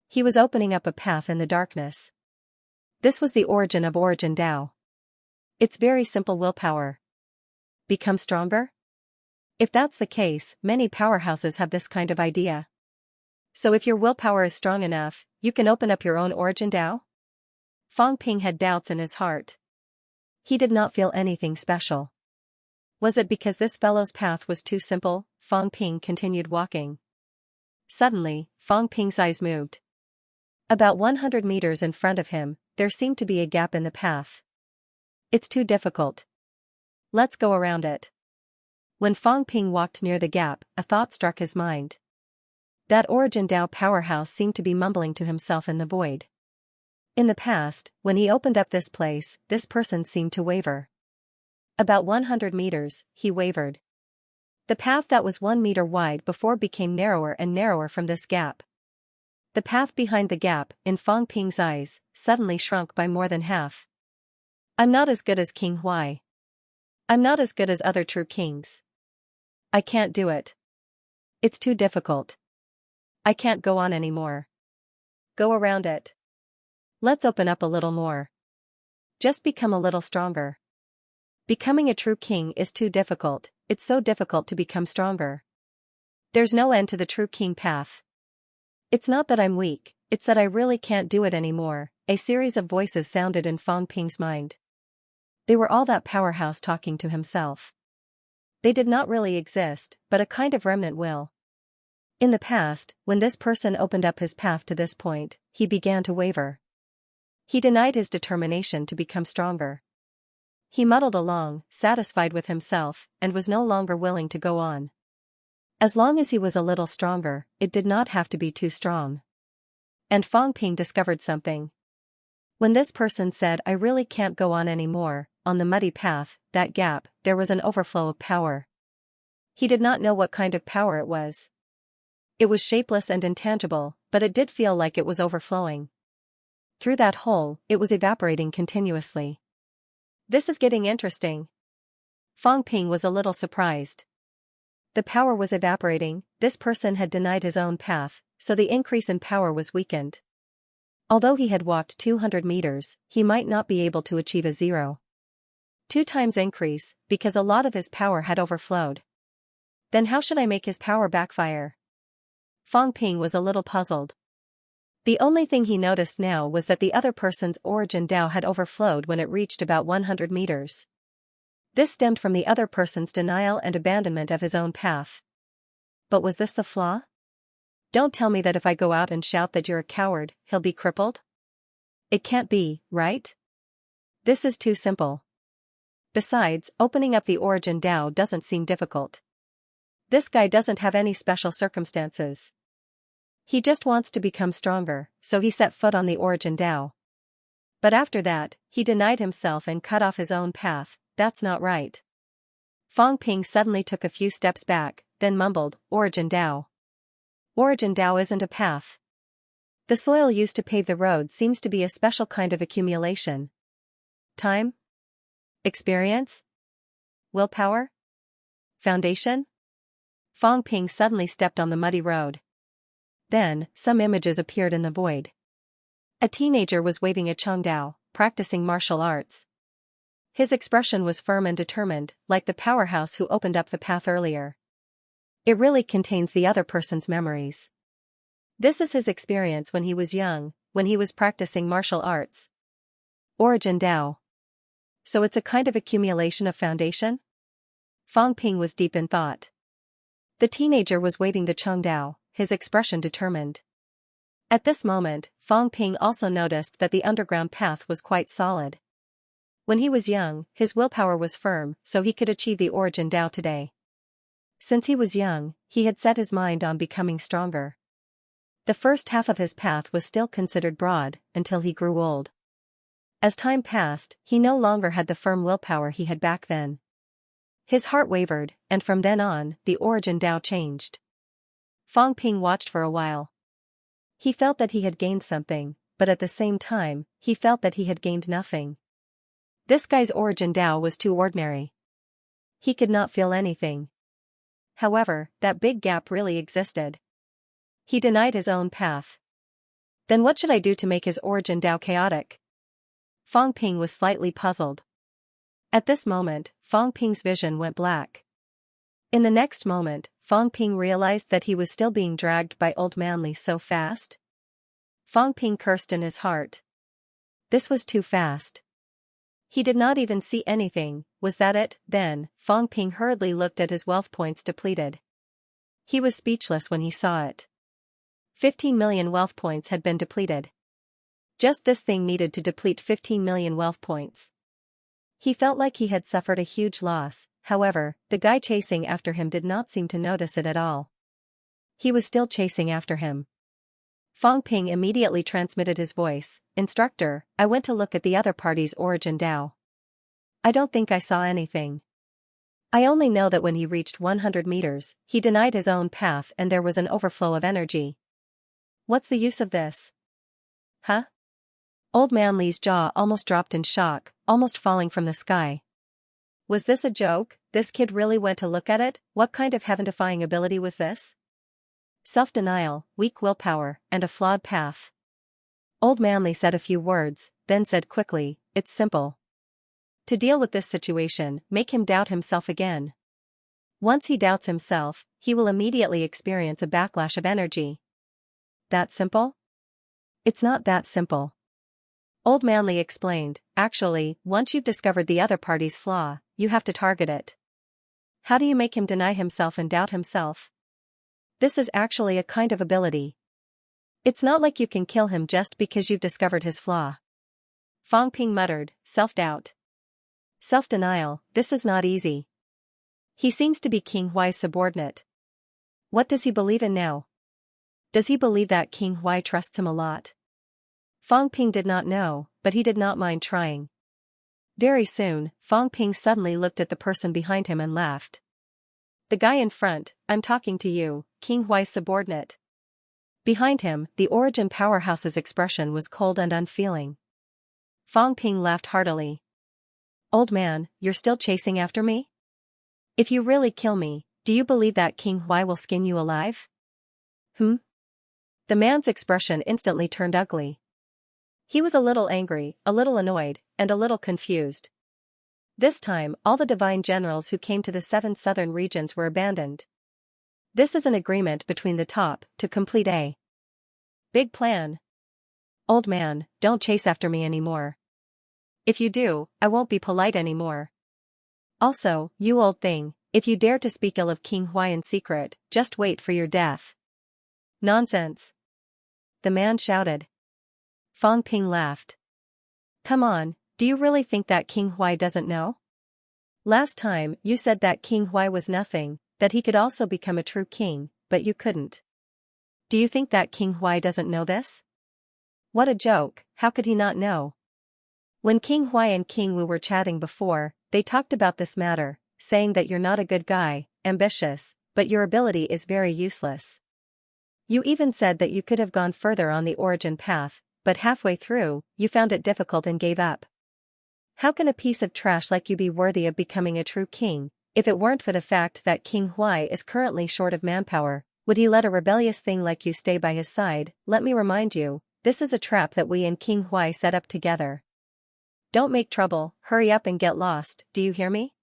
He was opening up a path in the darkness. This was the origin of Origin Tao. It's very simple willpower. Become stronger? If that's the case, many powerhouses have this kind of idea. So if your willpower is strong enough, you can open up your own Origin Tao? Fang Ping had doubts in his heart. He did not feel anything special. Was it because this fellow's path was too simple? Fang Ping continued walking. Suddenly, Fang Ping's eyes moved. About 100 meters in front of him, there seemed to be a gap in the path. It's too difficult. Let's go around it. When Fang Ping walked near the gap, a thought struck his mind. That Origin Tao powerhouse seemed to be mumbling to himself in the void. In the past, when he opened up this place, this person seemed to waver. About 100 meters, he wavered. The path that was 1 meter wide before became narrower and narrower from this gap. The path behind the gap, in Fang Ping's eyes, suddenly shrunk by more than half. I'm not as good as King Huai. I'm not as good as other true kings. I can't do it. It's too difficult. I can't go on anymore. Go around it. Let's open up a little more. Just become a little stronger. Becoming a true king is too difficult, it's so difficult to become stronger. There's no end to the true king path. It's not that I'm weak, it's that I really can't do it anymore. A series of voices sounded in Fang Ping's mind. They were all that powerhouse talking to himself. They did not really exist, but a kind of remnant will. In the past, when this person opened up his path to this point, he began to waver. He denied his determination to become stronger. He muddled along, satisfied with himself, and was no longer willing to go on. As long as he was a little stronger, it did not have to be too strong. And Fang Ping discovered something. When this person said, I really can't go on anymore, on the muddy path, that gap, there was an overflow of power. He did not know what kind of power it was. It was shapeless and intangible, but it did feel like it was overflowing. Through that hole, it was evaporating continuously. This is getting interesting. Fang Ping was a little surprised. The power was evaporating, this person had denied his own path, so the increase in power was weakened. Although he had walked 200 meters, he might not be able to achieve a 2 times increase, because a lot of his power had overflowed. Then how should I make his power backfire? Fang Ping was a little puzzled. The only thing he noticed now was that the other person's origin Dao had overflowed when it reached about 100 meters. This stemmed from the other person's denial and abandonment of his own path. But was this the flaw? Don't tell me that if I go out and shout that you're a coward, he'll be crippled? It can't be, right? This is too simple. Besides, opening up the origin Dao doesn't seem difficult. This guy doesn't have any special circumstances. He just wants to become stronger, so he set foot on the origin Dao. But after that, he denied himself and cut off his own path. That's not right. Fang Ping suddenly took a few steps back, then mumbled, Origin Dao. Origin Dao isn't a path. The soil used to pave the road seems to be a special kind of accumulation. Time? Experience? Willpower? Foundation? Fang Ping suddenly stepped on the muddy road. Then, some images appeared in the void. A teenager was waving a Chongdao, practicing martial arts. His expression was firm and determined, like the powerhouse who opened up the path earlier. It really contains the other person's memories. This is his experience when he was young, when he was practicing martial arts. Origin Dao. So it's a kind of accumulation of foundation? Fang Ping was deep in thought. The teenager was waving the Chongdao, his expression determined. At this moment, Fang Ping also noticed that the underground path was quite solid. When he was young, his willpower was firm, so he could achieve the origin Dao today. Since he was young, he had set his mind on becoming stronger. The first half of his path was still considered broad, until he grew old. As time passed, he no longer had the firm willpower he had back then. His heart wavered, and from then on, the origin Dao changed. Fang Ping watched for a while. He felt that he had gained something, but at the same time, he felt that he had gained nothing. This guy's origin Dao was too ordinary. He could not feel anything. However, that big gap really existed. He denied his own path. Then what should I do to make his origin Dao chaotic? Fang Ping was slightly puzzled. At this moment, Fang Ping's vision went black. In the next moment, Fang Ping realized that he was still being dragged by Old Manly so fast. Fang Ping cursed in his heart. This was too fast. He did not even see anything. Was that it? Then, Fang Ping hurriedly looked at his wealth points depleted. He was speechless when he saw it. 15 million wealth points had been depleted. Just this thing needed to deplete 15 million wealth points. He felt like he had suffered a huge loss. However, the guy chasing after him did not seem to notice it at all. He was still chasing after him. Fang Ping immediately transmitted his voice, Instructor, I went to look at the other party's origin Dao. I don't think I saw anything. I only know that when he reached 100 meters, he denied his own path and there was an overflow of energy. What's the use of this? Huh? Old Man Li's jaw almost dropped in shock, almost falling from the sky. Was this a joke? This kid really went to look at it? What kind of heaven-defying ability was this? Self-denial, weak willpower, and a flawed path. Old Manly said a few words, then said quickly, It's simple. To deal with this situation, make him doubt himself again. Once he doubts himself, he will immediately experience a backlash of energy. That simple? It's not that simple. Old Manly explained, Actually, once you've discovered the other party's flaw, you have to target it. How do you make him deny himself and doubt himself? This is actually a kind of ability. It's not like you can kill him just because you've discovered his flaw. Fang Ping muttered, Self-doubt. Self-denial, this is not easy. He seems to be King Huai's subordinate. What does he believe in now? Does he believe that King Huai trusts him a lot? Fang Ping did not know, but he did not mind trying. Very soon, Fang Ping suddenly looked at the person behind him and laughed. The guy in front, I'm talking to you, King Huai's subordinate. Behind him, the origin powerhouse's expression was cold and unfeeling. Fang Ping laughed heartily. Old man, you're still chasing after me? If you really kill me, do you believe that King Huai will skin you alive? The man's expression instantly turned ugly. He was a little angry, a little annoyed, and a little confused. This time, all the divine generals who came to the 7 southern regions were abandoned. This is an agreement between the top to complete a big plan. Old man, don't chase after me anymore. If you do, I won't be polite anymore. Also, you old thing, if you dare to speak ill of King Huai in secret, just wait for your death. Nonsense. The man shouted. Fang Ping laughed. Come on, do you really think that King Huai doesn't know? Last time, you said that King Huai was nothing, that he could also become a true king, but you couldn't. Do you think that King Huai doesn't know this? What a joke, how could he not know? When King Huai and King Wu were chatting before, they talked about this matter, saying that you're not a good guy, ambitious, but your ability is very useless. You even said that you could have gone further on the origin path, but halfway through, you found it difficult and gave up. How can a piece of trash like you be worthy of becoming a true king? If it weren't for the fact that King Huai is currently short of manpower, would he let a rebellious thing like you stay by his side? Let me remind you, this is a trap that we and King Huai set up together. Don't make trouble, hurry up and get lost, do you hear me?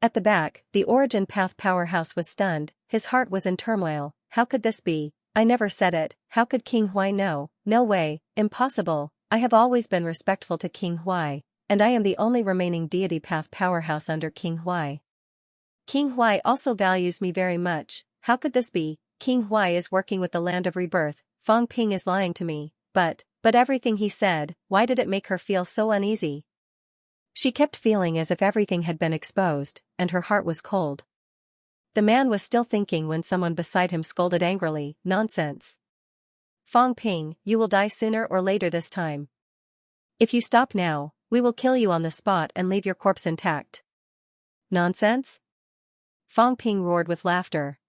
At the back, the Origin Path powerhouse was stunned, his heart was in turmoil. How could this be? I never said it, how could King Huai know? No way, impossible, I have always been respectful to King Huai, and I am the only remaining deity path powerhouse under King Huai. King Huai also values me very much, how could this be? King Huai is working with the land of rebirth, Fang Ping is lying to me, but everything he said, why did it make her feel so uneasy? She kept feeling as if everything had been exposed, and her heart was cold. The man was still thinking when someone beside him scolded angrily, nonsense. Fang Ping, you will die sooner or later this time. If you stop now, we will kill you on the spot and leave your corpse intact. Nonsense? Fang Ping roared with laughter.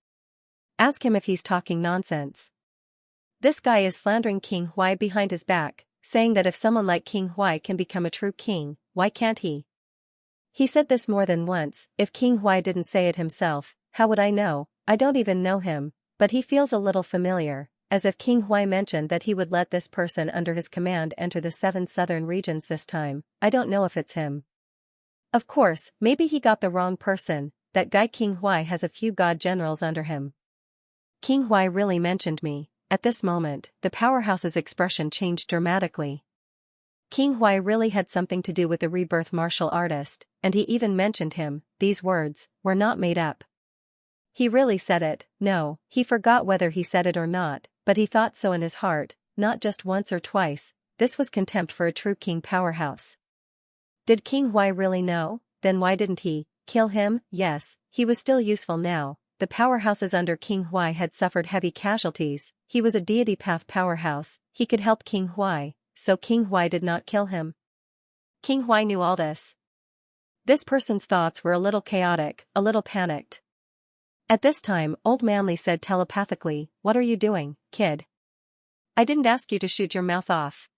Ask him if he's talking nonsense. This guy is slandering King Huai behind his back, saying that if someone like King Huai can become a true king, why can't he? He said this more than once. If King Huai didn't say it himself, how would I know? I don't even know him, but he feels a little familiar, as if King Huai mentioned that he would let this person under his command enter the 7 southern regions this time. I don't know if it's him. Of course, maybe he got the wrong person, that guy King Huai has a few god generals under him. King Huai really mentioned me. At this moment, the powerhouse's expression changed dramatically. King Huai really had something to do with the rebirth martial artist, and he even mentioned him. These words were not made up. He really said it. No, he forgot whether he said it or not, but he thought so in his heart, not just once or twice. This was contempt for a true king powerhouse. Did King Huai really know? Then why didn't he kill him? Yes, he was still useful now. The powerhouses under King Huai had suffered heavy casualties. He was a deity path powerhouse, he could help King Huai, so King Huai did not kill him. King Huai knew all this. This person's thoughts were a little chaotic, a little panicked. At this time, Old Manly said telepathically, "What are you doing, kid? I didn't ask you to shoot your mouth off.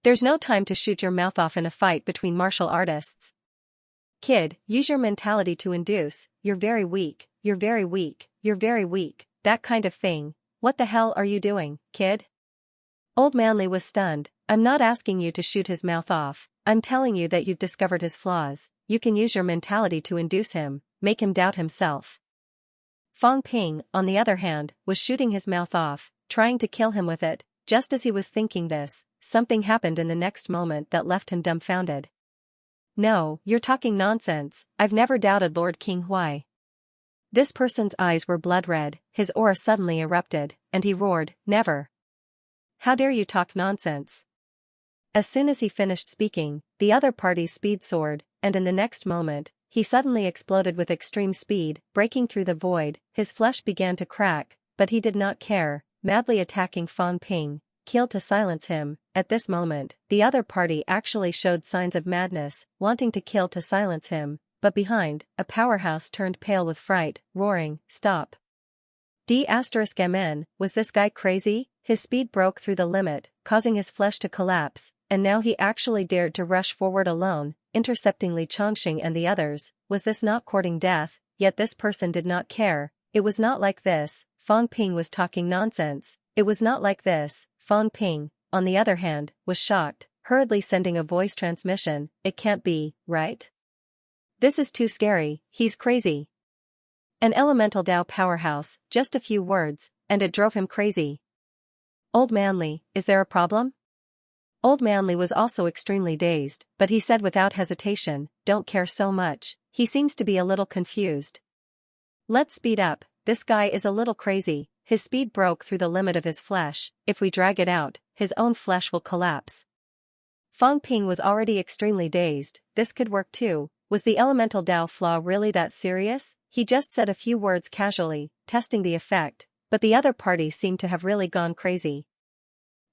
There's no time to shoot your mouth off in a fight between martial artists. Kid, use your mentality to induce, you're very weak, you're very weak, you're very weak, that kind of thing. What the hell are you doing, kid?" Old Manly was stunned. I'm not asking you to shoot his mouth off, I'm telling you that you've discovered his flaws. You can use your mentality to induce him, make him doubt himself. Fang Ping, on the other hand, was shooting his mouth off, trying to kill him with it. Just as he was thinking this, something happened in the next moment that left him dumbfounded. No, you're talking nonsense, I've never doubted Lord King Huai. This person's eyes were blood red, his aura suddenly erupted, and he roared, never. How dare you talk nonsense? As soon as he finished speaking, the other party's speed soared, and in the next moment, he suddenly exploded with extreme speed, breaking through the void. His flesh began to crack, but he did not care, madly attacking Fang Ping, killed to silence him. At this moment, the other party actually showed signs of madness, wanting to kill to silence him, but behind, a powerhouse turned pale with fright, roaring, "Stop! D*MN, was this guy crazy?" His speed broke through the limit, causing his flesh to collapse, and now he actually dared to rush forward alone, intercepting Li Chongqing and the others. Was this not courting death? Yet this person did not care. It was not like this. Fang Ping was talking nonsense. It was not like this. Fang Ping, on the other hand, was shocked, hurriedly sending a voice transmission. It can't be, right? This is too scary, he's crazy. An elemental Tao powerhouse, just a few words, and it drove him crazy. Old Manly, is there a problem? Old Manly was also extremely dazed, but he said without hesitation, don't care so much, he seems to be a little confused. Let's speed up, this guy is a little crazy, his speed broke through the limit of his flesh, if we drag it out, his own flesh will collapse. Fang Ping was already extremely dazed, this could work too, was the elemental Tao flaw really that serious? He just said a few words casually, testing the effect, but the other party seemed to have really gone crazy.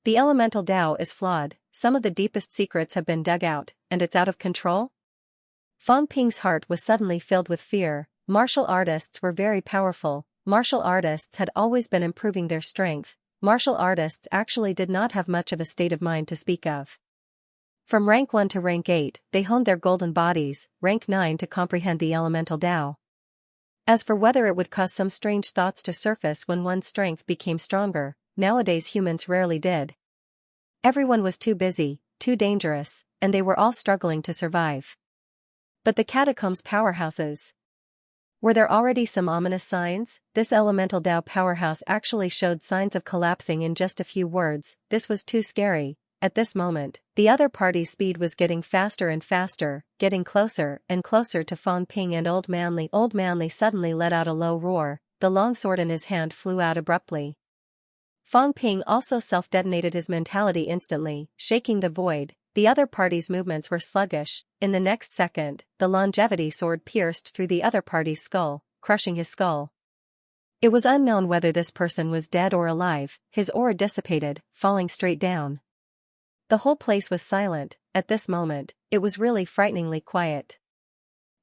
The elemental Tao is flawed, some of the deepest secrets have been dug out, and it's out of control? Fang Ping's heart was suddenly filled with fear. Martial artists were very powerful, martial artists had always been improving their strength, martial artists actually did not have much of a state of mind to speak of. From rank 1 to rank 8, they honed their golden bodies, rank 9 to comprehend the elemental Tao. As for whether it would cause some strange thoughts to surface when one's strength became stronger, nowadays humans rarely did. Everyone was too busy, too dangerous, and they were all struggling to survive. But the catacombs powerhouses. Were there already some ominous signs? This elemental Tao powerhouse actually showed signs of collapsing in just a few words, this was too scary. At this moment, the other party's speed was getting faster and faster, getting closer and closer to Fang Ping and Old Manly. Old Manly suddenly let out a low roar, the longsword in his hand flew out abruptly. Fang Ping also self-detonated his mentality instantly, shaking the void. The other party's movements were sluggish. In the next second, the longevity sword pierced through the other party's skull, crushing his skull. It was unknown whether this person was dead or alive, his aura dissipated, falling straight down. The whole place was silent. At this moment, it was really frighteningly quiet.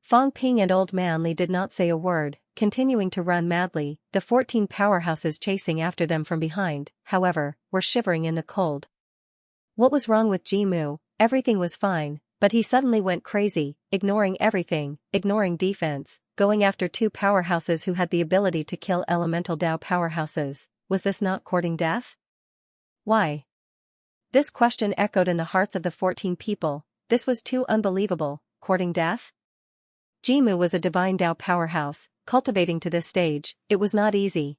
Fang Ping and Old Manly did not say a word, continuing to run madly, the 14 powerhouses chasing after them from behind, however, were shivering in the cold. What was wrong with Jimu? Everything was fine, but he suddenly went crazy, ignoring everything, ignoring defense, going after 2 powerhouses who had the ability to kill elemental Tao powerhouses. Was this not courting death? Why? This question echoed in the hearts of the 14 people. This was too unbelievable. Courting death? Jimu was a divine Tao powerhouse, cultivating to this stage, it was not easy.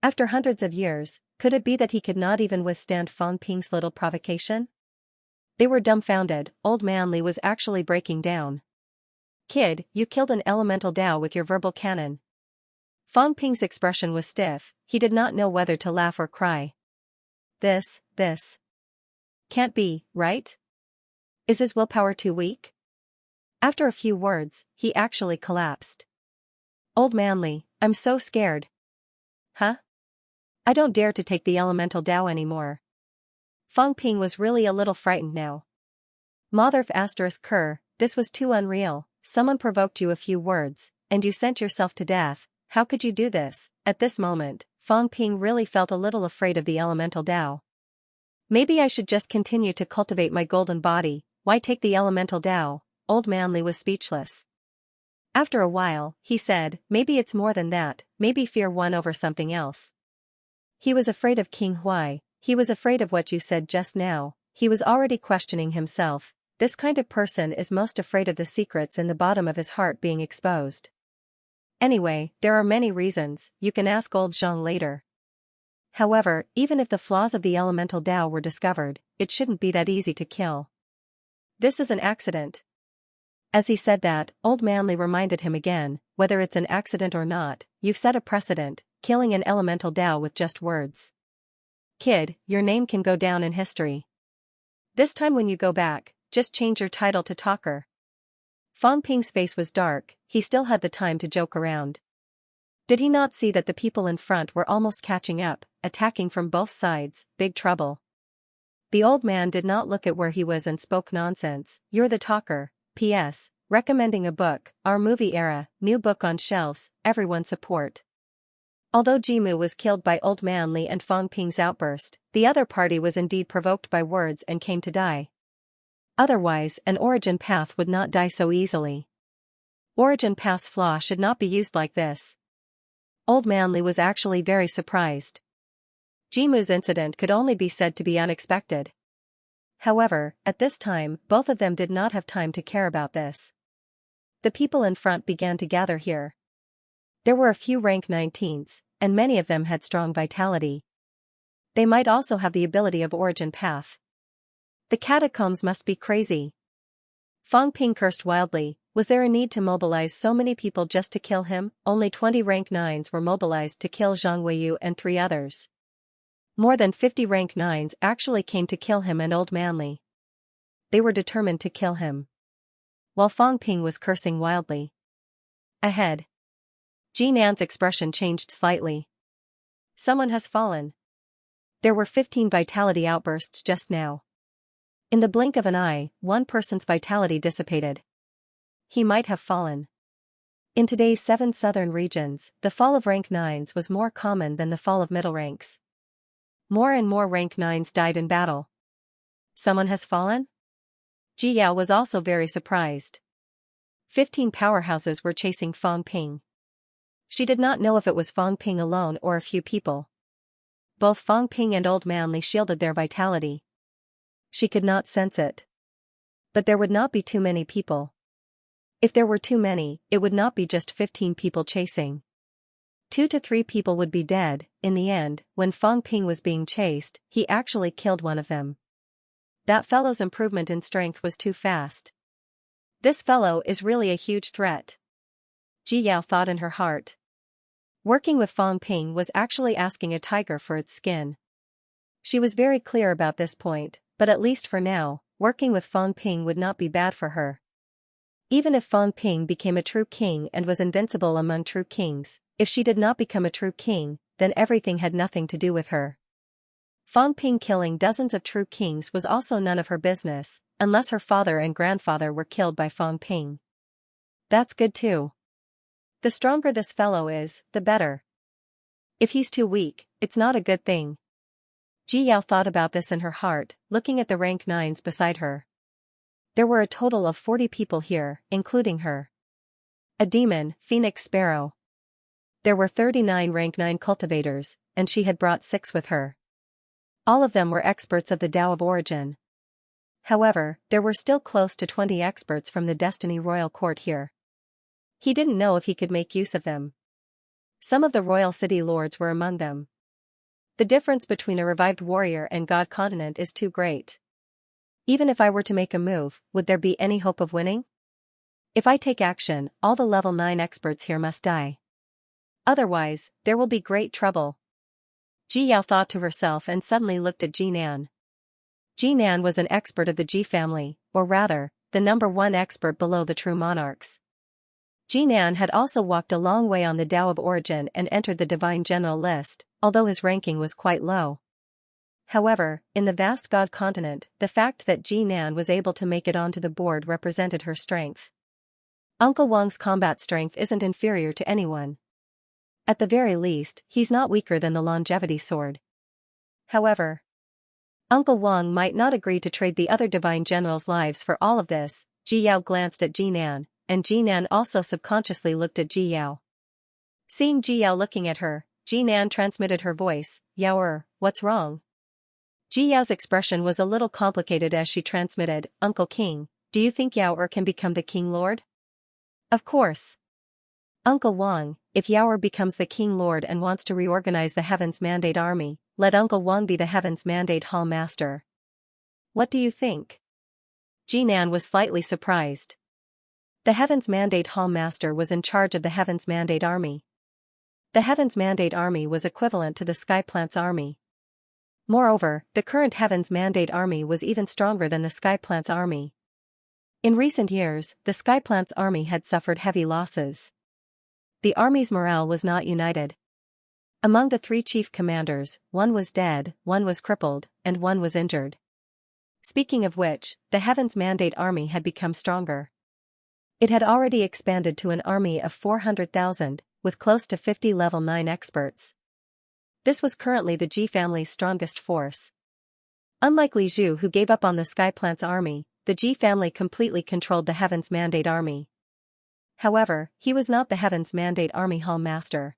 After hundreds of years, could it be that he could not even withstand Fang Ping's little provocation? They were dumbfounded. Old Manly was actually breaking down. Kid, you killed an elemental Tao with your verbal cannon. Fang Ping's expression was stiff, he did not know whether to laugh or cry. This can't be, right? Is his willpower too weak? After a few words, he actually collapsed. Old Manly, I'm so scared. Huh? I don't dare to take the elemental Tao anymore. Fang Ping was really a little frightened now. Motherf *Ker, this was too unreal, someone provoked you a few words, and you sent yourself to death, how could you do this? At this moment, Fang Ping really felt a little afraid of the elemental Tao. Maybe I should just continue to cultivate my golden body, why take the elemental Tao? Old Manly was speechless. After a while, he said, maybe it's more than that, maybe fear won over something else. He was afraid of King Huai, he was afraid of what you said just now, he was already questioning himself. This kind of person is most afraid of the secrets in the bottom of his heart being exposed. Anyway, there are many reasons, you can ask old Zhang later. However, even if the flaws of the elemental Tao were discovered, it shouldn't be that easy to kill. This is an accident. As he said that, Old Manly reminded him again, whether it's an accident or not, you've set a precedent, killing an elemental Tao with just words. Kid, your name can go down in history. This time when you go back, just change your title to Talker. Fang Ping's face was dark, he still had the time to joke around. Did he not see that the people in front were almost catching up, attacking from both sides, big trouble? The old man did not look at where he was and spoke nonsense, you're the Talker, P.S., recommending a book, our movie era, new book on shelves, everyone support. Although Jimu was killed by Old Manly and Fang Ping's outburst, the other party was indeed provoked by words and came to die. Otherwise, an origin path would not die so easily. Origin path's flaw should not be used like this. Old Manly was actually very surprised. Jimu's incident could only be said to be unexpected. However, at this time, both of them did not have time to care about this. The people in front began to gather here. There were a few rank 19s, and many of them had strong vitality. They might also have the ability of Origin Path. The catacombs must be crazy. Fang Ping cursed wildly. Was there a need to mobilize so many people just to kill him? Only 20 rank 9s were mobilized to kill Zhang Weiyu and 3 others. More than 50 rank 9s actually came to kill him and Old Manly. They were determined to kill him. While Fang Ping was cursing wildly. Ahead. Jinan's expression changed slightly. Someone has fallen. There were 15 vitality outbursts just now. In the blink of an eye, one person's vitality dissipated. He might have fallen. In today's 7 southern regions, the fall of rank 9s was more common than the fall of middle ranks. More and more rank 9s died in battle. Someone has fallen? Ji Yao was also very surprised. 15 powerhouses were chasing Fang Ping. She did not know if it was Fang Ping alone or a few people. Both Fang Ping and Old Manly shielded their vitality. She could not sense it. But there would not be too many people. If there were too many, it would not be just 15 people chasing. 2 to 3 people would be dead. In the end, when Fang Ping was being chased, he actually killed one of them. That fellow's improvement in strength was too fast. This fellow is really a huge threat. Ji Yao thought in her heart. Working with Fang Ping was actually asking a tiger for its skin. She was very clear about this point, but at least for now, working with Fang Ping would not be bad for her. Even if Fang Ping became a true king and was invincible among true kings, if she did not become a true king, then everything had nothing to do with her. Fang Ping killing dozens of true kings was also none of her business, unless her father and grandfather were killed by Fang Ping. That's good too. The stronger this fellow is, the better. If he's too weak, it's not a good thing. Ji Yao thought about this in her heart, looking at the rank 9s beside her. There were a total of 40 people here, including her. A demon, Phoenix Sparrow. There were 39 rank 9 cultivators, and she had brought 6 with her. All of them were experts of the Tao of Origin. However, there were still close to 20 experts from the Destiny Royal Court here. He didn't know if he could make use of them. Some of the royal city lords were among them. The difference between a revived warrior and God Continent is too great. Even if I were to make a move, would there be any hope of winning? If I take action, all the level 9 experts here must die. Otherwise, there will be great trouble. Ji Yao thought to herself and suddenly looked at Jinan. Jinan was an expert of the Ji family, or rather, the number 1 expert below the true monarchs. Jinan had also walked a long way on the Tao of Origin and entered the Divine General list, although his ranking was quite low. However, in the vast God Continent, the fact that Jinan was able to make it onto the board represented her strength. Uncle Wang's combat strength isn't inferior to anyone. At the very least, he's not weaker than the longevity sword. However, Uncle Wang might not agree to trade the other Divine Generals' lives for all of this. Ji Yao glanced at Jinan, and Jinan also subconsciously looked at Ji Yao. Seeing Ji Yao looking at her, Jinan transmitted her voice, "Yao, what's wrong?" Ji Yao's expression was a little complicated as she transmitted, "Uncle King, do you think Yao can become the King Lord?" "Of course. Uncle Wang, if Yao becomes the King Lord and wants to reorganize the Heaven's Mandate Army, let Uncle Wang be the Heaven's Mandate Hall Master." "What do you think?" Jinan was slightly surprised. The Heaven's Mandate Hall Master was in charge of the Heaven's Mandate Army. The Heaven's Mandate Army was equivalent to the Sky Plant's army. Moreover, the current Heaven's Mandate Army was even stronger than the Sky Plant's army. In recent years, the Sky Plant's army had suffered heavy losses. The army's morale was not united. Among the 3 chief commanders, 1 was dead, 1 was crippled, and 1 was injured. Speaking of which, the Heaven's Mandate Army had become stronger. It had already expanded to an army of 400,000, with close to 50 level 9 experts. This was currently the Ji family's strongest force. Unlike Li Zhu, who gave up on the Sky Plant's army, the Ji family completely controlled the Heaven's Mandate Army. However, he was not the Heaven's Mandate Army Hall Master.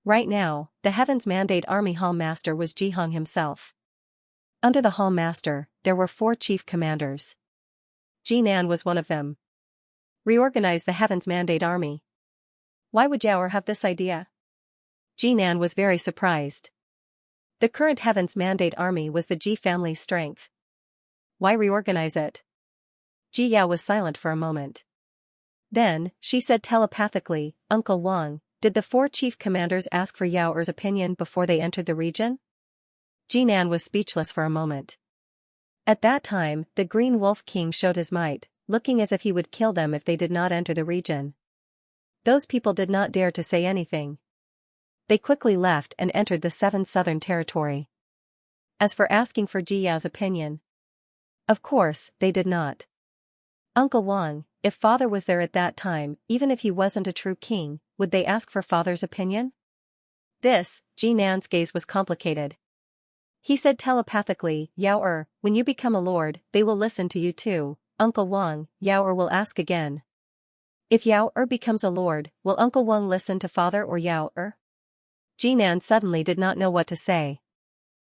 Right now, the Heaven's Mandate Army Hall Master was Jihong himself. Under the Hall Master, there were 4 chief commanders. Jinan was one of them. Reorganize the Heaven's Mandate Army. Why would Yao have this idea? Jinan was very surprised. The current Heaven's Mandate army was the Ji family's strength. Why reorganize it? Ji Yao was silent for a moment. Then, she said telepathically, Uncle Wang, did the 4 chief commanders ask for Yao Er's opinion before they entered the region? Jinan was speechless for a moment. At that time, the Green Wolf King showed his might, looking as if he would kill them if they did not enter the region. Those people did not dare to say anything. They quickly left and entered the 7 southern territory. As for asking for Ji Yao's opinion, of course, they did not. Uncle Wang, if father was there at that time, even if he wasn't a true king, would they ask for father's opinion? This, Jinan's gaze was complicated. He said telepathically, Yao Er, when you become a lord, they will listen to you too. Uncle Wang, Yao Er will ask again. If Yao Er becomes a lord, will Uncle Wang listen to father or Yao Er? Jinan suddenly did not know what to say.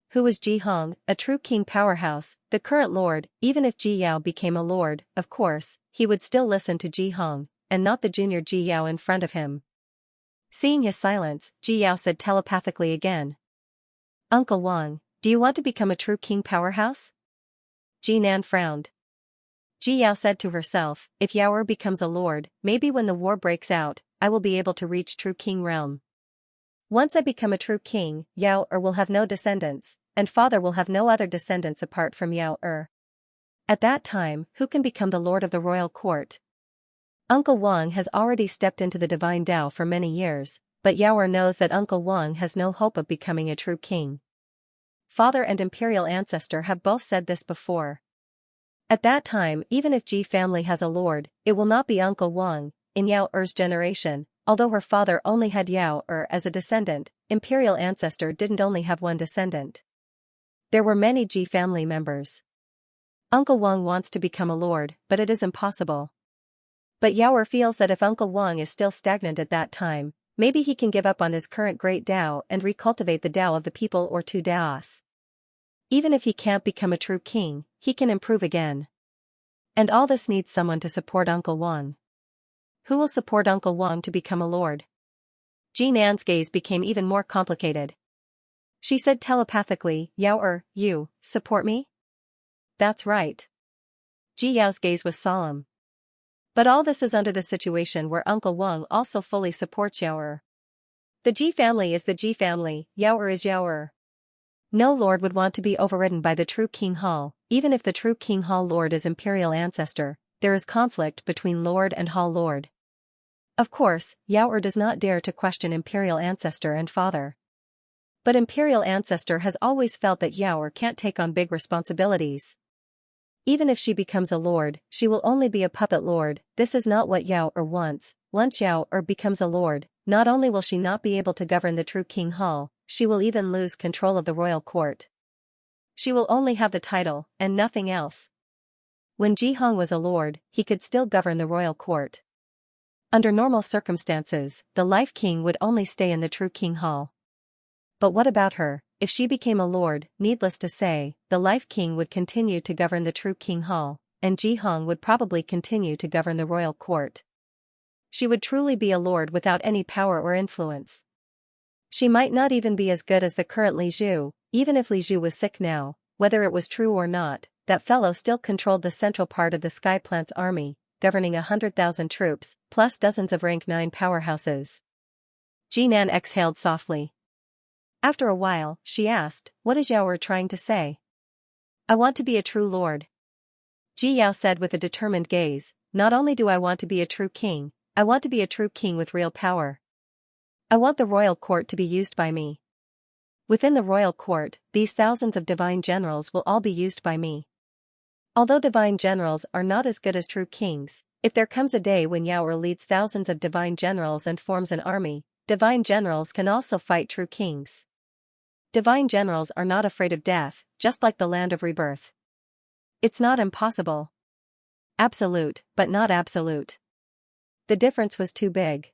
Who was Ji Hong, a true king powerhouse, the current lord? Even if Ji Yao became a lord, of course, he would still listen to Ji Hong, and not the junior Ji Yao in front of him. Seeing his silence, Ji Yao said telepathically again. Uncle Wang, do you want to become a true king powerhouse? Jinan frowned. Ji Yao said to herself, if Yao Er becomes a lord, maybe when the war breaks out, I will be able to reach true king realm. Once I become a true king, Yao Er will have no descendants, and father will have no other descendants apart from Yao Er. At that time, who can become the lord of the royal court? Uncle Wang has already stepped into the divine Tao for many years, but Yao Er knows that Uncle Wang has no hope of becoming a true king. Father and imperial ancestor have both said this before. At that time, even if Ji family has a lord, it will not be Uncle Wang. In Yao Er's generation, although her father only had Yao Er as a descendant, imperial ancestor didn't only have one descendant. There were many Ji family members. Uncle Wang wants to become a lord, but it is impossible. But Yao Er feels that if Uncle Wang is still stagnant at that time, maybe he can give up on his current great Tao and recultivate the Tao of the people or 2 Daos. Even if he can't become a true king, he can improve again. And all this needs someone to support Uncle Wang. Who will support Uncle Wang to become a lord? Jinan's gaze became even more complicated. She said telepathically, Yao Er, you support me? That's right. Ji Yao's gaze was solemn. But all this is under the situation where Uncle Wang also fully supports Yao Er. The Ji family is the Ji family, Yao Er is Yao Er. No lord would want to be overridden by the true King Hall, even if the true King Hall lord is imperial ancestor, there is conflict between lord and hall lord. Of course, Yao Er does not dare to question imperial ancestor and father. But imperial ancestor has always felt that Yao Er can't take on big responsibilities. Even if she becomes a lord, she will only be a puppet lord. This is not what Yao Er wants. Once Yao Er becomes a lord, not only will she not be able to govern the true King Hall, she will even lose control of the royal court. She will only have the title, and nothing else. When Ji Hong was a lord, he could still govern the royal court. Under normal circumstances, the life king would only stay in the true King Hall. But what about her? If she became a lord, needless to say, the life king would continue to govern the true King Hall, and Ji Hong would probably continue to govern the royal court. She would truly be a lord without any power or influence. She might not even be as good as the current Li Zhu. Even if Li Zhu was sick now, whether it was true or not, that fellow still controlled the central part of the Sky Plant's army, governing 100,000 troops, plus dozens of rank 9 powerhouses. Jinan exhaled softly. After a while, she asked, what is Yao Er trying to say? I want to be a true lord. Ji Yao said with a determined gaze, not only do I want to be a true king, I want to be a true king with real power. I want the royal court to be used by me. Within the royal court, these thousands of divine generals will all be used by me. Although divine generals are not as good as true kings, if there comes a day when Yao Er leads thousands of divine generals and forms an army, divine generals can also fight true kings. Divine generals are not afraid of death, just like the land of rebirth. It's not impossible. Absolute, but not absolute. The difference was too big.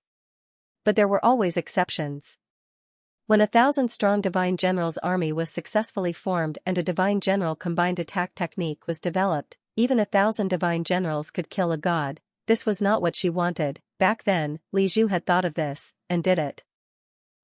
But there were always exceptions. When a 1,000-strong divine general's army was successfully formed and a divine general combined attack technique was developed, even 1,000 divine generals could kill a god. This was not what she wanted, back then, Li Zhu had thought of this, and did it.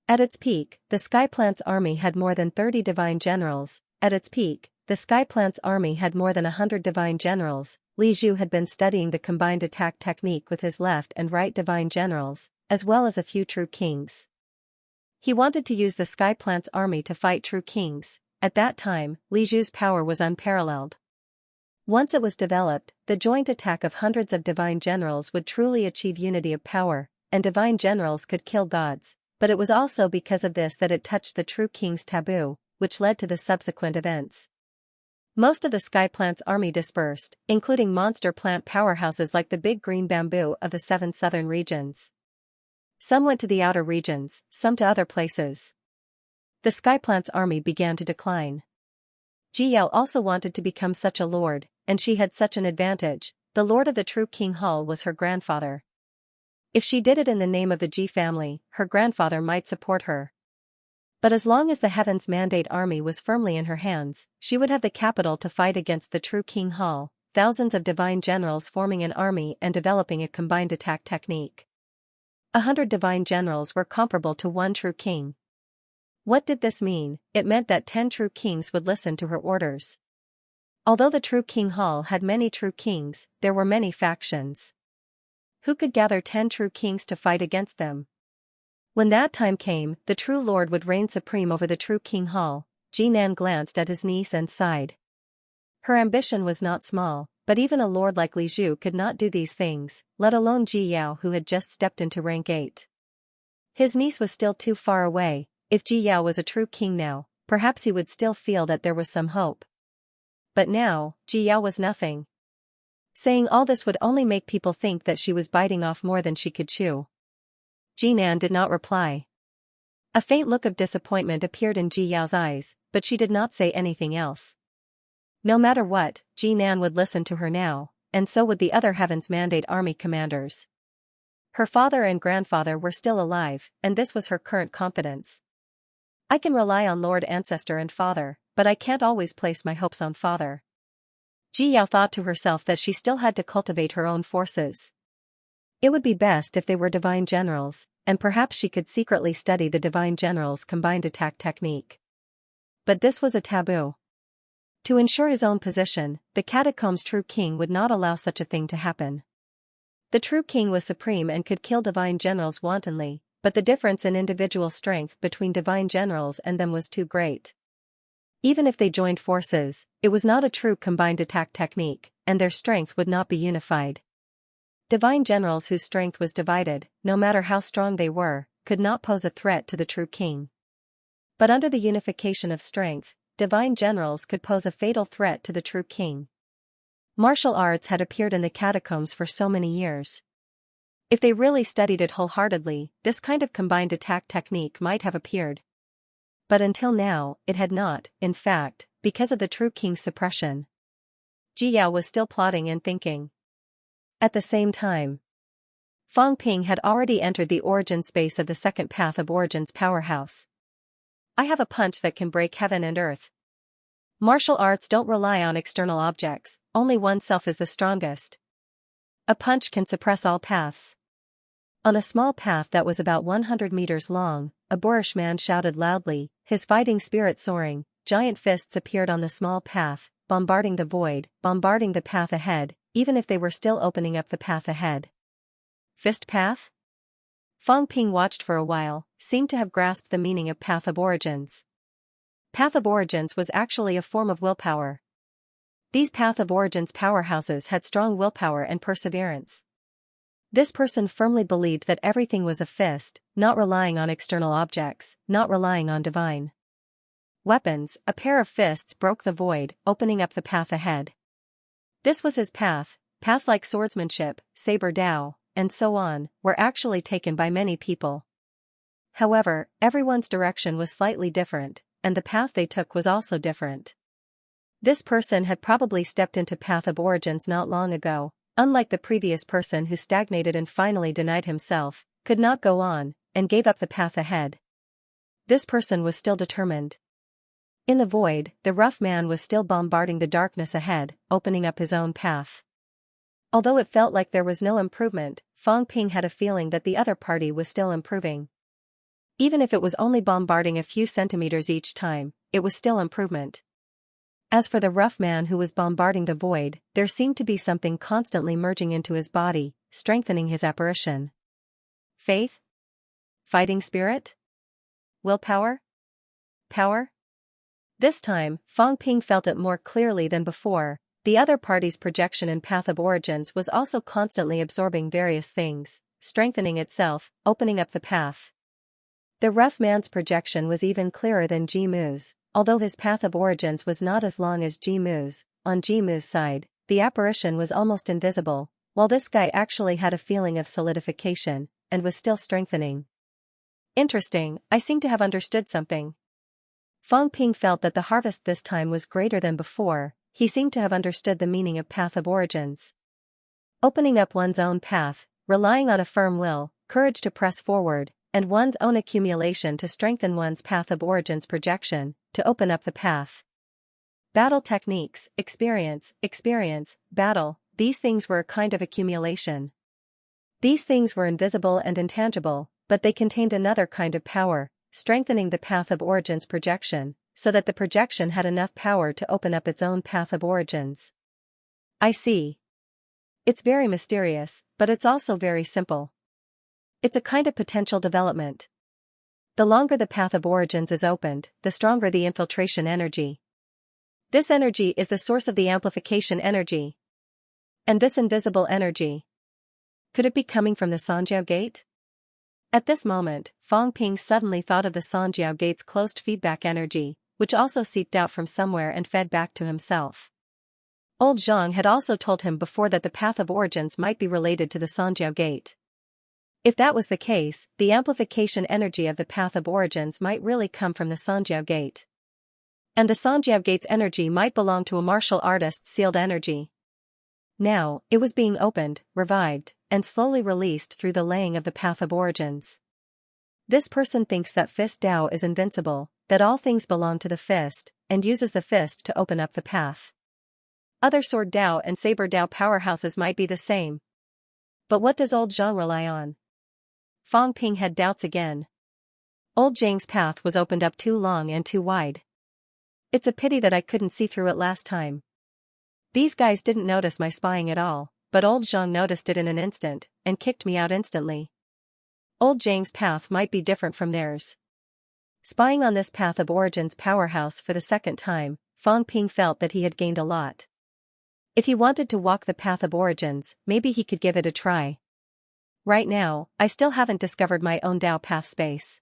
At its peak, the Sky Plant's army had more than 30 divine generals. At its peak, the Sky Plant's army had more than 100 divine generals. Li Zhu had been studying the combined attack technique with his left and right divine generals, as well as a few true kings. He wanted to use the Sky Plant's army to fight true kings. At that time, Li Zhu's power was unparalleled. Once it was developed, the joint attack of hundreds of divine generals would truly achieve unity of power, and divine generals could kill gods. But it was also because of this that it touched the true king's taboo, which led to the subsequent events. Most of the Sky Plant's army dispersed, including monster plant powerhouses like the big green bamboo of the 7 southern regions. Some went to the outer regions, some to other places. The Sky Plant's army began to decline. Ji Yao also wanted to become such a lord, and she had such an advantage. The lord of the true King Hall was her grandfather. If she did it in the name of the Ji family, her grandfather might support her. But as long as the Heaven's Mandate army was firmly in her hands, she would have the capital to fight against the true King Hall, thousands of divine generals forming an army and developing a combined attack technique. 100 divine generals were comparable to one true king. What did this mean? It meant that 10 true kings would listen to her orders. Although the true King Hall had many true kings, there were many factions. Who could gather 10 true kings to fight against them? When that time came, the true lord would reign supreme over the true King Hall. Jinan glanced at his niece and sighed. Her ambition was not small, but even a lord like Li Zhu could not do these things, let alone Ji Yao who had just stepped into rank 8. His niece was still too far away. If Ji Yao was a true king now, perhaps he would still feel that there was some hope. But now, Ji Yao was nothing. Saying all this would only make people think that she was biting off more than she could chew. Jinan did not reply. A faint look of disappointment appeared in Ji Yao's eyes, but she did not say anything else. No matter what, Jinan would listen to her now, and so would the other Heaven's Mandate army commanders. Her father and grandfather were still alive, and this was her current confidence. I can rely on Lord Ancestor and Father, but I can't always place my hopes on Father. Ji Yao thought to herself that she still had to cultivate her own forces. It would be best if they were divine generals, and perhaps she could secretly study the divine generals' combined attack technique. But this was a taboo. To ensure his own position, the Catacombs' true king would not allow such a thing to happen. The true king was supreme and could kill divine generals wantonly, but the difference in individual strength between divine generals and them was too great. Even if they joined forces, it was not a true combined attack technique, and their strength would not be unified. Divine generals whose strength was divided, no matter how strong they were, could not pose a threat to the true king. But under the unification of strength, divine generals could pose a fatal threat to the true king. Martial arts had appeared in the catacombs for so many years. If they really studied it wholeheartedly, this kind of combined attack technique might have appeared. But until now, it had not, in fact, because of the true king's suppression. Ji Yao was still plotting and thinking. At the same time, Fang Ping had already entered the origin space of the second path of Origin's powerhouse. I have a punch that can break heaven and earth. Martial arts don't rely on external objects, only oneself is the strongest. A punch can suppress all paths. On a small path that was about 100 meters long, a boorish man shouted loudly, his fighting spirit soaring. Giant fists appeared on the small path, bombarding the void, bombarding the path ahead, even if they were still opening up the path ahead. Fist path? Fang Ping watched for a while, seemed to have grasped the meaning of Path of Origins. Path of Origins was actually a form of willpower. These Path of Origins powerhouses had strong willpower and perseverance. This person firmly believed that everything was a fist, not relying on external objects, not relying on divine weapons. A pair of fists broke the void, opening up the path ahead. This was his path. Paths like swordsmanship, saber Dao, and so on, were actually taken by many people. However, everyone's direction was slightly different, and the path they took was also different. This person had probably stepped into Path of Origins not long ago, unlike the previous person who stagnated and finally denied himself, could not go on, and gave up the path ahead. This person was still determined. In the void, the rough man was still bombarding the darkness ahead, opening up his own path. Although it felt like there was no improvement, Fang Ping had a feeling that the other party was still improving. Even if it was only bombarding a few centimeters each time, it was still improvement. As for the rough man who was bombarding the void, there seemed to be something constantly merging into his body, strengthening his apparition. Faith? Fighting spirit? Willpower? Power? This time, Fang Ping felt it more clearly than before. The other party's projection and path of origins was also constantly absorbing various things, strengthening itself, opening up the path. The rough man's projection was even clearer than Jimu's, although his path of origins was not as long as Jimu's. On Jimu's side, the apparition was almost invisible, while this guy actually had a feeling of solidification, and was still strengthening. Interesting, I seem to have understood something. Fang Ping felt that the harvest this time was greater than before. He seemed to have understood the meaning of path of origins. Opening up one's own path, relying on a firm will, courage to press forward, and one's own accumulation to strengthen one's path of origins projection, to open up the path. Battle techniques, experience, battle, these things were a kind of accumulation. These things were invisible and intangible, but they contained another kind of power, strengthening the path of origins projection, so that the projection had enough power to open up its own path of origins. I see. It's very mysterious, but it's also very simple. It's a kind of potential development. The longer the path of origins is opened, the stronger the infiltration energy. This energy is the source of the amplification energy. And this invisible energy. Could it be coming from the Xianxia gate? At this moment, Fang Ping suddenly thought of the Xianxia gate's closed feedback energy, which also seeped out from somewhere and fed back to himself. Old Zhang had also told him before that the path of origins might be related to the Xianxia gate. If that was the case, the amplification energy of the path of origins might really come from the Xianxia gate. And the Xianxia gate's energy might belong to a martial artist's sealed energy. Now, it was being opened, revived, and slowly released through the laying of the path of origins. This person thinks that fist Dao is invincible, that all things belong to the fist, and uses the fist to open up the path. Other sword Dao and saber Dao powerhouses might be the same. But what does old Zhang rely on? Fang Ping had doubts again. Old Zhang's path was opened up too long and too wide. It's a pity that I couldn't see through it last time. These guys didn't notice my spying at all, but old Zhang noticed it in an instant, and kicked me out instantly. Old Zhang's path might be different from theirs. Spying on this path of origins powerhouse for the second time, Fang Ping felt that he had gained a lot. If he wanted to walk the path of origins, maybe he could give it a try. Right now, I still haven't discovered my own Dao path space.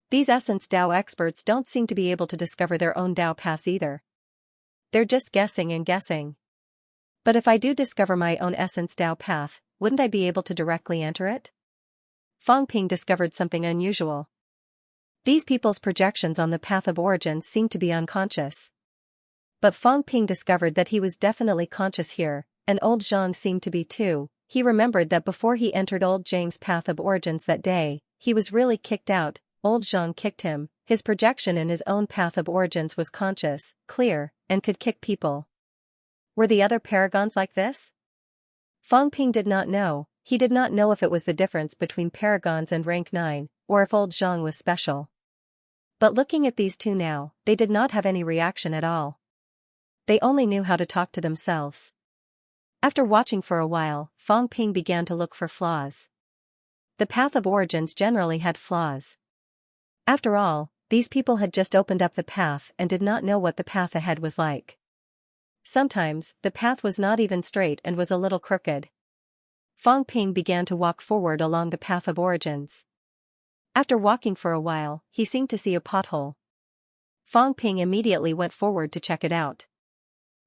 These Essence Dao experts don't seem to be able to discover their own Dao paths either. They're just guessing and guessing. But if I do discover my own Essence Dao path, wouldn't I be able to directly enter it? Fang Ping discovered something unusual. These people's projections on the path of origins seemed to be unconscious. But Fang Ping discovered that he was definitely conscious here, and old Zhang seemed to be too. He remembered that before he entered old Zhang's path of origins that day, he was really kicked out. Old Zhang kicked him. His projection in his own path of origins was conscious, clear, and could kick people. Were the other paragons like this? Fang Ping did not know. He did not know if it was the difference between paragons and rank 9, or if old Zhang was special. But looking at these two now, they did not have any reaction at all. They only knew how to talk to themselves. After watching for a while, Fang Ping began to look for flaws. The path of origins generally had flaws. After all, these people had just opened up the path and did not know what the path ahead was like. Sometimes, the path was not even straight and was a little crooked. Fang Ping began to walk forward along the path of origins. After walking for a while, he seemed to see a pothole. Fang Ping immediately went forward to check it out.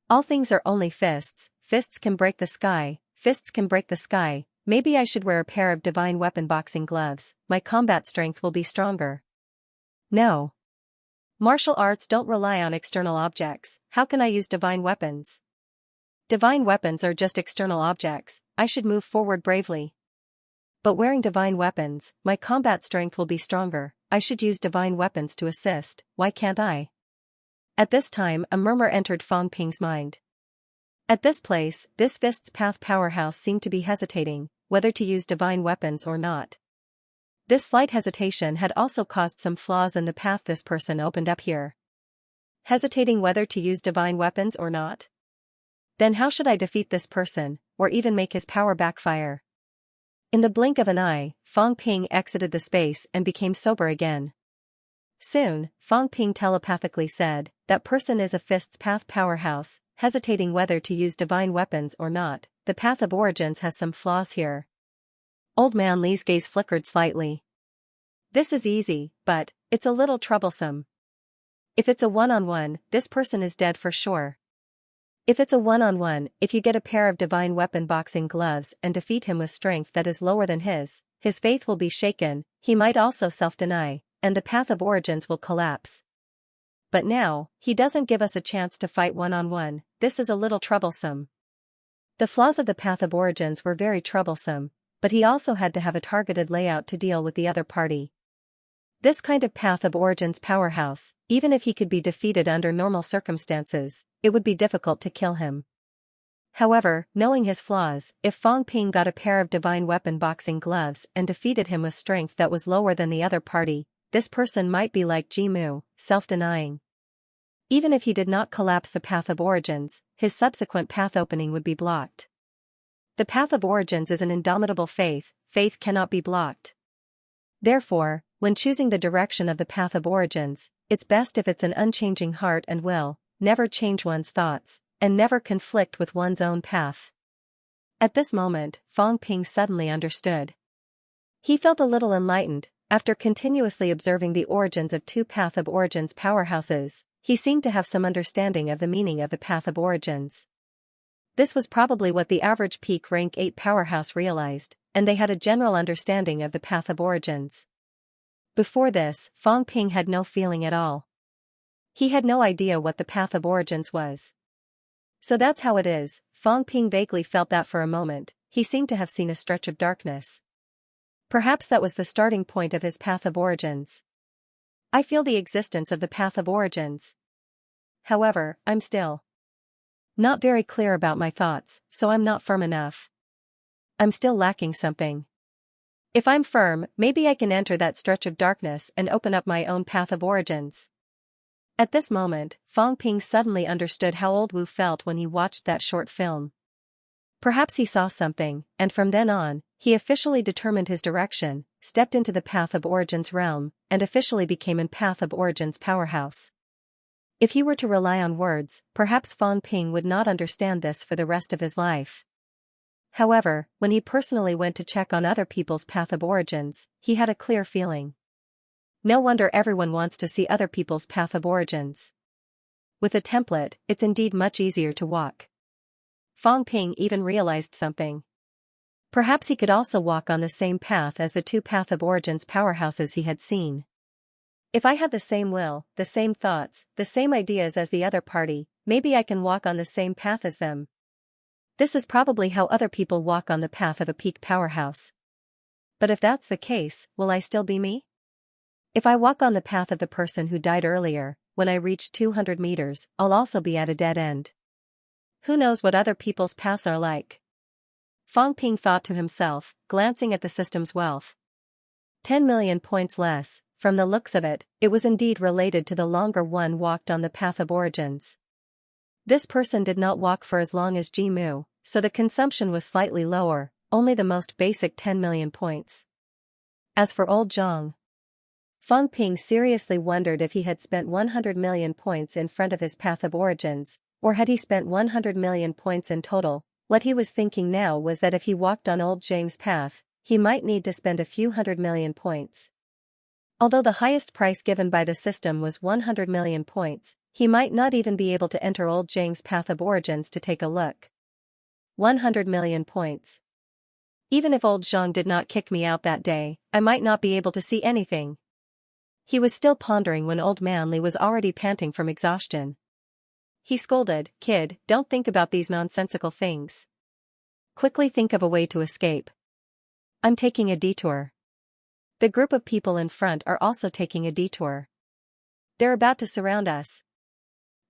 All things are only fists, fists can break the sky, fists can break the sky. Maybe I should wear a pair of divine weapon boxing gloves, my combat strength will be stronger. No. Martial arts don't rely on external objects, how can I use divine weapons? Divine weapons are just external objects, I should move forward bravely. But wearing divine weapons, my combat strength will be stronger, I should use divine weapons to assist, why can't I? At this time a murmur entered Fang Ping's mind. At this place, this fist's path powerhouse seemed to be hesitating. whether to use divine weapons or not. This slight hesitation had also caused some flaws in the path this person opened up here. Hesitating whether to use divine weapons or not? Then how should I defeat this person, or even make his power backfire? In the blink of an eye, Fang Ping exited the space and became sober again. Soon, Fang Ping telepathically said, "That person is a Fist's Path powerhouse, hesitating whether to use divine weapons or not. The Path of Origins has some flaws here." Old Man Li's gaze flickered slightly. "This is easy, but it's a little troublesome. If it's a one-on-one, this person is dead for sure. If it's a one-on-one, if you get a pair of divine weapon boxing gloves and defeat him with strength that is lower than his faith will be shaken, he might also self-deny, and the Path of Origins will collapse. But now, he doesn't give us a chance to fight one-on-one, this is a little troublesome." The flaws of the Path of Origins were very troublesome, but he also had to have a targeted layout to deal with the other party. This kind of Path of Origins powerhouse, even if he could be defeated under normal circumstances, it would be difficult to kill him. However, knowing his flaws, if Fang Ping got a pair of divine weapon boxing gloves and defeated him with strength that was lower than the other party, this person might be like Jimu, self-denying. Even if he did not collapse the Path of Origins, his subsequent path opening would be blocked. The Path of Origins is an indomitable faith cannot be blocked. Therefore, when choosing the direction of the Path of Origins, it's best if it's an unchanging heart and will, never change one's thoughts, and never conflict with one's own path. At this moment, Fang Ping suddenly understood. He felt a little enlightened. After continuously observing the origins of two Path of Origins powerhouses, he seemed to have some understanding of the meaning of the Path of Origins. This was probably what the average peak rank 8 powerhouse realized, and they had a general understanding of the Path of Origins. Before this, Fang Ping had no feeling at all. He had no idea what the Path of Origins was. So that's how it is. Fang Ping vaguely felt that for a moment. He seemed to have seen a stretch of darkness. Perhaps that was the starting point of his Path of Origins. I feel the existence of the Path of Origins. However, I'm still not very clear about my thoughts, so I'm not firm enough. I'm still lacking something. If I'm firm, maybe I can enter that stretch of darkness and open up my own Path of Origins. At this moment, Fang Ping suddenly understood how old Wu felt when he watched that short film. Perhaps he saw something, and from then on, he officially determined his direction, stepped into the Path of Origins realm, and officially became a Path of Origins powerhouse. If he were to rely on words, perhaps Fang Ping would not understand this for the rest of his life. However, when he personally went to check on other people's Path of Origins, he had a clear feeling. No wonder everyone wants to see other people's Path of Origins. With a template, it's indeed much easier to walk. Fang Ping even realized something. Perhaps he could also walk on the same path as the two Path of Origins powerhouses he had seen. If I had the same will, the same thoughts, the same ideas as the other party, maybe I can walk on the same path as them. This is probably how other people walk on the path of a peak powerhouse. But if that's the case, will I still be me? If I walk on the path of the person who died earlier, when I reach 200 meters, I'll also be at a dead end. Who knows what other people's paths are like? Fang Ping thought to himself, glancing at the system's wealth. 10 million points less. From the looks of it, it was indeed related to the longer one walked on the Path of Origins. This person did not walk for as long as Jimu, so the consumption was slightly lower, only the most basic 10 million points. As for old Zhang, Fang Ping seriously wondered if he had spent 100 million points in front of his Path of Origins, or had he spent 100 million points in total. What he was thinking now was that if he walked on old Zhang's path, he might need to spend a few 100 million points. Although the highest price given by the system was 100 million points, he might not even be able to enter old Zhang's Path of Origins to take a look. 100 million points. Even if old Zhang did not kick me out that day, I might not be able to see anything. He was still pondering when old man Li was already panting from exhaustion. He scolded, "Kid, don't think about these nonsensical things. Quickly think of a way to escape. I'm taking a detour. The group of people in front are also taking a detour. They're about to surround us."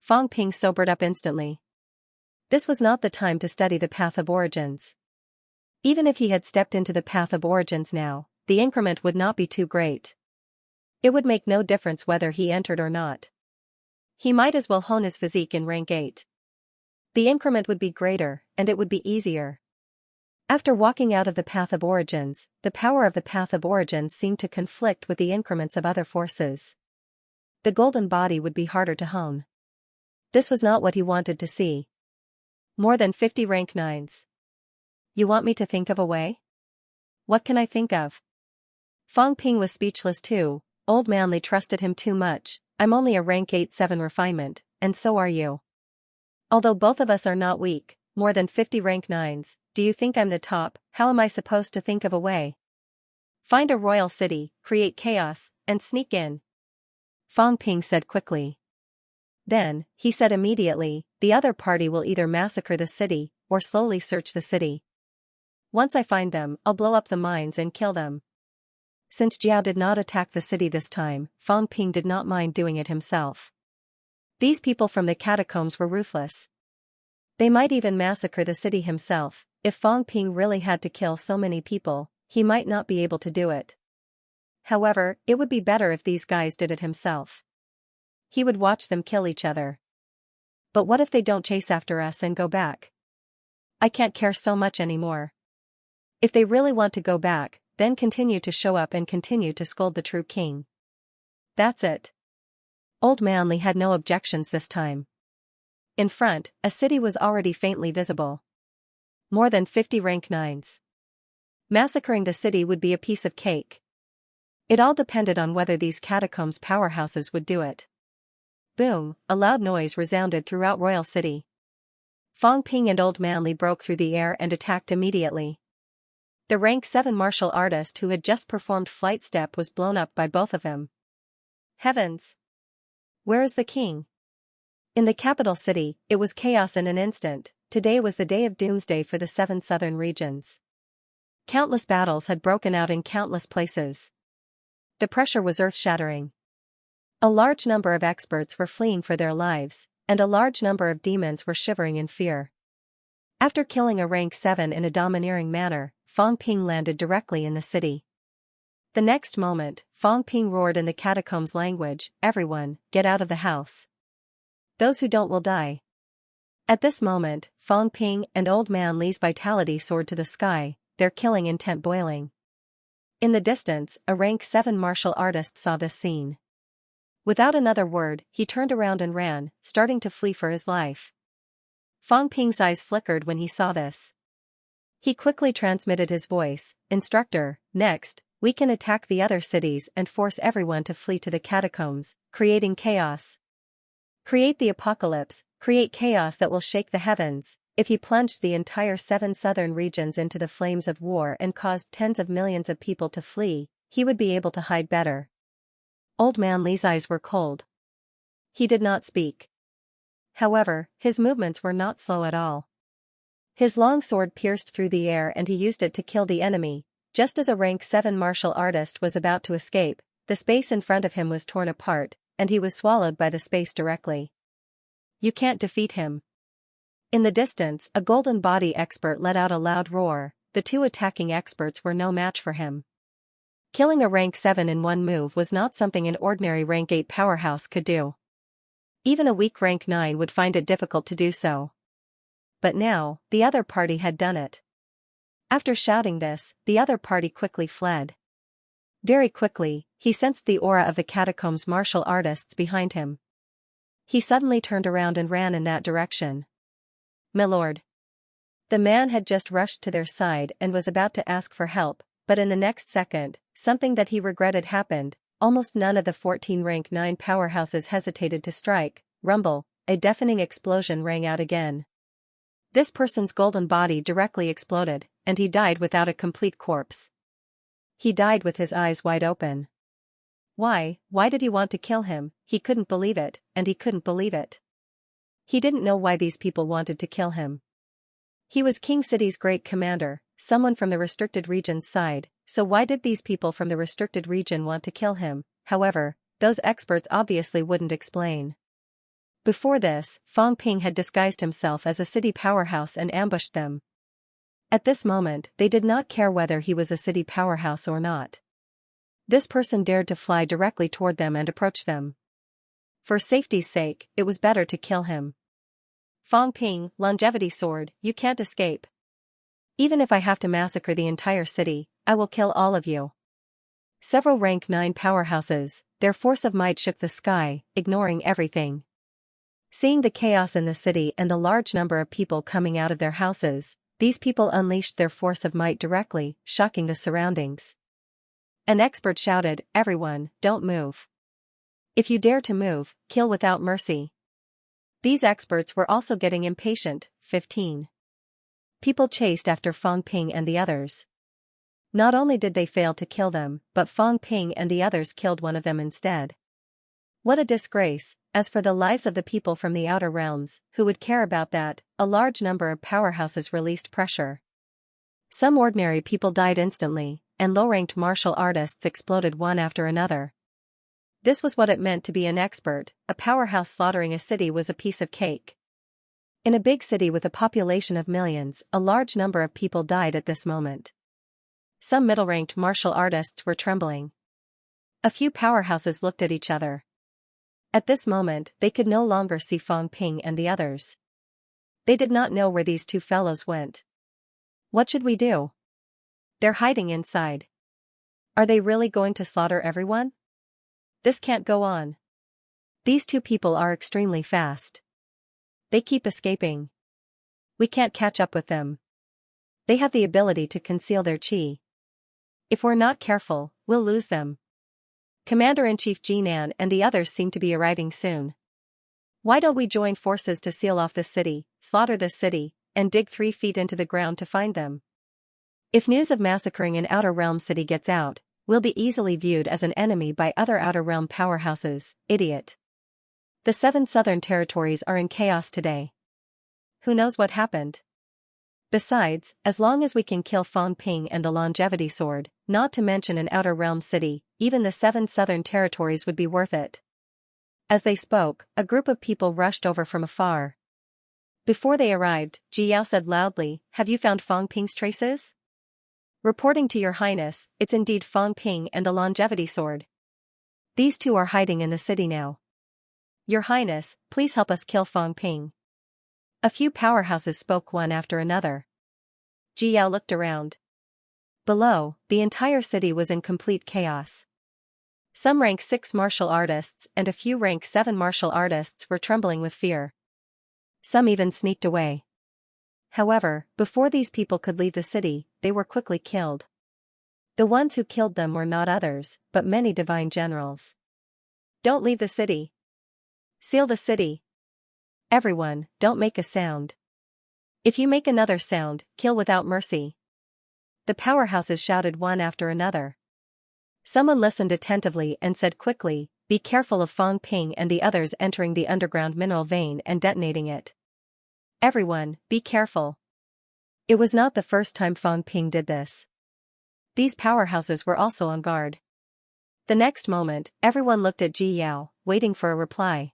Fang Ping sobered up instantly. This was not the time to study the Path of Origins. Even if he had stepped into the path of origins now, the increment would not be too great. It would make no difference whether he entered or not. He might as well hone his physique in rank 8. The increment would be greater, and it would be easier. After walking out of the path of origins, the power of the path of origins seemed to conflict with the increments of other forces. The golden body would be harder to hone. This was not what he wanted to see. More than 50 rank 9s. You want me to think of a way? What can I think of? Fang Ping was speechless too. Old Manly trusted him too much. I'm only a rank 8-7 refinement, and so are you. Although both of us are not weak, more than 50 rank 9s, do you think I'm the top? How am I supposed to think of a way? Find a royal city, create chaos, and sneak in. Fang Ping said quickly. Then, he said immediately, the other party will either massacre the city, or slowly search the city. Once I find them, I'll blow up the mines and kill them. Since Jiao did not attack the city this time, Fang Ping did not mind doing it himself. These people from the catacombs were ruthless. They might even massacre the city himself. If Fang Ping really had to kill so many people, he might not be able to do it. However, it would be better if these guys did it himself. He would watch them kill each other. But what if they don't chase after us and go back? I can't care so much anymore. If they really want to go back, then continue to show up and continue to scold the true king. That's it. Old Manly had no objections this time. In front, a city was already faintly visible. More than 50 rank 9s. Massacring the city would be a piece of cake. It all depended on whether these catacombs powerhouses would do it. Boom, a loud noise resounded throughout Royal City. Fang Ping and Old Manly broke through the air and attacked immediately. The rank 7 martial artist who had just performed flight step was blown up by both of them. Heavens! Where is the king? In the capital city, it was chaos in an instant. Today was the day of doomsday for the 7 southern regions. Countless battles had broken out in countless places. The pressure was earth-shattering. A large number of experts were fleeing for their lives, and a large number of demons were shivering in fear. After killing a rank 7 in a domineering manner, Fang Ping landed directly in the city. The next moment, Fang Ping roared in the catacombs language, "Everyone, get out of the house. Those who don't will die." At this moment, Fang Ping and Old Man Li's vitality soared to the sky, their killing intent boiling. In the distance, a rank 7 martial artist saw this scene. Without another word, he turned around and ran, starting to flee for his life. Fang Ping's eyes flickered when he saw this. He quickly transmitted his voice, "Instructor, next, we can attack the other cities and force everyone to flee to the catacombs, creating chaos. Create the apocalypse, create chaos that will shake the heavens." If he plunged the entire 7 southern regions into the flames of war and caused tens of millions of people to flee, he would be able to hide better. Old Man Li's eyes were cold. He did not speak. However, his movements were not slow at all. His long sword pierced through the air and he used it to kill the enemy. Just as a rank 7 martial artist was about to escape, the space in front of him was torn apart, and he was swallowed by the space directly. You can't defeat him. In the distance, a golden body expert let out a loud roar. The two attacking experts were no match for him. Killing a rank 7 in one move was not something an ordinary rank 8 powerhouse could do. Even a weak rank 9 would find it difficult to do so. But now, the other party had done it. After shouting this, the other party quickly fled. Very quickly, he sensed the aura of the catacombs martial artists behind him. He suddenly turned around and ran in that direction. "Milord." The man had just rushed to their side and was about to ask for help, but in the next second, something that he regretted happened. Almost none of the 14 rank 9 powerhouses hesitated to strike. Rumble, a deafening explosion rang out again. This person's golden body directly exploded, and he died without a complete corpse. He died with his eyes wide open. Why did he want to kill him? He couldn't believe it, and he couldn't believe it. He didn't know why these people wanted to kill him. He was King City's great commander, someone from the restricted region's side, so why did these people from the restricted region want to kill him? However, those experts obviously wouldn't explain. Before this, Fang Ping had disguised himself as a city powerhouse and ambushed them. At this moment, they did not care whether he was a city powerhouse or not. This person dared to fly directly toward them and approach them. For safety's sake, it was better to kill him. Fang Ping, longevity sword, you can't escape. Even if I have to massacre the entire city, I will kill all of you. Several rank 9 powerhouses, their force of might shook the sky, ignoring everything. Seeing the chaos in the city and the large number of people coming out of their houses, these people unleashed their force of might directly, shocking the surroundings. An expert shouted, "Everyone, don't move. If you dare to move, kill without mercy." These experts were also getting impatient. 15. People chased after Fang Ping and the others. Not only did they fail to kill them, but Fang Ping and the others killed one of them instead. What a disgrace. As for the lives of the people from the outer realms, who would care about that? A large number of powerhouses released pressure. Some ordinary people died instantly, and low-ranked martial artists exploded one after another. This was what it meant to be an expert. A powerhouse slaughtering a city was a piece of cake. In a big city with a population of millions, a large number of people died at this moment. Some middle-ranked martial artists were trembling. A few powerhouses looked at each other. At this moment, they could no longer see Fang Ping and the others. They did not know where these two fellows went. What should we do? They're hiding inside. Are they really going to slaughter everyone? This can't go on. These two people are extremely fast. They keep escaping. We can't catch up with them. They have the ability to conceal their chi. If we're not careful, we'll lose them. Commander-in-Chief Jinan and the others seem to be arriving soon. Why don't we join forces to seal off this city, slaughter this city, and dig 3 feet into the ground to find them? If news of massacring an Outer Realm city gets out, we'll be easily viewed as an enemy by other Outer Realm powerhouses. Idiot. The 7 southern territories are in chaos today. Who knows what happened? Besides, as long as we can kill Fang Ping and the longevity sword, not to mention an Outer Realm city, even the 7 southern territories would be worth it. As they spoke, a group of people rushed over from afar. Before they arrived, Ji Yao said loudly, "Have you found Fang Ping's traces?" "Reporting to your highness, it's indeed Fang Ping and the longevity sword. These two are hiding in the city now. Your highness, please help us kill Fang Ping." A few powerhouses spoke one after another. Ji Yao looked around. Below, the entire city was in complete chaos. Some rank 6 martial artists and a few rank 7 martial artists were trembling with fear. Some even sneaked away. However, before these people could leave the city, they were quickly killed. The ones who killed them were not others, but many divine generals. "Don't leave the city. Seal the city. Everyone, don't make a sound. If you make another sound, kill without mercy." The powerhouses shouted one after another. Someone listened attentively and said quickly, "Be careful of Fang Ping and the others entering the underground mineral vein and detonating it. Everyone, be careful." It was not the first time Fang Ping did this. These powerhouses were also on guard. The next moment, everyone looked at Ji Yao, waiting for a reply.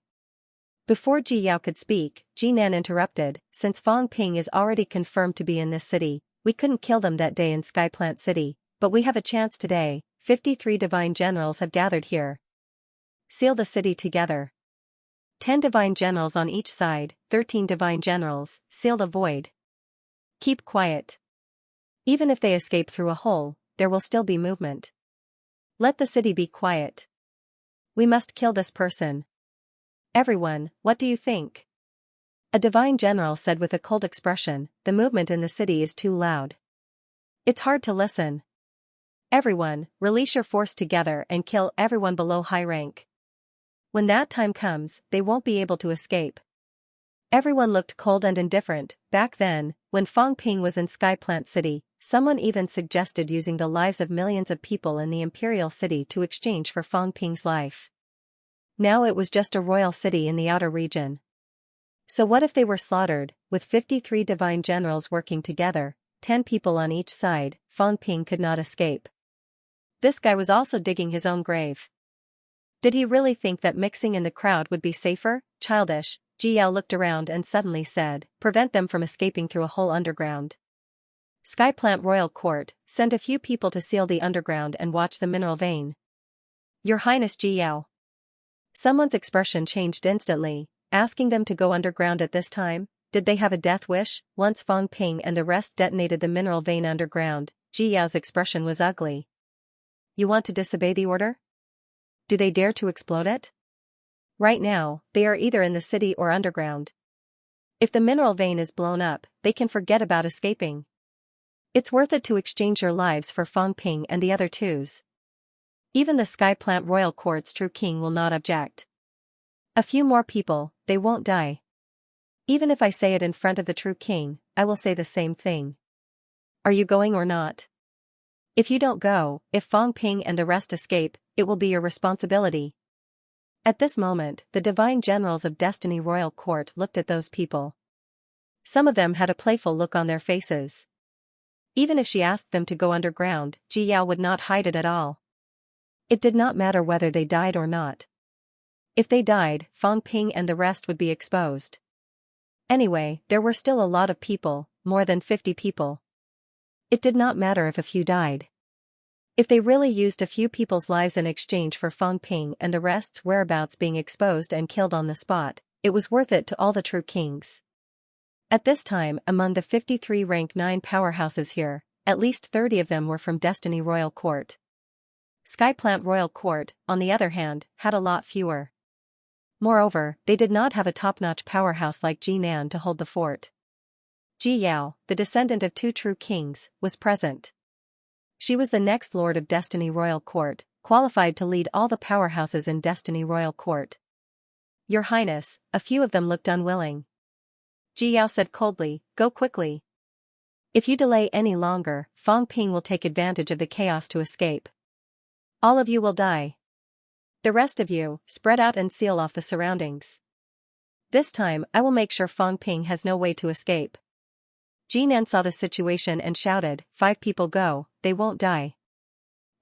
Before Ji Yao could speak, Jinan interrupted, "Since Fang Ping is already confirmed to be in this city, we couldn't kill them that day in Skyplant City, but we have a chance today. 53 divine generals have gathered here. Seal the city together. 10 divine generals on each side, 13 divine generals, seal the void. Keep quiet. Even if they escape through a hole, there will still be movement. Let the city be quiet. We must kill this person. Everyone, what do you think?" A divine general said with a cold expression, "The movement in the city is too loud. It's hard to listen. Everyone, release your force together and kill everyone below high rank. When that time comes, they won't be able to escape." Everyone looked cold and indifferent. Back then, when Fang Ping was in Skyplant City, someone even suggested using the lives of millions of people in the Imperial City to exchange for Fang Ping's life. Now it was just a royal city in the outer region. So what if they were slaughtered, with 53 divine generals working together, 10 people on each side? Fang Ping could not escape. This guy was also digging his own grave. Did he really think that mixing in the crowd would be safer? Childish. Ji Yao looked around and suddenly said, "Prevent them from escaping through a hole underground." Skyplant Royal Court, send a few people to seal the underground and watch the mineral vein. Your Highness Ji Yao. Someone's expression changed instantly, asking them to go underground at this time. Did they have a death wish? Once Fang Ping and the rest detonated the mineral vein underground, Ji Yao's expression was ugly. You want to disobey the order? Do they dare to explode it? Right now, they are either in the city or underground. If the mineral vein is blown up, they can forget about escaping. It's worth it to exchange your lives for Fang Ping and the other twos. Even the Skyplant Royal Court's true king will not object. A few more people, they won't die. Even if I say it in front of the true king, I will say the same thing. Are you going or not? If you don't go, if Fang Ping and the rest escape, it will be your responsibility. At this moment, the divine generals of Destiny Royal Court looked at those people. Some of them had a playful look on their faces. Even if she asked them to go underground, Ji Yao would not hide it at all. It did not matter whether they died or not. If they died, Fang Ping and the rest would be exposed. Anyway, there were still a lot of people, more than 50 people. It did not matter if a few died. If they really used a few people's lives in exchange for Fang Ping and the rest's whereabouts being exposed and killed on the spot, it was worth it to all the true kings. At this time, among the 53 rank 9 powerhouses here, at least 30 of them were from Destiny Royal Court. Skyplant Royal Court, on the other hand, had a lot fewer. Moreover, they did not have a top-notch powerhouse like Jinan to hold the fort. Ji Yao, the descendant of 2 true kings, was present. She was the next lord of Destiny Royal Court, qualified to lead all the powerhouses in Destiny Royal Court. Your Highness, a few of them looked unwilling. Ji Yao said coldly, go quickly. If you delay any longer, Fang Ping will take advantage of the chaos to escape. All of you will die. The rest of you, spread out and seal off the surroundings. This time, I will make sure Fang Ping has no way to escape. Jinan saw the situation and shouted, 5 people go, they won't die.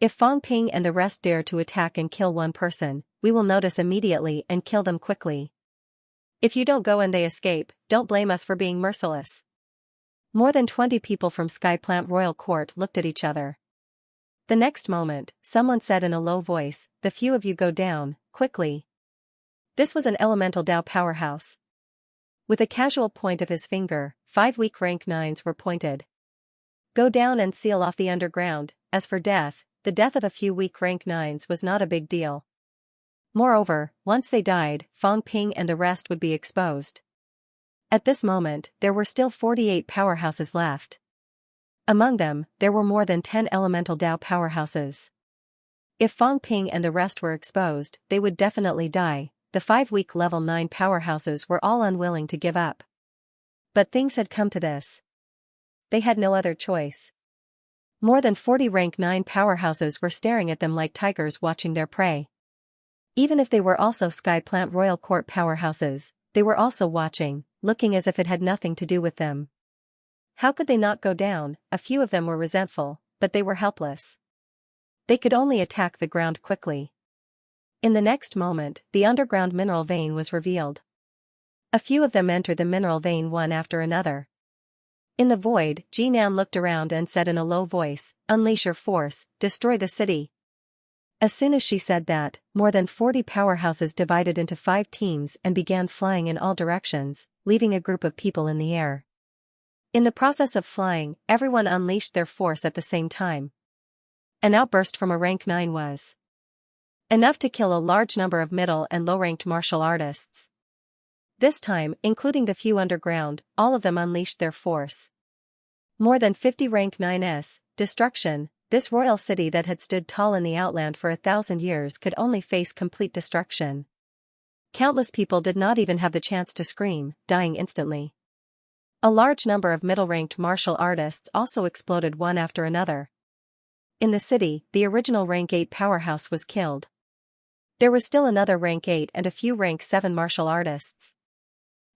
If Fang Ping and the rest dare to attack and kill one person, we will notice immediately and kill them quickly. If you don't go and they escape, don't blame us for being merciless. More than 20 people from Skyplant Royal Court looked at each other. The next moment, someone said in a low voice, the few of you go down, quickly. This was an elemental Dao powerhouse. With a casual point of his finger, 5 weak rank 9s were pointed. Go down and seal off the underground. As for death, the death of a few weak rank 9s was not a big deal. Moreover, once they died, Fang Ping and the rest would be exposed. At this moment, there were still 48 powerhouses left. Among them, there were more than 10 elemental Dao powerhouses. If Fang Ping and the rest were exposed, they would definitely die. The 5 weak level 9 powerhouses were all unwilling to give up. But things had come to this. They had no other choice. More than 40 rank 9 powerhouses were staring at them like tigers watching their prey. Even if they were also Skyplant Royal Court powerhouses, they were also watching, looking as if it had nothing to do with them. How could they not go down? A few of them were resentful, but they were helpless. They could only attack the ground quickly. In the next moment, the underground mineral vein was revealed. A few of them entered the mineral vein one after another. In the void, Jinan looked around and said in a low voice, unleash your force, destroy the city. As soon as she said that, more than 40 powerhouses divided into 5 teams and began flying in all directions, leaving a group of people in the air. In the process of flying, everyone unleashed their force at the same time. An outburst from a rank 9 was enough to kill a large number of middle and low-ranked martial artists. This time, including the few underground, all of them unleashed their force. More than 50 rank 9s, destruction. This royal city that had stood tall in the outland for 1,000 years could only face complete destruction. Countless people did not even have the chance to scream, dying instantly. A large number of middle-ranked martial artists also exploded one after another. In the city, the original rank 8 powerhouse was killed. There was still another rank 8 and a few rank 7 martial artists.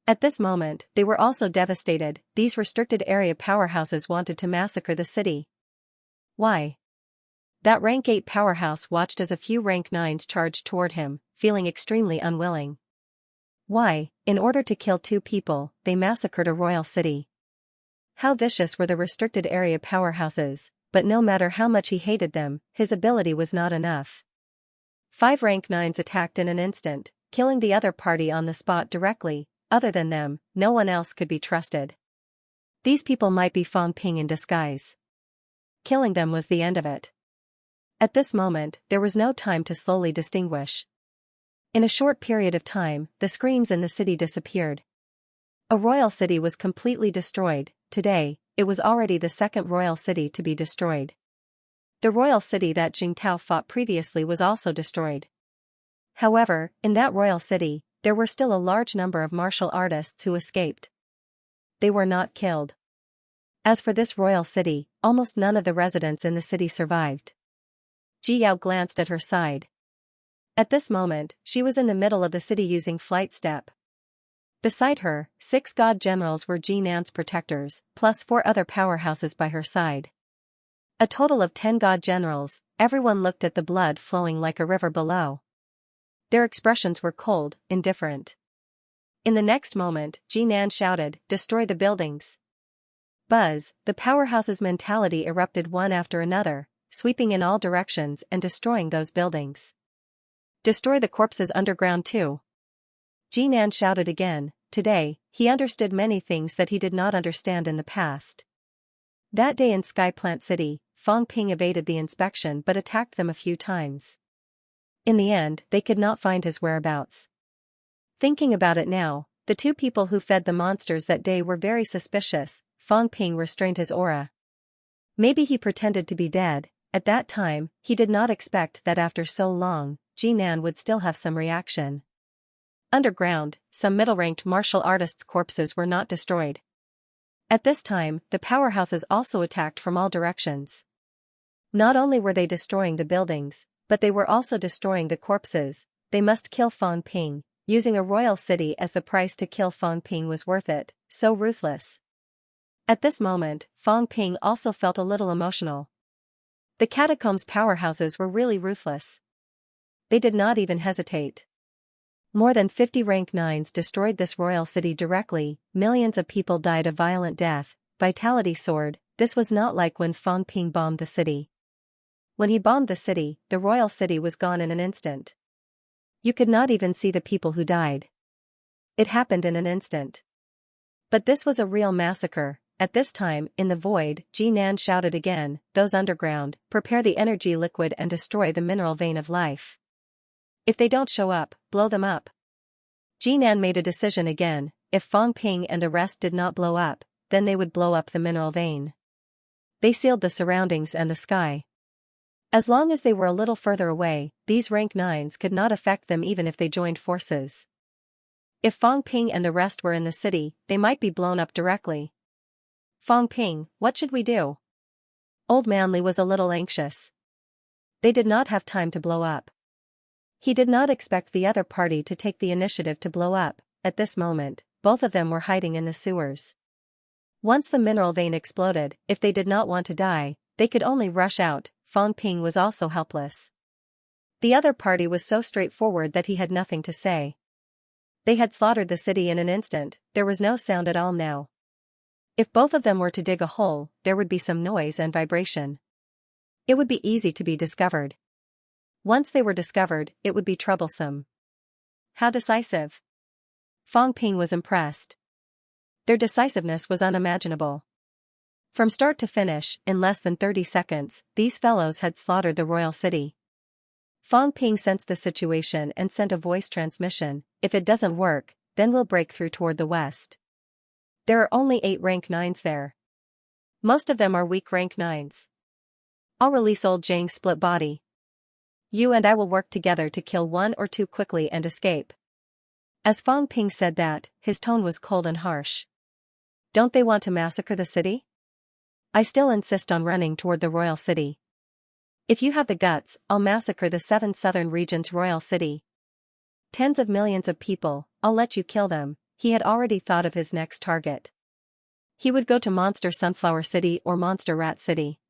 At this moment, they were also devastated. These restricted area powerhouses wanted to massacre the city. Why? That rank 8 powerhouse watched as a few rank 9s charged toward him, feeling extremely unwilling. Why? In order to kill 2 people, they massacred a royal city. How vicious were the restricted area powerhouses, but no matter how much he hated them, his ability was not enough. 5 rank 9s attacked in an instant, killing the other party on the spot directly. Other than them, no one else could be trusted. These people might be Fang Ping in disguise. Killing them was the end of it. At this moment, there was no time to slowly distinguish. In a short period of time, the screams in the city disappeared. A royal city was completely destroyed. Today, it was already the second royal city to be destroyed. The royal city that Jingtao fought previously was also destroyed. However, in that royal city, there were still a large number of martial artists who escaped. They were not killed. As for this royal city, almost none of the residents in the city survived. Ji Yao glanced at her side. At this moment, she was in the middle of the city using flight step. Beside her, 6 god generals were Ji Nan's protectors, plus 4 other powerhouses by her side. A total of 10 god generals. Everyone looked at the blood flowing like a river below. Their expressions were cold, indifferent. In the next moment, Ji Nan shouted, "Destroy the buildings." Buzz, the powerhouse's mentality erupted one after another, sweeping in all directions and destroying those buildings. Destroy the corpses underground too. Ji Nan shouted again. Today, he understood many things that he did not understand in the past. That day in Skyplant City, Fang Ping evaded the inspection but attacked them a few times. In the end, they could not find his whereabouts. Thinking about it now, the 2 people who fed the monsters that day were very suspicious. Fang Ping restrained his aura. Maybe he pretended to be dead. At that time, he did not expect that after so long, Ji Nan would still have some reaction. Underground, some middle-ranked martial artists' corpses were not destroyed. At this time, the powerhouses also attacked from all directions. Not only were they destroying the buildings, but they were also destroying the corpses. They must kill Fang Ping. Using a royal city as the price to kill Fang Ping was worth it, so ruthless. At this moment, Fang Ping also felt a little emotional. The catacombs powerhouses were really ruthless. They did not even hesitate. More than 50 rank 9s destroyed this royal city directly. Millions of people died a violent death. Vitality soared. This was not like when Fang Ping bombed the city. When he bombed the city, the royal city was gone in an instant. You could not even see the people who died. It happened in an instant. But this was a real massacre. At this time, in the void, Ji Nan shouted again, "Those underground, prepare the energy liquid and destroy the mineral vein of life. If they don't show up, blow them up." Ji Nan made a decision again. If Fang Ping and the rest did not blow up, then they would blow up the mineral vein. They sealed the surroundings and the sky. As long as they were a little further away, these rank 9s could not affect them even if they joined forces. If Fang Ping and the rest were in the city, they might be blown up directly. "Fang Ping, what should we do?" Old Manly was a little anxious. They did not have time to blow up. He did not expect the other party to take the initiative to blow up. At this moment, both of them were hiding in the sewers. Once the mineral vein exploded, if they did not want to die, they could only rush out. Fang Ping was also helpless. The other party was so straightforward that he had nothing to say. They had slaughtered the city in an instant. There was no sound at all now. If both of them were to dig a hole, there would be some noise and vibration. It would be easy to be discovered. Once they were discovered, it would be troublesome. How decisive! Fang Ping was impressed. Their decisiveness was unimaginable. From start to finish, in less than 30 seconds, these fellows had slaughtered the royal city. Fang Ping sensed the situation and sent a voice transmission. "If it doesn't work, then we'll break through toward the west. There are only 8 rank 9s there. Most of them are weak rank 9s. I'll release old Zhang's split body. You and I will work together to kill 1 or 2 quickly and escape." As Fang Ping said that, his tone was cold and harsh. Don't they want to massacre the city? I still insist on running toward the royal city. If you have the guts, I'll massacre the 7 southern regions' royal city. Tens of millions of people, I'll let you kill them. He had already thought of his next target. He would go to Monster Sunflower City or Monster Rat City.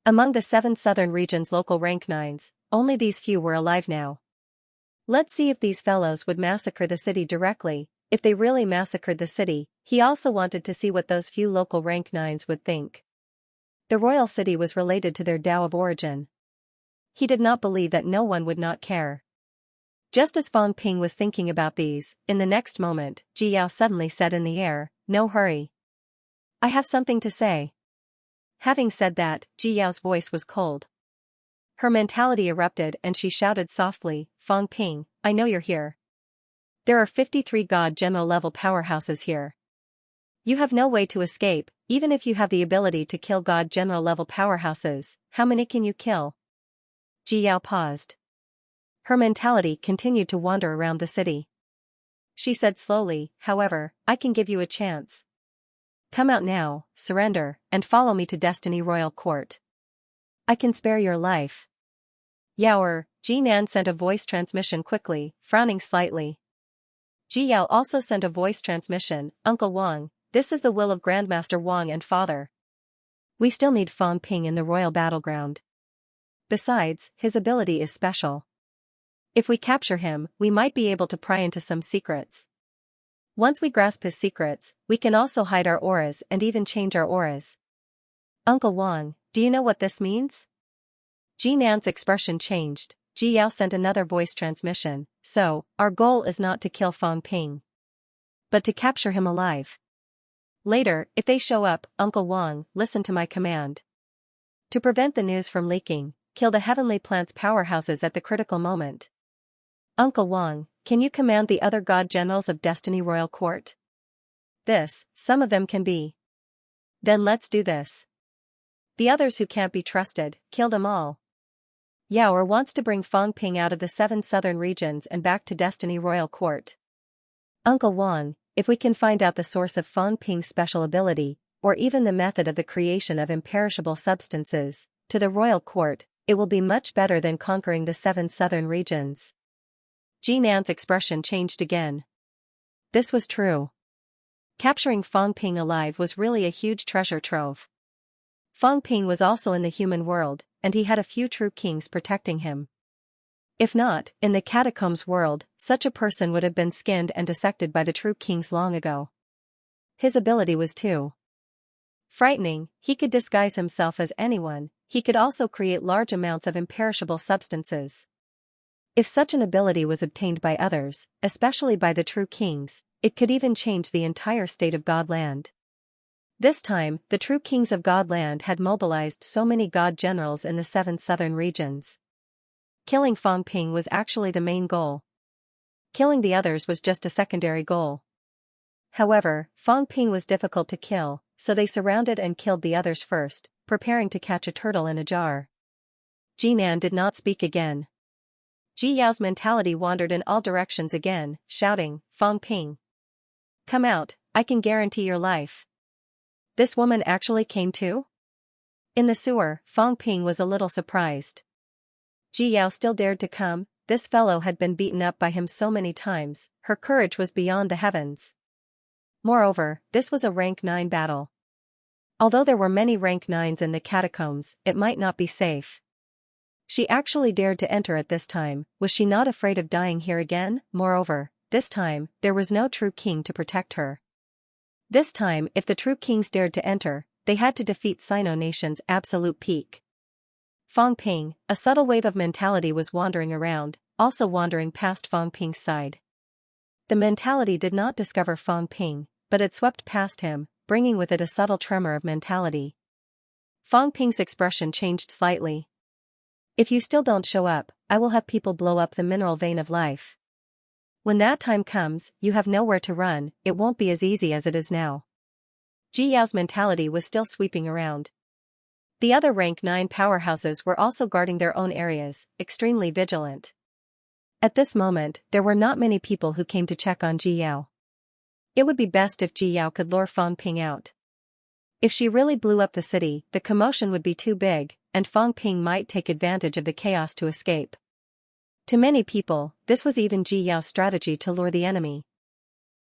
Among the 7 southern regions' local rank 9s, only these few were alive now. Let's see if these fellows would massacre the city directly. If they really massacred the city, He also wanted to see what those few local rank 9s would think. The royal city was related to their Tao of origin. He did not believe that no one would not care. Just as Fang Ping was thinking about these, in the next moment, Ji Yao suddenly said in the air, "No hurry. I have something to say." Having said that, Ji Yao's voice was cold. Her mentality erupted and she shouted softly, "Fang Ping, I know you're here. There are 53 God General level powerhouses here. You have no way to escape, even if you have the ability to kill God General level powerhouses. How many can you kill?" Ji Yao paused. Her mentality continued to wander around the city. She said slowly, "However, I can give you a chance. Come out now, surrender, and follow me to Destiny Royal Court. I can spare your life." Yaoer, Jinan sent a voice transmission quickly, frowning slightly. Ji Yao also sent a voice transmission, "Uncle Wang, this is the will of Grandmaster Wang and Father. We still need Fang Ping in the royal battleground. Besides, his ability is special. If we capture him, we might be able to pry into some secrets. Once we grasp his secrets, we can also hide our auras and even change our auras." "Uncle Wang, do you know what this means?" Jinan's expression changed. Ji Yao sent another voice transmission, "So, our goal is not to kill Fang Ping, but to capture him alive. Later, if they show up, Uncle Wang, listen to my command. To prevent the news from leaking, kill the Heavenly Plant's powerhouses at the critical moment. Uncle Wang, can you command the other God Generals of Destiny Royal Court?" "This, some of them can be." "Then let's do this. The others who can't be trusted, kill them all." Yaoer wants to bring Fang Ping out of the 7 southern regions and back to Destiny Royal Court. "Uncle Wang, if we can find out the source of Fang Ping's special ability, or even the method of the creation of imperishable substances, to the royal court, it will be much better than conquering the 7 southern regions." Jinan's expression changed again. This was true. Capturing Fang Ping alive was really a huge treasure trove. Fang Ping was also in the human world, and he had a few true kings protecting him. If not, in the catacombs world, such a person would have been skinned and dissected by the true kings long ago. His ability was too frightening. He could disguise himself as anyone. He could also create large amounts of imperishable substances. If such an ability was obtained by others, especially by the true kings, it could even change the entire state of Godland. This time, the true kings of Godland had mobilized so many God generals in the 7 southern regions. Killing Fang Ping was actually the main goal. Killing the others was just a secondary goal. However, Fang Ping was difficult to kill, so they surrounded and killed the others first, preparing to catch a turtle in a jar. Jinan did not speak again. Ji Yao's mentality wandered in all directions again, shouting, "Fang Ping, come out, I can guarantee your life." This woman actually came too? In the sewer, Fang Ping was a little surprised. Ji Yao still dared to come. This fellow had been beaten up by him so many times, her courage was beyond the heavens. Moreover, this was a rank 9 battle. Although there were many rank 9s in the catacombs, it might not be safe. She actually dared to enter at this time. Was she not afraid of dying here again? Moreover, this time, there was no true king to protect her. This time, if the true kings dared to enter, they had to defeat Sino Nation's absolute peak. Fang Ping, a subtle wave of mentality was wandering around, also wandering past Fang Ping's side. The mentality did not discover Fang Ping, but it swept past him, bringing with it a subtle tremor of mentality. Fang Ping's expression changed slightly. "If you still don't show up, I will have people blow up the mineral vein of life. When that time comes, you have nowhere to run. It won't be as easy as it is now." Ji Yao's mentality was still sweeping around. The other rank 9 powerhouses were also guarding their own areas, extremely vigilant. At this moment, there were not many people who came to check on Ji Yao. It would be best if Ji Yao could lure Fang Ping out. If she really blew up the city, the commotion would be too big, and Fang Ping might take advantage of the chaos to escape. To many people, this was even Ji Yao's strategy to lure the enemy.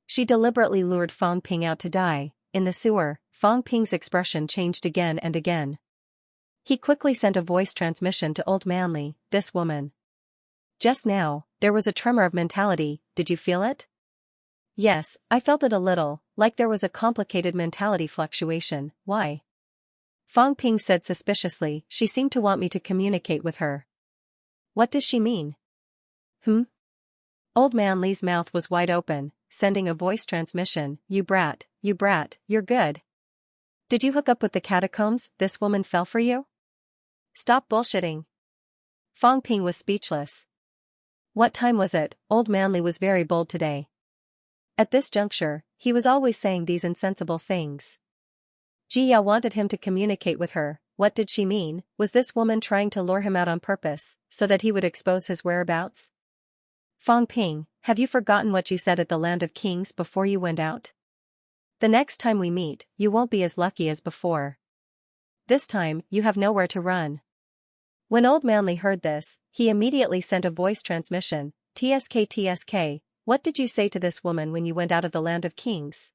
She deliberately lured Fang Ping out to die. In the sewer, Fang Ping's expression changed again and again. He quickly sent a voice transmission to Old Manly, "This woman. Just now, there was a tremor of mentality, did you feel it?" Yes, I felt it a little, like there was a complicated mentality fluctuation. Why? Fang Ping said suspiciously. She seemed to want me to communicate with her. What does she mean? Hmm? Old Man Li's mouth was wide open, sending a voice transmission. You brat, you're good. Did you hook up with the catacombs? This woman fell for you? Stop bullshitting. Fang Ping was speechless. What time was it? Old Man Li was very bold today. At this juncture, he was always saying these insensible things. Ji Yao wanted him to communicate with her. What did she mean? Was this woman trying to lure him out on purpose, so that he would expose his whereabouts? Fang Ping, have you forgotten what you said at the Land of Kings before you went out? The next time we meet, you won't be as lucky as before. This time, you have nowhere to run. When Old Man Li heard this, he immediately sent a voice transmission. TSK, what did you say to this woman when you went out of the Land of Kings?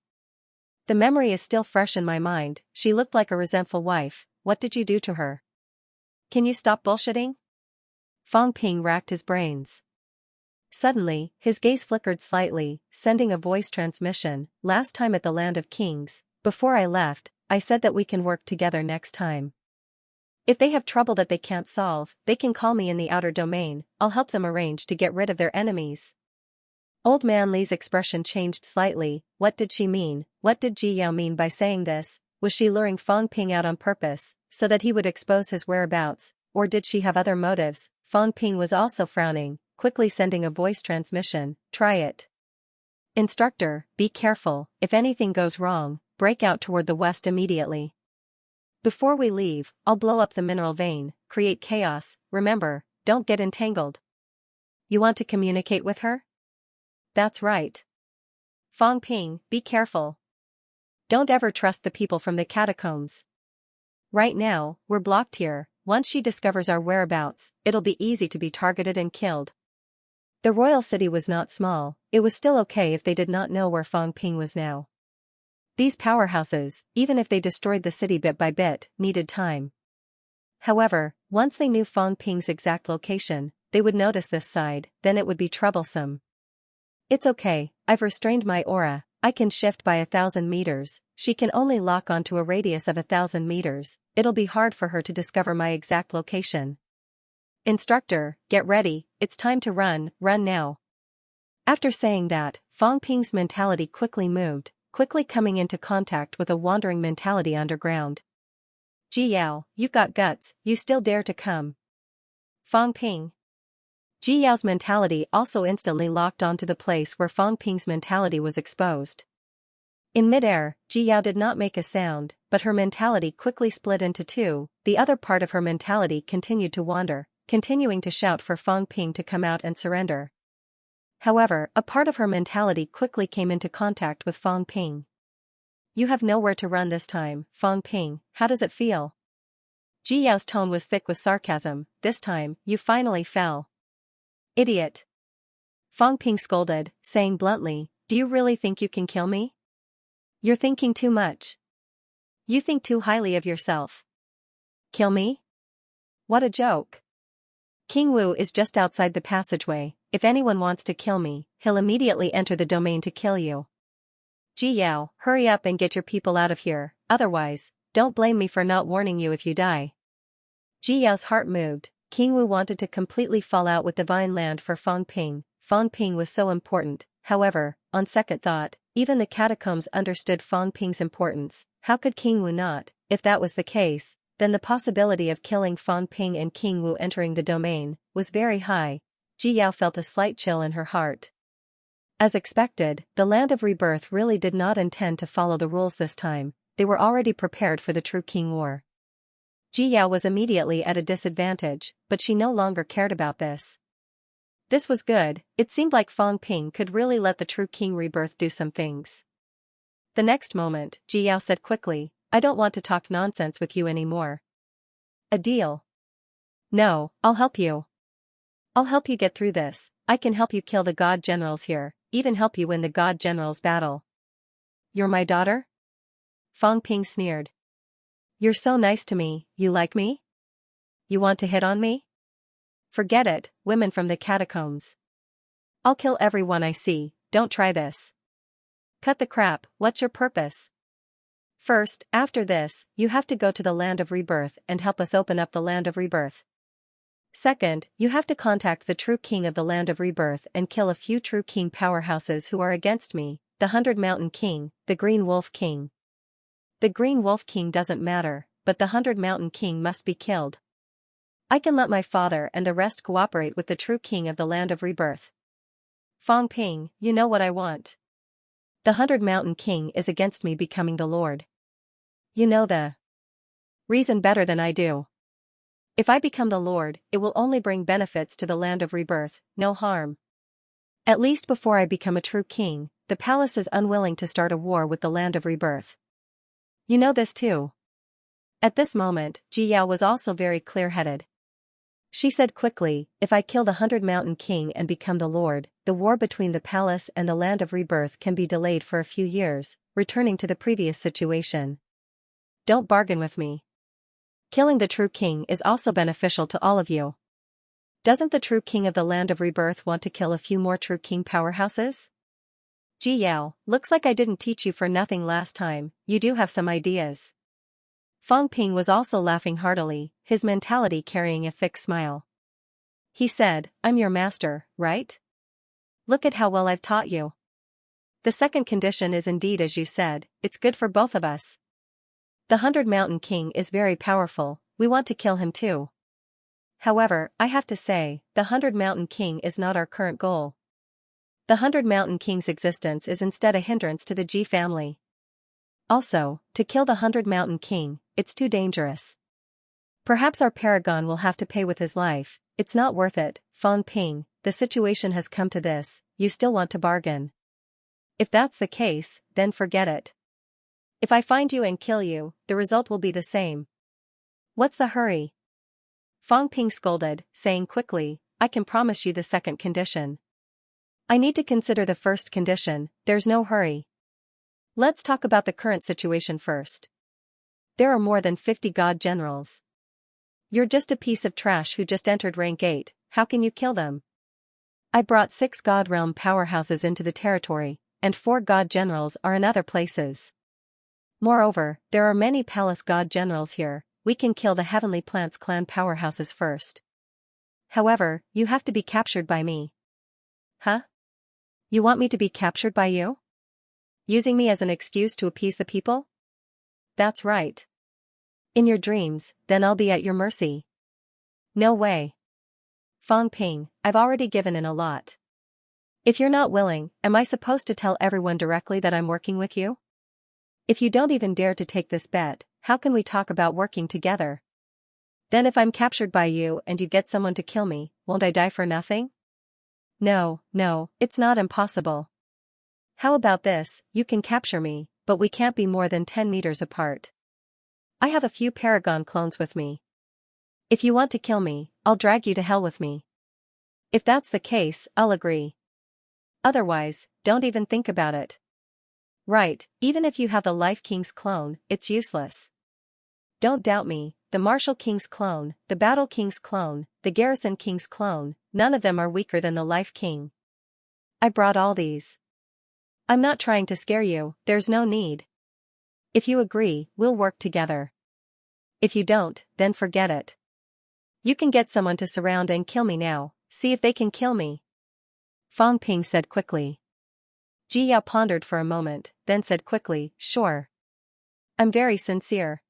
The memory is still fresh in my mind. She looked like a resentful wife. What did you do to her? Can you stop bullshitting? Fang Ping racked his brains. Suddenly, his gaze flickered slightly, sending a voice transmission. Last time at the Land of Kings, before I left, I said that we can work together next time. If they have trouble that they can't solve, they can call me in the outer domain. I'll help them arrange to get rid of their enemies. Old Man Li's expression changed slightly. What did she mean? What did Ji Yao mean by saying this? Was she luring Fang Ping out on purpose, so that he would expose his whereabouts, or did she have other motives? Fang Ping was also frowning, quickly sending a voice transmission. Try it. Instructor, be careful. If anything goes wrong, break out toward the west immediately. Before we leave, I'll blow up the mineral vein, create chaos. Remember, don't get entangled. You want to communicate with her? That's right. Fang Ping, be careful. Don't ever trust the people from the catacombs. Right now, we're blocked here. Once she discovers our whereabouts, it'll be easy to be targeted and killed. The royal city was not small. It was still okay if they did not know where Fang Ping was now. These powerhouses, even if they destroyed the city bit by bit, needed time. However, once they knew Fang Ping's exact location, they would notice this side, then it would be troublesome. It's okay, I've restrained my aura. I can shift by 1,000 meters. She can only lock onto a radius of 1,000 meters. It'll be hard for her to discover my exact location. Instructor, get ready, it's time to run now. After saying that, Fang Ping's mentality quickly moved, quickly coming into contact with a wandering mentality underground. Ji Yao, you've got guts, you still dare to come. Fang Ping. Ji Yao's mentality also instantly locked onto the place where Fang Ping's mentality was exposed. In midair, Ji Yao did not make a sound, but her mentality quickly split into two. The other part of her mentality continued to wander, continuing to shout for Fang Ping to come out and surrender. However, a part of her mentality quickly came into contact with Fang Ping. You have nowhere to run this time, Fang Ping. How does it feel? Ji Yao's tone was thick with sarcasm. This time, you finally fell. Idiot. Fang Ping scolded, saying bluntly, do you really think you can kill me? You're thinking too much. You think too highly of yourself. Kill me? What a joke. King Wu is just outside the passageway. If anyone wants to kill me, he'll immediately enter the domain to kill you. Ji Yao, hurry up and get your people out of here, otherwise, don't blame me for not warning you if you die. Ji Yao's heart moved. King Wu wanted to completely fall out with divine land for Fang Ping. Fang Ping was so important. However, on second thought, even the catacombs understood Fang Ping's importance. How could King Wu not? If that was the case, then the possibility of killing Fang Ping and King Wu entering the domain was very high. Ji Yao felt a slight chill in her heart. As expected, the Land of Rebirth really did not intend to follow the rules this time. They were already prepared for the true King War. Ji Yao was immediately at a disadvantage, but she no longer cared about this. This was good. It seemed like Fang Ping could really let the true King Rebirth do some things. The next moment, Ji Yao said quickly, I don't want to talk nonsense with you anymore. A deal? No, I'll help you. I'll help you get through this. I can help you kill the god generals here, even help you win the god generals battle. You're my daughter? Fang Ping sneered. You're so nice to me, you like me? You want to hit on me? Forget it, women from the catacombs. I'll kill everyone I see, don't try this. Cut the crap, what's your purpose? First, after this, you have to go to the land of rebirth and help us open up the land of rebirth. Second, you have to contact the true king of the land of rebirth and kill a few true king powerhouses who are against me, the 100 Mountain King, the Green Wolf King. The Green Wolf King doesn't matter, but the 100 Mountain King must be killed. I can let my father and the rest cooperate with the true king of the land of rebirth. Fang Ping, you know what I want. The 100 Mountain King is against me becoming the Lord. You know the reason better than I do. If I become the Lord, it will only bring benefits to the land of rebirth, no harm. At least before I become a true king, the palace is unwilling to start a war with the land of rebirth. You know this too. At this moment, Ji Yao was also very clear-headed. She said quickly, if I kill the 100 Mountain King and become the Lord, the war between the palace and the land of rebirth can be delayed for a few years, returning to the previous situation. Don't bargain with me. Killing the true king is also beneficial to all of you. Doesn't the true king of the land of rebirth want to kill a few more true king powerhouses? Ji Yao, looks like I didn't teach you for nothing last time, you do have some ideas. Fang Ping was also laughing heartily, his mentality carrying a thick smile. He said, I'm your master, right? Look at how well I've taught you. The second condition is indeed as you said, it's good for both of us. The 100 Mountain King is very powerful, we want to kill him too. However, I have to say, the 100 Mountain King is not our current goal. The 100 Mountain King's existence is instead a hindrance to the Ji family. Also, to kill the 100 Mountain King, it's too dangerous. Perhaps our paragon will have to pay with his life, it's not worth it, Fang Ping, the situation has come to this, you still want to bargain. If that's the case, then forget it. If I find you and kill you, the result will be the same. What's the hurry? Fang Ping scolded, saying quickly, I can promise you the second condition. I need to consider the first condition, there's no hurry. Let's talk about the current situation first. There are more than 50 god generals. You're just a piece of trash who just entered rank 8, how can you kill them? I brought 6 god realm powerhouses into the territory, and 4 god generals are in other places. Moreover, there are many palace god generals here, we can kill the Heavenly Plants clan powerhouses first. However, you have to be captured by me. Huh? You want me to be captured by you? Using me as an excuse to appease the people? That's right. In your dreams, then I'll be at your mercy. No way. Fang Ping, I've already given in a lot. If you're not willing, am I supposed to tell everyone directly that I'm working with you? If you don't even dare to take this bet, how can we talk about working together? Then if I'm captured by you and you get someone to kill me, won't I die for nothing? No, it's not impossible. How about this, you can capture me, but we can't be more than 10 meters apart. I have a few Paragon clones with me. If you want to kill me, I'll drag you to hell with me. If that's the case, I'll agree. Otherwise, don't even think about it. Right, even if you have the Life King's clone, it's useless. Don't doubt me, the Martial King's clone, the Battle King's clone, the Garrison King's clone, none of them are weaker than the Life King. I brought all these. I'm not trying to scare you, there's no need. If you agree, we'll work together. If you don't, then forget it. You can get someone to surround and kill me now, see if they can kill me. Fang Ping said quickly. Ji Yao pondered for a moment, then said quickly, sure. I'm very sincere.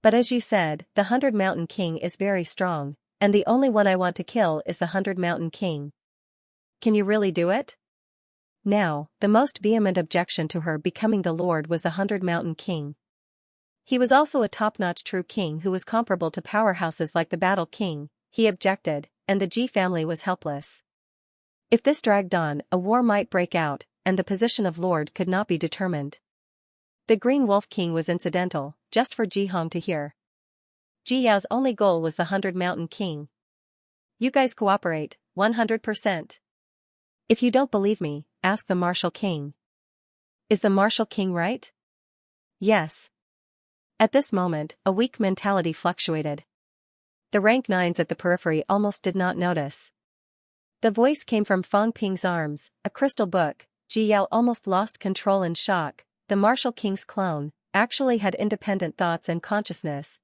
But as you said, the 100 Mountain King is very strong, and the only one I want to kill is the 100 Mountain King. Can you really do it? Now, the most vehement objection to her becoming the Lord was the 100 Mountain King. He was also a top-notch true king who was comparable to powerhouses like the Battle King, he objected, and the Ji family was helpless. If this dragged on, a war might break out, and the position of Lord could not be determined. The Green Wolf King was incidental, just for Ji Hong to hear. Ji Yao's only goal was the 100 Mountain King. You guys cooperate, 100%. If you don't believe me, ask the Martial King. Is the Martial King right? Yes. At this moment, a weak mentality fluctuated. The rank 9s at the periphery almost did not notice. The voice came from Fang Ping's arms, a crystal book, Ji Yao almost lost control in shock. The Martial King's clone actually had independent thoughts and consciousness.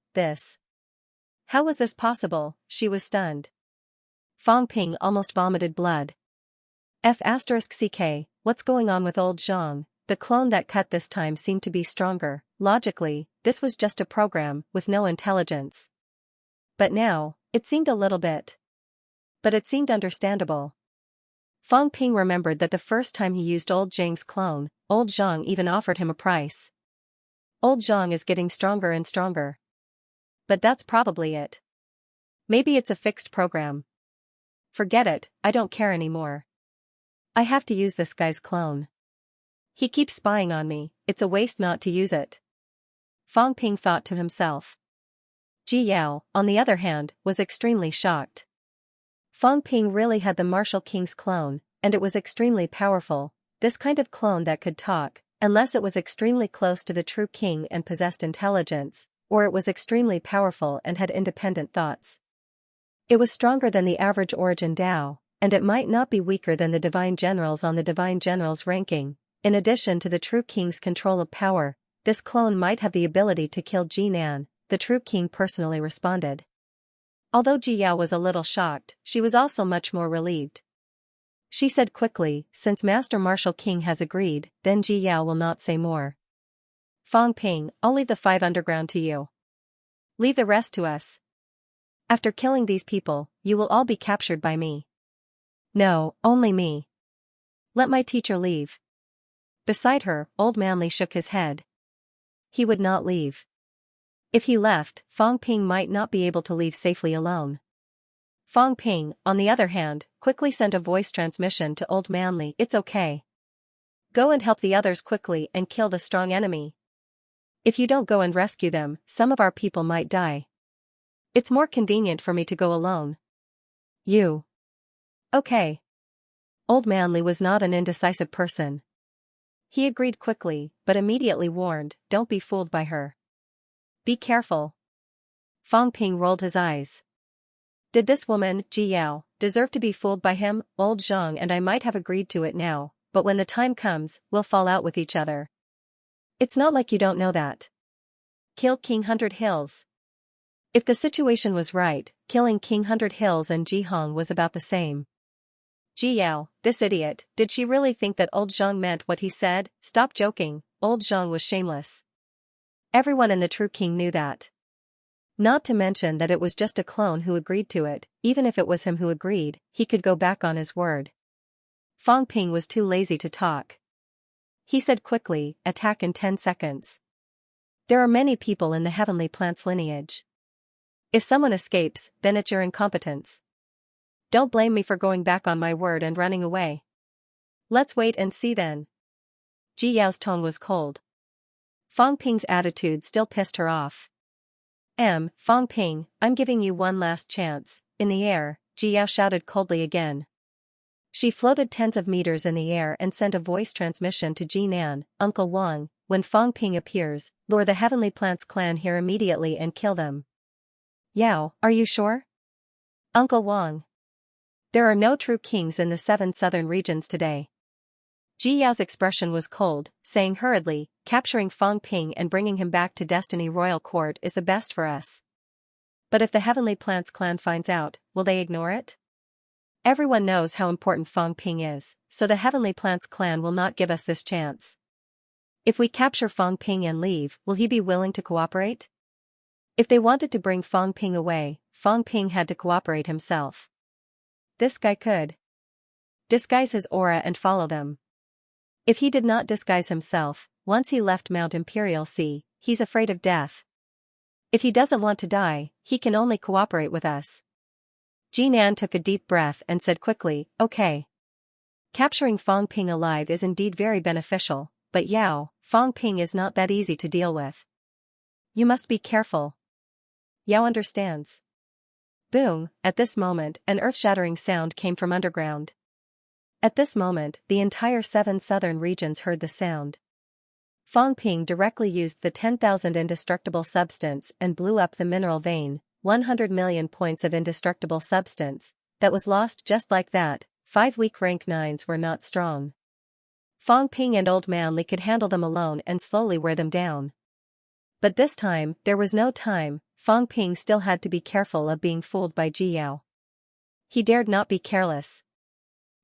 How was this possible? She was stunned. Fang Ping almost vomited blood. F***ck, what's going on with old Zhang? The clone that cut this time seemed to be stronger. Logically, this was just a program with no intelligence. But now, it seemed a little bit. But it seemed understandable. Fang Ping remembered that the first time he used old Zhang's clone, old Zhang even offered him a price. Old Zhang is getting stronger and stronger. But that's probably it. Maybe it's a fixed program. Forget it, I don't care anymore. I have to use this guy's clone. He keeps spying on me, it's a waste not to use it. Fang Ping thought to himself. Ji Yao, on the other hand, was extremely shocked. Fang Ping really had the Martial King's clone, and it was extremely powerful, this kind of clone that could talk, unless it was extremely close to the true king and possessed intelligence, or it was extremely powerful and had independent thoughts. It was stronger than the average origin Dao, and it might not be weaker than the divine generals on the divine generals ranking. In addition to the true king's control of power, this clone might have the ability to kill Jinan, the true king personally responded. Although Ji Yao was a little shocked, she was also much more relieved. She said quickly, since Master Martial King has agreed, then Ji Yao will not say more. Fang Ping, I'll leave the 5 underground to you. Leave the rest to us. After killing these people, you will all be captured by me. No, only me. Let my teacher leave. Beside her, old Manly shook his head. He would not leave. If he left, Fang Ping might not be able to leave safely alone. Fang Ping, on the other hand, quickly sent a voice transmission to old Manly. It's okay. Go and help the others quickly and kill the strong enemy. If you don't go and rescue them, some of our people might die. It's more convenient for me to go alone. You. Okay. Old Manly was not an indecisive person. He agreed quickly, but immediately warned, don't be fooled by her. Be careful. Fang Ping rolled his eyes. Did this woman, Ji Yao, deserve to be fooled by him? Old Zhang and I might have agreed to it now, but when the time comes, we'll fall out with each other. It's not like you don't know that. Kill King 100 Hills. If the situation was right, killing King 100 Hills and Ji Hong was about the same. Ji Yao, this idiot, did she really think that old Zhang meant what he said? Stop joking, old Zhang was shameless. Everyone in the True King knew that. Not to mention that it was just a clone who agreed to it, even if it was him who agreed, he could go back on his word. Fang Ping was too lazy to talk. He said quickly, attack in 10 seconds. There are many people in the heavenly plant's lineage. If someone escapes, then it's your incompetence. Don't blame me for going back on my word and running away. Let's wait and see then. Ji Yao's tone was cold. Fang Ping's attitude still pissed her off. Fang Ping, I'm giving you one last chance. In the air, Ji Yao shouted coldly again. She floated tens of meters in the air and sent a voice transmission to Jinan, Uncle Wang, when Fang Ping appears, lure the Heavenly Plants clan here immediately and kill them. Yao, are you sure? Uncle Wang. There are no true kings in the 7 southern regions today. Ji Yao's expression was cold, saying hurriedly, capturing Fang Ping and bringing him back to Destiny Royal Court is the best for us. But if the Heavenly Plants clan finds out, will they ignore it? Everyone knows how important Fang Ping is, so the Heavenly Plants clan will not give us this chance. If we capture Fang Ping and leave, will he be willing to cooperate? If they wanted to bring Fang Ping away, Fang Ping had to cooperate himself. This guy could disguise his aura and follow them. If he did not disguise himself, once he left Mount Imperial Sea, he's afraid of death. If he doesn't want to die, he can only cooperate with us. Jinan took a deep breath and said quickly, okay. Capturing Fang Ping alive is indeed very beneficial, but Yao, Fang Ping is not that easy to deal with. You must be careful. Yao understands. Boom, at this moment, an earth-shattering sound came from underground. At this moment, the entire 7 southern regions heard the sound. Fang Ping directly used the 10,000 indestructible substance and blew up the mineral vein, 100 million points of indestructible substance, that was lost just like that. 5 weak rank 9s were not strong. Fang Ping and Old Man Li could handle them alone and slowly wear them down. But this time, there was no time. Fang Ping still had to be careful of being fooled by Ji Yao. He dared not be careless.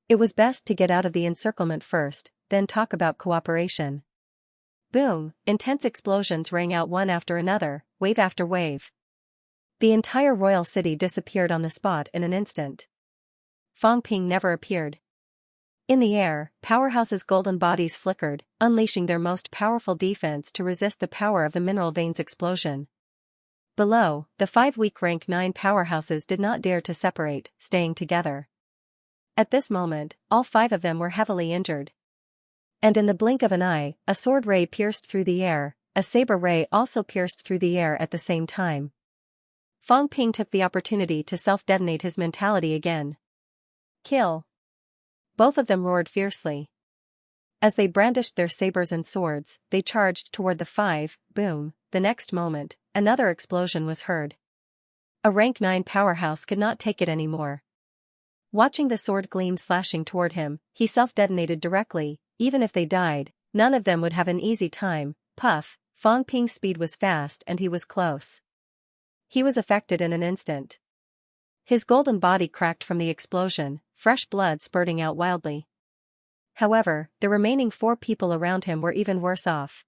It was best to get out of the encirclement first, then talk about cooperation. Boom! Intense explosions rang out one after another, wave after wave. The entire royal city disappeared on the spot in an instant. Fang Ping never appeared. In the air, Powerhouse's golden bodies flickered, unleashing their most powerful defense to resist the power of the mineral vein's explosion. Below, the 5 weak rank 9 powerhouses did not dare to separate, staying together. At this moment, all 5 of them were heavily injured. And in the blink of an eye, a sword ray pierced through the air, a saber ray also pierced through the air at the same time. Fang Ping took the opportunity to self-detonate his mentality again. Kill! Both of them roared fiercely. As they brandished their sabers and swords, they charged toward the 5, boom, the next moment, another explosion was heard. A rank 9 powerhouse could not take it anymore. Watching the sword gleam slashing toward him, he self-detonated directly. Even if they died, none of them would have an easy time. Puff, Fang Ping's speed was fast and he was close. He was affected in an instant. His golden body cracked from the explosion, fresh blood spurting out wildly. However, the remaining 4 people around him were even worse off.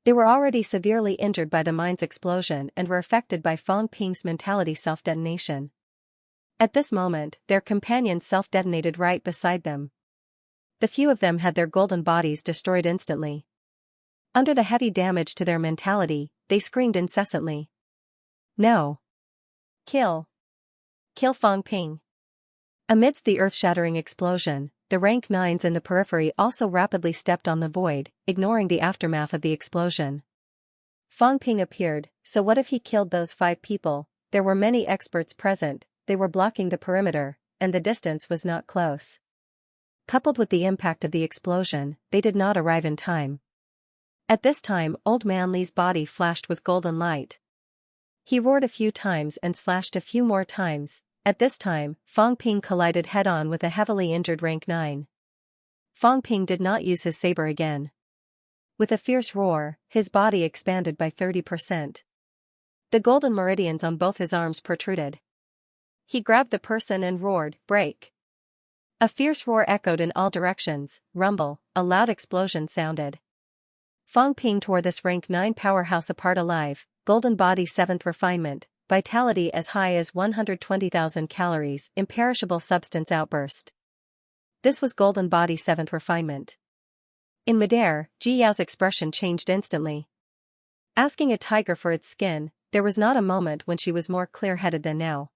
They were already severely injured by the mine's explosion and were affected by Fang Ping's mentality self-detonation. At this moment, their companions self-detonated right beside them. The few of them had their golden bodies destroyed instantly. Under the heavy damage to their mentality, they screamed incessantly. No! Kill! Kill Fang Ping! Amidst the earth-shattering explosion, the rank 9s in the periphery also rapidly stepped on the void, ignoring the aftermath of the explosion. Fang Ping appeared, so what if he killed those 5 people? There were many experts present, they were blocking the perimeter, and the distance was not close. Coupled with the impact of the explosion, they did not arrive in time. At this time, Old Man Li's body flashed with golden light. He roared a few times and slashed a few more times. At this time, Fang Ping collided head-on with a heavily injured rank 9. Fang Ping did not use his saber again. With a fierce roar, his body expanded by 30%. The golden meridians on both his arms protruded. He grabbed the person and roared, "Break!" A fierce roar echoed in all directions, rumble, a loud explosion sounded. Fang Ping tore this rank 9 powerhouse apart alive, golden body 7th refinement, vitality as high as 120,000 calories, imperishable substance outburst. This was golden body 7th refinement. In midair, Ji Yao's expression changed instantly. Asking a tiger for its skin, there was not a moment when she was more clear-headed than now.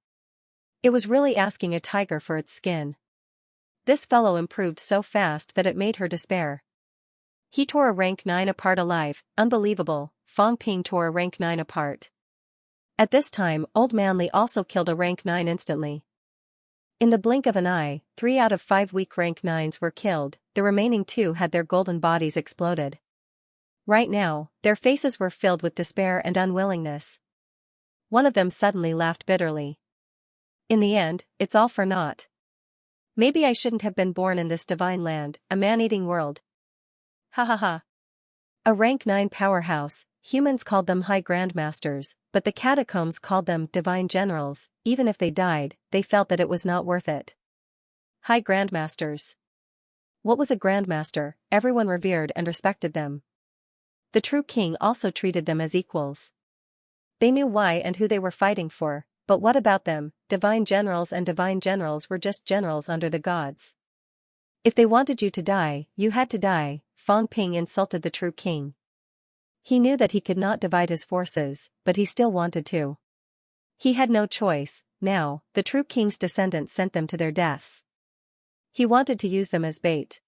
It was really asking a tiger for its skin. This fellow improved so fast that it made her despair. He tore a rank 9 apart alive, unbelievable. Fang Ping tore a rank 9 apart. At this time, Old Man Li also killed a rank 9 instantly. In the blink of an eye, 3 out of 5 weak rank 9s were killed, the remaining 2 had their golden bodies exploded. Right now, their faces were filled with despair and unwillingness. One of them suddenly laughed bitterly. In the end, it's all for naught. Maybe I shouldn't have been born in this divine land, a man-eating world. Ha ha ha. A rank 9 powerhouse, humans called them high grandmasters, but the catacombs called them divine generals. Even if they died, they felt that it was not worth it. High grandmasters. What was a grandmaster? Everyone revered and respected them. The true king also treated them as equals. They knew why and who they were fighting for, but what about them? Divine generals and divine generals were just generals under the gods. If they wanted you to die, you had to die. Fang Ping insulted the true king. He knew that he could not divide his forces, but he still wanted to. He had no choice. Now, the true king's descendants sent them to their deaths. He wanted to use them as bait.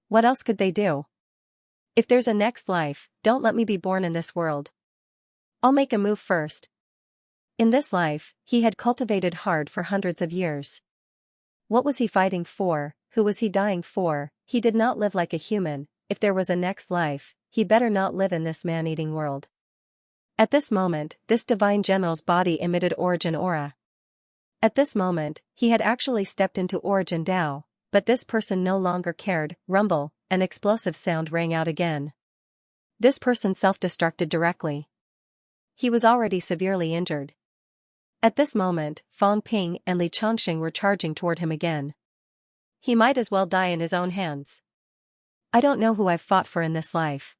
What else could they do? If there's a next life, don't let me be born in this world. I'll make a move first. In this life, he had cultivated hard for hundreds of years. What was he fighting for? Who was he dying for? He did not live like a human. If there was a next life, he better not live in this man-eating world. At this moment, this divine general's body emitted origin aura. At this moment, he had actually stepped into origin Tao. but this person no longer cared. Rumble, an explosive sound rang out again. This person self-destructed directly. He was already severely injured. At this moment, Fang Ping and Li Chongxing were charging toward him again. He might as well die in his own hands. I don't know who I've fought for in this life.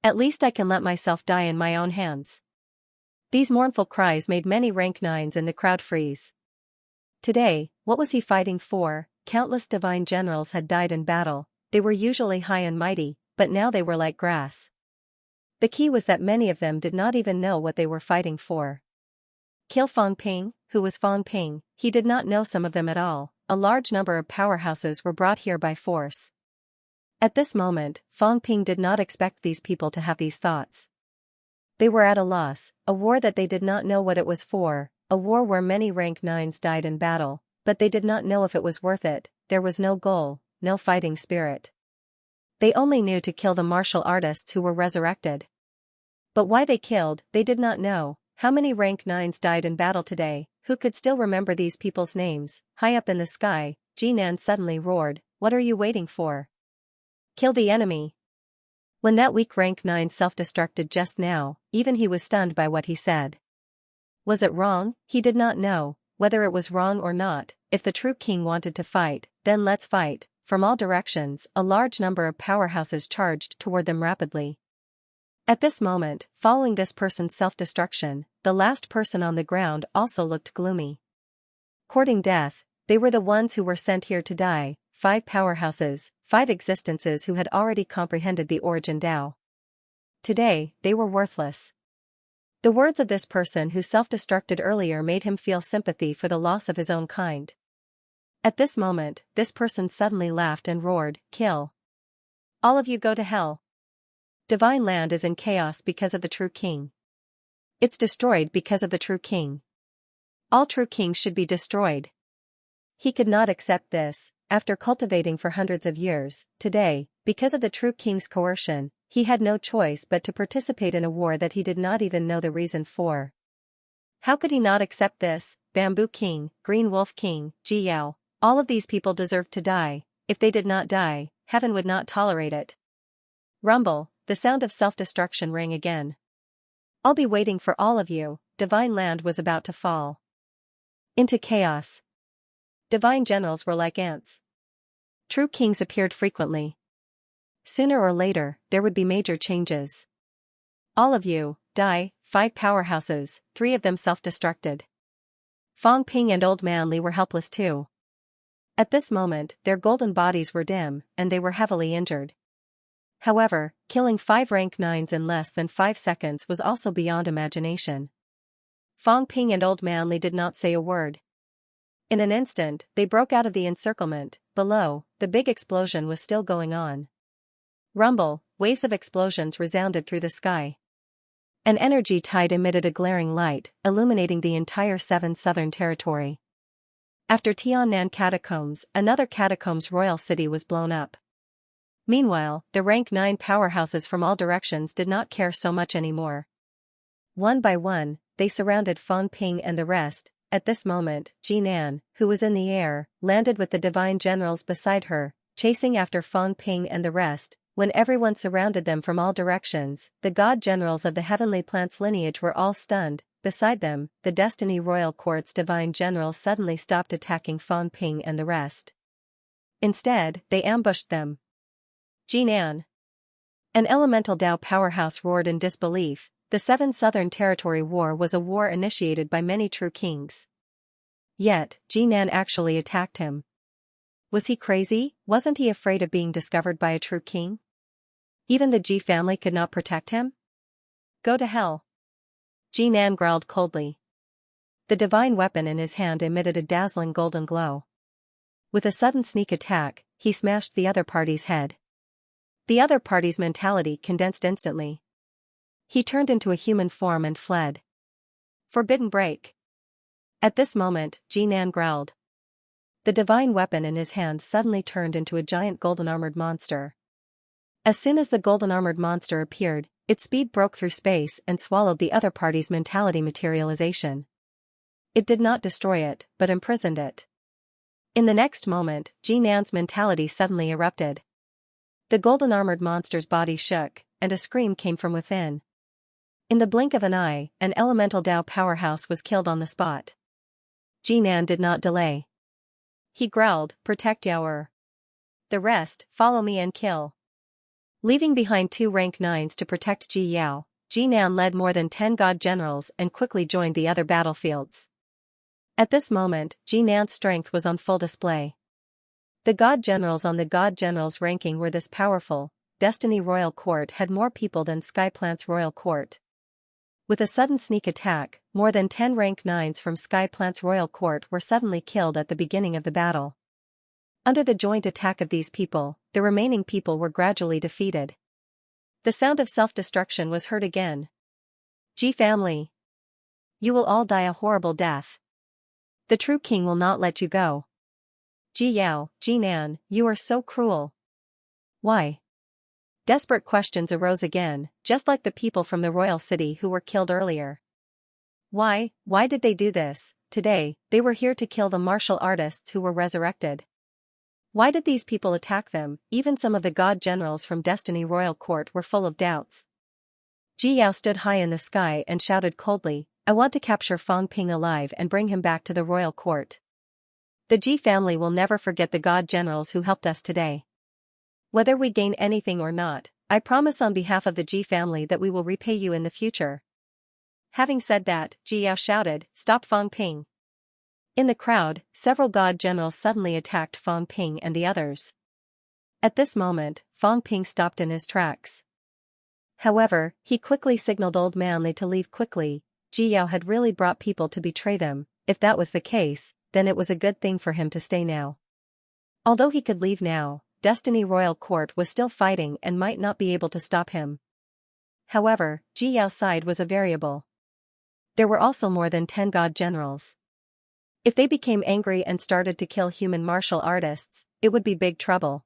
At least I can let myself die in my own hands. These mournful cries made many rank 9s in the crowd freeze. Today, what was he fighting for? Countless divine generals had died in battle. They were usually high and mighty, but now they were like grass. The key was that many of them did not even know what they were fighting for. Kill Fang Ping. Who was Fang Ping? He did not know some of them at all. A large number of powerhouses were brought here by force. At this moment, Fang Ping did not expect these people to have these thoughts. They were at a loss, a war that they did not know what it was for, a war where many rank 9s died in battle, but they did not know if it was worth it. There was no goal, no fighting spirit. They only knew to kill the martial artists who were resurrected. But why they killed, they did not know. How many rank 9s died in battle today? Who could still remember these people's names? High up in the sky, Jinan suddenly roared, "What are you waiting for? Kill the enemy!" When that weak rank 9 self-destructed just now, even he was stunned by what he said. Was it wrong? He did not know. Whether it was wrong or not, if the true king wanted to fight, then let's fight. From all directions, a large number of powerhouses charged toward them rapidly. At this moment, following this person's self-destruction, the last person on the ground also looked gloomy. Courting death, they were the ones who were sent here to die, 5 powerhouses, 5 existences who had already comprehended the origin Tao. Today, they were worthless. The words of this person who self-destructed earlier made him feel sympathy for the loss of his own kind. At this moment, this person suddenly laughed and roared, "Kill! All of you go to hell! Divine land is in chaos because of the true king. It's destroyed because of the true king. All true kings should be destroyed." He could not accept this. After cultivating for hundreds of years, today, because of the true king's coercion, he had no choice but to participate in a war that he did not even know the reason for. How could he not accept this? Bamboo King, Green Wolf King, Ji Yao, all of these people deserved to die. If they did not die, heaven would not tolerate it. Rumble, the sound of self-destruction rang again. "I'll be waiting for all of you." Divine land was about to fall into chaos. Divine generals were like ants. True kings appeared frequently. Sooner or later, there would be major changes. All of you, die. 5 powerhouses, 3 of them self-destructed. Fang Ping and Old Man Li were helpless too. At this moment, their golden bodies were dim, and they were heavily injured. However, killing 5 rank 9s in less than 5 seconds was also beyond imagination. Fang Ping and Old Man Li did not say a word. In an instant, they broke out of the encirclement. Below, the big explosion was still going on. Rumble, waves of explosions resounded through the sky. An energy tide emitted a glaring light, illuminating the entire 7 southern territory. After Tiannan Catacombs, another catacombs royal city was blown up. Meanwhile, the rank 9 powerhouses from all directions did not care so much anymore. One by one, they surrounded Fang Ping and the rest. At this moment, Jinan, who was in the air, landed with the divine generals beside her, chasing after Fang Ping and the rest. When everyone surrounded them from all directions, the god generals of the heavenly plants lineage were all stunned. Beside them, the Destiny Royal Court's divine generals suddenly stopped attacking Fang Ping and the rest. Instead, they ambushed them. Jinan. An elemental Tao powerhouse roared in disbelief. The 7 Southern Territory War was a war initiated by many true kings. Yet, Jinan actually attacked him. Was he crazy? Wasn't he afraid of being discovered by a true king? Even the Ji family could not protect him? Go to hell. Jinan growled coldly. The divine weapon in his hand emitted a dazzling golden glow. With a sudden sneak attack, he smashed the other party's head. The other party's mentality condensed instantly. He turned into a human form and fled. Forbidden break. At this moment, Jinan growled. The divine weapon in his hand suddenly turned into a giant golden-armored monster. As soon as the golden-armored monster appeared, its speed broke through space and swallowed the other party's mentality materialization. It did not destroy it, but imprisoned it. In the next moment, Jinan's mentality suddenly erupted. The golden-armored monster's body shook, and a scream came from within. In the blink of an eye, an elemental Dao powerhouse was killed on the spot. Jinan did not delay. He growled, "Protect Yaoer. The rest, follow me and kill." Leaving behind 2 rank 9s to protect Ji Yao, Jinan led more than 10 god generals and quickly joined the other battlefields. At this moment, Jinan's strength was on full display. The god generals on the god generals ranking were this powerful. Destiny Royal Court had more people than Skyplant's Royal Court. With a sudden sneak attack, more than 10 rank 9s from Skyplant's Royal Court were suddenly killed at the beginning of the battle. Under the joint attack of these people, the remaining people were gradually defeated. The sound of self-destruction was heard again. "Ji family. You will all die a horrible death. The true king will not let you go. Ji Yao, Jinan, you are so cruel. Why?" Desperate questions arose again, just like the people from the royal city who were killed earlier. Why did they do this? Today, they were here to kill the martial artists who were resurrected. Why did these people attack them? Even some of the god generals from Destiny Royal Court were full of doubts. Ji Yao stood high in the sky and shouted coldly, "I want to capture Fang Ping alive and bring him back to the royal court. The Ji family will never forget the god generals who helped us today. Whether we gain anything or not, I promise on behalf of the Ji family that we will repay you in the future." Having said that, Ji Yao shouted, "Stop Fang Ping." In the crowd, several god generals suddenly attacked Fang Ping and the others. At this moment, Fang Ping stopped in his tracks. However, he quickly signaled Old Man Li to leave quickly. Ji Yao had really brought people to betray them. If that was the case, then it was a good thing for him to stay now. Although he could leave now, Destiny Royal Court was still fighting and might not be able to stop him. However, Ji Yao's side was a variable. There were also more than 10 god generals. If they became angry and started to kill human martial artists, it would be big trouble.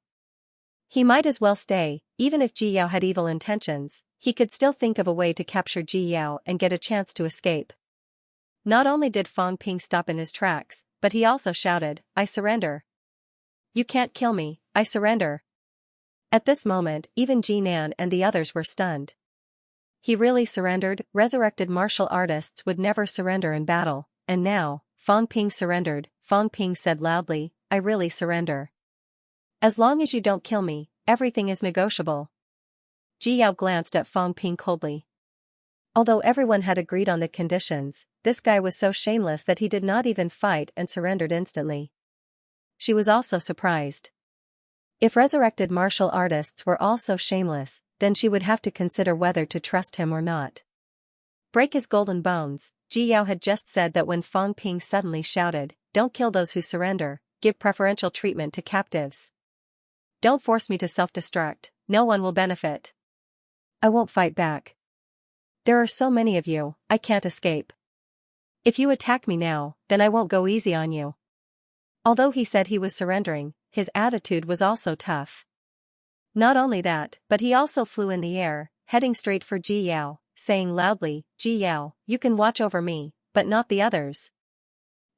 He might as well stay. Even if Ji Yao had evil intentions, he could still think of a way to capture Ji Yao and get a chance to escape. Not only did Fang Ping stop in his tracks, but he also shouted, "I surrender. You can't kill me, I surrender." At this moment, even Jinan and the others were stunned. He really surrendered? Resurrected martial artists would never surrender in battle, and now, Fang Ping surrendered. Fang Ping said loudly, "I really surrender. As long as you don't kill me, everything is negotiable." Ji Yao glanced at Fang Ping coldly. Although everyone had agreed on the conditions, this guy was so shameless that he did not even fight and surrendered instantly. She was also surprised. If resurrected martial artists were all so shameless, then she would have to consider whether to trust him or not. Break his golden bones. Ji Yao had just said that when Fang Ping suddenly shouted, "Don't kill those who surrender, give preferential treatment to captives. Don't force me to self-destruct, no one will benefit. I won't fight back. There are so many of you, I can't escape. If you attack me now, then I won't go easy on you." Although he said he was surrendering, his attitude was also tough. Not only that, but he also flew in the air, heading straight for Ji Yao, saying loudly, "Ji Yao, you can watch over me, but not the others.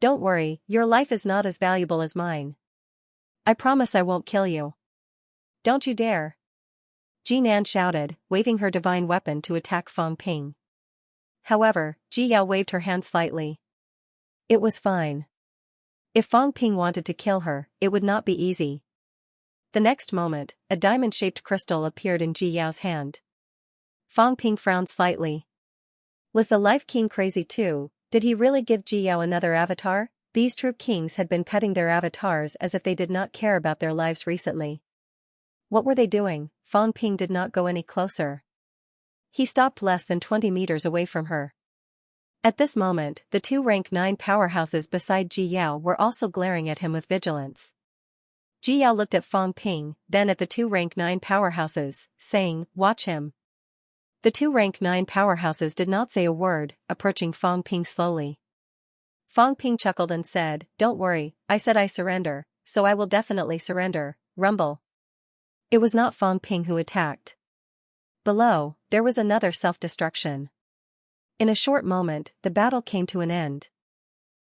Don't worry, your life is not as valuable as mine. I promise I won't kill you. Don't you dare." Jinan shouted, waving her divine weapon to attack Fang Ping. However, Ji Yao waved her hand slightly. It was fine. If Fang Ping wanted to kill her, it would not be easy. The next moment, a diamond-shaped crystal appeared in Ji Yao's hand. Fang Ping frowned slightly. Was the Life King crazy too? Did he really give Ji Yao another avatar? These true kings had been cutting their avatars as if they did not care about their lives recently. What were they doing? Fang Ping did not go any closer. He stopped less than 20 meters away from her. At this moment, the 2 rank 9 powerhouses beside Ji Yao were also glaring at him with vigilance. Ji Yao looked at Fang Ping, then at the 2 rank 9 powerhouses, saying, "Watch him." The 2 rank 9 powerhouses did not say a word, approaching Fang Ping slowly. Fang Ping chuckled and said, "Don't worry, I said I surrender, so I will definitely surrender." Rumble. It was not Fang Ping who attacked. Below, there was another self-destruction. In a short moment, the battle came to an end.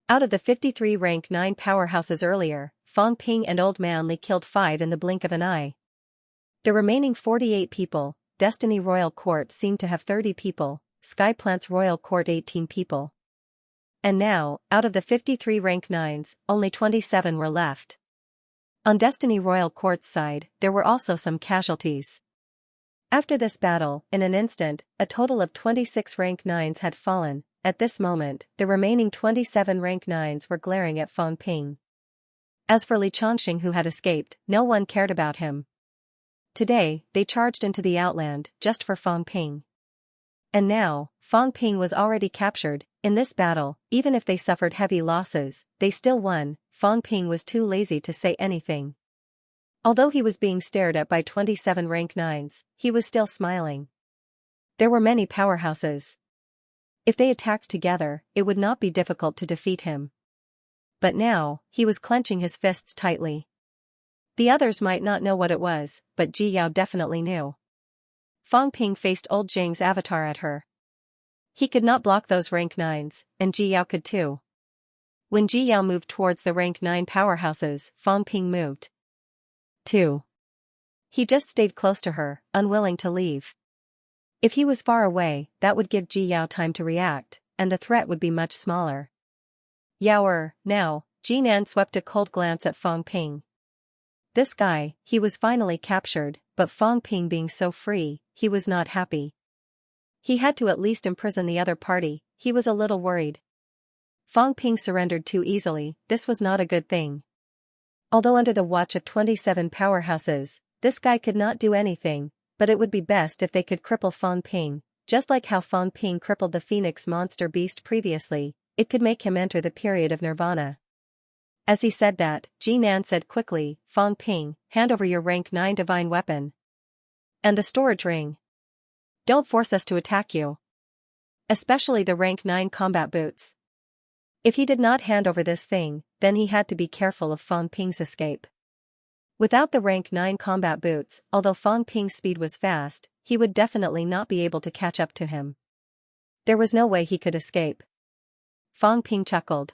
Out of the 53 rank 9 powerhouses earlier, Fang Ping and Old Man Li killed 5 in the blink of an eye. The remaining 48 people, Destiny Royal Court seemed to have 30 people, Sky Plants Royal Court 18 people. And now, out of the 53 rank 9s, only 27 were left. On Destiny Royal Court's side, there were also some casualties. After this battle, in an instant, a total of 26 rank 9s had fallen. At this moment, the remaining 27 rank 9s were glaring at Fang Ping. As for Li Chongqing who had escaped, no one cared about him. Today, they charged into the Outland just for Fang Ping. And now, Fang Ping was already captured. In this battle, even if they suffered heavy losses, they still won. Fang Ping was too lazy to say anything. Although he was being stared at by 27 rank 9s, he was still smiling. There were many powerhouses. If they attacked together, it would not be difficult to defeat him. But now, he was clenching his fists tightly. The others might not know what it was, but Ji Yao definitely knew. Fang Ping faced old Zhang's avatar at her. He could not block those rank 9s, and Ji Yao could too. When Ji Yao moved towards the rank 9 powerhouses, Fang Ping moved too. He just stayed close to her, unwilling to leave. If he was far away, that would give Ji Yao time to react, and the threat would be much smaller. Yaoer, now, Jinan swept a cold glance at Fang Ping. This guy, he was finally captured, but Fang Ping being so free, he was not happy. He had to at least imprison the other party. He was a little worried. Fang Ping surrendered too easily. This was not a good thing. Although under the watch of 27 powerhouses, this guy could not do anything, but it would be best if they could cripple Fang Ping, just like how Fang Ping crippled the Phoenix monster beast previously. It could make him enter the period of nirvana. As he said that, Jinan said quickly, Fang Ping, hand over your rank 9 divine weapon. And the storage ring. Don't force us to attack you. Especially the rank 9 combat boots. If he did not hand over this thing, then he had to be careful of Fang Ping's escape. Without the rank 9 combat boots, although Fang Ping's speed was fast, he would definitely not be able to catch up to him. There was no way he could escape. Fang Ping chuckled.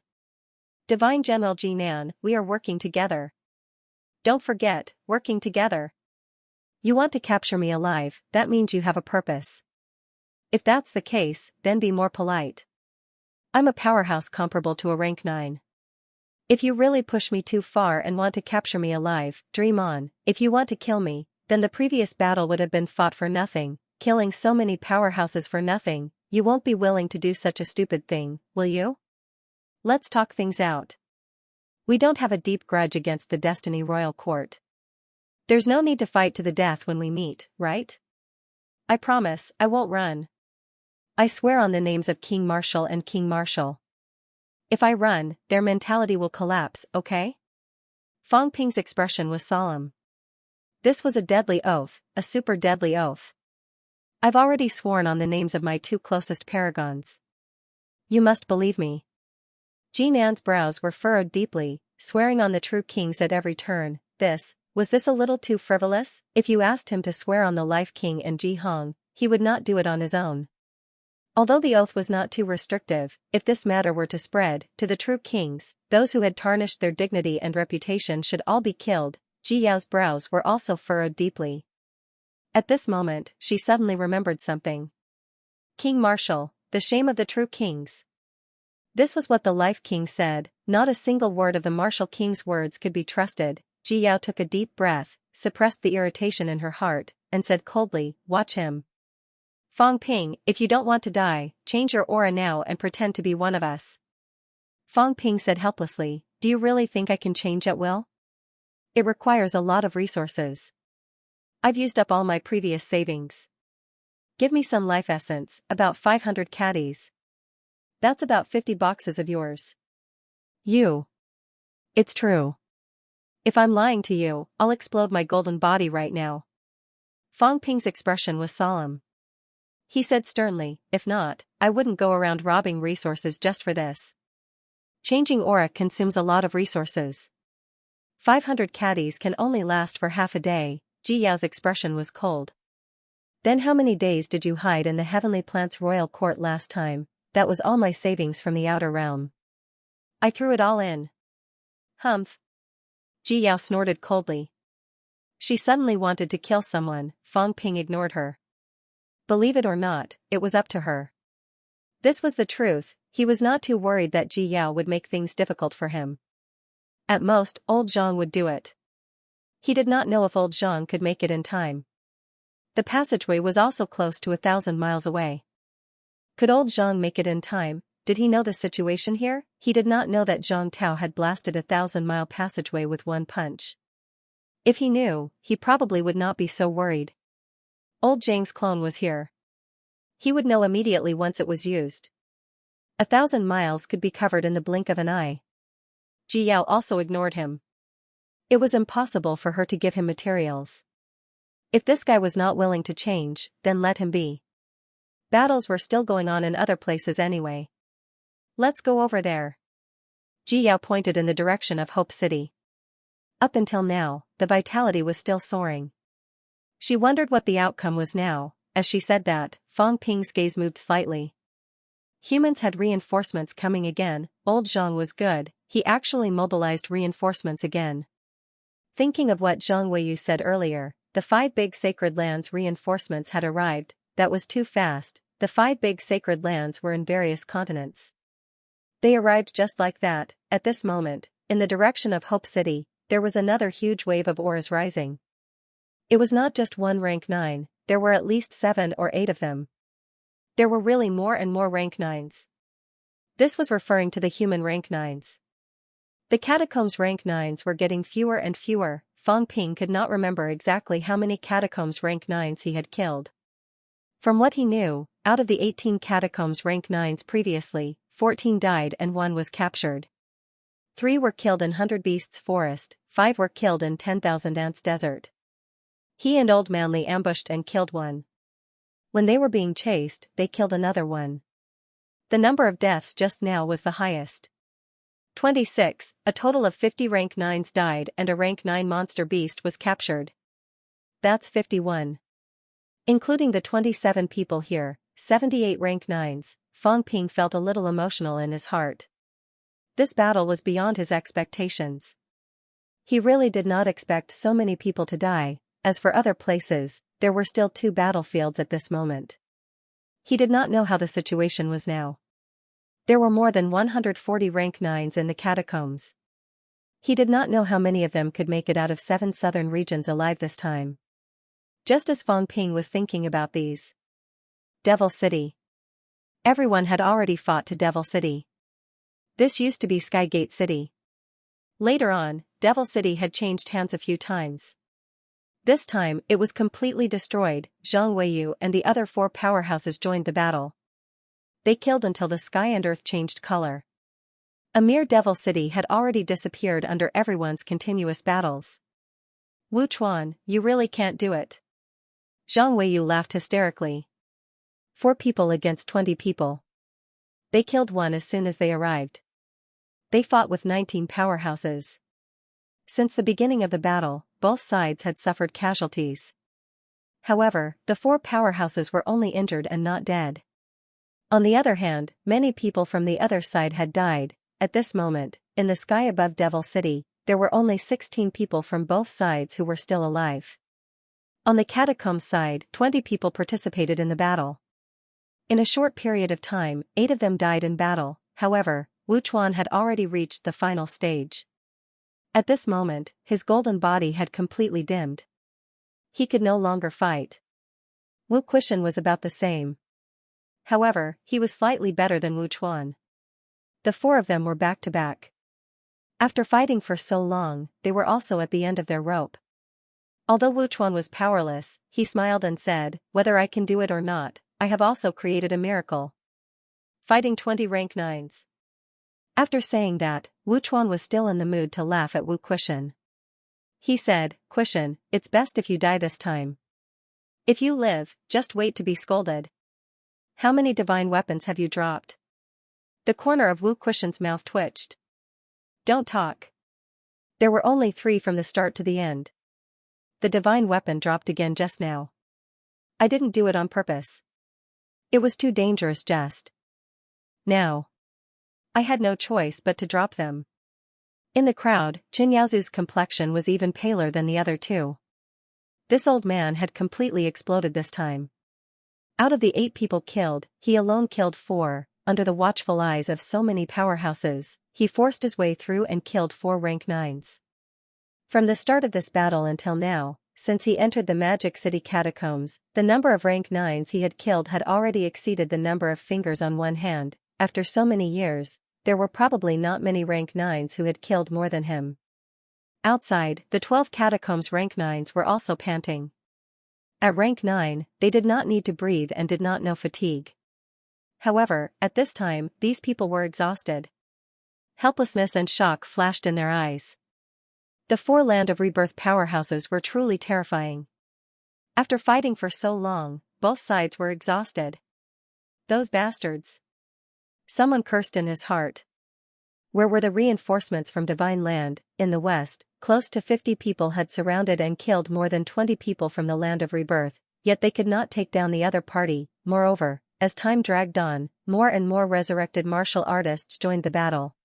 Divine General Jinan, we are working together. Don't forget, working together. You want to capture me alive, that means you have a purpose. If that's the case, then be more polite. I'm a powerhouse comparable to a rank 9. If you really push me too far and want to capture me alive, dream on. If you want to kill me, then the previous battle would have been fought for nothing, killing so many powerhouses for nothing. You won't be willing to do such a stupid thing, will you? Let's talk things out. We don't have a deep grudge against the Destiny Royal Court. There's no need to fight to the death when we meet, right? I promise, I won't run. I swear on the names of King Marshal and King Marshal. If I run, their mentality will collapse, okay? Fang Ping's expression was solemn. This was a deadly oath, a super deadly oath. I've already sworn on the names of my 2 closest paragons. You must believe me. Jinan's brows were furrowed deeply, swearing on the true kings at every turn. Was this a little too frivolous? If you asked him to swear on the Life King and Ji Hong, he would not do it on his own. Although the oath was not too restrictive, if this matter were to spread to the true kings, those who had tarnished their dignity and reputation should all be killed. Ji Yao's brows were also furrowed deeply. At this moment, she suddenly remembered something. King Marshal, the shame of the true kings. This was what the Life King said. Not a single word of the Marshal King's words could be trusted. Ji Yao took a deep breath, suppressed the irritation in her heart, and said coldly, watch him. Fang Ping, if you don't want to die, change your aura now and pretend to be one of us. Fang Ping said helplessly, do you really think I can change at will? It requires a lot of resources. I've used up all my previous savings. Give me some life essence, about 500 caddies. That's about 50 boxes of yours. It's true. If I'm lying to you, I'll explode my golden body right now. Fang Ping's expression was solemn. He said sternly, if not, I wouldn't go around robbing resources just for this. Changing aura consumes a lot of resources. 500 caddies can only last for half a day. Ji Yao's expression was cold. Then how many days did you hide in the Heavenly Plants Royal Court last time? That was all my savings from the outer realm. I threw it all in. Humph. Ji Yao snorted coldly. She suddenly wanted to kill someone. Fang Ping ignored her. Believe it or not, it was up to her. This was the truth. He was not too worried that Ji Yao would make things difficult for him. At most, old Zhang would do it. He did not know if old Zhang could make it in time. The passageway was also close to 1,000 miles away. Could old Zhang make it in time? Did he know the situation here? He did not know that Zhang Tao had blasted 1,000-mile passageway with one punch. If he knew, he probably would not be so worried. Old Zhang's clone was here. He would know immediately once it was used. 1,000 miles could be covered in the blink of an eye. Ji Yao also ignored him. It was impossible for her to give him materials. If this guy was not willing to change, then let him be. Battles were still going on in other places anyway. Let's go over there. Ji Yao pointed in the direction of Hope City. Up until now, the vitality was still soaring. She wondered what the outcome was now. As she said that, Fang Ping's gaze moved slightly. Humans had reinforcements coming again. Old Zhang was good, he actually mobilized reinforcements again. Thinking of what Zhang Weiyu said earlier, the 5 big sacred lands reinforcements had arrived. That was too fast. The 5 big sacred lands were in various continents. They arrived just like that. At this moment, in the direction of Hope City, there was another huge wave of auras rising. It was not just one rank 9, there were at least 7 or 8 of them. There were really more and more rank 9s. This was referring to the human rank 9s. The catacombs rank 9s were getting fewer and fewer. Fang Ping could not remember exactly how many catacombs rank 9s he had killed. From what he knew, out of the 18 catacombs rank 9s previously, 14 died and 1 was captured. 3 were killed in 100 Beasts Forest, 5 were killed in 10,000 Ants Desert. He and Old Manly ambushed and killed 1. When they were being chased, they killed another 1. The number of deaths just now was the highest. 26, a total of 50 rank 9s died and a rank 9 monster beast was captured. That's 51. Including the 27 people here, 78 rank 9s, Fang Ping felt a little emotional in his heart. This battle was beyond his expectations. He really did not expect so many people to die. As for other places, there were still 2 battlefields at this moment. He did not know how the situation was now. There were more than 140 rank 9s in the catacombs. He did not know how many of them could make it out of 7 southern regions alive this time. Just as Fang Ping was thinking about these. Devil City. Everyone had already fought to Devil City. This used to be Skygate City. Later on, Devil City had changed hands a few times. This time, it was completely destroyed. Zhang Weiyu and the other 4 powerhouses joined the battle. They killed until the sky and earth changed color. A mere Devil City had already disappeared under everyone's continuous battles. Wu Chuan, you really can't do it. Zhang Weiyu laughed hysterically. 4 people against 20 people. They killed 1 as soon as they arrived. They fought with 19 powerhouses. Since the beginning of the battle, both sides had suffered casualties. However, the 4 powerhouses were only injured and not dead. On the other hand, many people from the other side had died. At this moment, in the sky above Devil City, there were only 16 people from both sides who were still alive. On the catacomb side, 20 people participated in the battle. In a short period of time, 8 of them died in battle. However, Wu Chuan had already reached the final stage. At this moment, his golden body had completely dimmed. He could no longer fight. Wu Quishan was about the same. However, he was slightly better than Wu Chuan. The 4 of them were back to back. After fighting for so long, they were also at the end of their rope. Although Wu Chuan was powerless, he smiled and said, "Whether I can do it or not, I have also created a miracle. Fighting 20 rank 9s. After saying that, Wu Chuan was still in the mood to laugh at Wu Quishan. He said, "Quishan, it's best if you die this time. If you live, just wait to be scolded. How many divine weapons have you dropped?" The corner of Wu Quishan's mouth twitched. "Don't talk. There were only 3 from the start to the end. The divine weapon dropped again just now. I didn't do it on purpose. It was too dangerous just now." I had no choice but to drop them. In the crowd, Xianxia's complexion was even paler than the other two. This old man had completely exploded this time. Out of the 8 people killed, he alone killed 4. Under the watchful eyes of so many powerhouses, he forced his way through and killed 4 rank 9s. From the start of this battle until now, since he entered the Magic City catacombs, the number of rank 9s he had killed had already exceeded the number of fingers on one hand. After so many years, there were probably not many rank 9s who had killed more than him. Outside, the 12 catacombs rank 9s were also panting. At rank 9, they did not need to breathe and did not know fatigue. However, at this time, these people were exhausted. Helplessness and shock flashed in their eyes. The 4 Land of Rebirth powerhouses were truly terrifying. After fighting for so long, both sides were exhausted. Those bastards. Someone cursed in his heart. Where were the reinforcements from Divine Land? In the west, close to 50 people had surrounded and killed more than 20 people from the Land of Rebirth, yet they could not take down the other party. Moreover, as time dragged on, more and more resurrected martial artists joined the battle.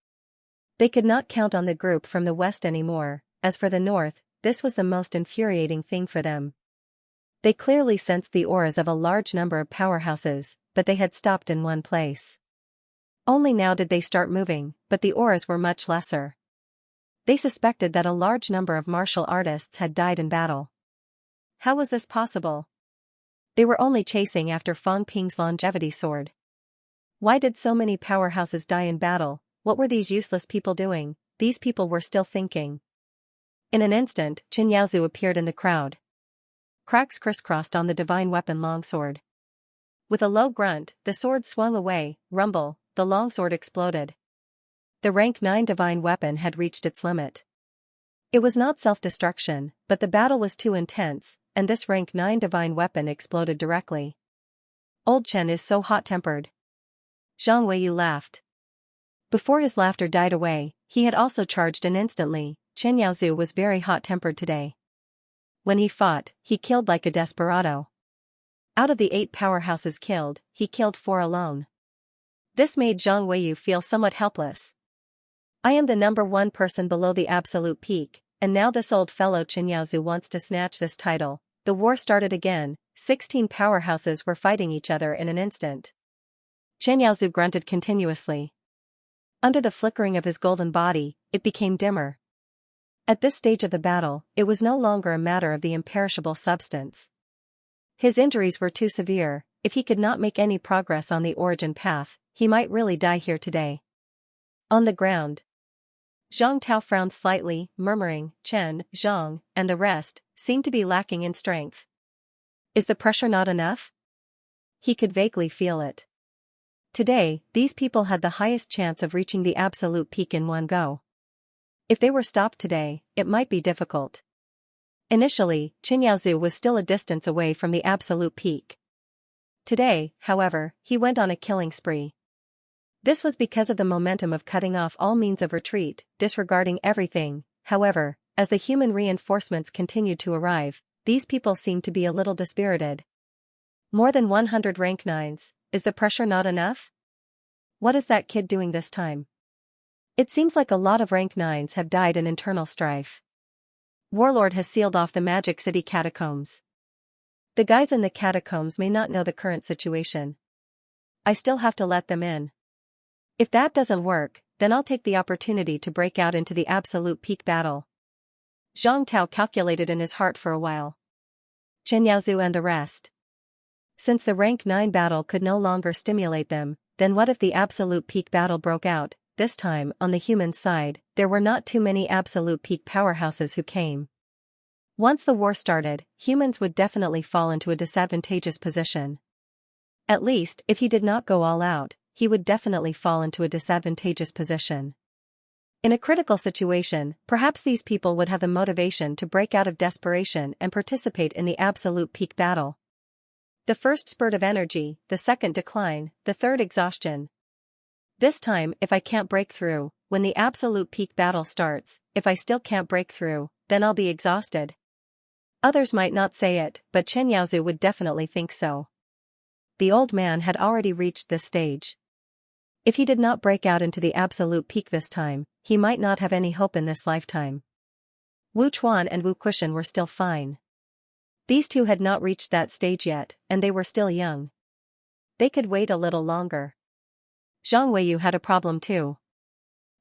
They could not count on the group from the west anymore. As for the north, this was the most infuriating thing for them. They clearly sensed the auras of a large number of powerhouses, but they had stopped in one place. Only now did they start moving, but the auras were much lesser. They suspected that a large number of martial artists had died in battle. How was this possible? They were only chasing after Fang Ping's longevity sword. Why did so many powerhouses die in battle? What were these useless people doing? These people were still thinking. In an instant, Xianxia appeared in the crowd. Cracks crisscrossed on the divine weapon longsword. With a low grunt, the sword swung away. Rumble, the longsword exploded. The rank 9 divine weapon had reached its limit. It was not self-destruction, but the battle was too intense, and this rank 9 divine weapon exploded directly. Old Chen is so hot-tempered. Zhang Weiyu laughed. Before his laughter died away, he had also charged in instantly. Xianxia was very hot-tempered today. When he fought, he killed like a desperado. Out of the 8 powerhouses killed, he killed 4 alone. This made Zhang Weiyu feel somewhat helpless. I am the number 1 person below the absolute peak, and now this old fellow Xianxia wants to snatch this title. The war started again. 16 powerhouses were fighting each other in an instant. Xianxia grunted continuously. Under the flickering of his golden body, it became dimmer. At this stage of the battle, it was no longer a matter of the imperishable substance. His injuries were too severe. If he could not make any progress on the origin path, he might really die here today. On the ground, Zhang Tao frowned slightly, murmuring, Chen, Zhang, and the rest, seemed to be lacking in strength. Is the pressure not enough? He could vaguely feel it. Today, these people had the highest chance of reaching the absolute peak in one go. If they were stopped today, it might be difficult. Initially, Xianxia was still a distance away from the absolute peak. Today, however, he went on a killing spree. This was because of the momentum of cutting off all means of retreat, disregarding everything. However, as the human reinforcements continued to arrive, these people seemed to be a little dispirited. More than 100 rank 9s, is the pressure not enough? What is that kid doing this time? It seems like a lot of rank 9s have died in internal strife. Warlord has sealed off the Magic City catacombs. The guys in the catacombs may not know the current situation. I still have to let them in. If that doesn't work, then I'll take the opportunity to break out into the absolute peak battle. Zhang Tao calculated in his heart for a while. Xianxia and the rest. Since the rank 9 battle could no longer stimulate them, then what if the absolute peak battle broke out? This time, on the human side, there were not too many absolute peak powerhouses who came. Once the war started, humans would definitely fall into a disadvantageous position. At least, if he did not go all out, he would definitely fall into a disadvantageous position. In a critical situation, perhaps these people would have the motivation to break out of desperation and participate in the absolute peak battle. The first spurt of energy, the second decline, the third exhaustion. This time, if I can't break through, when the absolute peak battle starts, if I still can't break through, then I'll be exhausted. Others might not say it, but Xianxia would definitely think so. The old man had already reached this stage. If he did not break out into the absolute peak this time, he might not have any hope in this lifetime. Wu Chuan and Wu Kushan were still fine. These two had not reached that stage yet, and they were still young. They could wait a little longer. Zhang Weiyu had a problem too.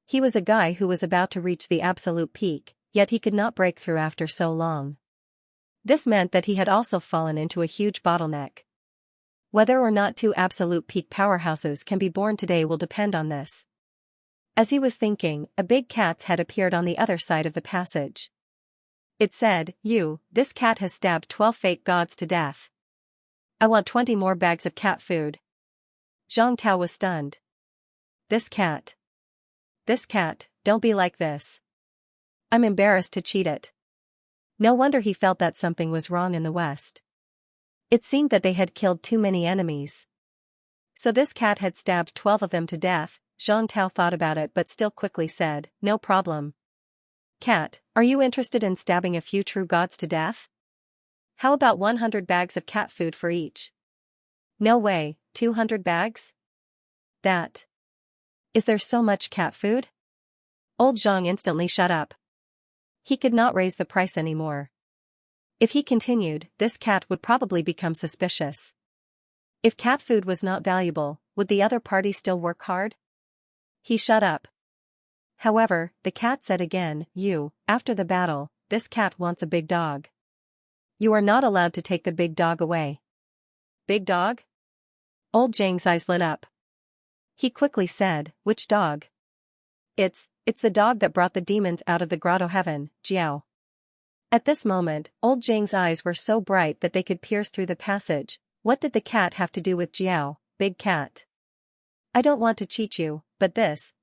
He was a guy who was about to reach the absolute peak, yet he could not break through after so long. This meant that he had also fallen into a huge bottleneck. Whether or not two absolute peak powerhouses can be born today will depend on this. As he was thinking, a big cat's head appeared on the other side of the passage. It said, this cat has stabbed 12 fake gods to death. I want 20 more bags of cat food. Zhang Tao was stunned. This cat, don't be like this. I'm embarrassed to cheat it. No wonder he felt that something was wrong in the West. It seemed that they had killed too many enemies. So this cat had stabbed 12 of them to death. Zhang Tao thought about it but still quickly said, no problem. Cat, are you interested in stabbing a few true gods to death? How about 100 bags of cat food for each? No way, 200 bags? Is there so much cat food? Old Zhang instantly shut up. He could not raise the price anymore. If he continued, this cat would probably become suspicious. If cat food was not valuable, would the other party still work hard? He shut up. However, the cat said again, after the battle, this cat wants a big dog. You are not allowed to take the big dog away. Big dog? Old Zhang's eyes lit up. He quickly said, which dog? It's the dog that brought the demons out of the grotto heaven, Jiao. At this moment, old Zhang's eyes were so bright that they could pierce through the passage. What did the cat have to do with Jiao, big cat? I don't want to cheat you, but this,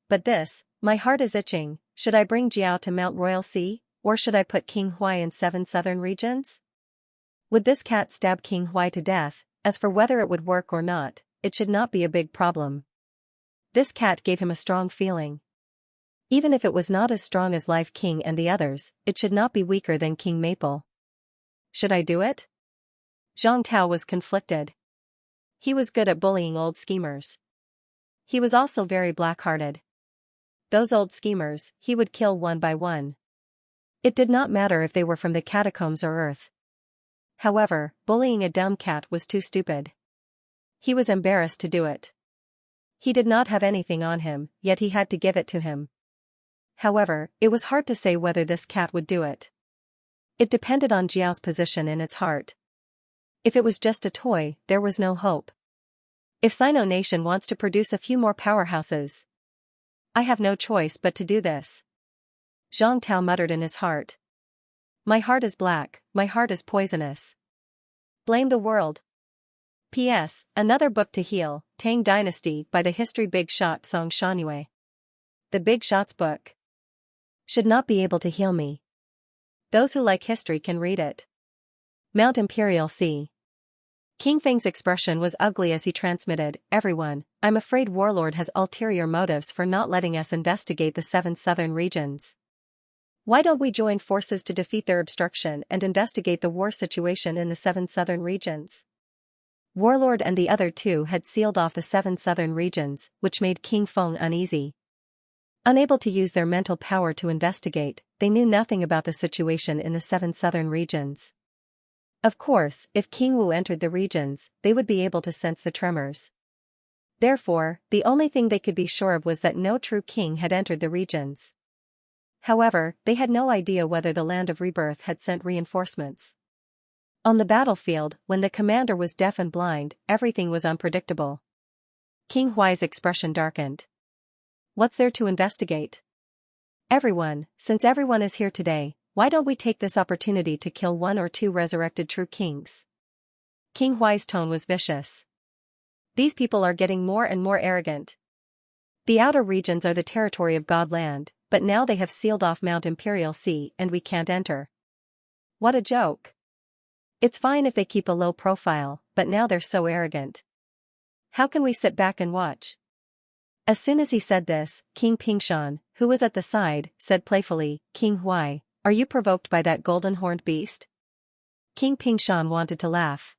my heart is itching. Should I bring Jiao to Mount Royal Sea, or should I put King Huai in 7 southern regions? Would this cat stab King Huai to death? As for whether it would work or not, it should not be a big problem. This cat gave him a strong feeling. Even if it was not as strong as Life King and the others, it should not be weaker than King Maple. Should I do it? Zhang Tao was conflicted. He was good at bullying old schemers. He was also very black-hearted. Those old schemers, he would kill one by one. It did not matter if they were from the catacombs or Earth. However, bullying a dumb cat was too stupid. He was embarrassed to do it. He did not have anything on him, yet he had to give it to him. However, it was hard to say whether this cat would do it. It depended on Jiao's position in its heart. If it was just a toy, there was no hope. If Sino Nation wants to produce a few more powerhouses, I have no choice but to do this. Zhang Tao muttered in his heart. My heart is black, my heart is poisonous. Blame the world. P.S. Another book to heal, Tang Dynasty by the history big shot Song Shangyue. The Big Shots book should not be able to heal me. Those who like history can read it. Mount Imperial Sea. King Feng's expression was ugly as he transmitted, everyone, I'm afraid Warlord has ulterior motives for not letting us investigate the 7 southern regions. Why don't we join forces to defeat their obstruction and investigate the war situation in the 7 southern regions? Warlord and the other two had sealed off the 7 southern regions, which made King Feng uneasy. Unable to use their mental power to investigate, they knew nothing about the situation in the 7 southern regions. Of course, if King Wu entered the regions, they would be able to sense the tremors. Therefore, the only thing they could be sure of was that no true king had entered the regions. However, they had no idea whether the Land of Rebirth had sent reinforcements. On the battlefield, when the commander was deaf and blind, everything was unpredictable. King Huai's expression darkened. What's there to investigate? Everyone, since everyone is here today, why don't we take this opportunity to kill 1 or 2 resurrected true kings? King Huai's tone was vicious. These people are getting more and more arrogant. The outer regions are the territory of Godland, but now they have sealed off Mount Imperial Sea and we can't enter. What a joke. It's fine if they keep a low profile, but now they're so arrogant. How can we sit back and watch? As soon as he said this, King Pingshan, who was at the side, said playfully, King Huai, are you provoked by that golden-horned beast? King Pingshan wanted to laugh.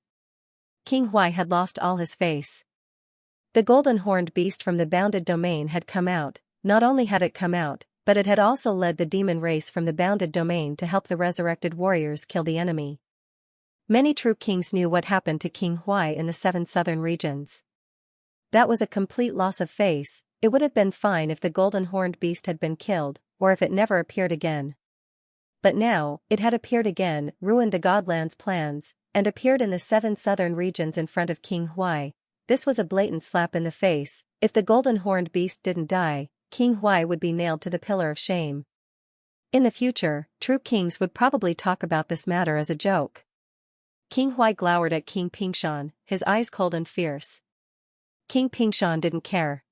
King Huai had lost all his face. The golden horned beast from the bounded domain had come out. Not only had it come out, but it had also led the demon race from the bounded domain to help the resurrected warriors kill the enemy. Many true kings knew what happened to King Huai in the 7 southern regions. That was a complete loss of face. It would have been fine if the golden horned beast had been killed, or if it never appeared again. But now, it had appeared again, ruined the Godland's plans, and appeared in the 7 southern regions in front of King Huai. This was a blatant slap in the face. If the golden horned beast didn't die, King Huai would be nailed to the pillar of shame. In the future, true kings would probably talk about this matter as a joke. King Huai glowered at King Pingshan, his eyes cold and fierce. King Pingshan didn't care.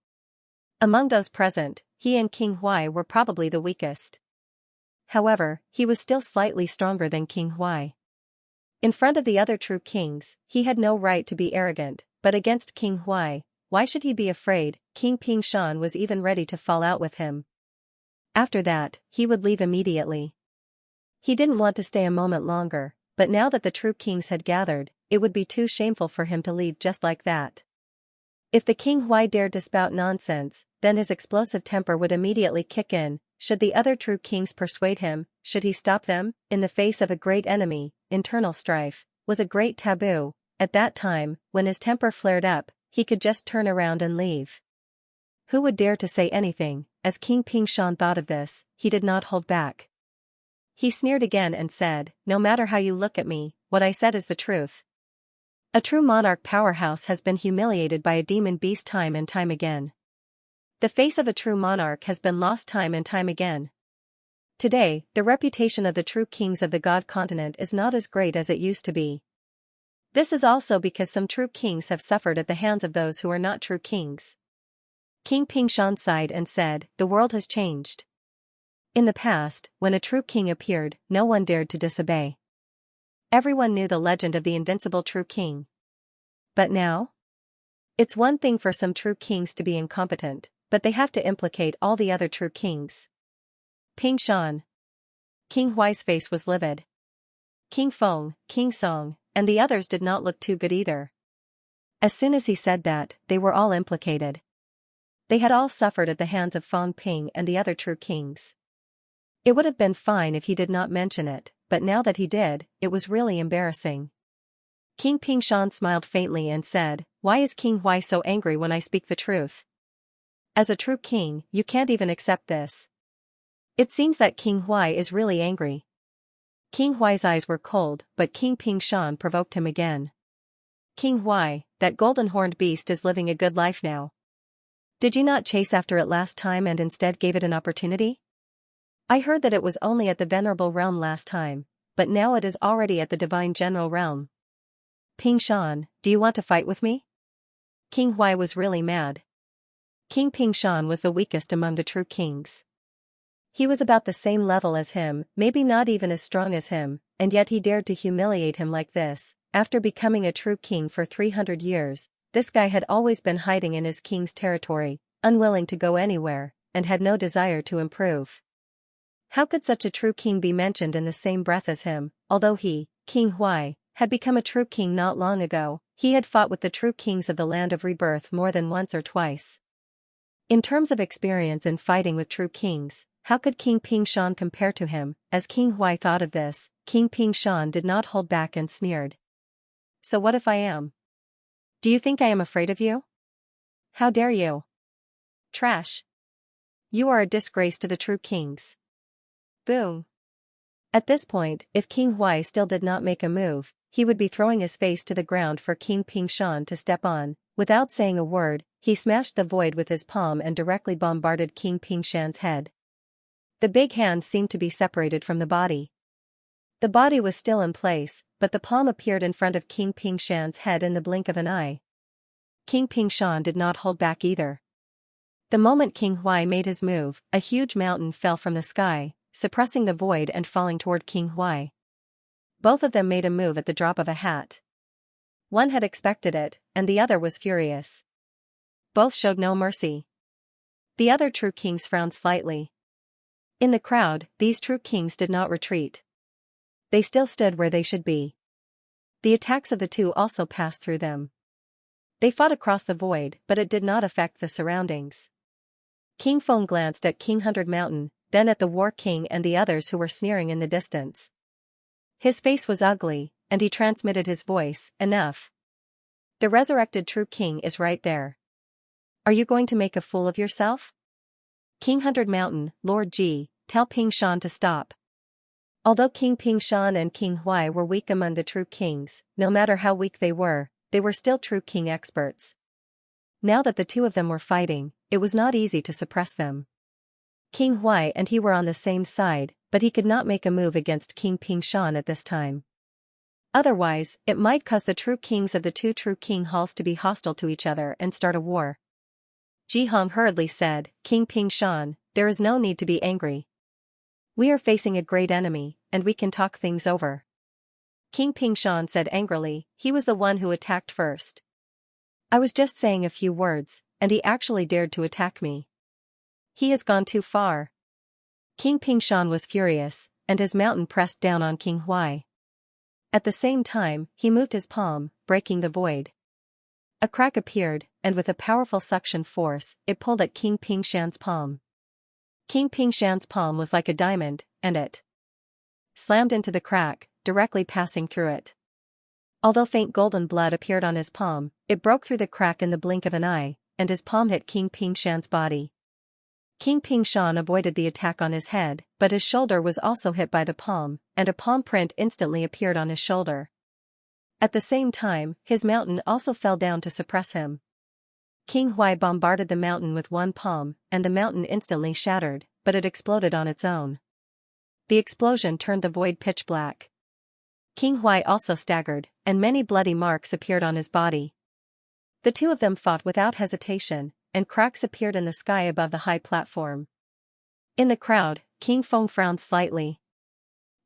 Among those present, he and King Huai were probably the weakest. However, he was still slightly stronger than King Huai. In front of the other true kings, he had no right to be arrogant, but against King Huai, why should he be afraid? King Pingshan was even ready to fall out with him. After that, he would leave immediately. He didn't want to stay a moment longer, but now that the true kings had gathered, it would be too shameful for him to leave just like that. If the King Huai dared to spout nonsense, then his explosive temper would immediately kick in. Should the other true kings persuade him, should he stop them? In the face of a great enemy, internal strife was a great taboo. At that time, when his temper flared up, he could just turn around and leave. Who would dare to say anything? As King Pingshan thought of this, he did not hold back. He sneered again and said, "No matter how you look at me, what I said is the truth." A true monarch powerhouse has been humiliated by a demon beast time and time again. The face of a true monarch has been lost time and time again. Today, the reputation of the true kings of the God continent is not as great as it used to be. This is also because some true kings have suffered at the hands of those who are not true kings. King Pingshan sighed and said, "The world has changed. In the past, when a true king appeared, no one dared to disobey. Everyone knew the legend of the invincible true king. But now? It's one thing for some true kings to be incompetent, but they have to implicate all the other true kings." Pingshan. King Huai's face was livid. King Feng, King Song, and the others did not look too good either. As soon as he said that, they were all implicated. They had all suffered at the hands of Fang Ping and the other true kings. It would have been fine if he did not mention it, but now that he did, it was really embarrassing. King Pingshan smiled faintly and said, "Why is King Huai so angry when I speak the truth? As a true king, you can't even accept this." It seems that King Huai is really angry. King Huai's eyes were cold, but King Pingshan provoked him again. "King Huai, that golden-horned beast is living a good life now. Did you not chase after it last time and instead gave it an opportunity? I heard that it was only at the venerable realm last time, but now it is already at the divine general realm. Pingshan, do you want to fight with me?" King Huai was really mad. King Pingshan was the weakest among the true kings. He was about the same level as him, maybe not even as strong as him, and yet he dared to humiliate him like this. After becoming a true king for 300 years, this guy had always been hiding in his king's territory, unwilling to go anywhere, and had no desire to improve. How could such a true king be mentioned in the same breath as him? Although he, King Huai, had become a true king not long ago, he had fought with the true kings of the land of rebirth more than once or twice. In terms of experience in fighting with true kings, how could King Pingshan compare to him? As King Huai thought of this, King Pingshan did not hold back and sneered. "So what if I am? Do you think I am afraid of you? How dare you? Trash. You are a disgrace to the true kings." Boom. At this point, if King Huai still did not make a move, he would be throwing his face to the ground for King Pingshan to step on. Without saying a word, he smashed the void with his palm and directly bombarded King Pingshan's head. The big hand seemed to be separated from the body. The body was still in place, but the palm appeared in front of King Pingshan's head in the blink of an eye. King Pingshan did not hold back either. The moment King Huai made his move, a huge mountain fell from the sky, suppressing the void and falling toward King Huai. Both of them made a move at the drop of a hat. One had expected it, and the other was furious. Both showed no mercy. The other true kings frowned slightly. In the crowd, these true kings did not retreat. They still stood where they should be. The attacks of the two also passed through them. They fought across the void, but it did not affect the surroundings. King Feng glanced at King 100 Mountain, then at the War King and the others who were sneering in the distance. His face was ugly, and he transmitted his voice, "Enough. The resurrected true king is right there. Are you going to make a fool of yourself? King 100 Mountain, Lord Ji, tell Ping Shan to stop." Although King Ping Shan and King Huai were weak among the true kings, no matter how weak they were still true king experts. Now that the two of them were fighting, it was not easy to suppress them. King Huai and he were on the same side, but he could not make a move against King Ping Shan at this time. Otherwise, it might cause the true kings of the two true king halls to be hostile to each other and start a war. Ji Hong hurriedly said, "King Ping Shan, there is no need to be angry. We are facing a great enemy, and we can talk things over." King Ping Shan said angrily, "He was the one who attacked first. I was just saying a few words, and he actually dared to attack me. He has gone too far." King Ping Shan was furious, and his mountain pressed down on King Huai. At the same time, he moved his palm, breaking the void. A crack appeared, and with a powerful suction force, it pulled at King Ping Shan's palm. King Ping Shan's palm was like a diamond, and it slammed into the crack, directly passing through it. Although faint golden blood appeared on his palm, it broke through the crack in the blink of an eye, and his palm hit King Ping Shan's body. King Ping Shan avoided the attack on his head, but his shoulder was also hit by the palm, and a palm print instantly appeared on his shoulder. At the same time, his mountain also fell down to suppress him. King Huai bombarded the mountain with one palm, and the mountain instantly shattered, but it exploded on its own. The explosion turned the void pitch black. King Huai also staggered, and many bloody marks appeared on his body. The two of them fought without hesitation, and cracks appeared in the sky above the high platform. In the crowd, King Feng frowned slightly.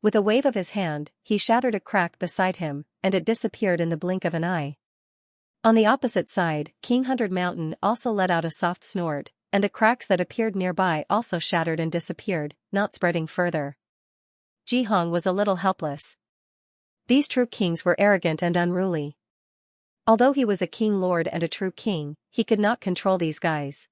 With a wave of his hand, he shattered a crack beside him, and it disappeared in the blink of an eye. On the opposite side, King 100 Mountain also let out a soft snort, and the cracks that appeared nearby also shattered and disappeared, not spreading further. Ji Hong was a little helpless. These true kings were arrogant and unruly. Although he was a king lord and a true king, he could not control these guys.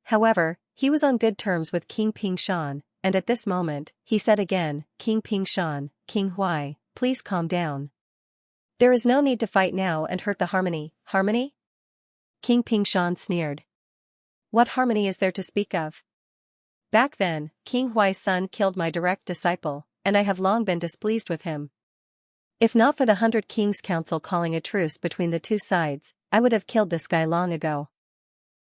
However, he was on good terms with King Ping Shan, and at this moment, he said again, "King Ping Shan, King Huai, please calm down. There is no need to fight now and hurt the harmony." "Harmony?" King Ping Shan sneered. "What harmony is there to speak of? Back then, King Huai's son killed my direct disciple, and I have long been displeased with him. If not for the 100 Kings Council calling a truce between the two sides, I would have killed this guy long ago."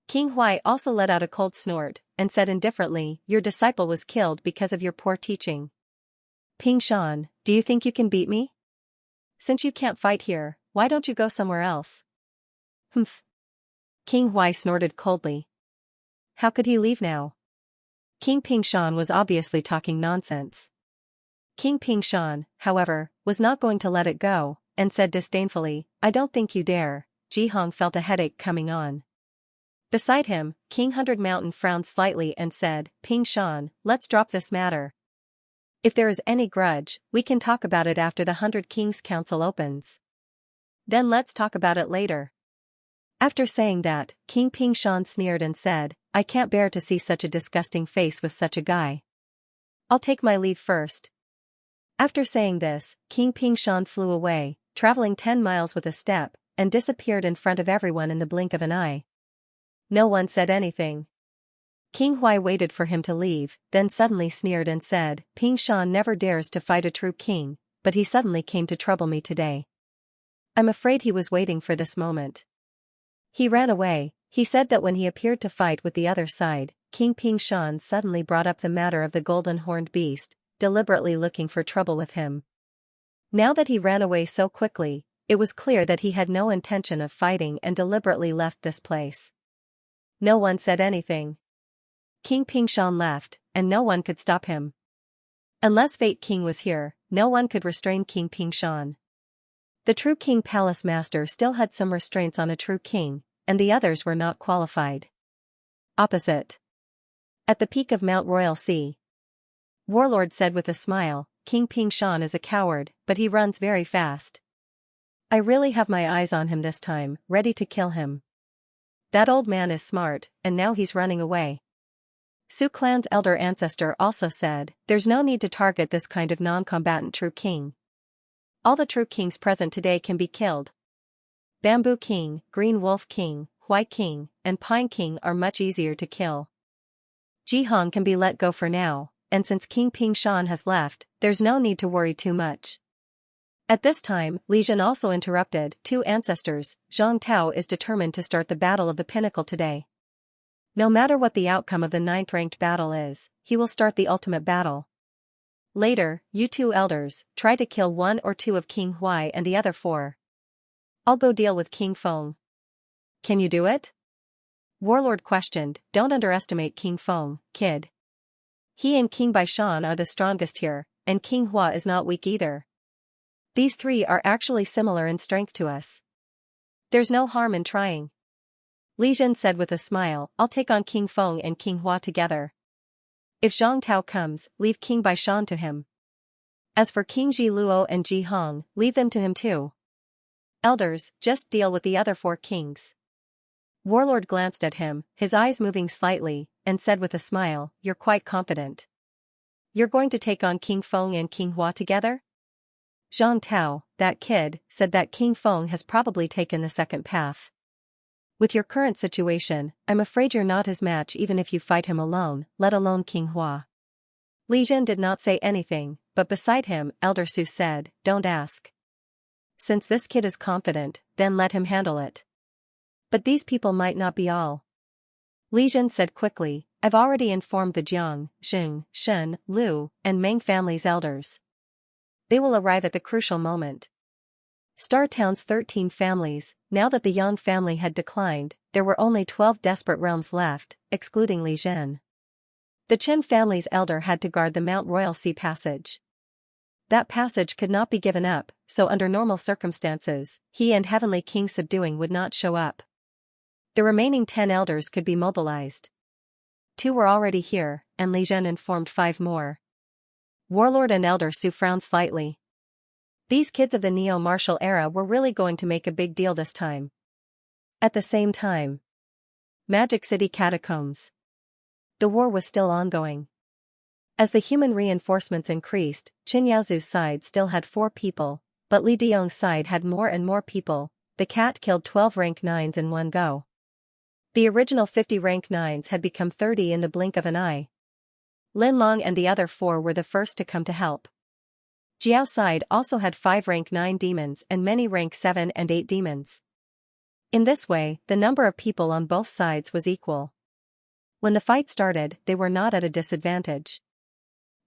King Huai also let out a cold snort, and said indifferently, "Your disciple was killed because of your poor teaching. Ping Shan, do you think you can beat me? Since you can't fight here, why don't you go somewhere else?" "Humph." King Huai snorted coldly. How could he leave now? King Ping Shan was obviously talking nonsense. King Ping Shan, however, was not going to let it go, and said disdainfully, "I don't think you dare." Ji Hong felt a headache coming on. Beside him, King 100 Mountain frowned slightly and said, "Ping Shan, let's drop this matter. If there is any grudge, we can talk about it after the 100 Kings Council opens. Then let's talk about it later." After saying that, King Ping Shan sneered and said, "I can't bear to see such a disgusting face with such a guy. I'll take my leave first." After saying this, King Ping Shan flew away, traveling 10 miles with a step, and disappeared in front of everyone in the blink of an eye. No one said anything. King Huai waited for him to leave, then suddenly sneered and said, "Ping Shan never dares to fight a true king, but he suddenly came to trouble me today. I'm afraid he was waiting for this moment. He ran away." He said that when he appeared to fight with the other side, King Ping Shan suddenly brought up the matter of the golden horned beast, deliberately looking for trouble with him. Now that he ran away so quickly, it was clear that he had no intention of fighting and deliberately left this place. No one said anything. King Ping Shan left, and no one could stop him. Unless Fate King was here, no one could restrain King Ping Shan. The true King Palace Master still had some restraints on a true king, and the others were not qualified. Opposite. At the peak of Mount Royal Sea, Warlord said with a smile, "King Ping Shan is a coward, but he runs very fast. I really have my eyes on him this time, ready to kill him. That old man is smart, and now he's running away. Su clan's elder ancestor also said, there's no need to target this kind of non-combatant true king. All the true kings present today can be killed. Bamboo King, Green Wolf King, White King, and Pine King are much easier to kill. Jihong can be let go for now, and since King Pingshan has left, there's no need to worry too much. At this time, Li Jin also interrupted, two ancestors, Zhang Tao is determined to start the Battle of the Pinnacle today. No matter what the outcome of the 9th-ranked battle is, he will start the ultimate battle. Later, you two elders, try to kill 1 or 2 of King Huai and the other 4. I'll go deal with King Feng. Can you do it? Warlord questioned, don't underestimate King Feng, kid. He and King Baishan are the strongest here, and King Hua is not weak either. These 3 are actually similar in strength to us. There's no harm in trying. Li Jin said with a smile, I'll take on King Feng and King Hua together. If Zhang Tao comes, leave King Baishan to him. As for King Ji Luo and Ji Hong, leave them to him too. Elders, just deal with the other 4 kings. Warlord glanced at him, his eyes moving slightly, and said with a smile, you're quite confident. You're going to take on King Feng and King Hua together? Zhang Tao, that kid, said that King Feng has probably taken the second path. With your current situation, I'm afraid you're not his match even if you fight him alone, let alone King Hua. Li Jin did not say anything, but beside him, Elder Su said, don't ask. Since this kid is confident, then let him handle it. But these people might not be all. Li Jin said quickly, I've already informed the Jiang, Xing, Shen, Lu, and Meng families' elders. They will arrive at the crucial moment. Star Town's 13 families, now that the Yang family had declined, there were only 12 desperate realms left, excluding Li Jin. The Qin family's elder had to guard the Mount Royal Sea passage. That passage could not be given up, so under normal circumstances, he and Heavenly King Subduing would not show up. The remaining 10 elders could be mobilized. 2 were already here, and Li Jin informed 5 more. Warlord and Elder Su frowned slightly. These kids of the neo-martial era were really going to make a big deal this time. At the same time, Magic City Catacombs. The war was still ongoing. As the human reinforcements increased, Qin Yaozu's side still had 4 people, but Li Diong's side had more and more people. The cat killed 12 rank 9s in one go. The original 50 rank 9s had become 30 in the blink of an eye. Lin Long and the other 4 were the first to come to help. Jiao's side also had 5 rank 9 demons and many rank 7 and 8 demons. In this way, the number of people on both sides was equal. When the fight started, they were not at a disadvantage.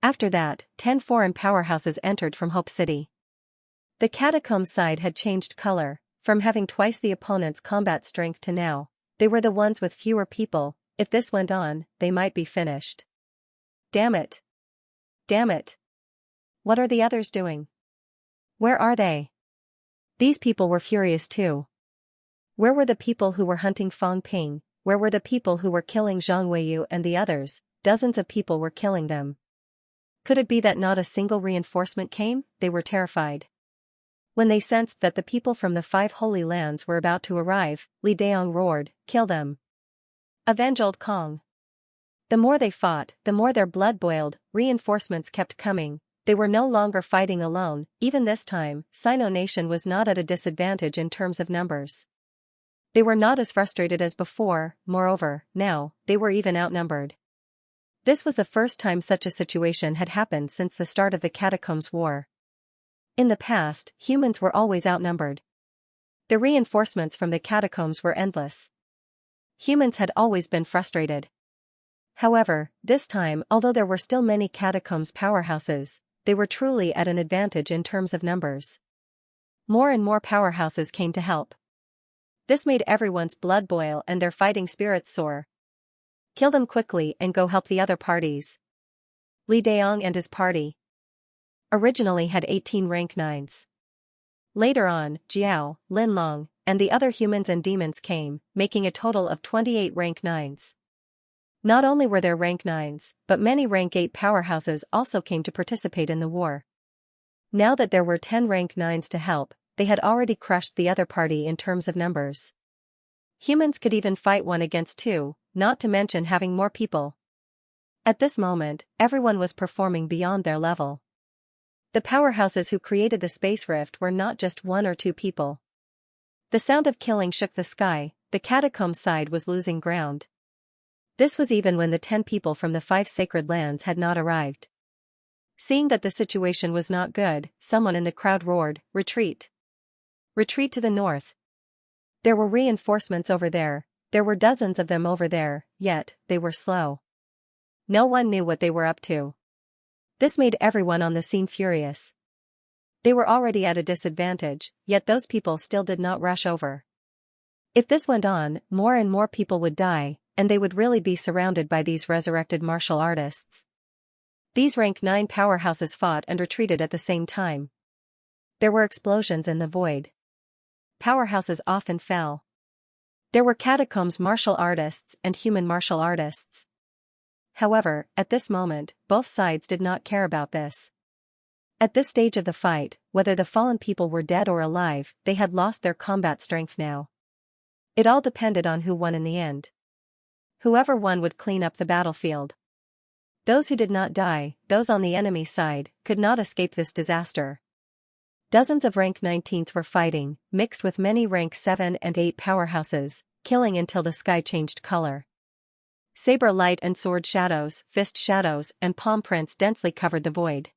After that, 10 foreign powerhouses entered from Hope City. The Catacombs side had changed color, from having twice the opponent's combat strength to now, they were the ones with fewer people. If this went on, they might be finished. Damn it! Damn it! What are the others doing? Where are they? These people were furious too. Where were the people who were hunting Fang Ping? Where were the people who were killing Zhang Weiyu and the others? Dozens of people were killing them. Could it be that not a single reinforcement came? They were terrified. When they sensed that the people from the 5 Holy Lands were about to arrive, Li Daong roared, kill them. Avenge Old Kong. The more they fought, the more their blood boiled, reinforcements kept coming. They were no longer fighting alone. Even this time, Sino Nation was not at a disadvantage in terms of numbers. They were not as frustrated as before, moreover, now, they were even outnumbered. This was the first time such a situation had happened since the start of the Catacombs War. In the past, humans were always outnumbered. The reinforcements from the catacombs were endless. Humans had always been frustrated. However, this time, although there were still many catacombs powerhouses, they were truly at an advantage in terms of numbers. More and more powerhouses came to help. This made everyone's blood boil and their fighting spirits soar. Kill them quickly and go help the other parties. Li Daong and his party originally had 18 rank 9s. Later on, Jiao, Lin Long, and the other humans and demons came, making a total of 28 rank 9s. Not only were there rank 9s, but many rank 8 powerhouses also came to participate in the war. Now that there were 10 rank 9s to help, they had already crushed the other party in terms of numbers. Humans could even fight 1 against 2, not to mention having more people. At this moment, everyone was performing beyond their level. The powerhouses who created the space rift were not just 1 or 2 people. The sound of killing shook the sky, the catacomb side was losing ground. This was even when the 10 people from the 5 sacred lands had not arrived. Seeing that the situation was not good, someone in the crowd roared, "Retreat! Retreat to the north! There were reinforcements over there, there were dozens of them over there, yet, they were slow. No one knew what they were up to." This made everyone on the scene furious. They were already at a disadvantage, yet those people still did not rush over. If this went on, more and more people would die, and they would really be surrounded by these resurrected martial artists. These rank 9 powerhouses fought and retreated at the same time. There were explosions in the void. Powerhouses often fell. There were catacombs martial artists and human martial artists. However, at this moment, both sides did not care about this. At this stage of the fight, whether the fallen people were dead or alive, they had lost their combat strength now. It all depended on who won in the end. Whoever won would clean up the battlefield. Those who did not die, those on the enemy side, could not escape this disaster. Dozens of rank 19s were fighting, mixed with many rank 7 and 8 powerhouses, killing until the sky changed color. Saber light and sword shadows, fist shadows, and palm prints densely covered the void.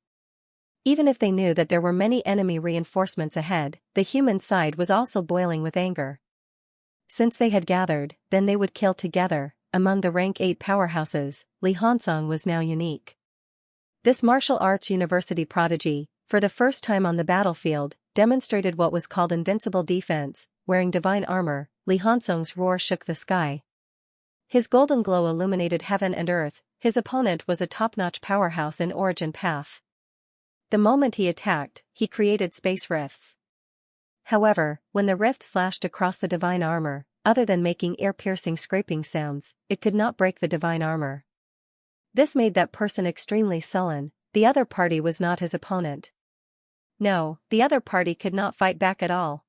Even if they knew that there were many enemy reinforcements ahead, the human side was also boiling with anger. Since they had gathered, then they would kill together. Among the rank 8 powerhouses, Xianxia was now unique. This martial arts university prodigy, for the first time on the battlefield, demonstrated what was called invincible defense. Wearing divine armor, Xianxia's roar shook the sky. His golden glow illuminated heaven and earth. His opponent was a top-notch powerhouse in origin path. The moment he attacked, he created space rifts. However, when the rift slashed across the divine armor, other than making ear-piercing scraping sounds, it could not break the divine armor. This made that person extremely sullen. The other party was not his opponent. No, the other party could not fight back at all.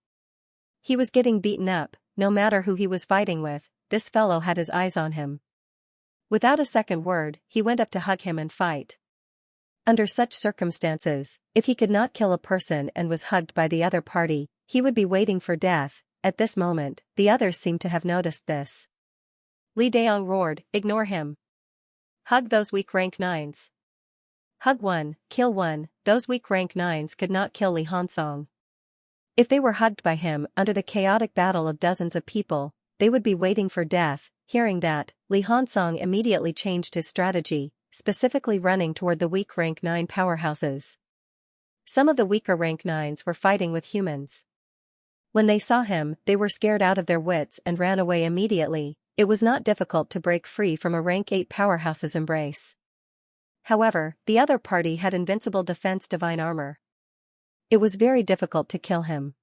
He was getting beaten up, no matter who he was fighting with, this fellow had his eyes on him. Without a second word, he went up to hug him and fight. Under such circumstances, if he could not kill a person and was hugged by the other party, he would be waiting for death. At this moment, the others seemed to have noticed this. Li Daong roared, "Ignore him. Hug those weak rank 9s. Hug 1, kill 1, those weak rank 9s could not kill Xianxia. If they were hugged by him under the chaotic battle of dozens of people, they would be waiting for death." Hearing that, Xianxia immediately changed his strategy, specifically running toward the weak rank 9 powerhouses. Some of the weaker rank 9s were fighting with humans. When they saw him, they were scared out of their wits and ran away immediately. It was not difficult to break free from a rank 8 powerhouse's embrace. However, the other party had invincible defense divine armor. It was very difficult to kill him.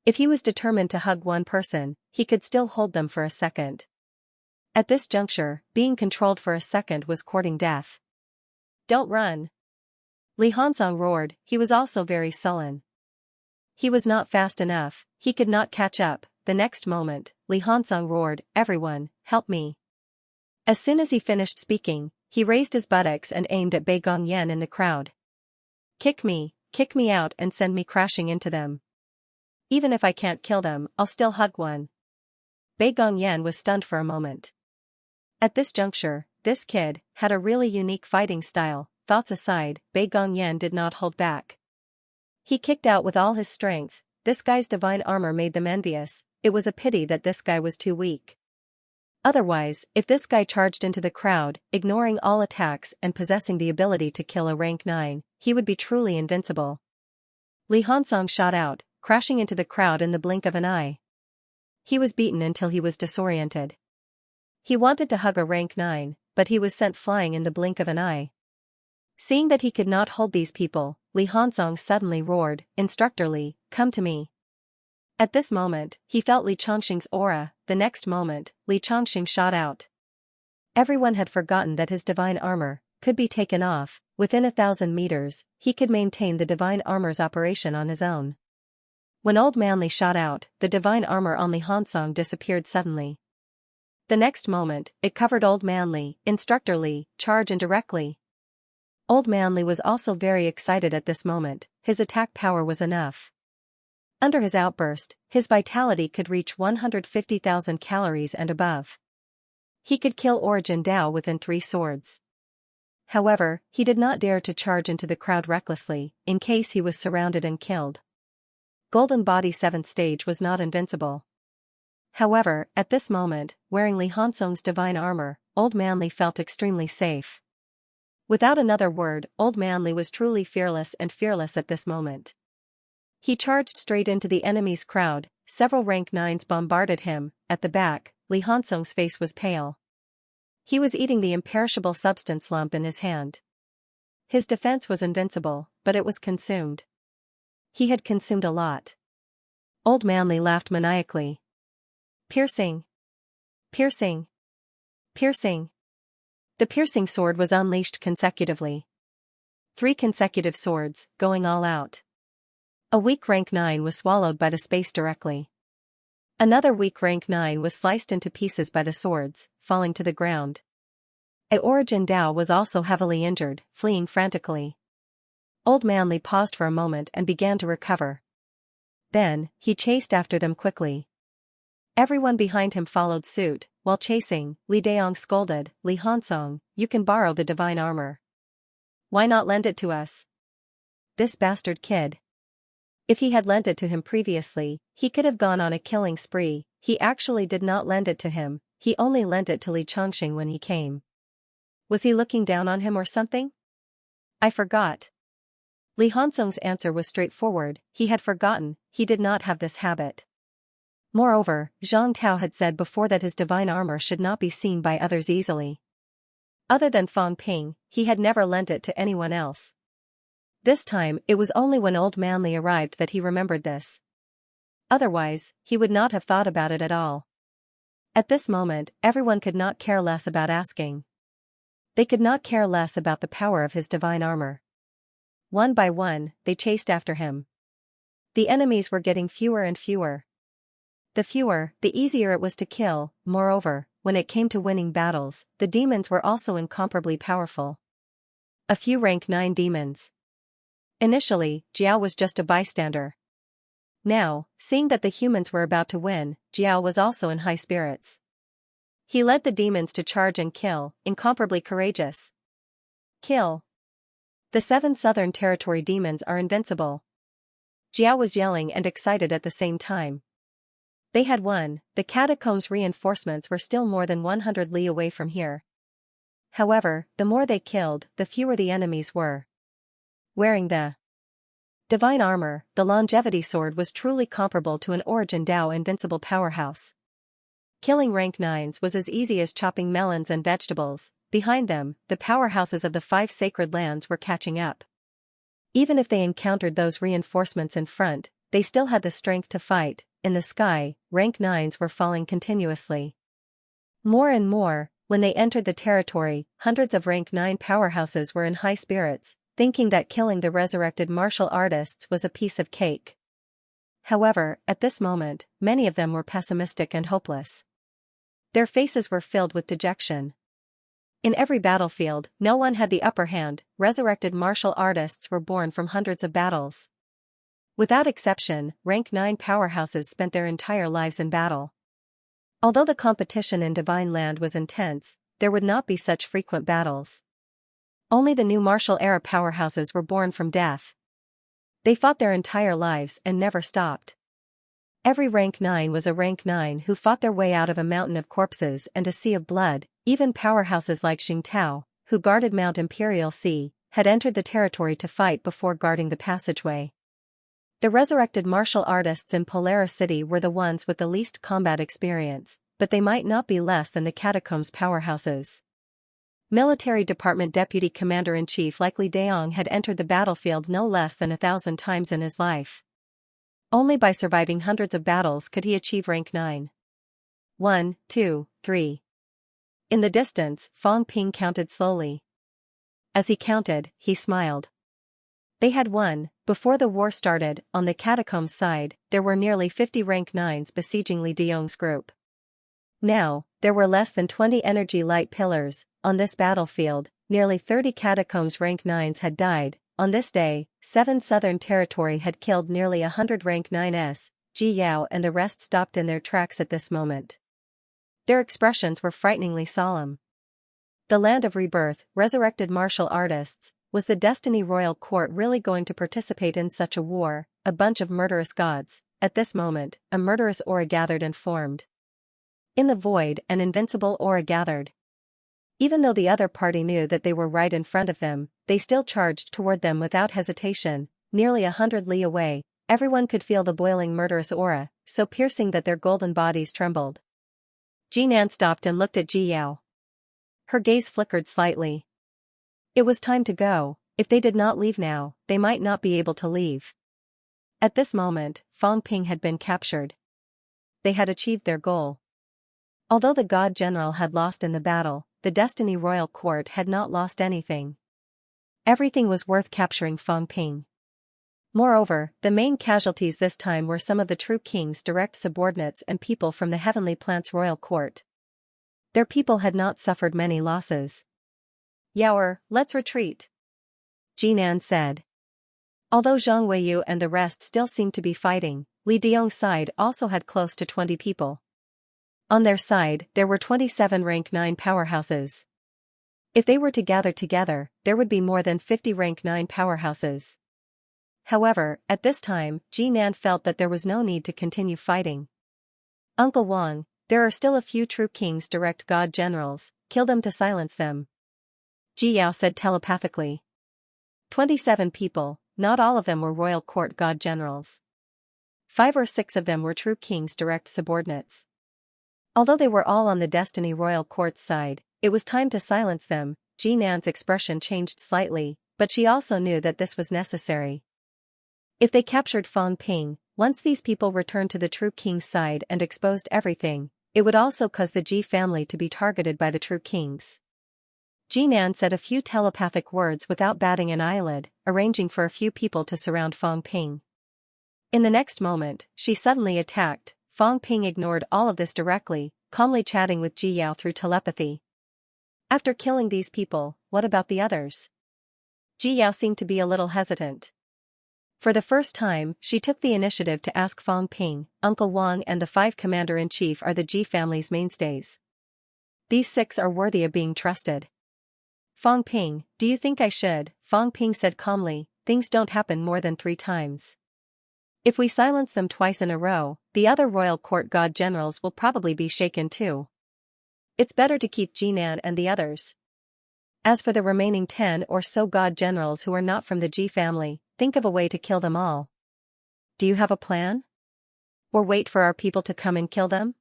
If he was determined to hug one person, he could still hold them for a second. At this juncture, being controlled for a second was courting death. "Don't run!" Xianxia roared. He was also very sullen. He was not fast enough, he could not catch up. The next moment, Xianxia roared, "Everyone, help me." As soon as he finished speaking, he raised his buttocks and aimed at Bai Gongyan in the crowd. Kick me out and send me crashing into them. Even if I can't kill them, I'll still hug one." Bai Gongyan was stunned for a moment. At this juncture, this kid had a really unique fighting style. Thoughts aside, Bai Gongyan did not hold back. He kicked out with all his strength. This guy's divine armor made them envious. It was a pity that this guy was too weak. Otherwise, if this guy charged into the crowd, ignoring all attacks and possessing the ability to kill a rank 9, he would be truly invincible. Xianxia shot out, crashing into the crowd in the blink of an eye. He was beaten until he was disoriented. He wanted to hug a rank 9, but he was sent flying in the blink of an eye. Seeing that he could not hold these people, Xianxia suddenly roared, "Instructor Li, come to me." At this moment, he felt Li Chongqing's aura. The next moment, Li Chongqing shot out. Everyone had forgotten that his divine armor could be taken off. Within 1,000 meters, he could maintain the divine armor's operation on his own. When Old Man Li shot out, the divine armor on Li Hansong disappeared suddenly. The next moment, it covered Old Man Li. Instructor Li, charge indirectly. Old Man Li was also very excited at this moment, his attack power was enough. Under his outburst, his vitality could reach 150,000 calories and above. He could kill Origin Dao within 3 swords. However, he did not dare to charge into the crowd recklessly, in case he was surrounded and killed. Golden Body 7th stage was not invincible. However, at this moment, wearing Li Hansong's divine armor, Old Man Li felt extremely safe. Without another word, Old Man Li was truly fearless at this moment. He charged straight into the enemy's crowd, several rank 9s bombarded him. At the back, Li Hansong's face was pale. He was eating the imperishable substance lump in his hand. His defense was invincible, but it was consumed. He had consumed a lot. Old Man Li laughed maniacally. Piercing. Piercing. Piercing. The piercing sword was unleashed consecutively. 3 consecutive swords, going all out. A weak rank 9 was swallowed by the space directly. Another weak rank 9 was sliced into pieces by the swords, falling to the ground. A Origin Dao was also heavily injured, fleeing frantically. Old Man Li paused for a moment and began to recover. Then, he chased after them quickly. Everyone behind him followed suit. While chasing, Li Daong scolded, Li Hansong, you can borrow the divine armor. Why not lend it to us? This bastard kid. If he had lent it to him previously, he could have gone on a killing spree. He actually did not lend it to him, he only lent it to Li Chongqing when he came. Was he looking down on him or something? I forgot. Li Hansong's answer was straightforward, he had forgotten, he did not have this habit. Moreover, Zhang Tao had said before that his divine armor should not be seen by others easily. Other than Fang Ping, he had never lent it to anyone else. This time, it was only when Old Man Li arrived that he remembered this. Otherwise, he would not have thought about it at all. At this moment, everyone could not care less about asking. They could not care less about the power of his divine armor. One by one, they chased after him. The enemies were getting fewer and fewer. The fewer, the easier it was to kill. Moreover, when it came to winning battles, the demons were also incomparably powerful. A few rank 9 demons. Initially, Jiao was just a bystander. Now, seeing that the humans were about to win, Jiao was also in high spirits. He led the demons to charge and kill, incomparably courageous. Kill. The 7 Southern Territory demons are invincible. Jiao was yelling and excited at the same time. They had won, the catacombs reinforcements were still more than 100 li away from here. However, the more they killed, the fewer the enemies were. Wearing the divine armor, the longevity sword was truly comparable to an Origin Dao invincible powerhouse. Killing rank 9s was as easy as chopping melons and vegetables. Behind them, the powerhouses of the 5 sacred lands were catching up. Even if they encountered those reinforcements in front, they still had the strength to fight. In the sky, rank 9s were falling continuously. More and more, when they entered the territory, hundreds of rank 9 powerhouses were in high spirits, thinking that killing the resurrected martial artists was a piece of cake. However, at this moment, many of them were pessimistic and hopeless. Their faces were filled with dejection. In every battlefield, no one had the upper hand. Resurrected martial artists were born from hundreds of battles. Without exception, rank 9 powerhouses spent their entire lives in battle. Although the competition in Divine Land was intense, there would not be such frequent battles. Only the new martial era powerhouses were born from death. They fought their entire lives and never stopped. Every rank 9 was a rank 9 who fought their way out of a mountain of corpses and a sea of blood. Even powerhouses like Xingtao, who guarded Mount Imperial Sea, had entered the territory to fight before guarding the passageway. The resurrected martial artists in Polaris City were the ones with the least combat experience, but they might not be less than the catacombs powerhouses. Military Department Deputy Commander-in-Chief like Li Daong had entered the battlefield no less than 1,000 times in his life. Only by surviving hundreds of battles could he achieve rank 9. 1, 2, 3. In the distance, Fang Ping counted slowly. As he counted, he smiled. They had won. Before the war started, on the catacombs side, there were nearly 50 rank 9s besieging Li Diong's group. Now, there were less than 20 energy light pillars. On this battlefield, nearly 30 catacombs rank 9s had died. On this day, 7 Southern Territory had killed nearly 100 rank 9s. Ji Yao and the rest stopped in their tracks at this moment. Their expressions were frighteningly solemn. The land of rebirth, resurrected martial artists. Was the Destiny Royal Court really going to participate in such a war? A bunch of murderous gods. At this moment, a murderous aura gathered and formed. In the void, an invincible aura gathered. Even though the other party knew that they were right in front of them, they still charged toward them without hesitation. Nearly 100 li away, everyone could feel the boiling murderous aura, so piercing that their golden bodies trembled. Jinan stopped and looked at Ji Yao. Her gaze flickered slightly. It was time to go. If they did not leave now, they might not be able to leave. At this moment, Fang Ping had been captured. They had achieved their goal. Although the God General had lost in the battle, the Destiny Royal Court had not lost anything. Everything was worth capturing Fang Ping. Moreover, the main casualties this time were some of the true king's direct subordinates and people from the Heavenly Plants Royal Court. Their people had not suffered many losses. Yaoer, let's retreat, Jinan said. Although Zhang Weiyu and the rest still seemed to be fighting, Li Diong's side also had close to 20 people. On their side, there were 27 rank 9 powerhouses. If they were to gather together, there would be more than 50 rank 9 powerhouses. However, at this time, Jinan felt that there was no need to continue fighting. Uncle Wang, there are still a few true king's direct god generals, kill them to silence them, Ji Yao said telepathically. 27 people, not all of them were royal court god generals. 5 or 6 of them were true king's direct subordinates. Although they were all on the Destiny Royal Court's side, it was time to silence them. Jinan's expression changed slightly, but she also knew that this was necessary. If they captured Fang Ping, once these people returned to the true king's side and exposed everything, it would also cause the Ji family to be targeted by the true kings. Jinan said a few telepathic words without batting an eyelid, arranging for a few people to surround Fang Ping. In the next moment, she suddenly attacked. Fang Ping ignored all of this directly, calmly chatting with Ji Yao through telepathy. After killing these people, what about the others? Ji Yao seemed to be a little hesitant. For the first time, she took the initiative to ask Fang Ping. Uncle Wang and the 5 commander-in-chief are the Ji family's mainstays. These 6 are worthy of being trusted. Fang Ping, do you think I should? Fang Ping said calmly, things don't happen more than 3 times. If we silence them twice in a row, the other royal court god generals will probably be shaken too. It's better to keep Jinan and the others. As for the remaining 10 or so god generals who are not from the Ji family, think of a way to kill them all. Do you have a plan? Or wait for our people to come and kill them?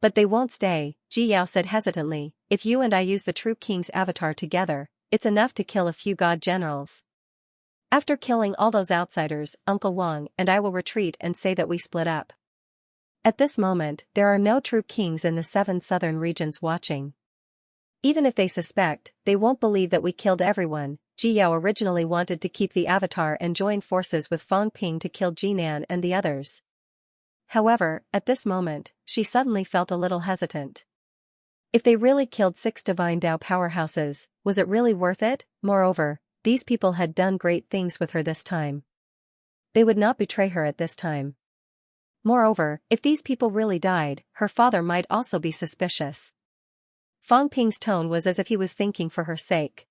But they won't stay, Ji Yao said hesitantly. If you and I use the true king's avatar together, it's enough to kill a few god generals. After killing all those outsiders, Uncle Wang and I will retreat and say that we split up. At this moment, there are no true kings in the 7 southern regions watching. Even if they suspect, they won't believe that we killed everyone. Ji Yao originally wanted to keep the avatar and join forces with Fang Ping to kill Jinan and the others. However, at this moment, she suddenly felt a little hesitant. If they really killed 6 divine Dao powerhouses, was it really worth it? Moreover, these people had done great things with her this time. They would not betray her at this time. Moreover, if these people really died, her father might also be suspicious. Fang Ping's tone was as if he was thinking for her sake.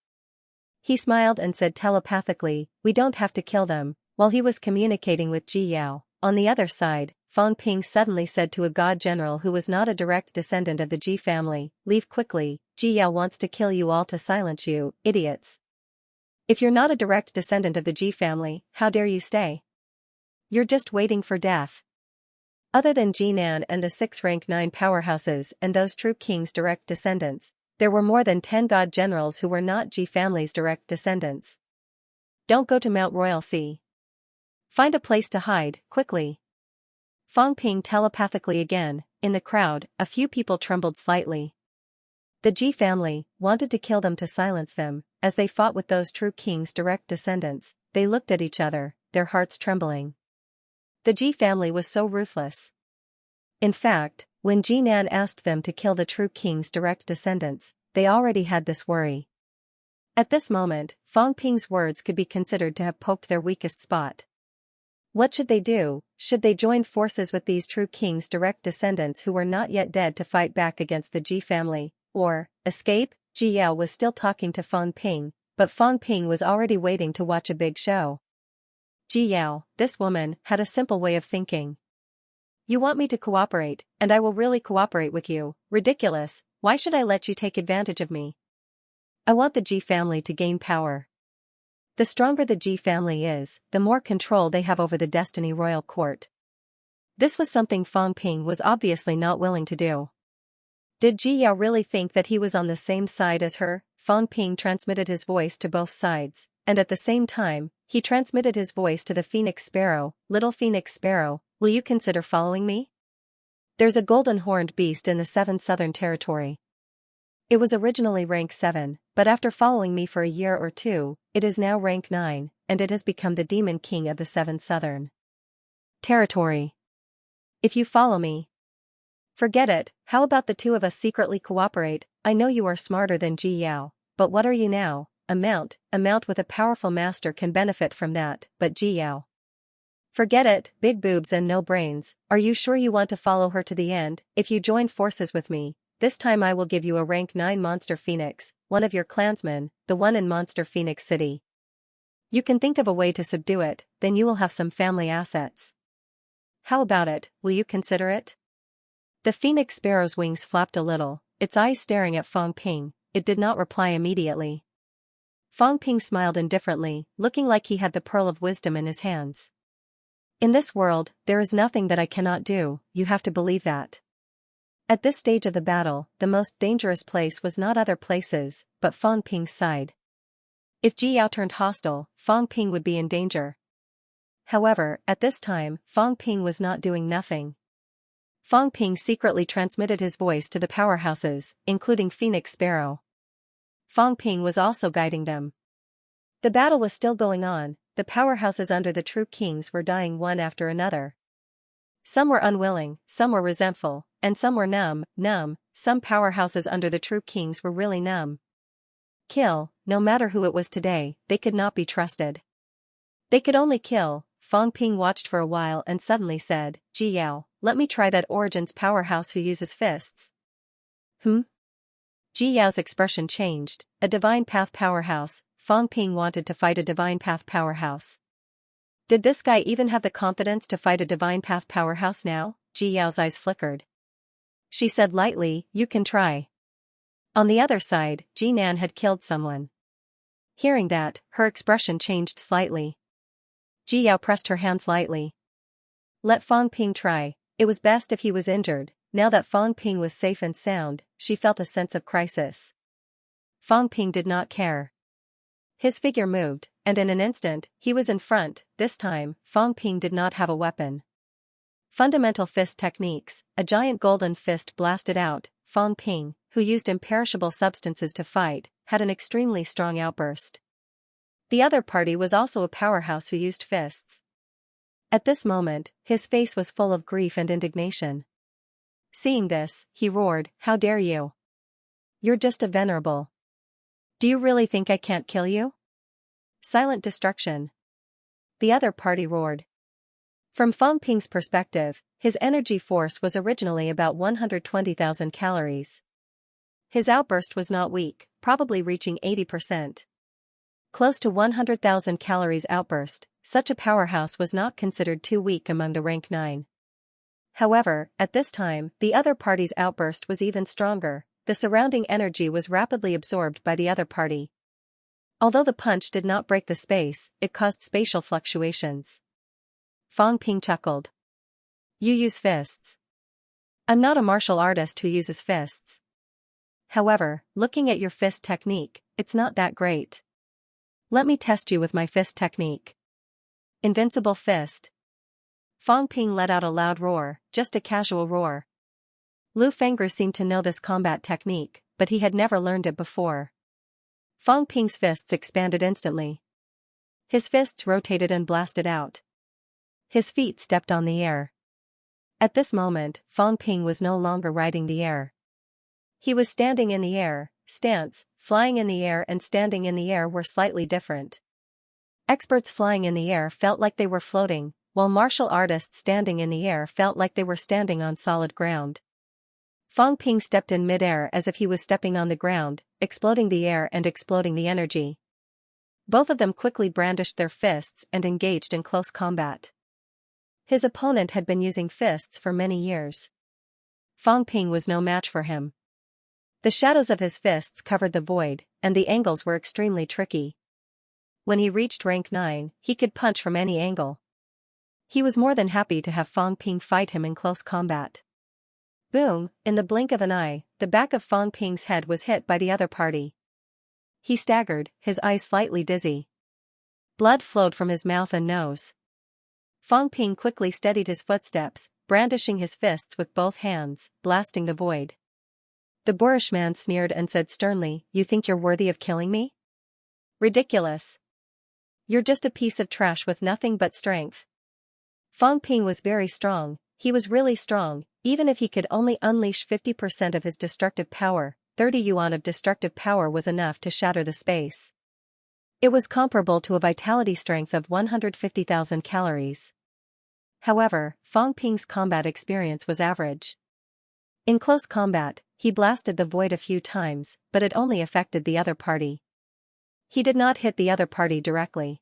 He smiled and said telepathically, we don't have to kill them, while he was communicating with Ji Yao. On the other side, Fang Ping suddenly said to a god general who was not a direct descendant of the Ji family, leave quickly, Ji Yao wants to kill you all to silence you, idiots. If you're not a direct descendant of the Ji family, how dare you stay? You're just waiting for death. Other than Jinan and the 6 rank 9 powerhouses and those true king's direct descendants, there were more than 10 god generals who were not Ji family's direct descendants. Don't go to Mount Royal Sea. Find a place to hide, quickly. Fang Ping telepathically again. In the crowd, a few people trembled slightly. The Ji family wanted to kill them to silence them. As they fought with those true king's direct descendants, they looked at each other, their hearts trembling. The Ji family was so ruthless. In fact, when Jinan asked them to kill the true king's direct descendants, they already had this worry. At this moment, Fang Ping's words could be considered to have poked their weakest spot. What should they do? Should they join forces with these true king's direct descendants who were not yet dead to fight back against the Ji family, or escape? Ji Yao was still talking to Fang Ping, but Fang Ping was already waiting to watch a big show. Ji Yao, this woman, had a simple way of thinking. You want me to cooperate, and I will really cooperate with you. Ridiculous, why should I let you take advantage of me? I want the Ji family to gain power. The stronger the Ji family is, the more control they have over the Destiny Royal Court. This was something Fang Ping was obviously not willing to do. Did Ji Yao really think that he was on the same side as her? Fang Ping transmitted his voice to both sides, and at the same time, he transmitted his voice to the Phoenix Sparrow. Little Phoenix Sparrow, will you consider following me? There's a golden horned beast in the 7 Southern Territory. It was originally rank 7, but after following me for a year or two, it is now rank 9, and it has become the demon king of the 7 Southern Territory. If you follow me, forget it. How about the two of us secretly cooperate? I know you are smarter than Ji Yao, but what are you now? A mount with a powerful master can benefit from that, but Ji Yao. Forget it, big boobs and no brains. Are you sure you want to follow her to the end? If you join forces with me, this time I will give you a rank 9 Monster Phoenix, one of your clansmen, the one in Monster Phoenix City. You can think of a way to subdue it, then you will have some family assets. How about it, will you consider it? The Phoenix Sparrow's wings flapped a little, its eyes staring at Fang Ping. It did not reply immediately. Fang Ping smiled indifferently, looking like he had the pearl of wisdom in his hands. In this world, there is nothing that I cannot do, you have to believe that. At this stage of the battle, the most dangerous place was not other places, but Fang Ping's side. If Ji Yao turned hostile, Fang Ping would be in danger. However, at this time, Fang Ping was not doing nothing. Fang Ping secretly transmitted his voice to the powerhouses, including Phoenix Sparrow. Fang Ping was also guiding them. The battle was still going on, the powerhouses under the true kings were dying one after another. Some were unwilling, some were resentful, and some were numb. Some powerhouses under the true kings were really numb. Kill, no matter who it was today, they could not be trusted. They could only kill. Fang Ping watched for a while and suddenly said, Ji Yao, let me try that Origins powerhouse who uses fists. Ji Yao's expression changed. A Divine Path powerhouse. Fang Ping wanted to fight a Divine Path powerhouse. Did this guy even have the confidence to fight a Divine Path powerhouse now? Ji Yao's eyes flickered. She said lightly, you can try. On the other side, Jinan had killed someone. Hearing that, her expression changed slightly. Ji Yao pressed her hands lightly. Let Fang Ping try. It was best if he was injured. Now that Fang Ping was safe and sound, she felt a sense of crisis. Fang Ping did not care. His figure moved, and in an instant, he was in front. This time, Fang Ping did not have a weapon. Fundamental fist techniques. A giant golden fist blasted out. Fang Ping, who used imperishable substances to fight, had an extremely strong outburst. The other party was also a powerhouse who used fists. At this moment, his face was full of grief and indignation. Seeing this, he roared, how dare you? You're just a venerable. Do you really think I can't kill you? Silent destruction. The other party roared. From Fang Ping's perspective, his energy force was originally about 120,000 calories. His outburst was not weak, probably reaching 80%. Close to 100,000 calories outburst, such a powerhouse was not considered too weak among the rank 9. However, at this time, the other party's outburst was even stronger. The surrounding energy was rapidly absorbed by the other party. Although the punch did not break the space, it caused spatial fluctuations. Fang Ping chuckled. You use fists. I'm not a martial artist who uses fists. However, looking at your fist technique, it's not that great. Let me test you with my fist technique. Invincible fist. Fang Ping let out a loud roar, just a casual roar. Lu Fengru seemed to know this combat technique, but he had never learned it before. Fang Ping's fists expanded instantly. His fists rotated and blasted out. His feet stepped on the air. At this moment, Fang Ping was no longer riding the air. He was standing in the air. Stance, flying in the air and standing in the air were slightly different. Experts flying in the air felt like they were floating, while martial artists standing in the air felt like they were standing on solid ground. Fang Ping stepped in mid-air as if he was stepping on the ground, exploding the air and exploding the energy. Both of them quickly brandished their fists and engaged in close combat. His opponent had been using fists for many years. Fang Ping was no match for him. The shadows of his fists covered the void, and the angles were extremely tricky. When he reached rank 9, he could punch from any angle. He was more than happy to have Fang Ping fight him in close combat. Boom, in the blink of an eye, the back of Fang Ping's head was hit by the other party. He staggered, his eyes slightly dizzy. Blood flowed from his mouth and nose. Fang Ping quickly steadied his footsteps, brandishing his fists with both hands, blasting the void. The boorish man sneered and said sternly, "You think you're worthy of killing me? Ridiculous. You're just a piece of trash with nothing but strength." Fang Ping was very strong, he was really strong, even if he could only unleash 50% of his destructive power, 30 yuan of destructive power was enough to shatter the space. It was comparable to a vitality strength of 150,000 calories. However, Fang Ping's combat experience was average. In close combat, he blasted the void a few times, but it only affected the other party. He did not hit the other party directly.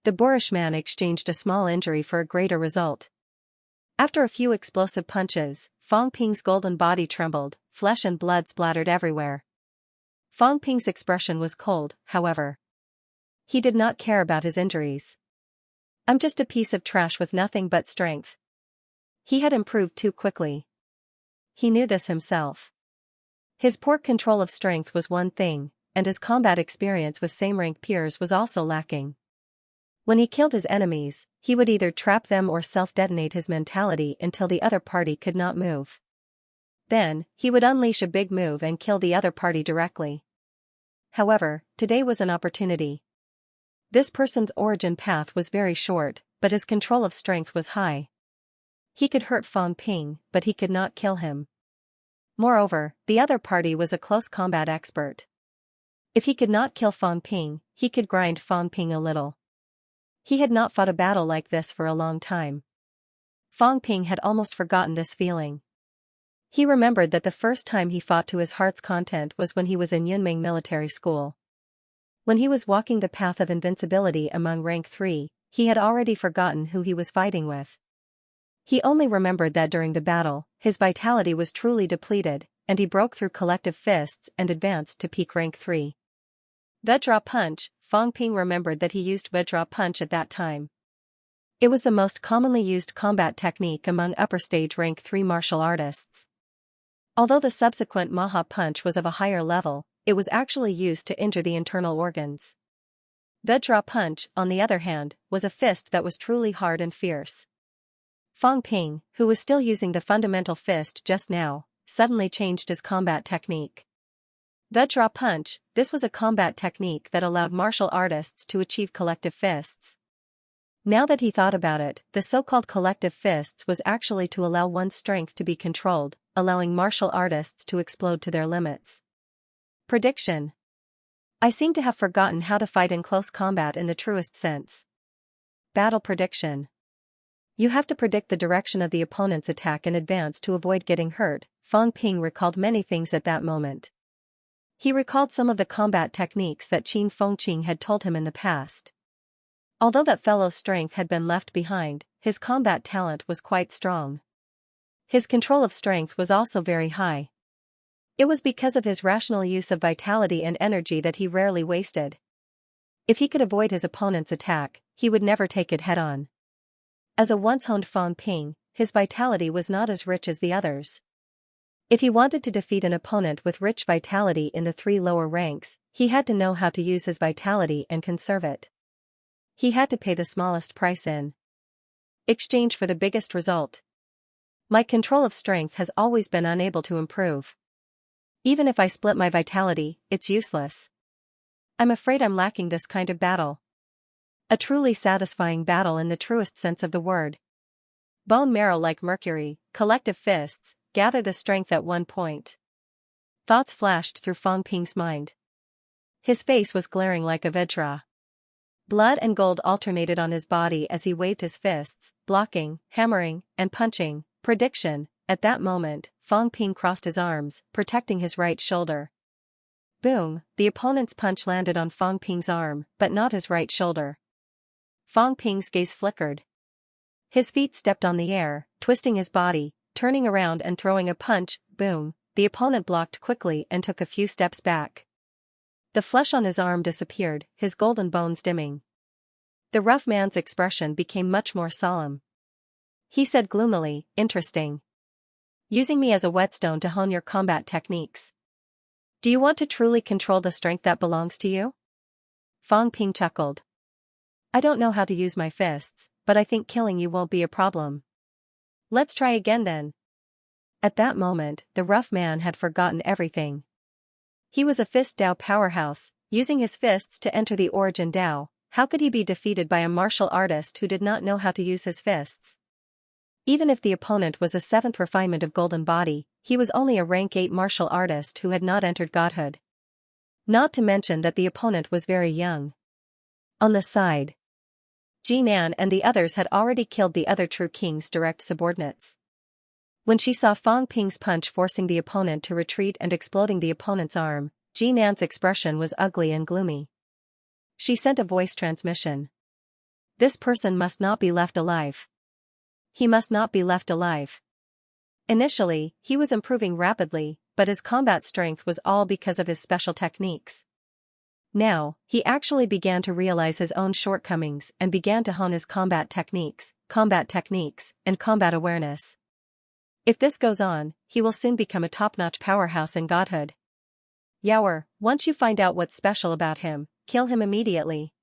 The boorish man exchanged a small injury for a greater result. After a few explosive punches, Fang Ping's golden body trembled, flesh and blood splattered everywhere. Fang Ping's expression was cold, however. He did not care about his injuries. "I'm just a piece of trash with nothing but strength." He had improved too quickly. He knew this himself. His poor control of strength was one thing, and his combat experience with same-rank peers was also lacking. When he killed his enemies, he would either trap them or self-detonate his mentality until the other party could not move. Then, he would unleash a big move and kill the other party directly. However, today was an opportunity. This person's origin path was very short, but his control of strength was high. He could hurt Fang Ping, but he could not kill him. Moreover, the other party was a close combat expert. If he could not kill Fang Ping, he could grind Fang Ping a little. He had not fought a battle like this for a long time. Fang Ping had almost forgotten this feeling. He remembered that the first time he fought to his heart's content was when he was in Yunming Military School. When he was walking the path of invincibility among rank 3, he had already forgotten who he was fighting with. He only remembered that during the battle, his vitality was truly depleted, and he broke through collective fists and advanced to peak rank 3. Vedra Punch. Fang Ping remembered that he used Vedra Punch at that time. It was the most commonly used combat technique among upper stage rank 3 martial artists. Although the subsequent Maha Punch was of a higher level, it was actually used to injure the internal organs. Vedra Punch, on the other hand, was a fist that was truly hard and fierce. Fang Ping, who was still using the fundamental fist just now, suddenly changed his combat technique. Vedra Punch. This was a combat technique that allowed martial artists to achieve collective fists. Now that he thought about it, the so-called collective fists was actually to allow one's strength to be controlled, allowing martial artists to explode to their limits. Prediction. I seem to have forgotten how to fight in close combat in the truest sense. Battle prediction. You have to predict the direction of the opponent's attack in advance to avoid getting hurt. Fang Ping recalled many things at that moment. He recalled some of the combat techniques that Qin Fengqing had told him in the past. Although that fellow's strength had been left behind, his combat talent was quite strong. His control of strength was also very high. It was because of his rational use of vitality and energy that he rarely wasted. If he could avoid his opponent's attack, he would never take it head-on. As a once-honed Fang Ping, his vitality was not as rich as the others. If he wanted to defeat an opponent with rich vitality in the 3 lower ranks, he had to know how to use his vitality and conserve it. He had to pay the smallest price in exchange for the biggest result. My control of strength has always been unable to improve. Even if I split my vitality, it's useless. I'm afraid I'm lacking this kind of battle. A truly satisfying battle in the truest sense of the word. Bone marrow like mercury, collective fists, gather the strength at one point. Thoughts flashed through Fang Ping's mind. His face was glaring like a Vajra. Blood and gold alternated on his body as he waved his fists, blocking, hammering, and punching. Prediction: at that moment, Fang Ping crossed his arms, protecting his right shoulder. Boom, the opponent's punch landed on Fang Ping's arm, but not his right shoulder. Fang Ping's gaze flickered. His feet stepped on the air, twisting his body, turning around and throwing a punch. Boom, the opponent blocked quickly and took a few steps back. The flesh on his arm disappeared, his golden bones dimming. The rough man's expression became much more solemn. He said gloomily, "Interesting. Using me as a whetstone to hone your combat techniques. Do you want to truly control the strength that belongs to you?" Fang Ping chuckled. "I don't know how to use my fists, but I think killing you won't be a problem. Let's try again then." At that moment, the rough man had forgotten everything. He was a fist Dao powerhouse, using his fists to enter the origin Dao. How could he be defeated by a martial artist who did not know how to use his fists? Even if the opponent was a seventh refinement of Golden Body, he was only a rank 8 martial artist who had not entered godhood. Not to mention that the opponent was very young. On the side, Jinan and the others had already killed the other true king's direct subordinates. When she saw Fang Ping's punch forcing the opponent to retreat and exploding the opponent's arm, Jinan's expression was ugly and gloomy. She sent a voice transmission. "This person must not be left alive. He must not be left alive." Initially, he was improving rapidly, but his combat strength was all because of his special techniques. Now, he actually began to realize his own shortcomings and began to hone his combat techniques, and combat awareness. If this goes on, he will soon become a top-notch powerhouse in godhood. Yaoer, once you find out what's special about him, kill him immediately.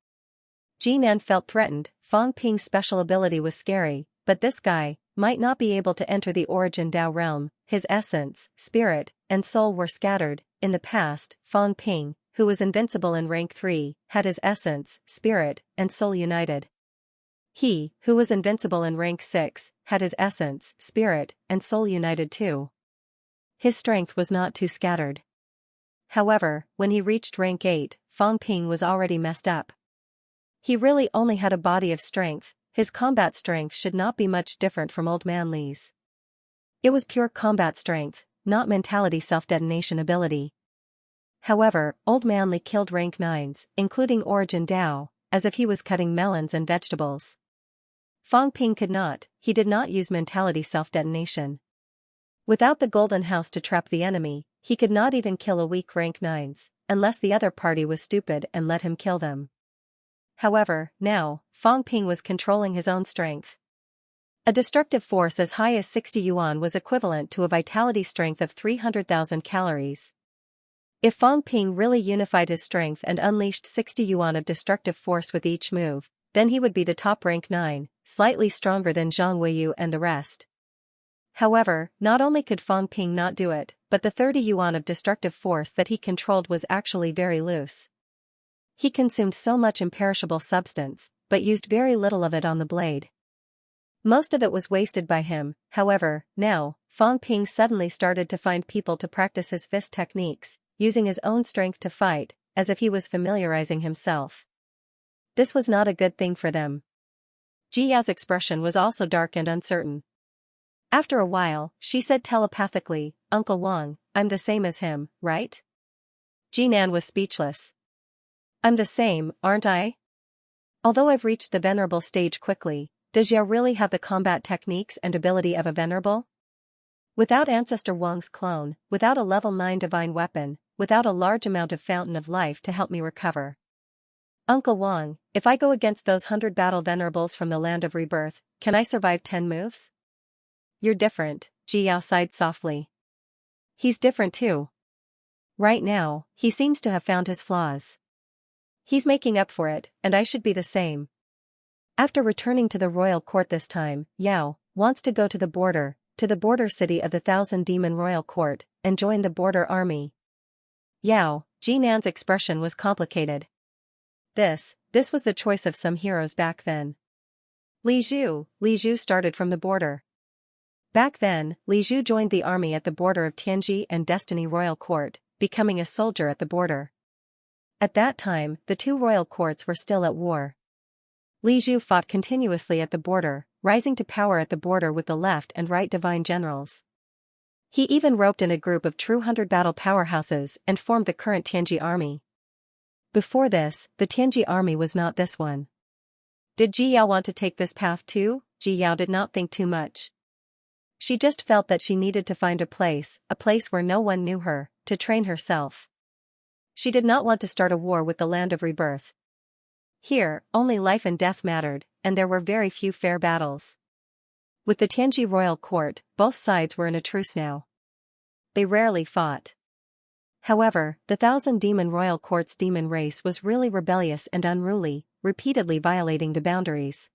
Jinan felt threatened. Fang Ping's special ability was scary, but this guy might not be able to enter the origin Dao realm. His essence, spirit, and soul were scattered. In the past, Fang Ping, who was invincible in rank 3, had his essence, spirit, and soul united. He, who was invincible in rank 6, had his essence, spirit, and soul united too. His strength was not too scattered. However, when he reached rank 8, Fang Ping was already messed up. He really only had a body of strength. His combat strength should not be much different from Old Man Li's. It was pure combat strength, not mentality self-detonation ability. However, Old Man Li killed rank 9s, including Origin Dao, as if he was cutting melons and vegetables. Fang Ping could not, he did not use mentality self-detonation. Without the Golden House to trap the enemy, he could not even kill a weak rank 9s, unless the other party was stupid and let him kill them. However, now, Fang Ping was controlling his own strength. A destructive force as high as 60 yuan was equivalent to a vitality strength of 300,000 calories. If Fang Ping really unified his strength and unleashed 60 yuan of destructive force with each move, then he would be the top rank 9, slightly stronger than Zhang Weiyu and the rest. However, not only could Fang Ping not do it, but the 30 yuan of destructive force that he controlled was actually very loose. He consumed so much imperishable substance, but used very little of it on the blade. Most of it was wasted by him. However, now, Fang Ping suddenly started to find people to practice his fist techniques, using his own strength to fight, as if he was familiarizing himself. This was not a good thing for them. Ji Yao's expression was also dark and uncertain. After a while, she said telepathically, "Uncle Wang, I'm the same as him, right?" Jinan was speechless. "I'm the same, aren't I? Although I've reached the venerable stage quickly, does Yao really have the combat techniques and ability of a venerable? Without Ancestor Wang's clone, without a level 9 divine weapon, without a large amount of fountain of life to help me recover. Uncle Wang, if I go against those 100 battle venerables from the land of rebirth, can I survive 10 moves?" "You're different," Ji Yao sighed softly. "He's different too. Right now, he seems to have found his flaws. He's making up for it, and I should be the same." After returning to the royal court this time, Yao wants to go to the border, to the border city of the Thousand Demon Royal Court, and join the border army. Yao, Jinan's expression was complicated. This was the choice of some heroes back then. Li Zhu started from the border. Back then, Li Zhu joined the army at the border of Tianji and Destiny Royal Court, becoming a soldier at the border. At that time, the two royal courts were still at war. Li Zhu fought continuously at the border, rising to power at the border with the left and right divine generals. He even roped in a group of true 100-battle powerhouses and formed the current Tianji army. Before this, the Tianji army was not this one. Did Ji Yao want to take this path too? Ji Yao did not think too much. She just felt that she needed to find a place where no one knew her, to train herself. She did not want to start a war with the land of rebirth. Here, only life and death mattered, and there were very few fair battles. With the Tianji royal court, both sides were in a truce now. They rarely fought. However, the Thousand Demon Royal Court's demon race was really rebellious and unruly, repeatedly violating the boundaries.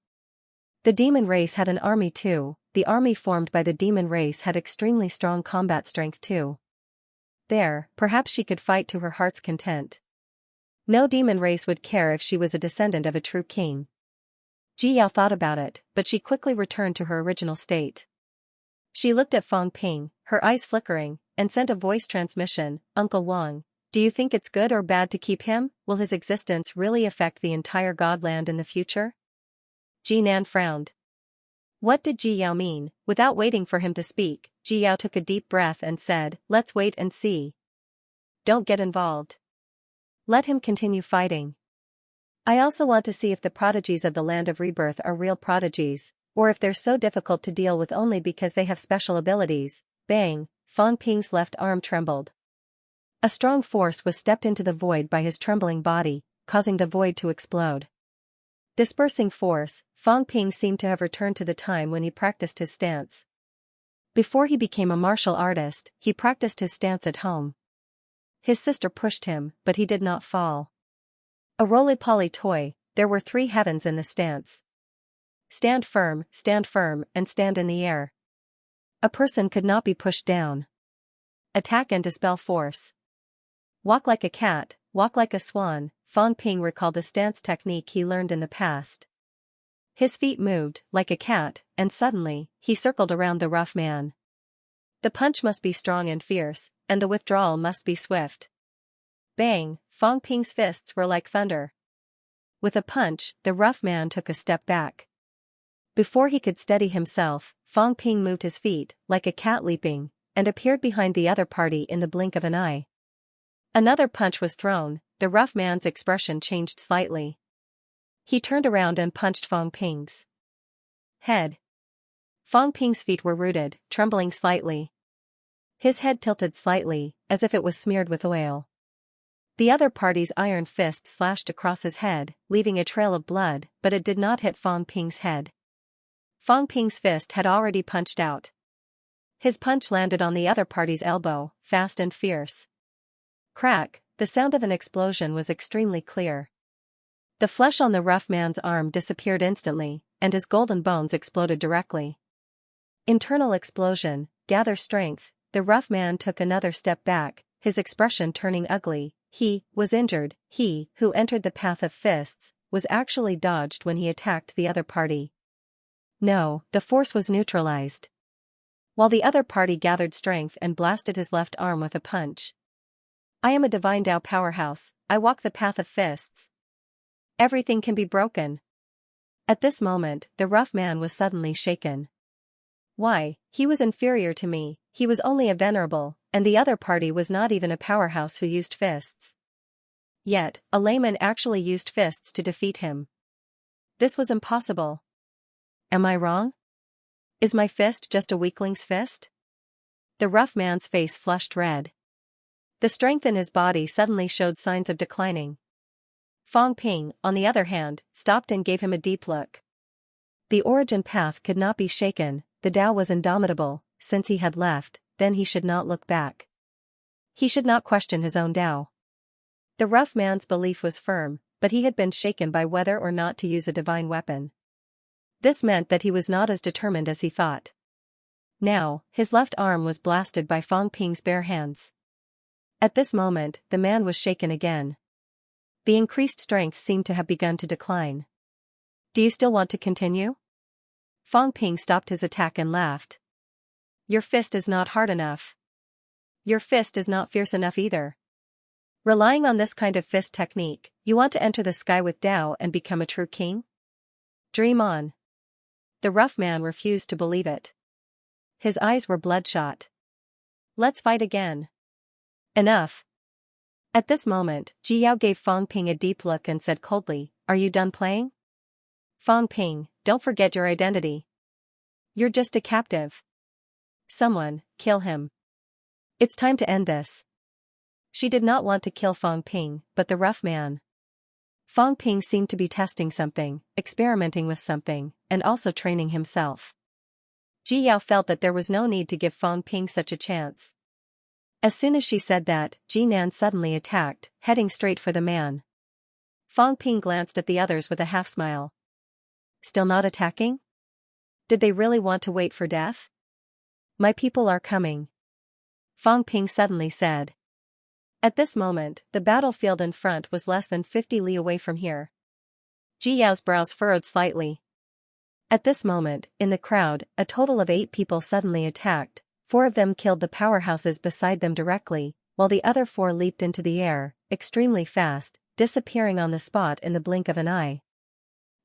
The demon race had an army too. The army formed by the demon race had extremely strong combat strength too. There, perhaps she could fight to her heart's content. No demon race would care if she was a descendant of a true king. Ji Yao thought about it, but she quickly returned to her original state. She looked at Fang Ping, her eyes flickering, and sent a voice transmission. Uncle Wang, do you think it's good or bad to keep him? Will his existence really affect the entire Godland in the future? Jinan frowned. What did Ji Yao mean? Without waiting for him to speak, Ji Yao took a deep breath and said, let's wait and see. Don't get involved. Let him continue fighting. I also want to see if the prodigies of the land of rebirth are real prodigies, or if they're so difficult to deal with only because they have special abilities. Bang, Fang Ping's left arm trembled. A strong force was stepped into the void by his trembling body, causing the void to explode. Dispersing force, Fang Ping seemed to have returned to the time when he practiced his stance. Before he became a martial artist, he practiced his stance at home. His sister pushed him, but he did not fall. A roly-poly toy, there were 3 heavens in the stance. Stand firm, and stand in the air. A person could not be pushed down. Attack and dispel force. Walk like a cat, walk like a swan. Fang Ping recalled the stance technique he learned in the past. His feet moved, like a cat, and suddenly, he circled around the rough man. The punch must be strong and fierce, and the withdrawal must be swift. Bang, Fang Ping's fists were like thunder. With a punch, the rough man took a step back. Before he could steady himself, Fang Ping moved his feet, like a cat leaping, and appeared behind the other party in the blink of an eye. Another punch was thrown. The rough man's expression changed slightly. He turned around and punched Fang Ping's head. Fang Ping's feet were rooted, trembling slightly. His head tilted slightly, as if it was smeared with oil. The other party's iron fist slashed across his head, leaving a trail of blood, but it did not hit Fang Ping's head. Fang Ping's fist had already punched out. His punch landed on the other party's elbow, fast and fierce. Crack, the sound of an explosion was extremely clear. The flesh on the rough man's arm disappeared instantly, and his golden bones exploded directly. Internal explosion, gather strength. The rough man took another step back, his expression turning ugly. He was injured. He, who entered the path of fists, was actually dodged when he attacked the other party. No, the force was neutralized. While the other party gathered strength and blasted his left arm with a punch. I am a divine Tao powerhouse, I walk the path of fists. Everything can be broken. At this moment, the rough man was suddenly shaken. Why, he was inferior to me, he was only a venerable, and the other party was not even a powerhouse who used fists. Yet, a layman actually used fists to defeat him. This was impossible. Am I wrong? Is my fist just a weakling's fist? The rough man's face flushed red. The strength in his body suddenly showed signs of declining. Fang Ping, on the other hand, stopped and gave him a deep look. The origin path could not be shaken, the Tao was indomitable. Since he had left, then he should not look back. He should not question his own Tao. The rough man's belief was firm, but he had been shaken by whether or not to use a divine weapon. This meant that he was not as determined as he thought. Now, his left arm was blasted by Fang Ping's bare hands. At this moment, the man was shaken again. The increased strength seemed to have begun to decline. Do you still want to continue? Fang Ping stopped his attack and laughed. Your fist is not hard enough. Your fist is not fierce enough either. Relying on this kind of fist technique, you want to enter the sky with Tao and become a true king? Dream on. The rough man refused to believe it. His eyes were bloodshot. Let's fight again. Enough. At this moment, Ji Yao gave Fang Ping a deep look and said coldly, "Are you done playing? Fang Ping, don't forget your identity. You're just a captive. Someone, kill him. It's time to end this." She did not want to kill Fang Ping, but the rough man. Fang Ping seemed to be testing something, experimenting with something, and also training himself. Ji Yao felt that there was no need to give Fang Ping such a chance. As soon as she said that, Ji Nan suddenly attacked, heading straight for the man. Fang Ping glanced at the others with a half-smile. Still not attacking? Did they really want to wait for death? My people are coming. Fang Ping suddenly said. At this moment, the battlefield in front was less than 50 li away from here. Ji Yao's brows furrowed slightly. At this moment, in the crowd, a total of 8 people suddenly attacked. 4 of them killed the powerhouses beside them directly, while the other 4 leaped into the air, extremely fast, disappearing on the spot in the blink of an eye.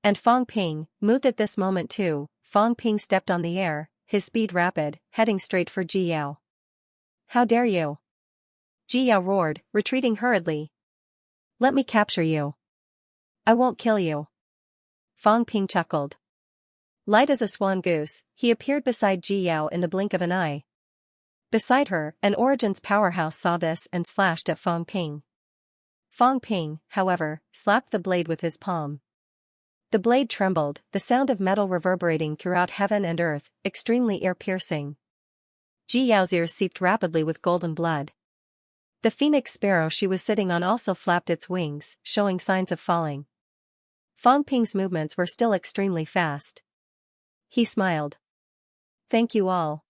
And Fang Ping, moved at this moment too. Fang Ping stepped on the air, his speed rapid, heading straight for Ji Yao. How dare you? Ji Yao roared, retreating hurriedly. Let me capture you. I won't kill you. Fang Ping chuckled. Light as a swan goose, he appeared beside Ji Yao in the blink of an eye. Beside her, an Origins powerhouse saw this and slashed at Fang Ping. Fang Ping, however, slapped the blade with his palm. The blade trembled, the sound of metal reverberating throughout heaven and earth, extremely ear-piercing. Ji Yao's ears seeped rapidly with golden blood. The phoenix sparrow she was sitting on also flapped its wings, showing signs of falling. Fang Ping's movements were still extremely fast. He smiled. Thank you all.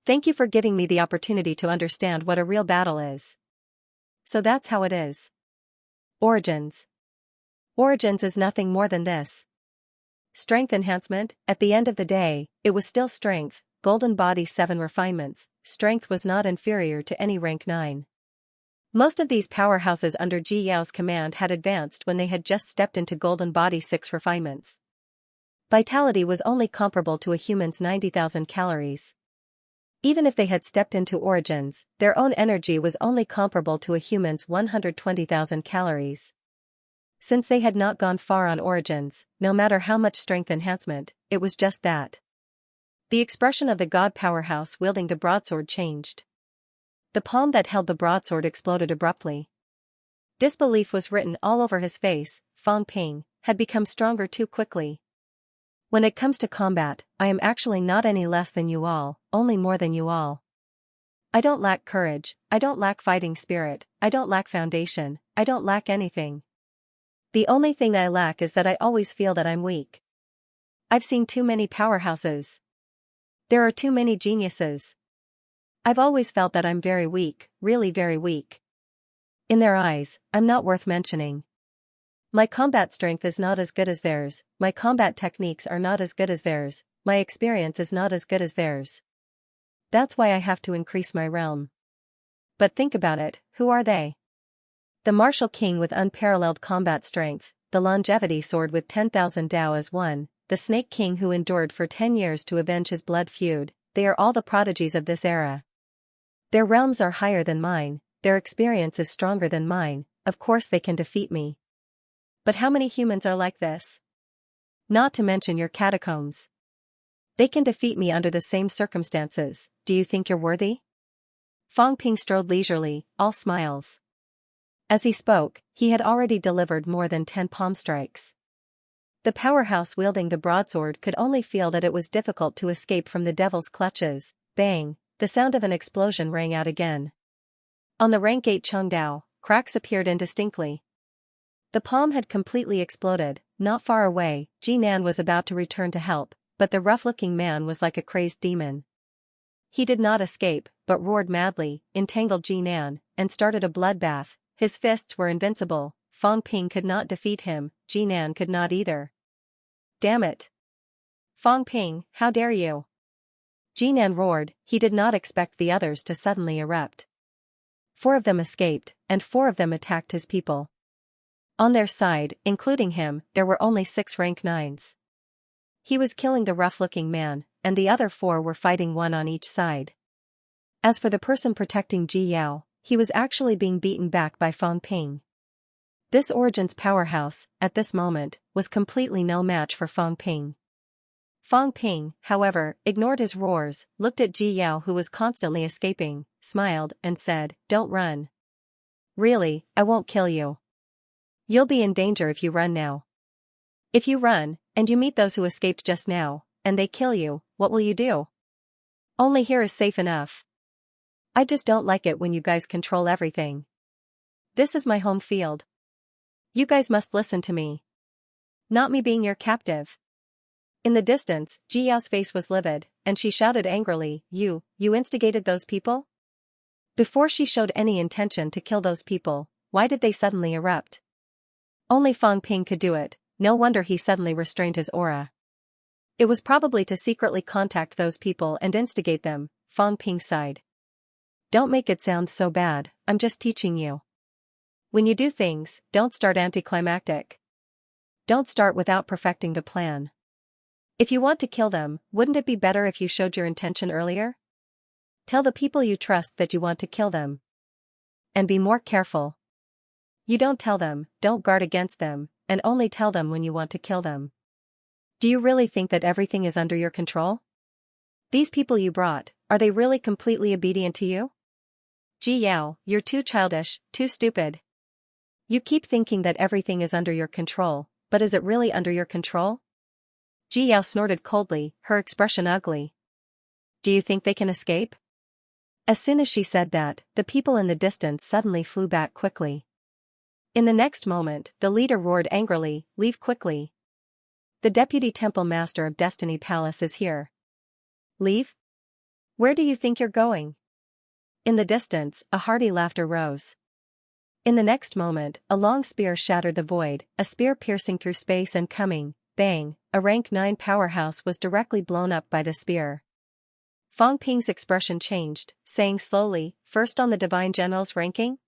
Thank you for giving me the opportunity to understand what a real battle is. So that's how it is. Origins. Origins is nothing more than this. Strength enhancement. At the end of the day, it was still strength, golden body 7 refinements, strength was not inferior to any rank 9. Most of these powerhouses under Ji Yao's command had advanced when they had just stepped into golden body 6 refinements. Vitality was only comparable to a human's 90,000 calories. Even if they had stepped into Origins, their own energy was only comparable to a human's 120,000 calories. Since they had not gone far on Origins, no matter how much strength enhancement, it was just that. The expression of the god powerhouse wielding the broadsword changed. The palm that held the broadsword exploded abruptly. Disbelief was written all over his face. Fang Ping had become stronger too quickly. When it comes to combat, I am actually not any less than you all, only more than you all. I don't lack courage, I don't lack fighting spirit, I don't lack foundation, I don't lack anything. The only thing I lack is that I always feel that I'm weak. I've seen too many powerhouses. There are too many geniuses. I've always felt that I'm very weak, really very weak. In their eyes, I'm not worth mentioning. My combat strength is not as good as theirs, my combat techniques are not as good as theirs, my experience is not as good as theirs. That's why I have to increase my realm. But think about it, who are they? The martial king with unparalleled combat strength, the longevity sword with 10,000 Dao as one, the snake king who endured for 10 years to avenge his blood feud, they are all the prodigies of this era. Their realms are higher than mine, their experience is stronger than mine, of course they can defeat me. But how many humans are like this? Not to mention your catacombs. They can defeat me under the same circumstances, do you think you're worthy? Fang Ping strode leisurely, all smiles. As he spoke, he had already delivered more than 10 palm strikes. The powerhouse wielding the broadsword could only feel that it was difficult to escape from the devil's clutches. Bang, the sound of an explosion rang out again. On the rank 8 Chengdao, cracks appeared indistinctly. The palm had completely exploded. Not far away, Ji Nan was about to return to help, but the rough-looking man was like a crazed demon. He did not escape, but roared madly, entangled Jinan, and started a bloodbath. His fists were invincible. Fang Ping could not defeat him, Jinan could not either. Damn it! Fang Ping, how dare you? Jinan roared. He did not expect the others to suddenly erupt. 4 of them escaped, and 4 of them attacked his people. On their side, including him, there were only 6 rank 9s. He was killing the rough-looking man, and the other 4 were fighting one on each side. As for the person protecting Ji Yao, he was actually being beaten back by Fang Ping. This Origin's powerhouse, at this moment, was completely no match for Fang Ping. Fang Ping, however, ignored his roars, looked at Ji Yao who was constantly escaping, smiled, and said, "Don't run. Really, I won't kill you. You'll be in danger if you run now. If you run, and you meet those who escaped just now, and they kill you, what will you do? Only here is safe enough. I just don't like it when you guys control everything. This is my home field. You guys must listen to me. Not me being your captive." In the distance, Ji Yao's face was livid, and she shouted angrily, You instigated those people? Before she showed any intention to kill those people, why did they suddenly erupt? Only Fang Ping could do it, no wonder he suddenly restrained his aura. It was probably to secretly contact those people and instigate them, Fang Ping sighed. Don't make it sound so bad, I'm just teaching you. When you do things, don't start anticlimactic. Don't start without perfecting the plan. If you want to kill them, wouldn't it be better if you showed your intention earlier? Tell the people you trust that you want to kill them. And be more careful. You don't tell them, don't guard against them, and only tell them when you want to kill them. Do you really think that everything is under your control? These people you brought, are they really completely obedient to you? Ji Yao, you're too childish, too stupid. You keep thinking that everything is under your control, but is it really under your control? Ji Yao snorted coldly, her expression ugly. Do you think they can escape? As soon as she said that, the people in the distance suddenly flew back quickly. In the next moment, the leader roared angrily, Leave quickly. The Deputy Temple Master of Destiny Palace is here. Leave? Where do you think you're going? In the distance, a hearty laughter rose. In the next moment, a long spear shattered the void, a spear piercing through space and coming, bang, a rank 9 powerhouse was directly blown up by the spear. Fang Ping's expression changed, saying slowly, First on the Divine General's ranking?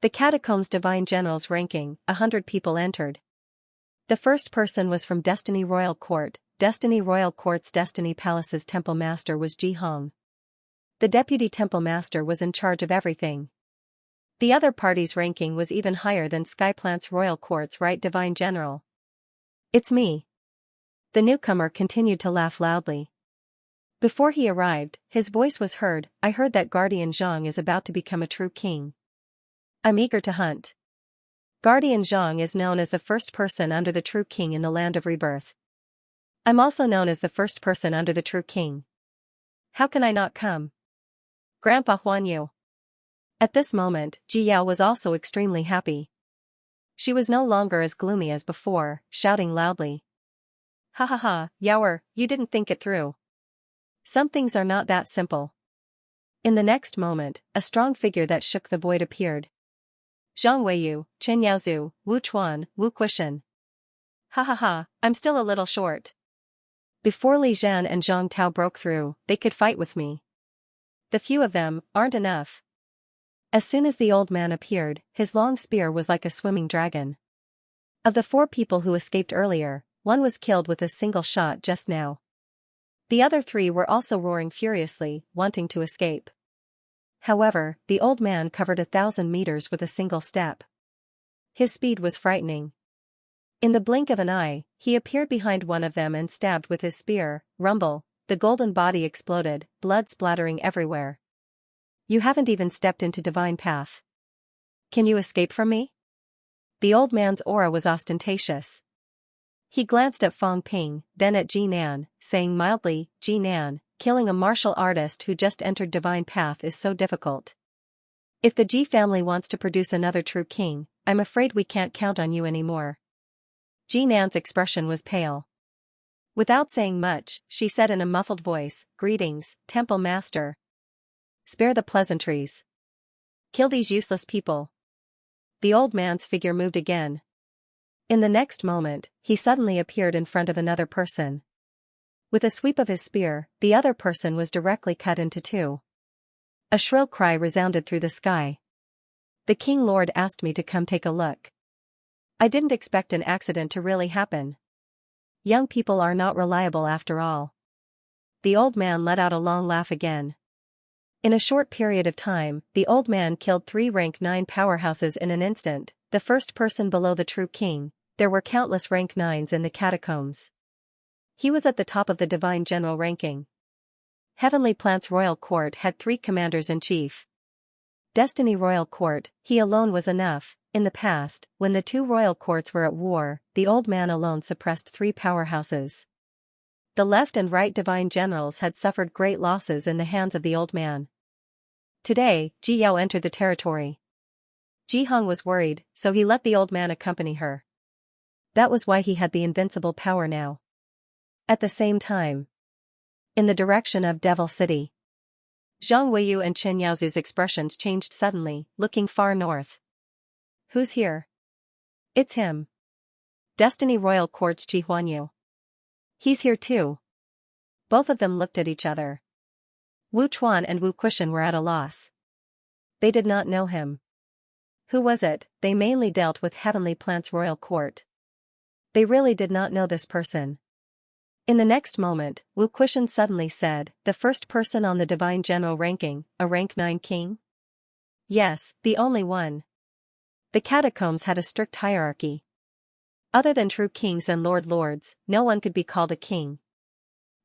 The Catacombs Divine General's ranking, 100 people entered. The first person was from Destiny Royal Court. Destiny Royal Court's Destiny Palace's Temple Master was Ji Hong. The Deputy Temple Master was in charge of everything. The other party's ranking was even higher than Skyplant's Royal Court's Right Divine General. It's me. The newcomer continued to laugh loudly. Before he arrived, his voice was heard, I heard that Guardian Zhang is about to become a true king. I'm eager to hunt. Guardian Zhang is known as the first person under the true king in the land of rebirth. I'm also known as the first person under the true king. How can I not come? Grandpa Huan Yu. At this moment, Ji Yao was also extremely happy. She was no longer as gloomy as before, shouting loudly. Ha ha ha, Yaoer, you didn't think it through. Some things are not that simple. In the next moment, a strong figure that shook the void appeared. Zhang Weiyu, Chen Yaozu, Wu Chuan, Wu Quishan. Ha ha ha, I'm still a little short. Before Li Zhan and Zhang Tao broke through, they could fight with me. The few of them aren't enough. As soon as the old man appeared, his long spear was like a swimming dragon. Of the 4 people who escaped earlier, 1 was killed with a single shot just now. The other 3 were also roaring furiously, wanting to escape. However, the old man covered 1,000 meters with a single step. His speed was frightening. In the blink of an eye, he appeared behind one of them and stabbed with his spear. Rumble, the golden body exploded, blood splattering everywhere. You haven't even stepped into divine path. Can you escape from me? The old man's aura was ostentatious. He glanced at Fang Ping, then at Ji Nan, saying mildly, Ji Nan, killing a martial artist who just entered divine path is so difficult. If the Ji family wants to produce another true king, I'm afraid we can't count on you anymore. Ji Nan's expression was pale. Without saying much, she said in a muffled voice, "Greetings, Temple Master. Spare the pleasantries. Kill these useless people." The old man's figure moved again. In the next moment, he suddenly appeared in front of another person. With a sweep of his spear, the other person was directly cut into two. A shrill cry resounded through the sky. "The King Lord asked me to come take a look. I didn't expect an accident to really happen. Young people are not reliable after all." The old man let out a long laugh again. In a short period of time, the old man killed 3 rank 9 powerhouses in an instant, the first person below the true king. There were countless rank 9s in the catacombs. He was at the top of the divine general ranking. Heavenly Plant's royal court had 3 commanders-in-chief. Destiny Royal Court, he alone was enough. In the past, when the 2 royal courts were at war, the old man alone suppressed 3 powerhouses. The left and right divine generals had suffered great losses in the hands of the old man. Today, Ji Yao entered the territory. Ji Hong was worried, so he let the old man accompany her. That was why he had the invincible power now. At the same time, in the direction of Devil City, Zhang Weiyu and Chen Yaozu's expressions changed suddenly, looking far north. "Who's here?" "It's him. Destiny Royal Court's Ji Huanyu. He's here too." Both of them looked at each other. Wu Chuan and Wu Kushan were at a loss. They did not know him. Who was it? They mainly dealt with Heavenly Plant's royal court. They really did not know this person. In the next moment, Wu Kushan suddenly said, "The first person on the divine general ranking, a rank 9 king?" "Yes, the only one." The catacombs had a strict hierarchy. Other than true kings and lords, no one could be called a king.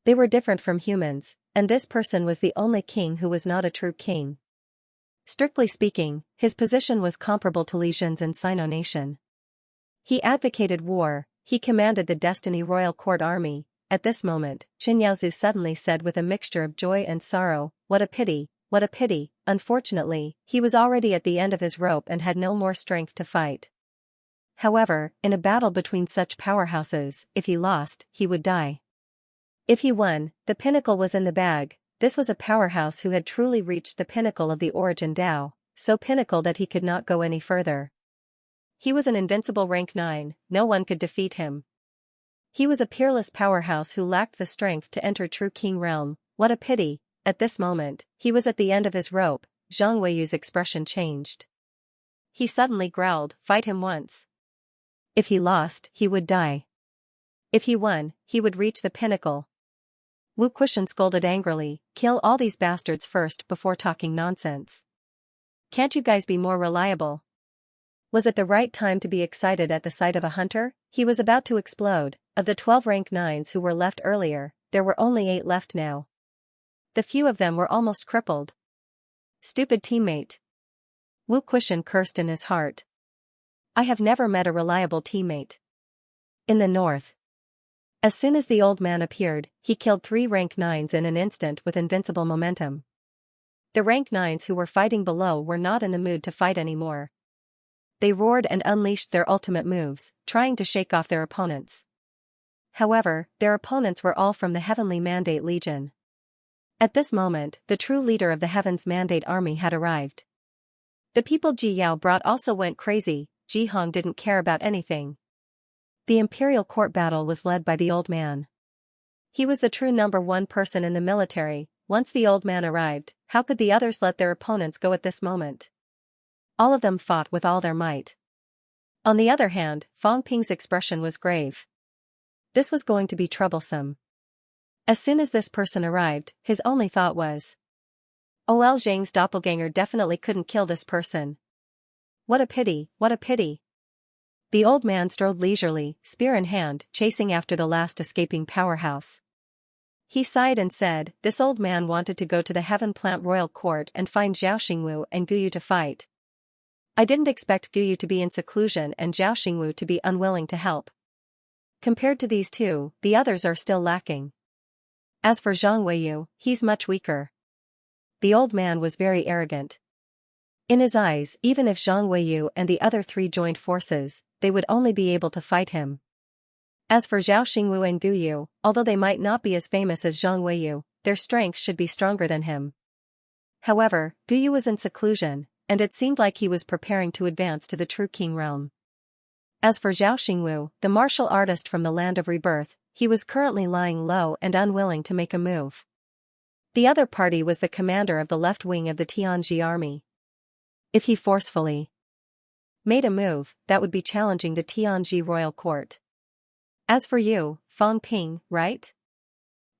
They were different from humans, and this person was the only king who was not a true king. Strictly speaking, his position was comparable to Li Zhen's in Sino Nation. He advocated war, he commanded the Destiny Royal Court army. At this moment, Chen Yaozu suddenly said with a mixture of joy and sorrow, "What a pity, what a pity." Unfortunately, he was already at the end of his rope and had no more strength to fight. However, in a battle between such powerhouses, if he lost, he would die. If he won, the pinnacle was in the bag. This was a powerhouse who had truly reached the pinnacle of the origin Tao, so pinnacle that he could not go any further. He was an invincible rank 9, no one could defeat him. He was a peerless powerhouse who lacked the strength to enter true king realm. What a pity. At this moment, he was at the end of his rope. Zhang Weiyu's expression changed. He suddenly growled, "Fight him once." If he lost, he would die. If he won, he would reach the pinnacle. Wu Kushan scolded angrily, "Kill all these bastards first before talking nonsense. Can't you guys be more reliable?" Was it the right time to be excited at the sight of a hunter? He was about to explode. Of the 12 rank 9s who were left earlier, there were only 8 left now. The few of them were almost crippled. Stupid teammate. Wu Kushan cursed in his heart. I have never met a reliable teammate. In the north. As soon as the old man appeared, he killed 3 rank 9s in an instant with invincible momentum. The rank 9s who were fighting below were not in the mood to fight anymore. They roared and unleashed their ultimate moves, trying to shake off their opponents. However, their opponents were all from the Heavenly Mandate Legion. At this moment, the true leader of the Heaven's Mandate Army had arrived. The people Ji Yao brought also went crazy. Ji Hong didn't care about anything. The imperial court battle was led by the old man. He was the true number 1 person in the military. Once the old man arrived, how could the others let their opponents go at this moment? All of them fought with all their might. On the other hand, Fang Ping's expression was grave. This was going to be troublesome. As soon as this person arrived, his only thought was, "OL Zhang's doppelganger definitely couldn't kill this person. What a pity, what a pity." The old man strode leisurely, spear in hand, chasing after the last escaping powerhouse. He sighed and said, "This old man wanted to go to the Heaven Plant Royal Court and find Zhao Xingwu and Guyu to fight. I didn't expect Guyu to be in seclusion and Zhao Xingwu to be unwilling to help. Compared to these two, the others are still lacking. As for Zhang Weiyu, he's much weaker." The old man was very arrogant. In his eyes, even if Zhang Weiyu and the other 3 joined forces, they would only be able to fight him. As for Zhao Xingwu and Gu Yu, although they might not be as famous as Zhang Weiyu, their strength should be stronger than him. However, Gu Yu was in seclusion, and it seemed like he was preparing to advance to the true king realm. As for Zhao Xingwu, the martial artist from the land of rebirth, he was currently lying low and unwilling to make a move. The other party was the commander of the left wing of the Tianji army. If he forcefully made a move, that would be challenging the Tianji royal court. As for you, Fang Ping, right?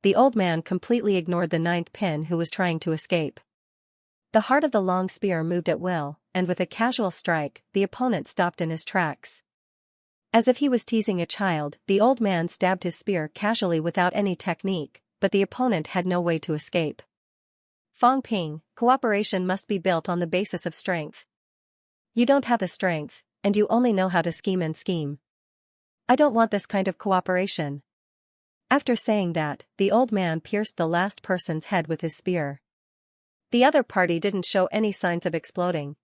The old man completely ignored the ninth pin who was trying to escape. The heart of the long spear moved at will, and with a casual strike, the opponent stopped in his tracks. As if he was teasing a child, the old man stabbed his spear casually without any technique, but the opponent had no way to escape. Fang Ping, cooperation must be built on the basis of strength. You don't have the strength, and you only know how to scheme and scheme. I don't want this kind of cooperation. After saying that, the old man pierced the last person's head with his spear. The other party didn't show any signs of exploding.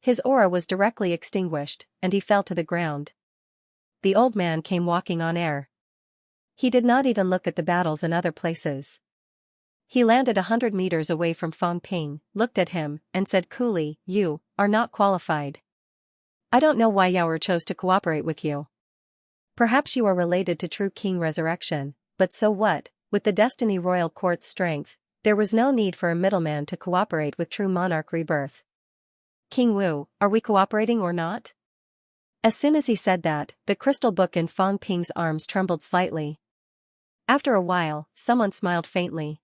His aura was directly extinguished, and he fell to the ground. The old man came walking on air. He did not even look at the battles in other places. He landed 100 meters away from Fang Ping, looked at him, and said coolly, "You are not qualified. I don't know why Yaoer chose to cooperate with you. Perhaps you are related to True King Resurrection, but so what? With the Destiny Royal Court's strength, there was no need for a middleman to cooperate with True Monarch Rebirth. King Wu, are we cooperating or not?" As soon as he said that, the crystal book in Fang Ping's arms trembled slightly. After a while, someone smiled faintly.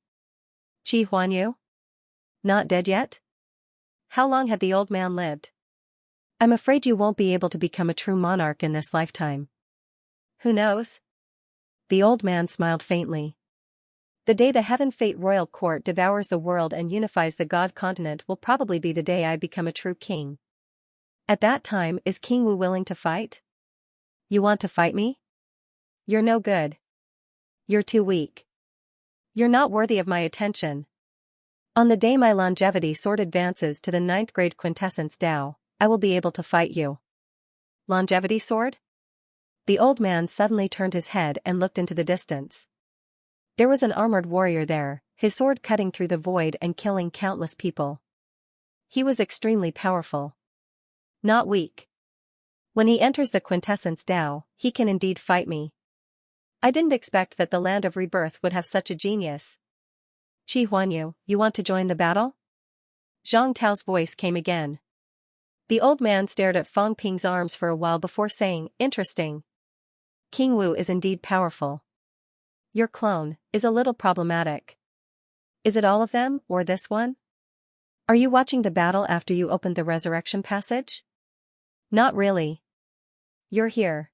"Qi Huanyu? Not dead yet? How long had the old man lived? I'm afraid you won't be able to become a true monarch in this lifetime." "Who knows?" The old man smiled faintly. "The day the Heaven Fate Royal Court devours the world and unifies the God continent will probably be the day I become a true king. At that time, is King Wu willing to fight? You want to fight me? You're no good. You're too weak. You're not worthy of my attention. On the day my longevity sword advances to the 9th grade quintessence Dao, I will be able to fight you." Longevity sword? The old man suddenly turned his head and looked into the distance. There was an armored warrior there, his sword cutting through the void and killing countless people. He was extremely powerful. Not weak. When he enters the quintessence Dao, he can indeed fight me. I didn't expect that the land of rebirth would have such a genius. "Qi Huanyu, you want to join the battle?" Zhang Tao's voice came again. The old man stared at Fang Ping's arms for a while before saying, "Interesting. King Wu is indeed powerful. Your clone is a little problematic. Is it all of them, or this one? Are you watching the battle after you opened the resurrection passage?" "Not really. You're here.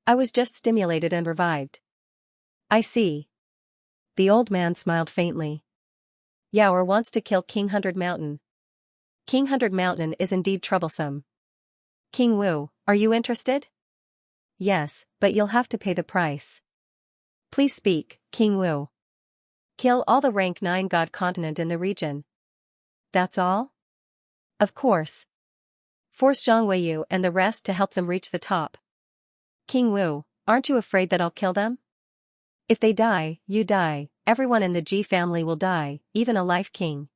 I was just stimulated and revived." "I see." The old man smiled faintly. "Yaoer wants to kill King 100 Mountain. King 100 Mountain is indeed troublesome. King Wu, are you interested?" "Yes, but you'll have to pay the price." "Please speak, King Wu." "Kill all the rank 9 god continent in the region." "That's all?" "Of course. Force Zhang Weiyu and the rest to help them reach the top." "King Wu, aren't you afraid that I'll kill them? If they die, you die, everyone in the Ji family will die, even a life king.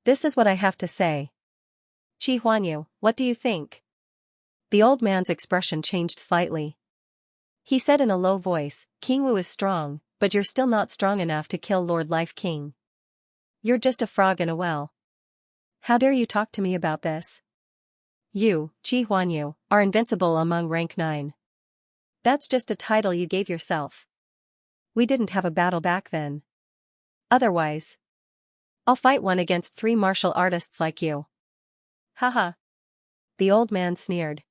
This is what I have to say. Qi Huanyu, what do you think?" The old man's expression changed slightly. He said in a low voice, "King Wu is strong, but you're still not strong enough to kill Lord Life King. You're just a frog in a well. How dare you talk to me about this? You, Qi Huanyu, are invincible among rank 9. That's just a title you gave yourself. We didn't have a battle back then. Otherwise, I'll fight one against 3 martial artists like you." "Haha." The old man sneered.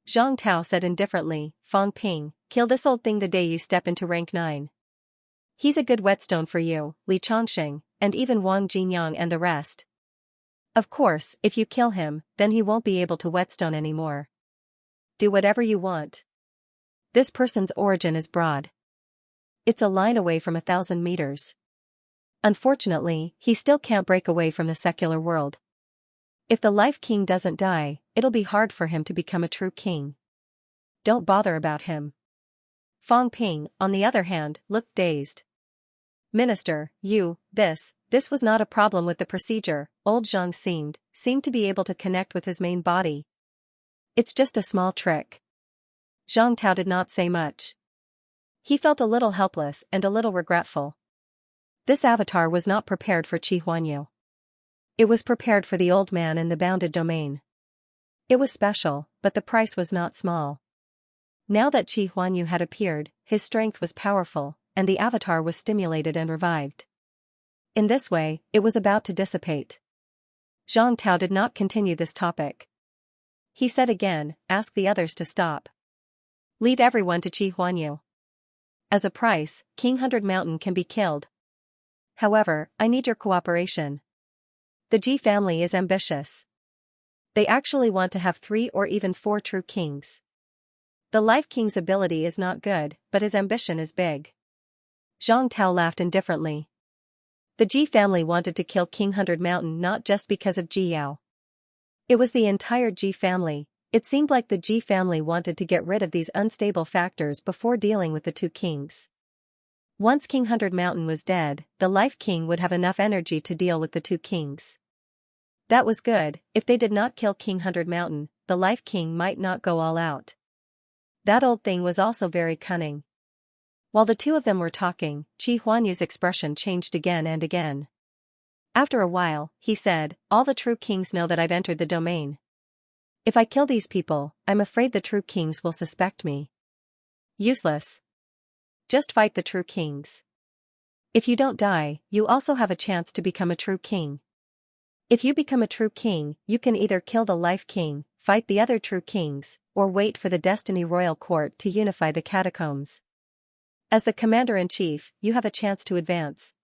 Zhang Tao said indifferently, "Fang Ping, kill this old thing the day you step into rank 9. He's a good whetstone for you, Li Chongqing, and even Wang Jinyang and the rest. Of course, if you kill him, then he won't be able to whetstone anymore. Do whatever you want. This person's origin is broad. It's a line away from 1,000 meters. Unfortunately, he still can't break away from the secular world. If the Life King doesn't die, it'll be hard for him to become a true king. Don't bother about him. Fang Ping, on the other hand, looked dazed. Minister, this was not a problem with the procedure. Old Zhang seemed to be able to connect with his main body. It's just a small trick. Zhang Tao did not say much. He felt a little helpless and a little regretful. This avatar was not prepared for Qi Huanyu. It was prepared for the old man in the bounded domain. It was special, but the price was not small. Now that Qi Huanyu had appeared, his strength was powerful, and the avatar was stimulated and revived. In this way, it was about to dissipate. Zhang Tao did not continue this topic. He said again, ask the others to stop. Leave everyone to Qi Huanyu. As a price, King 100 Mountain can be killed. However, I need your cooperation. The Ji family is ambitious. They actually want to have 3 or even 4 true kings. The Life King's ability is not good, but his ambition is big. Zhang Tao laughed indifferently. The Ji family wanted to kill King 100 Mountain not just because of Ji Yao. It was the entire Ji family. It seemed like the Ji family wanted to get rid of these unstable factors before dealing with the 2 kings. Once King 100 Mountain was dead, the Life King would have enough energy to deal with the 2 kings. That was good. If they did not kill King 100 Mountain, the Life King might not go all out. That old thing was also very cunning. While the 2 of them were talking, Qi Huanyu's expression changed again and again. After a while, he said, all the true kings know that I've entered the domain. If I kill these people, I'm afraid the true kings will suspect me. Useless. Just fight the true kings. If you don't die, you also have a chance to become a true king. If you become a true king, you can either kill the Life King, fight the other true kings, or wait for the Destiny Royal Court to unify the catacombs. As the commander-in-chief, you have a chance to advance.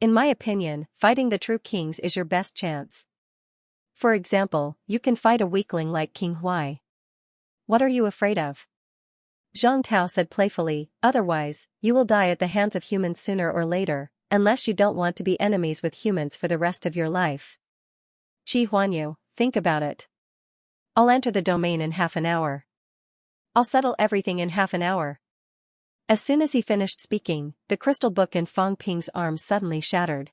In my opinion, fighting the true kings is your best chance. For example, you can fight a weakling like King Huai. What are you afraid of? Zhang Tao said playfully, otherwise, you will die at the hands of humans sooner or later, unless you don't want to be enemies with humans for the rest of your life. Qi Huanyu, think about it. I'll enter the domain in half an hour. I'll settle everything in half an hour. As soon as he finished speaking, the crystal book in Fang Ping's arms suddenly shattered.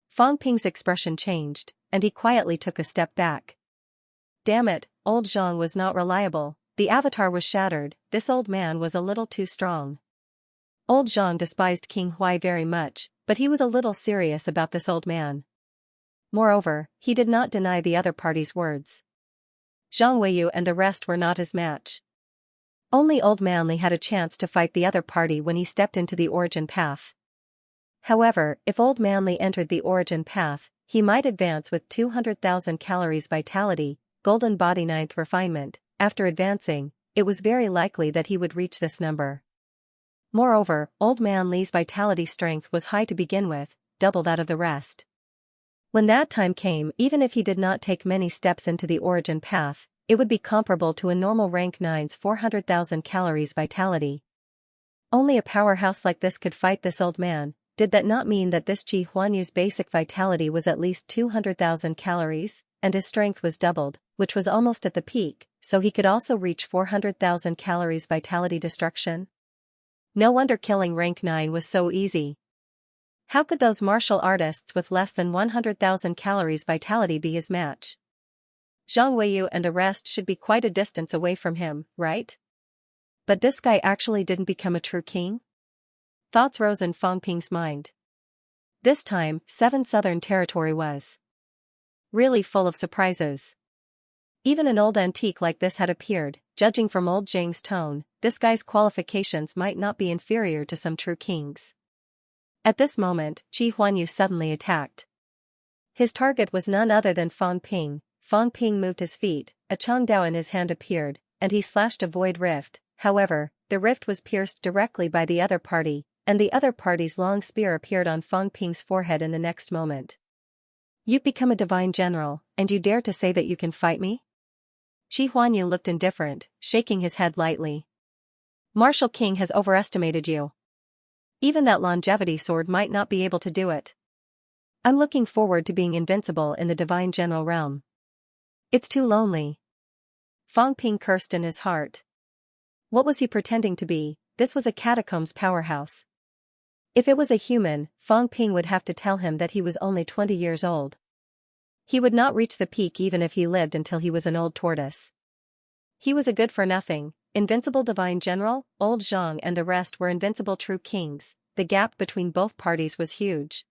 Fang Ping's expression changed, and he quietly took a step back. Damn it, old Zhang was not reliable. The avatar was shattered. This old man was a little too strong. Old Zhang despised King Huai very much, but he was a little serious about this old man. Moreover, he did not deny the other party's words. Zhang Weiyu and the rest were not his match. Only Old Manly had a chance to fight the other party when he stepped into the origin path. However, if Old Manly entered the origin path, he might advance with 200,000 calories vitality, golden body 9th refinement. After advancing, it was very likely that he would reach this number. Moreover, Old Manly's vitality strength was high to begin with, double that of the rest. When that time came, even if he did not take many steps into the origin path, it would be comparable to a normal rank 9's 400,000 calories vitality. Only a powerhouse like this could fight this old man. Did that not mean that this Qi Huanyu's basic vitality was at least 200,000 calories, and his strength was doubled, which was almost at the peak, so he could also reach 400,000 calories vitality destruction? No wonder killing rank 9 was so easy. How could those martial artists with less than 100,000 calories vitality be his match? Zhang Weiyu and the rest should be quite a distance away from him, right? But this guy actually didn't become a true king? Thoughts rose in Fang Ping's mind. This time, 7 Southern Territory was really full of surprises. Even an old antique like this had appeared. Judging from old Zhang's tone, this guy's qualifications might not be inferior to some true kings. At this moment, Qi Huanyu suddenly attacked. His target was none other than Fang Ping. Fang Ping moved his feet, a Changdao in his hand appeared, and he slashed a void rift. However, the rift was pierced directly by the other party, and the other party's long spear appeared on Fang Ping's forehead in the next moment. You've become a divine general, and you dare to say that you can fight me? Qi Huanyu looked indifferent, shaking his head lightly. Martial King has overestimated you. Even that longevity sword might not be able to do it. I'm looking forward to being invincible in the divine general realm. It's too lonely. Fang Ping cursed in his heart. What was he pretending to be? this was a catacombs powerhouse. If it was a human, Fang Ping would have to tell him that he was only 20 years old. He would not reach the peak even if he lived until he was an old tortoise. He was a good-for-nothing, invincible divine general. Old Zhang and the rest were invincible true kings. The gap between both parties was huge.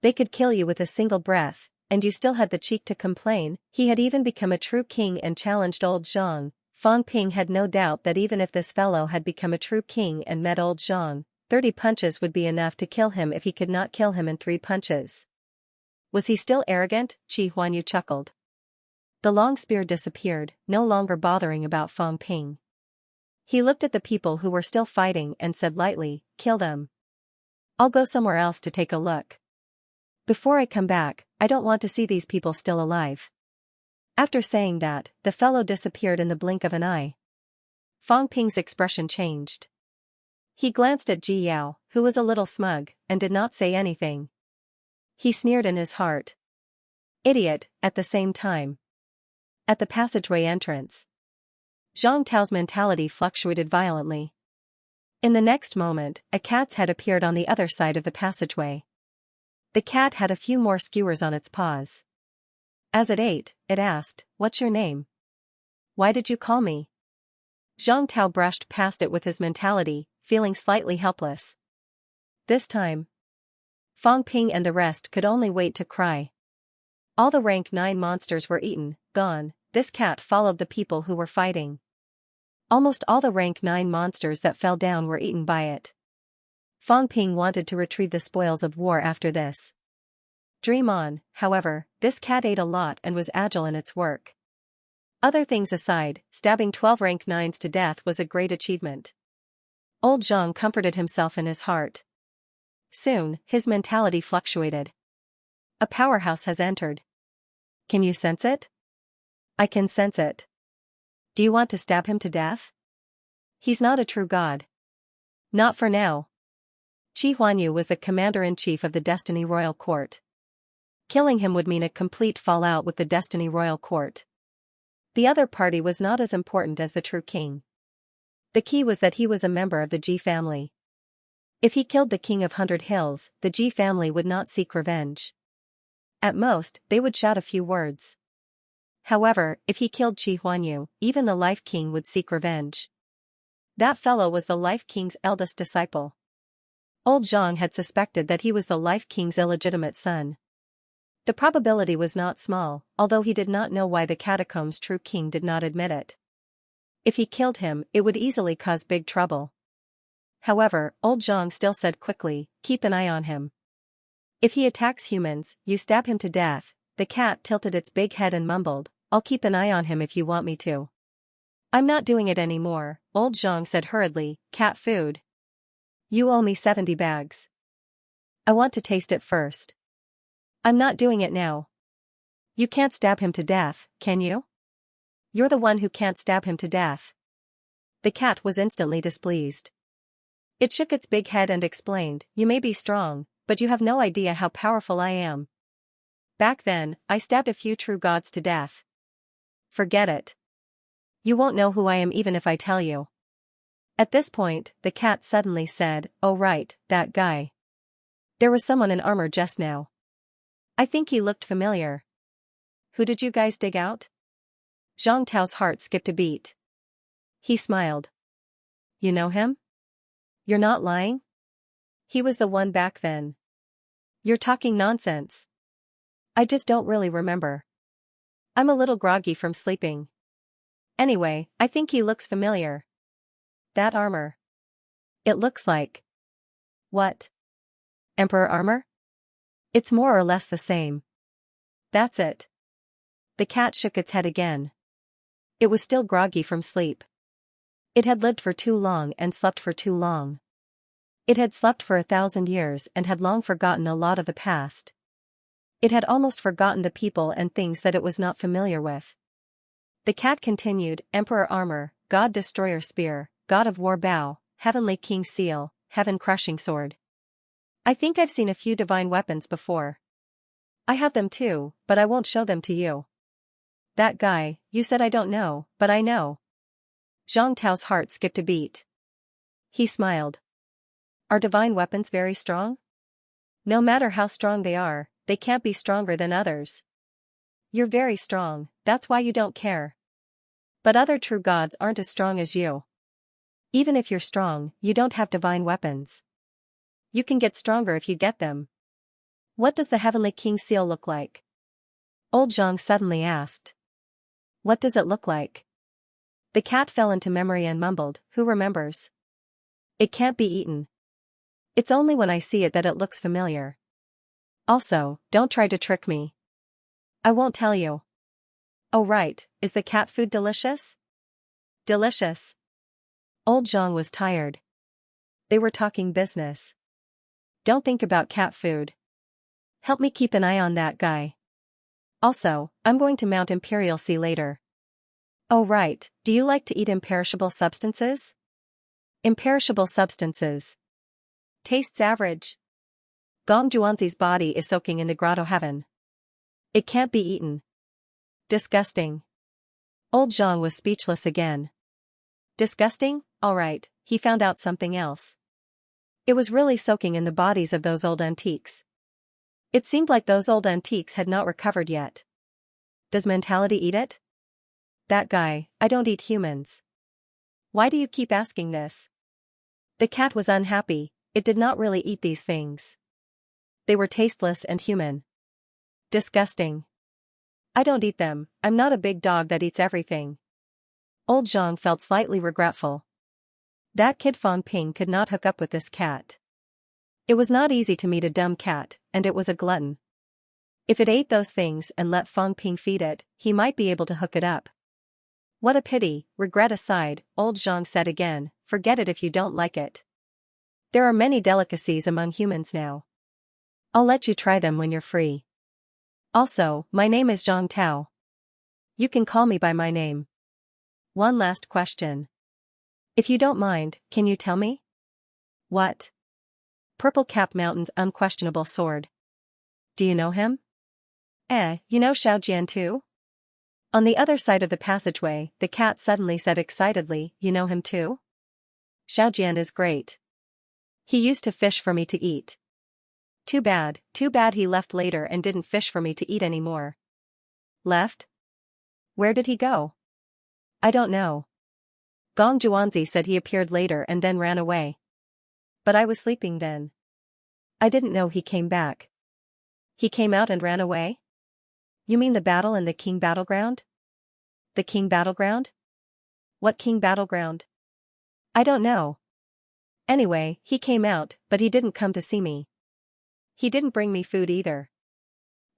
They could kill you with a single breath, and you still had the cheek to complain. He had even become a true king and challenged old Zhang. Fang Ping had no doubt that even if this fellow had become a true king and met old Zhang, 30 punches would be enough to kill him if he could not kill him in 3 punches. Was he still arrogant? Qi Huanyu chuckled. The long spear disappeared, no longer bothering about Fang Ping. He looked at the people who were still fighting and said lightly, "Kill them. I'll go somewhere else to take a look. Before I come back, I don't want to see these people still alive." After saying that, the fellow disappeared in the blink of an eye. Fang Ping's expression changed. He glanced at Ji Yao, who was a little smug, and did not say anything. He sneered in his heart. Idiot, at the same time. At the passageway entrance, Zhang Tao's mentality fluctuated violently. In the next moment, a cat's head appeared on the other side of the passageway. The cat had a few more skewers on its paws. As it ate, it asked, "What's your name? Why did you call me?" Zhang Tao brushed past it with his mentality, feeling slightly helpless. This time, Fang Ping and the rest could only wait to cry. All the rank 9 monsters were eaten, gone. This cat followed the people who were fighting. Almost all the rank 9 monsters that fell down were eaten by it. Fang Ping wanted to retrieve the spoils of war after this. Dream on, however, this cat ate a lot and was agile in its work. Other things aside, stabbing 12 rank 9s to death was a great achievement. Old Zhang comforted himself in his heart. Soon, his mentality fluctuated. A powerhouse has entered. Can you sense it? I can sense it. Do you want to stab him to death? He's not a true god. Not for now. Qi Huanyu was the commander-in-chief of the Destiny Royal Court. Killing him would mean a complete fallout with the Destiny Royal Court. The other party was not as important as the true king. The key was that he was a member of the Ji family. If he killed the king of 100 Hills, the Ji family would not seek revenge. At most, they would shout a few words. However, if he killed Qi Huanyu, even the Life King would seek revenge. That fellow was the Life King's eldest disciple. Old Zhang had suspected that he was the Life King's illegitimate son. The probability was not small, although he did not know why the catacombs' true king did not admit it. If he killed him, it would easily cause big trouble. However, Old Zhang still said quickly, "Keep an eye on him. If he attacks humans, you stab him to death." The cat tilted its big head and mumbled, "I'll keep an eye on him if you want me to." "I'm not doing it anymore," Old Zhang said hurriedly. "Cat food. You owe me 70 bags. I want to taste it first." "I'm not doing it now." "You can't stab him to death, can you?" "You're the one who can't stab him to death." The cat was instantly displeased. It shook its big head and explained, "You may be strong, but you have no idea how powerful I am. Back then, I stabbed a few true gods to death. Forget it. You won't know who I am even if I tell you." At this point, the cat suddenly said, "Oh right, that guy. There was someone in armor just now. I think he looked familiar. Who did you guys dig out?" Zhang Tao's heart skipped a beat. He smiled. "You know him? You're not lying? He was the one back then." "You're talking nonsense. I just don't really remember. I'm a little groggy from sleeping. Anyway, I think he looks familiar. That armor. It looks like..." "What? Emperor armor?" "It's more or less the same." "That's it." The cat shook its head again. It was still groggy from sleep. It had lived for too long and slept for too long. It had slept for 1,000 years and had long forgotten a lot of the past. It had almost forgotten the people and things that it was not familiar with. The cat continued, "Emperor armor, God destroyer spear, God of war bow, heavenly king seal, heaven crushing sword. I think I've seen a few divine weapons before. I have them too, but I won't show them to you." "That guy, you said I don't know, but I know." Zhang Tao's heart skipped a beat. He smiled. Are divine weapons very strong? No matter how strong they can't be stronger than others. You're very strong, that's why you don't care. But other true gods aren't as strong as you. Even if you're strong, you don't have divine weapons. You can get stronger if you get them. What does the Heavenly King seal look like? Old Zhang suddenly asked. What does it look like? The cat fell into memory and mumbled, who remembers? It can't be eaten. It's only when I see it that it looks familiar. Also, don't try to trick me. I won't tell you. Oh right, is the cat food delicious? Delicious. Old Zhang was tired. They were talking business. Don't think about cat food. Help me keep an eye on that guy. Also, I'm going to Mount Imperial Sea later. Oh right, do you like to eat imperishable substances? Imperishable substances. Tastes average. Gong Juanzi's body is soaking in the grotto heaven. It can't be eaten. Disgusting. Old Zhang was speechless again. Disgusting? Alright, he found out something else. It was really soaking in the bodies of those old antiques. It seemed like those old antiques had not recovered yet. Does mentality eat it? That guy, I don't eat humans. Why do you keep asking this? The cat was unhappy, it did not really eat these things. They were tasteless and human. Disgusting. I don't eat them, I'm not a big dog that eats everything. Old Zhang felt slightly regretful. That kid Fang Ping could not hook up with this cat. It was not easy to meet a dumb cat, and it was a glutton. If it ate those things and let Fang Ping feed it, he might be able to hook it up. What a pity, regret aside, Old Zhang said again, forget it if you don't like it. There are many delicacies among humans now. I'll let you try them when you're free. Also, my name is Zhang Tao. You can call me by my name. One last question. If you don't mind, can you tell me? What? Purple Cap Mountain's unquestionable sword. Do you know him? You know Xiaojian too? On the other side of the passageway, the cat suddenly said excitedly, you know him too? Xiaojian is great. He used to fish for me to eat. Too bad he left later and didn't fish for me to eat anymore. Left? Where did he go? I don't know. Gong Juanzi said he appeared later and then ran away. But I was sleeping then. I didn't know he came back. He came out and ran away? You mean the battle in the King Battleground? The King Battleground? What King Battleground? I don't know. Anyway, he came out, but he didn't come to see me. He didn't bring me food either.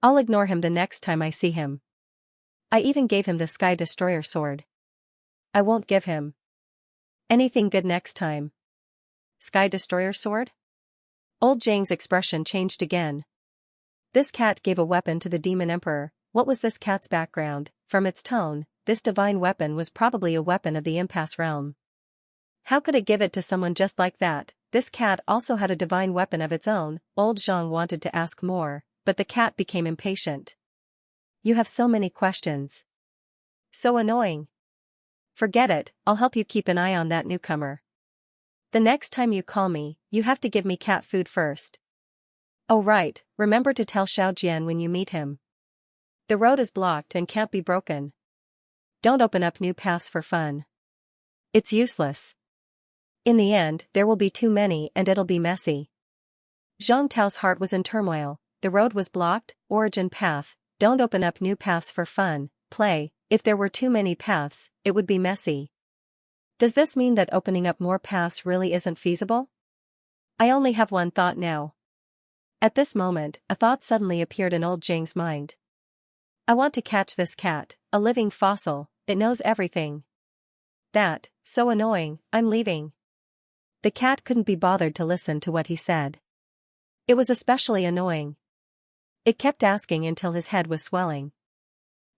I'll ignore him the next time I see him. I even gave him the Sky Destroyer sword. I won't give him anything good next time. Sky Destroyer sword? Old Zhang's expression changed again. This cat gave a weapon to the Demon Emperor. What was this cat's background? From its tone, this divine weapon was probably a weapon of the impasse realm. How could it give it to someone just like that? This cat also had a divine weapon of its own. Old Zhang wanted to ask more, but the cat became impatient. You have so many questions. So annoying. Forget it, I'll help you keep an eye on that newcomer. The next time you call me, you have to give me cat food first. Oh right, remember to tell Xiaojian when you meet him. The road is blocked and can't be broken. Don't open up new paths for fun. It's useless. In the end, there will be too many and it'll be messy. Zhang Tao's heart was in turmoil. The road was blocked, origin path, don't open up new paths for fun, play, if there were too many paths, it would be messy. Does this mean that opening up more paths really isn't feasible? I only have one thought now. At this moment, a thought suddenly appeared in old Zhang's mind. I want to catch this cat, a living fossil, it knows everything. That, so annoying, I'm leaving. The cat couldn't be bothered to listen to what he said. It was especially annoying. It kept asking until his head was swelling.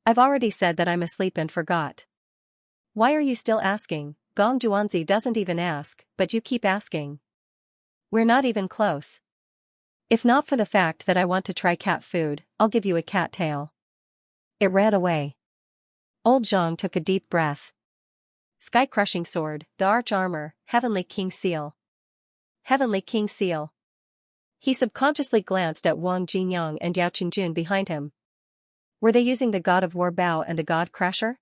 I've already said that I'm asleep and forgot. Why are you still asking? Gong Juanzi doesn't even ask, but you keep asking. We're not even close. If not for the fact that I want to try cat food, I'll give you a cat tail. It ran away. Old Zhang took a deep breath. sky-crushing sword, the arch-armor, heavenly king seal. Heavenly king seal. He subconsciously glanced at Wang Jinyang and Yao Qingjun behind him. Were they using the god of war Bao and the god Crasher?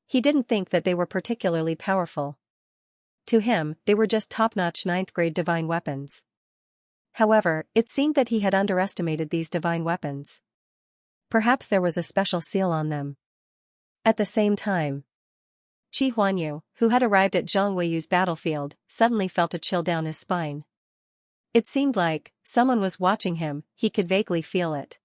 He didn't think that they were particularly powerful. To him, they were just top-notch 9th-grade divine weapons. However, it seemed that he had underestimated these divine weapons. Perhaps there was a special seal on them. At the same time, Qi Huanyu, who had arrived at Zhang Weiyu's battlefield, suddenly felt a chill down his spine. It seemed like someone was watching him. He could vaguely feel it.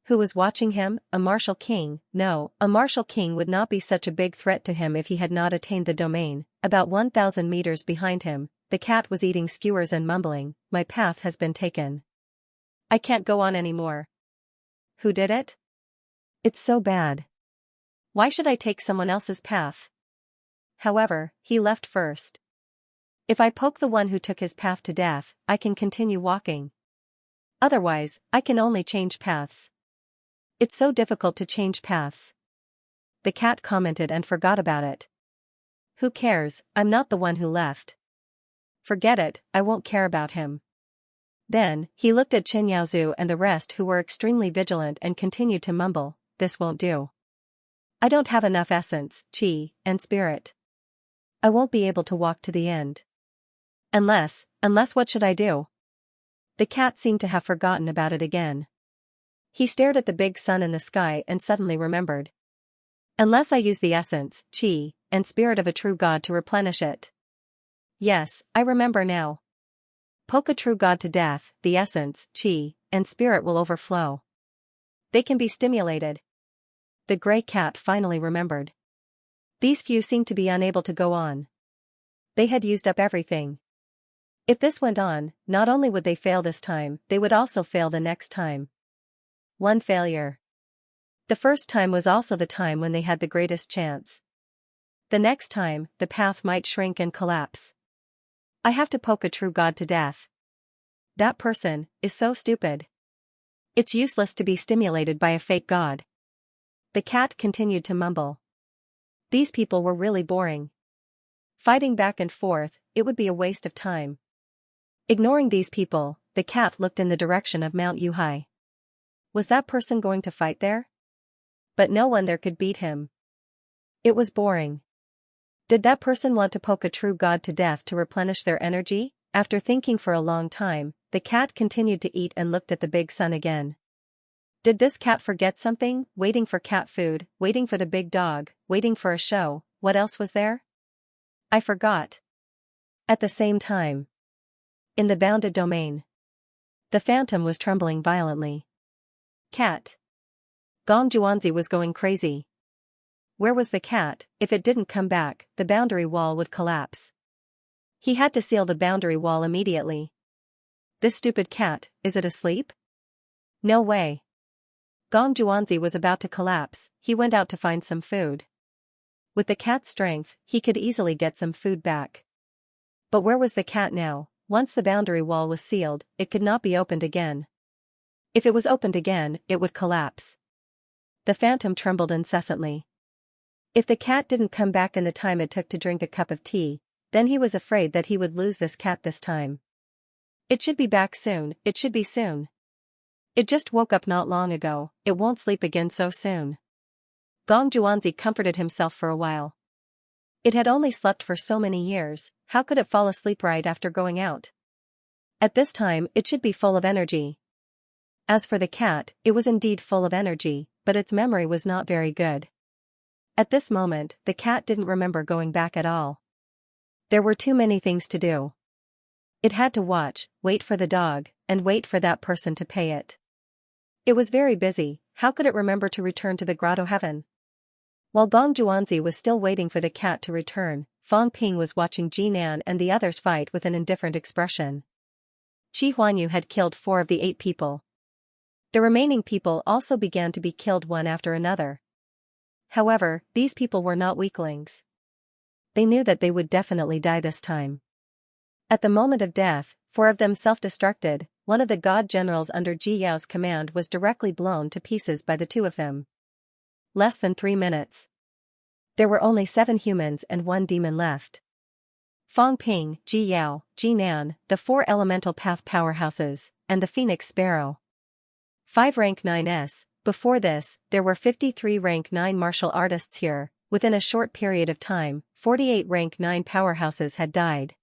Who was watching him? A martial king? No, a martial king would not be such a big threat to him if he had not attained the domain. About 1,000 meters behind him, the cat was eating skewers and mumbling, "My path has been taken. I can't go on anymore." Who did it? It's so bad. Why should I take someone else's path? However, he left first. If I poke the one who took his path to death, I can continue walking. Otherwise, I can only change paths. It's so difficult to change paths. The cat commented and forgot about it. Who cares? I'm not the one who left. Forget it, I won't care about him. Then, he looked at Qin Yaozu and the rest who were extremely vigilant and continued to mumble, "This won't do. I don't have enough essence, qi, and spirit. I won't be able to walk to the end. Unless what should I do?" The cat seemed to have forgotten about it again. He stared at the big sun in the sky and suddenly remembered. Unless I use the essence, qi, and spirit of a true god to replenish it. Yes, I remember now. Poke a true god to death, the essence, qi, and spirit will overflow. They can be stimulated. The gray cat finally remembered. These few seemed to be unable to go on. They had used up everything. If this went on, not only would they fail this time, they would also fail the next time. One failure. The first time was also the time when they had the greatest chance. The next time, the path might shrink and collapse. I have to poke a true god to death. That person is so stupid. It's useless to be stimulated by a fake god. The cat continued to mumble. These people were really boring. Fighting back and forth, it would be a waste of time. Ignoring these people, the cat looked in the direction of Mount Yuhai. Was that person going to fight there? But no one there could beat him. It was boring. Did that person want to poke a true god to death to replenish their energy? After thinking for a long time, the cat continued to eat and looked at the big sun again. Did this cat forget something? Waiting for cat food, waiting for the big dog, waiting for a show. What else was there? I forgot. At the same time, in the bounded domain, the phantom was trembling violently. Cat. Gong Juanzi was going crazy. Where was the cat? If it didn't come back, the boundary wall would collapse. He had to seal the boundary wall immediately. This stupid cat, is it asleep? No way. Gong Juanzi was about to collapse. He went out to find some food. With the cat's strength, he could easily get some food back. But where was the cat now? Once the boundary wall was sealed, it could not be opened again. If it was opened again, it would collapse. The phantom trembled incessantly. If the cat didn't come back in the time it took to drink a cup of tea, then he was afraid that he would lose this cat this time. It should be back soon, it should be soon. It just woke up not long ago, it won't sleep again so soon. Gong Juanzi comforted himself for a while. It had only slept for so many years, how could it fall asleep right after going out? At this time, it should be full of energy. As for the cat, it was indeed full of energy, but its memory was not very good. At this moment, the cat didn't remember going back at all. There were too many things to do. It had to watch, wait for the dog, and wait for that person to pay it. It was very busy. How could it remember to return to the grotto heaven? While Gong Juanzi was still waiting for the cat to return, Fang Ping was watching Jinan and the others fight with an indifferent expression. Qi Huanyu had killed 4 of the 8 people. The remaining people also began to be killed one after another. However, these people were not weaklings. They knew that they would definitely die this time. At the moment of death, 4 of them self-destructed. One of the god generals under Ji Yao's command was directly blown to pieces by the 2 of them. Less than 3 minutes. There were only 7 humans and 1 demon left. Fang Ping, Ji Yao, Ji Nan, the 4 elemental path powerhouses, and the Phoenix Sparrow. 5 rank 9s. Before this, there were 53 rank 9 martial artists here. Within a short period of time, 48 rank 9 powerhouses had died.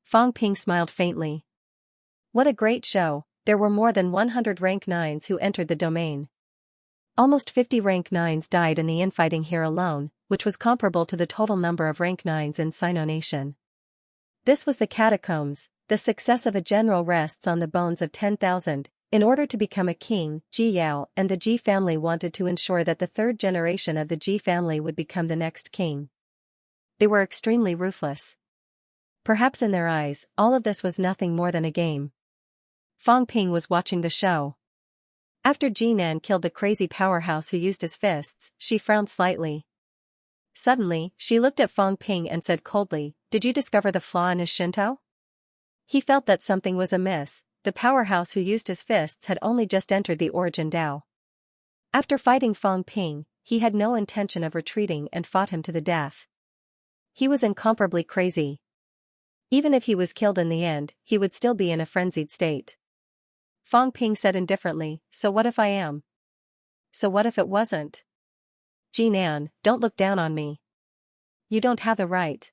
Fang Ping smiled faintly. What a great show. There were more than 100 rank 9s who entered the domain. Almost 50 rank 9s died in the infighting here alone, which was comparable to the total number of rank 9s in Sino Nation. This was the catacombs. The success of a general rests on the bones of 10,000. In order to become a king, Ji Yao and the Ji family wanted to ensure that the 3rd generation of the Ji family would become the next king. They were extremely ruthless. Perhaps in their eyes, all of this was nothing more than a game. Fang Ping was watching the show. After Ji Nan killed the crazy powerhouse who used his fists, she frowned slightly. Suddenly, she looked at Fang Ping and said coldly, "Did you discover the flaw in his Shinto?" He felt that something was amiss. The powerhouse who used his fists had only just entered the origin Dao. After fighting Fang Ping, he had no intention of retreating and fought him to the death. He was incomparably crazy. Even if he was killed in the end, he would still be in a frenzied state. Fang Ping said indifferently, "So what if I am? So what if it wasn't? Ji Nan, don't look down on me. You don't have the right."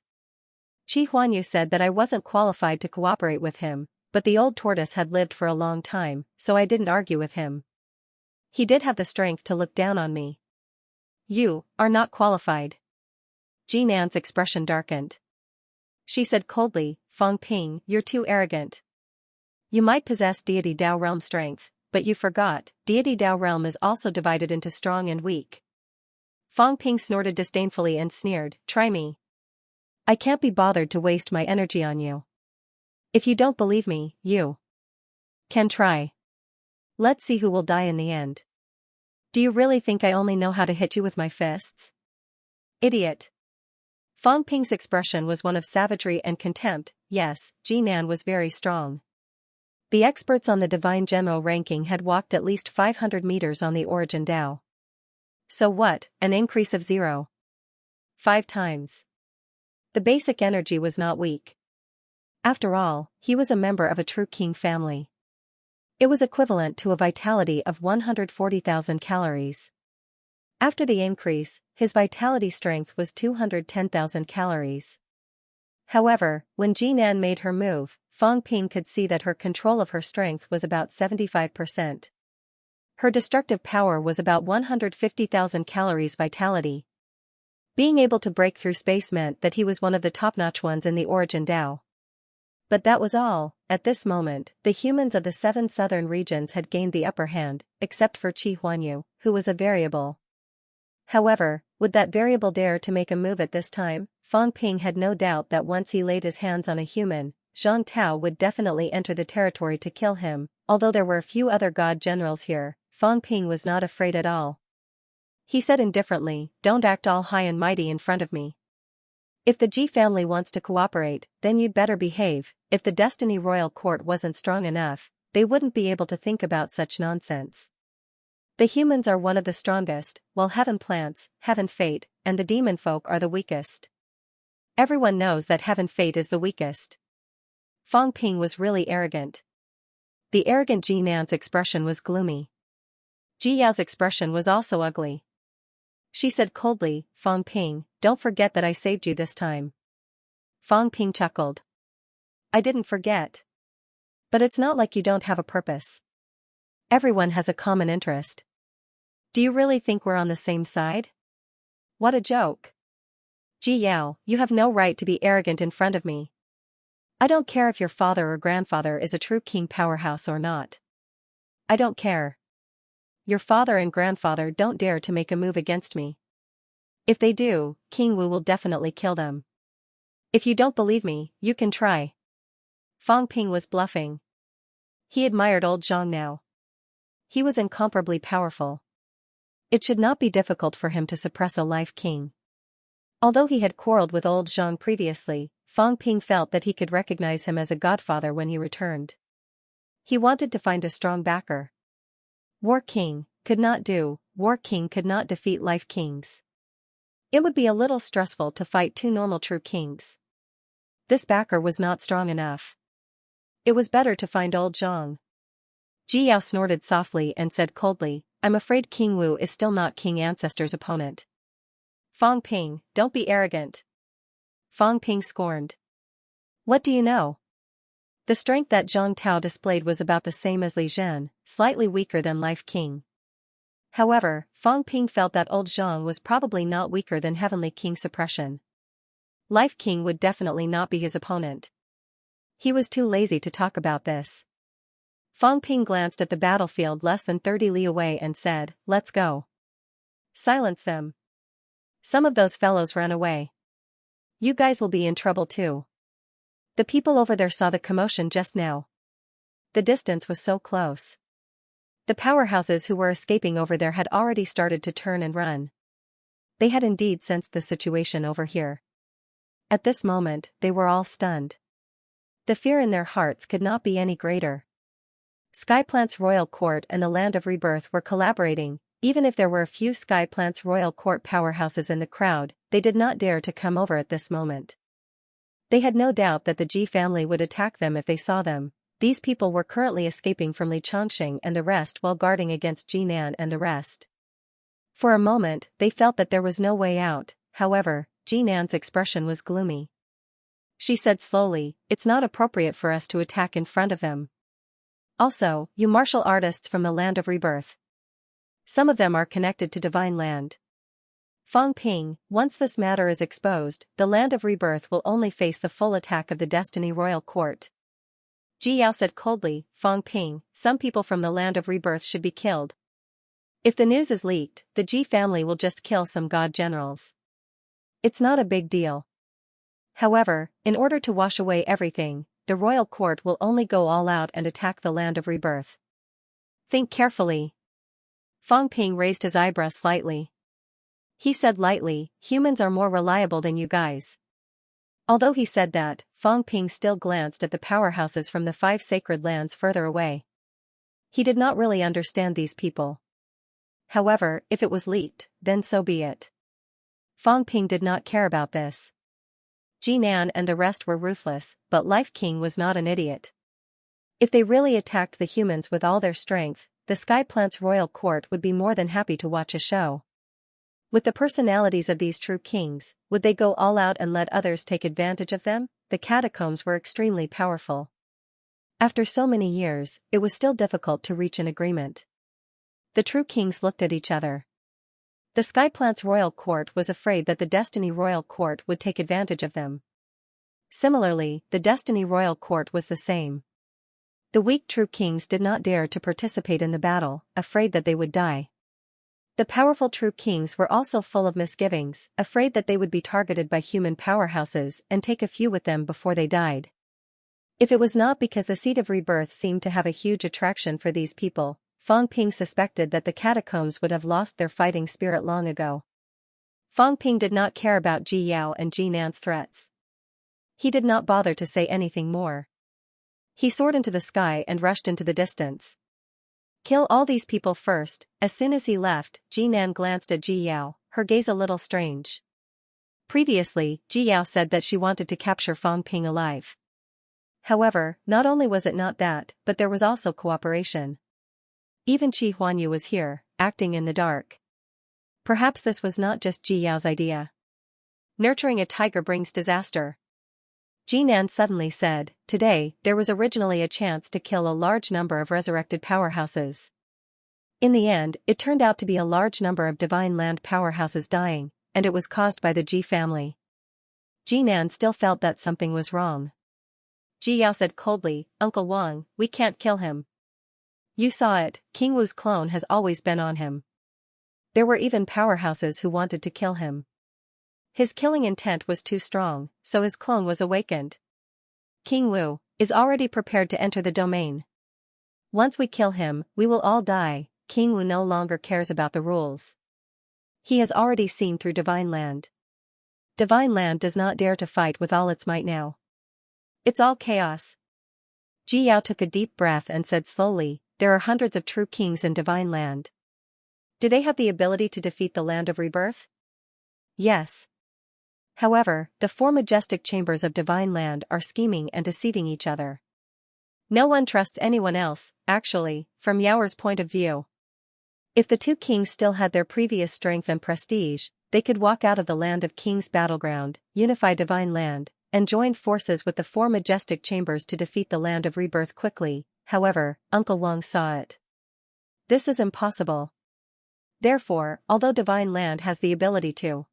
Qi Huanyu said that I wasn't qualified to cooperate with him, but the old tortoise had lived for a long time, so I didn't argue with him. He did have the strength to look down on me. You are not qualified. Ji Nan's expression darkened. She said coldly, "Fang Ping, you're too arrogant. You might possess deity Dao realm strength, but you forgot, deity Dao realm is also divided into strong and weak." Fang Ping snorted disdainfully and sneered, "Try me. I can't be bothered to waste my energy on you. If you don't believe me, you can try. Let's see who will die in the end. Do you really think I only know how to hit you with my fists? Idiot." Fang Ping's expression was one of savagery and contempt. Yes, Ji Nan was very strong. The experts on the divine general ranking had walked at least 500 meters on the origin Dao. So what, an increase of 0.5 times. The basic energy was not weak. After all, he was a member of a true king family. It was equivalent to a vitality of 140,000 calories. After the increase, his vitality strength was 210,000 calories. However, when Ji Nan made her move, Fang Ping could see that her control of her strength was about 75%. Her destructive power was about 150,000 calories vitality. Being able to break through space meant that he was one of the top-notch ones in the origin Dao. But that was all. At this moment, the humans of the 7 southern regions had gained the upper hand, except for Qi Huanyu, who was a variable. However, would that variable dare to make a move at this time? Fang Ping had no doubt that once he laid his hands on a human, Zhang Tao would definitely enter the territory to kill him. Although there were a few other god generals here, Fang Ping was not afraid at all. He said indifferently, "Don't act all high and mighty in front of me. If the Ji family wants to cooperate, then you'd better behave. If the Destiny Royal Court wasn't strong enough, they wouldn't be able to think about such nonsense. The humans are one of the strongest, while heaven plants, heaven fate, and the demon folk are the weakest. Everyone knows that heaven fate is the weakest." Fang Ping was really arrogant. The arrogant Ji Nan's expression was gloomy. Ji Yao's expression was also ugly. She said coldly, "Fang Ping, don't forget that I saved you this time." Fang Ping chuckled. "I didn't forget. But it's not like you don't have a purpose. Everyone has a common interest. Do you really think we're on the same side? What a joke. Ji Yao, you have no right to be arrogant in front of me. I don't care if your father or grandfather is a true king powerhouse or not. I don't care. Your father and grandfather don't dare to make a move against me. If they do, King Wu will definitely kill them. If you don't believe me, you can try." Fang Ping was bluffing. He admired old Zhang now. He was incomparably powerful. It should not be difficult for him to suppress a life king. Although he had quarreled with old Zhang previously, Fang Ping felt that he could recognize him as a godfather when he returned. He wanted to find a strong backer. War King could not defeat life kings. It would be a little stressful to fight two normal true kings. This backer was not strong enough. It was better to find old Zhang. Ji Yao snorted softly and said coldly, I'm afraid King Wu is still not King Ancestor's opponent. Fang Ping, don't be arrogant. Fang Ping scorned. What do you know? The strength that Zhang Tao displayed was about the same as Li Zhen, slightly weaker than Life King. However, Fang Ping felt that old Zhang was probably not weaker than Heavenly King Suppression. Life King would definitely not be his opponent. He was too lazy to talk about this. Fang Ping glanced at the battlefield less than 30 li away and said, let's go. Silence them. Some of those fellows ran away. You guys will be in trouble too. The people over there saw the commotion just now. The distance was so close. The powerhouses who were escaping over there had already started to turn and run. They had indeed sensed the situation over here. At this moment, they were all stunned. The fear in their hearts could not be any greater. Skyplant's royal court and the Land of Rebirth were collaborating. Even if there were a few Skyplant's royal court powerhouses in the crowd, they did not dare to come over at this moment. They had no doubt that the Ji family would attack them if they saw them. These people were currently escaping from Li Chongqing and the rest while guarding against Jinan and the rest. For a moment, they felt that there was no way out. However, Jinan's expression was gloomy. She said slowly, it's not appropriate for us to attack in front of them. Also, you martial artists from the Land of Rebirth. Some of them are connected to Divine Land. Fang Ping, once this matter is exposed, the Land of Rebirth will only face the full attack of the Destiny Royal Court. Ji Yao said coldly, Fang Ping, some people from the Land of Rebirth should be killed. If the news is leaked, the Ji family will just kill some god generals. It's not a big deal. However, in order to wash away everything, the royal court will only go all out and attack the Land of Rebirth. Think carefully. Fang Ping raised his eyebrows slightly. He said lightly, humans are more reliable than you guys. Although he said that, Fang Ping still glanced at the powerhouses from the 5 sacred lands further away. He did not really understand these people. However, if it was leaked, then so be it. Fang Ping did not care about this. Jinan and the rest were ruthless, but Life King was not an idiot. If they really attacked the humans with all their strength, the Skyplant's royal court would be more than happy to watch a show. With the personalities of these true kings, would they go all out and let others take advantage of them? The catacombs were extremely powerful. After so many years, it was still difficult to reach an agreement. The true kings looked at each other. The Skyplant's royal court was afraid that the Destiny royal court would take advantage of them. Similarly, the Destiny royal court was the same. The weak true kings did not dare to participate in the battle, afraid that they would die. The powerful true kings were also full of misgivings, afraid that they would be targeted by human powerhouses and take a few with them before they died. If it was not because the Seed of Rebirth seemed to have a huge attraction for these people, Fang Ping suspected that the catacombs would have lost their fighting spirit long ago. Fang Ping did not care about Ji Yao and Jinan's threats. He did not bother to say anything more. He soared into the sky and rushed into the distance. Kill all these people first. As soon as he left, Jinan glanced at Ji Yao, her gaze a little strange. Previously, Ji Yao said that she wanted to capture Fang Ping alive. However, not only was it not that, but there was also cooperation. Even Qi Huanyu was here, acting in the dark. Perhaps this was not just Ji Yao's idea. Nurturing a tiger brings disaster. Jinan suddenly said, today, there was originally a chance to kill a large number of resurrected powerhouses. In the end, it turned out to be a large number of Divine Land powerhouses dying, and it was caused by the Ji family. Jinan still felt that something was wrong. Ji Yao said coldly, Uncle Wang, we can't kill him. You saw it, King Wu's clone has always been on him. There were even powerhouses who wanted to kill him. His killing intent was too strong, so his clone was awakened. King Wu is already prepared to enter the domain. Once we kill him, we will all die. King Wu no longer cares about the rules. He has already seen through Divine Land. Divine Land does not dare to fight with all its might now. It's all chaos. Ji Yao took a deep breath and said slowly, there are hundreds of true kings in Divine Land. Do they have the ability to defeat the Land of Rebirth? Yes. However, the four majestic chambers of divine land are scheming and deceiving each other. No one trusts anyone else, actually, from Yaoer's point of view. If the two kings still had their previous strength and prestige, they could walk out of the Land of Kings battleground, unify divine land, and join forces with the four majestic chambers to defeat the Land of Rebirth quickly. However, Uncle Wang saw it. This is impossible. Therefore, although divine land has the ability to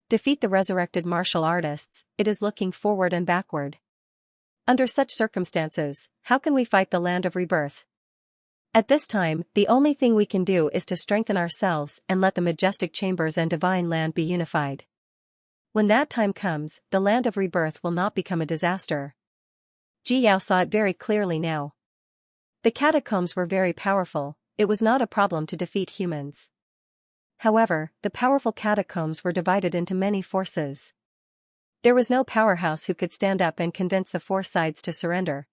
defeat the resurrected martial artists, it is looking forward and backward. Under such circumstances, how can we fight the Land of Rebirth? At this time, the only thing we can do is to strengthen ourselves and let the majestic chambers and divine land be unified. When that time comes, the Land of Rebirth will not become a disaster. Ji Yao saw it very clearly now. The catacombs were very powerful, it was not a problem to defeat humans. However, the powerful catacombs were divided into many forces. There was no powerhouse who could stand up and convince the four sides to surrender.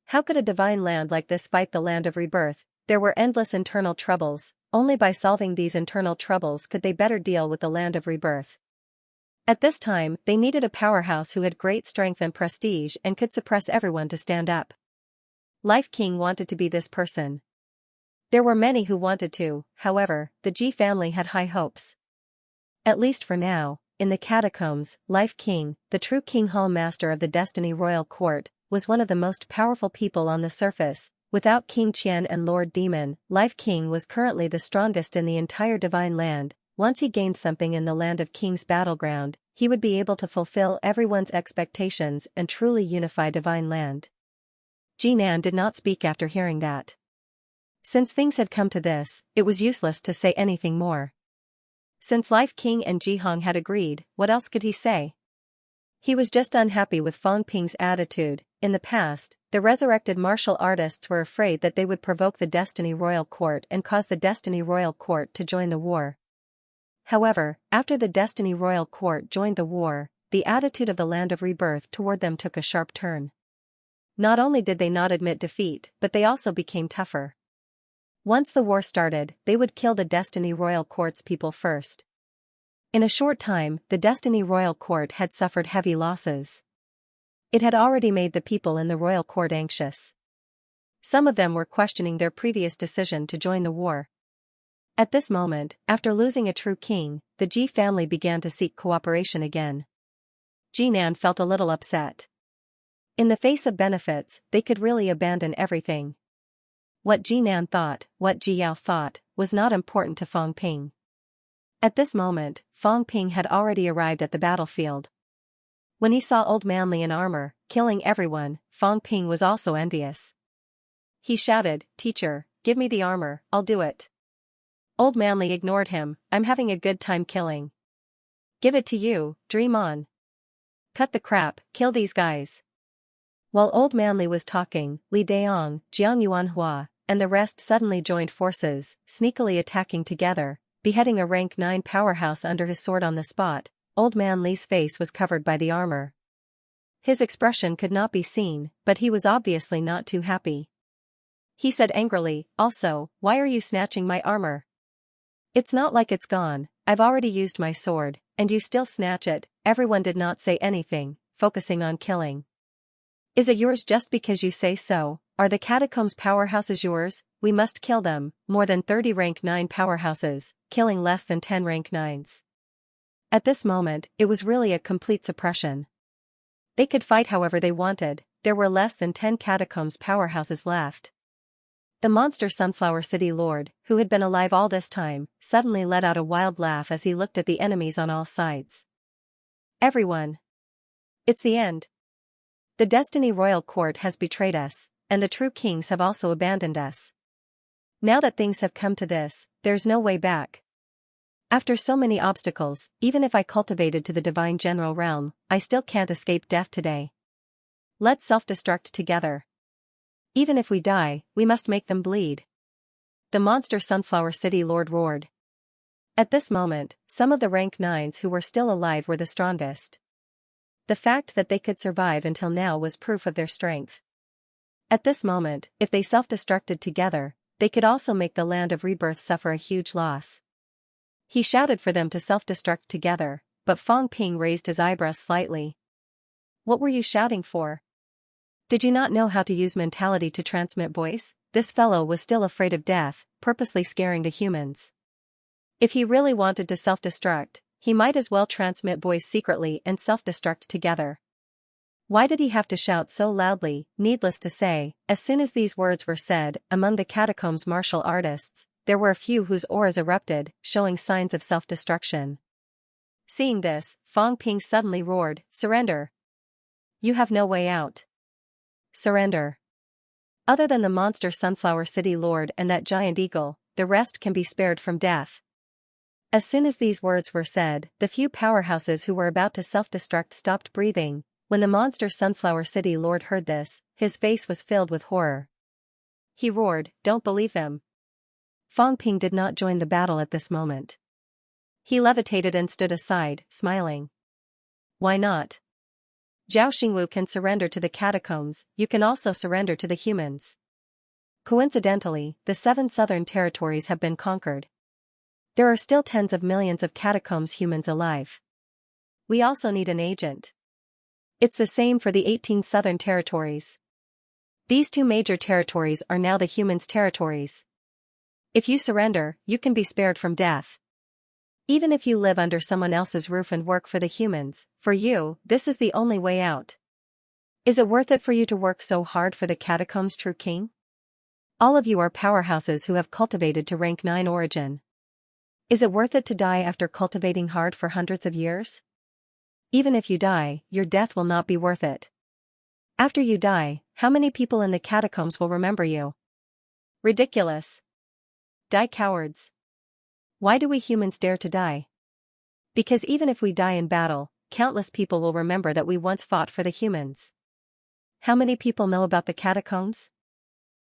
How could a divine land like this fight the Land of Rebirth? There were endless internal troubles, only by solving these internal troubles could they better deal with the Land of Rebirth. At this time, they needed a powerhouse who had great strength and prestige and could suppress everyone to stand up. Life King wanted to be this person. There were many who wanted to, however, the Ji family had high hopes. At least for now, in the catacombs, Life King, the true King Hall Master of the Destiny Royal Court, was one of the most powerful people on the surface. Without King Qian and Lord Demon, Life King was currently the strongest in the entire divine land. Once he gained something in the Land of Kings battleground, he would be able to fulfill everyone's expectations and truly unify divine land. Jinan did not speak after hearing that. Since things had come to this, it was useless to say anything more. Since Life King and Jihong had agreed, what else could he say? He was just unhappy with Feng Ping's attitude. In the past, the resurrected martial artists were afraid that they would provoke the Destiny Royal Court and cause the Destiny Royal Court to join the war. However, after the Destiny Royal Court joined the war, the attitude of the Land of Rebirth toward them took a sharp turn. Not only did they not admit defeat, but they also became tougher. Once the war started, they would kill the Destiny Royal Court's people first. In a short time, the Destiny Royal Court had suffered heavy losses. It had already made the people in the Royal Court anxious. Some of them were questioning their previous decision to join the war. At this moment, after losing a true king, the Ji family began to seek cooperation again. Jinan felt a little upset. In the face of benefits, they could really abandon everything. What Jinan thought, what Ji Yao thought, was not important to Feng Ping. At this moment, Feng Ping had already arrived at the battlefield. When he saw Old Manly in armor, killing everyone, Feng Ping was also envious. He shouted, "Teacher, give me the armor, I'll do it." Old Manly ignored him, "I'm having a good time killing." "Give it to you, dream on." "Cut the crap, kill these guys." While Old Manly was talking, Li Daong, Jiang Yuanhua, and the rest suddenly joined forces, sneakily attacking together, beheading a rank 9 powerhouse under his sword on the spot. Old Man Li's face was covered by the armor. His expression could not be seen, but he was obviously not too happy. He said angrily, "Also, why are you snatching my armor? It's not like it's gone, I've already used my sword, and you still snatch it." Everyone did not say anything, focusing on killing. "Is it yours just because you say so? Are the catacombs powerhouses yours? We must kill them." More than 30 rank 9 powerhouses, killing less than 10 rank 9s. At this moment, it was really a complete suppression. They could fight however they wanted, there were less than 10 catacombs powerhouses left. The monster Sunflower City Lord, who had been alive all this time, suddenly let out a wild laugh as he looked at the enemies on all sides. "Everyone! It's the end. The Destiny Royal Court has betrayed us, and the true kings have also abandoned us. Now that things have come to this, there's no way back. After so many obstacles, even if I cultivated to the divine general realm, I still can't escape death today. Let's self-destruct together. Even if we die, we must make them bleed." The monster Sunflower City Lord roared. At this moment, some of the rank 9s who were still alive were the strongest. The fact that they could survive until now was proof of their strength. At this moment, if they self-destructed together, they could also make the Land of Rebirth suffer a huge loss. He shouted for them to self-destruct together, but Fang Ping raised his eyebrows slightly. What were you shouting for? Did you not know how to use mentality to transmit voice? This fellow was still afraid of death, purposely scaring the humans. If he really wanted to self-destruct, he might as well transmit voice secretly and self-destruct together. Why did he have to shout so loudly? Needless to say, as soon as these words were said, among the catacombs martial artists, there were a few whose auras erupted, showing signs of self-destruction. Seeing this, Fang Ping suddenly roared, "Surrender! You have no way out. Surrender. Other than the monster Sunflower City Lord and that giant eagle, the rest can be spared from death." As soon as these words were said, the few powerhouses who were about to self-destruct stopped breathing. When the monster Sunflower City Lord heard this, his face was filled with horror. He roared, "Don't believe them." Fang Ping did not join the battle at this moment. He levitated and stood aside, smiling. Why not? Zhao Xingwu can surrender to the catacombs, you can also surrender to the humans. Coincidentally, the 7 southern territories have been conquered. There are still tens of millions of catacombs humans alive. We also need an agent. It's the same for the 18 southern territories. These 2 major territories are now the humans' territories. If you surrender, you can be spared from death. Even if you live under someone else's roof and work for the humans, for you, this is the only way out. Is it worth it for you to work so hard for the catacombs, true king? All of you are powerhouses who have cultivated to rank 9 origin. Is it worth it to die after cultivating hard for hundreds of years? Even if you die, your death will not be worth it. After you die, how many people in the catacombs will remember you? Ridiculous. Die, cowards. Why do we humans dare to die? Because even if we die in battle, countless people will remember that we once fought for the humans. How many people know about the catacombs?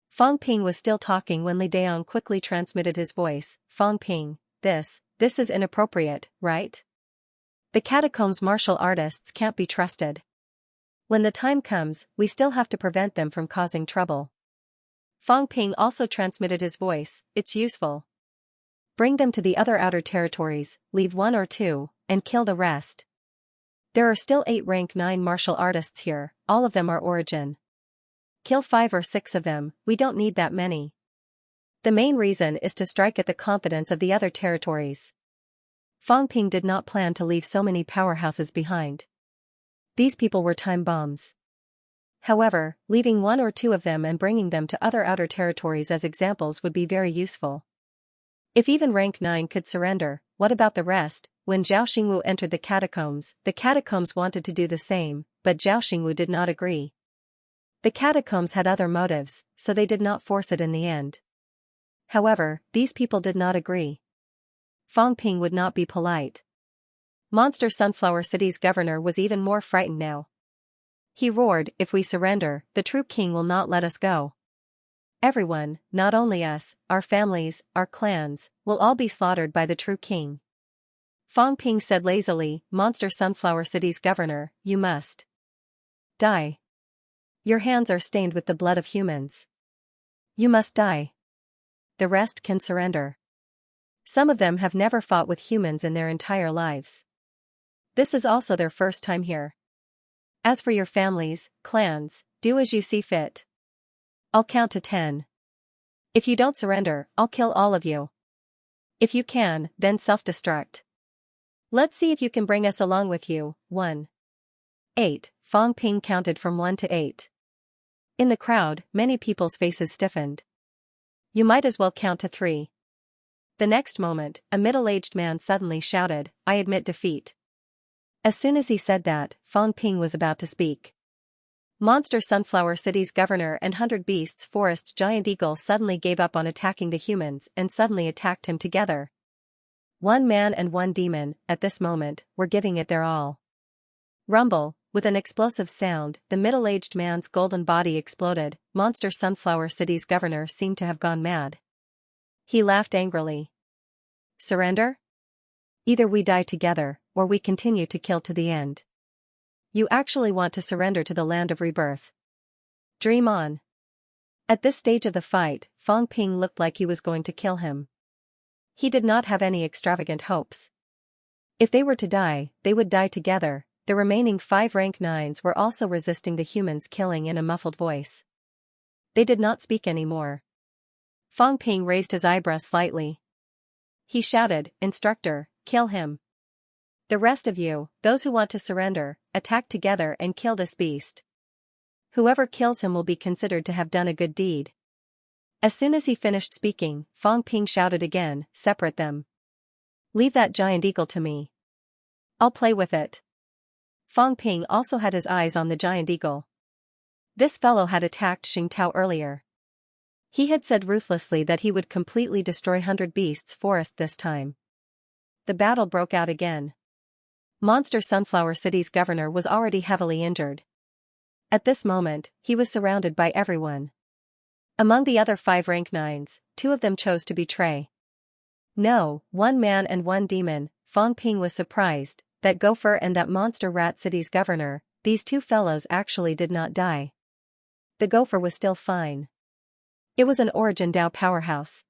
Fang Ping was still talking when Li Daong quickly transmitted his voice. Fang Ping, this is inappropriate, right? The catacombs martial artists can't be trusted. When the time comes, we still have to prevent them from causing trouble. Fang Ping also transmitted his voice, it's useful. Bring them to the other outer territories, leave 1 or 2, and kill the rest. There are still 8 rank 9 martial artists here, all of them are origin. Kill 5 or 6 of them, we don't need that many. The main reason is to strike at the confidence of the other territories. Fang Ping did not plan to leave so many powerhouses behind. These people were time bombs. However, leaving 1 or 2 of them and bringing them to other outer territories as examples would be very useful. If even rank 9 could surrender, what about the rest? When Zhao Xingwu entered the catacombs wanted to do the same, but Zhao Xingwu did not agree. The catacombs had other motives, so they did not force it in the end. However, these people did not agree. Fang Ping would not be polite. Monster Sunflower City's governor was even more frightened now. He roared, if we surrender, the true king will not let us go. Everyone, not only us, our families, our clans, will all be slaughtered by the true king. Fang Ping said lazily, Monster Sunflower City's governor, you must die. Your hands are stained with the blood of humans. You must die. The rest can surrender. Some of them have never fought with humans in their entire lives. This is also their first time here. As for your families, clans, do as you see fit. I'll count to 10. If you don't surrender, I'll kill all of you. If you can, then self-destruct. Let's see if you can bring us along with you. 1. 8. Fang Ping counted from 1 to 8. In the crowd, many people's faces stiffened. You might as well count to 3. The next moment, a middle-aged man suddenly shouted, I admit defeat. As soon as he said that, Fang Ping was about to speak. Monster Sunflower City's governor and 100 Beasts Forest Giant Eagle suddenly gave up on attacking the humans and suddenly attacked him together. 1 man and 1 demon, at this moment, were giving it their all. Rumble, with an explosive sound, the middle-aged man's golden body exploded. Monster Sunflower City's governor seemed to have gone mad. He laughed angrily. Surrender? Either we die together, or we continue to kill to the end. You actually want to surrender to the land of rebirth. Dream on. At this stage of the fight, Fang Ping looked like he was going to kill him. He did not have any extravagant hopes. If they were to die, they would die together. The remaining 5 rank 9s were also resisting the humans killing in a muffled voice. They did not speak anymore. Fang Ping raised his eyebrows slightly. He shouted, "Instructor, kill him. The rest of you, those who want to surrender, attack together and kill this beast. Whoever kills him will be considered to have done a good deed." As soon as he finished speaking, Fang Ping shouted again, "Separate them. Leave that giant eagle to me. I'll play with it." Fang Ping also had his eyes on the giant eagle. This fellow had attacked Xingtao earlier. He had said ruthlessly that he would completely destroy 100 Beasts Forest this time. The battle broke out again. Monster Sunflower City's governor was already heavily injured. At this moment, he was surrounded by everyone. Among the other 5 rank 9s, 2 of them chose to betray. No, 1 man and 1 demon. Fang Ping was surprised that Gopher and that Monster Rat City's governor, these 2 fellows actually did not die. The Gopher was still fine. It was an Origin Dao powerhouse.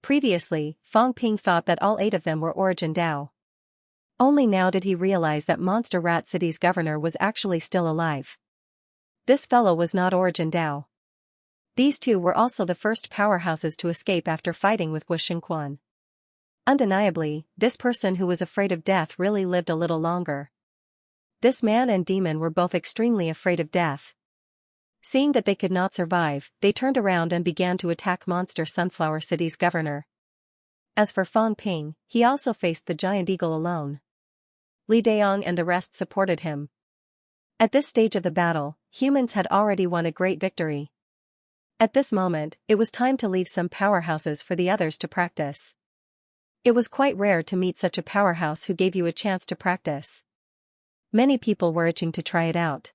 Previously, Fang Ping thought that all 8 of them were Origin Dao. Only now did he realize that Monster Rat City's governor was actually still alive. This fellow was not Origin Dao. These 2 were also the first powerhouses to escape after fighting with Wu Xingquan. Undeniably, this person who was afraid of death really lived a little longer. This man and demon were both extremely afraid of death. Seeing that they could not survive, they turned around and began to attack Monster Sunflower City's governor. As for Fang Ping, he also faced the giant eagle alone. Li Daong and the rest supported him. At this stage of the battle, humans had already won a great victory. At this moment, it was time to leave some powerhouses for the others to practice. It was quite rare to meet such a powerhouse who gave you a chance to practice. Many people were itching to try it out.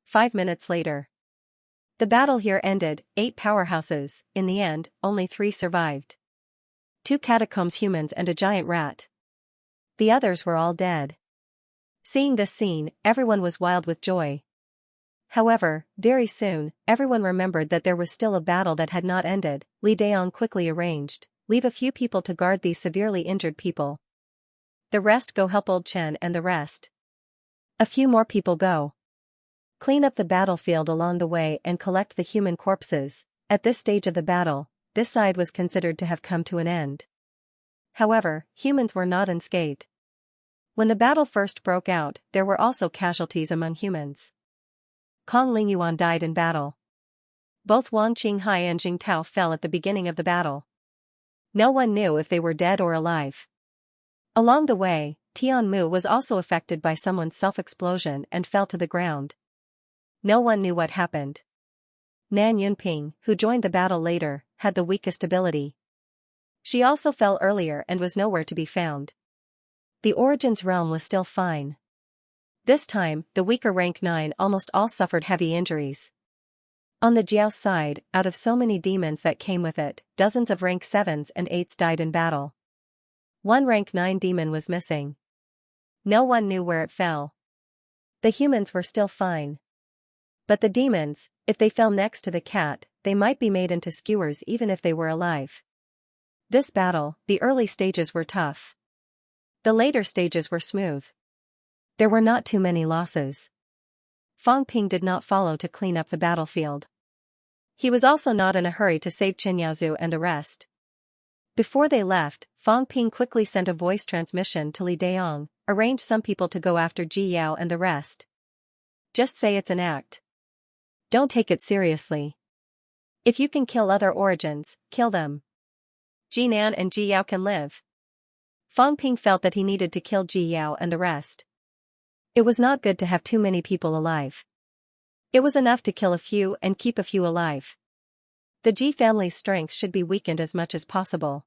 5 minutes later. The battle here ended, 8 powerhouses. In the end, only 3 survived. 2 catacombs humans and a giant rat. The others were all dead. Seeing this scene, everyone was wild with joy. However, very soon, everyone remembered that there was still a battle that had not ended. Li Daong quickly arranged, "Leave a few people to guard these severely injured people. The rest go help Old Chen and the rest. A few more people go. Clean up the battlefield along the way and collect the human corpses." At this stage of the battle, this side was considered to have come to an end. However, humans were not unscathed. When the battle first broke out, there were also casualties among humans. Kong Lingyuan died in battle. Both Wang Qinghai and Jing Tao fell at the beginning of the battle. No one knew if they were dead or alive. Along the way, Tian Mu was also affected by someone's self-explosion and fell to the ground. No one knew what happened. Nan Yunping, who joined the battle later, had the weakest ability. She also fell earlier and was nowhere to be found. The Origins realm was still fine. This time, the weaker rank 9 almost all suffered heavy injuries. On the Jiao side, out of so many demons that came with it, dozens of rank 7s and 8s died in battle. 1 rank 9 demon was missing. No one knew where it fell. The humans were still fine. But the demons, if they fell next to the cat, they might be made into skewers even if they were alive. This battle, the early stages were tough. The later stages were smooth. There were not too many losses. Fang Ping did not follow to clean up the battlefield. He was also not in a hurry to save Chen Yaozu and the rest. Before they left, Fang Ping quickly sent a voice transmission to Li Daong, "Arrange some people to go after Ji Yao and the rest. Just say it's an act. Don't take it seriously. If you can kill other origins, kill them. Ji Nan and Ji Yao can live." Fang Ping felt that he needed to kill Ji Yao and the rest. It was not good to have too many people alive. It was enough to kill a few and keep a few alive. The Ji family's strength should be weakened as much as possible.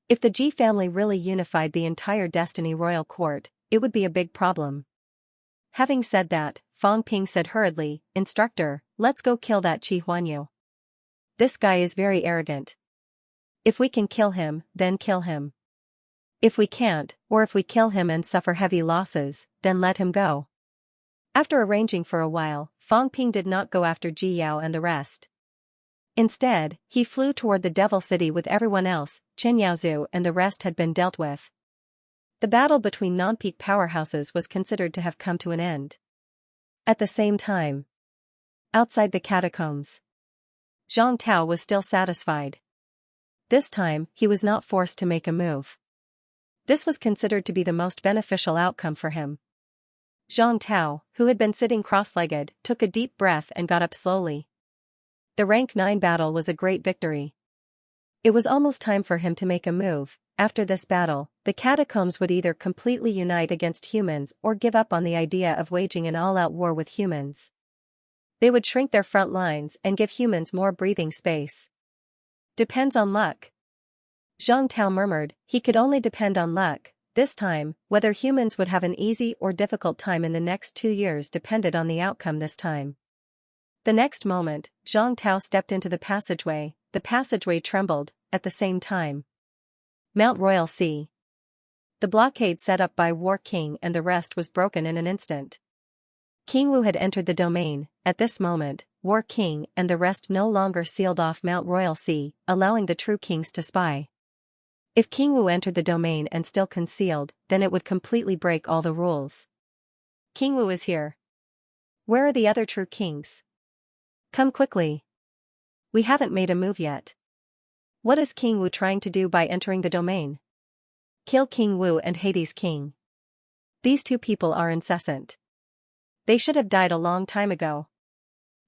If the Ji family really unified the entire Destiny Royal Court, it would be a big problem. Having said that, Fang Ping said hurriedly, "Instructor, let's go kill that Qi Huanyu. This guy is very arrogant. If we can kill him, then kill him. If we can't, or if we kill him and suffer heavy losses, then let him go." After arranging for a while, Fang Ping did not go after Ji Yao and the rest. Instead, he flew toward the Devil City with everyone else. Xianxia and the rest had been dealt with. The battle between non-peak powerhouses was considered to have come to an end. At the same time, outside the catacombs, Zhang Tao was still satisfied. This time, he was not forced to make a move. This was considered to be the most beneficial outcome for him. Zhang Tao, who had been sitting cross-legged, took a deep breath and got up slowly. The rank 9 battle was a great victory. It was almost time for him to make a move. After this battle, the catacombs would either completely unite against humans or give up on the idea of waging an all-out war with humans. They would shrink their front lines and give humans more breathing space. Depends on luck. Zhang Tao murmured. He could only depend on luck. This time, whether humans would have an easy or difficult time in the next 2 years depended on the outcome this time. The next moment, Zhang Tao stepped into the passageway. The passageway trembled. At the same time, Mount Royal Sea. The blockade set up by War King and the rest was broken in an instant. King Wu had entered the domain. At this moment, War King and the rest no longer sealed off Mount Royal Sea, allowing the true kings to spy. If King Wu entered the domain and still concealed, then it would completely break all the rules. King Wu is here. Where are the other true kings? Come quickly. We haven't made a move yet. What is King Wu trying to do by entering the domain? Kill King Wu and Hades King. These two people are incessant. They should have died a long time ago.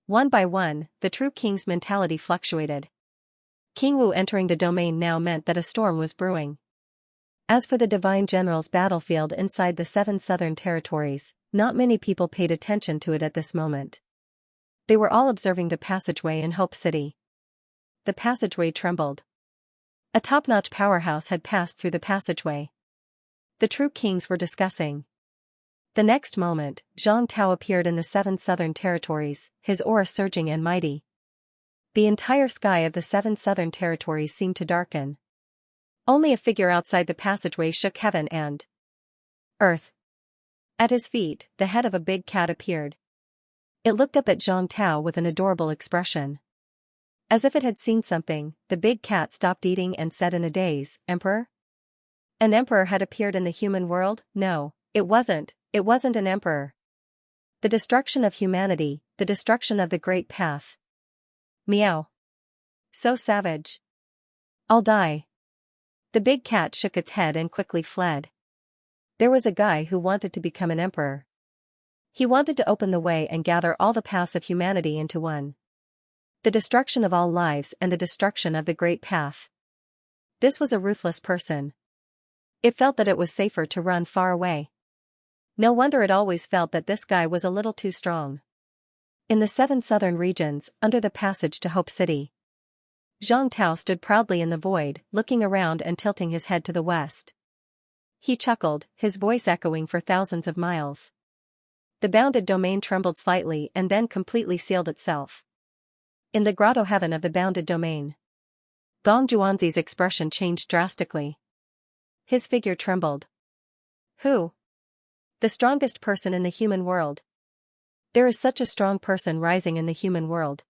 One by one, the true king's mentality fluctuated. King Wu entering the domain now meant that a storm was brewing. As for the divine general's battlefield inside the 7 southern territories, not many people paid attention to it at this moment. They were all observing the passageway in Hope City. The passageway trembled. A top-notch powerhouse had passed through the passageway. The true kings were discussing. The next moment, Zhang Tao appeared in the 7 southern territories, his aura surging and mighty. The entire sky of the 7 southern territories seemed to darken. Only a figure outside the passageway shook heaven and earth. At his feet, the head of a big cat appeared. It looked up at Zhang Tao with an adorable expression. As if it had seen something, the big cat stopped eating and said in a daze, "Emperor?" An emperor had appeared in the human world? No, it wasn't an emperor. The destruction of humanity, the destruction of the great path. Meow. So savage. I'll die. The big cat shook its head and quickly fled. There was a guy who wanted to become an emperor. He wanted to open the way and gather all the paths of humanity into one. The destruction of all lives and the destruction of the great path. This was a ruthless person. It felt that it was safer to run far away. No wonder it always felt that this guy was a little too strong. In the 7 southern regions, under the passage to Hope City, Zhang Tao stood proudly in the void, looking around and tilting his head to the west. He chuckled, his voice echoing for thousands of miles. The bounded domain trembled slightly and then completely sealed itself. In the grotto heaven of the bounded domain, Gong Juanzi's expression changed drastically. His figure trembled. Who? The strongest person in the human world. There is such a strong person rising in the human world.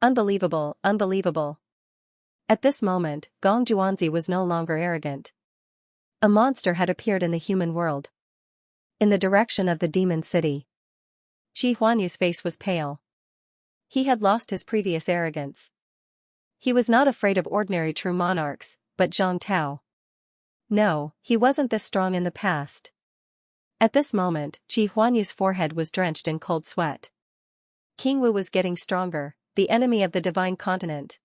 Unbelievable, unbelievable. At this moment, Gong Juanzi was no longer arrogant. A monster had appeared in the human world. In the direction of the demon city. Qi Huanyu's face was pale. He had lost his previous arrogance. He was not afraid of ordinary true monarchs, but Zhang Tao. No, he wasn't this strong in the past. At this moment, Qi Huanyu's forehead was drenched in cold sweat. King Wu was getting stronger, the enemy of the divine continent.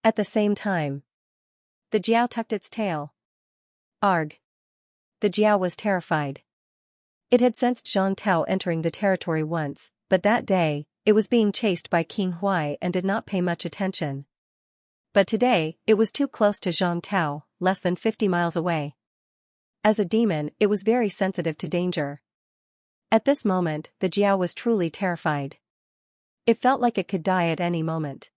At the same time, the Jiao tucked its tail. Arg. The Jiao was terrified. It had sensed Zhang Tao entering the territory once, but that day, it was being chased by King Huai and did not pay much attention. But today, it was too close to Zhang Tao, less than 50 miles away. As a demon, it was very sensitive to danger. At this moment, the Jiao was truly terrified. It felt like it could die at any moment.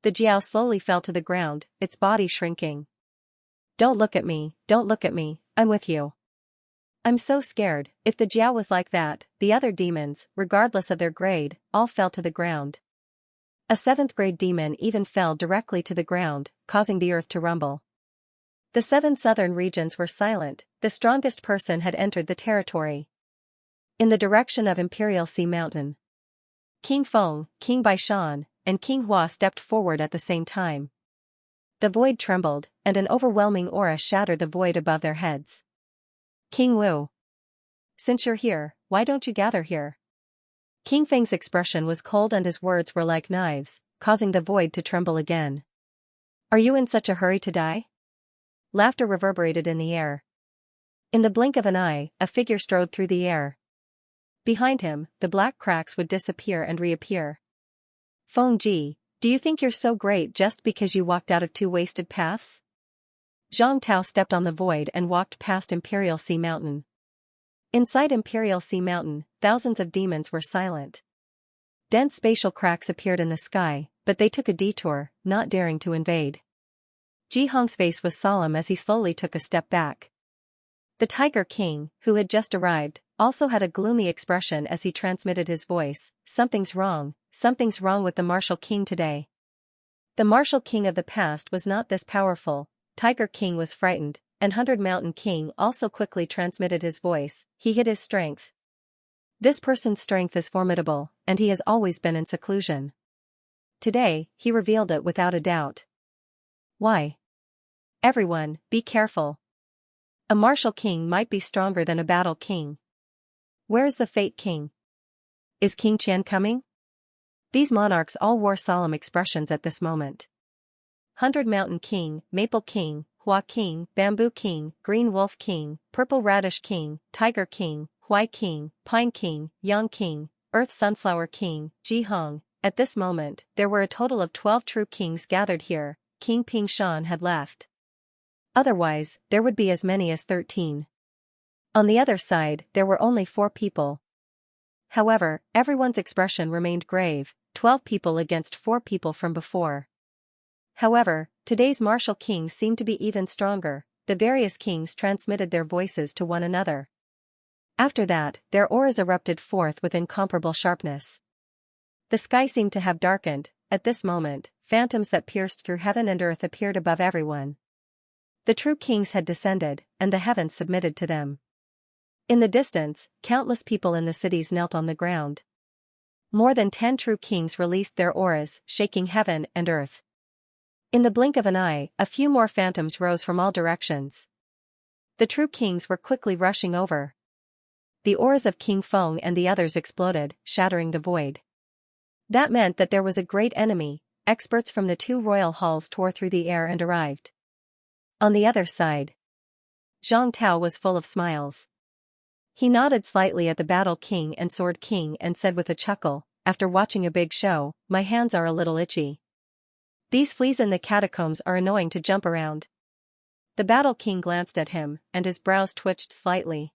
The Jiao slowly fell to the ground, its body shrinking. Don't look at me, I'm with you. I'm so scared. If the Jiao was like that, the other demons, regardless of their grade, all fell to the ground. A 7th-grade demon even fell directly to the ground, causing the earth to rumble. The 7 southern regions were silent, the strongest person had entered the territory. In the direction of Imperial Sea Mountain, King Feng, King Baishan, and King Hua stepped forward at the same time. The void trembled, and an overwhelming aura shattered the void above their heads. King Wu. Since you're here, why don't you gather here? King Feng's expression was cold and his words were like knives, causing the void to tremble again. Are you in such a hurry to die? Laughter reverberated in the air. In the blink of an eye, a figure strode through the air. Behind him, the black cracks would disappear and reappear. Feng Ji, do you think you're so great just because you walked out of 2 wasted paths? Zhang Tao stepped on the void and walked past Imperial Sea Mountain. Inside Imperial Sea Mountain, thousands of demons were silent. Dense spatial cracks appeared in the sky, but they took a detour, not daring to invade. Ji Hong's face was solemn as he slowly took a step back. The Tiger King, who had just arrived, also had a gloomy expression as he transmitted his voice. Something's wrong with the Martial King today. The Martial King of the past was not this powerful. Tiger King was frightened, and 100 Mountain King also quickly transmitted his voice. He hid his strength. This person's strength is formidable, and he has always been in seclusion. Today, he revealed it without a doubt. Why? Everyone, be careful. A Martial King might be stronger than a Battle King. Where's the Fate King? Is King Qian coming? These monarchs all wore solemn expressions at this moment. 100 Mountain King, Maple King, Hua King, Bamboo King, Green Wolf King, Purple Radish King, Tiger King, Huai King, Pine King, Yang King, Earth Sunflower King, Ji Hong. At this moment, there were a total of 12 true kings gathered here. King Ping Shan had left. Otherwise, there would be as many as 13. On the other side, there were only 4 people. However, everyone's expression remained grave, 12 people against 4 people from before. However, today's martial kings seemed to be even stronger. The various kings transmitted their voices to one another. After that, their auras erupted forth with incomparable sharpness. The sky seemed to have darkened. At this moment, phantoms that pierced through heaven and earth appeared above everyone. The true kings had descended, and the heavens submitted to them. In the distance, countless people in the cities knelt on the ground. More than 10 true kings released their auras, shaking heaven and earth. In the blink of an eye, a few more phantoms rose from all directions. The true kings were quickly rushing over. The auras of King Feng and the others exploded, shattering the void. That meant that there was a great enemy. Experts from the 2 royal halls tore through the air and arrived. On the other side, Zhang Tao was full of smiles. He nodded slightly at the Battle King and Sword King and said with a chuckle, after watching a big show, my hands are a little itchy. These fleas in the catacombs are annoying to jump around. The Battle King glanced at him, and his brows twitched slightly.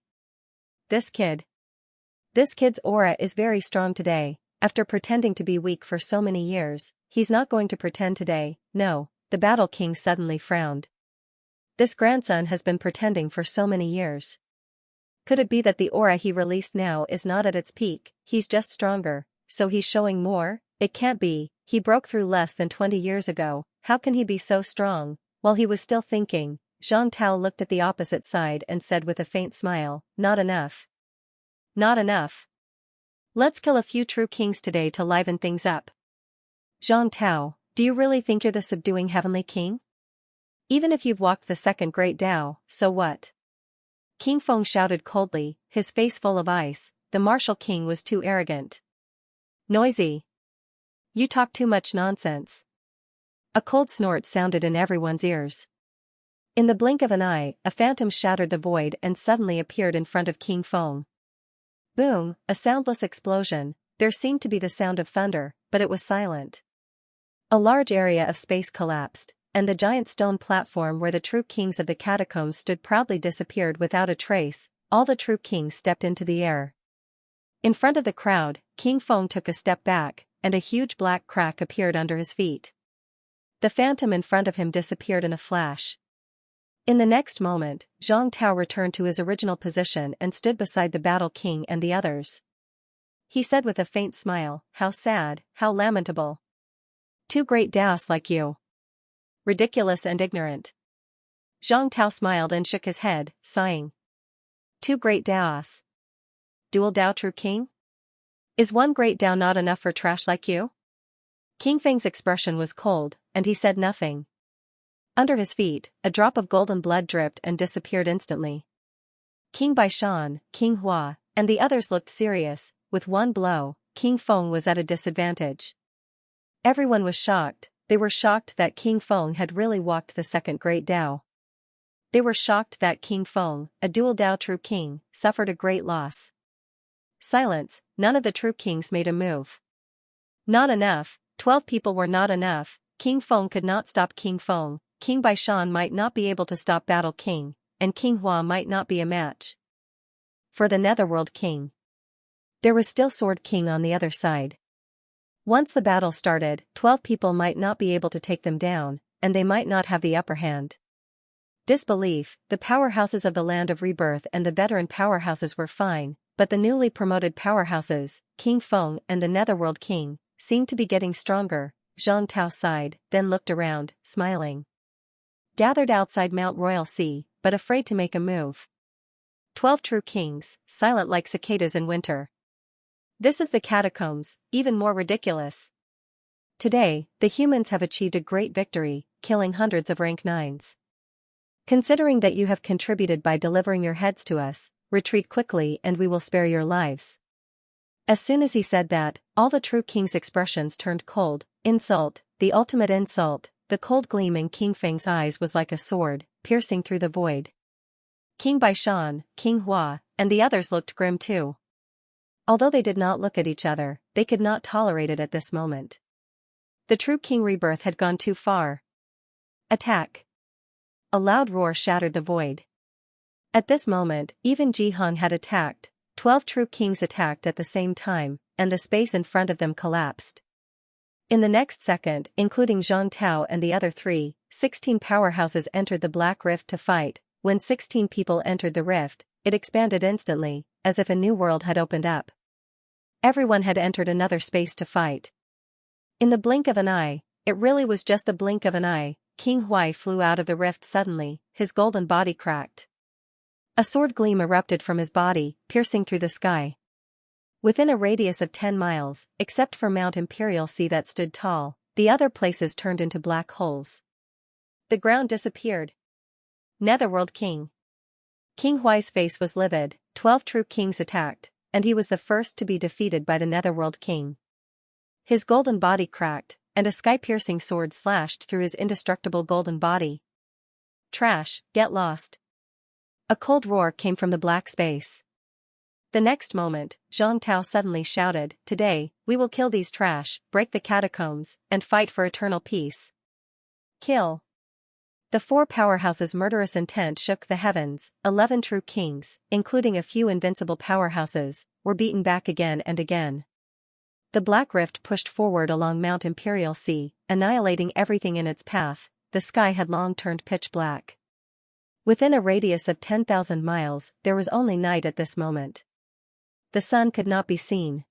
This kid's aura is very strong today. After pretending to be weak for so many years, he's not going to pretend today. No, the Battle King suddenly frowned. This grandson has been pretending for so many years. Could it be that the aura he released now is not at its peak? He's just stronger, so he's showing more? It can't be, he broke through less than 20 years ago, how can he be so strong? While he was still thinking, Zhang Tao looked at the opposite side and said with a faint smile, not enough. Not enough. Let's kill a few true kings today to liven things up. Zhang Tao, do you really think you're the subduing heavenly king? Even if you've walked the 2nd great Tao, so what? King Feng shouted coldly, his face full of ice. The martial king was too arrogant. Noisy. You talk too much nonsense. A cold snort sounded in everyone's ears. In the blink of an eye, a phantom shattered the void and suddenly appeared in front of King Feng. Boom, a soundless explosion. There seemed to be the sound of thunder, but it was silent. A large area of space collapsed, and the giant stone platform where the true kings of the catacombs stood proudly disappeared without a trace. All the true kings stepped into the air. In front of the crowd, King Feng took a step back, and a huge black crack appeared under his feet. The phantom in front of him disappeared in a flash. In the next moment, Zhang Tao returned to his original position and stood beside the Battle King and the others. He said with a faint smile, how sad, how lamentable. Two great Daos like you. Ridiculous and ignorant. Zhang Tao smiled and shook his head, sighing. Two great Daos. Dual Dao true king? Is one great Dao not enough for trash like you? King Feng's expression was cold, and he said nothing. Under his feet, a drop of golden blood dripped and disappeared instantly. King Baishan, King Hua, and the others looked serious. With one blow, King Feng was at a disadvantage. Everyone was shocked. They were shocked that King Feng had really walked the second great Dao. They were shocked that King Feng, a dual Dao true king, suffered a great loss. Silence, none of the true kings made a move. Not enough, 12 people were not enough. King Feng could not stop King Feng, King Baishan might not be able to stop Battle King, and King Hua might not be a match for the Netherworld King. There was still Sword King on the other side. Once the battle started, 12 people might not be able to take them down, and they might not have the upper hand. Disbelief, the powerhouses of the Land of Rebirth and the veteran powerhouses were fine, but the newly promoted powerhouses, King Feng and the Netherworld King, seemed to be getting stronger. Zhang Tao sighed, then looked around, smiling. Gathered outside Mount Royal Sea, but afraid to make a move. 12 true kings, silent like cicadas in winter. This is the catacombs, even more ridiculous. Today, the humans have achieved a great victory, killing hundreds of rank 9s. Considering that you have contributed by delivering your heads to us, retreat quickly and we will spare your lives. As soon as he said that, all the true king's expressions turned cold. Insult, the ultimate insult. The cold gleam in King Feng's eyes was like a sword, piercing through the void. King Baishan, King Hua, and the others looked grim too. Although they did not look at each other, they could not tolerate it at this moment. The true King Rebirth had gone too far. Attack! A loud roar shattered the void. At this moment, even Jihan had attacked. 12 true kings attacked at the same time, and the space in front of them collapsed. In the next second, including Zhang Tao and the other 3, 16 powerhouses entered the Black Rift to fight. When 16 people entered the rift, it expanded instantly, as if a new world had opened up. Everyone had entered another space to fight. In the blink of an eye, it really was just the blink of an eye, King Huai flew out of the rift suddenly, his golden body cracked. A sword gleam erupted from his body, piercing through the sky. Within a radius of 10 miles, except for Mount Imperial Sea that stood tall, the other places turned into black holes. The ground disappeared. Netherworld King. King Huai's face was livid. 12 true kings attacked, and he was the first to be defeated by the Netherworld King. His golden body cracked, and a sky-piercing sword slashed through his indestructible golden body. Trash, get lost. A cold roar came from the black space. The next moment, Zhang Tao suddenly shouted, "Today, we will kill these trash, break the catacombs, and fight for eternal peace." Kill. The 4 powerhouses' murderous intent shook the heavens. 11 true kings, including a few invincible powerhouses, were beaten back again and again. The Black Rift pushed forward along Mount Imperial Sea, annihilating everything in its path. The sky had long turned pitch black. Within a radius of 10,000 miles, there was only night at this moment. The sun could not be seen.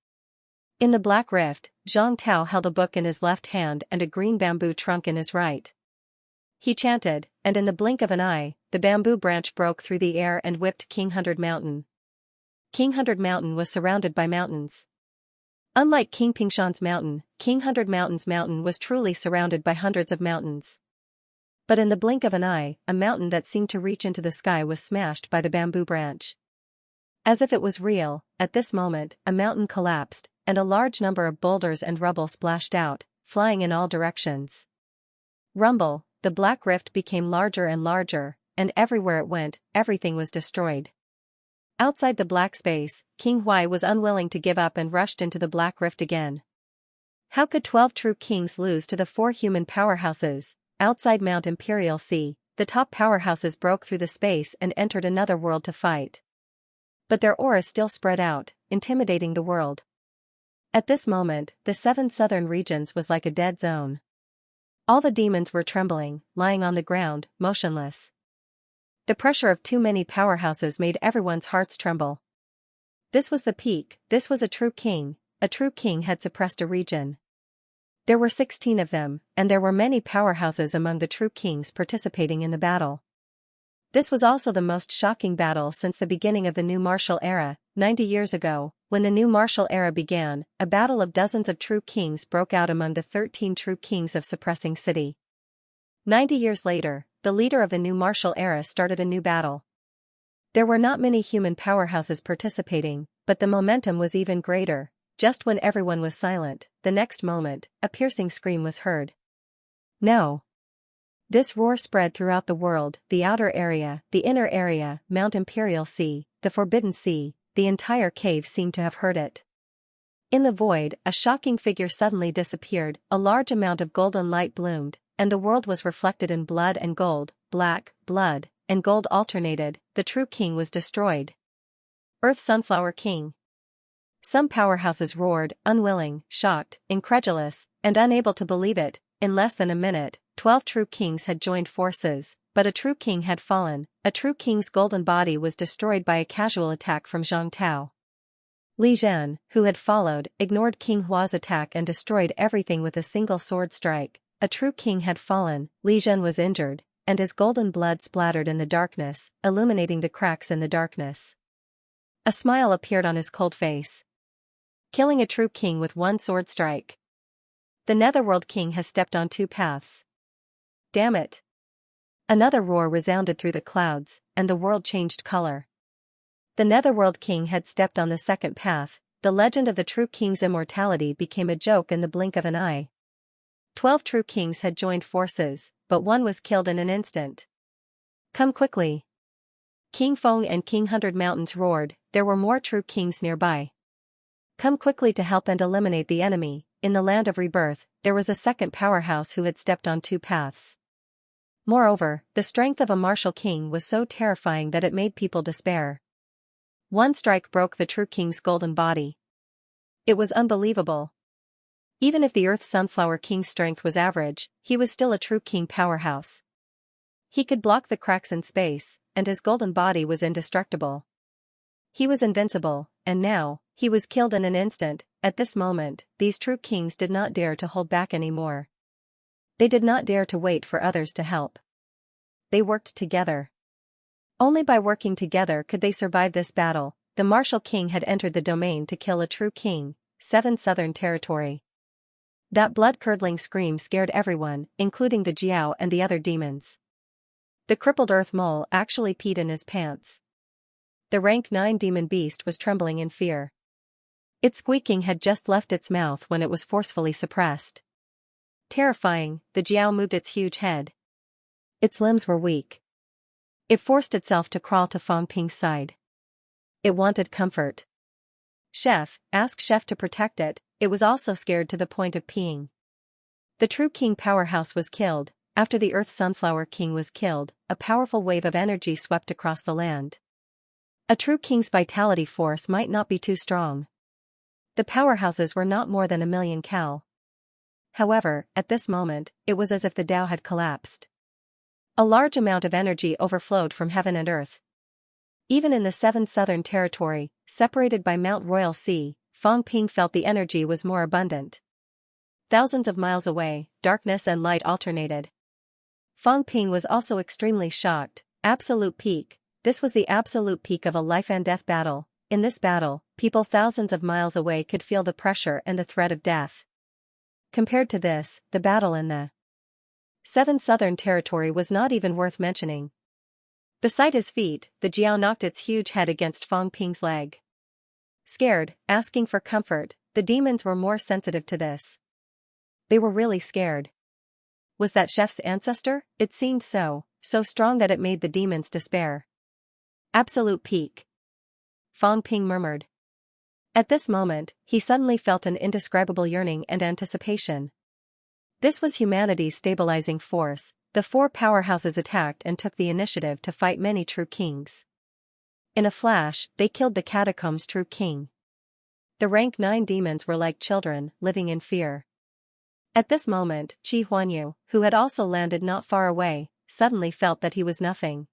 In the Black Rift, Zhang Tao held a book in his left hand and a green bamboo trunk in his right. He chanted, and in the blink of an eye, the bamboo branch broke through the air and whipped King 100 Mountain. King 100 Mountain was surrounded by mountains. Unlike King Pingshan's mountain, King 100 Mountain's mountain was truly surrounded by hundreds of mountains. But in the blink of an eye, a mountain that seemed to reach into the sky was smashed by the bamboo branch. As if it was real, at this moment, a mountain collapsed, and a large number of boulders and rubble splashed out, flying in all directions. Rumble, the Black Rift became larger and larger, and everywhere it went, everything was destroyed. Outside the black space, King Huai was unwilling to give up and rushed into the Black Rift again. How could 12 true kings lose to the 4 human powerhouses? Outside Mount Imperial Sea, the top powerhouses broke through the space and entered another world to fight. But their auras still spread out, intimidating the world. At this moment, the 7 southern regions was like a dead zone. All the demons were trembling, lying on the ground, motionless. The pressure of too many powerhouses made everyone's hearts tremble. This was the peak, this was a true king had suppressed a region. There were 16 of them, and there were many powerhouses among the true kings participating in the battle. This was also the most shocking battle since the beginning of the new martial era. 90 years ago, when the new martial era began, a battle of dozens of true kings broke out among the 13 true kings of Suppressing City. 90 years later, the leader of the new martial era started a new battle. There were not many human powerhouses participating, but the momentum was even greater. Just when everyone was silent, the next moment, a piercing scream was heard. No! This roar spread throughout the world, the outer area, the inner area, Mount Imperial Sea, the Forbidden Sea, the entire cave seemed to have heard it. In the void, a shocking figure suddenly disappeared, a large amount of golden light bloomed, and the world was reflected in blood and gold, black, blood, and gold alternated. The true king was destroyed. Earth Sunflower King. Some powerhouses roared, unwilling, shocked, incredulous, and unable to believe it. In less than a minute, 12 true kings had joined forces, but a true king had fallen. A true king's golden body was destroyed by a casual attack from Zhang Tao. Li Zhen, who had followed, ignored King Hua's attack and destroyed everything with a single sword strike. A true king had fallen, Li Zhen was injured, and his golden blood splattered in the darkness, illuminating the cracks in the darkness. A smile appeared on his cold face. Killing a true king with one sword strike. The Netherworld King has stepped on 2 paths. Damn it! Another roar resounded through the clouds, and the world changed color. The Netherworld King had stepped on the second path. The legend of the true king's immortality became a joke in the blink of an eye. 12 true kings had joined forces, but one was killed in an instant. Come quickly! King Feng and King 100 Mountains roared. There were more true kings nearby. Come quickly to help and eliminate the enemy. In the land of rebirth, there was a second powerhouse who had stepped on 2 paths. Moreover, the strength of a martial king was so terrifying that it made people despair. One strike broke the true king's golden body. It was unbelievable. Even if the Earth Sunflower King's strength was average, he was still a true king powerhouse. He could block the cracks in space, and his golden body was indestructible. He was invincible, and now, he was killed in an instant. At this moment, these true kings did not dare to hold back anymore. They did not dare to wait for others to help. They worked together. Only by working together could they survive this battle. The martial king had entered the domain to kill a true king, 7 Southern Territory. That blood-curdling scream scared everyone, including the Jiao and the other demons. The crippled earth mole actually peed in his pants. The rank 9 demon beast was trembling in fear. Its squeaking had just left its mouth when it was forcefully suppressed. Terrifying, the Jiao moved its huge head. Its limbs were weak. It forced itself to crawl to Fang Ping's side. It wanted comfort. Chef, ask Chef to protect it. It was also scared to the point of peeing. The true king powerhouse was killed. After the Earth Sunflower King was killed, a powerful wave of energy swept across the land. A true king's vitality force might not be too strong. The powerhouses were not more than 1,000,000 cal. However, at this moment, it was as if the Tao had collapsed. A large amount of energy overflowed from heaven and earth. Even in the 7 Southern Territory, separated by Mount Royal Sea, Fang Ping felt the energy was more abundant. Thousands of miles away, darkness and light alternated. Fang Ping was also extremely shocked. Absolute peak. This was the absolute peak of a life and death battle. In this battle, people thousands of miles away could feel the pressure and the threat of death. Compared to this, the battle in the 7 Southern Territory was not even worth mentioning. Beside his feet, the Jiao knocked its huge head against Fang Ping's leg. Scared, asking for comfort, the demons were more sensitive to this. They were really scared. Was that Chef's ancestor? It seemed so strong that it made the demons despair. Absolute peak. Fang Ping murmured. At this moment, he suddenly felt an indescribable yearning and anticipation. This was humanity's stabilizing force. The 4 powerhouses attacked and took the initiative to fight many true kings. In a flash, they killed the catacombs' true king. The rank 9 demons were like children, living in fear. At this moment, Qi Huanyu, who had also landed not far away, suddenly felt that he was nothing.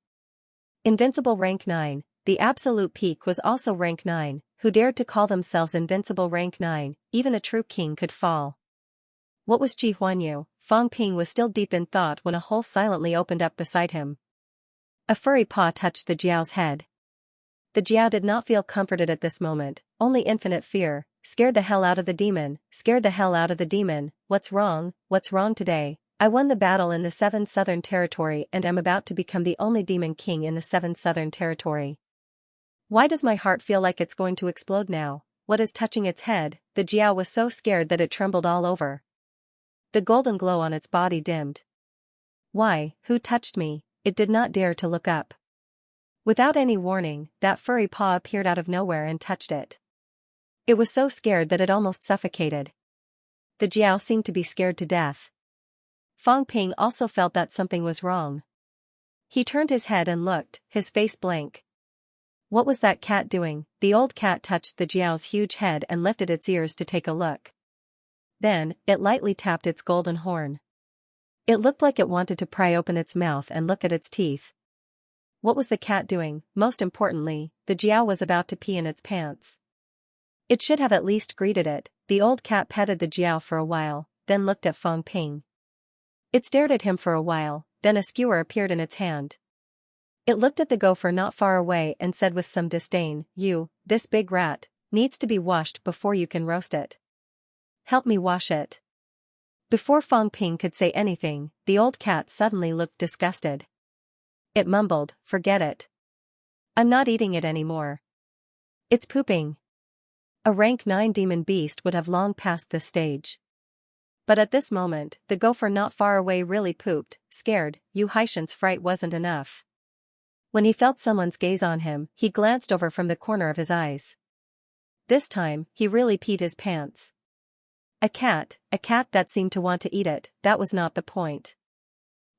Invincible rank 9, the absolute peak was also rank 9, who dared to call themselves invincible rank 9, even a true king could fall. What was Ji Huanyu? Fang Ping was still deep in thought when a hole silently opened up beside him. A furry paw touched the Jiao's head. The Jiao did not feel comforted at this moment, only infinite fear. Scared the hell out of the demon, scared the hell out of the demon. What's wrong today? I won the battle in the 7th Southern Territory and am about to become the only demon king in the 7th Southern Territory. Why does my heart feel like it's going to explode now? What is touching its head? The Jiao was so scared that it trembled all over. The golden glow on its body dimmed. Why, who touched me? It did not dare to look up. Without any warning, that furry paw appeared out of nowhere and touched it. It was so scared that it almost suffocated. The Jiao seemed to be scared to death. Fang Ping also felt that something was wrong. He turned his head and looked, his face blank. What was that cat doing? The old cat touched the Jiao's huge head and lifted its ears to take a look. Then, it lightly tapped its golden horn. It looked like it wanted to pry open its mouth and look at its teeth. What was the cat doing? Most importantly, the Jiao was about to pee in its pants. It should have at least greeted it. The old cat petted the Jiao for a while, then looked at Fang Ping. It stared at him for a while, then a skewer appeared in its hand. It looked at the gopher not far away and said with some disdain, this big rat, needs to be washed before you can roast it. Help me wash it. Before Fang Ping could say anything, the old cat suddenly looked disgusted. It mumbled, forget it. I'm not eating it anymore. It's pooping. A rank 9 demon beast would have long passed this stage. But at this moment, the gopher not far away really pooped, scared. Yu Haishan's fright wasn't enough. When he felt someone's gaze on him, he glanced over from the corner of his eyes. This time, he really peed his pants. A cat that seemed to want to eat it, that was not the point.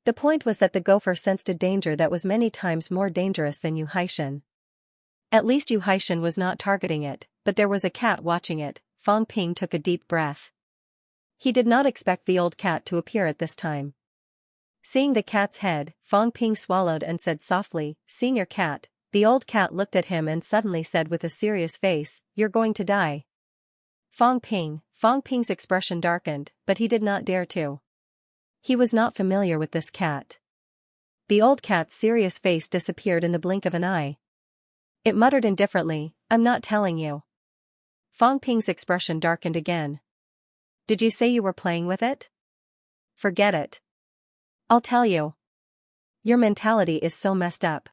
The point was that the gopher sensed a danger that was many times more dangerous than Yu Haishan. At least Yu Haishan was not targeting it, but there was a cat watching it. Fang Ping took a deep breath. He did not expect the old cat to appear at this time. Seeing the cat's head, Fang Ping swallowed and said softly, Senior cat. The old cat looked at him and suddenly said with a serious face, You're going to die. Fang Ping's expression darkened, but he did not dare to. He was not familiar with this cat. The old cat's serious face disappeared in the blink of an eye. It muttered indifferently, I'm not telling you. Fang Ping's expression darkened again. Did you say you were playing with it? Forget it. I'll tell you. Your mentality is so messed up.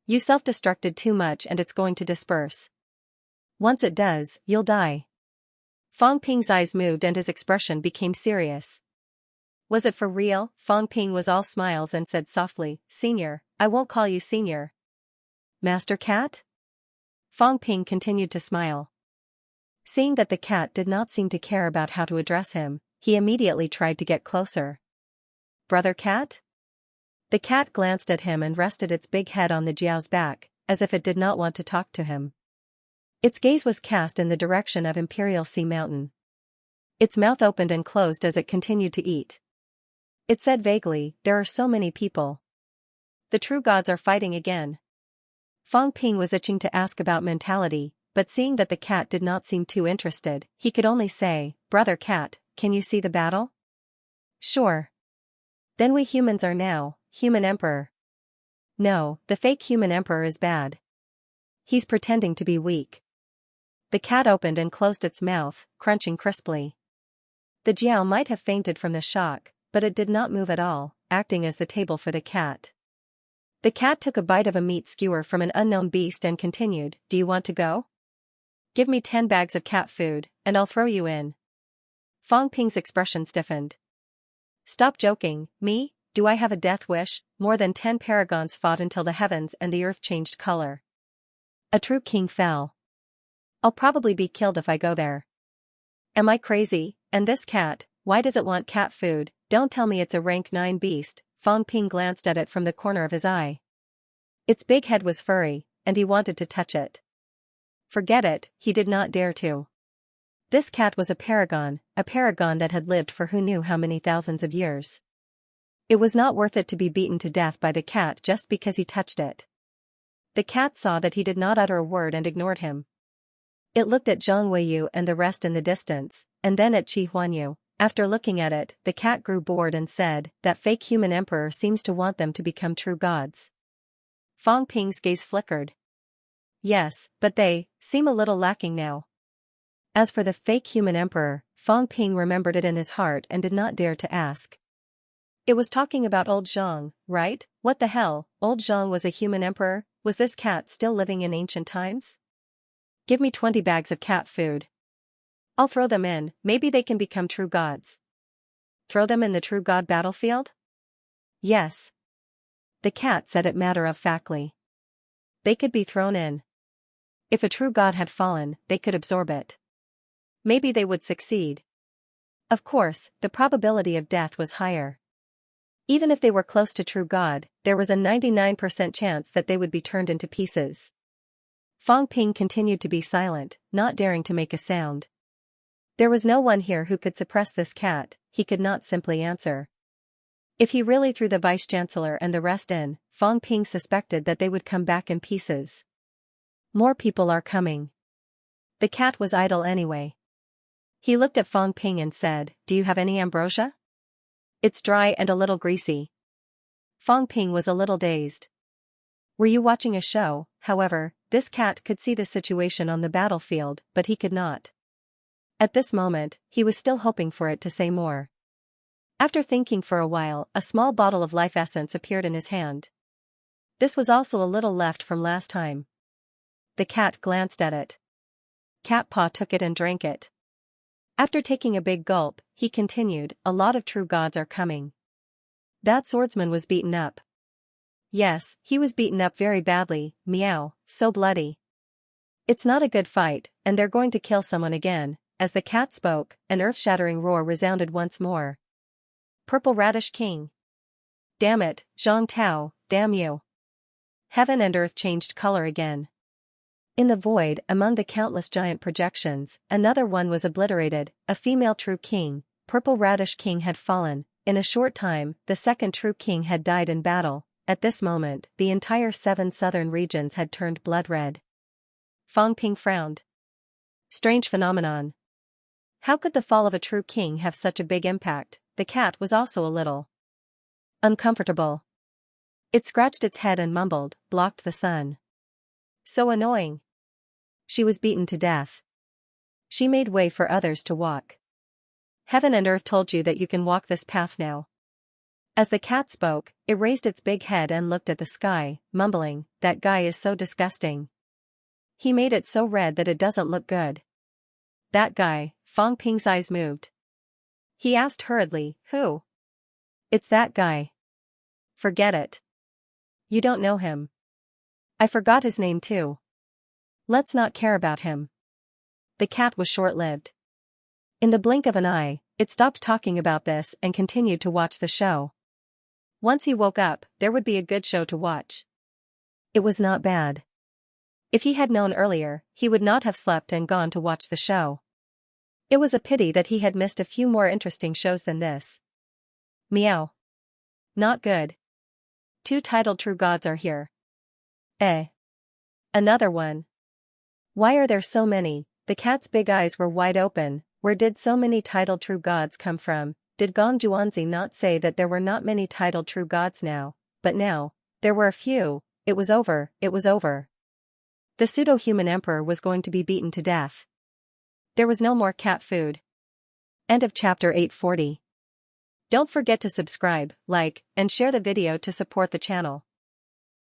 You self-destructed too much and it's going to disperse. Once it does, you'll die. Fang Ping's eyes moved and his expression became serious. Was it for real? Fang Ping was all smiles and said softly, Senior, I won't call you senior. Master Cat? Fang Ping continued to smile. Seeing that the cat did not seem to care about how to address him, he immediately tried to get closer. Brother Cat? The cat glanced at him and rested its big head on the Jiao's back, as if it did not want to talk to him. Its gaze was cast in the direction of Imperial Sea Mountain. Its mouth opened and closed as it continued to eat. It said vaguely, there are so many people. The true gods are fighting again. Fang Ping was itching to ask about mentality, but seeing that the cat did not seem too interested, he could only say, Brother Cat, can you see the battle? Sure. Then we humans are now, human emperor. No, the fake human emperor is bad. He's pretending to be weak. The cat opened and closed its mouth, crunching crisply. The Jiao might have fainted from the shock, but it did not move at all, acting as the table for the cat. The cat took a bite of a meat skewer from an unknown beast and continued, Do you want to go? Give me 10 bags of cat food, and I'll throw you in. Fang Ping's expression stiffened. Stop joking, me? Do I have a death wish? More than 10 paragons fought until the heavens and the earth changed color. A true king fell. I'll probably be killed if I go there. Am I crazy? And this cat, why does it want cat food? Don't tell me it's a rank 9 beast. Fang Ping glanced at it from the corner of his eye. Its big head was furry, and he wanted to touch it. Forget it, he did not dare to. This cat was a paragon that had lived for who knew how many thousands of years. It was not worth it to be beaten to death by the cat just because he touched it. The cat saw that he did not utter a word and ignored him. It looked at Zhang Weiyu and the rest in the distance, and then at Qi Huanyu. After looking at it, the cat grew bored and said, "That fake human emperor seems to want them to become true gods." Fang Ping's gaze flickered. "Yes, but they seem a little lacking now." As for the fake human emperor, Fang Ping remembered it in his heart and did not dare to ask. It was talking about old Zhang, right? What the hell, old Zhang was a human emperor? Was this cat still living in ancient times? "Give me 20 bags of cat food. I'll throw them in, maybe they can become true gods." "Throw them in the true god battlefield?" "Yes." The cat said it matter-of-factly. They could be thrown in. If a true god had fallen, they could absorb it. Maybe they would succeed. Of course, the probability of death was higher. Even if they were close to true god, there was a 99% chance that they would be turned into pieces. Fang Ping continued to be silent, not daring to make a sound. There was no one here who could suppress this cat, he could not simply answer. If he really threw the vice-chancellor and the rest in, Fang Ping suspected that they would come back in pieces. More people are coming. The cat was idle anyway. He looked at Fang Ping and said, "Do you have any ambrosia? It's dry and a little greasy." Fang Ping was a little dazed. Were you watching a show? However, this cat could see the situation on the battlefield, but he could not. At this moment, he was still hoping for it to say more. After thinking for a while, a small bottle of life essence appeared in his hand. This was also a little left from last time. The cat glanced at it. Cat Paw took it and drank it. After taking a big gulp, he continued, "A lot of true gods are coming." That swordsman was beaten up. Yes, he was beaten up very badly, meow, so bloody. It's not a good fight, and they're going to kill someone again. As the cat spoke, an earth-shattering roar resounded once more. Purple Radish King. Damn it, Zhang Tao, damn you. Heaven and earth changed color again. In the void, among the countless giant projections, another one was obliterated, a female true king. Purple Radish King had fallen. In a short time, the second true king had died in battle. At this moment, the entire 7 southern regions had turned blood red. Fang Ping frowned. Strange phenomenon. How could the fall of a true king have such a big impact? The cat was also a little uncomfortable. It scratched its head and mumbled, "Blocked the sun. So annoying." She was beaten to death. She made way for others to walk. Heaven and earth told you that you can walk this path now. As the cat spoke, it raised its big head and looked at the sky, mumbling, "That guy is so disgusting. He made it so red that it doesn't look good." That guy, Fang Ping's eyes moved. He asked hurriedly, "Who?" "It's that guy." "Forget it. You don't know him." "I forgot his name too." "Let's not care about him." The cat was short-lived. In the blink of an eye, it stopped talking about this and continued to watch the show. Once he woke up, there would be a good show to watch. It was not bad. If he had known earlier, he would not have slept and gone to watch the show. It was a pity that he had missed a few more interesting shows than this. Meow. Not good. 2 titled true gods are here. Eh. Another one. Why are there so many? The cat's big eyes were wide open. Where did so many titled true gods come from? Did Gong Juanzi not say that there were not many titled true gods now? But now, there were a few. It was over, it was over. The pseudo-human emperor was going to be beaten to death. There was no more cat food. End of chapter 840. Don't forget to subscribe, like, and share the video to support the channel.